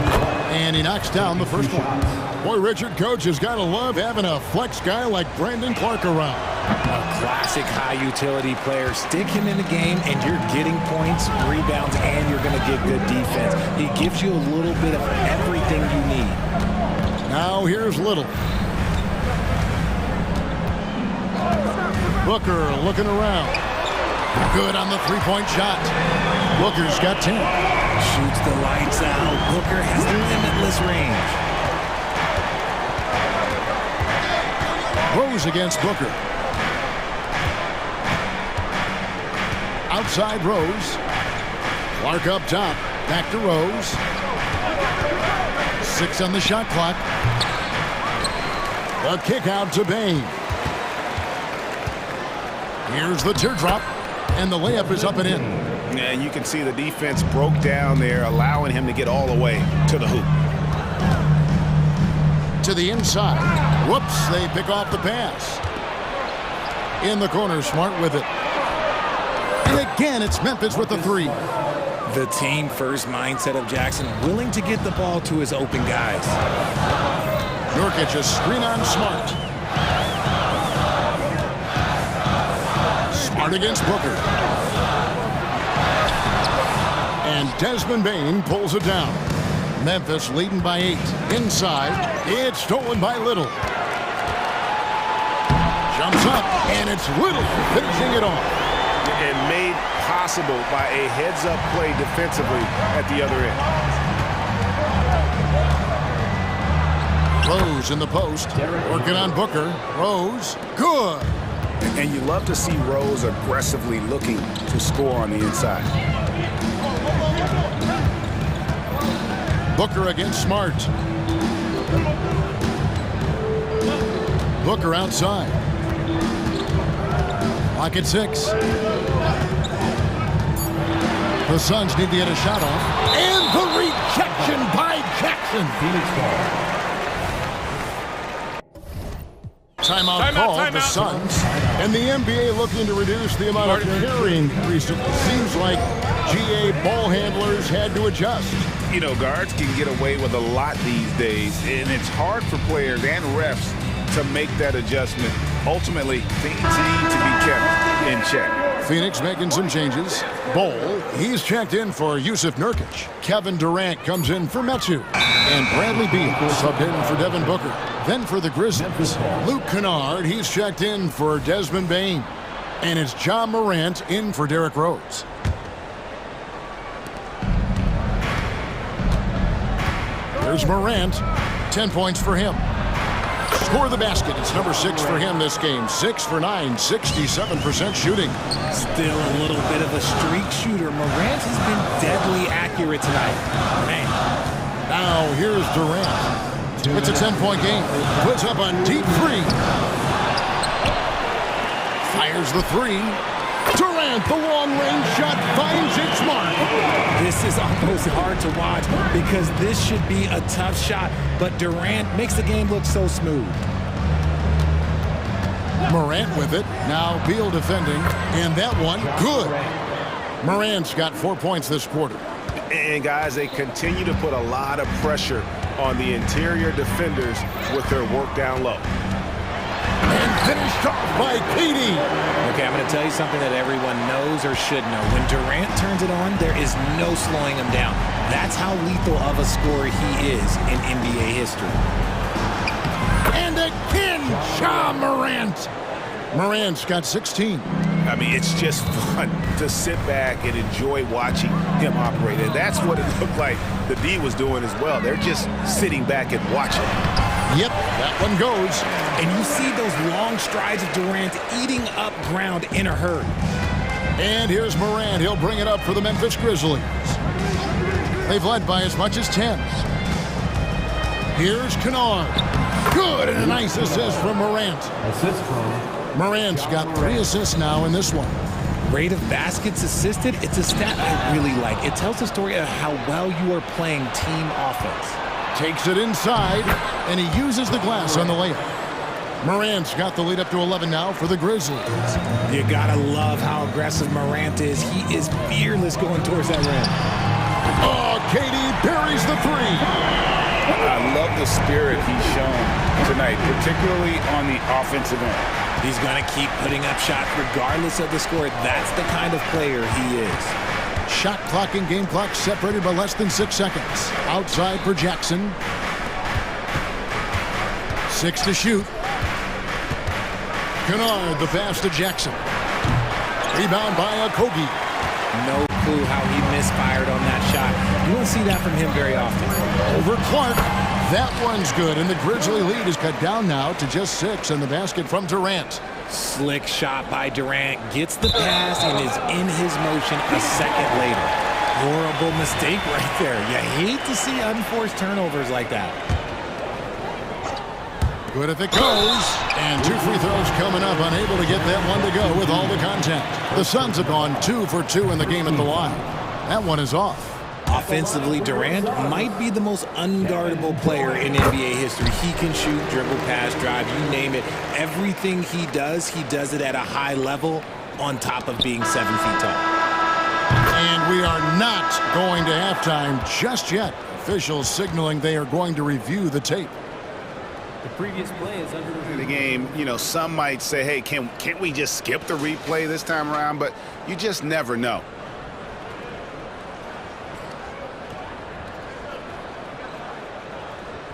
And he knocks down the first one. Boy, Richard, coach has got to love having a flex guy like Brandon Clark around. A classic high-utility player. Stick him in the game, and you're getting points, rebounds, and you're going to get good defense. He gives you a little bit of everything you need. Now here's Little. Booker looking around. Good on the three-point shot. Booker's got 10. Shoots the lights out. Booker has limitless range. Rose against Booker. Outside Rose. Clark up top. Back to Rose. 6 on the shot clock. The kick out to Bane. Here's the teardrop, and the layup is up and in. And you can see the defense broke down there, allowing him to get all the way to the hoop. To the inside. Whoops, they pick off the pass. In the corner, Smart with it. And again, it's Memphis with the 3. The team-first mindset of Jackson, willing to get the ball to his open guys. Nurkic a screen on Smart. Smart against Booker. And Desmond Bane pulls it down. Memphis leading by 8. Inside, it's stolen by Little. Jumps up, and it's Little finishing it off. And made possible by a heads-up play defensively at the other end. Rose in the post, working on Booker. Rose, good. And you love to see Rose aggressively looking to score on the inside. Booker against Smart. Booker outside. Clock at 6. The Suns need to get a shot off. And the rejection by Jackson. Timeout called the Suns. And the NBA looking to reduce the amount of carrying recently. Seems like GA ball handlers had to adjust. You know, guards can get away with a lot these days, and it's hard for players and refs to make that adjustment. Ultimately, things need to be kept in check. Phoenix making some changes. Bol, he's checked in for Yusuf Nurkic. Kevin Durant comes in for Metsu. And Bradley Beal subbed in for Devin Booker. Then for the Grizzlies, Luke Kennard, he's checked in for Desmond Bane. And it's John Morant in for Derrick Rose. There's Morant, 10 points for him. Score the basket. It's number 6 for him this game. 6 for 9, 67% shooting. Still a little bit of a streak shooter. Morant has been deadly accurate tonight. Man. Now here's Durant. It's a 10-point game. Puts up a deep three. Fires the three. Durant, the long-range shot, finds its mark. This is almost hard to watch because this should be a tough shot, but Durant makes the game look so smooth. Morant with it. Now Beal defending, and that one, good. Morant's got 4 points this quarter. And guys, they continue to put a lot of pressure on the interior defenders with their work down low. And finished off by KD. Okay, I'm going to tell you something that everyone knows or should know. When Durant turns it on, there is no slowing him down. That's how lethal of a scorer he is in NBA history. And again, Ja Morant. Morant's got 16. I mean, it's just fun to sit back and enjoy watching him operate. And that's what it looked like the D was doing as well. They're just sitting back and watching. Yep, that one goes. And you see those long strides of Durant eating up ground in a hurry. And here's Morant. He'll bring it up for the Memphis Grizzlies. They've led by as much as 10. Here's Kennard. Good, and a nice assist from Morant. Morant's got 3 assists now in this one. Rate of baskets assisted, it's a stat I really like. It tells the story of how well you are playing team offense. Takes it inside, and he uses the glass on the layup. Morant's got the lead up to 11 now for the Grizzlies. You gotta love how aggressive Morant is. He is fearless going towards that rim. Oh, KD buries the three. I love the spirit he's shown tonight, particularly on the offensive end. He's gonna keep putting up shots regardless of the score. That's the kind of player he is. Shot clock and game clock separated by less than 6 seconds. Outside for Jackson. 6 to shoot. Kennard, the pass to Jackson. Rebound by Okogie. No clue how he misfired on that shot. You won't see that from him very often. Over Clark. That one's good, and the Grizzly lead is cut down now to just 6, and the basket from Durant. Slick shot by Durant, gets the pass and is in his motion a second later. Horrible mistake right there. You hate to see unforced turnovers like that. Good if it goes. And 2 free throws coming up, unable to get that one to go with all the contact. The Suns have gone 2 for 2 in the game at the line. That one is off. Offensively, Durant might be the most unguardable player in NBA history. He can shoot, dribble, pass, drive, you name it. Everything he does it at a high level on top of being 7 feet tall. And we are not going to halftime just yet. Officials signaling they are going to review the tape. The previous play is under review. The game, you know, some might say, hey, can't we just skip the replay this time around? But you just never know.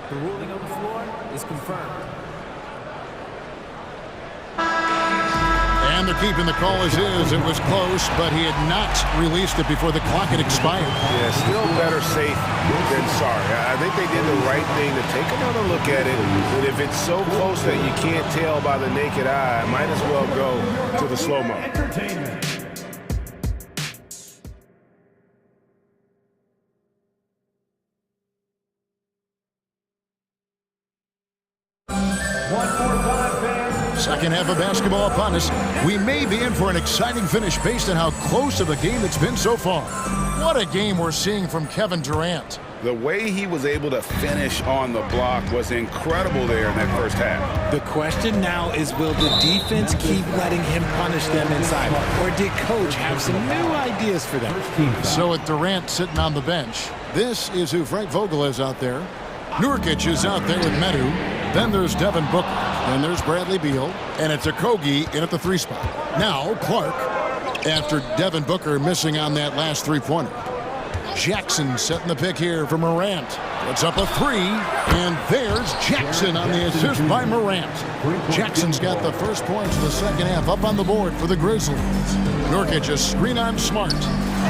The ruling on the floor is confirmed. And they're keeping the call as is. It was close, but he had not released it before the clock had expired. Yeah, still better safe than sorry. I think they did the right thing to take another look at it. But if it's so close that you can't tell by the naked eye, might as well go to the slow-mo. Entertainment. Second half of basketball upon us. We may be in for an exciting finish based on how close of a game it's been so far. What a game we're seeing from Kevin Durant. The way he was able to finish on the block was incredible there in that first half. The question now is, will the defense keep letting him punish them inside? Or did coach have some new ideas for them? So with Durant sitting on the bench, this is who Frank Vogel is out there. Nurkic is out there with Medu. Then there's Devin Booker. Then there's Bradley Beal. And it's Okogie in at the 3 spot. Now Clark, after Devin Booker missing on that last 3-pointer. Jackson setting the pick here for Morant. Puts up a 3, and there's Jackson on the assist by Morant. Jackson's got the first points of the second half up on the board for the Grizzlies. Nurkic a screen on Smart.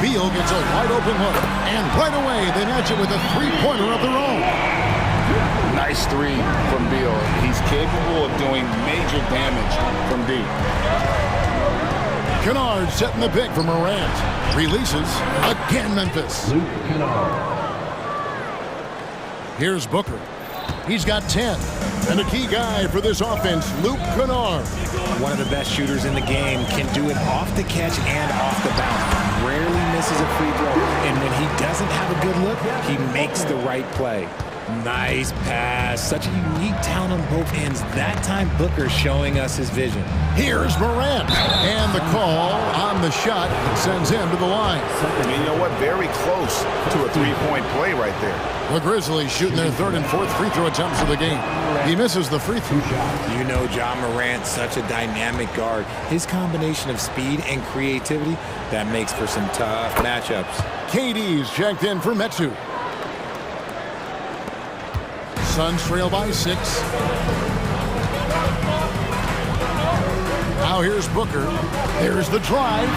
Beal gets a wide open look, and right away they match it with a 3-pointer of their own. Nice 3 from Beal. He's capable of doing major damage from deep. Kennard setting the pick for Morant. Releases. Again, Memphis. Here's Booker. He's got 10. And a key guy for this offense, Luke Kennard. One of the best shooters in the game, can do it off the catch and off the bounce. Rarely misses a free throw. And when he doesn't have a good look, he makes the right play. Nice pass. Such a unique talent on both ends. That time, Booker showing us his vision. Here's Morant. And the call on the shot sends him to the line. And you know what? Very close to a 3-point play right there. The Grizzlies shooting their 3rd and 4th free throw attempts of the game. He misses the free throw shot. You know John Morant, such a dynamic guard. His combination of speed and creativity, that makes for some tough matchups. KD's checked in for Metu. Suns trail by 6. Now here's Booker. There's the drive.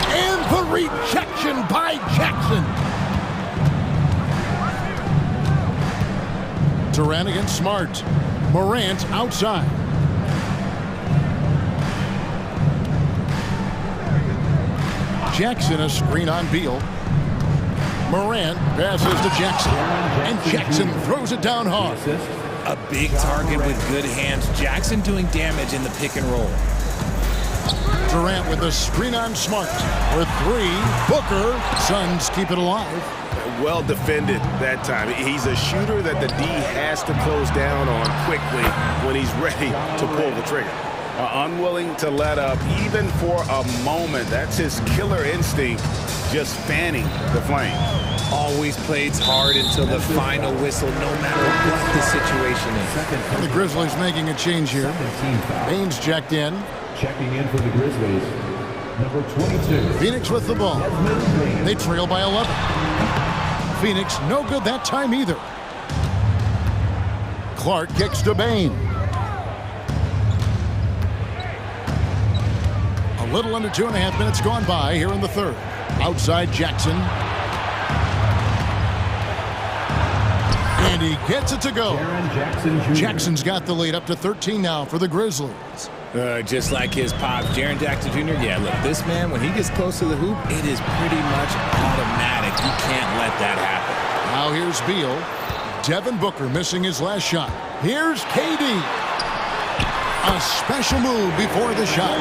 And the rejection by Jackson. Durant against Smart. Morant outside. Jackson a screen on Beal. Morant passes to Jackson, and Jackson throws it down hard. A big target with good hands. Jackson doing damage in the pick and roll. Durant with a screen on Smart for 3. Booker. Suns keep it alive. Well defended that time. He's a shooter that the D has to close down on quickly when he's ready to pull the trigger. Unwilling to let up even for a moment. That's his killer instinct, just fanning the flame. Always plays hard until the final whistle, no matter what the situation is. And the Grizzlies making a change here. Baines checked in. Checking in for the Grizzlies, number 22. Phoenix with the ball. They trail by 11. Phoenix no good that time either. Clark kicks to Bane. A little under 2.5 minutes gone by here in the 3rd. Outside Jackson. And he gets it to go. Jackson's got the lead up to 13 now for the Grizzlies. Just like his pops, Jaren Jackson Jr. Yeah, look, this man, when he gets close to the hoop, it is pretty much automatic. You can't let that happen. Now here's Beal. Devin Booker missing his last shot. Here's KD. A special move before the shot.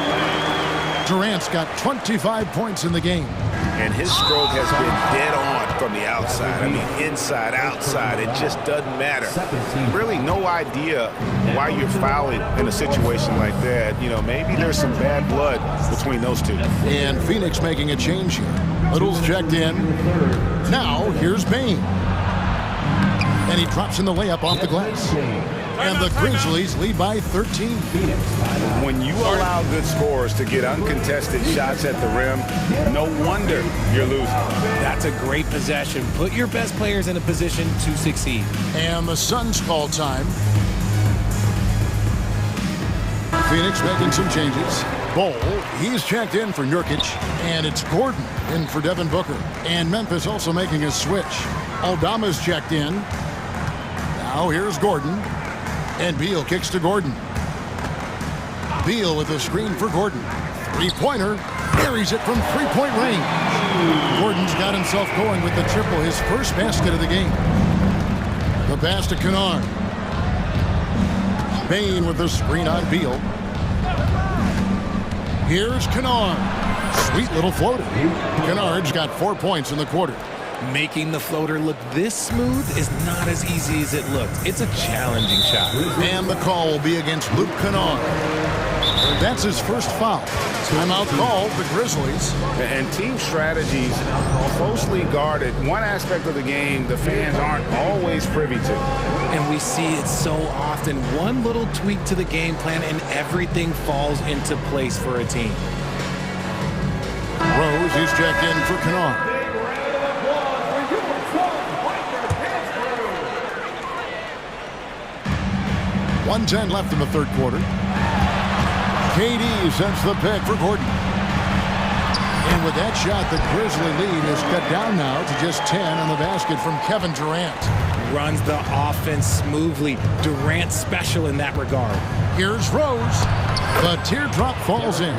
Durant's got 25 points in the game. And his stroke has been dead on from the outside. I mean, inside, outside, it just doesn't matter. Really no idea why you're fouling in a situation like that. You know, maybe there's some bad blood between those two. And Phoenix making a change here. Little's checked in. Now, here's Bane. And he drops in the layup off the glass. And the Grizzlies lead by 13. When you allow good scorers to get uncontested shots at the rim, no wonder you're losing. That's a great possession. Put your best players in a position to succeed. And the Suns call time. Phoenix making some changes. Bol, he's checked in for Nurkic. And it's Gordon in for Devin Booker. And Memphis also making a switch. Aldama's checked in. Now here's Gordon. And Beal kicks to Gordon. Beal with a screen for Gordon. 3-pointer. Buries it from 3-point range. Gordon's got himself going with the triple, his first basket of the game. The pass to Kennard. Bane with the screen on Beal. Here's Kennard. Sweet little floater. Kennard's got 4 points in the quarter. Making the floater look this smooth is not as easy as it looked. It's a challenging shot. And the call will be against Luke Kennard. That's his first foul. Timeout call, the Grizzlies. And team strategies closely guarded. One aspect of the game the fans aren't always privy to. And we see it so often. One little tweak to the game plan and everything falls into place for a team. Rose is checked in for Kennard. .110 left in the third quarter. KD sends the pick for Gordon. And with that shot, the Grizzly lead is cut down now to just 10 on the basket from Kevin Durant. Runs the offense smoothly. Durant special in that regard. Here's Rose. The teardrop falls in.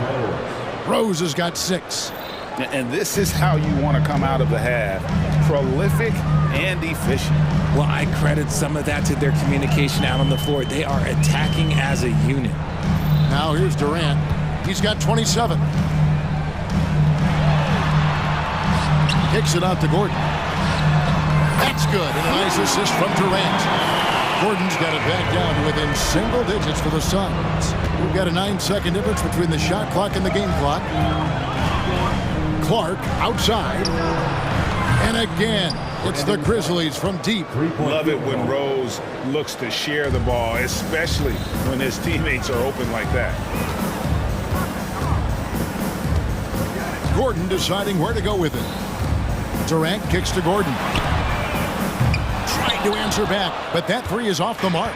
Rose has got 6. And this is how you want to come out of the half. Prolific and efficient. Well, I credit some of that to their communication out on the floor. They are attacking as a unit. Now here's Durant. He's got 27. Kicks it out to Gordon. That's good. And a nice assist from Durant. Gordon's got it back down to within single digits for the Suns. We've got a 9-second difference between the shot clock and the game clock. Clark outside. And again, it's the Grizzlies from deep. Love it when Rose looks to share the ball, especially when his teammates are open like that. Gordon deciding where to go with it. Durant kicks to Gordon. Trying to answer back, but that three is off the mark.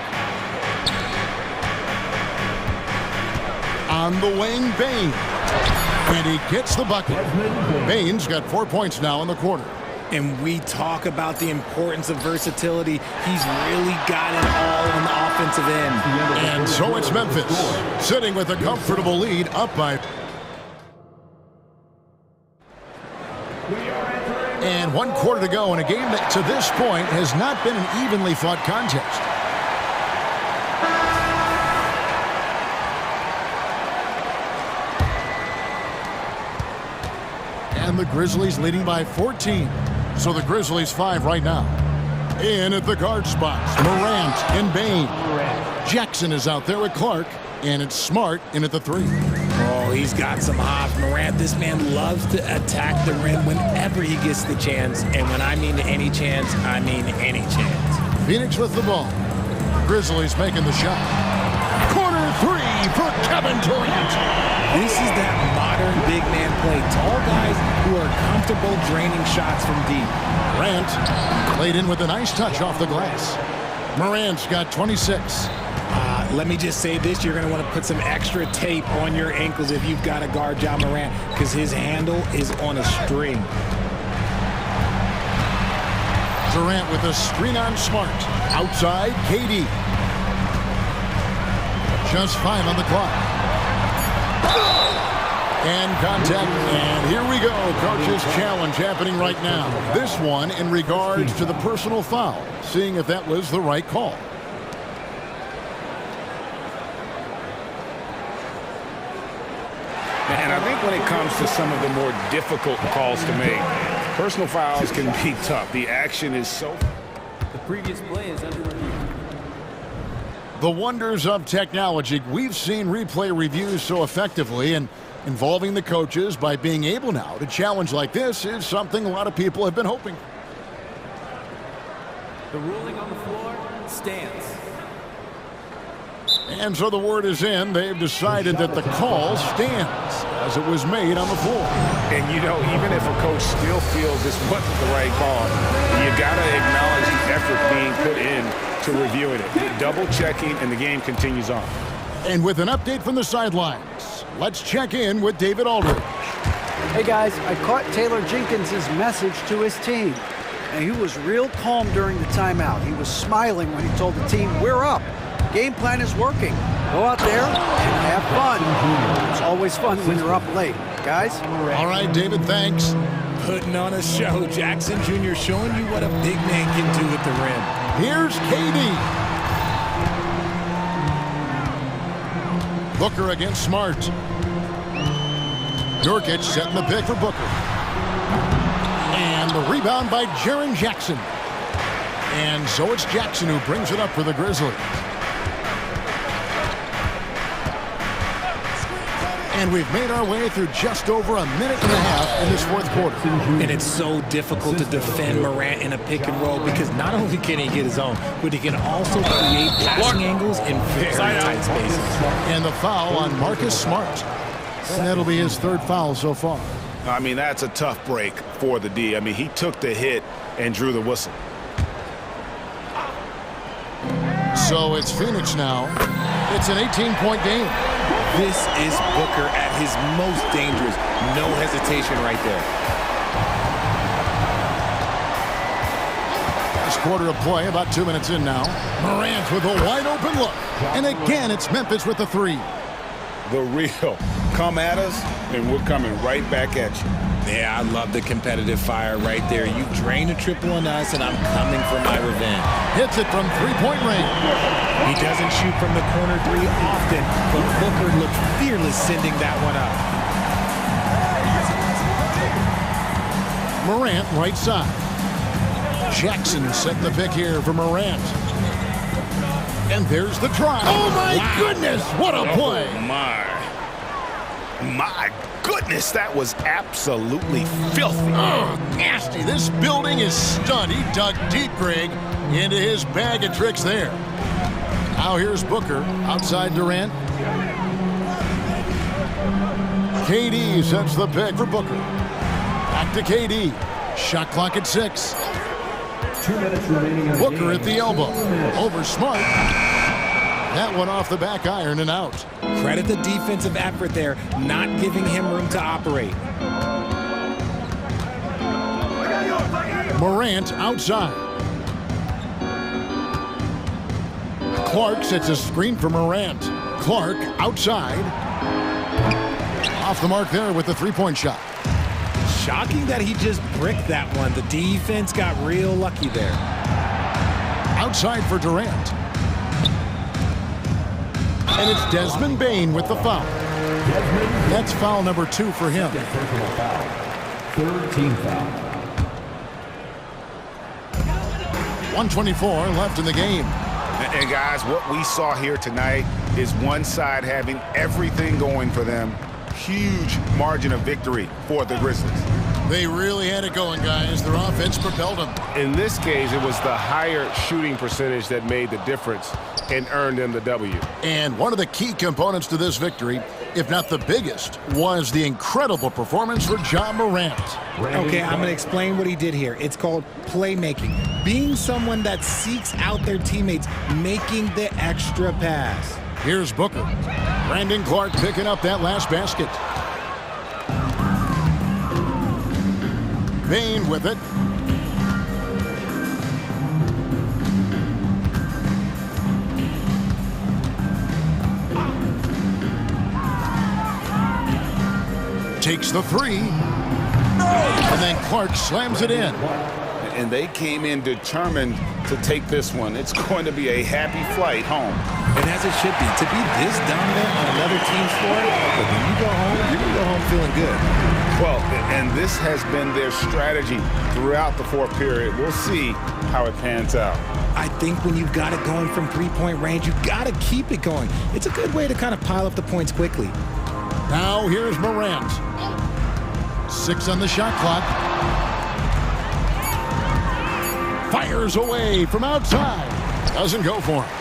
On the wing, Bain. And he gets the bucket. Bain's got 4 points now in the quarter. And we talk about the importance of versatility. He's really got it all on the offensive end. And so it's Memphis, sitting with a comfortable lead, up by. And 1 quarter to go in a game that to this point has not been an evenly fought contest. And the Grizzlies leading by 14. So the Grizzlies 5 right now. In at the guard spots, Morant and Bain. Jackson is out there with Clark, and it's Smart in at the 3. Oh, he's got some hops. Morant, this man loves to attack the rim whenever he gets the chance. And when I mean any chance, I mean any chance. Phoenix with the ball. Grizzlies making the shot. Corner 3 for Kevin Durant. This is that modern big man play. Tall guys who are comfortable draining shots from deep. Morant played in with a nice touch off the glass. Morant's got 26. Let me just say this. You're going to want to put some extra tape on your ankles if you've got to guard Ja Morant because his handle is on a string. Durant with a screen on Smart. Outside, KD. Just 5 on the clock. And contact, and here we go. Coach's challenge happening right now. This one in regards to the personal foul, seeing if that was the right call. And I think when it comes to some of the more difficult calls to make, personal fouls can be tough. The action is so... The previous play is under review. The wonders of technology. We've seen replay reviews so effectively, and involving the coaches by being able now to challenge like this is something a lot of people have been hoping. The ruling on the floor stands. And so the word is in. They've decided that the call stands as it was made on the floor. And, you know, even if a coach still feels this wasn't the right call, you got to acknowledge the effort being put in to reviewing it, double-checking, and the game continues on. And with an update from the sidelines, let's check in with David Aldridge. Hey, guys, I caught Taylor Jenkins' message to his team, and he was real calm during the timeout. He was smiling when he told the team, we're up. Game plan is working. Go out there and have fun. It's always fun when you're up late. Guys? All right, David, thanks. Putting on a show. Jackson Jr. showing you what a big man can do at the rim. Here's KD. Booker against Smart. Nurkic setting the pick for Booker. And And the rebound by Jaren Jackson. And so it's Jackson who brings it up for the Grizzlies. And we've made our way through just over a minute and a half in this fourth quarter. And it's so difficult to defend Morant in a pick and roll because not only can he get his own, but he can also create passing angles in very tight spaces. And the foul on Marcus Smart. And that'll be his third foul so far. I mean, that's a tough break for the D. I mean, he took the hit and drew the whistle. So it's Phoenix now. It's an 18-point game. This is Booker at his most dangerous. No hesitation right there. This quarter of play, about 2 minutes in now. Morant with a wide-open look. And again, it's Memphis with the three. The real. Come at us, and we're coming right back at you. Yeah, I love the competitive fire right there. You drain a triple on us, and I'm coming for my revenge. Hits it from three-point range. He doesn't shoot from the corner three often, but Booker looked fearless sending that one up. Morant right side. Jackson set the pick here for Morant. And there's the try. Oh, my goodness, what a play. Oh, my goodness, that was absolutely filthy. Oh, nasty. This building is stunned. He dug deep, Greg, into his bag of tricks there. Now here's Booker outside Durant. KD sets the pick for Booker. Back to KD. Shot clock at 6. 2 minutes remaining. Booker at the elbow. Over Smart. That one off the back iron and out. Credit the defensive effort there, not giving him room to operate. Morant outside. Clark sets a screen for Morant. Clark outside. Off the mark there with the three-point shot. Shocking that he just bricked that one. The defense got real lucky there. Outside for Durant. And it's Desmond Bane with the foul. That's foul number 2 for him. Third team foul. 1:24 left in the game. And guys, what we saw here tonight is one side having everything going for them. Huge margin of victory for the Grizzlies. They really had it going, guys. Their offense propelled them. In this case, it was the higher shooting percentage that made the difference and earned them the W. And one of the key components to this victory, if not the biggest, was the incredible performance for Ja Morant. Okay, I'm going to explain what he did here. It's called playmaking. Being someone that seeks out their teammates, making the extra pass. Here's Booker. Brandon Clark picking up that last basket. Bane with it. Takes the three. And then Clark slams it in. And they came in determined to take this one. It's going to be a happy flight home. And as it should be. To be this dominant on another team's floor, but when you go home, you're going to go home feeling good. Well, and this has been their strategy throughout the fourth period. We'll see how it pans out. I think when you've got it going from three-point range, you've got to keep it going. It's a good way to kind of pile up the points quickly. Now here's Morant. 6 on the shot clock. Fires away from outside. Doesn't go for him.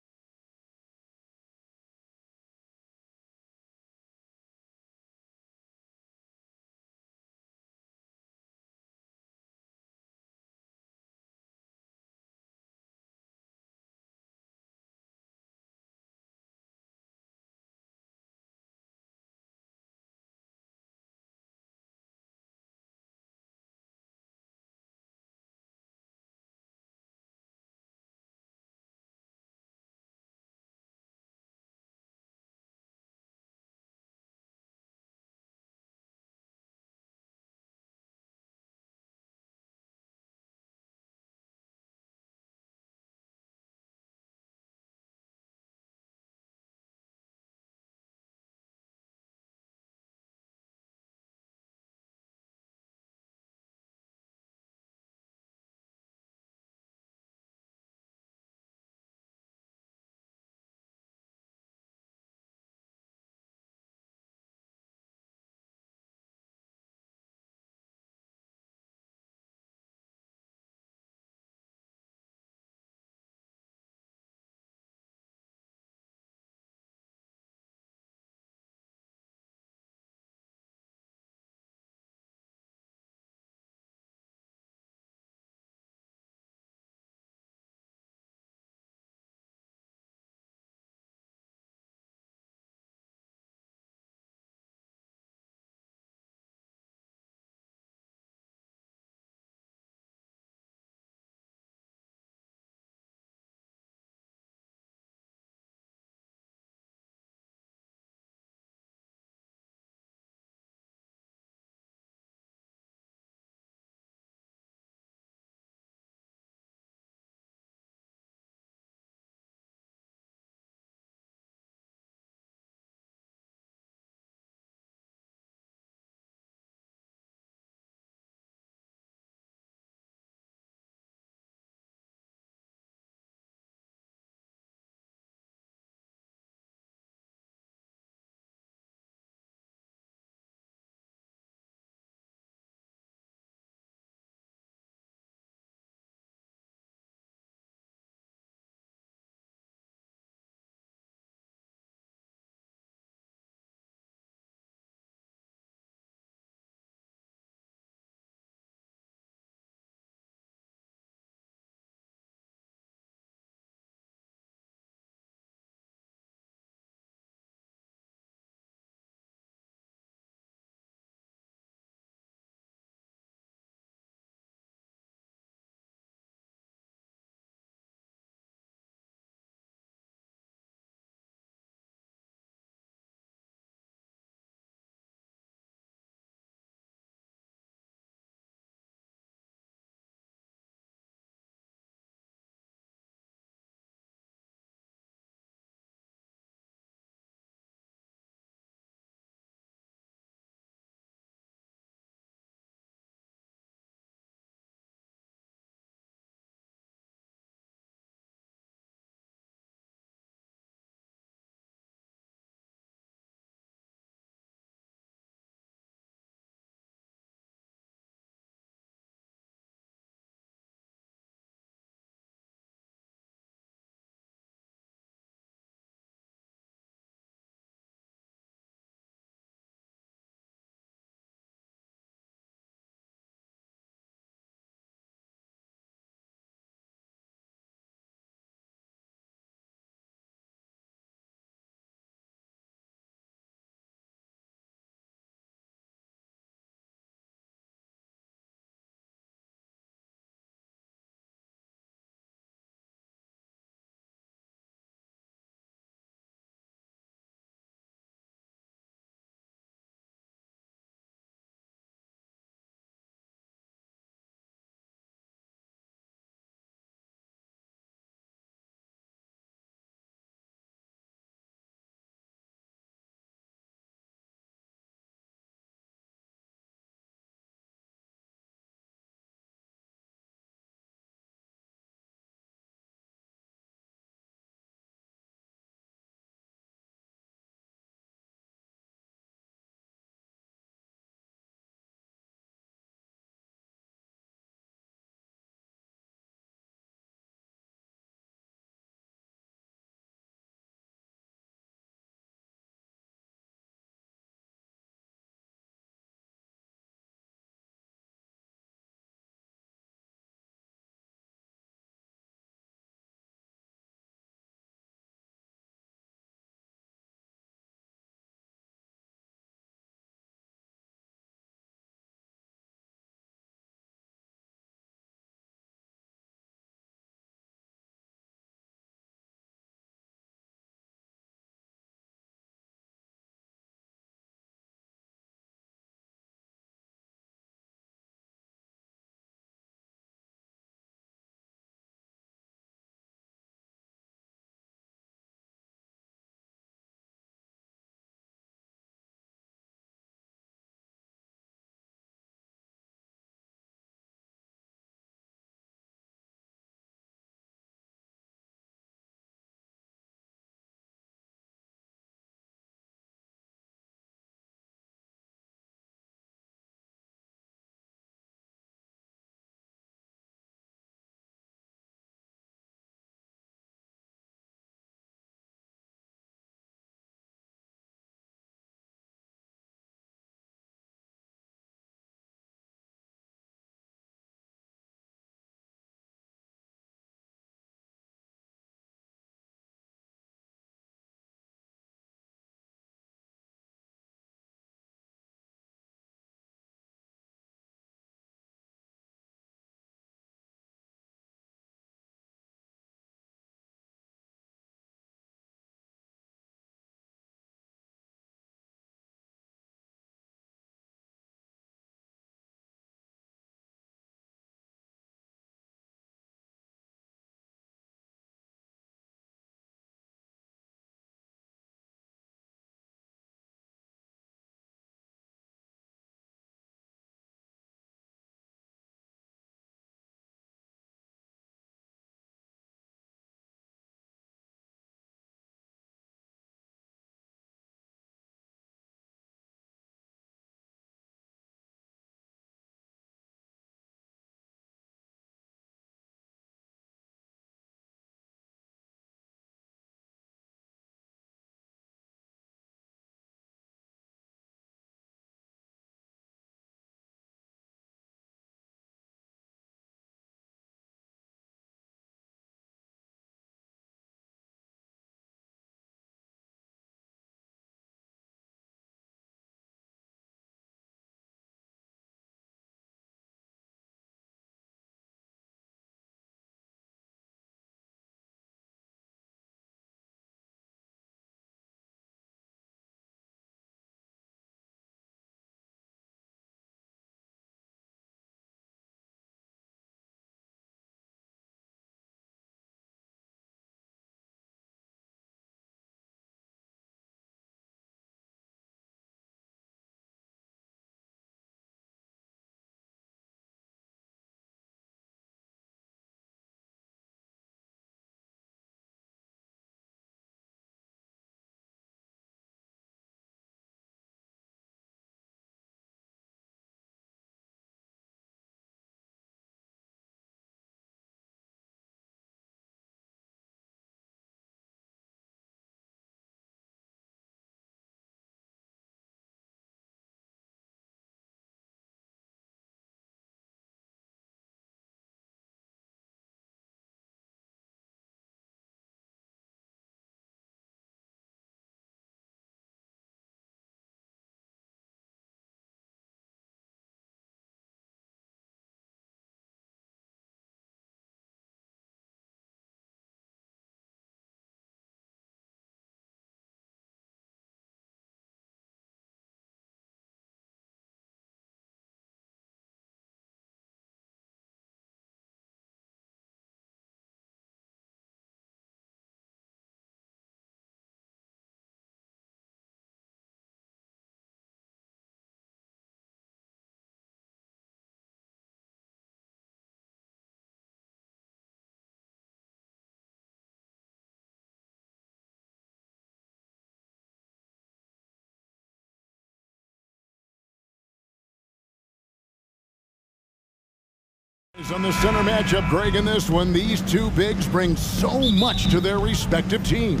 On the center matchup, Greg, in this one, these two bigs bring so much to their respective teams.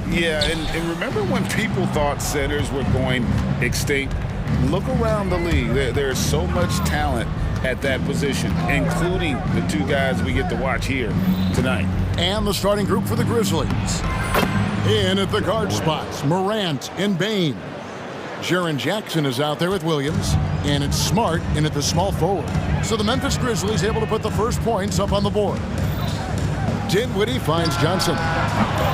Yeah, and remember when people thought centers were going extinct? Look around the league. There's so much talent at that position, including the two guys we get to watch here tonight. And the starting group for the Grizzlies. In at the guard spots, Morant and Bain. Jaren Jackson is out there with Williams, and it's Smart in at the small forward. So the Memphis Grizzlies able to put the first points up on the board. Dinwiddie finds Johnson.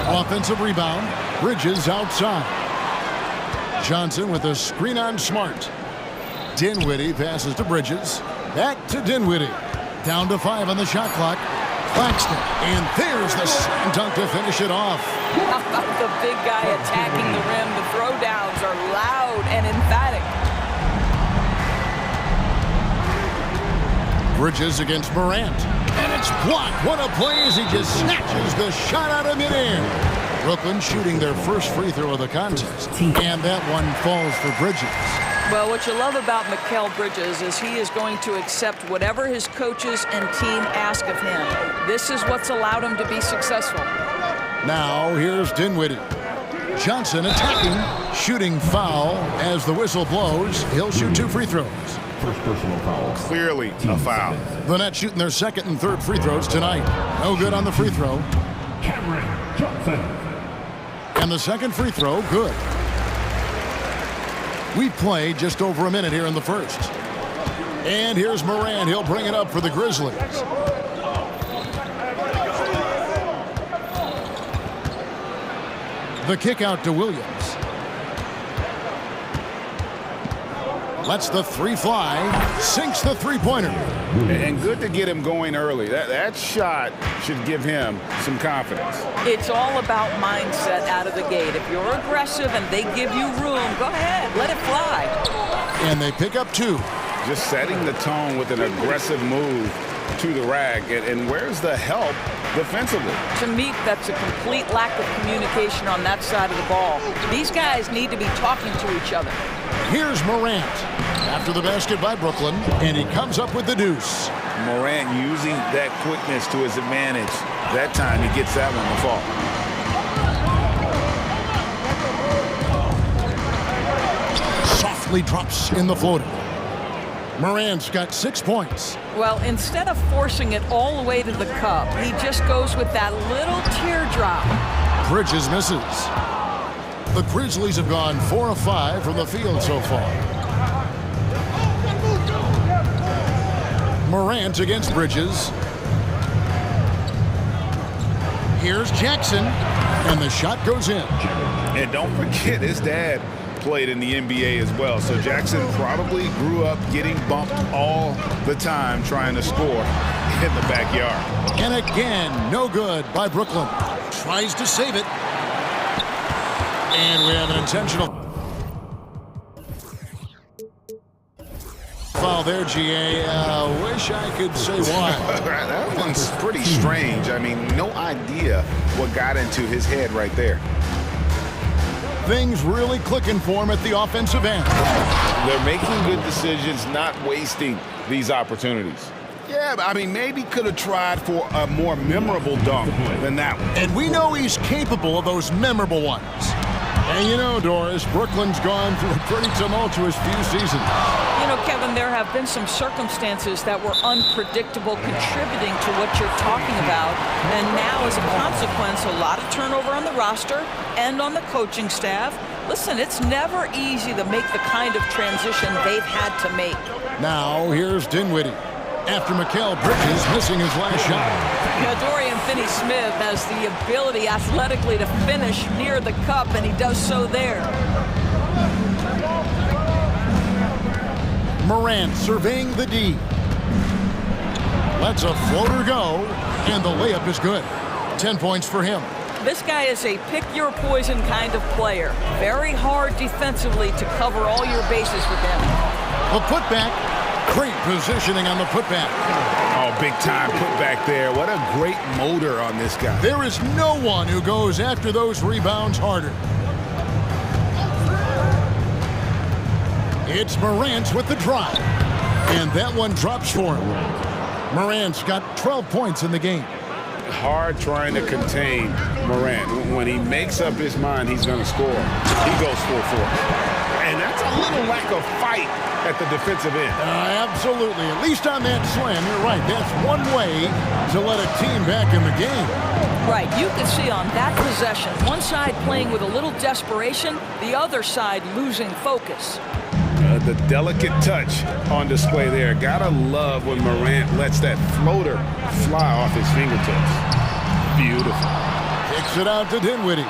Offensive rebound, Bridges outside. Johnson with a screen on Smart. Dinwiddie passes to Bridges. Back to Dinwiddie. Down to 5 on the shot clock. Claxton, and there's the slam dunk to finish it off. How about the big guy attacking the rim? The throwdowns are loud and emphatic. Bridges against Morant, and it's blocked. What a play as he just snatches the shot out of midair. Brooklyn shooting their first free throw of the contest, and that one falls for Bridges. Well, what you love about Mikal Bridges is he is going to accept whatever his coaches and team ask of him. This is what's allowed him to be successful. Now here's Dinwiddie. Johnson attacking, shooting foul as the whistle blows. He'll shoot 2 free throws. First personal foul. Clearly a foul. The Nets shooting their second and third free throws tonight. No good on the free throw. Cameron Johnson. And the second free throw, good. We played just over a minute here in the first. And here's Morant. He'll bring it up for the Grizzlies. The kick out to Williams. Lets the three fly. Sinks the three-pointer. And good to get him going early. That shot should give him some confidence. It's all about mindset out of the gate. If you're aggressive and they give you room, go ahead, let it fly. And they pick up 2. Just setting the tone with an aggressive move to the rack. And where's the help defensively? To me, that's a complete lack of communication on that side of the ball. These guys need to be talking to each other. Here's Morant after the basket by Brooklyn, and he comes up with the deuce. Morant using that quickness to his advantage. That time he gets that one to fall. Softly drops in the floater. Morant's got 6 points. Well, instead of forcing it all the way to the cup, he just goes with that little teardrop. Bridges misses. The Grizzlies have gone 4 of 5 from the field so far. Morant against Bridges. Here's Jackson, and the shot goes in. And don't forget, his dad played in the NBA as well, so Jackson probably grew up getting bumped all the time trying to score in the backyard. And again, no good by Brooklyn. Tries to save it. And we have an intentional foul there, GA. Wish I could say why. That one's pretty strange. I mean, no idea what got into his head right there. Things really clicking for him at the offensive end. They're making good decisions, not wasting these opportunities. Yeah, but I mean, maybe could have tried for a more memorable dunk than that one. And we know he's capable of those memorable ones. And you know, Doris, Brooklyn's gone through a pretty tumultuous few seasons. You know, Kevin, there have been some circumstances that were unpredictable contributing to what you're talking about. And now, as a consequence, a lot of turnover on the roster and on the coaching staff. Listen, it's never easy to make the kind of transition they've had to make. Now, here's Dinwiddie. After Mikal Bridges missing his last shot. Now, Dorian Finney-Smith has the ability athletically to finish near the cup, and he does so there. Morant surveying the D. Lets a floater go, and the layup is good. 10 points for him. This guy is a pick-your-poison kind of player. Very hard defensively to cover all your bases with him. The putback. Great positioning on the putback. Oh, big time putback there. What a great motor on this guy. There is no one who goes after those rebounds harder. It's Morant with the drive. And that one drops for him. Morant's got 12 points in the game. Hard trying to contain Morant. When he makes up his mind he's going to score, he goes full force. And that's a little lack of fight at the defensive end. Absolutely. At least on that slam, you're right. That's one way to let a team back in the game. Right. You can see on that possession, one side playing with a little desperation, the other side losing focus. The delicate touch on display there. Gotta love when Morant lets that floater fly off his fingertips. Beautiful. Kicks it out to Dinwiddie.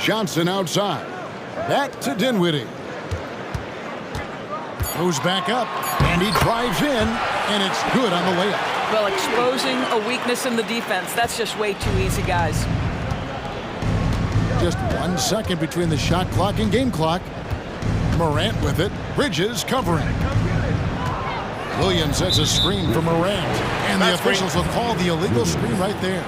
Johnson outside. Back to Dinwiddie. Goes back up, and he drives in, and it's good on the layup. Well, exposing a weakness in the defense, that's just way too easy, guys. Just 1 second between the shot clock and game clock. Morant with it. Bridges covering. Williams has a screen for Morant, and the officials will call the illegal screen right there.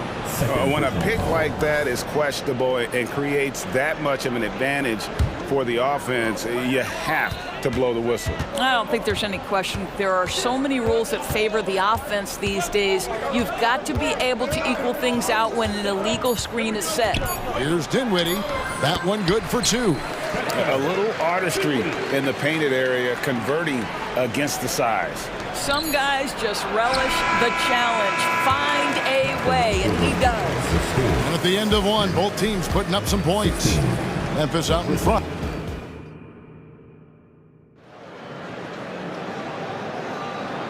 When a pick like that is questionable and creates that much of an advantage for the offense, you have to blow the whistle. I don't think there's any question. There are so many rules that favor the offense these days. You've got to be able to equal things out when an illegal screen is set. Here's Dinwiddie. That one good for 2. A little artistry in the painted area, converting against the size. Some guys just relish the challenge. Find a way, and he does. And at the end of one, both teams putting up some points. Memphis out in front.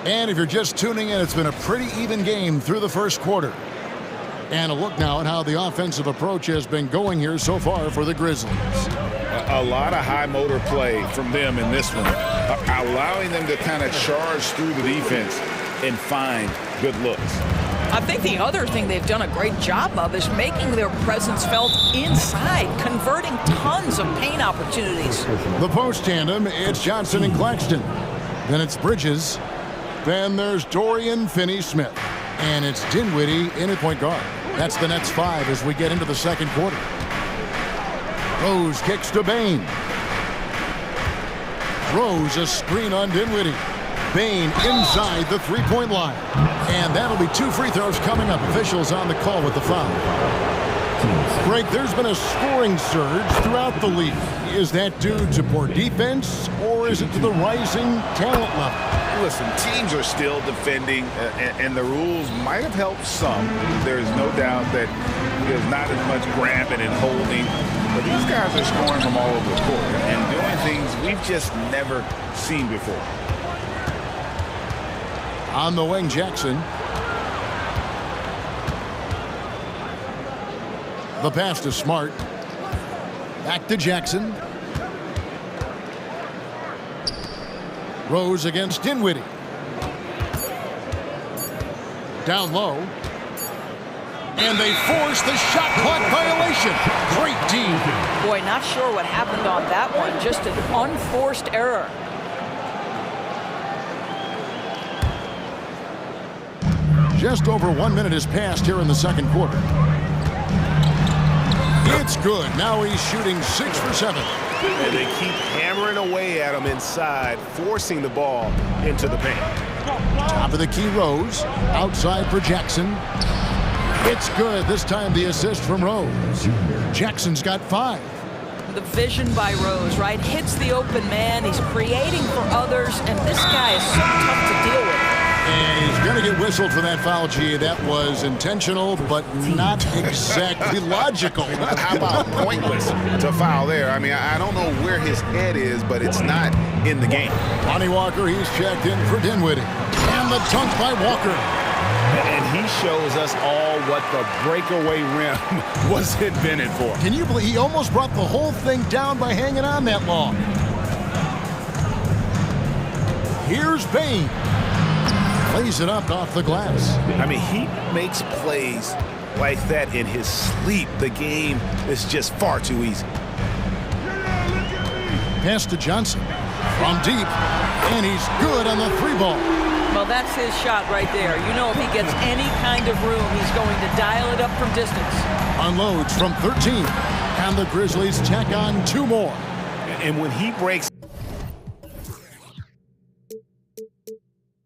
And if you're just tuning in, it's been a pretty even game through the first quarter. And a look now at how the offensive approach has been going here so far for the Grizzlies. A lot of high motor play from them in this one, allowing them to kind of charge through the defense and find good looks. I think the other thing they've done a great job of is making their presence felt inside, converting tons of paint opportunities. The post tandem, it's Johnson and Claxton. Then it's Bridges. Then there's Dorian Finney-Smith. And it's Dinwiddie in at point guard. That's the Nets 5 as we get into the second quarter. Rose kicks to Bain. Rose a screen on Dinwiddie. Bain inside the three-point line. And that'll be 2 free throws coming up. Officials on the call with the foul. Greg, there's been a scoring surge throughout the league. Is that due to poor defense, or is it to the rising talent level? Listen, teams are still defending, and the rules might have helped some. There's no doubt that there's not as much grabbing and holding. But these guys are scoring from all over the court and doing things we've just never seen before. On the wing, Jackson. The pass to Smart. Back to Jackson. Rose against Dinwiddie. Down low. And they force the shot clock violation. Great team. Boy, not sure what happened on that one. Just an unforced error. Just over 1 minute has passed here in the second quarter. It's good. Now he's shooting 6 for 7. And they keep hammering away at him inside, forcing the ball into the paint. Top of the key, Rose. Outside for Jackson. It's good. This time the assist from Rose. Jackson's got 5. The vision by Rose, right? Hits the open man. He's creating for others, and this guy is so tough to deal with. And he's going to get whistled for that foul, G. That was intentional, but not exactly logical. How about pointless to foul there? I mean, I don't know where his head is, but it's not in the game. Lonnie Walker, he's checked in for Dinwiddie. And the dunk by Walker. And he shows us all what the breakaway rim was invented for. Can you believe he almost brought the whole thing down by hanging on that long? Here's Bain. Plays it up off the glass. I mean, he makes plays like that in his sleep. The game is just far too easy. Pass to Johnson. From deep. And he's good on the 3-ball. Well, that's his shot right there. You know, if he gets any kind of room, he's going to dial it up from distance. Unloads from 13. And the Grizzlies tack on 2 more. And when he breaks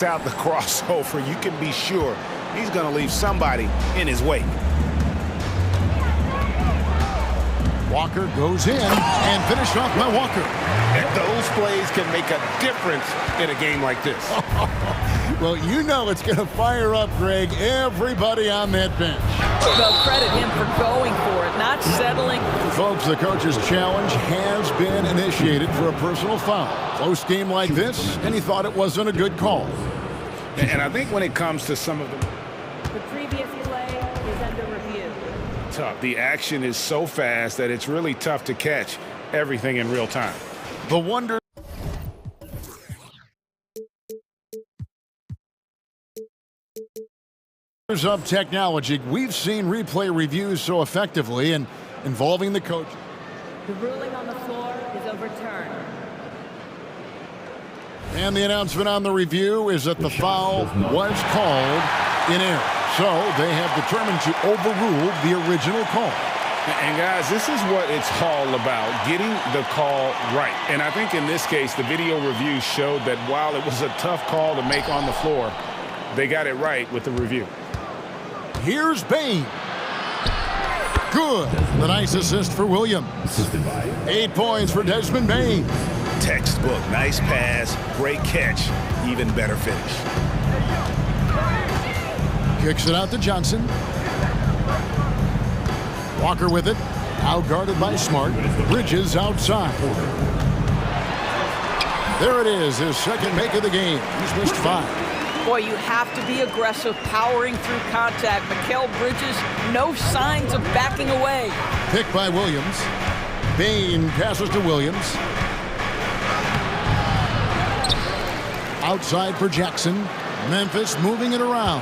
Out the crossover, you can be sure he's going to leave somebody in his wake. Walker goes in and finished off by Walker. And those plays can make a difference in a game like this. Well, you know it's going to fire up, Greg, everybody on that bench. Well, credit him for going for it, not settling. Folks, the coach's challenge has been initiated for a personal foul. Close game like this, and he thought it wasn't a good call. And I think when it comes to some of them, The previous play is under review. tough. The action is so fast that it's really tough to catch everything in real time. The wonder of technology. We've seen replay reviews so effectively and involving the coach. The ruling on the floor is overturned. And the announcement on the review is that the foul was called in error. So they have determined to overrule the original call. And guys, this is what it's all about, getting the call right. And I think in this case, the video review showed that while it was a tough call to make on the floor, they got it right with the review. Here's Bain. Good. The nice assist for Williams. 8 points for Desmond Bain. Textbook, nice pass, great catch, even better finish. Kicks it out to Johnson. Walker with it. Outguarded by Smart. Bridges outside. There it is, his second make of the game. He's missed 5. Boy, you have to be aggressive, powering through contact. Mikal Bridges, no signs of backing away. Picked by Williams. Bain passes to Williams. Outside for Jackson. Memphis moving it around.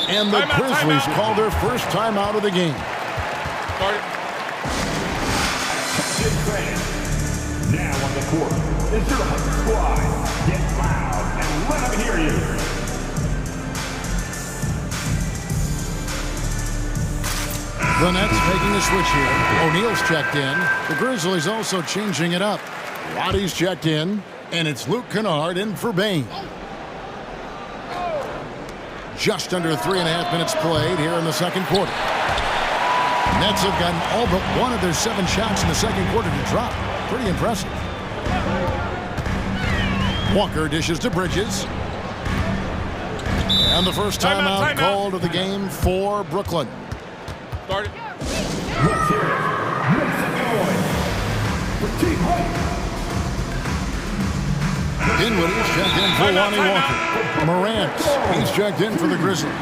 And the Grizzlies call their first time out of the game. Now on the court, is your squad. Get loud and let them hear you. The Nets making a switch here. O'Neal's checked in. The Grizzlies also changing it up. Roddy's checked in. And it's Luke Kennard in for Bain. Just under 3.5 minutes played here in the second quarter. Nets have gotten all but one of their 7 shots in the second quarter to drop. Pretty impressive. Walker dishes to Bridges. And the first timeout called of the game for Brooklyn. Start it. Let's hear it. Make some noise for Team Hope. Dinwiddie's checked in for Lonnie Walker. Morant, he's checked in for the Grizzlies.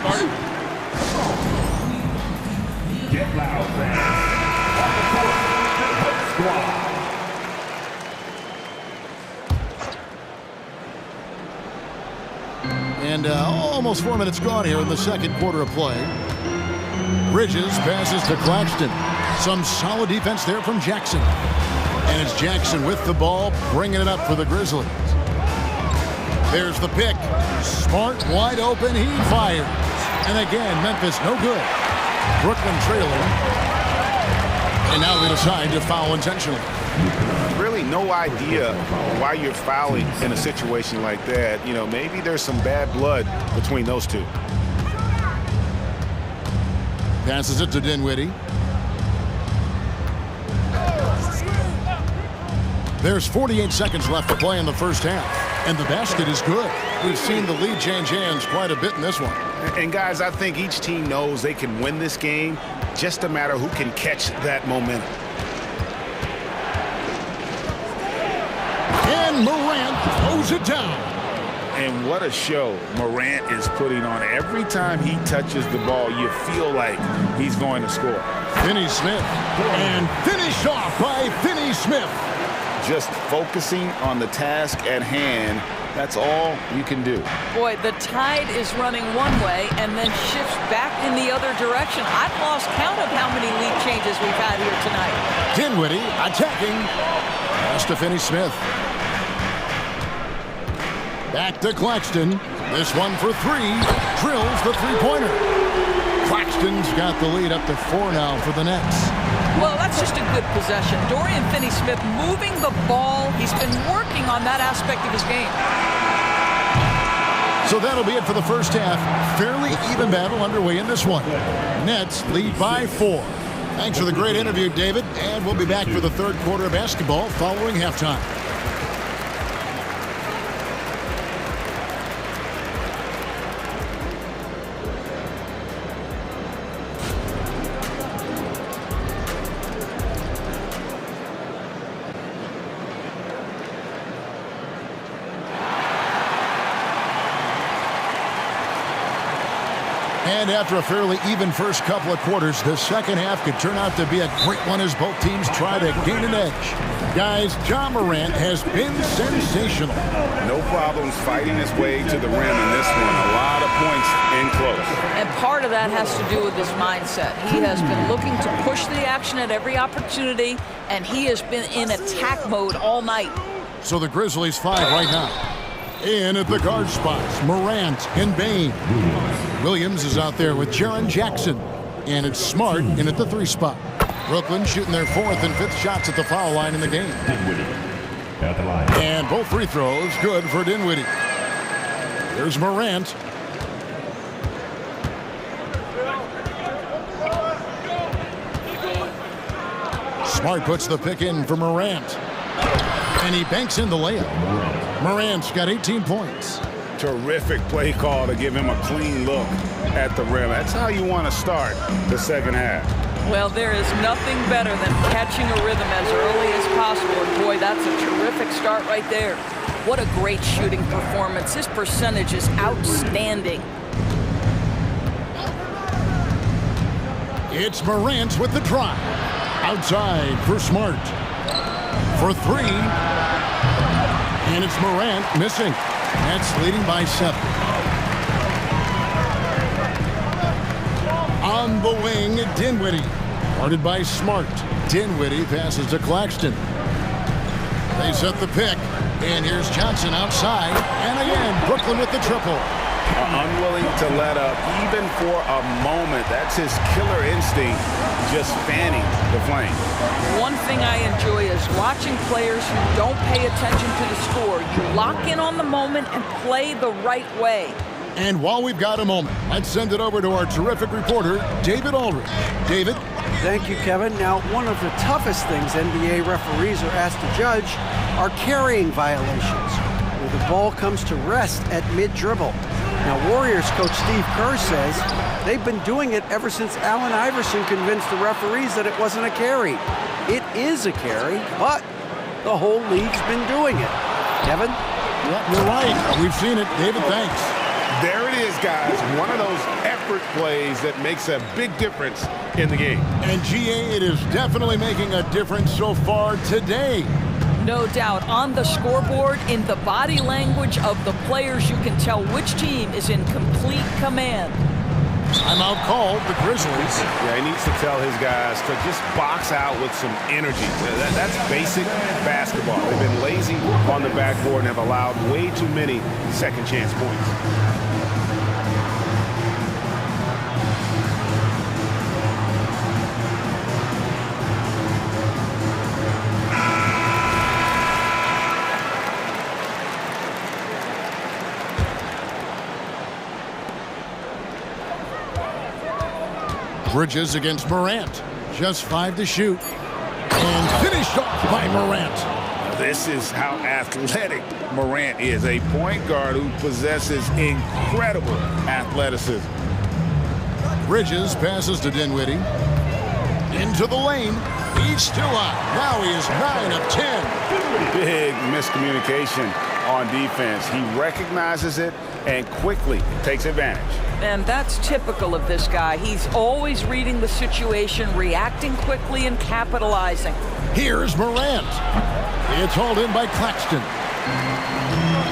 Get loud, fans. On the court, Hope Squad. And almost 4 minutes gone here in the second quarter of play. Bridges passes to Claxton. Some solid defense there from Jackson. And it's Jackson with the ball, bringing it up for the Grizzlies. There's the pick. Smart, wide open, he fires. And again, Memphis no good. Brooklyn trailing. And now they decide to foul intentionally. Really no idea why you're fouling in a situation like that. You know, maybe there's some bad blood between those two. Passes it to Dinwiddie. There's 48 seconds left to play in the first half. And the basket is good. We've seen the lead change hands quite a bit in this one. And guys, I think each team knows they can win this game. Just a matter who can catch that momentum. And Morant throws it down. And what a show Morant is putting on. Every time he touches the ball, you feel like he's going to score. Finney Smith. And finished off by Finney Smith. Just focusing on the task at hand, that's all you can do. Boy, the tide is running one way and then shifts back in the other direction. I've lost count of how many lead changes we've had here tonight. Dinwiddie attacking. Pass to Finney Smith. Back to Claxton. This one for 3. Drills the three-pointer. Claxton's got the lead up to 4 now for the Nets. Well, that's just a good possession. Dorian Finney-Smith moving the ball. He's been working on that aspect of his game. So that'll be it for the first half. Fairly even battle underway in this one. Nets lead by 4. Thanks for the great interview, David. And we'll be back for the third quarter of basketball following halftime. And after a fairly even first couple of quarters, the second half could turn out to be a great one as both teams try to gain an edge. Guys, Ja Morant has been sensational. No problems fighting his way to the rim in this one. A lot of points in close. And part of that has to do with his mindset. He has been looking to push the action at every opportunity, and he has been in attack mode all night. So the Grizzlies 5 right now. In at the guard spots, Morant and Bane. Williams is out there with Jaren Jackson. And it's Smart in at the 3 spot. Brooklyn shooting their 4th and 5th shots at the foul line in the game. And both free throws good for Dinwiddie. Here's Morant. Smart puts the pick in for Morant. And he banks in the layup. Morant's got 18 points. Terrific play call to give him a clean look at the rim. That's how you want to start the second half. Well, there is nothing better than catching a rhythm as early as possible. And boy, that's a terrific start right there. What a great shooting performance. His percentage is outstanding. It's Morant with the drive. Outside for Smart. For 3. And it's Morant missing. Nets leading by 7. On the wing, Dinwiddie. Guarded by Smart. Dinwiddie passes to Claxton. They set the pick. And here's Johnson outside. And again, Brooklyn with the triple. Unwilling to let up even for a moment. That's his killer instinct, just fanning the flame. One thing I enjoy is watching players who don't pay attention to the score. You lock in on the moment and play the right way. And while we've got a moment, let's send it over to our terrific reporter, David Aldridge. David? Thank you, Kevin. Now, one of the toughest things NBA referees are asked to judge are carrying violations, where the ball comes to rest at mid-dribble. Now, Warriors coach Steve Kerr says they've been doing it ever since Allen Iverson convinced the referees that it wasn't a carry. It is a carry, but the whole league's been doing it. Kevin? Yep, you're right. We've seen it. David, thanks. There it is, guys. One of those effort plays that makes a big difference in the game. And GA, it is definitely making a difference so far today. No doubt. On the scoreboard, in the body language of the players, you can tell which team is in complete command. Timeout called, the Grizzlies. Yeah, he needs to tell his guys to just box out with some energy. That's basic basketball. They've been lazy on the backboard and have allowed way too many second chance points. Bridges against Morant. Just 5 to shoot. And finished off by Morant. This is how athletic Morant is. A point guard who possesses incredible athleticism. Bridges passes to Dinwiddie. Into the lane. He's still out. Now he is 9 of 10. Big miscommunication on defense. He recognizes it and quickly takes advantage. And that's typical of this guy. He's always reading the situation, reacting quickly, and capitalizing. Here's Morant. It's hauled in by Claxton.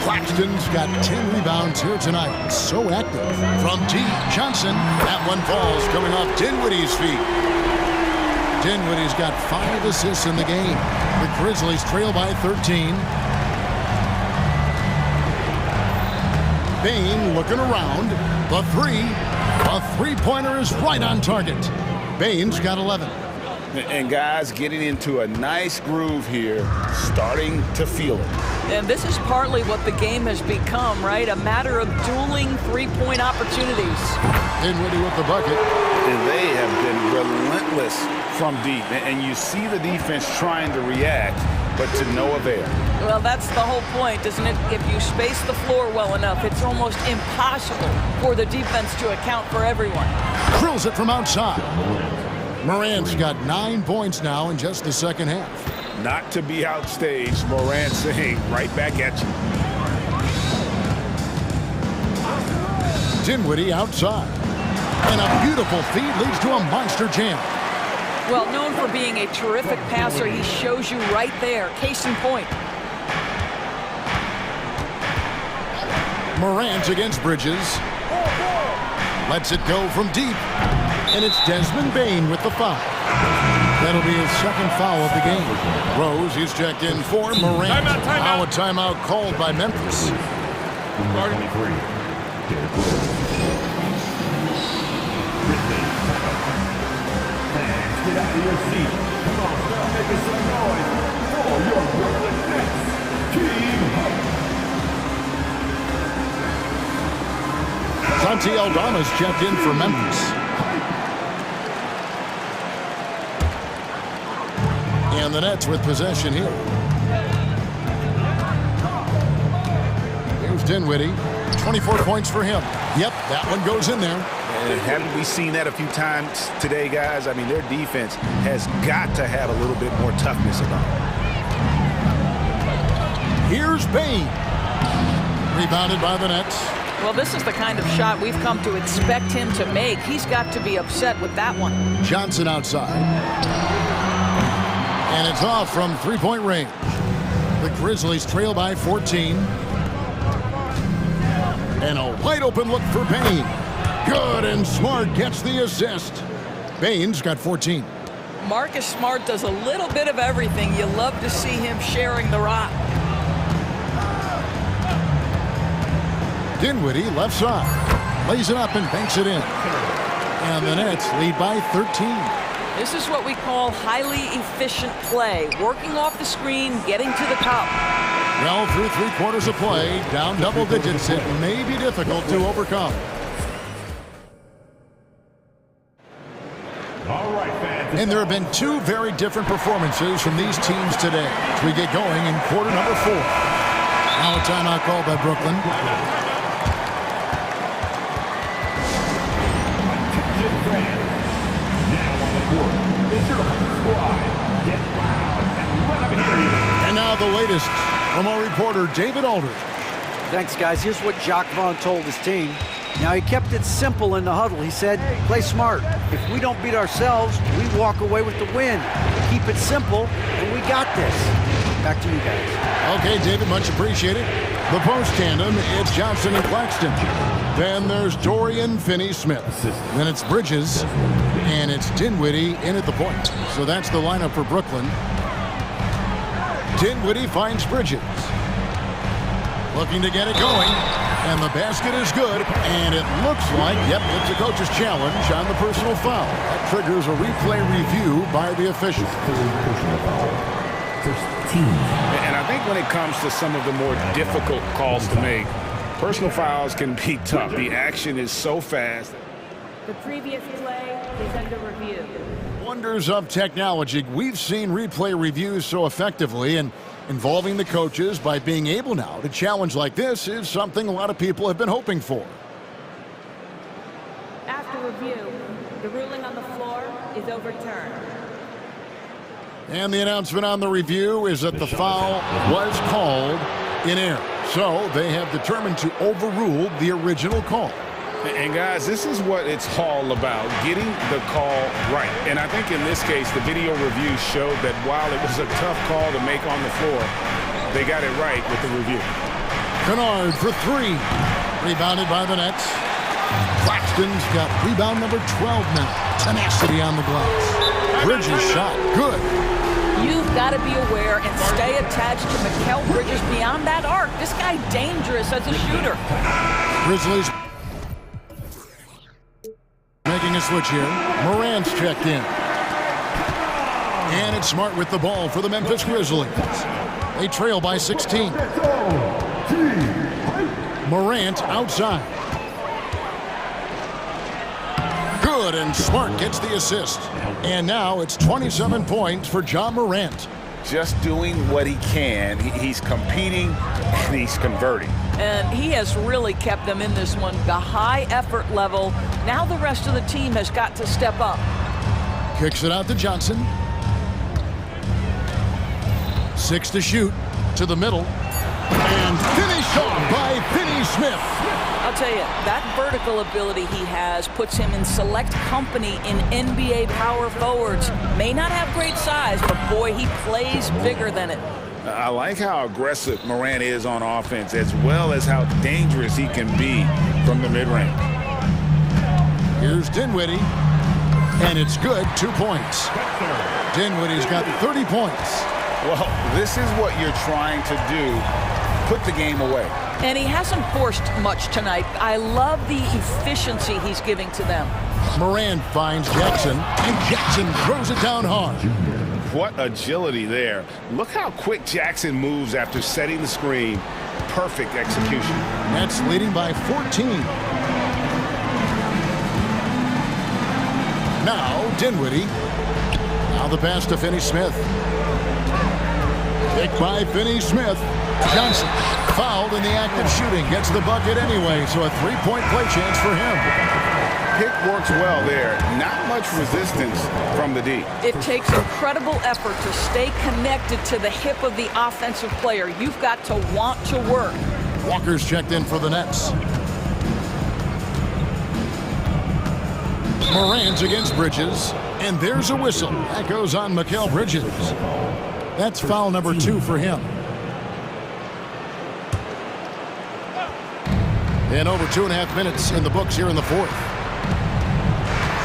Claxton's got 10 rebounds here tonight. So active. From deep, Johnson. That one falls, coming off Dinwiddie's feet. Dinwiddie's got 5 assists in the game. The Grizzlies trail by 13. Bane looking around. The three-pointer is right on target. Bane's got 11. And guys getting into a nice groove here, starting to feel it. And this is partly what the game has become, right? A matter of dueling three-point opportunities. Dinwiddie with the bucket. And they have been relentless from deep. And you see the defense trying to react, but to no avail. Well, that's the whole point, isn't it? If you space the floor well enough, it's almost impossible for the defense to account for everyone. Drills it from outside. Morant's got 9 points now in just the second half. Not to be outstaged, Morant saying, right back at you. Dinwiddie outside. And a beautiful feed leads to a monster jam. Well, known for being a terrific passer, he shows you right there. Case in point. Morant against Bridges. Lets it go from deep. And it's Desmond Bane with the foul. That'll be his second foul of the game. Rose is checked in for Morant. Now a timeout called by Memphis. Get out of your seat. Come on, start making some noise for your Brooklyn Nets team. Santi Aldama's checked in for Memphis. And the Nets with possession here. Here's Dinwiddie. 24 points for him. Yep, that one goes in there. And haven't we seen that a few times today, guys? I mean, their defense has got to have a little bit more toughness about it. Here's Bane. Rebounded by the Nets. Well, this is the kind of shot we've come to expect him to make. He's got to be upset with that one. Johnson outside. And it's off from three-point range. The Grizzlies trail by 14. And a wide-open look for Bane. Good, and Smart gets the assist. Bane's got 14. Marcus Smart does a little bit of everything. You love to see him sharing the rock. Dinwiddie left side. Lays it up and banks it in. And the Nets lead by 13. This is what we call highly efficient play. Working off the screen, getting to the cup. Well, through 3 quarters of play, down double digits, it may be difficult to overcome. All right, fans. And there have been 2 very different performances from these teams today as we get going in quarter number 4. Now a timeout called by Brooklyn. And now the latest from our reporter, David Aldridge. Thanks, guys. Here's what Jacques Vaughn told his team. Now, he kept it simple in the huddle. He said, play smart. If we don't beat ourselves, we walk away with the win. Keep it simple, and we got this. Back to you guys. Okay, David, much appreciated. The post tandem, it's Johnson and Claxton. Then there's Dorian Finney-Smith. Then it's Bridges, and it's Dinwiddie in at the point. So that's the lineup for Brooklyn. Dinwiddie finds Bridges. Looking to get it going, and the basket is good, and it looks like, yep, it's a coach's challenge on the personal foul. That triggers a replay review by the official. And I think when it comes to some of the more difficult calls to make, personal fouls can be tough. The action is so fast. The previous play is under review. Wonders of technology. We've seen replay reviews so effectively, and involving the coaches by being able now to challenge like this is something a lot of people have been hoping for. After review, the ruling on the floor is overturned. And the announcement on the review is that the foul was called in error. So they have determined to overrule the original call. And guys, this is what it's all about, getting the call right. And I think in this case, the video review showed that while it was a tough call to make on the floor, they got it right with the review. Kennard for 3. Rebounded by the Nets. Claxton's got rebound number 12 now. Tenacity on the glass. Bridges shot. Good. You've got to be aware and stay attached to Mikal Bridges beyond that arc. This guy dangerous as a shooter. Grizzlies making a switch here. Morant's checked in. And it's Smart with the ball for the Memphis Grizzlies. They trail by 16. Morant outside. Good, and Smart gets the assist. And now it's 27 points for Ja Morant. Just doing what he can. He's competing and he's converting. And he has really kept them in this one. The high effort level. Now the rest of the team has got to step up. Kicks it out to Johnson. 6 to shoot. To the middle. And finished off by Finney Smith. I'll tell you, that vertical ability he has puts him in select company in NBA power forwards. May not have great size, but boy, he plays bigger than it. I like how aggressive Morant is on offense, as well as how dangerous he can be from the mid-range. Here's Dinwiddie, and it's good, 2 points. Dinwiddie's got 30 points. Well, this is what you're trying to do, put the game away. And he hasn't forced much tonight. I love the efficiency he's giving to them. Morant finds Jackson, and Jackson throws it down hard. What agility there. Look how quick Jackson moves after setting the screen. Perfect execution. Nets leading by 14. Now Dinwiddie. Now the pass to Finney Smith. Picked by Finney Smith. Johnson fouled in the act of shooting. Gets the bucket anyway, so a three-point play chance for him. Pick works well there. Not much resistance from the D. It takes incredible effort to stay connected to the hip of the offensive player. You've got to want to work. Walker's checked in for the Nets. Morant's against Bridges, and there's a whistle. That goes on Mikal Bridges. That's foul number 2 for him. And over 2.5 minutes in the books here in the fourth.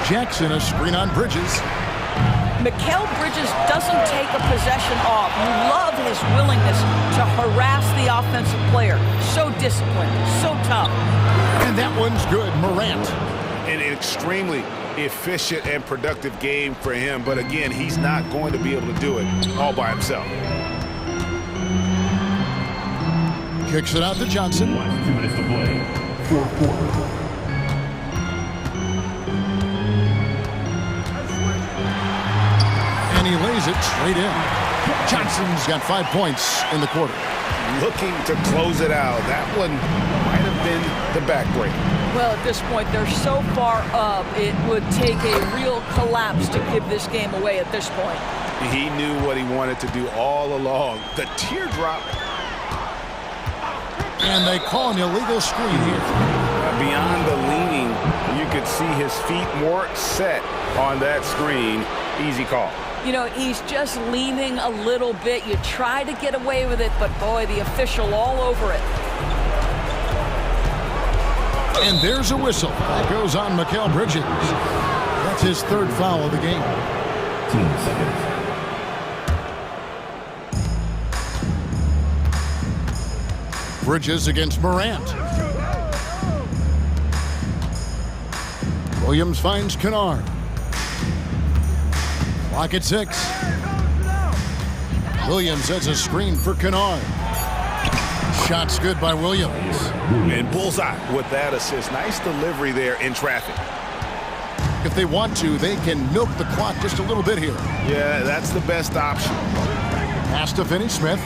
Jackson, a screen on Bridges. Mikal Bridges doesn't take a possession off. You love his willingness to harass the offensive player. So disciplined, so tough. And that one's good, Morant. An extremely efficient and productive game for him, but again, he's not going to be able to do it all by himself. Kicks it out to Johnson. 2 minutes to play. 4 quarters. And he lays it straight in. Johnson's got 5 points in the quarter. Looking to close it out. That one might have been the backbreak. Well, at this point, they're so far up, it would take a real collapse to give this game away at this point. He knew what he wanted to do all along. The teardrop. And they call an illegal screen here. Beyond the leaning, you could see his feet more set on that screen. Easy call. You know, he's just leaning a little bit. You try to get away with it, but boy, the official all over it. And there's a whistle. That goes on Mikal Bridges. That's his 3rd foul of the game. 10 seconds. Bridges against Morant. Williams finds Kennard. Clock at 6. Williams has a screen for Kennard. Shot's good by Williams. And bullseye with that assist. Nice delivery there in traffic. If they want to, they can milk the clock just a little bit here. Yeah, that's the best option. Pass to Finney Smith.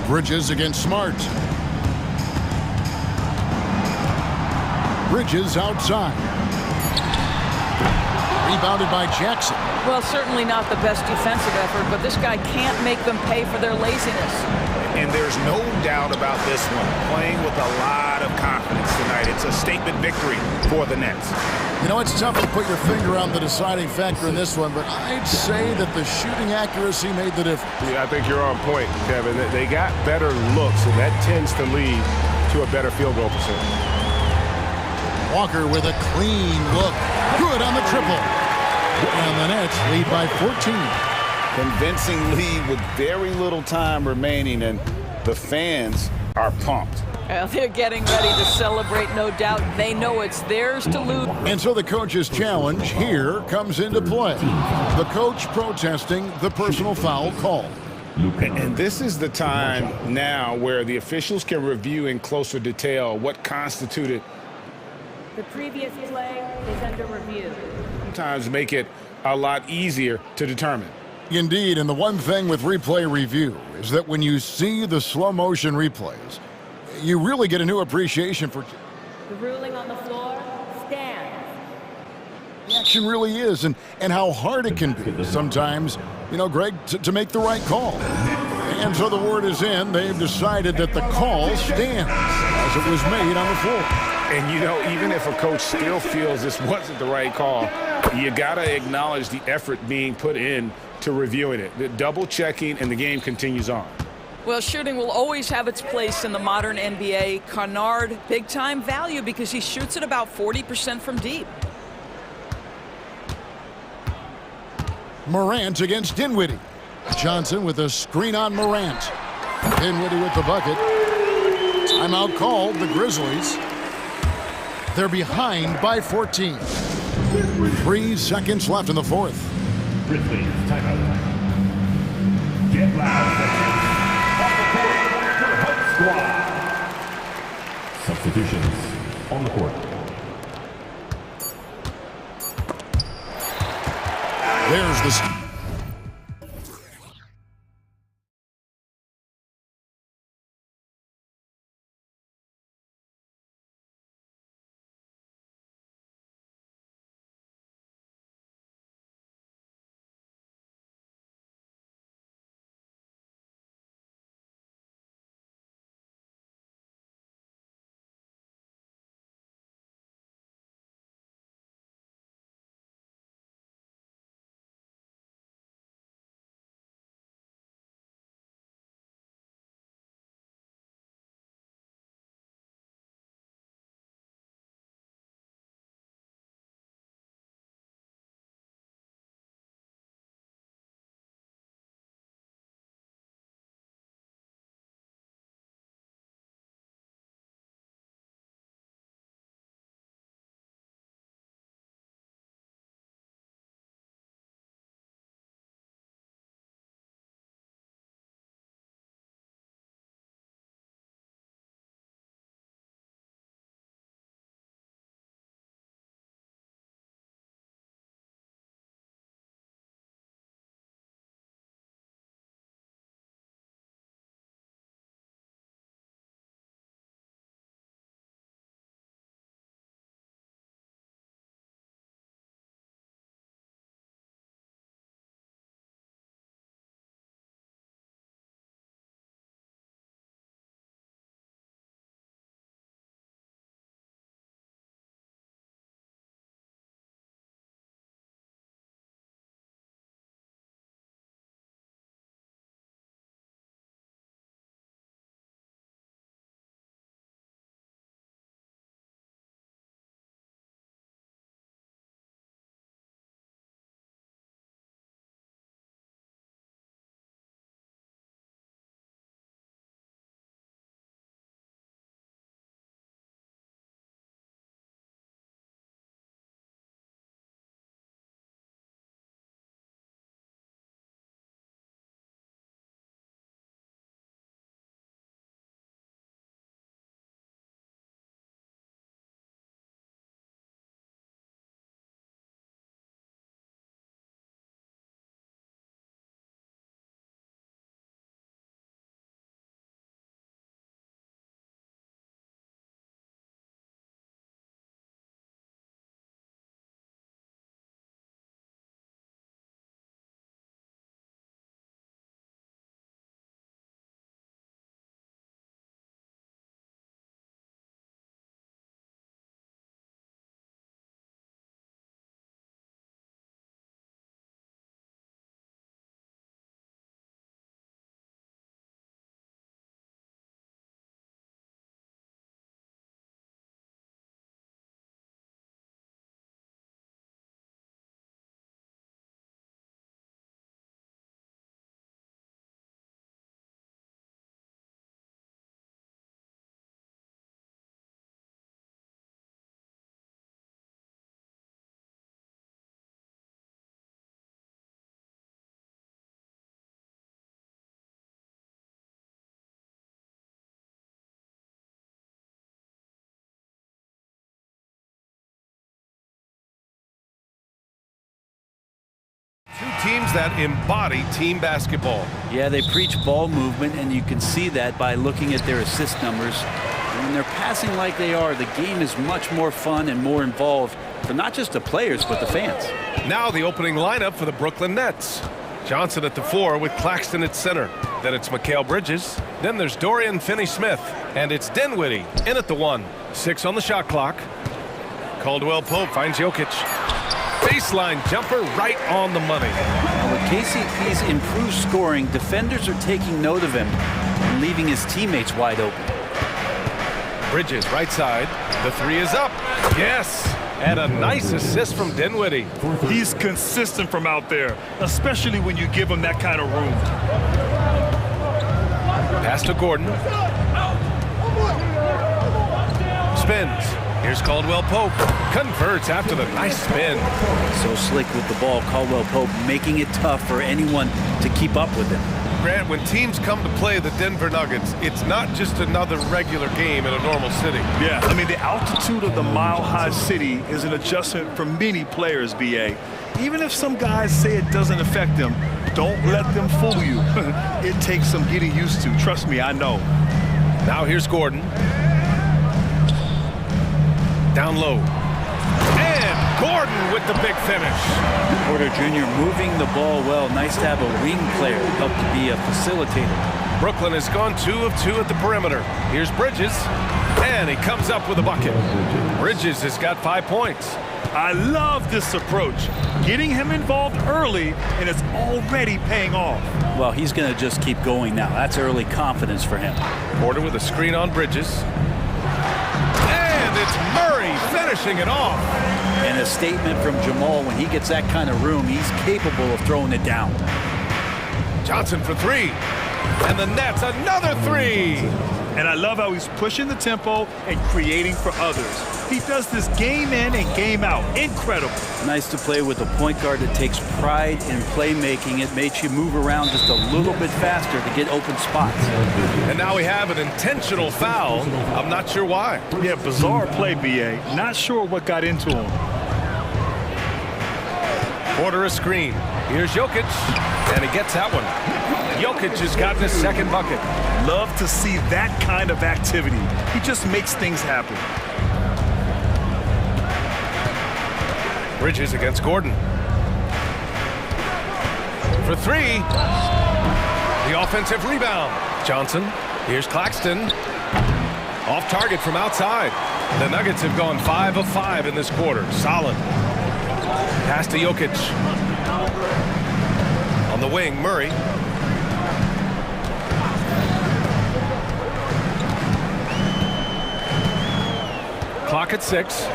Bridges against Smart. Bridges outside. Rebounded by Jackson. Well, certainly not the best defensive effort, but this guy can't make them pay for their laziness. And there's no doubt about this one. Playing with a lot of confidence tonight. It's a statement victory for the Nets. You know, it's tough to put your finger on the deciding factor in this one, but I'd say that the shooting accuracy made the difference. Yeah, I think you're on point, Kevin. They got better looks, and that tends to lead to a better field goal percentage. Walker with a clean look. Good on the triple. And the Nets lead by 14. Convincing lead with very little time remaining, and the fans are pumped. Well, they're getting ready to celebrate, no doubt. They know it's theirs to lose. And so the coach's challenge here comes into play. The coach protesting the personal foul call. And this is the time now where the officials can review in closer detail what constituted. The previous play is under review. Sometimes make it a lot easier to determine. Indeed, and the one thing with replay review is that when you see the slow motion replays, you really get a new appreciation for The ruling on the floor stands. the action really is and how hard it can be sometimes, Greg, to make the right call. And so the word is in. They've decided that the call stands as it was made on the floor. And, even if a coach still feels this wasn't the right call, you got to acknowledge the effort being put in to reviewing it. The double checking, and the game continues on. Well, shooting will always have its place in the modern NBA. Kennard, big-time value because he shoots at about 40% from deep. Morant against Dinwiddie. Johnson with a screen on Morant. Dinwiddie with the bucket. Timeout called, the Grizzlies. They're behind by 14. 3 seconds left in the fourth. Grizzlies timeout. Get loud. Off the court, your HUD squad. Substitutions on the court. There's the teams that embody team basketball. Yeah, they preach ball movement, and you can see that by looking at their assist numbers. And when they're passing like they are, the game is much more fun and more involved for not just the players, but the fans. Now the opening lineup for the Brooklyn Nets. Johnson at the 4 with Claxton at center. Then it's Mikal Bridges. Then there's Dorian Finney-Smith. And it's Dinwiddie in at the 1. 6 on the shot clock. Caldwell Pope finds Jokic. Baseline jumper right on the money. Now with KCP's improved scoring, defenders are taking note of him and leaving his teammates wide open. Bridges right side. The 3 is up. Yes. And a nice assist from Dinwiddie. He's consistent from out there, especially when you give him that kind of room. Pass to Gordon. Spins. Here's Caldwell Pope. Converts after the nice spin. So slick with the ball, Caldwell Pope making it tough for anyone to keep up with him. Grant, when teams come to play the Denver Nuggets, it's not just another regular game in a normal city. Yeah, I mean, the altitude of the mile-high city is an adjustment for many players, BA. Even if some guys say it doesn't affect them, don't let them fool you. It takes some getting used to. Trust me, I know. Now here's Gordon. Down low. And Gordon with the big finish. Porter Jr. moving the ball well. Nice to have a wing player help to be a facilitator. Brooklyn has gone 2 of 2 at the perimeter. Here's Bridges. And he comes up with a bucket. Bridges has got 5 points. I love this approach. Getting him involved early, and it's already paying off. Well, he's going to just keep going now. That's early confidence for him. Porter with a screen on Bridges. And it's Murray finishing it off. And a statement from Jamal, when he gets that kind of room, he's capable of throwing it down. Johnson for 3. And the Nets, another 3. And I love how he's pushing the tempo and creating for others. He does this game in and game out. Incredible. Nice to play with a point guard that takes pride in playmaking. It makes you move around just a little bit faster to get open spots. And now we have an intentional foul. I'm not sure why. Yeah, bizarre play, BA. Not sure what got into him. Porter a screen. Here's Jokic. And he gets that one. Jokic has gotten his second bucket. Love to see that kind of activity. He just makes things happen. Bridges against Gordon. For 3. The offensive rebound. Johnson. Here's Claxton. Off target from outside. The Nuggets have gone 5 of 5 in this quarter. Solid. Pass to Jokic. On the wing, Murray. Clock at 6.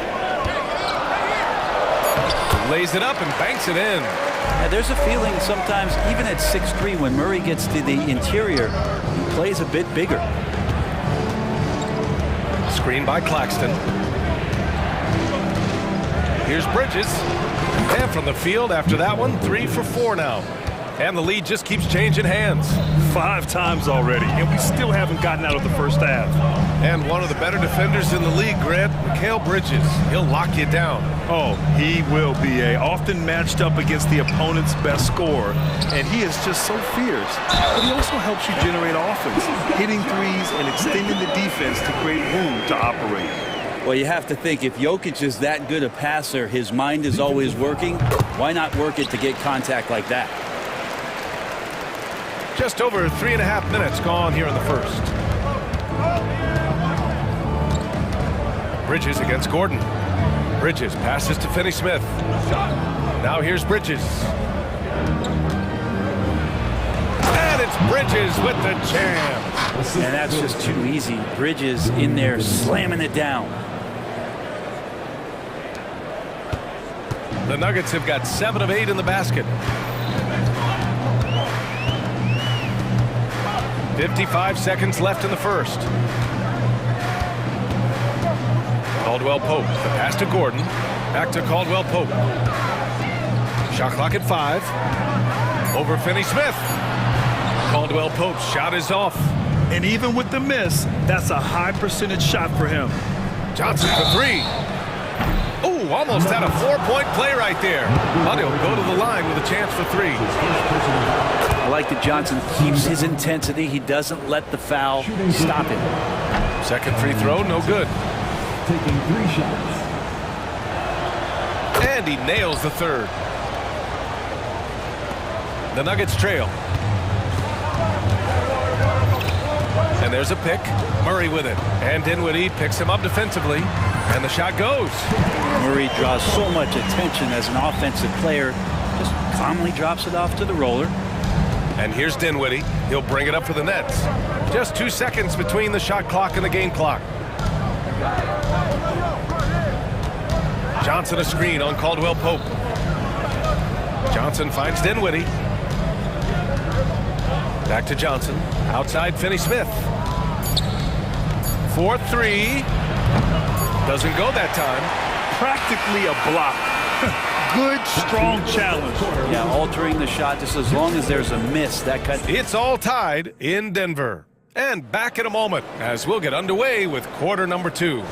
Lays it up and banks it in. Yeah, there's a feeling sometimes, even at 6'3", when Murray gets to the interior, he plays a bit bigger. Screen by Claxton. Here's Bridges. And from the field after that one, 3 for 4 now. And the lead just keeps changing hands. 5 times already, and we still haven't gotten out of the first half. And one of the better defenders in the league, Grant, Mikal Bridges. He'll lock you down. Oh, he will be often matched up against the opponent's best scorer, and he is just so fierce. But he also helps you generate offense, hitting threes and extending the defense to create room to operate. Well, you have to think, if Jokic is that good a passer, his mind is always working. Why not work it to get contact like that? Just over 3.5 minutes gone here in the first. Bridges against Gordon. Bridges passes to Finney-Smith. Now here's Bridges. And it's Bridges with the jam. And that's just too easy. Bridges in there slamming it down. The Nuggets have got 7 of 8 in the basket. 55 seconds left in the first. Caldwell Pope. The pass to Gordon. Back to Caldwell Pope. Shot clock at 5. Over Finney-Smith. Caldwell Pope's shot is off. And even with the miss, that's a high percentage shot for him. Johnson for 3. Oh, Ooh, almost had a 4-point play right there. But he'll go to the line with a chance for 3. I like that Johnson keeps his intensity. He doesn't let the foul stop him. Second free throw, no good. Taking 3 shots. And he nails the third. The Nuggets trail. And there's a pick. Murray with it. And Dinwiddie picks him up defensively. And the shot goes. Murray draws so much attention as an offensive player. Just calmly drops it off to the roller. And here's Dinwiddie. He'll bring it up for the Nets. Just 2 seconds between the shot clock and the game clock. Johnson a screen on Caldwell Pope. Johnson finds Dinwiddie. Back to Johnson. Outside Finney-Smith. 4-3. Doesn't go that time. Practically a block. Good, strong challenge. Yeah, altering the shot just as long as there's a miss. That cut. It's all tied in Denver. And back in a moment as we'll get underway with quarter number 2.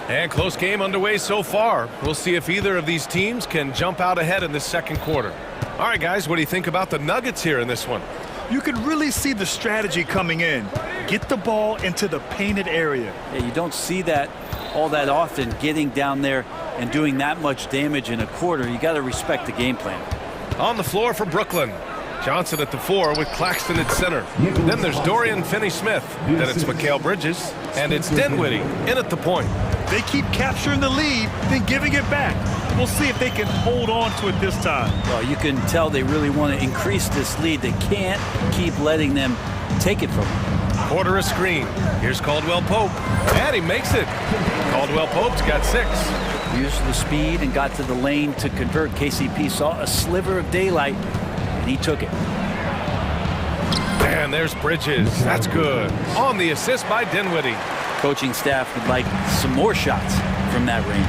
And close game underway so far. We'll see if either of these teams can jump out ahead in this second quarter. All right, guys, what do you think about the Nuggets here in this one? You could really see the strategy coming in. Get the ball into the painted area. Yeah, you don't see that all that often, getting down there and doing that much damage in a quarter. You got to respect the game plan. On the floor for Brooklyn. Johnson at the 4 with Claxton at center. Then there's Dorian Finney-Smith. Then it's Mikal Bridges. And it's Dinwiddie in at the point. They keep capturing the lead, then giving it back. We'll see if they can hold on to it this time. Well, you can tell they really want to increase this lead. They can't keep letting them take it from them. Quarter a screen. Here's Caldwell Pope. And he makes it. Caldwell Pope's got 6. Used the speed and got to the lane to convert. KCP saw a sliver of daylight, and he took it. And there's Bridges. That's good. On the assist by Dinwiddie. Coaching staff would like some more shots from that range.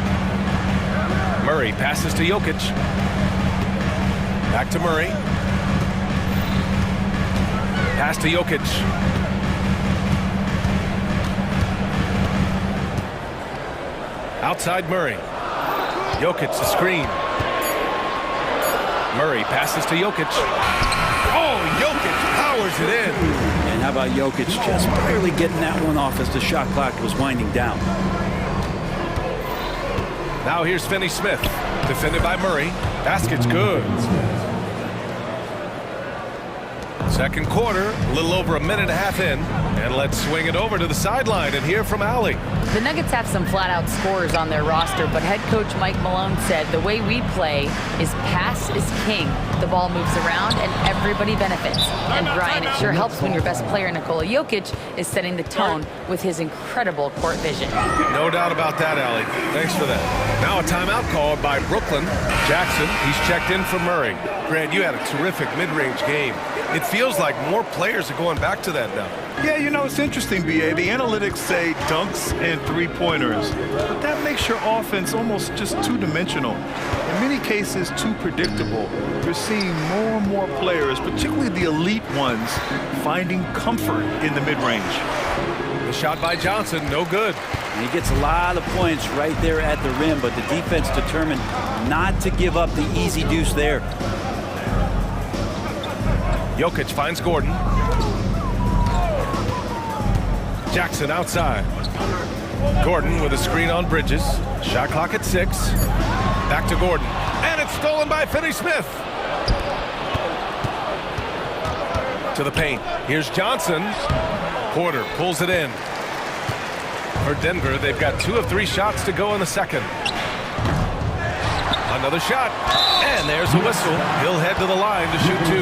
Murray passes to Jokic. Back to Murray. Pass to Jokic. Outside Murray. Jokic the screen. Murray passes to Jokic. Oh, Jokic powers it in. And how about Jokic just barely getting that one off as the shot clock was winding down. Now here's Finney-Smith, defended by Murray. Basket's good. Second quarter, a little over a minute and a half in. And let's swing it over to the sideline and hear from Allie. The Nuggets have some flat-out scorers on their roster, but head coach Mike Malone said the way we play is pass is king. The ball moves around and everybody benefits. And Brian, it sure helps when your best player, Nikola Jokic, is setting the tone with his incredible court vision. No doubt about that, Allie. Thanks for that. Now a timeout called by Brooklyn. Jackson, he's checked in for Murray. Grant, you had a terrific mid-range game. It feels like more players are going back to that now. Yeah, you know, it's interesting, B.A. The analytics say dunks and three-pointers, but that makes your offense almost just two-dimensional. In many cases, too predictable. You're seeing more and more players, particularly the elite ones, finding comfort in the mid-range. The shot by Johnson, no good. And he gets a lot of points right there at the rim, but the defense determined not to give up the easy deuce there. Jokic finds Gordon. Jackson outside. Gordon with a screen on Bridges. Shot clock at 6. Back to Gordon. And it's stolen by Finney-Smith. To the paint. Here's Johnson. Porter pulls it in. For Denver, they've got 2 of 3 shots to go in the second. Another shot. And there's a whistle. He'll head to the line to shoot 2.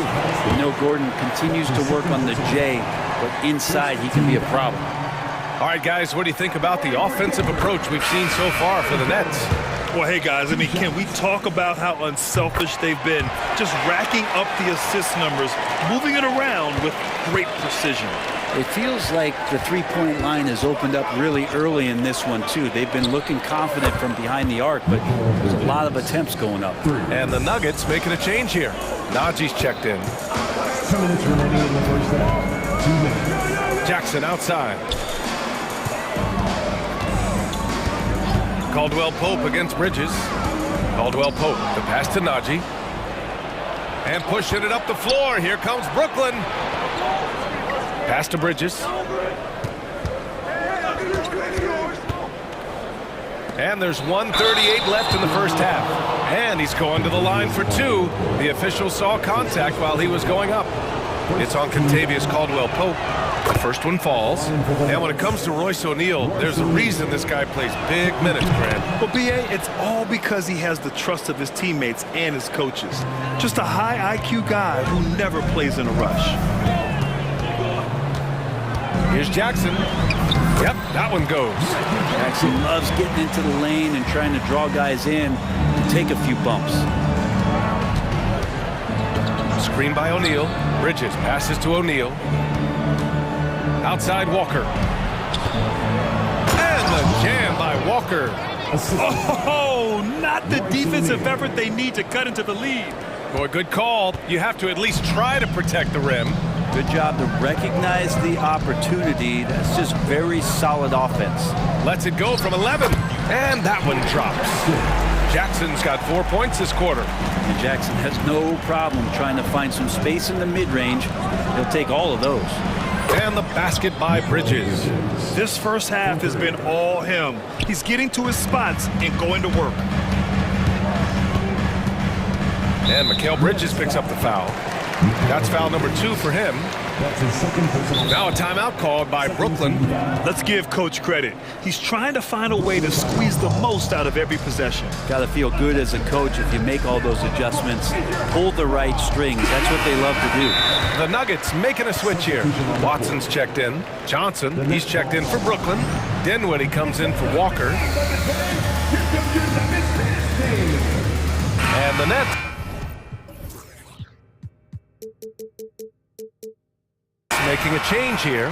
You know, Gordon continues to work on the J, but inside he can be a problem. All right, guys, what do you think about the offensive approach we've seen so far for the Nets? Well, hey, guys, I mean, can we talk about how unselfish they've been? Just racking up the assist numbers, moving it around with great precision. It feels like the three-point line has opened up really early in this one, too. They've been looking confident from behind the arc, but there's a lot of attempts going up. And the Nuggets making a change here. Najee's checked in. 2 minutes remaining in the first half. 2 minutes. Jackson outside. Caldwell Pope against Bridges. Caldwell Pope, the pass to Najee. And pushing it up the floor. Here comes Brooklyn. Pass to Bridges. And there's 1:38 left in the first half. And he's going to the line for two. The official saw contact while he was going up. It's on Contavious Caldwell Pope. The first one falls. And when it comes to Royce O'Neal, there's a reason this guy plays big minutes, Grant. Well, B.A., it's all because he has the trust of his teammates and his coaches. Just a high IQ guy who never plays in a rush. Here's Jackson. Yep, that one goes. Jackson loves getting into the lane and trying to draw guys in and take a few bumps. Screen by O'Neal. Bridges passes to O'Neal. Outside Walker. And the jam by Walker. Oh, not the defensive effort they need to cut into the lead. Boy, good call. You have to at least try to protect the rim. Good job to recognize the opportunity. That's just very solid offense. Lets it go from 11. And that one drops. Jackson's got 4 points this quarter. And Jackson has no problem trying to find some space in the mid-range. He'll take all of those. And the basket by Bridges. This first half has been all him. He's getting to his spots and going to work. And Mikal Bridges picks up the foul. That's foul number 2 for him. Now a timeout called by Brooklyn. Let's give Coach credit. He's trying to find a way to squeeze the most out of every possession. Got to feel good as a coach if you make all those adjustments. Pull the right strings. That's what they love to do. The Nuggets making a switch here. Watson's checked in. Johnson, he's checked in for Brooklyn. Dinwiddie comes in for Walker. And the net. Making a change here.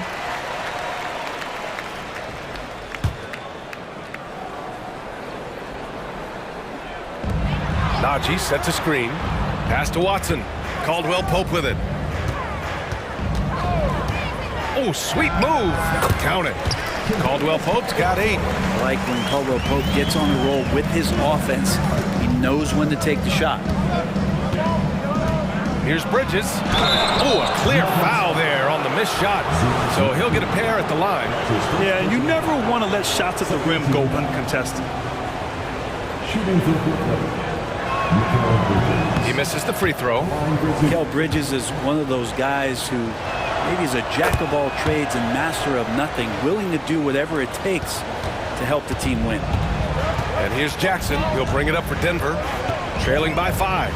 Najee sets a screen. Pass to Watson. Caldwell Pope with it. Oh, sweet move. Count it. Caldwell Pope's got 8. I like when Caldwell Pope gets on the roll with his offense. He knows when to take the shot. Here's Bridges. Oh, a clear foul there on the missed shot. So he'll get a pair at the line. Yeah, and you never want to let shots at the rim go uncontested. He misses the free throw. Mikal Bridges is one of those guys who maybe is a jack of all trades and master of nothing, willing to do whatever it takes to help the team win. And here's Jackson. He'll bring it up for Denver, trailing by 5.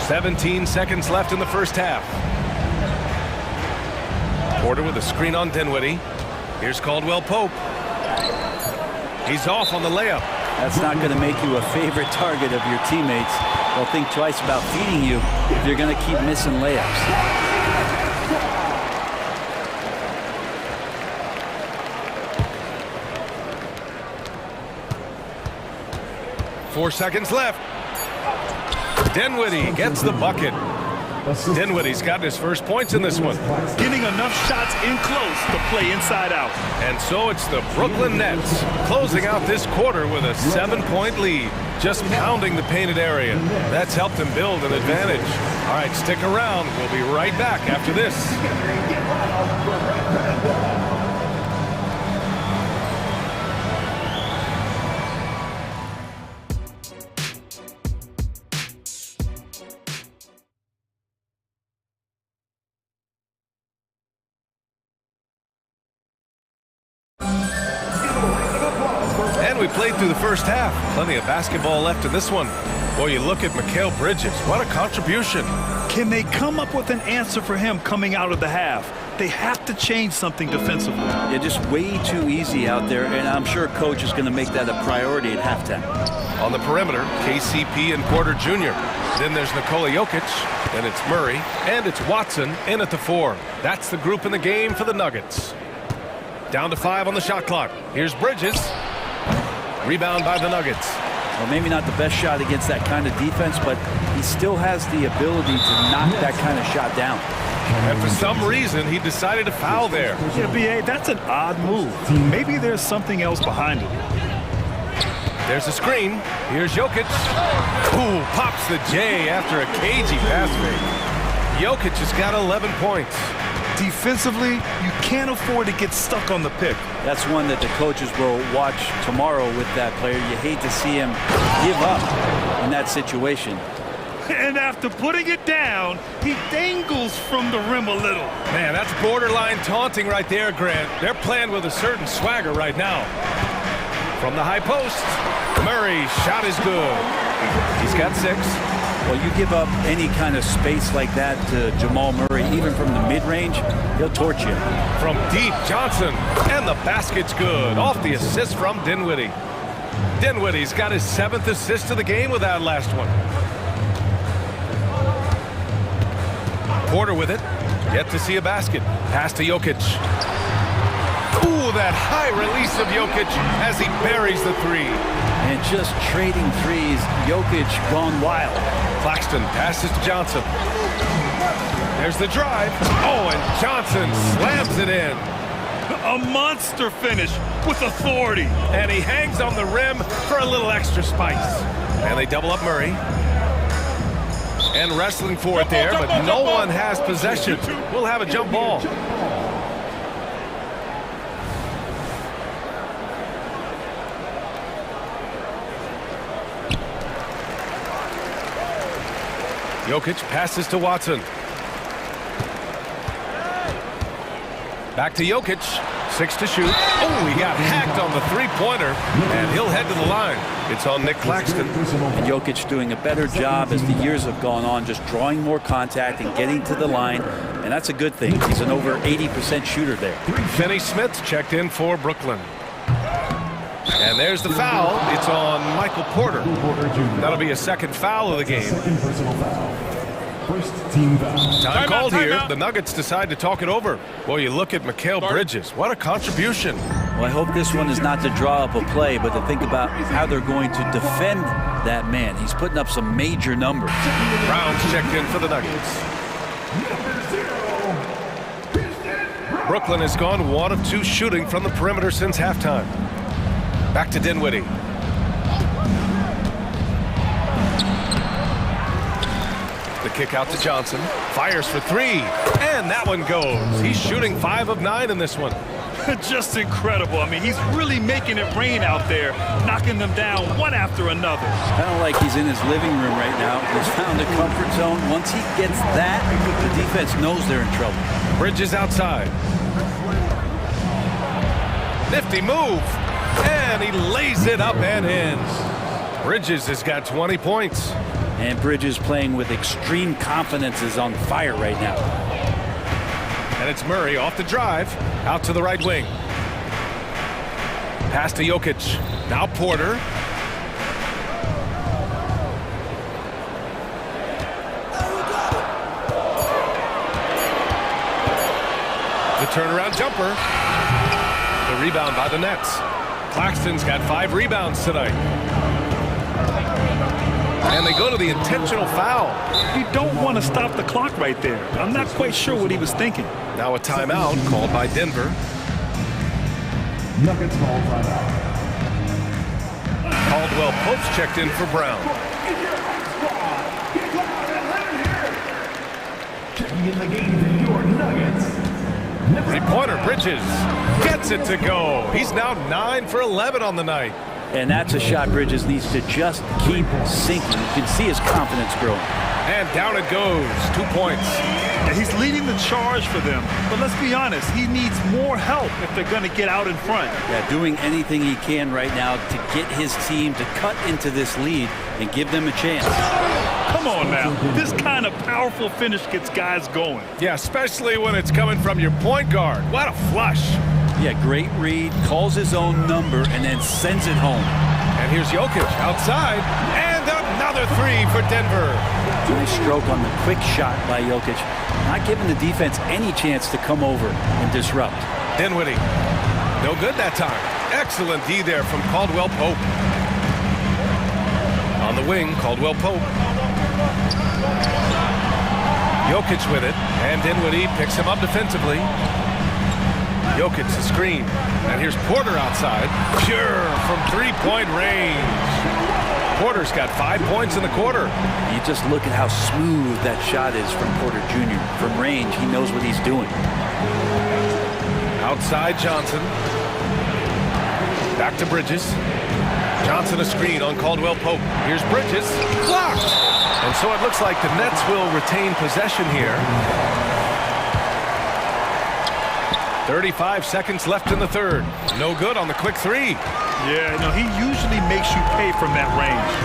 17 seconds left in the first half. Porter with a screen on Dinwiddie. Here's Caldwell Pope. He's off on the layup. That's not going to make you a favorite target of your teammates. They'll think twice about feeding you if you're going to keep missing layups. Four seconds left. Dinwiddie gets the bucket. Dinwiddie's got his first points in this one. Getting enough shots in close to play inside out. And so it's the Brooklyn Nets closing out this quarter with a 7-point lead, just pounding the painted area. That's helped them build an advantage. All right, stick around. We'll be right back after this. We played through the first half. Plenty of basketball left in this one. Boy, you look at Mikal Bridges. What a contribution. Can they come up with an answer for him coming out of the half? They have to change something defensively. Yeah, just way too easy out there, and I'm sure coach is going to make that a priority at halftime. On the perimeter, KCP and Porter Jr. Then there's Nikola Jokic. Then it's Murray. And it's Watson in at the 4. That's the group in the game for the Nuggets. Down to 5 on the shot clock. Here's Bridges. Rebound by the Nuggets. Well, maybe not the best shot against that kind of defense, but he still has the ability to knock that kind of shot down. And for some reason, he decided to foul there. Yeah, B.A., that's an odd move. Maybe there's something else behind it. There's a screen. Here's Jokic. Ooh, pops the J after a cagey pass fake. Jokic has got 11 points. Defensively, you can't afford to get stuck on the pick. That's one that the coaches will watch tomorrow with that player. You hate to see him give up in that situation. And after putting it down, he dangles from the rim a little. Man, that's borderline taunting right there, Grant. They're playing with a certain swagger right now. From the high post, Murray's shot is good. He's got 6. Well, you give up any kind of space like that to Jamal Murray, even from the mid-range, he'll torch you. From deep, Johnson, and the basket's good. Off the assist from Dinwiddie. Dinwiddie's got his 7th assist of the game with that last one. Porter with it. Yet to see a basket. Pass to Jokic. Ooh, that high release of Jokic as he buries the 3. And just trading threes, Jokic gone wild. Claxton passes to Johnson. There's the drive. Oh, and Johnson slams it in. A monster finish with authority. And he hangs on the rim for a little extra spice. And they double up Murray. And wrestling for it there, but no one has possession. We'll have a jump ball. Jokic passes to Watson. Back to Jokic. 6 to shoot. Oh, he got hacked on the three-pointer, and he'll head to the line. It's on Nick Claxton. And Jokic doing a better job as the years have gone on, just drawing more contact and getting to the line, and that's a good thing. He's an over 80% shooter there. Finney Smith checked in for Brooklyn. And there's the foul. It's on Michael Porter. That'll be a second foul of the game. Time called here. The Nuggets decide to talk it over. Well, you look at Mikal Bridges. What a contribution. Well, I hope this one is not to draw up a play, but to think about how they're going to defend that man. He's putting up some major numbers. Brown's checked in for the Nuggets. Brooklyn has gone 1 of 2 shooting from the perimeter since halftime. Back to Dinwiddie. The kick out to Johnson. Fires for 3. And that one goes. He's shooting 5 of 9 in this one. Just incredible. I mean, he's really making it rain out there, knocking them down one after another. Kind of like he's in his living room right now. He's found a comfort zone. Once he gets that, the defense knows they're in trouble. Bridges outside. Nifty move. And he lays it up and in. Bridges has got 20 points. And Bridges playing with extreme confidence is on fire right now. And it's Murray off the drive. Out to the right wing. Pass to Jokic. Now Porter. The turnaround jumper. The rebound by the Nets. Claxton's got 5 rebounds tonight. And they go to the intentional foul. You don't want to stop the clock right there. I'm not quite sure what he was thinking. Now a timeout called by Denver. Nuggets call timeout. Caldwell Pope's checked in for Brown. Checking in the game for your Nuggets. 3-pointer, Bridges gets it to go. He's now 9 for 11 on the night. And that's a shot Bridges needs to just keep sinking. You can see his confidence growing. And down it goes. 2 points. Yeah, he's leading the charge for them. But let's be honest, he needs more help if they're going to get out in front. Yeah, doing anything he can right now to get his team to cut into this lead and give them a chance. Come on now. This kind of powerful finish gets guys going. Yeah, especially when it's coming from your point guard. What a flush. Yeah, great read, calls his own number, and then sends it home. And here's Jokic outside, and another 3 for Denver. Nice stroke on the quick shot by Jokic. Not giving the defense any chance to come over and disrupt. Dinwiddie, no good that time. Excellent D there from Caldwell Pope. On the wing, Caldwell Pope. Jokic with it, and Dinwiddie picks him up defensively. Jokic the screen, and here's Porter outside. Pure from three-point range. Porter's got 5 points in the quarter. You just look at how smooth that shot is from Porter Jr. From range, he knows what he's doing. Outside Johnson. Back to Bridges. Johnson a screen on Caldwell Pope. Here's Bridges. Blocked! And so it looks like the Nets will retain possession here. 35 seconds left in the third. No good on the quick three. Yeah, no, he usually makes you pay from that range.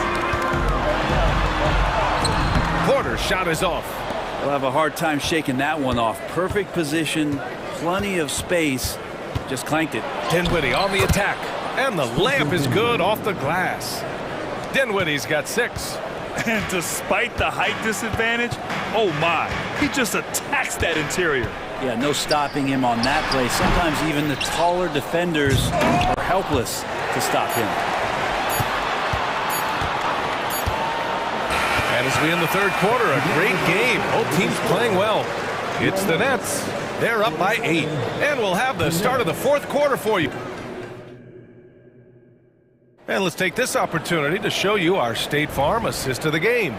Porter's shot is off. He'll have a hard time shaking that one off. Perfect position, plenty of space. Just clanked it. Dinwiddie on the attack. And the layup is good off the glass. Dinwiddie's got 6. And despite the height disadvantage, oh my, he just attacks that interior. Yeah, no stopping him on that play. Sometimes even the taller defenders are helpless to stop him. And as we end the third quarter, a great game. Both teams playing well. It's the Nets. They're up by 8. And we'll have the start of the fourth quarter for you. And let's take this opportunity to show you our State Farm assist of the game.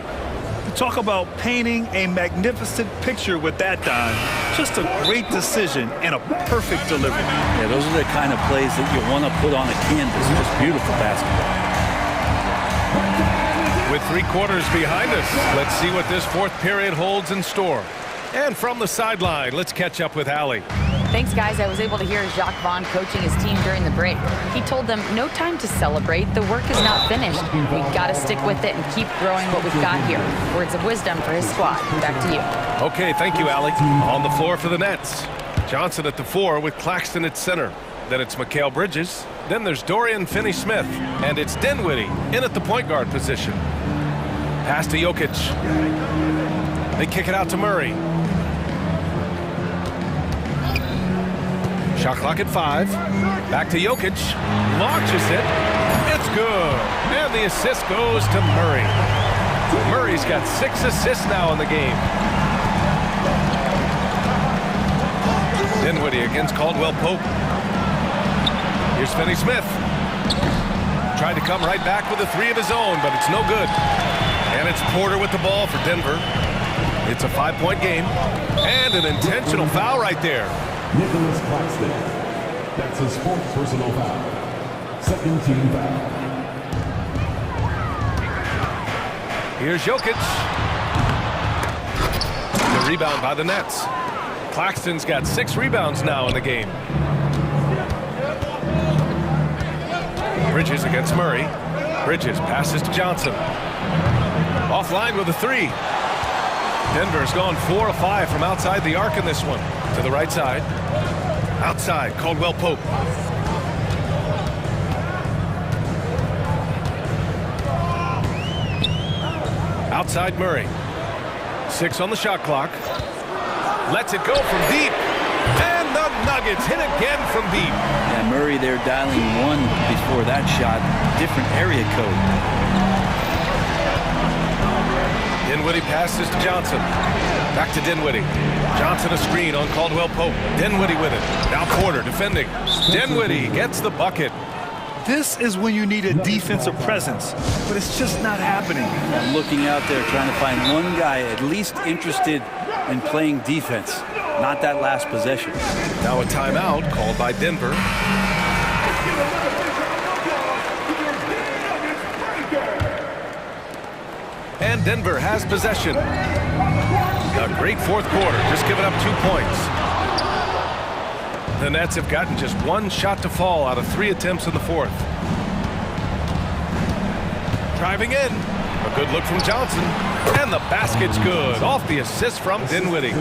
Talk about painting a magnificent picture with that dime. Just a great decision and a perfect delivery. Yeah, those are the kind of plays that you want to put on a canvas. Just beautiful basketball. With 3 quarters behind us, let's see what this fourth period holds in store. And from the sideline, let's catch up with Allie. Thanks, guys. I was able to hear Jacques Vaughn coaching his team during the break. He told them, no time to celebrate. The work is not finished. We've got to stick with it and keep growing what we've got here. Words of wisdom for his squad. Back to you. Okay, thank you, Allie. On the floor for the Nets. Johnson at the 4 with Claxton at center. Then it's Mikal Bridges. Then there's Dorian Finney-Smith. And it's Dinwiddie in at the point guard position. Pass to Jokic. They kick it out to Murray. Shot clock at 5. Back to Jokic. Launches it. It's good. And the assist goes to Murray. Murray's got 6 assists now in the game. Dinwiddie against Caldwell Pope. Here's Finney-Smith. Tried to come right back with a 3 of his own, but it's no good. And it's Porter with the ball for Denver. It's a 5-point game. And an intentional foul right there. Nicholas Claxton. That's his 4th personal foul. 2nd team foul. Here's Jokic. The rebound by the Nets. Claxton's got 6 rebounds now in the game. Bridges against Murray. Bridges passes to Johnson. Offline with a 3. Denver's gone 4 of 5 from outside the arc in this one. To the right side. Outside, Caldwell Pope. Outside Murray. 6 on the shot clock. Lets it go from deep. And the Nuggets hit again from deep. Yeah, Murray there dialing 1 before that shot. Different area code. Dinwiddie passes to Johnson. Back to Dinwiddie. Johnson a screen on Caldwell Pope. Dinwiddie with it. Now Porter defending. Dinwiddie gets the bucket. This is when you need a defensive presence, but it's just not happening. I'm looking out there trying to find one guy at least interested in playing defense, not that last possession. Now a timeout called by Denver. And Denver has possession. A great fourth quarter, just giving up 2 points. The Nets have gotten just 1 shot to fall out of 3 attempts in the fourth. Driving in. A good look from Johnson. And the basket's good. Off the assist from Dinwiddie.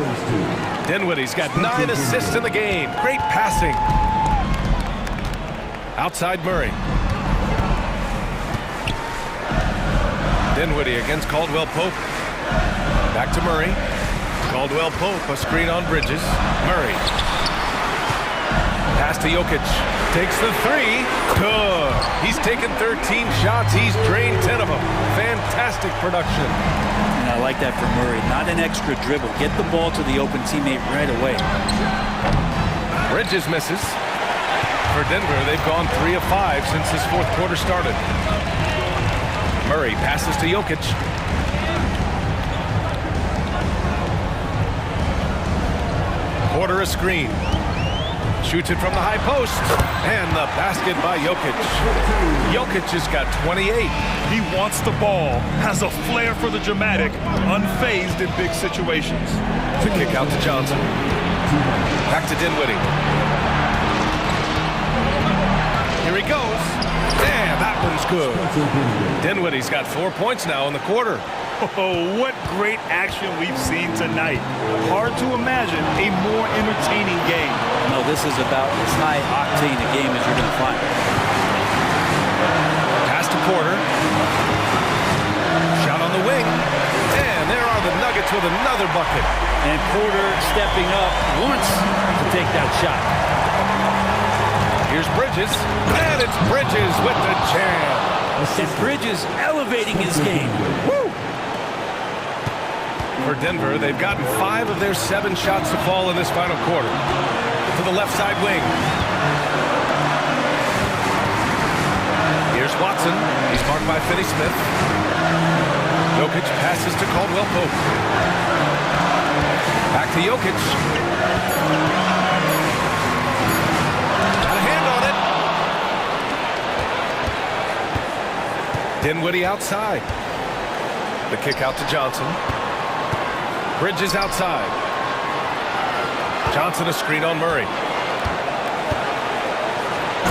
Dinwiddie's got 9 assists in the game. Great passing. Outside Murray. Dinwiddie against Caldwell Pope. Back to Murray. Caldwell Pope, a screen on Bridges. Murray. Pass to Jokic. Takes the three. Good. He's taken 13 shots. He's drained 10 of them. Fantastic production. And I like that from Murray. Not an extra dribble. Get the ball to the open teammate right away. Bridges misses. For Denver, they've gone 3 of 5 since this fourth quarter started. Murray passes to Jokic. Porter a screen. Shoots it from the high post. And the basket by Jokic. Jokic has got 28. He wants the ball, has a flair for the dramatic, unfazed in big situations. The kick out to Johnson. Back to Dinwiddie. Here he goes. And that one's good. Dinwiddie's got 4 points now in the quarter. Oh, what great action we've seen tonight. Hard to imagine a more entertaining game. No, this is about as high octane a game as you're going to find. Pass to Porter. Shot on the wing. And there are the Nuggets with another bucket. And Porter stepping up once to take that shot. Here's Bridges. And it's Bridges with the jam. And Bridges elevating his game. Woo! For Denver, they've gotten 5 of their 7 shots to fall in this final quarter. To the left side wing. Here's Watson. He's marked by Finney-Smith. Jokic passes to Caldwell-Pope. Back to Jokic. Got a hand on it. Dinwiddie outside. The kick out to Johnson. Bridges outside. Johnson a screen on Murray.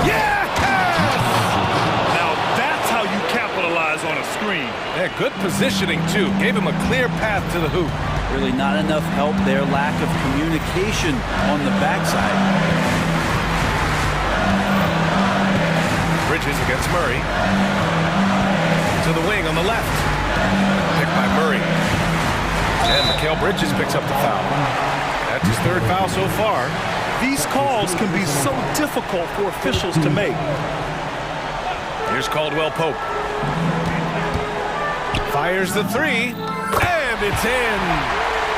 Yeah! Now that's how you capitalize on a screen. Yeah, good positioning too. Gave him a clear path to the hoop. Really not enough help there. Lack of communication on the backside. Bridges against Murray. To the wing on the left. Picked by Murray. And Mikal Bridges picks up the foul. That's his 3rd foul so far. These calls can be so difficult for officials to make. Here's Caldwell-Pope. Fires the three. And it's in.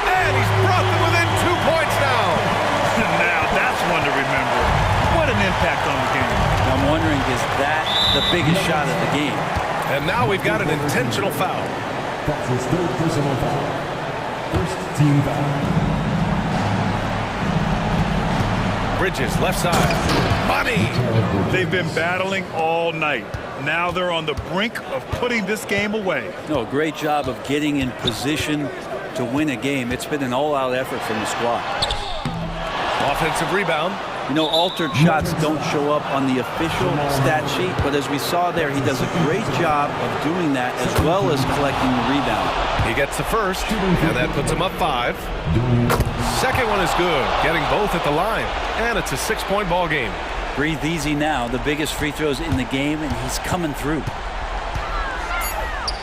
And he's brought them within 2 points now. Now that's one to remember. What an impact on the game. I'm wondering, is that the biggest shot of the game? And now we've got an intentional foul. That's his 3rd personal foul. First team foul. Bridges, left side. Money! They've been battling all night. Now they're on the brink of putting this game away. No, great job of getting in position to win a game. It's been an all-out effort from the squad. Offensive rebound. You know, altered shots don't show up on the official stat sheet, but as we saw there, he does a great job of doing that as well as collecting the rebound. He gets the first, and that puts him up 5. Second one is good, getting both at the line, and it's a 6-point ball game. Breathe easy now, the biggest free throws in the game, and he's coming through.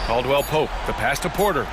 Caldwell-Pope, the pass to Porter.